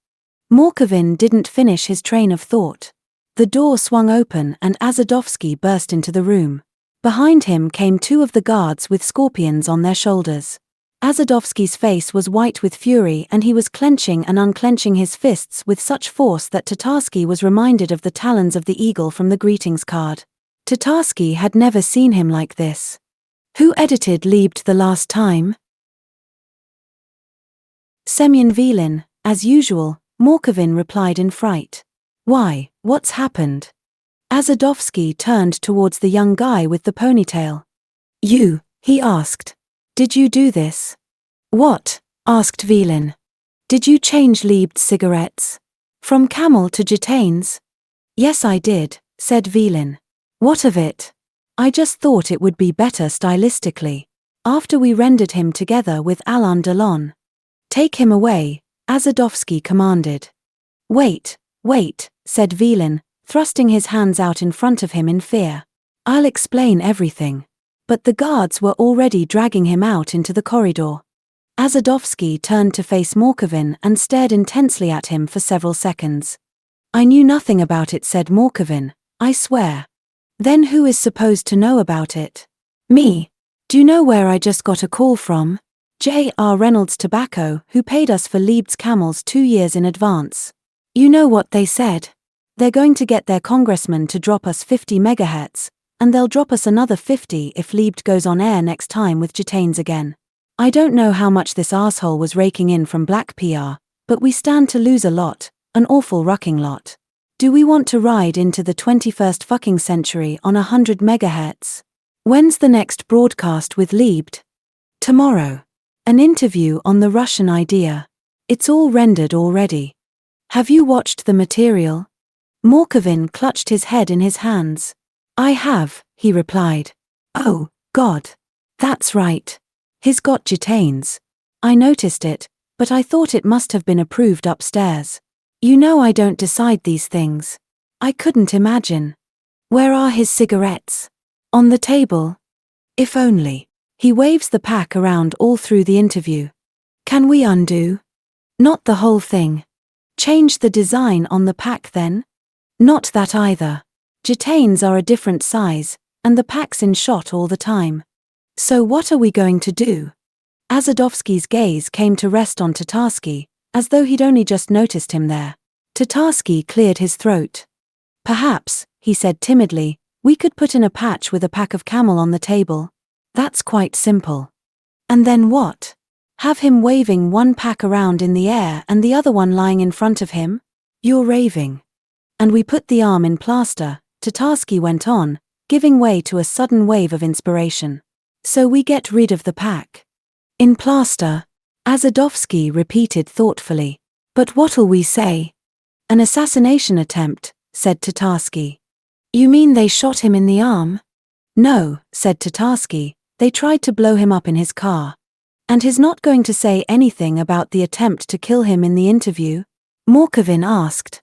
Morkovin didn't finish his train of thought. The door swung open and Azadovsky burst into the room. Behind him came two of the guards with scorpions on their shoulders. Azadovsky's face was white with fury and he was clenching and unclenching his fists with such force that Tatarsky was reminded of the talons of the eagle from the greetings card. Tatarsky had never seen him like this. Who edited Liebt the last time? Semyon Vilin, as usual, Morkovin replied in fright. Why, what's happened? Azadovsky turned towards the young guy with the ponytail. You, he asked. Did you do this? What? Asked Vilin. Did you change Liebt's cigarettes? From Camel to Gitanes? Yes I did, said Vilin. What of it? I just thought it would be better stylistically. After we rendered him together with Alain Delon. Take him away, Azadovsky commanded. Wait, said Vilin, thrusting his hands out in front of him in fear. I'll explain everything. But the guards were already dragging him out into the corridor. Azadovsky turned to face Morkovin and stared intensely at him for several seconds. I knew nothing about it, said Morkovin, I swear. Then who is supposed to know about it? Me. Do you know where I just got a call from? J.R. Reynolds Tobacco, who paid us for Liebt's camels 2 years in advance. You know what they said? They're going to get their congressman to drop us 50 megahertz, and they'll drop us another 50 if Liebt goes on air next time with Gitanes again. I don't know how much this arsehole was raking in from black PR, but we stand to lose a lot, an awful rucking lot. Do we want to ride into the 21st fucking century on 100 megahertz? When's the next broadcast with Liebt? Tomorrow. An interview on the Russian idea. It's all rendered already. Have you watched the material? Morkovin clutched his head in his hands. I have, he replied. Oh, God. That's right. He's got Gitanes. I noticed it, but I thought it must have been approved upstairs. You know I don't decide these things. I couldn't imagine. Where are his cigarettes? On the table? If only. He waves the pack around all through the interview. Can we undo? Not the whole thing. Change the design on the pack then? Not that either. Gitanes are a different size, and the pack's in shot all the time. So what are we going to do? Azadovsky's gaze came to rest on Tatarsky, as though he'd only just noticed him there. Tatarsky cleared his throat. Perhaps, he said timidly, we could put in a patch with a pack of Camel on the table. That's quite simple. And then what? Have him waving one pack around in the air and the other one lying in front of him? You're raving. And we put the arm in plaster, Tatarsky went on, giving way to a sudden wave of inspiration. So we get rid of the pack. In plaster? Azadovsky repeated thoughtfully. But what'll we say? An assassination attempt, said Tatarsky. You mean they shot him in the arm? No, said Tatarsky, they tried to blow him up in his car. And he's not going to say anything about the attempt to kill him in the interview? Morkovin asked.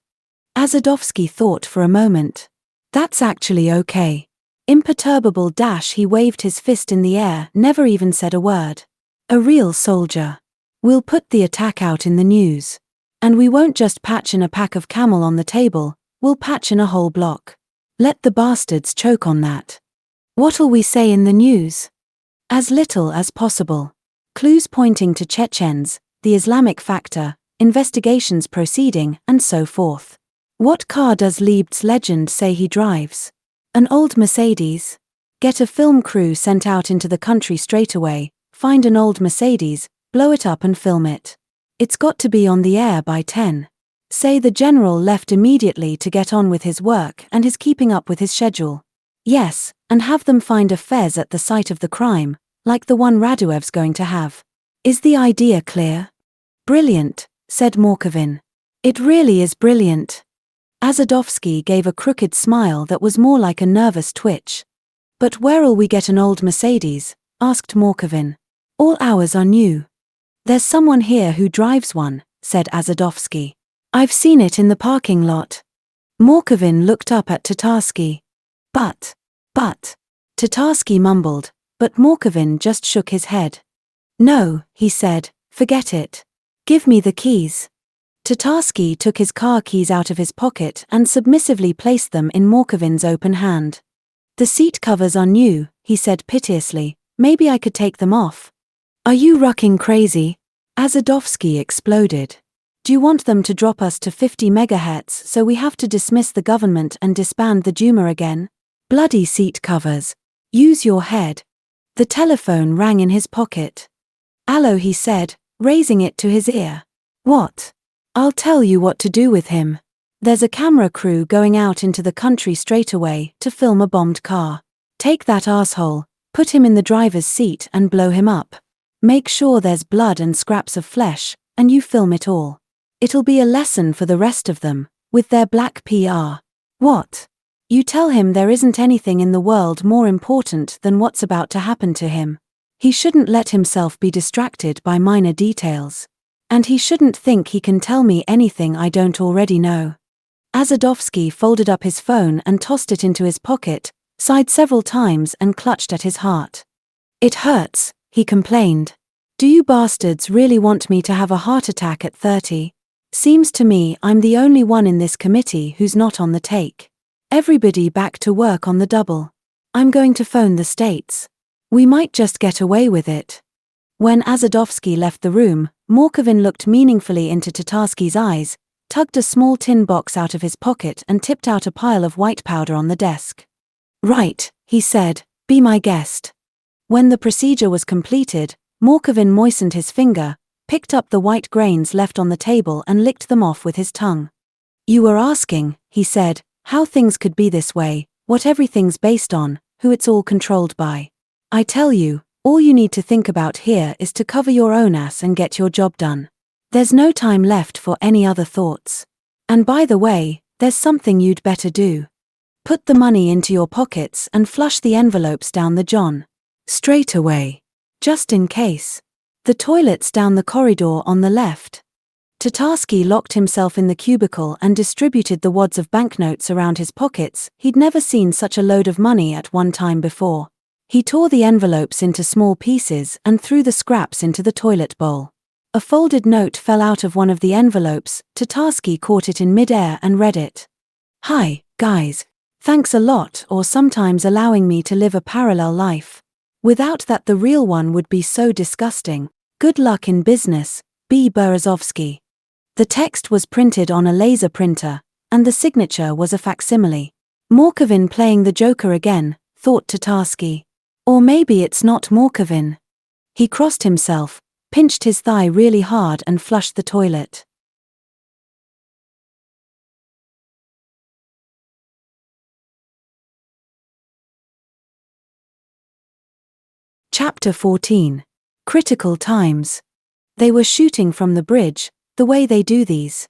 Azadovsky thought for a moment. That's actually okay. Imperturbable. He waved his fist in the air, never even said a word. A real soldier. We'll put the attack out in the news. And we won't just patch in a pack of Camel on the table, we'll patch in a whole block. Let the bastards choke on that. What'll we say in the news? As little as possible. Clues pointing to Chechens, the Islamic factor, investigations proceeding, and so forth. What car does Liebt's legend say he drives? An old Mercedes? Get a film crew sent out into the country straight away, find an old Mercedes, blow it up and film it. It's got to be on the air by 10. Say the general left immediately to get on with his work and is keeping up with his schedule. Yes, and have them find a fez at the site of the crime, like the one Raduev's going to have. Is the idea clear? Brilliant, said Morkovin. It really is brilliant. Azadovsky gave a crooked smile that was more like a nervous twitch. But where'll we get an old Mercedes? Asked Morkovin. All ours are new. There's someone here who drives one, said Azadovsky. I've seen it in the parking lot. Morkovin looked up at Tatarsky. But, Tatarsky mumbled, but Morkovin just shook his head. No, he said, forget it. Give me the keys. Tatarsky took his car keys out of his pocket and submissively placed them in Morkovin's open hand. The seat covers are new, he said piteously, maybe I could take them off. Are you rucking crazy? Azadovsky exploded. Do you want them to drop us to 50 megahertz so we have to dismiss the government and disband the Duma again? Bloody seat covers. Use your head. The telephone rang in his pocket. Allo, he said, raising it to his ear. What? I'll tell you what to do with him. There's a camera crew going out into the country straight away to film a bombed car. Take that asshole, put him in the driver's seat and blow him up. Make sure there's blood and scraps of flesh, and you film it all. It'll be a lesson for the rest of them, with their black PR. What? You tell him there isn't anything in the world more important than what's about to happen to him. He shouldn't let himself be distracted by minor details. And he shouldn't think he can tell me anything I don't already know. Azadovsky folded up his phone and tossed it into his pocket, sighed several times and clutched at his heart. It hurts, he complained. Do you bastards really want me to have a heart attack at 30? Seems to me I'm the only one in this committee who's not on the take. Everybody back to work on the double. I'm going to phone the States. We might just get away with it. When Azadovsky left the room, Morkovin looked meaningfully into Tatarsky's eyes, tugged a small tin box out of his pocket and tipped out a pile of white powder on the desk. Right, he said, be my guest. When the procedure was completed, Morkovin moistened his finger, picked up the white grains left on the table and licked them off with his tongue. You were asking, he said, how things could be this way, what everything's based on, who it's all controlled by. I tell you, all you need to think about here is to cover your own ass and get your job done. There's no time left for any other thoughts. And by the way, there's something you'd better do. Put the money into your pockets and flush the envelopes down the John. Straight away. Just in case. The toilet's down the corridor on the left. Tatarsky locked himself in the cubicle and distributed the wads of banknotes around his pockets. He'd never seen such a load of money at one time before. He tore the envelopes into small pieces and threw the scraps into the toilet bowl. A folded note fell out of one of the envelopes. Tatarsky caught it in mid-air and read it. "Hi, guys. Thanks a lot or sometimes allowing me to live a parallel life. Without that the real one would be so disgusting. Good luck in business, B. Berezovsky." The text was printed on a laser printer, and the signature was a facsimile. Morkovin playing the Joker again, thought Tatarsky. Or maybe it's not Morkovin. He crossed himself, pinched his thigh really hard and flushed the toilet. Chapter 14. Critical Times. They were shooting from the bridge, the way they do these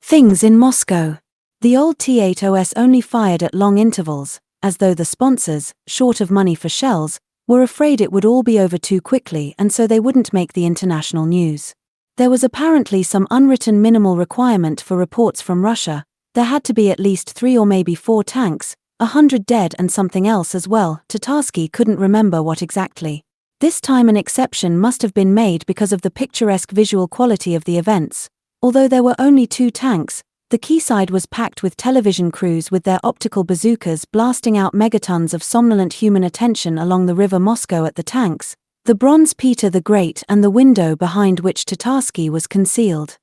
things in Moscow. The old T-8OS only fired at long intervals, as though the sponsors, short of money for shells, were afraid it would all be over too quickly and so they wouldn't make the international news. There was apparently some unwritten minimal requirement for reports from Russia. There had to be at least 3 or maybe 4 tanks, 100 dead and something else as well. Tatarsky couldn't remember what exactly. This time an exception must have been made because of the picturesque visual quality of the events. Although there were only 2 tanks, the quayside was packed with television crews with their optical bazookas blasting out megatons of somnolent human attention along the river Moscow at the tanks, the bronze Peter the Great and the window behind which Tatarsky was concealed.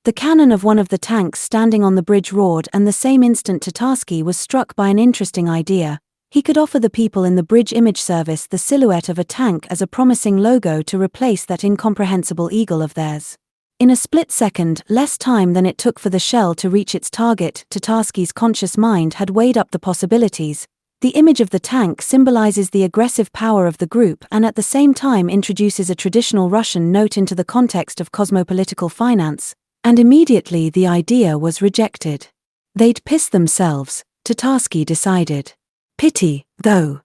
The cannon of one of the tanks standing on the bridge roared, and the same instant Tatarsky was struck by an interesting idea. He could offer the people in the bridge image service the silhouette of a tank as a promising logo to replace that incomprehensible eagle of theirs. In a split second, less time than it took for the shell to reach its target, Tatarsky's conscious mind had weighed up the possibilities. The image of the tank symbolizes the aggressive power of the group and at the same time introduces a traditional Russian note into the context of cosmopolitical finance, and immediately the idea was rejected. They'd piss themselves, Tatarsky decided. Pity, though.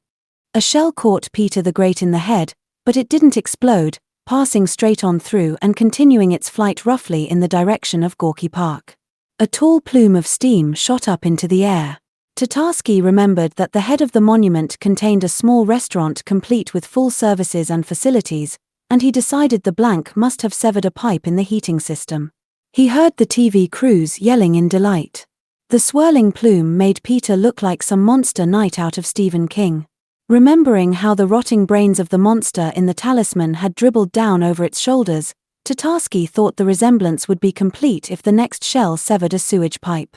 A shell caught Peter the Great in the head, but it didn't explode, passing straight on through and continuing its flight roughly in the direction of Gorky Park. A tall plume of steam shot up into the air. Tatarsky remembered that the head of the monument contained a small restaurant complete with full services and facilities, and he decided the blank must have severed a pipe in the heating system. He heard the TV crews yelling in delight. The swirling plume made Peter look like some monster knight out of Stephen King. Remembering how the rotting brains of the monster in the talisman had dribbled down over its shoulders, Tatarsky thought the resemblance would be complete if the next shell severed a sewage pipe.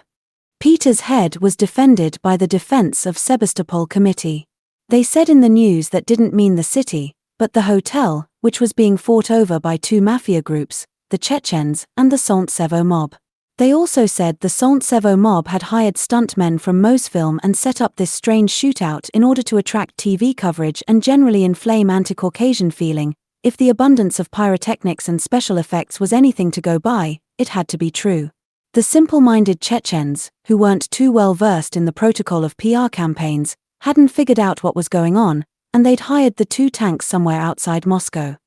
Peter's head was defended by the Defense of Sebastopol Committee. They said in the news that didn't mean the city, but the hotel, which was being fought over by 2 mafia groups, the Chechens and the Solntsevo mob. They also said the Solntsevo mob had hired stuntmen from Mosfilm and set up this strange shootout in order to attract TV coverage and generally inflame anti-Caucasian feeling. If the abundance of pyrotechnics and special effects was anything to go by, it had to be true. The simple-minded Chechens, who weren't too well versed in the protocol of PR campaigns, hadn't figured out what was going on, and they'd hired the 2 tanks somewhere outside Moscow.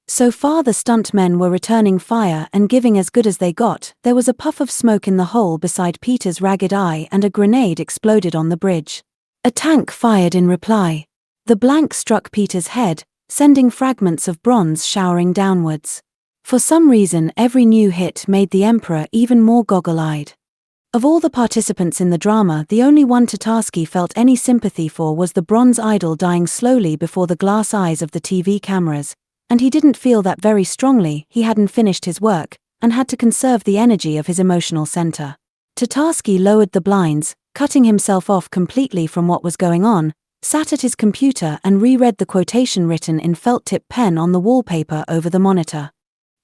So far the stuntmen were returning fire and giving as good as they got. There was a puff of smoke in the hole beside Peter's ragged eye and a grenade exploded on the bridge. A tank fired in reply. The blank struck Peter's head, sending fragments of bronze showering downwards. For some reason every new hit made the Emperor even more goggle-eyed. Of all the participants in the drama, the only one Tatarsky felt any sympathy for was the bronze idol dying slowly before the glass eyes of the TV cameras. And he didn't feel that very strongly. He hadn't finished his work, and had to conserve the energy of his emotional center. Tatarsky lowered the blinds, cutting himself off completely from what was going on, sat at his computer and reread the quotation written in felt-tip pen on the wallpaper over the monitor.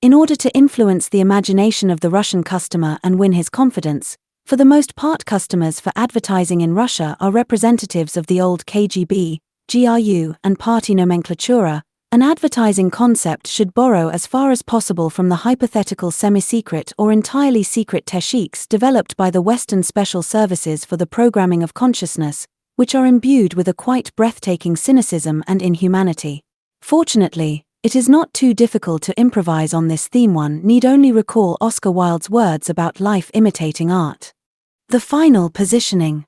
In order to influence the imagination of the Russian customer and win his confidence, for the most part customers for advertising in Russia are representatives of the old KGB, GRU, and party nomenclatura. An advertising concept should borrow as far as possible from the hypothetical semi-secret or entirely secret techniques developed by the Western Special Services for the Programming of Consciousness, which are imbued with a quite breathtaking cynicism and inhumanity. Fortunately, It is not too difficult to improvise on this theme. One need only recall Oscar Wilde's words about life imitating art. The final positioning.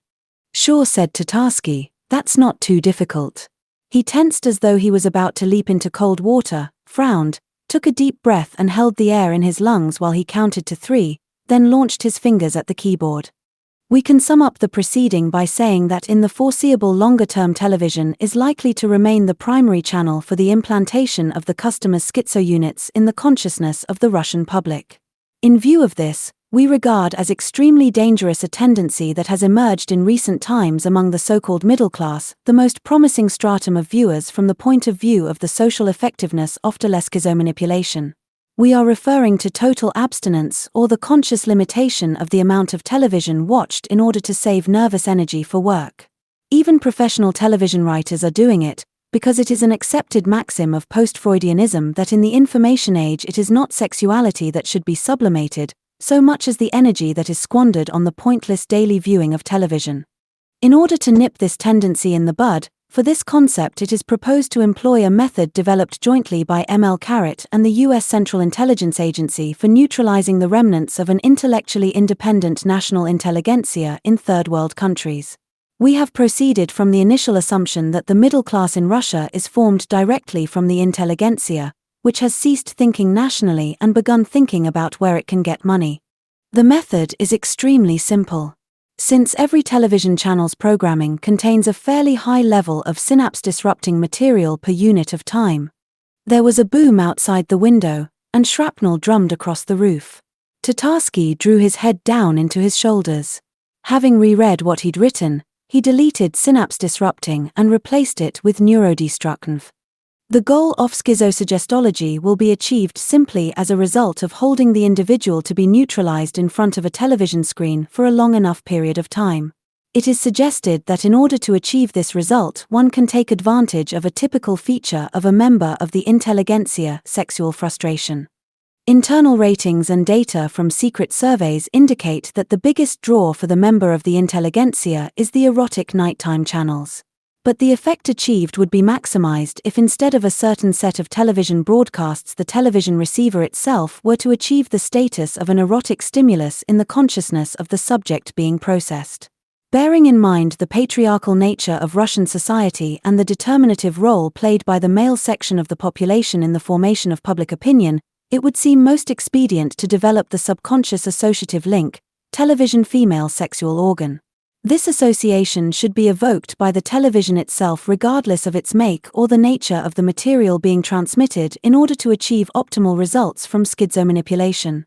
Shaw said to Tarski, "That's not too difficult." He tensed as though he was about to leap into cold water, frowned, took a deep breath and held the air in his lungs while he counted to 3, then launched his fingers at the keyboard. We can sum up the proceeding by saying that in the foreseeable longer-term television is likely to remain the primary channel for the implantation of the customer's schizo units in the consciousness of the Russian public. In view of this, we regard as extremely dangerous a tendency that has emerged in recent times among the so-called middle class, the most promising stratum of viewers from the point of view of the social effectiveness of schizomanipulation. We are referring to total abstinence or the conscious limitation of the amount of television watched in order to save nervous energy for work. Even professional television writers are doing it, because it is an accepted maxim of post-Freudianism that in the information age it is not sexuality that should be sublimated, so much as the energy that is squandered on the pointless daily viewing of television. In order to nip this tendency in the bud, for this concept it is proposed to employ a method developed jointly by audiobook and the U.S. Central Intelligence Agency for neutralizing the remnants of an intellectually independent national intelligentsia in third world countries. We have proceeded from the initial assumption that the middle class in Russia is formed directly from the intelligentsia, which has ceased thinking nationally and begun thinking about where it can get money. The method is extremely simple. Since every television channel's programming contains a fairly high level of synapse-disrupting material per unit of time, there was a boom outside the window, and shrapnel drummed across the roof. Tatarsky drew his head down into his shoulders. Having reread what he'd written, he deleted synapse-disrupting and replaced it with neurodestructive. The goal of schizosuggestology will be achieved simply as a result of holding the individual to be neutralized in front of a television screen for a long enough period of time. It is suggested that in order to achieve this result, one can take advantage of a typical feature of a member of the intelligentsia, sexual frustration. Internal ratings and data from secret surveys indicate that the biggest draw for the member of the intelligentsia is the erotic nighttime channels. But the effect achieved would be maximized if instead of a certain set of television broadcasts the television receiver itself were to achieve the status of an erotic stimulus in the consciousness of the subject being processed. Bearing in mind the patriarchal nature of Russian society and the determinative role played by the male section of the population in the formation of public opinion, it would seem most expedient to develop the subconscious associative link, television female sexual organ. This association should be evoked by the television itself regardless of its make or the nature of the material being transmitted in order to achieve optimal results from schizomanipulation.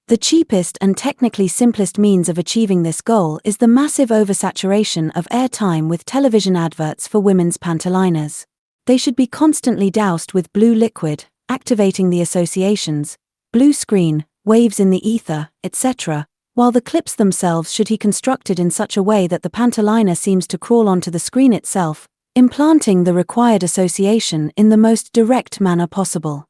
The cheapest and technically simplest means of achieving this goal is the massive oversaturation of airtime with television adverts for women's pantoliners. They should be constantly doused with blue liquid, activating the associations, blue screen, waves in the ether, etc., while the clips themselves should be constructed in such a way that the pantoliner seems to crawl onto the screen itself, implanting the required association in the most direct manner possible.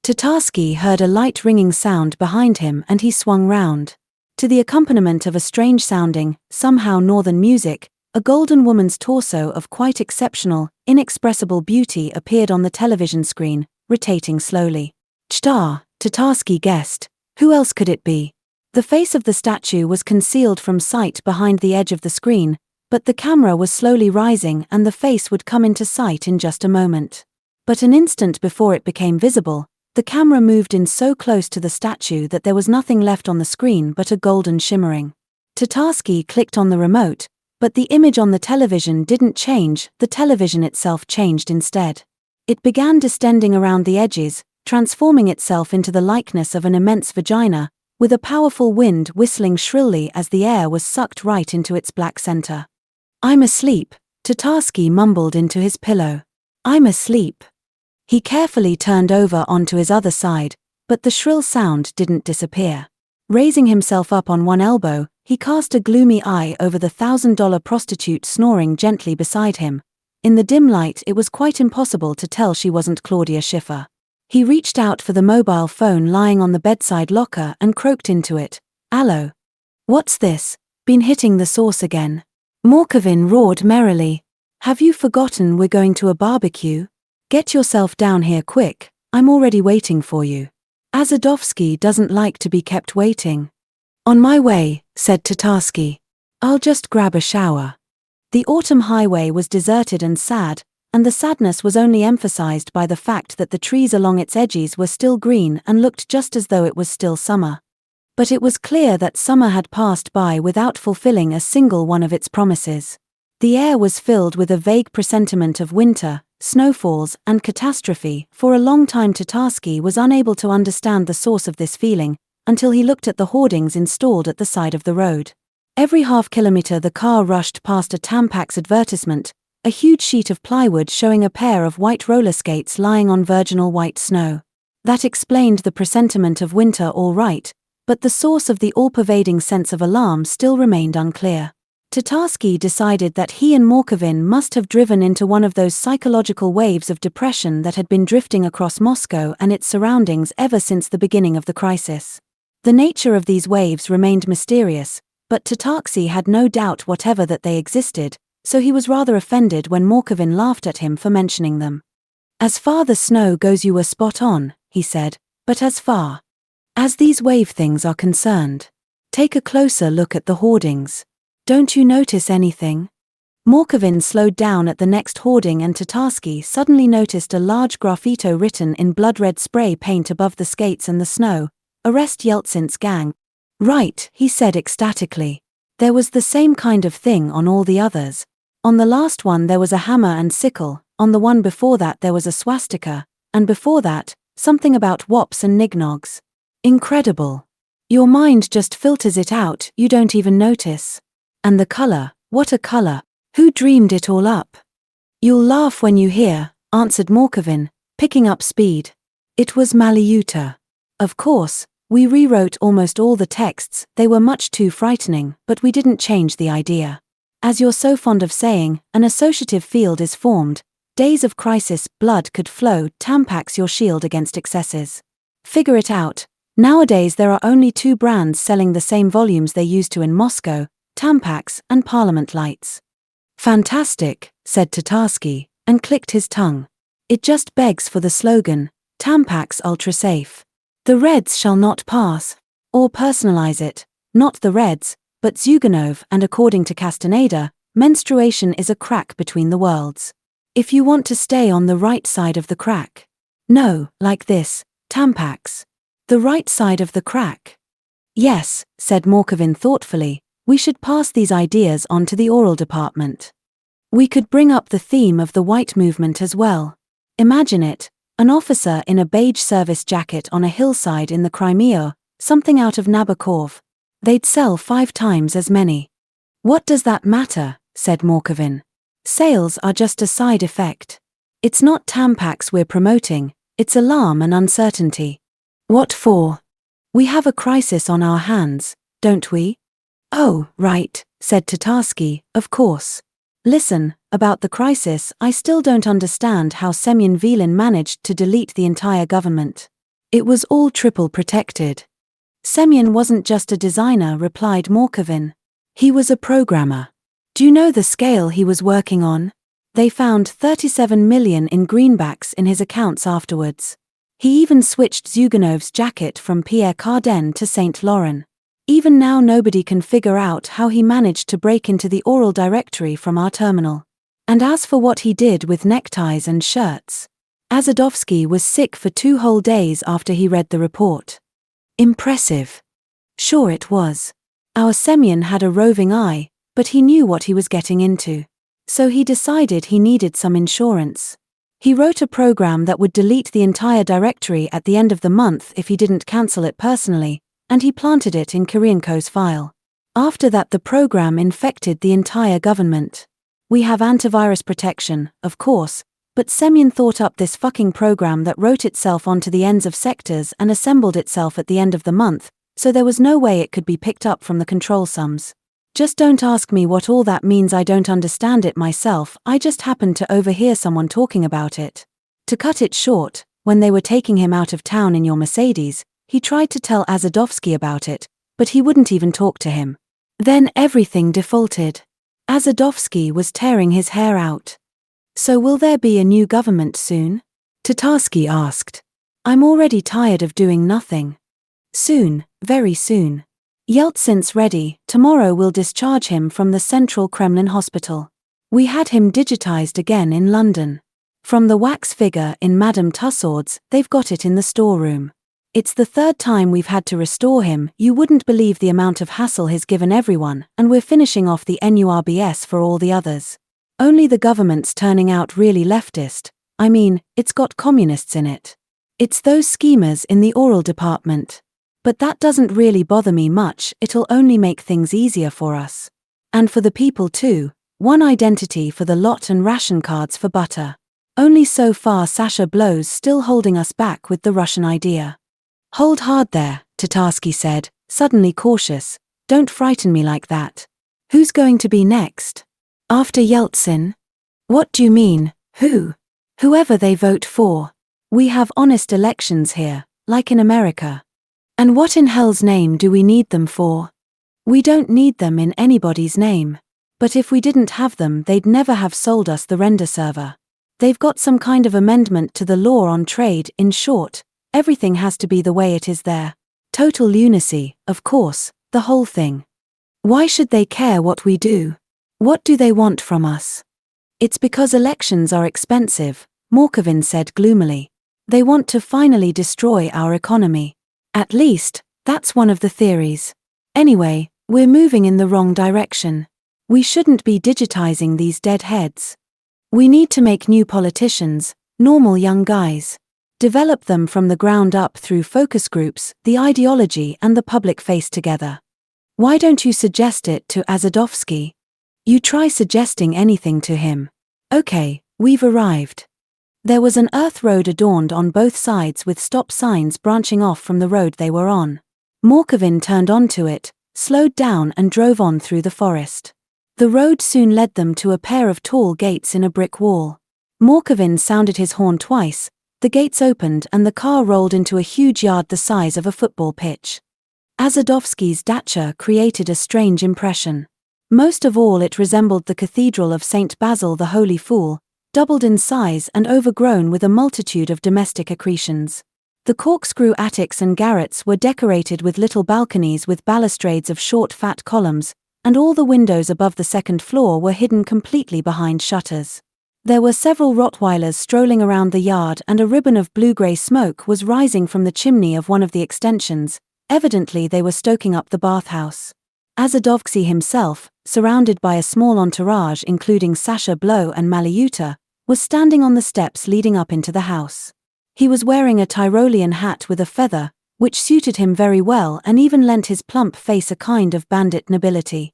Tatarsky heard a light ringing sound behind him and he swung round. To the accompaniment of a strange-sounding, somehow northern music, a golden woman's torso of quite exceptional, inexpressible beauty appeared on the television screen, rotating slowly. Chta, Tatarsky guessed. Who else could it be? The face of the statue was concealed from sight behind the edge of the screen, but the camera was slowly rising and the face would come into sight in just a moment. But an instant before it became visible, the camera moved in so close to the statue that there was nothing left on the screen but a golden shimmering. Tatarsky clicked on the remote, but the image on the television didn't change, the television itself changed instead. It began distending around the edges, transforming itself into the likeness of an immense vagina, with a powerful wind whistling shrilly as the air was sucked right into its black center. "I'm asleep," Tatarsky mumbled into his pillow. "I'm asleep." He carefully turned over onto his other side, but the shrill sound didn't disappear. Raising himself up on one elbow, he cast a gloomy eye over the $1,000 prostitute snoring gently beside him. In the dim light it was quite impossible to tell she wasn't Claudia Schiffer. He reached out for the mobile phone lying on the bedside locker and croaked into it. "Allo? What's this? Been hitting the sauce again?" Morkovin roared merrily. "Have you forgotten we're going to a barbecue? Get yourself down here quick, I'm already waiting for you. Azadovsky doesn't like to be kept waiting. On my way, said Tatarsky. I'll just grab a shower. The autumn highway was deserted and sad, and the sadness was only emphasized by the fact that the trees along its edges were still green and looked just as though it was still summer. But it was clear that summer had passed by without fulfilling a single one of its promises. The air was filled with a vague presentiment of winter, snowfalls, and catastrophe. For a long time Tatarsky was unable to understand the source of this feeling, until he looked at the hoardings installed at the side of the road. Every half-kilometer the car rushed past a Tampax advertisement, a huge sheet of plywood showing a pair of white roller skates lying on virginal white snow. That explained the presentiment of winter all right, but the source of the all-pervading sense of alarm still remained unclear. Tatarsky decided that he and Morkovin must have driven into one of those psychological waves of depression that had been drifting across Moscow and its surroundings ever since the beginning of the crisis. The nature of these waves remained mysterious, but Tatarsky had no doubt whatever that they existed, so he was rather offended when Morkovin laughed at him for mentioning them. As far the snow goes you were spot on, he said, but as far as these wave things are concerned, take a closer look at the hoardings. Don't you notice anything? Morkovin slowed down at the next hoarding and Tatarsky suddenly noticed a large graffito written in blood-red spray paint above the skates and the snow, "Arrest Yeltsin's gang." Right, he said ecstatically. There was the same kind of thing on all the others. On the last one there was a hammer and sickle, on the one before that there was a swastika, and before that, something about wops and nignogs. Incredible. Your mind just filters it out, you don't even notice. And the color, what a color. Who dreamed it all up? You'll laugh when you hear, answered Morkovin, picking up speed. It was Maliuta. Of course, we rewrote almost all the texts, they were much too frightening, but we didn't change the idea. As you're so fond of saying, an associative field is formed. Days of crisis, blood could flow, Tampax your shield against excesses. Figure it out. Nowadays there are only two brands selling the same volumes they used to in Moscow, Tampax and Parliament Lights. Fantastic, said Tatarsky, and clicked his tongue. It just begs for the slogan, Tampax Ultra Safe. The Reds shall not pass. Or personalize it, not the Reds, but Zyuganov, and according to Castaneda, menstruation is a crack between the worlds. If you want to stay on the right side of the crack. No, like this, Tampax. The right side of the crack. Yes, said Morkovin thoughtfully, we should pass these ideas on to the oral department. We could bring up the theme of the white movement as well. Imagine it, an officer in a beige service jacket on a hillside in the Crimea, something out of Nabokov. They'd sell 5 times as many. What does that matter, said Morkovin. Sales are just a side effect. It's not Tampax we're promoting, it's alarm and uncertainty. What for? We have a crisis on our hands, don't we? Oh, right, said Tatarsky, of course. Listen, about the crisis, I still don't understand how Semyon Velin managed to delete the entire government. It was all triple protected. Semyon wasn't just a designer, replied Morkovin. He was a programmer. Do you know the scale he was working on? They found 37 million in greenbacks in his accounts afterwards. He even switched Zyuganov's jacket from Pierre Cardin to Saint Laurent. Even now nobody can figure out how he managed to break into the oral directory from our terminal. And as for what he did with neckties and shirts, Azadovsky was sick for 2 whole days after he read the report. Impressive. Sure it was. Our Semyon had a roving eye, but he knew what he was getting into. So he decided he needed some insurance. He wrote a program that would delete the entire directory at the end of the month if he didn't cancel it personally, and he planted it in Kirienko's file. After that the program infected the entire government. We have antivirus protection, of course, but Semyon thought up this fucking program that wrote itself onto the ends of sectors and assembled itself at the end of the month, so there was no way it could be picked up from the control sums. Just don't ask me what all that means, I don't understand it myself, I just happened to overhear someone talking about it. To cut it short, when they were taking him out of town in your Mercedes, he tried to tell Azadovsky about it, but he wouldn't even talk to him. Then everything defaulted. Azadovsky was tearing his hair out. So will there be a new government soon? Tatarsky asked. I'm already tired of doing nothing. Soon, very soon. Yeltsin's ready, tomorrow we'll discharge him from the Central Kremlin Hospital. We had him digitized again in London. From the wax figure in Madame Tussauds, they've got it in the storeroom. It's the third time we've had to restore him. You wouldn't believe the amount of hassle he's given everyone, and we're finishing off the NURBS for all the others. Only the government's turning out really leftist. I mean, it's got communists in it. It's those schemers in the oral department. But that doesn't really bother me much, it'll only make things easier for us. And for the people too, one identity for the lot and ration cards for butter. Only so far Sasha blows still holding us back with the Russian idea. Hold hard there, Tatarsky said, suddenly cautious. Don't frighten me like that. Who's going to be next? After Yeltsin? What do you mean, who? Whoever they vote for. We have honest elections here, like in America. And what in hell's name do we need them for? We don't need them in anybody's name. But if we didn't have them, they'd never have sold us the render server. They've got some kind of amendment to the law on trade. In short, everything has to be the way it is there. Total lunacy, of course, the whole thing. Why should they care what we do? What do they want from us? It's because elections are expensive, Morkovin said gloomily. They want to finally destroy our economy. At least, that's one of the theories. Anyway, we're moving in the wrong direction. We shouldn't be digitizing these dead heads. We need to make new politicians, normal young guys. Develop them from the ground up through focus groups, the ideology and the public face together. Why don't you suggest it to Azadovsky? You try suggesting anything to him. Okay, we've arrived. There was an earth road adorned on both sides with stop signs branching off from the road they were on. Morkovin turned onto it, slowed down and drove on through the forest. The road soon led them to a pair of tall gates in a brick wall. Morkovin sounded his horn twice, the gates opened and the car rolled into a huge yard the size of a football pitch. Azadovsky's dacha created a strange impression. Most of all it resembled the Cathedral of St. Basil the Holy Fool, doubled in size and overgrown with a multitude of domestic accretions. The corkscrew attics and garrets were decorated with little balconies with balustrades of short fat columns, and all the windows above the second floor were hidden completely behind shutters. There were several Rottweilers strolling around the yard and a ribbon of blue-grey smoke was rising from the chimney of one of the extensions. Evidently they were stoking up the bathhouse. Azadovsky himself, surrounded by a small entourage including Sasha Blow and Maliuta, was standing on the steps leading up into the house. He was wearing a Tyrolean hat with a feather, which suited him very well and even lent his plump face a kind of bandit nobility.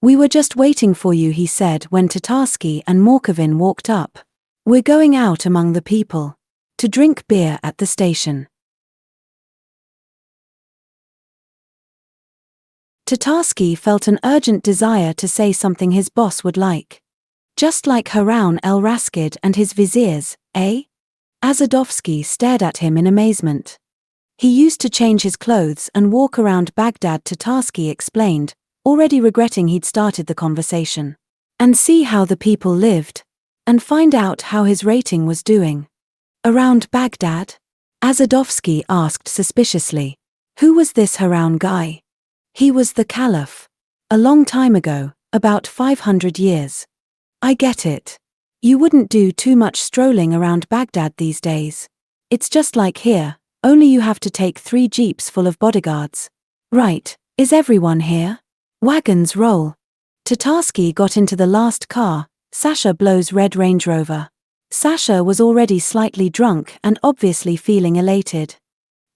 "We were just waiting for you," he said when Tatarsky and Morkovin walked up. "We're going out among the people. To drink beer at the station." Tatarsky felt an urgent desire to say something his boss would like. Just like Harun el-Rashid and his viziers, eh? Azadovsky stared at him in amazement. He used to change his clothes and walk around Baghdad, Tatarsky explained, already regretting he'd started the conversation. And see how the people lived. And find out how his rating was doing. Around Baghdad? Azadovsky asked suspiciously. Who was this Harun guy? He was the Caliph. A long time ago, about 500 years. I get it. You wouldn't do too much strolling around Baghdad these days. It's just like here, only you have to take 3 jeeps full of bodyguards. Right, is everyone here? Wagons roll. Tatarsky got into the last car, Sasha Blow's red Range Rover. Sasha was already slightly drunk and obviously feeling elated.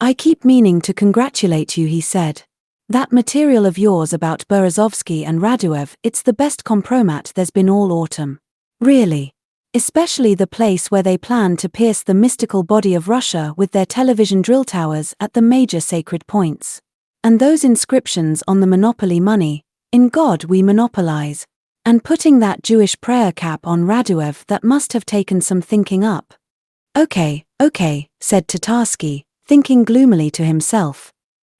I keep meaning to congratulate you, he said. That material of yours about Berezovsky and Raduev, it's the best compromat there's been all autumn. Really. Especially the place where they plan to pierce the mystical body of Russia with their television drill towers at the major sacred points. And those inscriptions on the monopoly money, "In God we monopolize," and putting that Jewish prayer cap on Raduev, that must have taken some thinking up. Okay, said Tatarsky, thinking gloomily to himself.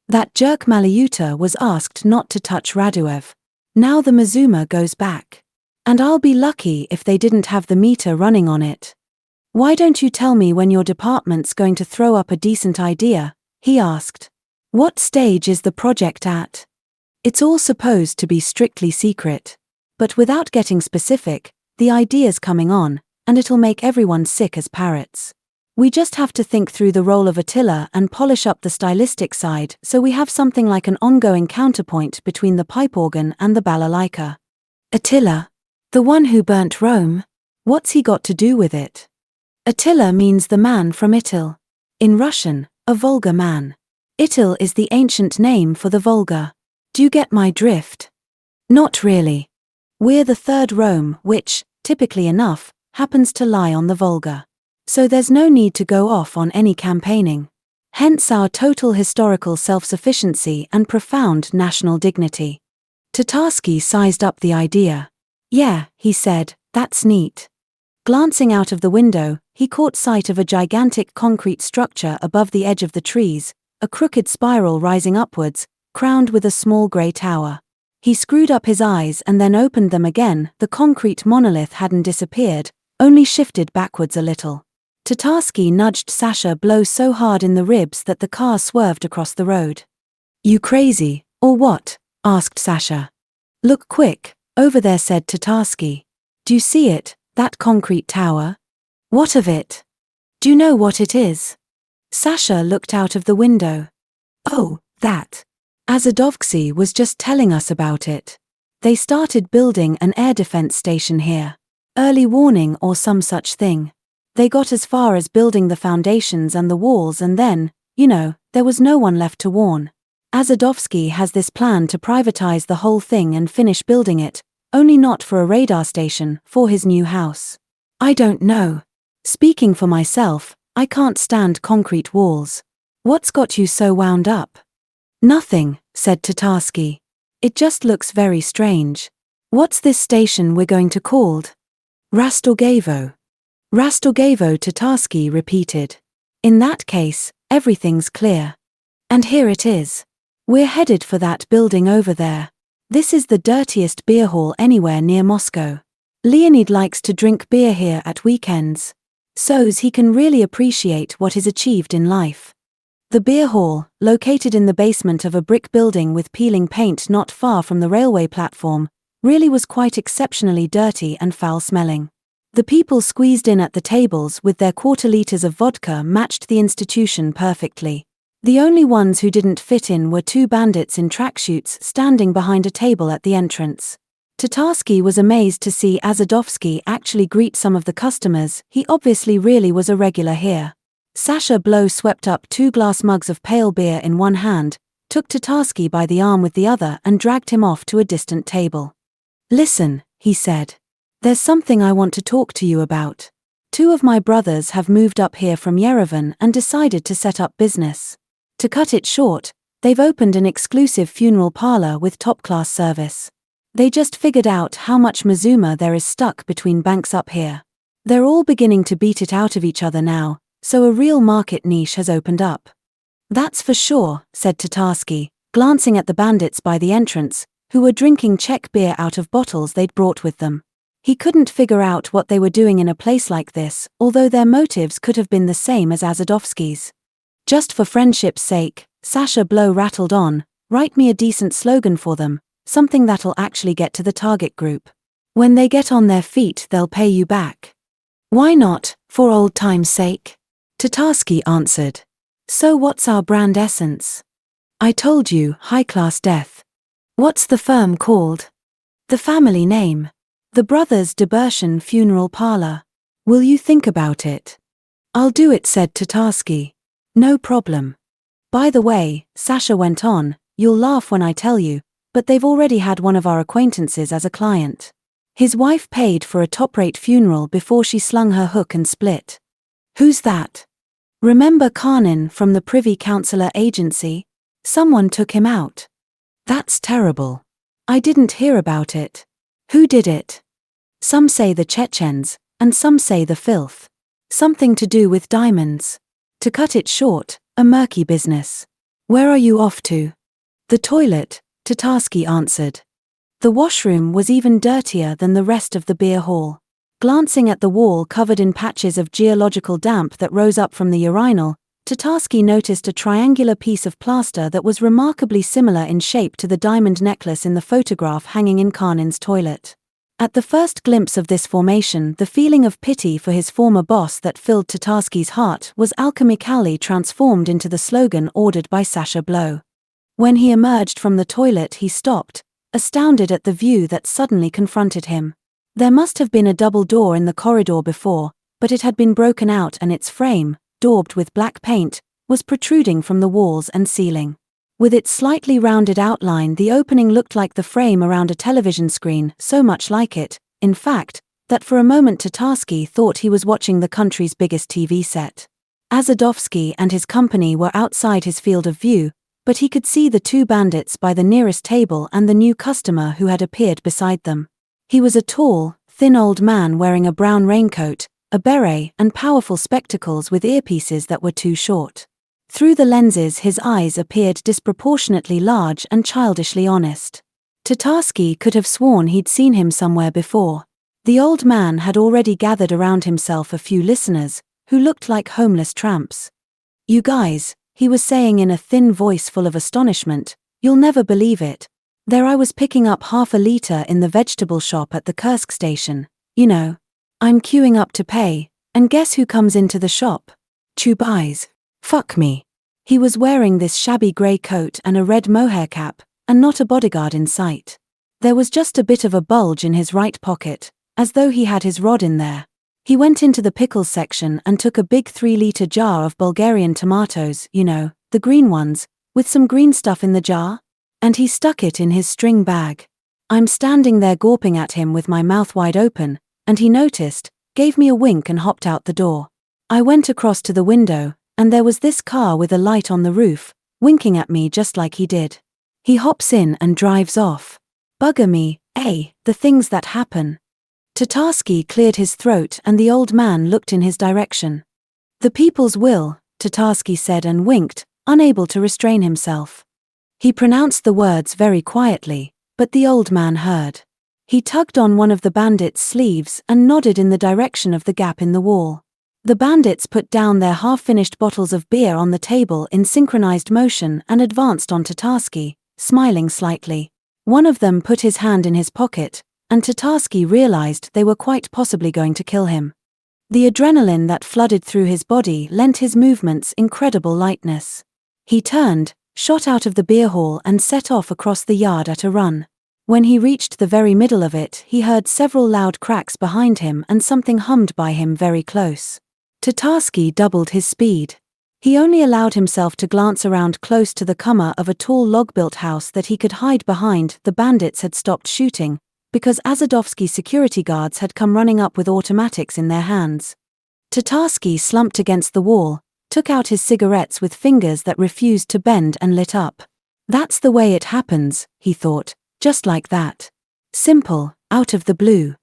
That jerk Maliuta was asked not to touch Raduev. Now the Mazuma goes back. And I'll be lucky if they didn't have the meter running on it. Why don't you tell me when your department's going to throw up a decent idea? He asked. What stage is the project at? It's all supposed to be strictly secret. But without getting specific, the idea's coming on, and it'll make everyone sick as parrots. We just have to think through the role of Attila and polish up the stylistic side so we have something like an ongoing counterpoint between the pipe organ and the balalaika. Attila? The one who burnt Rome? What's he got to do with it? Attila means the man from Itil. In Russian, a Volga man. Itil is the ancient name for the Volga. Do you get my drift? Not really. We're the third Rome which, typically enough, happens to lie on the Volga. So there's no need to go off on any campaigning. Hence our total historical self-sufficiency and profound national dignity. Tatarsky sized up the idea. Yeah, he said, that's neat. Glancing out of the window, he caught sight of a gigantic concrete structure above the edge of the trees, a crooked spiral rising upwards, crowned with a small grey tower. He screwed up his eyes and then opened them again. The concrete monolith hadn't disappeared, only shifted backwards a little. Tatarsky nudged Sasha Blow so hard in the ribs that the car swerved across the road. You crazy, or what? Asked Sasha. Look quick, over there, said Tatarsky. Do you see it, that concrete tower? What of it? Do you know what it is? Sasha looked out of the window. Oh, that. Azadovsky was just telling us about it. They started building an air defense station here. Early warning or some such thing. They got as far as building the foundations and the walls and then, there was no one left to warn. Azadovsky has this plan to privatize the whole thing and finish building it, only not for a radar station, for his new house. I don't know. Speaking for myself, I can't stand concrete walls. What's got you so wound up? Nothing, said Tatarsky. It just looks very strange. What's this station we're going to called? Rastorgevo. Rastorgevo, Tatarsky repeated. In that case, everything's clear. And here it is. We're headed for that building over there. This is the dirtiest beer hall anywhere near Moscow. Leonid likes to drink beer here at weekends. So's he can really appreciate what is achieved in life. The beer hall, located in the basement of a brick building with peeling paint not far from the railway platform, really was quite exceptionally dirty and foul-smelling. The people squeezed in at the tables with their quarter-liters of vodka matched the institution perfectly. The only ones who didn't fit in were two bandits in tracksuits standing behind a table at the entrance. Tatarsky was amazed to see Azadovsky actually greet some of the customers. He obviously really was a regular here. Sasha Blow swept up 2 glass mugs of pale beer in one hand, took Tatarsky by the arm with the other and dragged him off to a distant table. Listen, he said. There's something I want to talk to you about. 2 of my brothers have moved up here from Yerevan and decided to set up business. To cut it short, they've opened an exclusive funeral parlor with top-class service. They just figured out how much Mazuma there is stuck between banks up here. They're all beginning to beat it out of each other now, so a real market niche has opened up. That's for sure, said Tatarsky, glancing at the bandits by the entrance, who were drinking Czech beer out of bottles they'd brought with them. He couldn't figure out what they were doing in a place like this, although their motives could have been the same as Azadovsky's. Just for friendship's sake, Sasha Blow rattled on, write me a decent slogan for them, something that'll actually get to the target group. When they get on their feet they'll pay you back. Why not, for old time's sake? Tatarsky answered. So what's our brand essence? I told you, high-class death. What's the firm called? The family name. The Brothers Debertian Funeral Parlor. Will you think about it? I'll do it, said Tatarsky. No problem. By the way, Sasha went on, you'll laugh when I tell you, but they've already had one of our acquaintances as a client. His wife paid for a top-rate funeral before she slung her hook and split. Who's that? Remember Karnin from the Privy Councillor Agency? Someone took him out. That's terrible. I didn't hear about it. Who did it? Some say the Chechens, and some say the filth. Something to do with diamonds. To cut it short, a murky business. Where are you off to? The toilet, Tatarsky answered. The washroom was even dirtier than the rest of the beer hall. Glancing at the wall covered in patches of geological damp that rose up from the urinal, Tatarsky noticed a triangular piece of plaster that was remarkably similar in shape to the diamond necklace in the photograph hanging in Karnin's toilet. At the first glimpse of this formation, the feeling of pity for his former boss that filled Tatarsky's heart was alchemically transformed into the slogan ordered by Sasha Blow. When he emerged from the toilet, he stopped, astounded at the view that suddenly confronted him. There must have been a double door in the corridor before, but it had been broken out and its frame, daubed with black paint, was protruding from the walls and ceiling. With its slightly rounded outline, the opening looked like the frame around a television screen, so much like it, in fact, that for a moment Tatarsky thought he was watching the country's biggest TV set. Azadovsky and his company were outside his field of view, but he could see the two bandits by the nearest table and the new customer who had appeared beside them. He was a tall, thin old man wearing a brown raincoat, a beret, and powerful spectacles with earpieces that were too short. Through the lenses his eyes appeared disproportionately large and childishly honest. Tatarsky could have sworn he'd seen him somewhere before. The old man had already gathered around himself a few listeners, who looked like homeless tramps. "You guys," he was saying in a thin voice full of astonishment, "you'll never believe it. There I was picking up half a liter in the vegetable shop at the Kursk station, you know. I'm queuing up to pay, and guess who comes into the shop? Chubais. Fuck me." He was wearing this shabby grey coat and a red mohair cap, and not a bodyguard in sight. There was just a bit of a bulge in his right pocket, as though he had his rod in there. He went into the pickles section and took a big 3-liter jar of Bulgarian tomatoes, you know, the green ones, with some green stuff in the jar, and he stuck it in his string bag. I'm standing there gawping at him with my mouth wide open, and he noticed, gave me a wink and hopped out the door. I went across to the window, and there was this car with a light on the roof, winking at me just like he did. He hops in and drives off. Bugger me, eh, the things that happen. Tatarsky cleared his throat and the old man looked in his direction. "The people's will," Tatarsky said and winked, unable to restrain himself. He pronounced the words very quietly, but the old man heard. He tugged on one of the bandits' sleeves and nodded in the direction of the gap in the wall. The bandits put down their half-finished bottles of beer on the table in synchronized motion and advanced on Tatarsky, smiling slightly. One of them put his hand in his pocket, and Tatarsky realized they were quite possibly going to kill him. The adrenaline that flooded through his body lent his movements incredible lightness. He turned, shot out of the beer hall and set off across the yard at a run. When he reached the very middle of it, he heard several loud cracks behind him and something hummed by him very close. Tatarsky doubled his speed. He only allowed himself to glance around close to the comer of a tall log-built house that he could hide behind. The bandits had stopped shooting, because Azadovsky security guards had come running up with automatics in their hands. Tatarsky slumped against the wall, took out his cigarettes with fingers that refused to bend and lit up. That's the way it happens, he thought, just like that. Simple, out of the blue.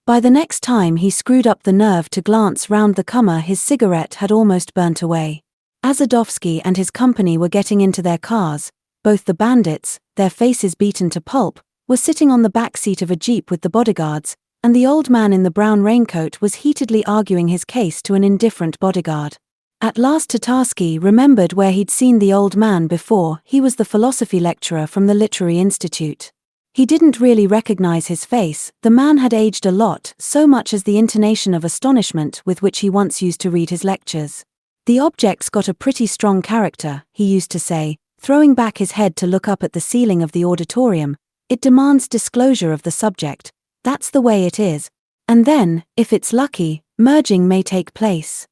By the next time he screwed up the nerve to glance round the comer, his cigarette had almost burnt away. Azadovsky and his company were getting into their cars. Both the bandits, their faces beaten to pulp, were sitting on the back seat of a jeep with the bodyguards, and the old man in the brown raincoat was heatedly arguing his case to an indifferent bodyguard. At last Tatarsky remembered where he'd seen the old man before. He was the philosophy lecturer from the Literary Institute. He didn't really recognize his face. The man had aged a lot, so much as the intonation of astonishment with which he once used to read his lectures. "The object's got a pretty strong character," he used to say, throwing back his head to look up at the ceiling of the auditorium. "It demands disclosure of the subject. That's the way it is. And then, if it's lucky, merging may take place."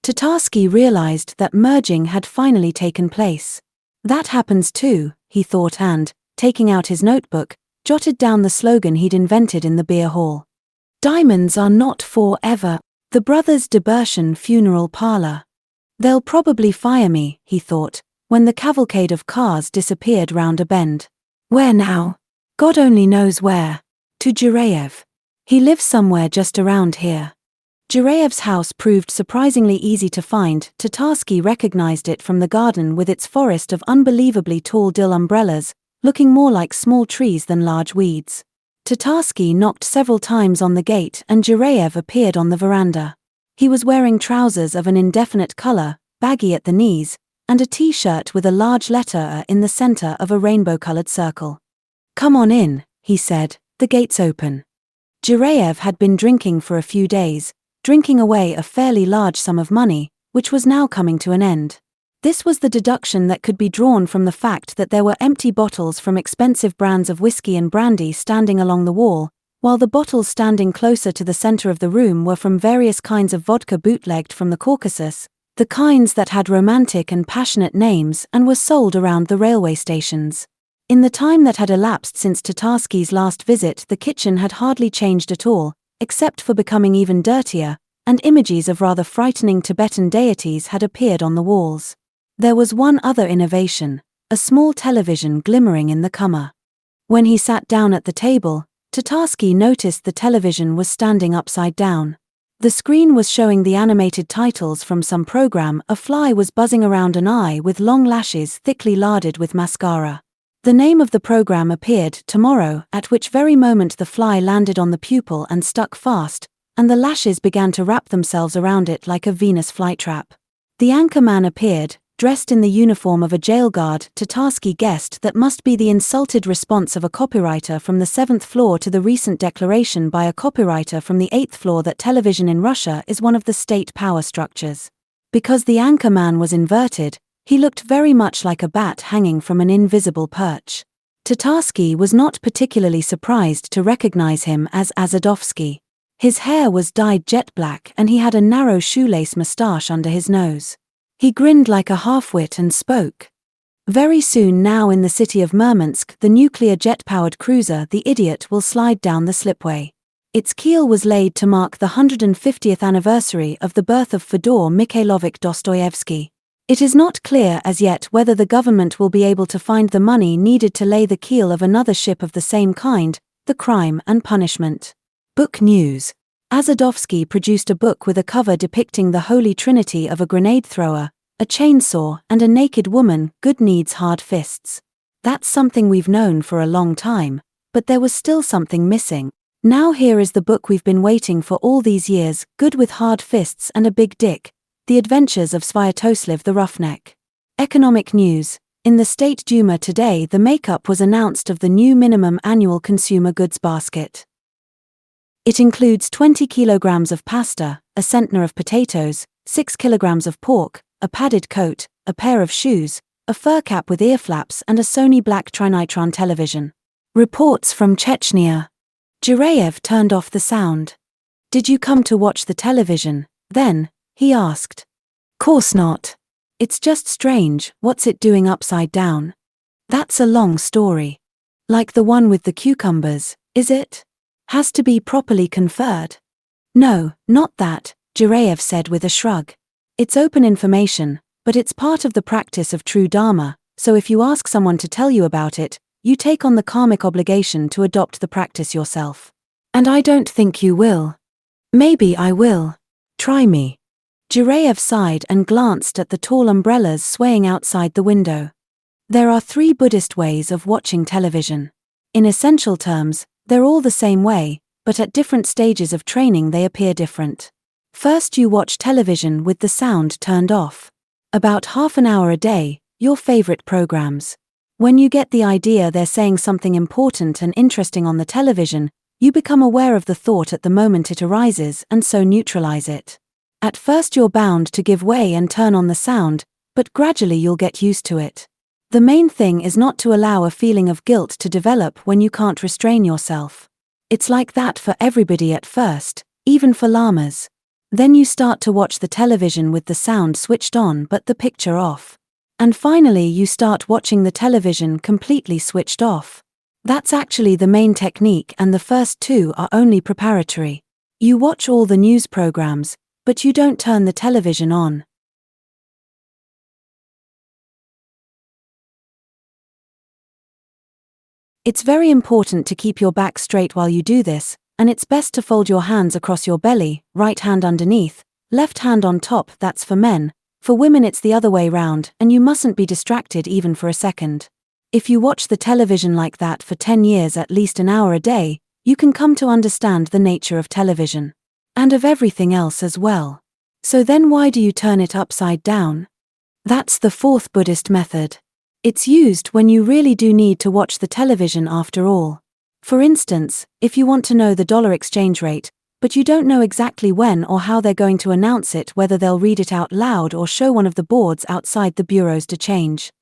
Tatarsky realized that merging had finally taken place. That happens too, he thought and, taking out his notebook, jotted down the slogan he'd invented in the beer hall. "Diamonds are not forever. The Brothers de Berchen Funeral Parlor. They'll probably fire me," he thought, when the cavalcade of cars disappeared round a bend. "Where now? God only knows where. To Jireyev. He lives somewhere just around here." Jireyev's house proved surprisingly easy to find. Tatarsky recognized it from the garden with its forest of unbelievably tall dill umbrellas, looking more like small trees than large weeds. Tatarsky knocked several times on the gate and Jireyev appeared on the veranda. He was wearing trousers of an indefinite color, baggy at the knees, and a t-shirt with a large letter A in the center of a rainbow-colored circle. "Come on in," he said, "the gate's open." Jireyev had been drinking for a few days, drinking away a fairly large sum of money, which was now coming to an end. This was the deduction that could be drawn from the fact that there were empty bottles from expensive brands of whiskey and brandy standing along the wall, while the bottles standing closer to the center of the room were from various kinds of vodka bootlegged from the Caucasus, the kinds that had romantic and passionate names and were sold around the railway stations. In the time that had elapsed since Tatarsky's last visit, the kitchen had hardly changed at all, except for becoming even dirtier, and images of rather frightening Tibetan deities had appeared on the walls. There was one other innovation, a small television glimmering in the cummer. When he sat down at the table, Tatarsky noticed the television was standing upside down. The screen was showing the animated titles from some program. A fly was buzzing around an eye with long lashes thickly larded with mascara. The name of the program appeared, Tomorrow, at which very moment the fly landed on the pupil and stuck fast, and the lashes began to wrap themselves around it like a Venus flytrap. The anchor man appeared, dressed in the uniform of a jail guard. Tatarsky guessed that must be the insulted response of a copywriter from the 7th floor to the recent declaration by a copywriter from the 8th floor that television in Russia is one of the state power structures. Because the anchor man was inverted, he looked very much like a bat hanging from an invisible perch. Tatarsky was not particularly surprised to recognize him as Azadovsky. His hair was dyed jet black and he had a narrow shoelace mustache under his nose. He grinned like a half-wit and spoke. "Very soon now in the city of Murmansk, the nuclear jet-powered cruiser The Idiot will slide down the slipway. Its keel was laid to mark the 150th anniversary of the birth of Fyodor Mikhailovich Dostoevsky. It is not clear as yet whether the government will be able to find the money needed to lay the keel of another ship of the same kind, The Crime and Punishment." Book news. Azadovsky produced a book with a cover depicting the holy trinity of a grenade thrower, a chainsaw, and a naked woman. Good needs hard fists. That's something we've known for a long time, but there was still something missing. Now here is the book we've been waiting for all these years, Good with hard fists and a big dick. The Adventures of Sviatoslav the Roughneck. Economic news. In the State Duma today the makeup was announced of the new minimum annual consumer goods basket. It includes 20 kilograms of pasta, a centner of potatoes, 6 kilograms of pork, a padded coat, a pair of shoes, a fur cap with ear flaps and a Sony black trinitron television. Reports from Chechnya. Jireyev turned off the sound. "Did you come to watch the television, then?" he asked. "Course not. It's just strange, what's it doing upside down?" "That's a long story. Like the one with the cucumbers, is it? Has to be properly conferred." "No, not that," Jireyev said with a shrug. "It's open information, but it's part of the practice of true Dharma, so if you ask someone to tell you about it, you take on the karmic obligation to adopt the practice yourself. And I don't think you will." "Maybe I will. Try me." Jireyev sighed and glanced at the tall umbrellas swaying outside the window. There are 3 Buddhist ways of watching television. In essential terms, they're all the same way, but at different stages of training they appear different. First, you watch television with the sound turned off. About half an hour a day, your favorite programs. When you get the idea they're saying something important and interesting on the television, you become aware of the thought at the moment it arises and so neutralize it. At first you're bound to give way and turn on the sound, but gradually you'll get used to it. The main thing is not to allow a feeling of guilt to develop when you can't restrain yourself. It's like that for everybody at first, even for lamas. Then you start to watch the television with the sound switched on but the picture off. And finally you start watching the television completely switched off. That's actually the main technique and the first 2 are only preparatory. You watch all the news programs, but you don't turn the television on. It's very important to keep your back straight while you do this, and it's best to fold your hands across your belly, right hand underneath, left hand on top. That's for men. For women it's the other way round, and you mustn't be distracted even for a second. If you watch the television like that for 10 years at least an hour a day, you can come to understand the nature of television. And of everything else as well. So then why do you turn it upside down? That's the fourth Buddhist method. It's used when you really do need to watch the television after all. For instance, if you want to know the dollar exchange rate, but you don't know exactly when or how they're going to announce it, whether they'll read it out loud or show one of the boards outside the bureaus de change.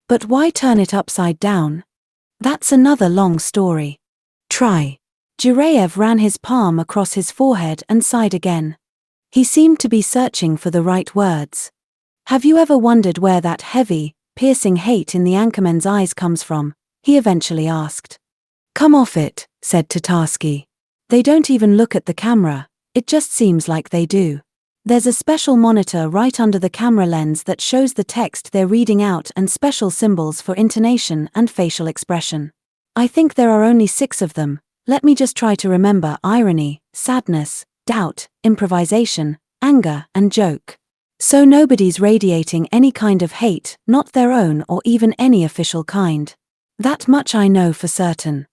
But why turn it upside down? That's another long story. Try. Jireyev ran his palm across his forehead and sighed again. He seemed to be searching for the right words. Have you ever wondered where that heavy, piercing hate in the anchorman's eyes comes from? He eventually asked. Come off it, said Tatarsky. They don't even look at the camera, it just seems like they do. There's a special monitor right under the camera lens that shows the text they're reading out and special symbols for intonation and facial expression. I think there are only 6 of them. Let me just try to remember: irony, sadness, doubt, improvisation, anger, and joke. So nobody's radiating any kind of hate, not their own or even any official kind. That much I know for certain.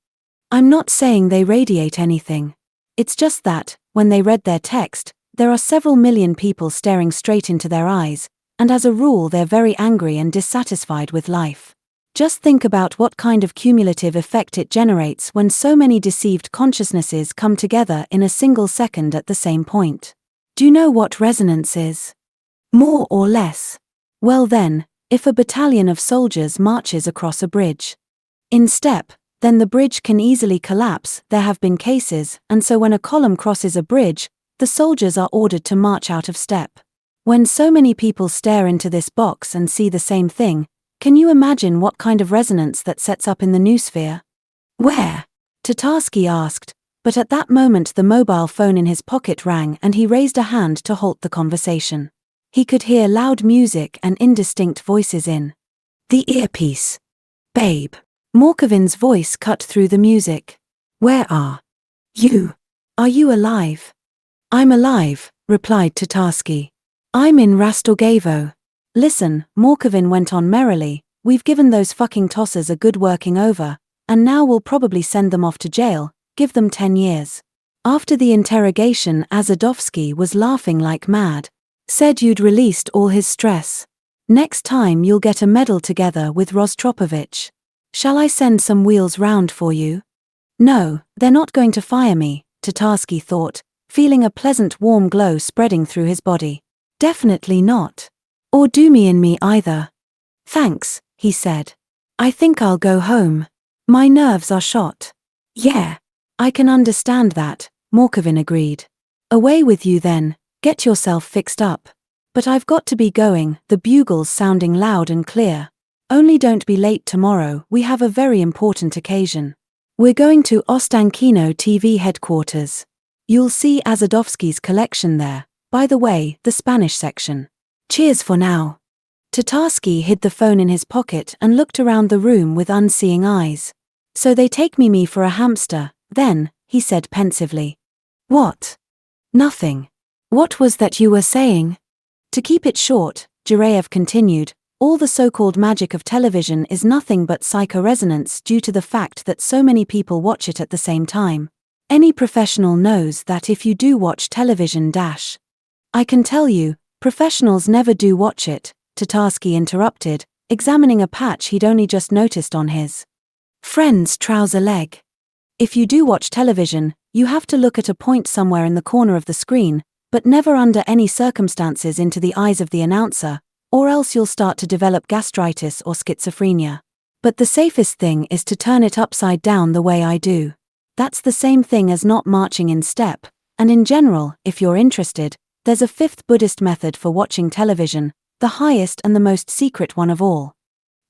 I'm not saying they radiate anything. It's just that, when they read their text, there are several million people staring straight into their eyes, and as a rule they're very angry and dissatisfied with life. Just think about what kind of cumulative effect it generates when so many deceived consciousnesses come together in a single second at the same point. Do you know what resonance is? More or less. Well then, if a battalion of soldiers marches across a bridge in step, then the bridge can easily collapse. There have been cases, and so when a column crosses a bridge, the soldiers are ordered to march out of step. When so many people stare into this box and see the same thing, can you imagine what kind of resonance that sets up in the noosphere? Where? Tatarsky asked, but at that moment the mobile phone in his pocket rang and he raised a hand to halt the conversation. He could hear loud music and indistinct voices in the earpiece. Babe. Morkovin's voice cut through the music. Where are you? Are you alive? I'm alive, replied Tatarsky. I'm in Rastorgevo. Listen, Morkovin went on merrily, we've given those fucking tossers a good working over, and now we'll probably send them off to jail, give them 10 years. After the interrogation, Azadovsky was laughing like mad. Said you'd released all his stress. Next time you'll get a medal together with Rostropovich. Shall I send some wheels round for you? No, they're not going to fire me, Tatarsky thought, feeling a pleasant warm glow spreading through his body. Definitely not. Or do me in me either. Thanks, he said. I think I'll go home. My nerves are shot. Yeah. I can understand that, Morkovin agreed. Away with you then, get yourself fixed up. But I've got to be going, the bugle's sounding loud and clear. Only don't be late tomorrow, we have a very important occasion. We're going to Ostankino TV headquarters. You'll see Azadovsky's collection there, by the way, the Spanish section. Cheers for now. Tatarsky hid the phone in his pocket and looked around the room with unseeing eyes. So they take me for a hamster, then, he said pensively. What? Nothing. What was that you were saying? To keep it short, Jireyev continued, all the so-called magic of television is nothing but psychoresonance due to the fact that so many people watch it at the same time. Any professional knows that if you do watch television I can tell you, professionals never do watch it, Tatarsky interrupted, examining a patch he'd only just noticed on his friend's trouser leg. If you do watch television, you have to look at a point somewhere in the corner of the screen, but never under any circumstances into the eyes of the announcer, or else you'll start to develop gastritis or schizophrenia. But the safest thing is to turn it upside down the way I do. That's the same thing as not marching in step, and in general, if you're interested, there's a 5th Buddhist method for watching television, the highest and the most secret one of all.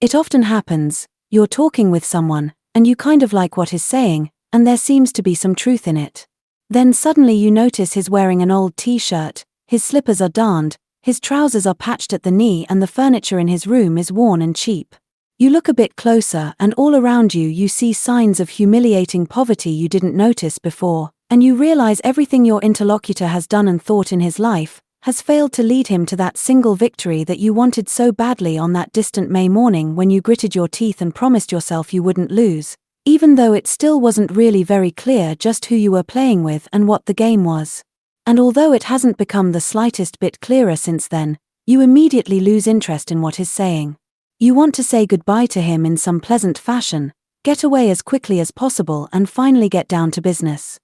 It often happens, you're talking with someone, and you kind of like what he's saying, and there seems to be some truth in it. Then suddenly you notice he's wearing an old t-shirt, his slippers are darned, his trousers are patched at the knee and the furniture in his room is worn and cheap. You look a bit closer and all around you see signs of humiliating poverty you didn't notice before, and you realize everything your interlocutor has done and thought in his life has failed to lead him to that single victory that you wanted so badly on that distant May morning when you gritted your teeth and promised yourself you wouldn't lose. even though it still wasn't really very clear just who you were playing with and what the game was. And although it hasn't become the slightest bit clearer since then, you immediately lose interest in what he's saying. You want to say goodbye to him in some pleasant fashion, get away as quickly as possible and finally get down to business.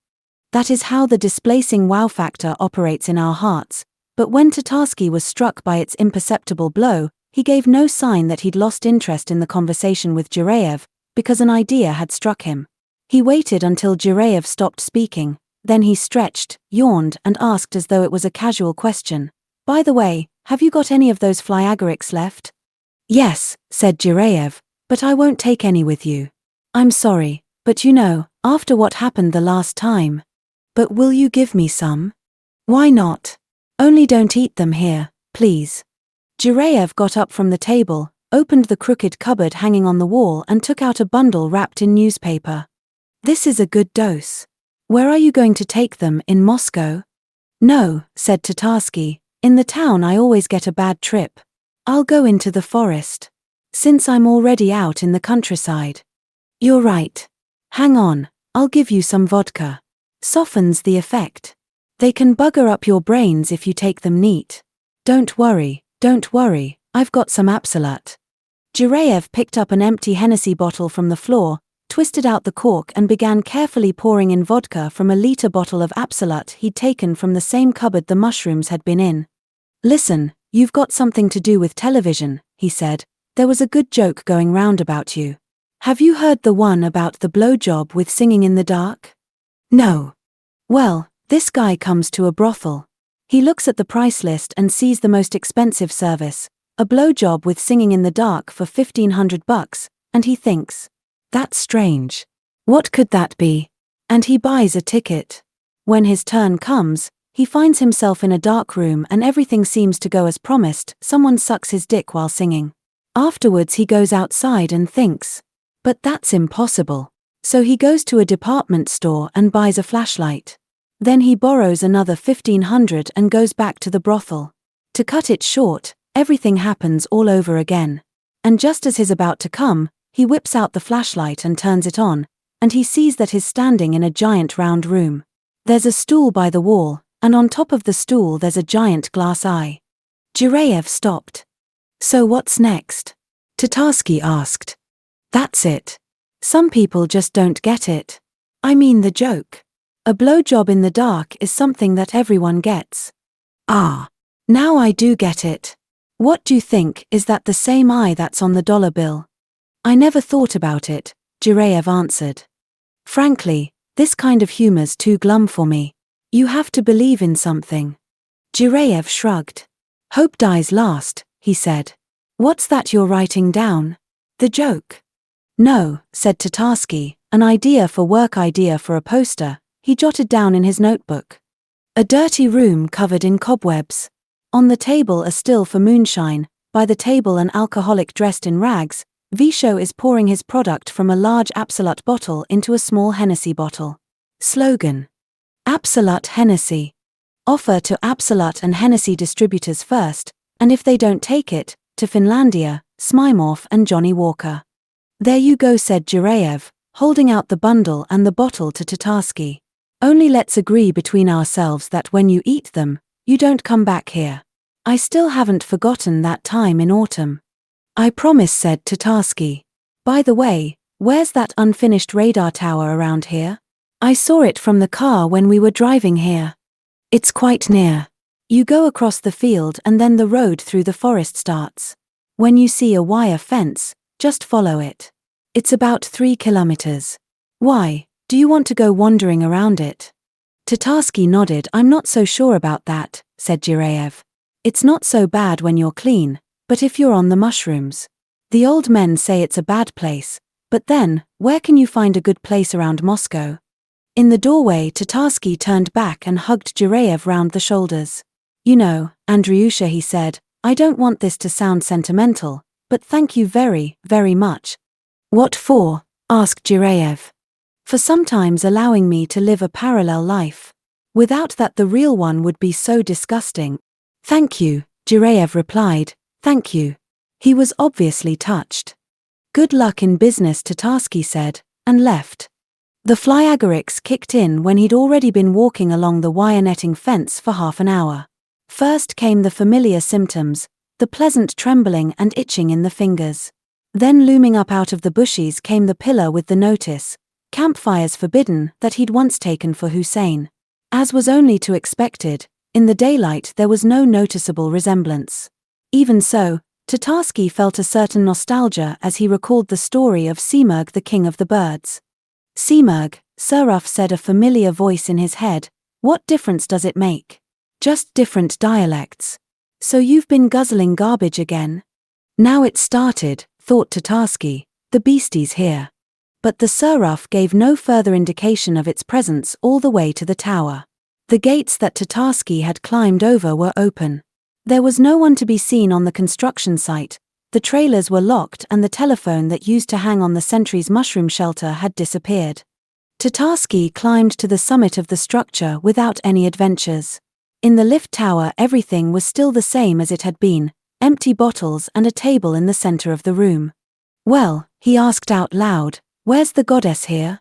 That is how the displacing wow factor operates in our hearts, but when Tatarsky was struck by its imperceptible blow, he gave no sign that he'd lost interest in the conversation with Jireyev, because an idea had struck him. He waited until Jireyev stopped speaking, then he stretched, yawned and asked as though it was a casual question, "By the way, have you got any of those flyagarics left?" "Yes," said Jireyev, "but I won't take any with you. I'm sorry, but you know, after what happened the last time. But will you give me some?" "Why not? Only don't eat them here, please." Jireyev got up from the table, opened the crooked cupboard hanging on the wall and took out a bundle wrapped in newspaper. "This is a good dose. Where are you going to take them, in Moscow?" "No," said Tatarsky, "in the town I always get a bad trip. I'll go into the forest. Since I'm already out in the countryside." "You're right. Hang on, I'll give you some vodka. Softens the effect. They can bugger up your brains if you take them neat. Don't worry, I've got some Absolut." Jireyev picked up an empty Hennessy bottle from the floor, twisted out the cork and began carefully pouring in vodka from a liter bottle of Absolut he'd taken from the same cupboard the mushrooms had been in. "Listen, you've got something to do with television," he said. "There was a good joke going round about you. Have you heard the one about the blowjob with singing in the dark?" "No." "Well, this guy comes to a brothel. He looks at the price list and sees the most expensive service, a blowjob with singing in the dark for $1,500, and he thinks, 'That's strange. What could that be?' And he buys a ticket. When his turn comes, he finds himself in a dark room and everything seems to go as promised. Someone sucks his dick while singing. Afterwards he goes outside and thinks, 'But that's impossible.' So he goes to a department store and buys a flashlight. Then he borrows another $1,500 and goes back to the brothel. To cut it short, everything happens all over again. And just as he's about to come, he whips out the flashlight and turns it on, and he sees that he's standing in a giant round room. There's a stool by the wall, and on top of the stool there's a giant glass eye." Jireyev stopped. "So what's next?" Tatarsky asked. "That's it. Some people just don't get it. I mean the joke. A blowjob in the dark is something that everyone gets." "Ah. Now I do get it. What do you think, is that the same eye that's on the dollar bill?" "I never thought about it," Jireyev answered. "Frankly, this kind of humor's too glum for me. You have to believe in something." Jireyev shrugged. "Hope dies last," he said. "What's that you're writing down? The joke?" "No," said Tatarsky, "an idea for a poster," he jotted down in his notebook. "A dirty room covered in cobwebs. On the table a still for moonshine, by the table an alcoholic dressed in rags. Visho is pouring his product from a large Absolut bottle into a small Hennessy bottle. Slogan: Absolut Hennessy. Offer to Absolut and Hennessy distributors first, and if they don't take it, to Finlandia, Smymorf and Johnny Walker." "There you go," said Jireyev, holding out the bundle and the bottle to Tatarsky. "Only let's agree between ourselves that when you eat them, you don't come back here. I still haven't forgotten that time in autumn." "I promise," said Tatarsky. "By the way, where's that unfinished radar tower around here? I saw it from the car when we were driving here." "It's quite near. You go across the field and then the road through the forest starts. When you see a wire fence, just follow it. It's about 3 kilometers. Why, do you want to go wandering around it?" Tatarsky nodded. "I'm not so sure about that," said Jireyev. "It's not so bad when you're clean, but if you're on the mushrooms. The old men say it's a bad place, but then, where can you find a good place around Moscow?" In the doorway Tatarsky turned back and hugged Jireyev round the shoulders. "You know, Andriusha," he said, "I don't want this to sound sentimental, but thank you very, very much." "What for?" asked Jireyev. "For sometimes allowing me to live a parallel life. Without that the real one would be so disgusting." "Thank you," Jireyev replied, "thank you." He was obviously touched. "Good luck in business," Tatarsky said, and left. The flyagorics kicked in when he'd already been walking along the wire netting fence for half an hour. First came the familiar symptoms, the pleasant trembling and itching in the fingers. Then looming up out of the bushes came the pillar with the notice, "Campfires forbidden," that he'd once taken for Hussein. As was only to expected, in the daylight there was no noticeable resemblance. Even so, Tatarsky felt a certain nostalgia as he recalled the story of Simurgh, the king of the birds. "Simurgh," Suruf said, a familiar voice in his head, "what difference does it make? Just different dialects. So you've been guzzling garbage again?" Now it started, thought Tatarsky, the beastie's here. But the Suruf gave no further indication of its presence all the way to the tower. The gates that Tatarsky had climbed over were open. There was no one to be seen on the construction site, the trailers were locked and the telephone that used to hang on the sentry's mushroom shelter had disappeared. Tatarsky climbed to the summit of the structure without any adventures. In the lift tower everything was still the same as it had been, empty bottles and a table in the center of the room. "Well," he asked out loud, "where's the goddess here?"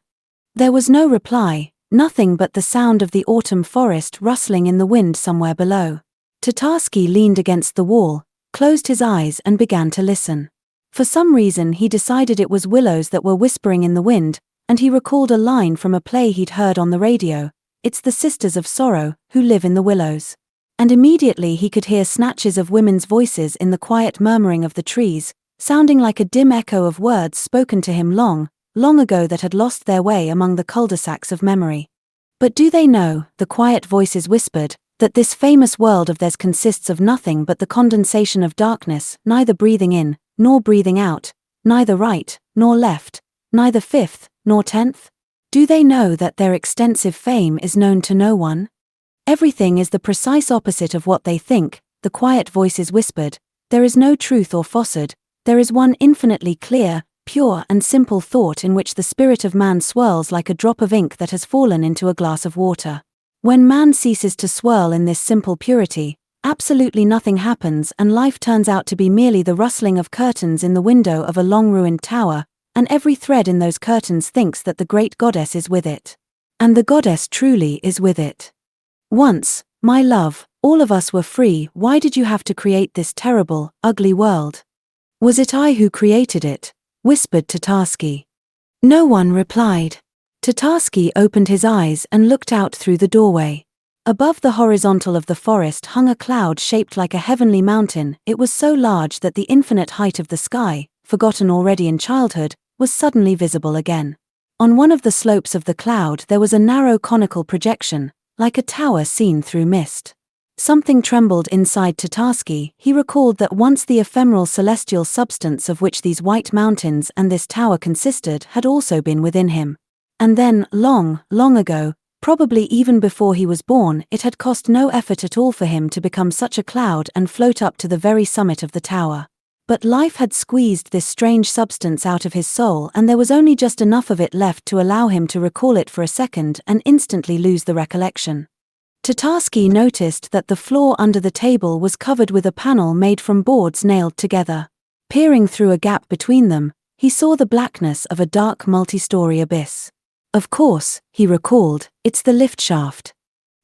There was no reply, nothing but the sound of the autumn forest rustling in the wind somewhere below. Tatarsky leaned against the wall, closed his eyes and began to listen. For some reason he decided it was willows that were whispering in the wind, and he recalled a line from a play he'd heard on the radio, "It's the Sisters of Sorrow, who live in the willows." And immediately he could hear snatches of women's voices in the quiet murmuring of the trees, sounding like a dim echo of words spoken to him long, long ago that had lost their way among the cul-de-sacs of memory. "But do they know," the quiet voices whispered, "that this famous world of theirs consists of nothing but the condensation of darkness, neither breathing in, nor breathing out, neither right, nor left, neither fifth, nor tenth? Do they know that their extensive fame is known to no one? Everything is the precise opposite of what they think," the quiet voices whispered. "There is no truth or falsehood, there is one infinitely clear, pure and simple thought in which the spirit of man swirls like a drop of ink that has fallen into a glass of water. When man ceases to swirl in this simple purity, absolutely nothing happens and life turns out to be merely the rustling of curtains in the window of a long-ruined tower, and every thread in those curtains thinks that the great goddess is with it. And the goddess truly is with it. Once, my love, all of us were free. Why did you have to create this terrible, ugly world?" "Was it I who created it?" whispered Tatarsky. No one replied. Tatarsky opened his eyes and looked out through the doorway. Above the horizontal of the forest hung a cloud shaped like a heavenly mountain. It was so large that the infinite height of the sky, forgotten already in childhood, was suddenly visible again. On one of the slopes of the cloud there was a narrow conical projection, like a tower seen through mist. Something trembled inside Tatarsky. He recalled that once the ephemeral celestial substance of which these white mountains and this tower consisted had also been within him. And then, long, long ago, probably even before he was born, it had cost no effort at all for him to become such a cloud and float up to the very summit of the tower. But life had squeezed this strange substance out of his soul, and there was only just enough of it left to allow him to recall it for a second and instantly lose the recollection. Tatarsky noticed that the floor under the table was covered with a panel made from boards nailed together. Peering through a gap between them, he saw the blackness of a dark multi-story abyss. Of course, he recalled, it's the lift shaft.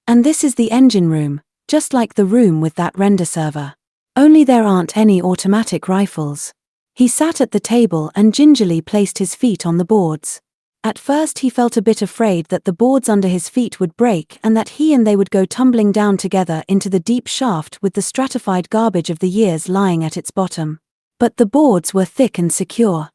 And this is the engine room, just like the room with that render server. Only there aren't any automatic rifles. He sat at the table and gingerly placed his feet on the boards. At first he felt a bit afraid that the boards under his feet would break and that he and they would go tumbling down together into the deep shaft with the stratified garbage of the years lying at its bottom. But the boards were thick and secure.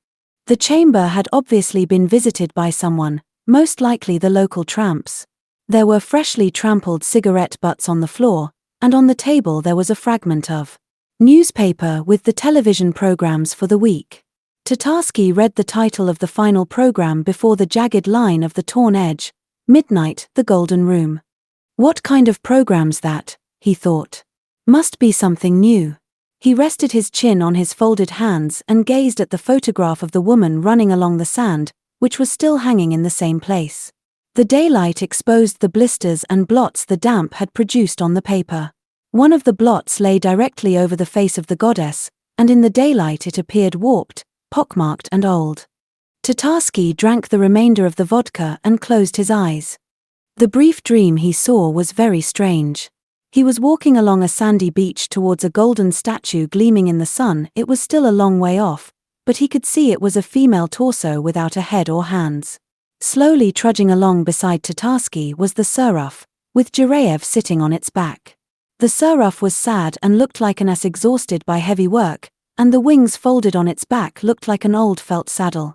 The chamber had obviously been visited by someone, most likely the local tramps. There were freshly trampled cigarette butts on the floor, and on the table there was a fragment of newspaper with the television programs for the week. Tatarsky read the title of the final program before the jagged line of the torn edge, Midnight, the Golden Room. What kind of program's that, he thought. Must be something new. He rested his chin on his folded hands and gazed at the photograph of the woman running along the sand, which was still hanging in the same place. The daylight exposed the blisters and blots the damp had produced on the paper. One of the blots lay directly over the face of the goddess, and in the daylight it appeared warped, pockmarked and old. Tatarsky drank the remainder of the vodka and closed his eyes. The brief dream he saw was very strange. He was walking along a sandy beach towards a golden statue gleaming in the sun. It was still a long way off, but he could see it was a female torso without a head or hands. Slowly trudging along beside Tatarsky was the Seraph, with Jireyev sitting on its back. The Seraph was sad and looked like an ass exhausted by heavy work, and the wings folded on its back looked like an old felt saddle.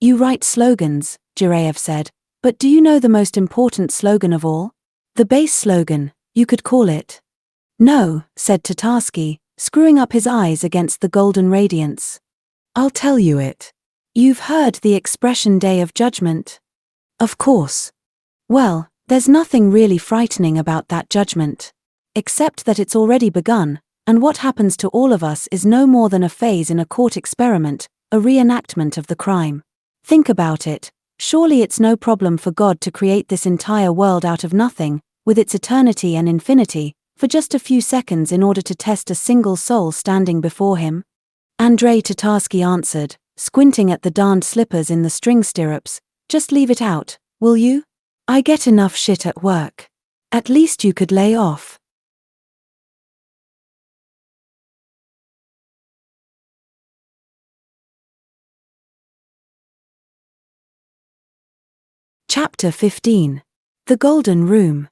"You write slogans," Jireyev said, "but do you know the most important slogan of all? The base slogan, you could call it." "No," said Tatarsky, screwing up his eyes against the golden radiance. "I'll tell you it. You've heard the expression Day of Judgment?" "Of course." "Well, there's nothing really frightening about that judgment. Except that it's already begun, and what happens to all of us is no more than a phase in a court experiment, a reenactment of the crime. Think about it. Surely it's no problem for God to create this entire world out of nothing, with its eternity and infinity, for just a few seconds in order to test a single soul standing before him?" Andrei Tatarsky answered, squinting at the darned slippers in the string stirrups, "Just leave it out, will you? I get enough shit at work. At least you could lay off." Chapter 15. The Golden Room.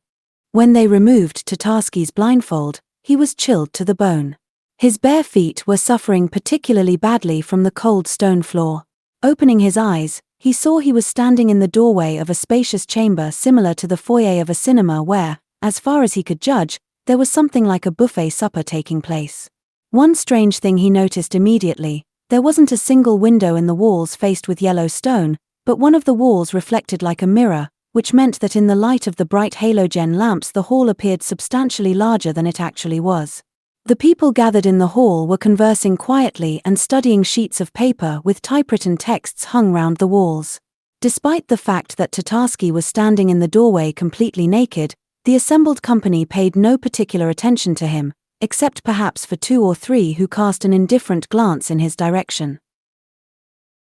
When they removed Tatarsky's blindfold, he was chilled to the bone. His bare feet were suffering particularly badly from the cold stone floor. Opening his eyes, he saw he was standing in the doorway of a spacious chamber similar to the foyer of a cinema where, as far as he could judge, there was something like a buffet supper taking place. One strange thing he noticed immediately: there wasn't a single window in the walls faced with yellow stone, but one of the walls reflected like a mirror, which meant that in the light of the bright halogen lamps the hall appeared substantially larger than it actually was. The people gathered in the hall were conversing quietly and studying sheets of paper with typewritten texts hung round the walls. Despite the fact that Tatarsky was standing in the doorway completely naked, the assembled company paid no particular attention to him, except perhaps for 2 or 3 who cast an indifferent glance in his direction.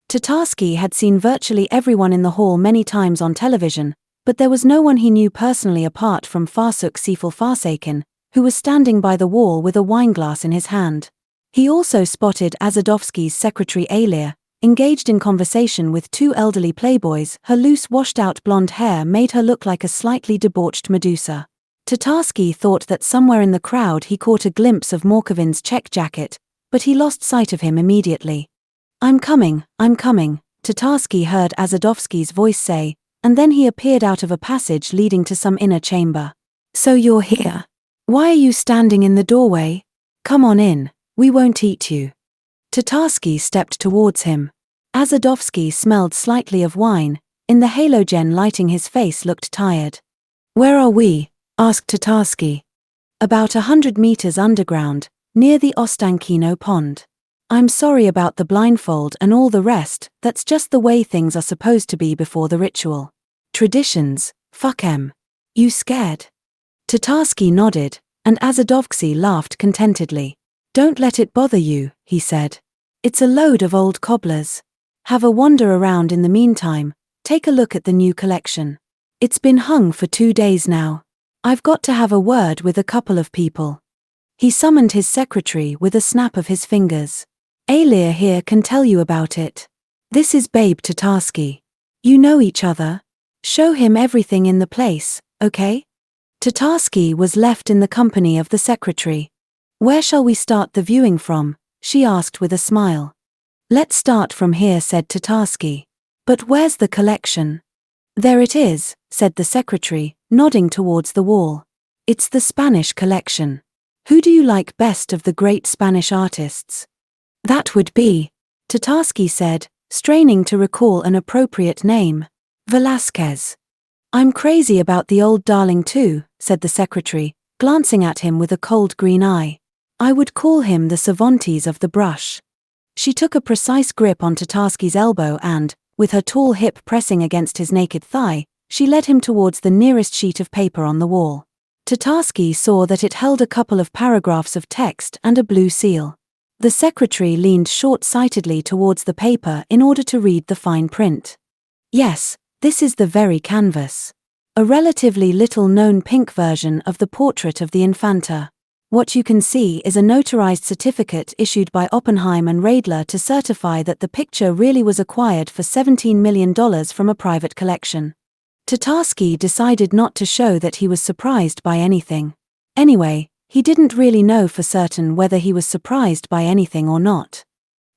Tatarsky had seen virtually everyone in the hall many times on television, but there was no one he knew personally apart from Farsuk Farsakin, who was standing by the wall with a wineglass in his hand. He also spotted Azadovsky's secretary Alia, engaged in conversation with 2 elderly playboys. Her loose washed-out blonde hair made her look like a slightly debauched Medusa. Tatarsky thought that somewhere in the crowd he caught a glimpse of Morkovin's check jacket, but he lost sight of him immediately. I'm coming," Tatarsky heard Azadovsky's voice say, and then he appeared out of a passage leading to some inner chamber. "So you're here. Why are you standing in the doorway? Come on in, we won't eat you." Tatarsky stepped towards him. Azadovsky smelled slightly of wine. In the halogen lighting his face looked tired. "Where are we?" asked Tatarsky. "About 100 meters underground, near the Ostankino pond. I'm sorry about the blindfold and all the rest, that's just the way things are supposed to be before the ritual. Traditions, fuck 'em. You scared?" Tatarsky nodded, and Azadovsky laughed contentedly. "Don't let it bother you," he said. "It's a load of old cobblers. Have a wander around in the meantime, take a look at the new collection. It's been hung for 2 days now. I've got to have a word with a couple of people." He summoned his secretary with a snap of his fingers. "Alia here can tell you about it. This is Babe Tatarsky. You know each other? Show him everything in the place, okay?" Tatarsky was left in the company of the secretary. "Where shall we start the viewing from?" she asked with a smile. "Let's start from here," said Tatarsky. "But where's the collection?" "There it is," said the secretary, nodding towards the wall. "It's the Spanish collection. Who do you like best of the great Spanish artists?" "That would be," Tatarsky said, straining to recall an appropriate name. "Velázquez." "I'm crazy about the old darling too," said the secretary, glancing at him with a cold green eye. "I would call him the Cervantes of the brush." She took a precise grip on Tatarsky's elbow and, with her tall hip pressing against his naked thigh, she led him towards the nearest sheet of paper on the wall. Tatarsky saw that it held a couple of paragraphs of text and a blue seal. The secretary leaned short-sightedly towards the paper in order to read the fine print. Yes, this is the very canvas. A relatively little-known pink version of the portrait of the Infanta. What you can see is a notarized certificate issued by Oppenheim and Radler to certify that the picture really was acquired for $17 million from a private collection. Tatarsky decided not to show that he was surprised by anything. Anyway, he didn't really know for certain whether he was surprised by anything or not.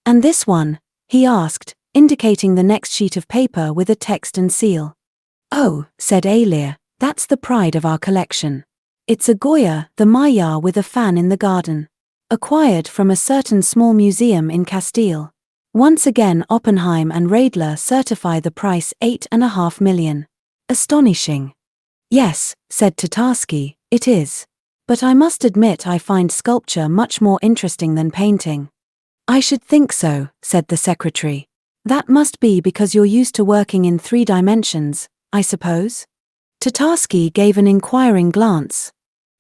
"And this one?" he asked, indicating the next sheet of paper with a text and seal. "Oh," said Alia, "that's the pride of our collection. It's a Goya, the Maya with a fan in the garden. Acquired from a certain small museum in Castile." Once again Oppenheim and Radler certify the price $8.5 million. Astonishing. "Yes," said Tatarsky, "it is. But I must admit I find sculpture much more interesting than painting." "I should think so," said the secretary. "That must be because you're used to working in 3 dimensions, I suppose?" Tatarsky gave an inquiring glance.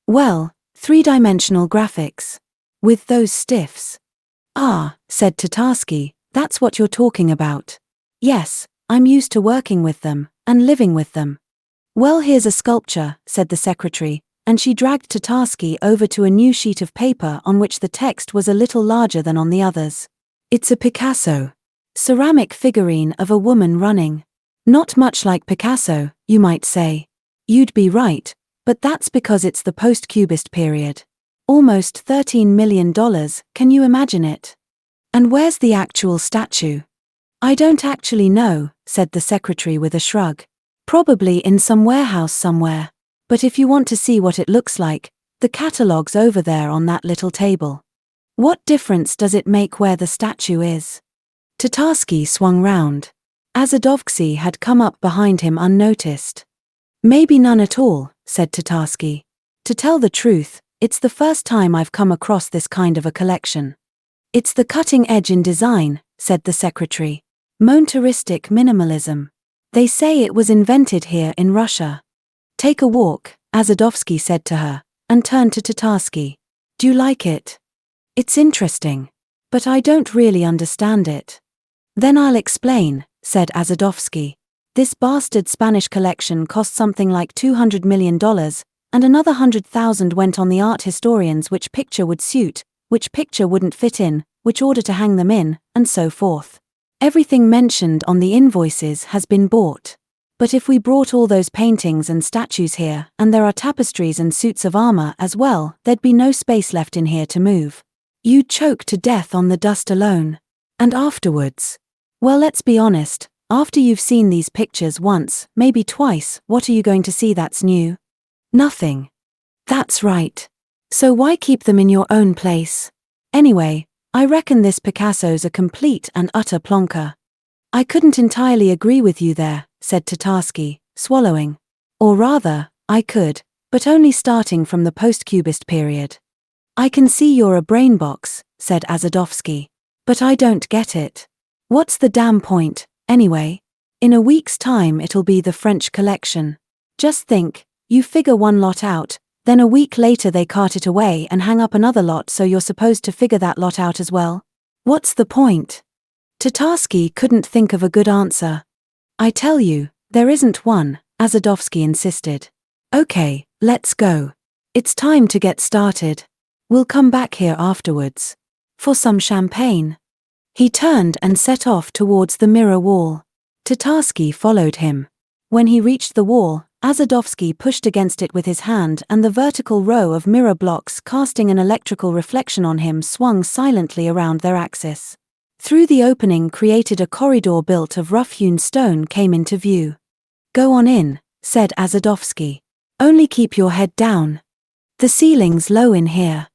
"Well, 3-dimensional graphics. With those stiffs." "Ah," said Tatarsky, "that's what you're talking about. Yes, I'm used to working with them, and living with them." "Well, here's a sculpture," said the secretary, and she dragged Tatarsky over to a new sheet of paper on which the text was a little larger than on the others. "It's a Picasso. Ceramic figurine of a woman running. Not much like Picasso, you might say. You'd be right, but that's because it's the post-Cubist period. Almost $13 million, can you imagine it? And where's the actual statue?" "I don't actually know," said the secretary with a shrug. "Probably in some warehouse somewhere. But if you want to see what it looks like, the catalog's over there on that little table." "What difference does it make where the statue is?" Tatarsky swung round. Azadovsky had come up behind him unnoticed. "Maybe none at all," said Tatarsky. "To tell the truth, it's the first time I've come across this kind of a collection." "It's the cutting edge in design," said the secretary. "Monetaristic minimalism. They say it was invented here in Russia." "Take a walk," Azadovsky said to her, and turned to Tatarsky. "Do you like it?" "It's interesting. But I don't really understand it." "Then I'll explain," said Azadovsky. "This bastard Spanish collection cost something like $200 million, and another 100,000 went on the art historians which picture would suit, which picture wouldn't fit in, which order to hang them in, and so forth. Everything mentioned on the invoices has been bought. But if we brought all those paintings and statues here, and there are tapestries and suits of armor as well, there'd be no space left in here to move. You'd choke to death on the dust alone. And afterwards? Well, let's be honest, after you've seen these pictures once, maybe twice, what are you going to see that's new? Nothing." "That's right. So why keep them in your own place? Anyway, I reckon this Picasso's a complete and utter plonker." "I couldn't entirely agree with you there," said Tatarsky, swallowing. "Or rather, I could, but only starting from the post-Cubist period." "I can see you're a brainbox," said Azadovsky. "But I don't get it. What's the damn point, anyway? In a week's time it'll be the French collection. Just think, you figure one lot out, then a week later they cart it away and hang up another lot, so you're supposed to figure that lot out as well. What's the point?" Tatarsky couldn't think of a good answer. "I tell you, there isn't one," Azadovsky insisted. "Okay, let's go. It's time to get started. We'll come back here afterwards. For some champagne." He turned and set off towards the mirror wall. Tatarsky followed him. When he reached the wall, Azadovsky pushed against it with his hand, and the vertical row of mirror blocks casting an electrical reflection on him swung silently around their axis. Through the opening created a corridor built of rough-hewn stone came into view. "Go on in," said Azadovsky. "Only keep your head down. The ceiling's low in here."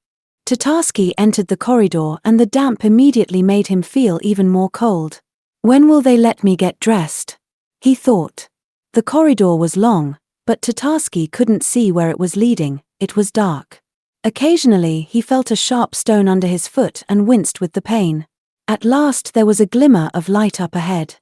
Tatarsky entered the corridor and the damp immediately made him feel even more cold. "When will they let me get dressed?" he thought. The corridor was long, but Tatarsky couldn't see where it was leading, it was dark. Occasionally he felt a sharp stone under his foot and winced with the pain. At last there was a glimmer of light up ahead.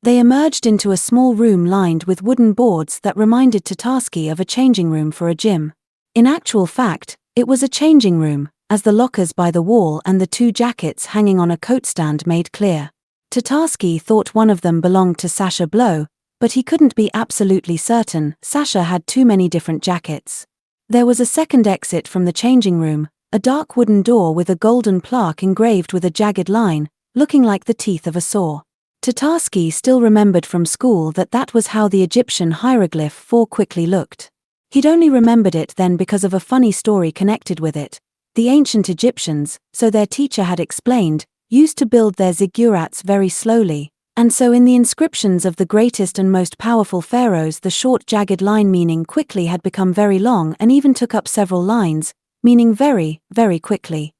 They emerged into a small room lined with wooden boards that reminded Tatarsky of a changing room for a gym. In actual fact, it was a changing room, as the lockers by the wall and the 2 jackets hanging on a coat stand made clear. Tatarsky thought one of them belonged to Sasha Blow, but he couldn't be absolutely certain. Sasha had too many different jackets. There was a second exit from the changing room, a dark wooden door with a golden plaque engraved with a jagged line, looking like the teeth of a saw. Tatarsky still remembered from school that was how the Egyptian hieroglyph 4 quickly looked. He'd only remembered it then because of a funny story connected with it. The ancient Egyptians, so their teacher had explained, used to build their ziggurats very slowly, and so in the inscriptions of the greatest and most powerful pharaohs the short jagged line meaning quickly had become very long and even took up several lines, meaning very, very quickly.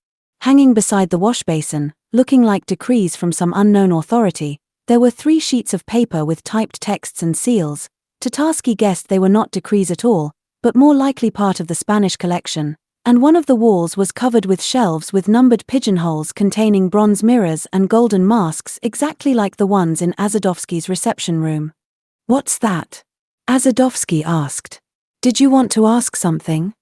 Hanging beside the wash basin, looking like decrees from some unknown authority, there were 3 sheets of paper with typed texts and seals. Tatarsky guessed they were not decrees at all, but more likely part of the Spanish collection, and one of the walls was covered with shelves with numbered pigeonholes containing bronze mirrors and golden masks exactly like the ones in Azadovsky's reception room. "What's that?" Azadovsky asked. "Did you want to ask something?"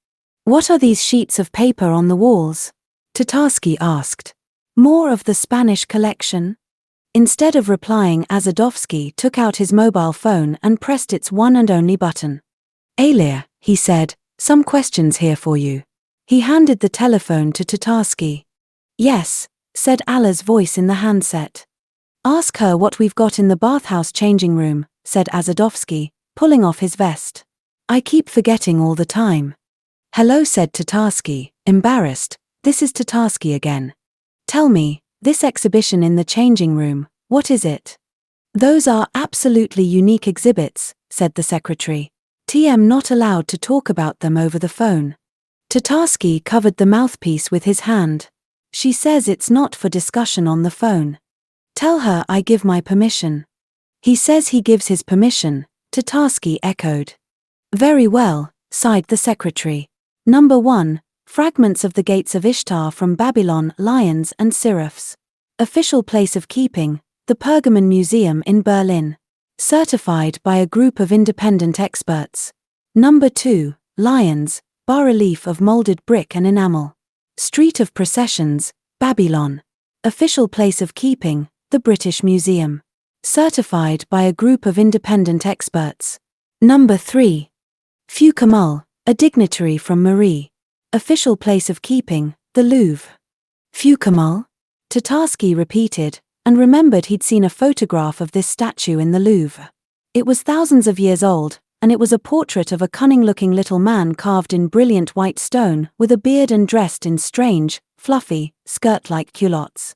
"What are these sheets of paper on the walls?" Tatarsky asked. "More of the Spanish collection?" Instead of replying, Azadovsky took out his mobile phone and pressed its one and only button. "Alia," he said, "some questions here for you." He handed the telephone to Tatarsky. "Yes," said Alla's voice in the handset. "Ask her what we've got in the bathhouse changing room," said Azadovsky, pulling off his vest. "I keep forgetting all the time." "Hello," said Tatarsky, embarrassed. "This is Tatarsky again. Tell me, this exhibition in the changing room, what is it?" "Those are absolutely unique exhibits," said the secretary. "TM not allowed to talk about them over the phone." Tatarsky covered the mouthpiece with his hand. "She says it's not for discussion on the phone. Tell her I give my permission." "He says he gives his permission," Tatarsky echoed. "Very well," sighed the secretary. Number 1, Fragments of the Gates of Ishtar from Babylon, Lions and Seraphs. Official place of keeping, the Pergamon Museum in Berlin. Certified by a group of independent experts. Number 2, Lions, bas-relief of molded brick and enamel. Street of Processions, Babylon. Official place of keeping, the British Museum. Certified by a group of independent experts. Number 3. Fukamul, a dignitary from Marie. Official place of keeping, the Louvre. Fukamul? Tatarsky repeated, and remembered he'd seen a photograph of this statue in the Louvre. It was thousands of years old, and it was a portrait of a cunning-looking little man carved in brilliant white stone, with a beard and dressed in strange, fluffy, skirt-like culottes.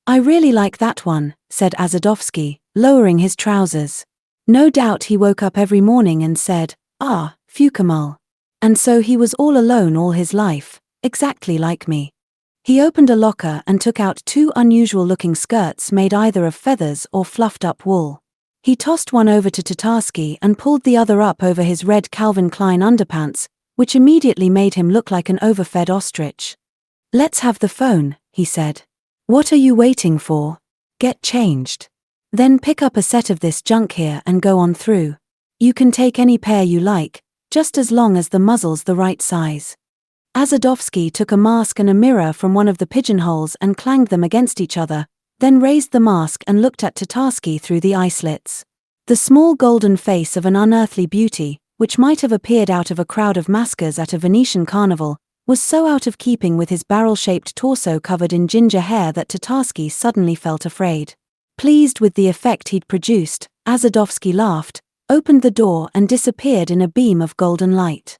"I really like that one," said Azadovsky, lowering his trousers. No doubt he woke up every morning and said, "Ah, Fukamul." And so he was all alone all his life, exactly like me. He opened a locker and took out 2 unusual-looking skirts made either of feathers or fluffed-up wool. He tossed one over to Tatarsky and pulled the other up over his red Calvin Klein underpants, which immediately made him look like an overfed ostrich. "Let's have the phone," he said. "What are you waiting for? Get changed. Then pick up a set of this junk here and go on through. You can take any pair you like, just as long as the muzzle's the right size." Azadovsky took a mask and a mirror from one of the pigeonholes and clanged them against each other, then raised the mask and looked at Tatarsky through the eye slits. The small golden face of an unearthly beauty, which might have appeared out of a crowd of maskers at a Venetian carnival, was so out of keeping with his barrel-shaped torso covered in ginger hair that Tatarsky suddenly felt afraid. Pleased with the effect he'd produced, Azadovsky laughed, opened the door and disappeared in a beam of golden light.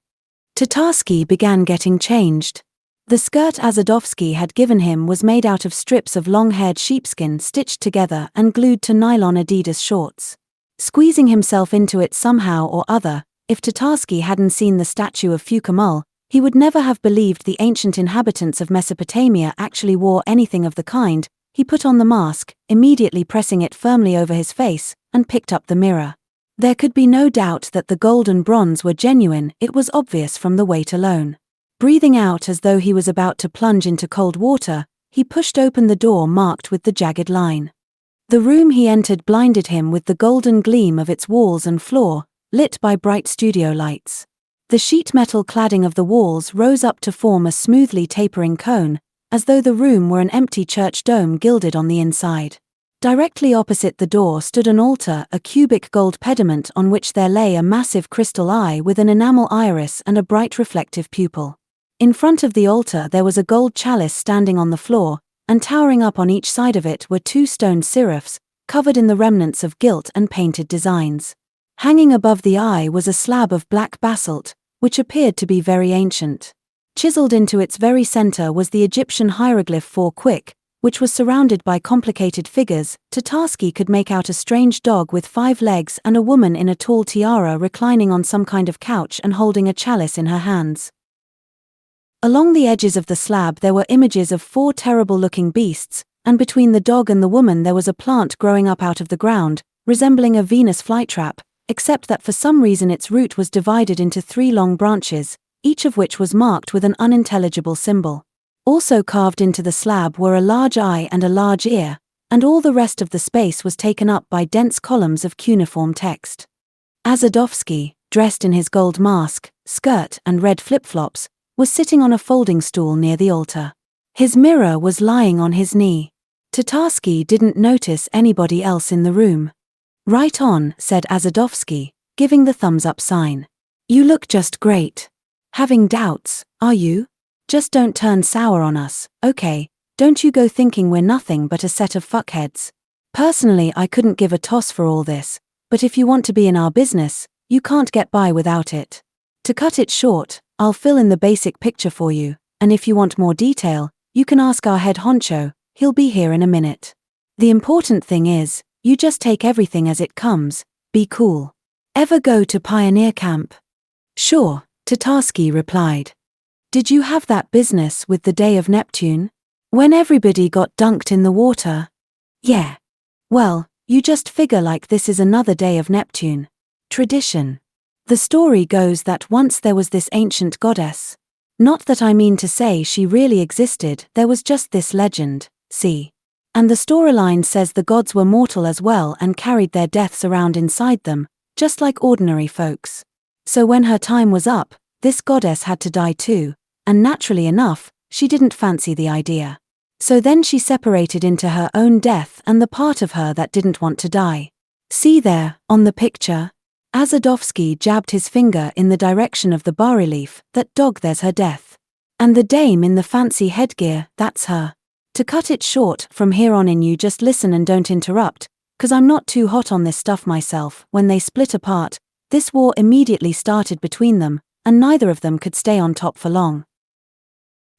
Tatarsky began getting changed. The skirt Azadovsky had given him was made out of strips of long-haired sheepskin stitched together and glued to nylon Adidas shorts. Squeezing himself into it somehow or other, if Tatarsky hadn't seen the statue of Fukamul, he would never have believed the ancient inhabitants of Mesopotamia actually wore anything of the kind. He put on the mask, immediately pressing it firmly over his face, and picked up the mirror. There could be no doubt that the gold and bronze were genuine, it was obvious from the weight alone. Breathing out as though he was about to plunge into cold water, he pushed open the door marked with the jagged line. The room he entered blinded him with the golden gleam of its walls and floor, lit by bright studio lights. The sheet metal cladding of the walls rose up to form a smoothly tapering cone, as though the room were an empty church dome gilded on the inside. Directly opposite the door stood an altar, a cubic gold pediment on which there lay a massive crystal eye with an enamel iris and a bright reflective pupil. In front of the altar there was a gold chalice standing on the floor, and towering up on each side of it were two stone seraphs, covered in the remnants of gilt and painted designs. Hanging above the eye was a slab of black basalt, which appeared to be very ancient. Chiseled into its very center was the Egyptian hieroglyph for quick, which was surrounded by complicated figures. Tatarsky could make out a strange dog with 5 legs and a woman in a tall tiara reclining on some kind of couch and holding a chalice in her hands. Along the edges of the slab there were images of 4 terrible-looking beasts, and between the dog and the woman there was a plant growing up out of the ground, resembling a Venus flytrap, except that for some reason its root was divided into 3 long branches, each of which was marked with an unintelligible symbol. Also carved into the slab were a large eye and a large ear, and all the rest of the space was taken up by dense columns of cuneiform text. Azadovsky, dressed in his gold mask, skirt and red flip-flops, was sitting on a folding stool near the altar. His mirror was lying on his knee. Tatarsky didn't notice anybody else in the room. "Right on," said Azadovsky, giving the thumbs-up sign. "You look just great. Having doubts, are you? Just don't turn sour on us, okay? Don't you go thinking we're nothing but a set of fuckheads. Personally, I couldn't give a toss for all this, but if you want to be in our business, you can't get by without it. To cut it short, I'll fill in the basic picture for you, and if you want more detail, you can ask our head honcho, he'll be here in a minute. The important thing is, you just take everything as it comes, be cool. Ever go to pioneer camp?" "Sure," Tatarsky replied. "Did you have that business with the Day of Neptune? When everybody got dunked in the water?" "Yeah. Well, you just figure like this is another Day of Neptune. Tradition. The story goes that once there was this ancient goddess. Not that I mean to say she really existed, there was just this legend, see? And the storyline says the gods were mortal as well and carried their deaths around inside them, just like ordinary folks. So when her time was up, this goddess had to die too, and naturally enough, she didn't fancy the idea. So then she separated into her own death and the part of her that didn't want to die. See there, on the picture?" Azadovsky jabbed his finger in the direction of the bas-relief. "That dog, there's her death. And the dame in the fancy headgear, that's her. To cut it short, from here on in you just listen and don't interrupt, 'cause I'm not too hot on this stuff myself. When they split apart, this war immediately started between them, and neither of them could stay on top for long.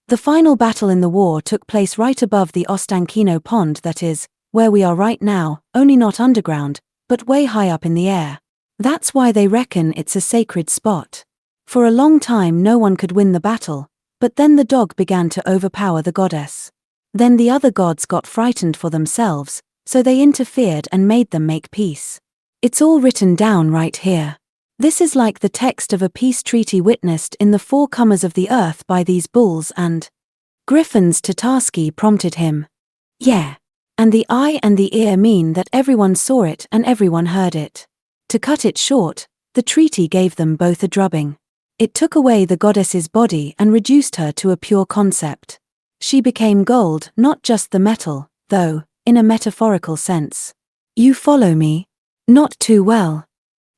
The final battle in the war took place right above the Ostankino pond, that is, where we are right now, only not underground, but way high up in the air. That's why they reckon it's a sacred spot. For a long time no one could win the battle, but then the dog began to overpower the goddess. Then the other gods got frightened for themselves, so they interfered and made them make peace. It's all written down right here. This is like the text of a peace treaty witnessed in the 4 corners of the earth by these bulls and griffins. Tatarsky prompted him. Yeah. And the eye and the ear mean that everyone saw it and everyone heard it. To cut it short, the treaty gave them both a drubbing. It took away the goddess's body and reduced her to a pure concept. She became gold, not just the metal, though, in a metaphorical sense. You follow me? Not too well.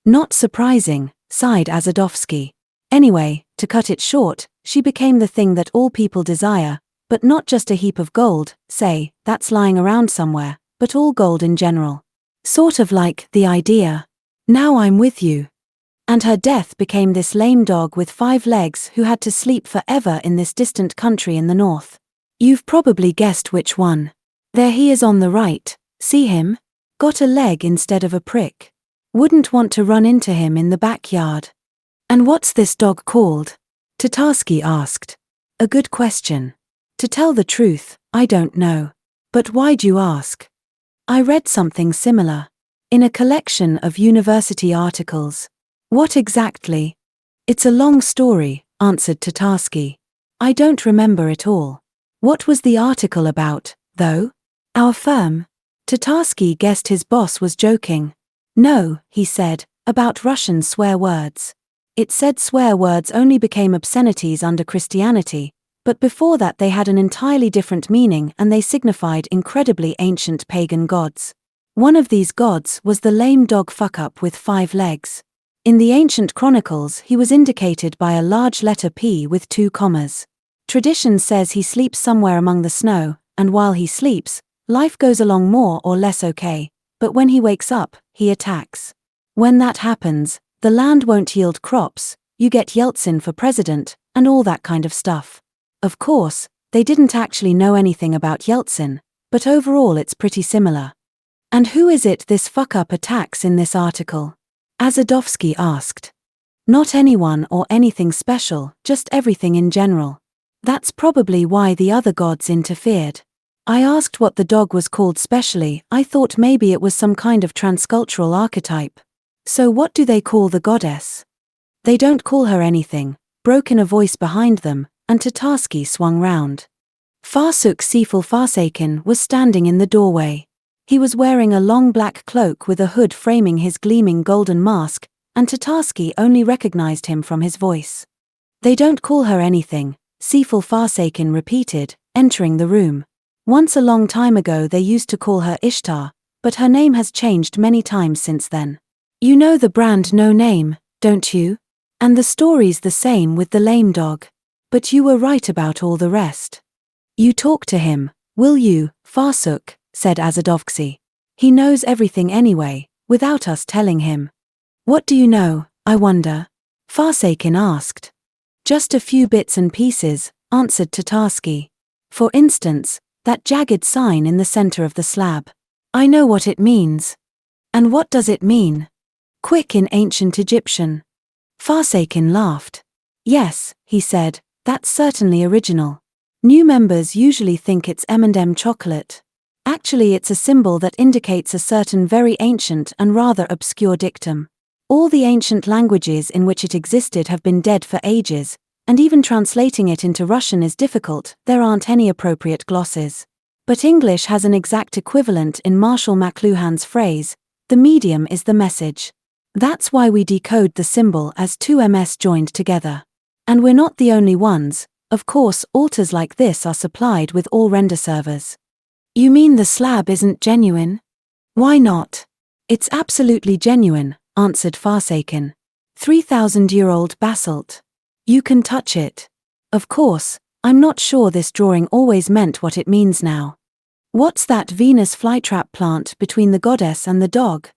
Not surprising, sighed Azadovsky. Anyway, to cut it short, she became the thing that all people desire, but not just a heap of gold, say, that's lying around somewhere, but all gold in general. Sort of like the idea. Now I'm with you. And her death became this lame dog with 5 legs who had to sleep forever in this distant country in the north. You've probably guessed which one. There he is on the right, see him? Got a leg instead of a prick. Wouldn't want to run into him in the backyard. And what's this dog called? Tatarsky asked. A good question. To tell the truth, I don't know. But why'd you ask? I read something similar. In a collection of university articles. What exactly? It's a long story, answered Tatarsky. I don't remember it all. What was the article about, though? Our firm. Tatarsky guessed his boss was joking. No, he said, about Russian swear words. It said swear words only became obscenities under Christianity, but before that they had an entirely different meaning and they signified incredibly ancient pagan gods. One of these gods was the lame dog Fuck-up with 5 legs. In the ancient chronicles he was indicated by a large letter P with 2 commas. Tradition says he sleeps somewhere among the snow, and while he sleeps, life goes along more or less okay, but when he wakes up, he attacks. When that happens, the land won't yield crops, you get Yeltsin for president, and all that kind of stuff. Of course, they didn't actually know anything about Yeltsin, but overall it's pretty similar. And who is it this fuck-up attacks in this article? Azadovsky asked. Not anyone or anything special, just everything in general. That's probably why the other gods interfered. I asked what the dog was called specially. I thought maybe it was some kind of transcultural archetype. So what do they call the goddess? They don't call her anything, broke in a voice behind them, and Tatarsky swung round. Farsuk Sifal Farsakin was standing in the doorway. He was wearing a long black cloak with a hood framing his gleaming golden mask, and Tatarsky only recognized him from his voice. They don't call her anything, Sifal Farsakin repeated, entering the room. Once a long time ago they used to call her Ishtar, but her name has changed many times since then. You know the brand No Name, don't you? And the story's the same with the lame dog. But you were right about all the rest. You talk to him, will you, Farsuk, said Azadovsky. He knows everything anyway, without us telling him. What do you know, I wonder? Farsakin asked. Just a few bits and pieces, answered Tatarsky. For instance, that jagged sign in the center of the slab. I know what it means. And what does it mean? Quick in ancient Egyptian. Farsakin laughed. Yes, he said, that's certainly original. New members usually think it's M&M chocolate. Actually it's a symbol that indicates a certain very ancient and rather obscure dictum. All the ancient languages in which it existed have been dead for ages, and even translating it into Russian is difficult, there aren't any appropriate glosses. But English has an exact equivalent in Marshall McLuhan's phrase, the medium is the message. That's why we decode the symbol as 2 ms joined together. And we're not the only ones, of course altars like this are supplied with all render servers. You mean the slab isn't genuine? Why not? It's absolutely genuine, answered Farsakin. 3,000-year-old basalt. You can touch it. Of course, I'm not sure this drawing always meant what it means now. What's that Venus flytrap plant between the goddess and the dog?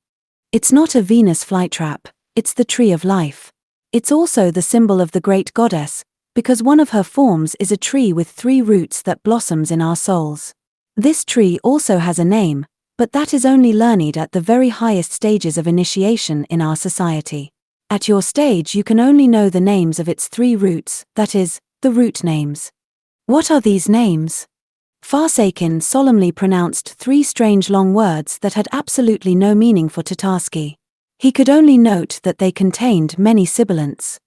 It's not a Venus flytrap, it's the tree of life. It's also the symbol of the great goddess, because one of her forms is a tree with 3 roots that blossoms in our souls. This tree also has a name, but that is only learned at the very highest stages of initiation in our society. At your stage you can only know the names of its 3 roots, that is, the root names. What are these names? Farsakin solemnly pronounced 3 strange long words that had absolutely no meaning for Tatarsky. He could only note that they contained many sibilants.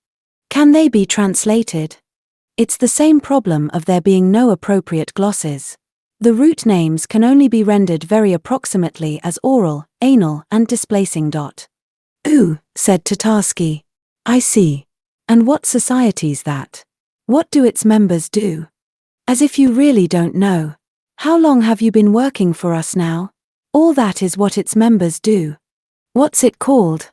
Can they be translated? It's the same problem of there being no appropriate glosses. The root names can only be rendered very approximately as oral, anal, and displacing. Ooh, said Tatarsky. I see. And what society's that? What do its members do? As if you really don't know. How long have you been working for us now? All that is what its members do. What's it called?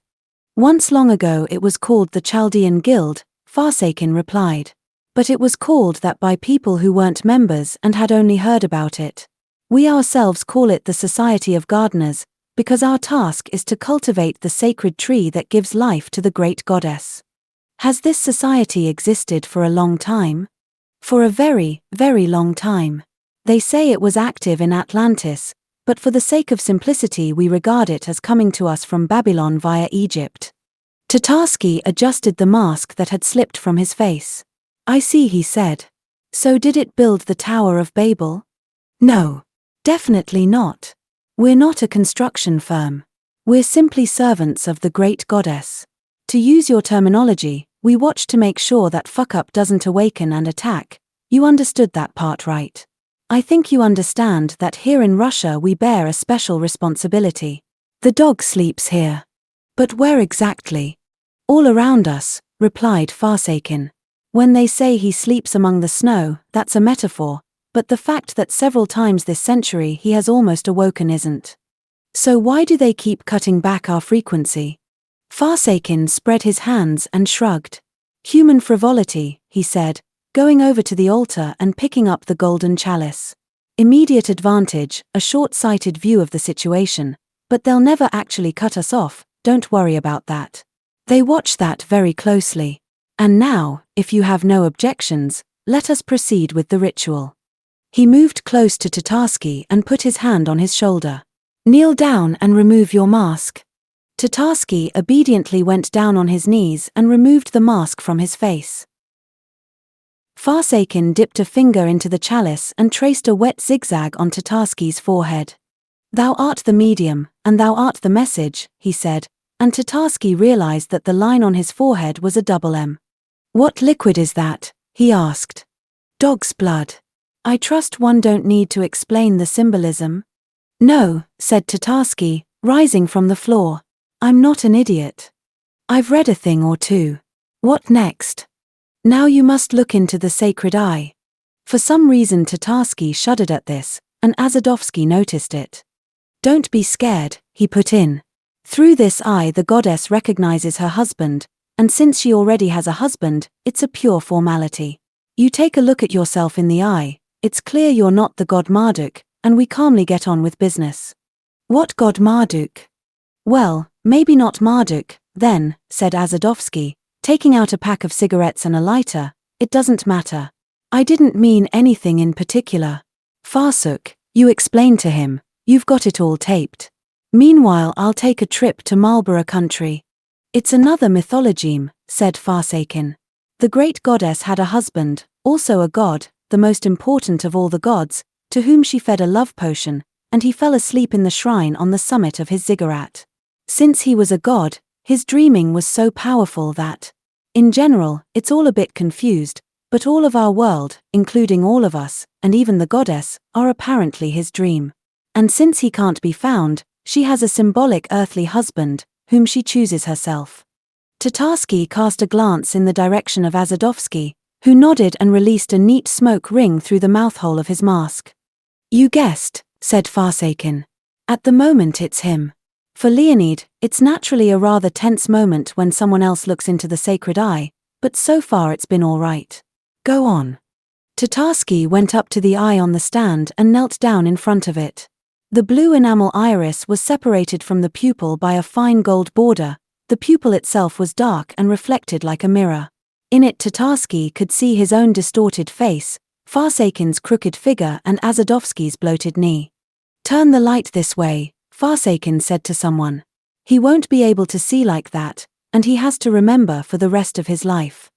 Once long ago it was called the Chaldean Guild, Farsakin replied. But it was called that by people who weren't members and had only heard about it. We ourselves call it the Society of Gardeners, because our task is to cultivate the sacred tree that gives life to the great goddess. Has this society existed for a long time? For a very, very long time. They say it was active in Atlantis, but for the sake of simplicity we regard it as coming to us from Babylon via Egypt. Tatarsky adjusted the mask that had slipped from his face. I see, he said. So did it build the Tower of Babel? No. Definitely not. We're not a construction firm. We're simply servants of the great goddess. To use your terminology, we watch to make sure that fuck-up doesn't awaken and attack. You understood that part, right? I think you understand that here in Russia we bear a special responsibility. The dog sleeps here. But where exactly? All around us, replied Farsakin. When they say he sleeps among the snow, that's a metaphor, but the fact that several times this century he has almost awoken isn't. So why do they keep cutting back our frequency? Farsakin spread his hands and shrugged. Human frivolity, he said, going over to the altar and picking up the golden chalice. Immediate advantage, a short-sighted view of the situation, but they'll never actually cut us off, don't worry about that. They watch that very closely. And now, if you have no objections, let us proceed with the ritual. He moved close to Tatarsky and put his hand on his shoulder. Kneel down and remove your mask. Tatarsky obediently went down on his knees and removed the mask from his face. Farsakin dipped a finger into the chalice and traced a wet zigzag on Tatarsky's forehead. Thou art the medium, and thou art the message, he said, and Tatarsky realized that the line on his forehead was a double M. What liquid is that? He asked. Dog's blood. I trust one don't need to explain the symbolism? No, said Tatarsky, rising from the floor. I'm not an idiot. I've read a thing or two. What next? Now you must look into the sacred eye. For some reason Tatarsky shuddered at this, and Azadovsky noticed it. Don't be scared, he put in. Through this eye the goddess recognizes her husband, and since she already has a husband, it's a pure formality. You take a look at yourself in the eye, it's clear you're not the god Marduk, and we calmly get on with business. What god Marduk? Well, maybe not Marduk, then, said Azadovsky, taking out a pack of cigarettes and a lighter. It doesn't matter. I didn't mean anything in particular. Farsuk, you explain to him, you've got it all taped. Meanwhile I'll take a trip to Marlborough country. It's another mythologeme, said Farsakin. The great goddess had a husband, also a god, the most important of all the gods, to whom she fed a love potion, and he fell asleep in the shrine on the summit of his ziggurat. Since he was a god, his dreaming was so powerful that, in general, it's all a bit confused, but all of our world, including all of us, and even the goddess, are apparently his dream. And since he can't be found, she has a symbolic earthly husband, whom she chooses herself. Tatarsky cast a glance in the direction of Azadovsky, who nodded and released a neat smoke ring through the mouthhole of his mask. You guessed, said Farsakin. At the moment it's him. For Leonid, it's naturally a rather tense moment when someone else looks into the sacred eye, but so far it's been all right. Go on. Tatarsky went up to the eye on the stand and knelt down in front of it. The blue enamel iris was separated from the pupil by a fine gold border. The pupil itself was dark and reflected like a mirror. In it Tatarsky could see his own distorted face, Farsakin's crooked figure and Azadovsky's bloated knee. Turn the light this way, Farsakin said to someone. He won't be able to see like that, and he has to remember for the rest of his life.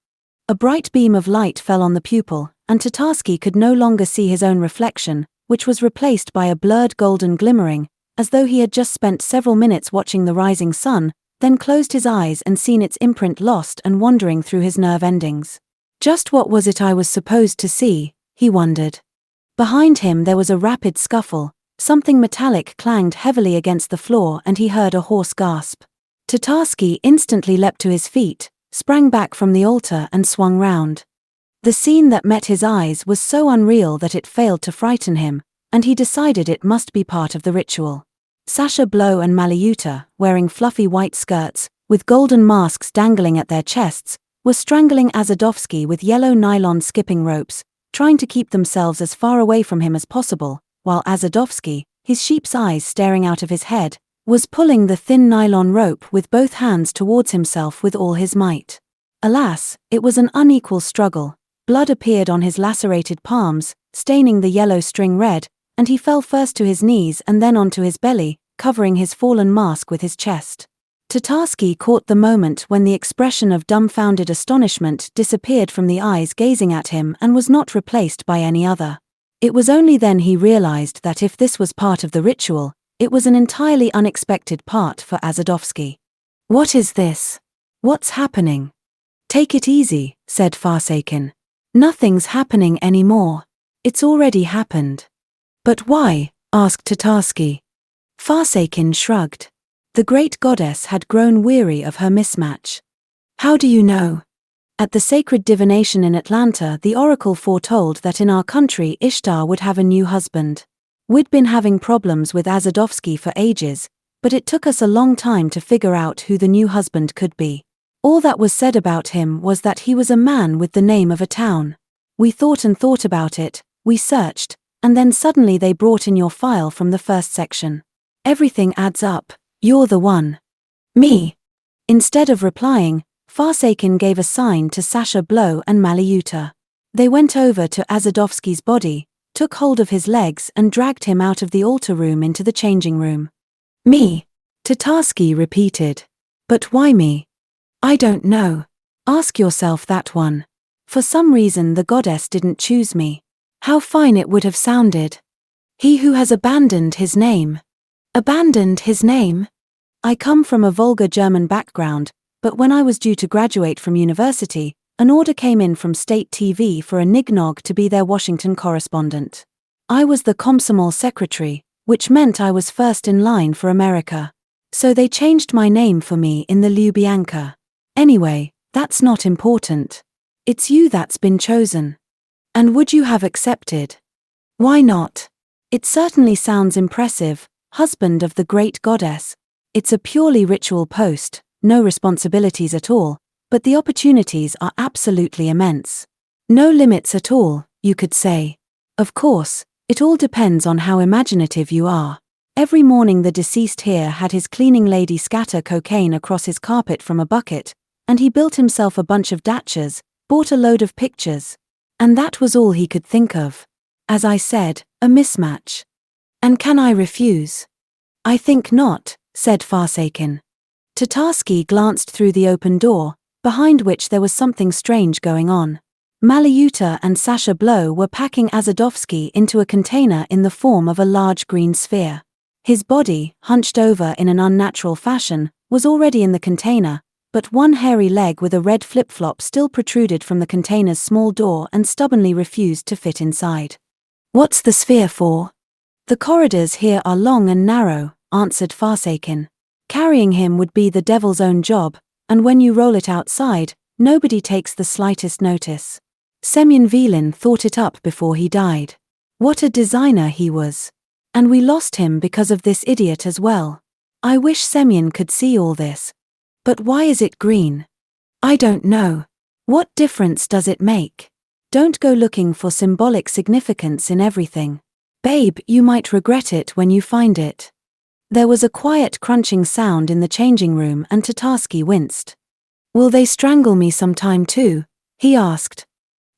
A bright beam of light fell on the pupil, and Tatarsky could no longer see his own reflection, which was replaced by a blurred golden glimmering, as though he had just spent several minutes watching the rising sun, then closed his eyes and seen its imprint lost and wandering through his nerve endings. Just what was it I was supposed to see, he wondered. Behind him there was a rapid scuffle. Something metallic clanged heavily against the floor and he heard a hoarse gasp. Tatarsky instantly leapt to his feet, sprang back from the altar and swung round. The scene that met his eyes was so unreal that it failed to frighten him, and he decided it must be part of the ritual. Sasha Blow and Malayuta, wearing fluffy white skirts, with golden masks dangling at their chests, were strangling Azadovsky with yellow nylon skipping ropes, trying to keep themselves as far away from him as possible, while Azadovsky, his sheep's eyes staring out of his head, was pulling the thin nylon rope with both hands towards himself with all his might. Alas, it was an unequal struggle. Blood appeared on his lacerated palms, staining the yellow string red, and he fell first to his knees and then onto his belly, covering his fallen mask with his chest. Tatarsky caught the moment when the expression of dumbfounded astonishment disappeared from the eyes gazing at him and was not replaced by any other. It was only then he realized that if this was part of the ritual, it was an entirely unexpected part for Azadovsky. What is this? What's happening? Take it easy, said Farsakin. Nothing's happening anymore. It's already happened. But why? Asked Tatarsky. Farsakin shrugged. The great goddess had grown weary of her mismatch. How do you know? At the sacred divination in Atlanta, the oracle foretold that in our country Ishtar would have a new husband. We'd been having problems with Azadovsky for ages, but it took us a long time to figure out who the new husband could be. All that was said about him was that he was a man with the name of a town. We thought and thought about it, we searched, and then suddenly they brought in your file from the first section. Everything adds up. You're the one. Me. Instead of replying, Farsakin gave a sign to Sasha Blow and Malyuta. They went over to Azadovsky's body, took hold of his legs and dragged him out of the altar room into the changing room. Me. Tatarsky repeated. But why me? I don't know. Ask yourself that one. For some reason the goddess didn't choose me. How fine it would have sounded. He who has abandoned his name. Abandoned his name? I come from a vulgar German background, but when I was due to graduate from university, an order came in from state TV for a nignog to be their Washington correspondent. I was the Komsomol secretary, which meant I was first in line for America. So they changed my name for me in the Lubyanka. Anyway, that's not important. It's you that's been chosen. And would you have accepted? Why not? It certainly sounds impressive, husband of the great goddess. It's a purely ritual post, no responsibilities at all, but the opportunities are absolutely immense. No limits at all, you could say. Of course, it all depends on how imaginative you are. Every morning the deceased here had his cleaning lady scatter cocaine across his carpet from a bucket, and he built himself a bunch of dachas, bought a load of pictures. And that was all he could think of. As I said, a mismatch. And can I refuse? I think not, said Farsakin. Tatarsky glanced through the open door, behind which there was something strange going on. Malyuta and Sasha Blow were packing Azadovsky into a container in the form of a large green sphere. His body, hunched over in an unnatural fashion, was already in the container, but one hairy leg with a red flip-flop still protruded from the container's small door and stubbornly refused to fit inside. What's the sphere for? The corridors here are long and narrow, answered Farsakin. Carrying him would be the devil's own job, and when you roll it outside, nobody takes the slightest notice. Semyon Velin thought it up before he died. What a designer he was. And we lost him because of this idiot as well. I wish Semyon could see all this. But why is it green? I don't know. What difference does it make? Don't go looking for symbolic significance in everything. Babe, you might regret it when you find it. There was a quiet crunching sound in the changing room and Tatarsky winced. Will they strangle me sometime too? He asked.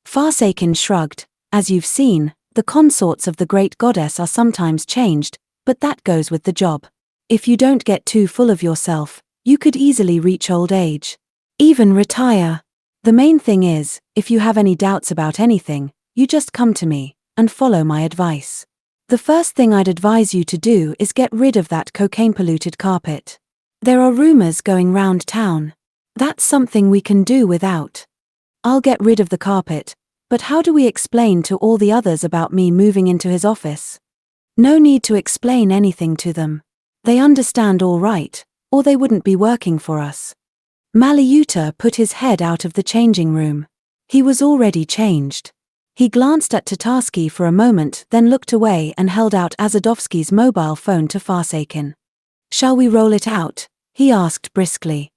Farsakin shrugged. As you've seen, the consorts of the great goddess are sometimes changed, but that goes with the job. If you don't get too full of yourself, you could easily reach old age. Even retire. The main thing is, if you have any doubts about anything, you just come to me, and follow my advice. The first thing I'd advise you to do is get rid of that cocaine-polluted carpet. There are rumors going round town. That's something we can do without. I'll get rid of the carpet, but how do we explain to all the others about me moving into his office? No need to explain anything to them. They understand all right, or they wouldn't be working for us. Malyuta put his head out of the changing room. He was already changed. He glanced at Tatarsky for a moment, then looked away and held out Azadovsky's mobile phone to Farsakin. Shall we roll it out? He asked briskly.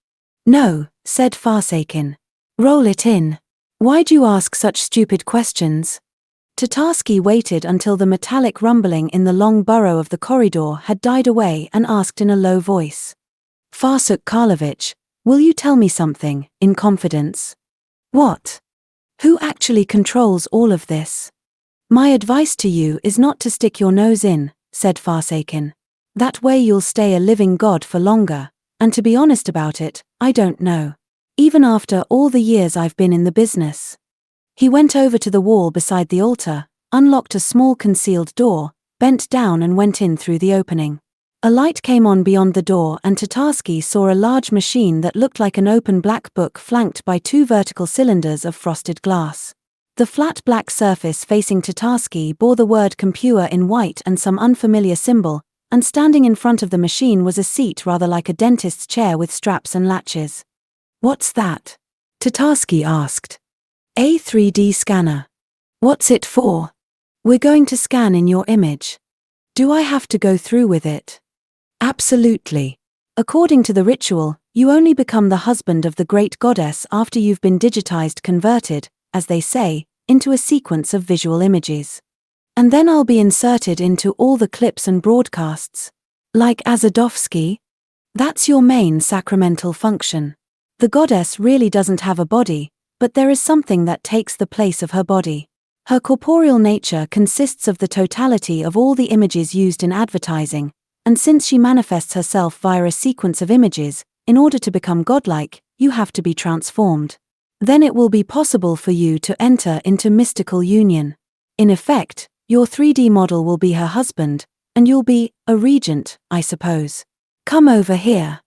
No, said Farsakin. Roll it in. Why'd you ask such stupid questions? Tatarsky waited until the metallic rumbling in the long burrow of the corridor had died away and asked in a low voice. Farsuk Karlovich, will you tell me something, in confidence? What? Who actually controls all of this? My advice to you is not to stick your nose in, said Farsakin. That way you'll stay a living god for longer, and to be honest about it, I don't know. Even after all the years I've been in the business. He went over to the wall beside the altar, unlocked a small concealed door, bent down and went in through the opening. A light came on beyond the door and Tatarsky saw a large machine that looked like an open black book flanked by two vertical cylinders of frosted glass. The flat black surface facing Tatarsky bore the word computer in white and some unfamiliar symbol, and standing in front of the machine was a seat rather like a dentist's chair with straps and latches. What's that? Tatarsky asked. A 3D scanner. What's it for? We're going to scan in your image. Do I have to go through with it? Absolutely. According to the ritual, you only become the husband of the great goddess after you've been digitized, converted, as they say, into a sequence of visual images. And then I'll be inserted into all the clips and broadcasts. Like Azadovsky? That's your main sacramental function. The goddess really doesn't have a body, but there is something that takes the place of her body. Her corporeal nature consists of the totality of all the images used in advertising, and since she manifests herself via a sequence of images, in order to become godlike, you have to be transformed. Then it will be possible for you to enter into mystical union. In effect, your 3D model will be her husband, and you'll be a regent, I suppose. Come over here.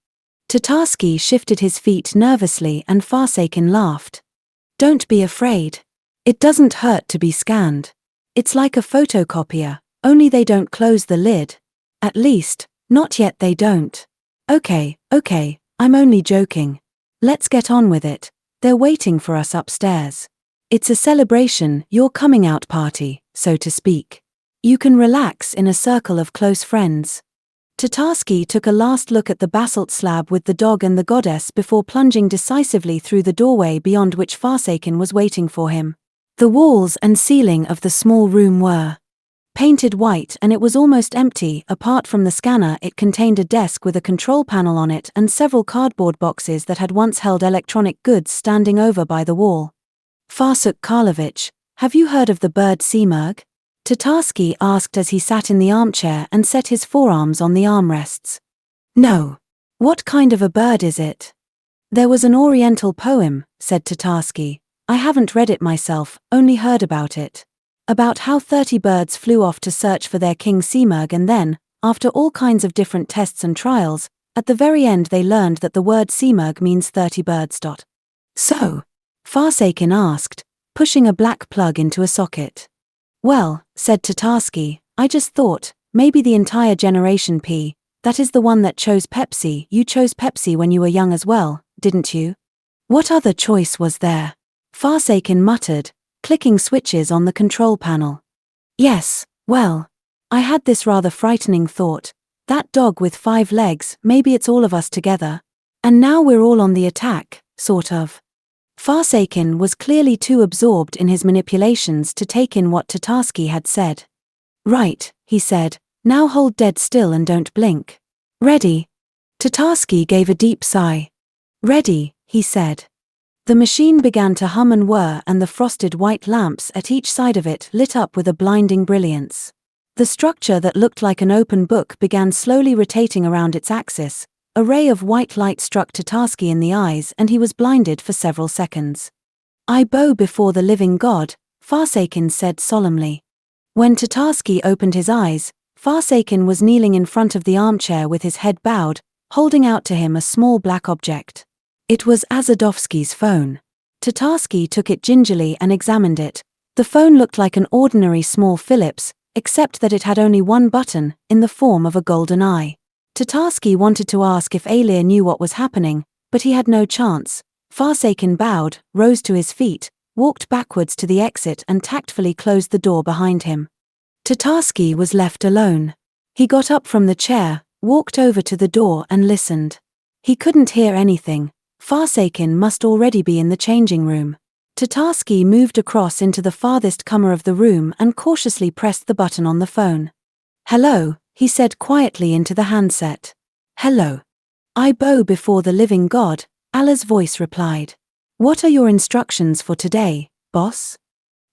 Tatarsky shifted his feet nervously and Farsakin laughed. Don't be afraid. It doesn't hurt to be scanned. It's like a photocopier, only they don't close the lid. At least, not yet they don't. Okay, I'm only joking. Let's get on with it. They're waiting for us upstairs. It's a celebration, your coming out party, so to speak. You can relax in a circle of close friends. Tatarsky took a last look at the basalt slab with the dog and the goddess before plunging decisively through the doorway beyond which Farsakin was waiting for him. The walls and ceiling of the small room were painted white, and it was almost empty. Apart from the scanner, it contained a desk with a control panel on it and several cardboard boxes that had once held electronic goods standing over by the wall. Farsuk Karlovich, have you heard of the bird Simurg? Tatarsky asked as he sat in the armchair and set his forearms on the armrests. No. What kind of a bird is it? There was an Oriental poem, said Tatarsky. I haven't read it myself, only heard about it. About how 30 birds flew off to search for their king Simurg, and then, after all kinds of different tests and trials, at the very end they learned that the word Simurg means 30 birds. So? Farsakin asked, pushing a black plug into a socket. Well, said Tatarsky, I just thought, maybe the entire Generation P, that is the one that chose Pepsi. You chose Pepsi when you were young as well, didn't you? What other choice was there? Farsakin muttered, clicking switches on the control panel. Yes, well, I had this rather frightening thought. That dog with 5 legs, maybe it's all of us together. And now we're all on the attack, sort of. Farsakin was clearly too absorbed in his manipulations to take in what Tatarsky had said. Right, he said, now hold dead still and don't blink. Ready? Tatarsky gave a deep sigh. Ready, he said. The machine began to hum and whir, and the frosted white lamps at each side of it lit up with a blinding brilliance. The structure that looked like an open book began slowly rotating around its axis. A ray of white light struck Tatarsky in the eyes and he was blinded for several seconds. I bow before the living God, Farsakin said solemnly. When Tatarsky opened his eyes, Farsakin was kneeling in front of the armchair with his head bowed, holding out to him a small black object. It was Azadovsky's phone. Tatarsky took it gingerly and examined it. The phone looked like an ordinary small Philips, except that it had only one button, in the form of a golden eye. Tatarsky wanted to ask if Alir knew what was happening, but he had no chance. Farsakin bowed, rose to his feet, walked backwards to the exit and tactfully closed the door behind him. Tatarsky was left alone. He got up from the chair, walked over to the door and listened. He couldn't hear anything. Farsakin must already be in the changing room. Tatarsky moved across into the farthest corner of the room and cautiously pressed the button on the phone. Hello, he said quietly into the handset. Hello. I bow before the living God, Allah's voice replied. What are your instructions for today, boss?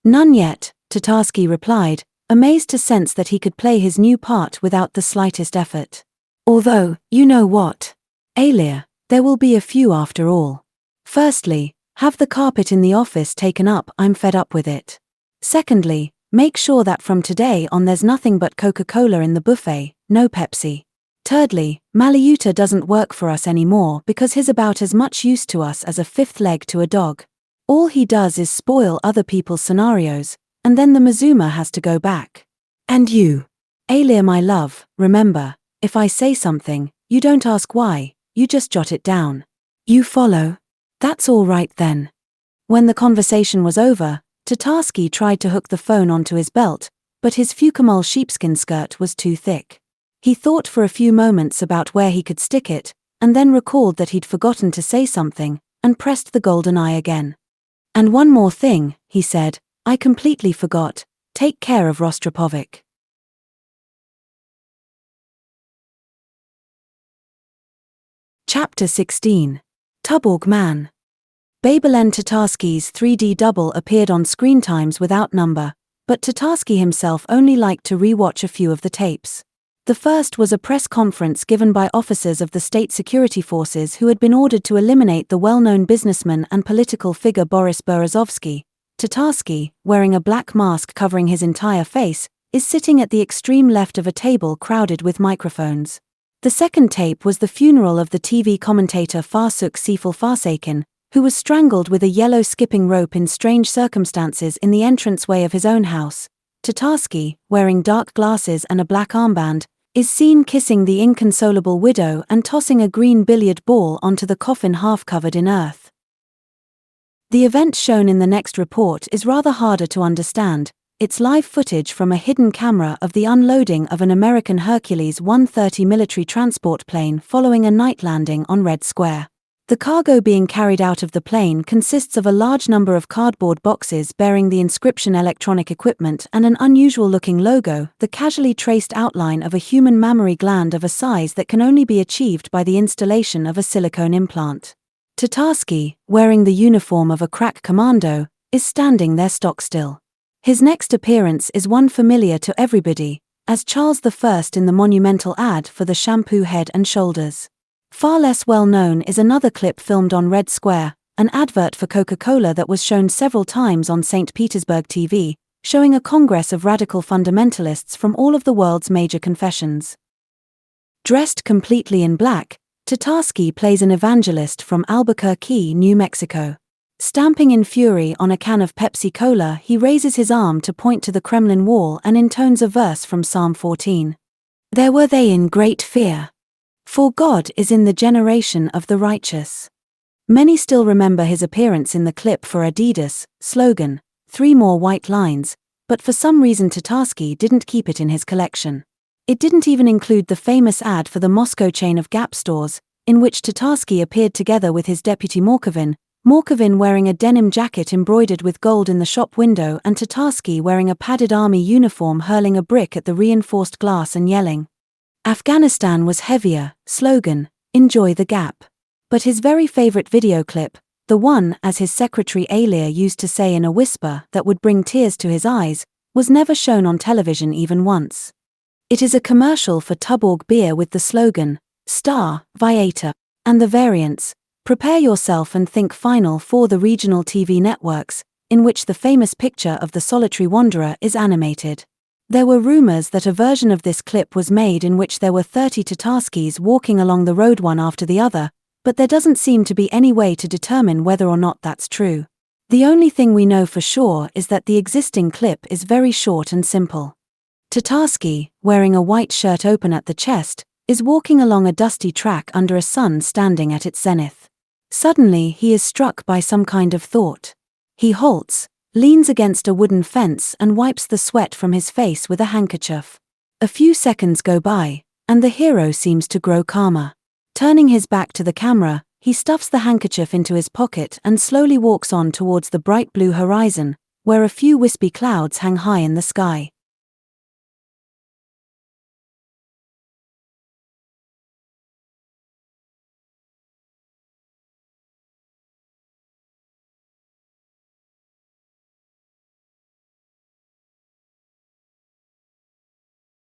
None yet, Tatarsky replied, amazed to sense that he could play his new part without the slightest effort. Although, you know what? Alir, there will be a few after all. Firstly, have the carpet in the office taken up, I'm fed up with it. Secondly, make sure that from today on there's nothing but Coca-Cola in the buffet, no Pepsi. Thirdly, Malayuta doesn't work for us anymore because he's about as much use to us as a fifth leg to a dog. All he does is spoil other people's scenarios, and then the Mazuma has to go back. And you, Alir my love, remember, if I say something, you don't ask why, you just jot it down. You follow? That's all right then. When the conversation was over, Tatarsky tried to hook the phone onto his belt, but his Fukamol sheepskin skirt was too thick. He thought for a few moments about where he could stick it, and then recalled that he'd forgotten to say something, and pressed the golden eye again. "And one more thing," he said, "I completely forgot. Take care of Rostropovich." Chapter 16. Tuborg Man. Babelen Tatarsky's 3D double appeared on Screen Times without number, but Tatarsky himself only liked to re-watch a few of the tapes. The first was a press conference given by officers of the state security forces who had been ordered to eliminate the well-known businessman and political figure Boris Berezovsky. Tatarsky, wearing a black mask covering his entire face, is sitting at the extreme left of a table crowded with microphones. The second tape was the funeral of the TV commentator Farsuk Seifel Farsakin, who was strangled with a yellow skipping rope in strange circumstances in the entranceway of his own house. Tatarsky, wearing dark glasses and a black armband, is seen kissing the inconsolable widow and tossing a green billiard ball onto the coffin half covered in earth. The event shown in the next report is rather harder to understand. It's live footage from a hidden camera of the unloading of an American Hercules 130 military transport plane following a night landing on Red Square. The cargo being carried out of the plane consists of a large number of cardboard boxes bearing the inscription "Electronic Equipment" and an unusual-looking logo, the casually traced outline of a human mammary gland of a size that can only be achieved by the installation of a silicone implant. Tatarsky, wearing the uniform of a crack commando, is standing there stock-still. His next appearance is one familiar to everybody, as Charles I in the monumental ad for the shampoo Head and Shoulders. Far less well-known is another clip filmed on Red Square, an advert for Coca-Cola that was shown several times on St. Petersburg TV, showing a congress of radical fundamentalists from all of the world's major confessions. Dressed completely in black, Tatarsky plays an evangelist from Albuquerque, New Mexico. Stamping in fury on a can of Pepsi Cola, he raises his arm to point to the Kremlin wall and intones a verse from Psalm 14. "There were they in great fear. For God is in the generation of the righteous." Many still remember his appearance in the clip for Adidas slogan, "3 more white lines," but for some reason Tatarsky didn't keep it in his collection. It didn't even include the famous ad for the Moscow chain of Gap stores, in which Tatarsky appeared together with his deputy Morkovin wearing a denim jacket embroidered with gold in the shop window and Tatarsky wearing a padded army uniform hurling a brick at the reinforced glass and yelling, "Afghanistan was heavier," slogan, "Enjoy the Gap." But his very favorite video clip, the one, as his secretary Alia used to say in a whisper that would bring tears to his eyes, was never shown on television even once. It is a commercial for Tuborg beer with the slogan, "Star, Viator," and the variants, "Prepare yourself and think final" for the regional TV networks, in which the famous picture of the solitary wanderer is animated. There were rumors that a version of this clip was made in which there were 30 Tatarskys walking along the road one after the other, but there doesn't seem to be any way to determine whether or not that's true. The only thing we know for sure is that the existing clip is very short and simple. Tatarsky, wearing a white shirt open at the chest, is walking along a dusty track under a sun standing at its zenith. Suddenly he is struck by some kind of thought. He halts, leans against a wooden fence and wipes the sweat from his face with a handkerchief. A few seconds go by, and the hero seems to grow calmer. Turning his back to the camera, he stuffs the handkerchief into his pocket and slowly walks on towards the bright blue horizon, where a few wispy clouds hang high in the sky.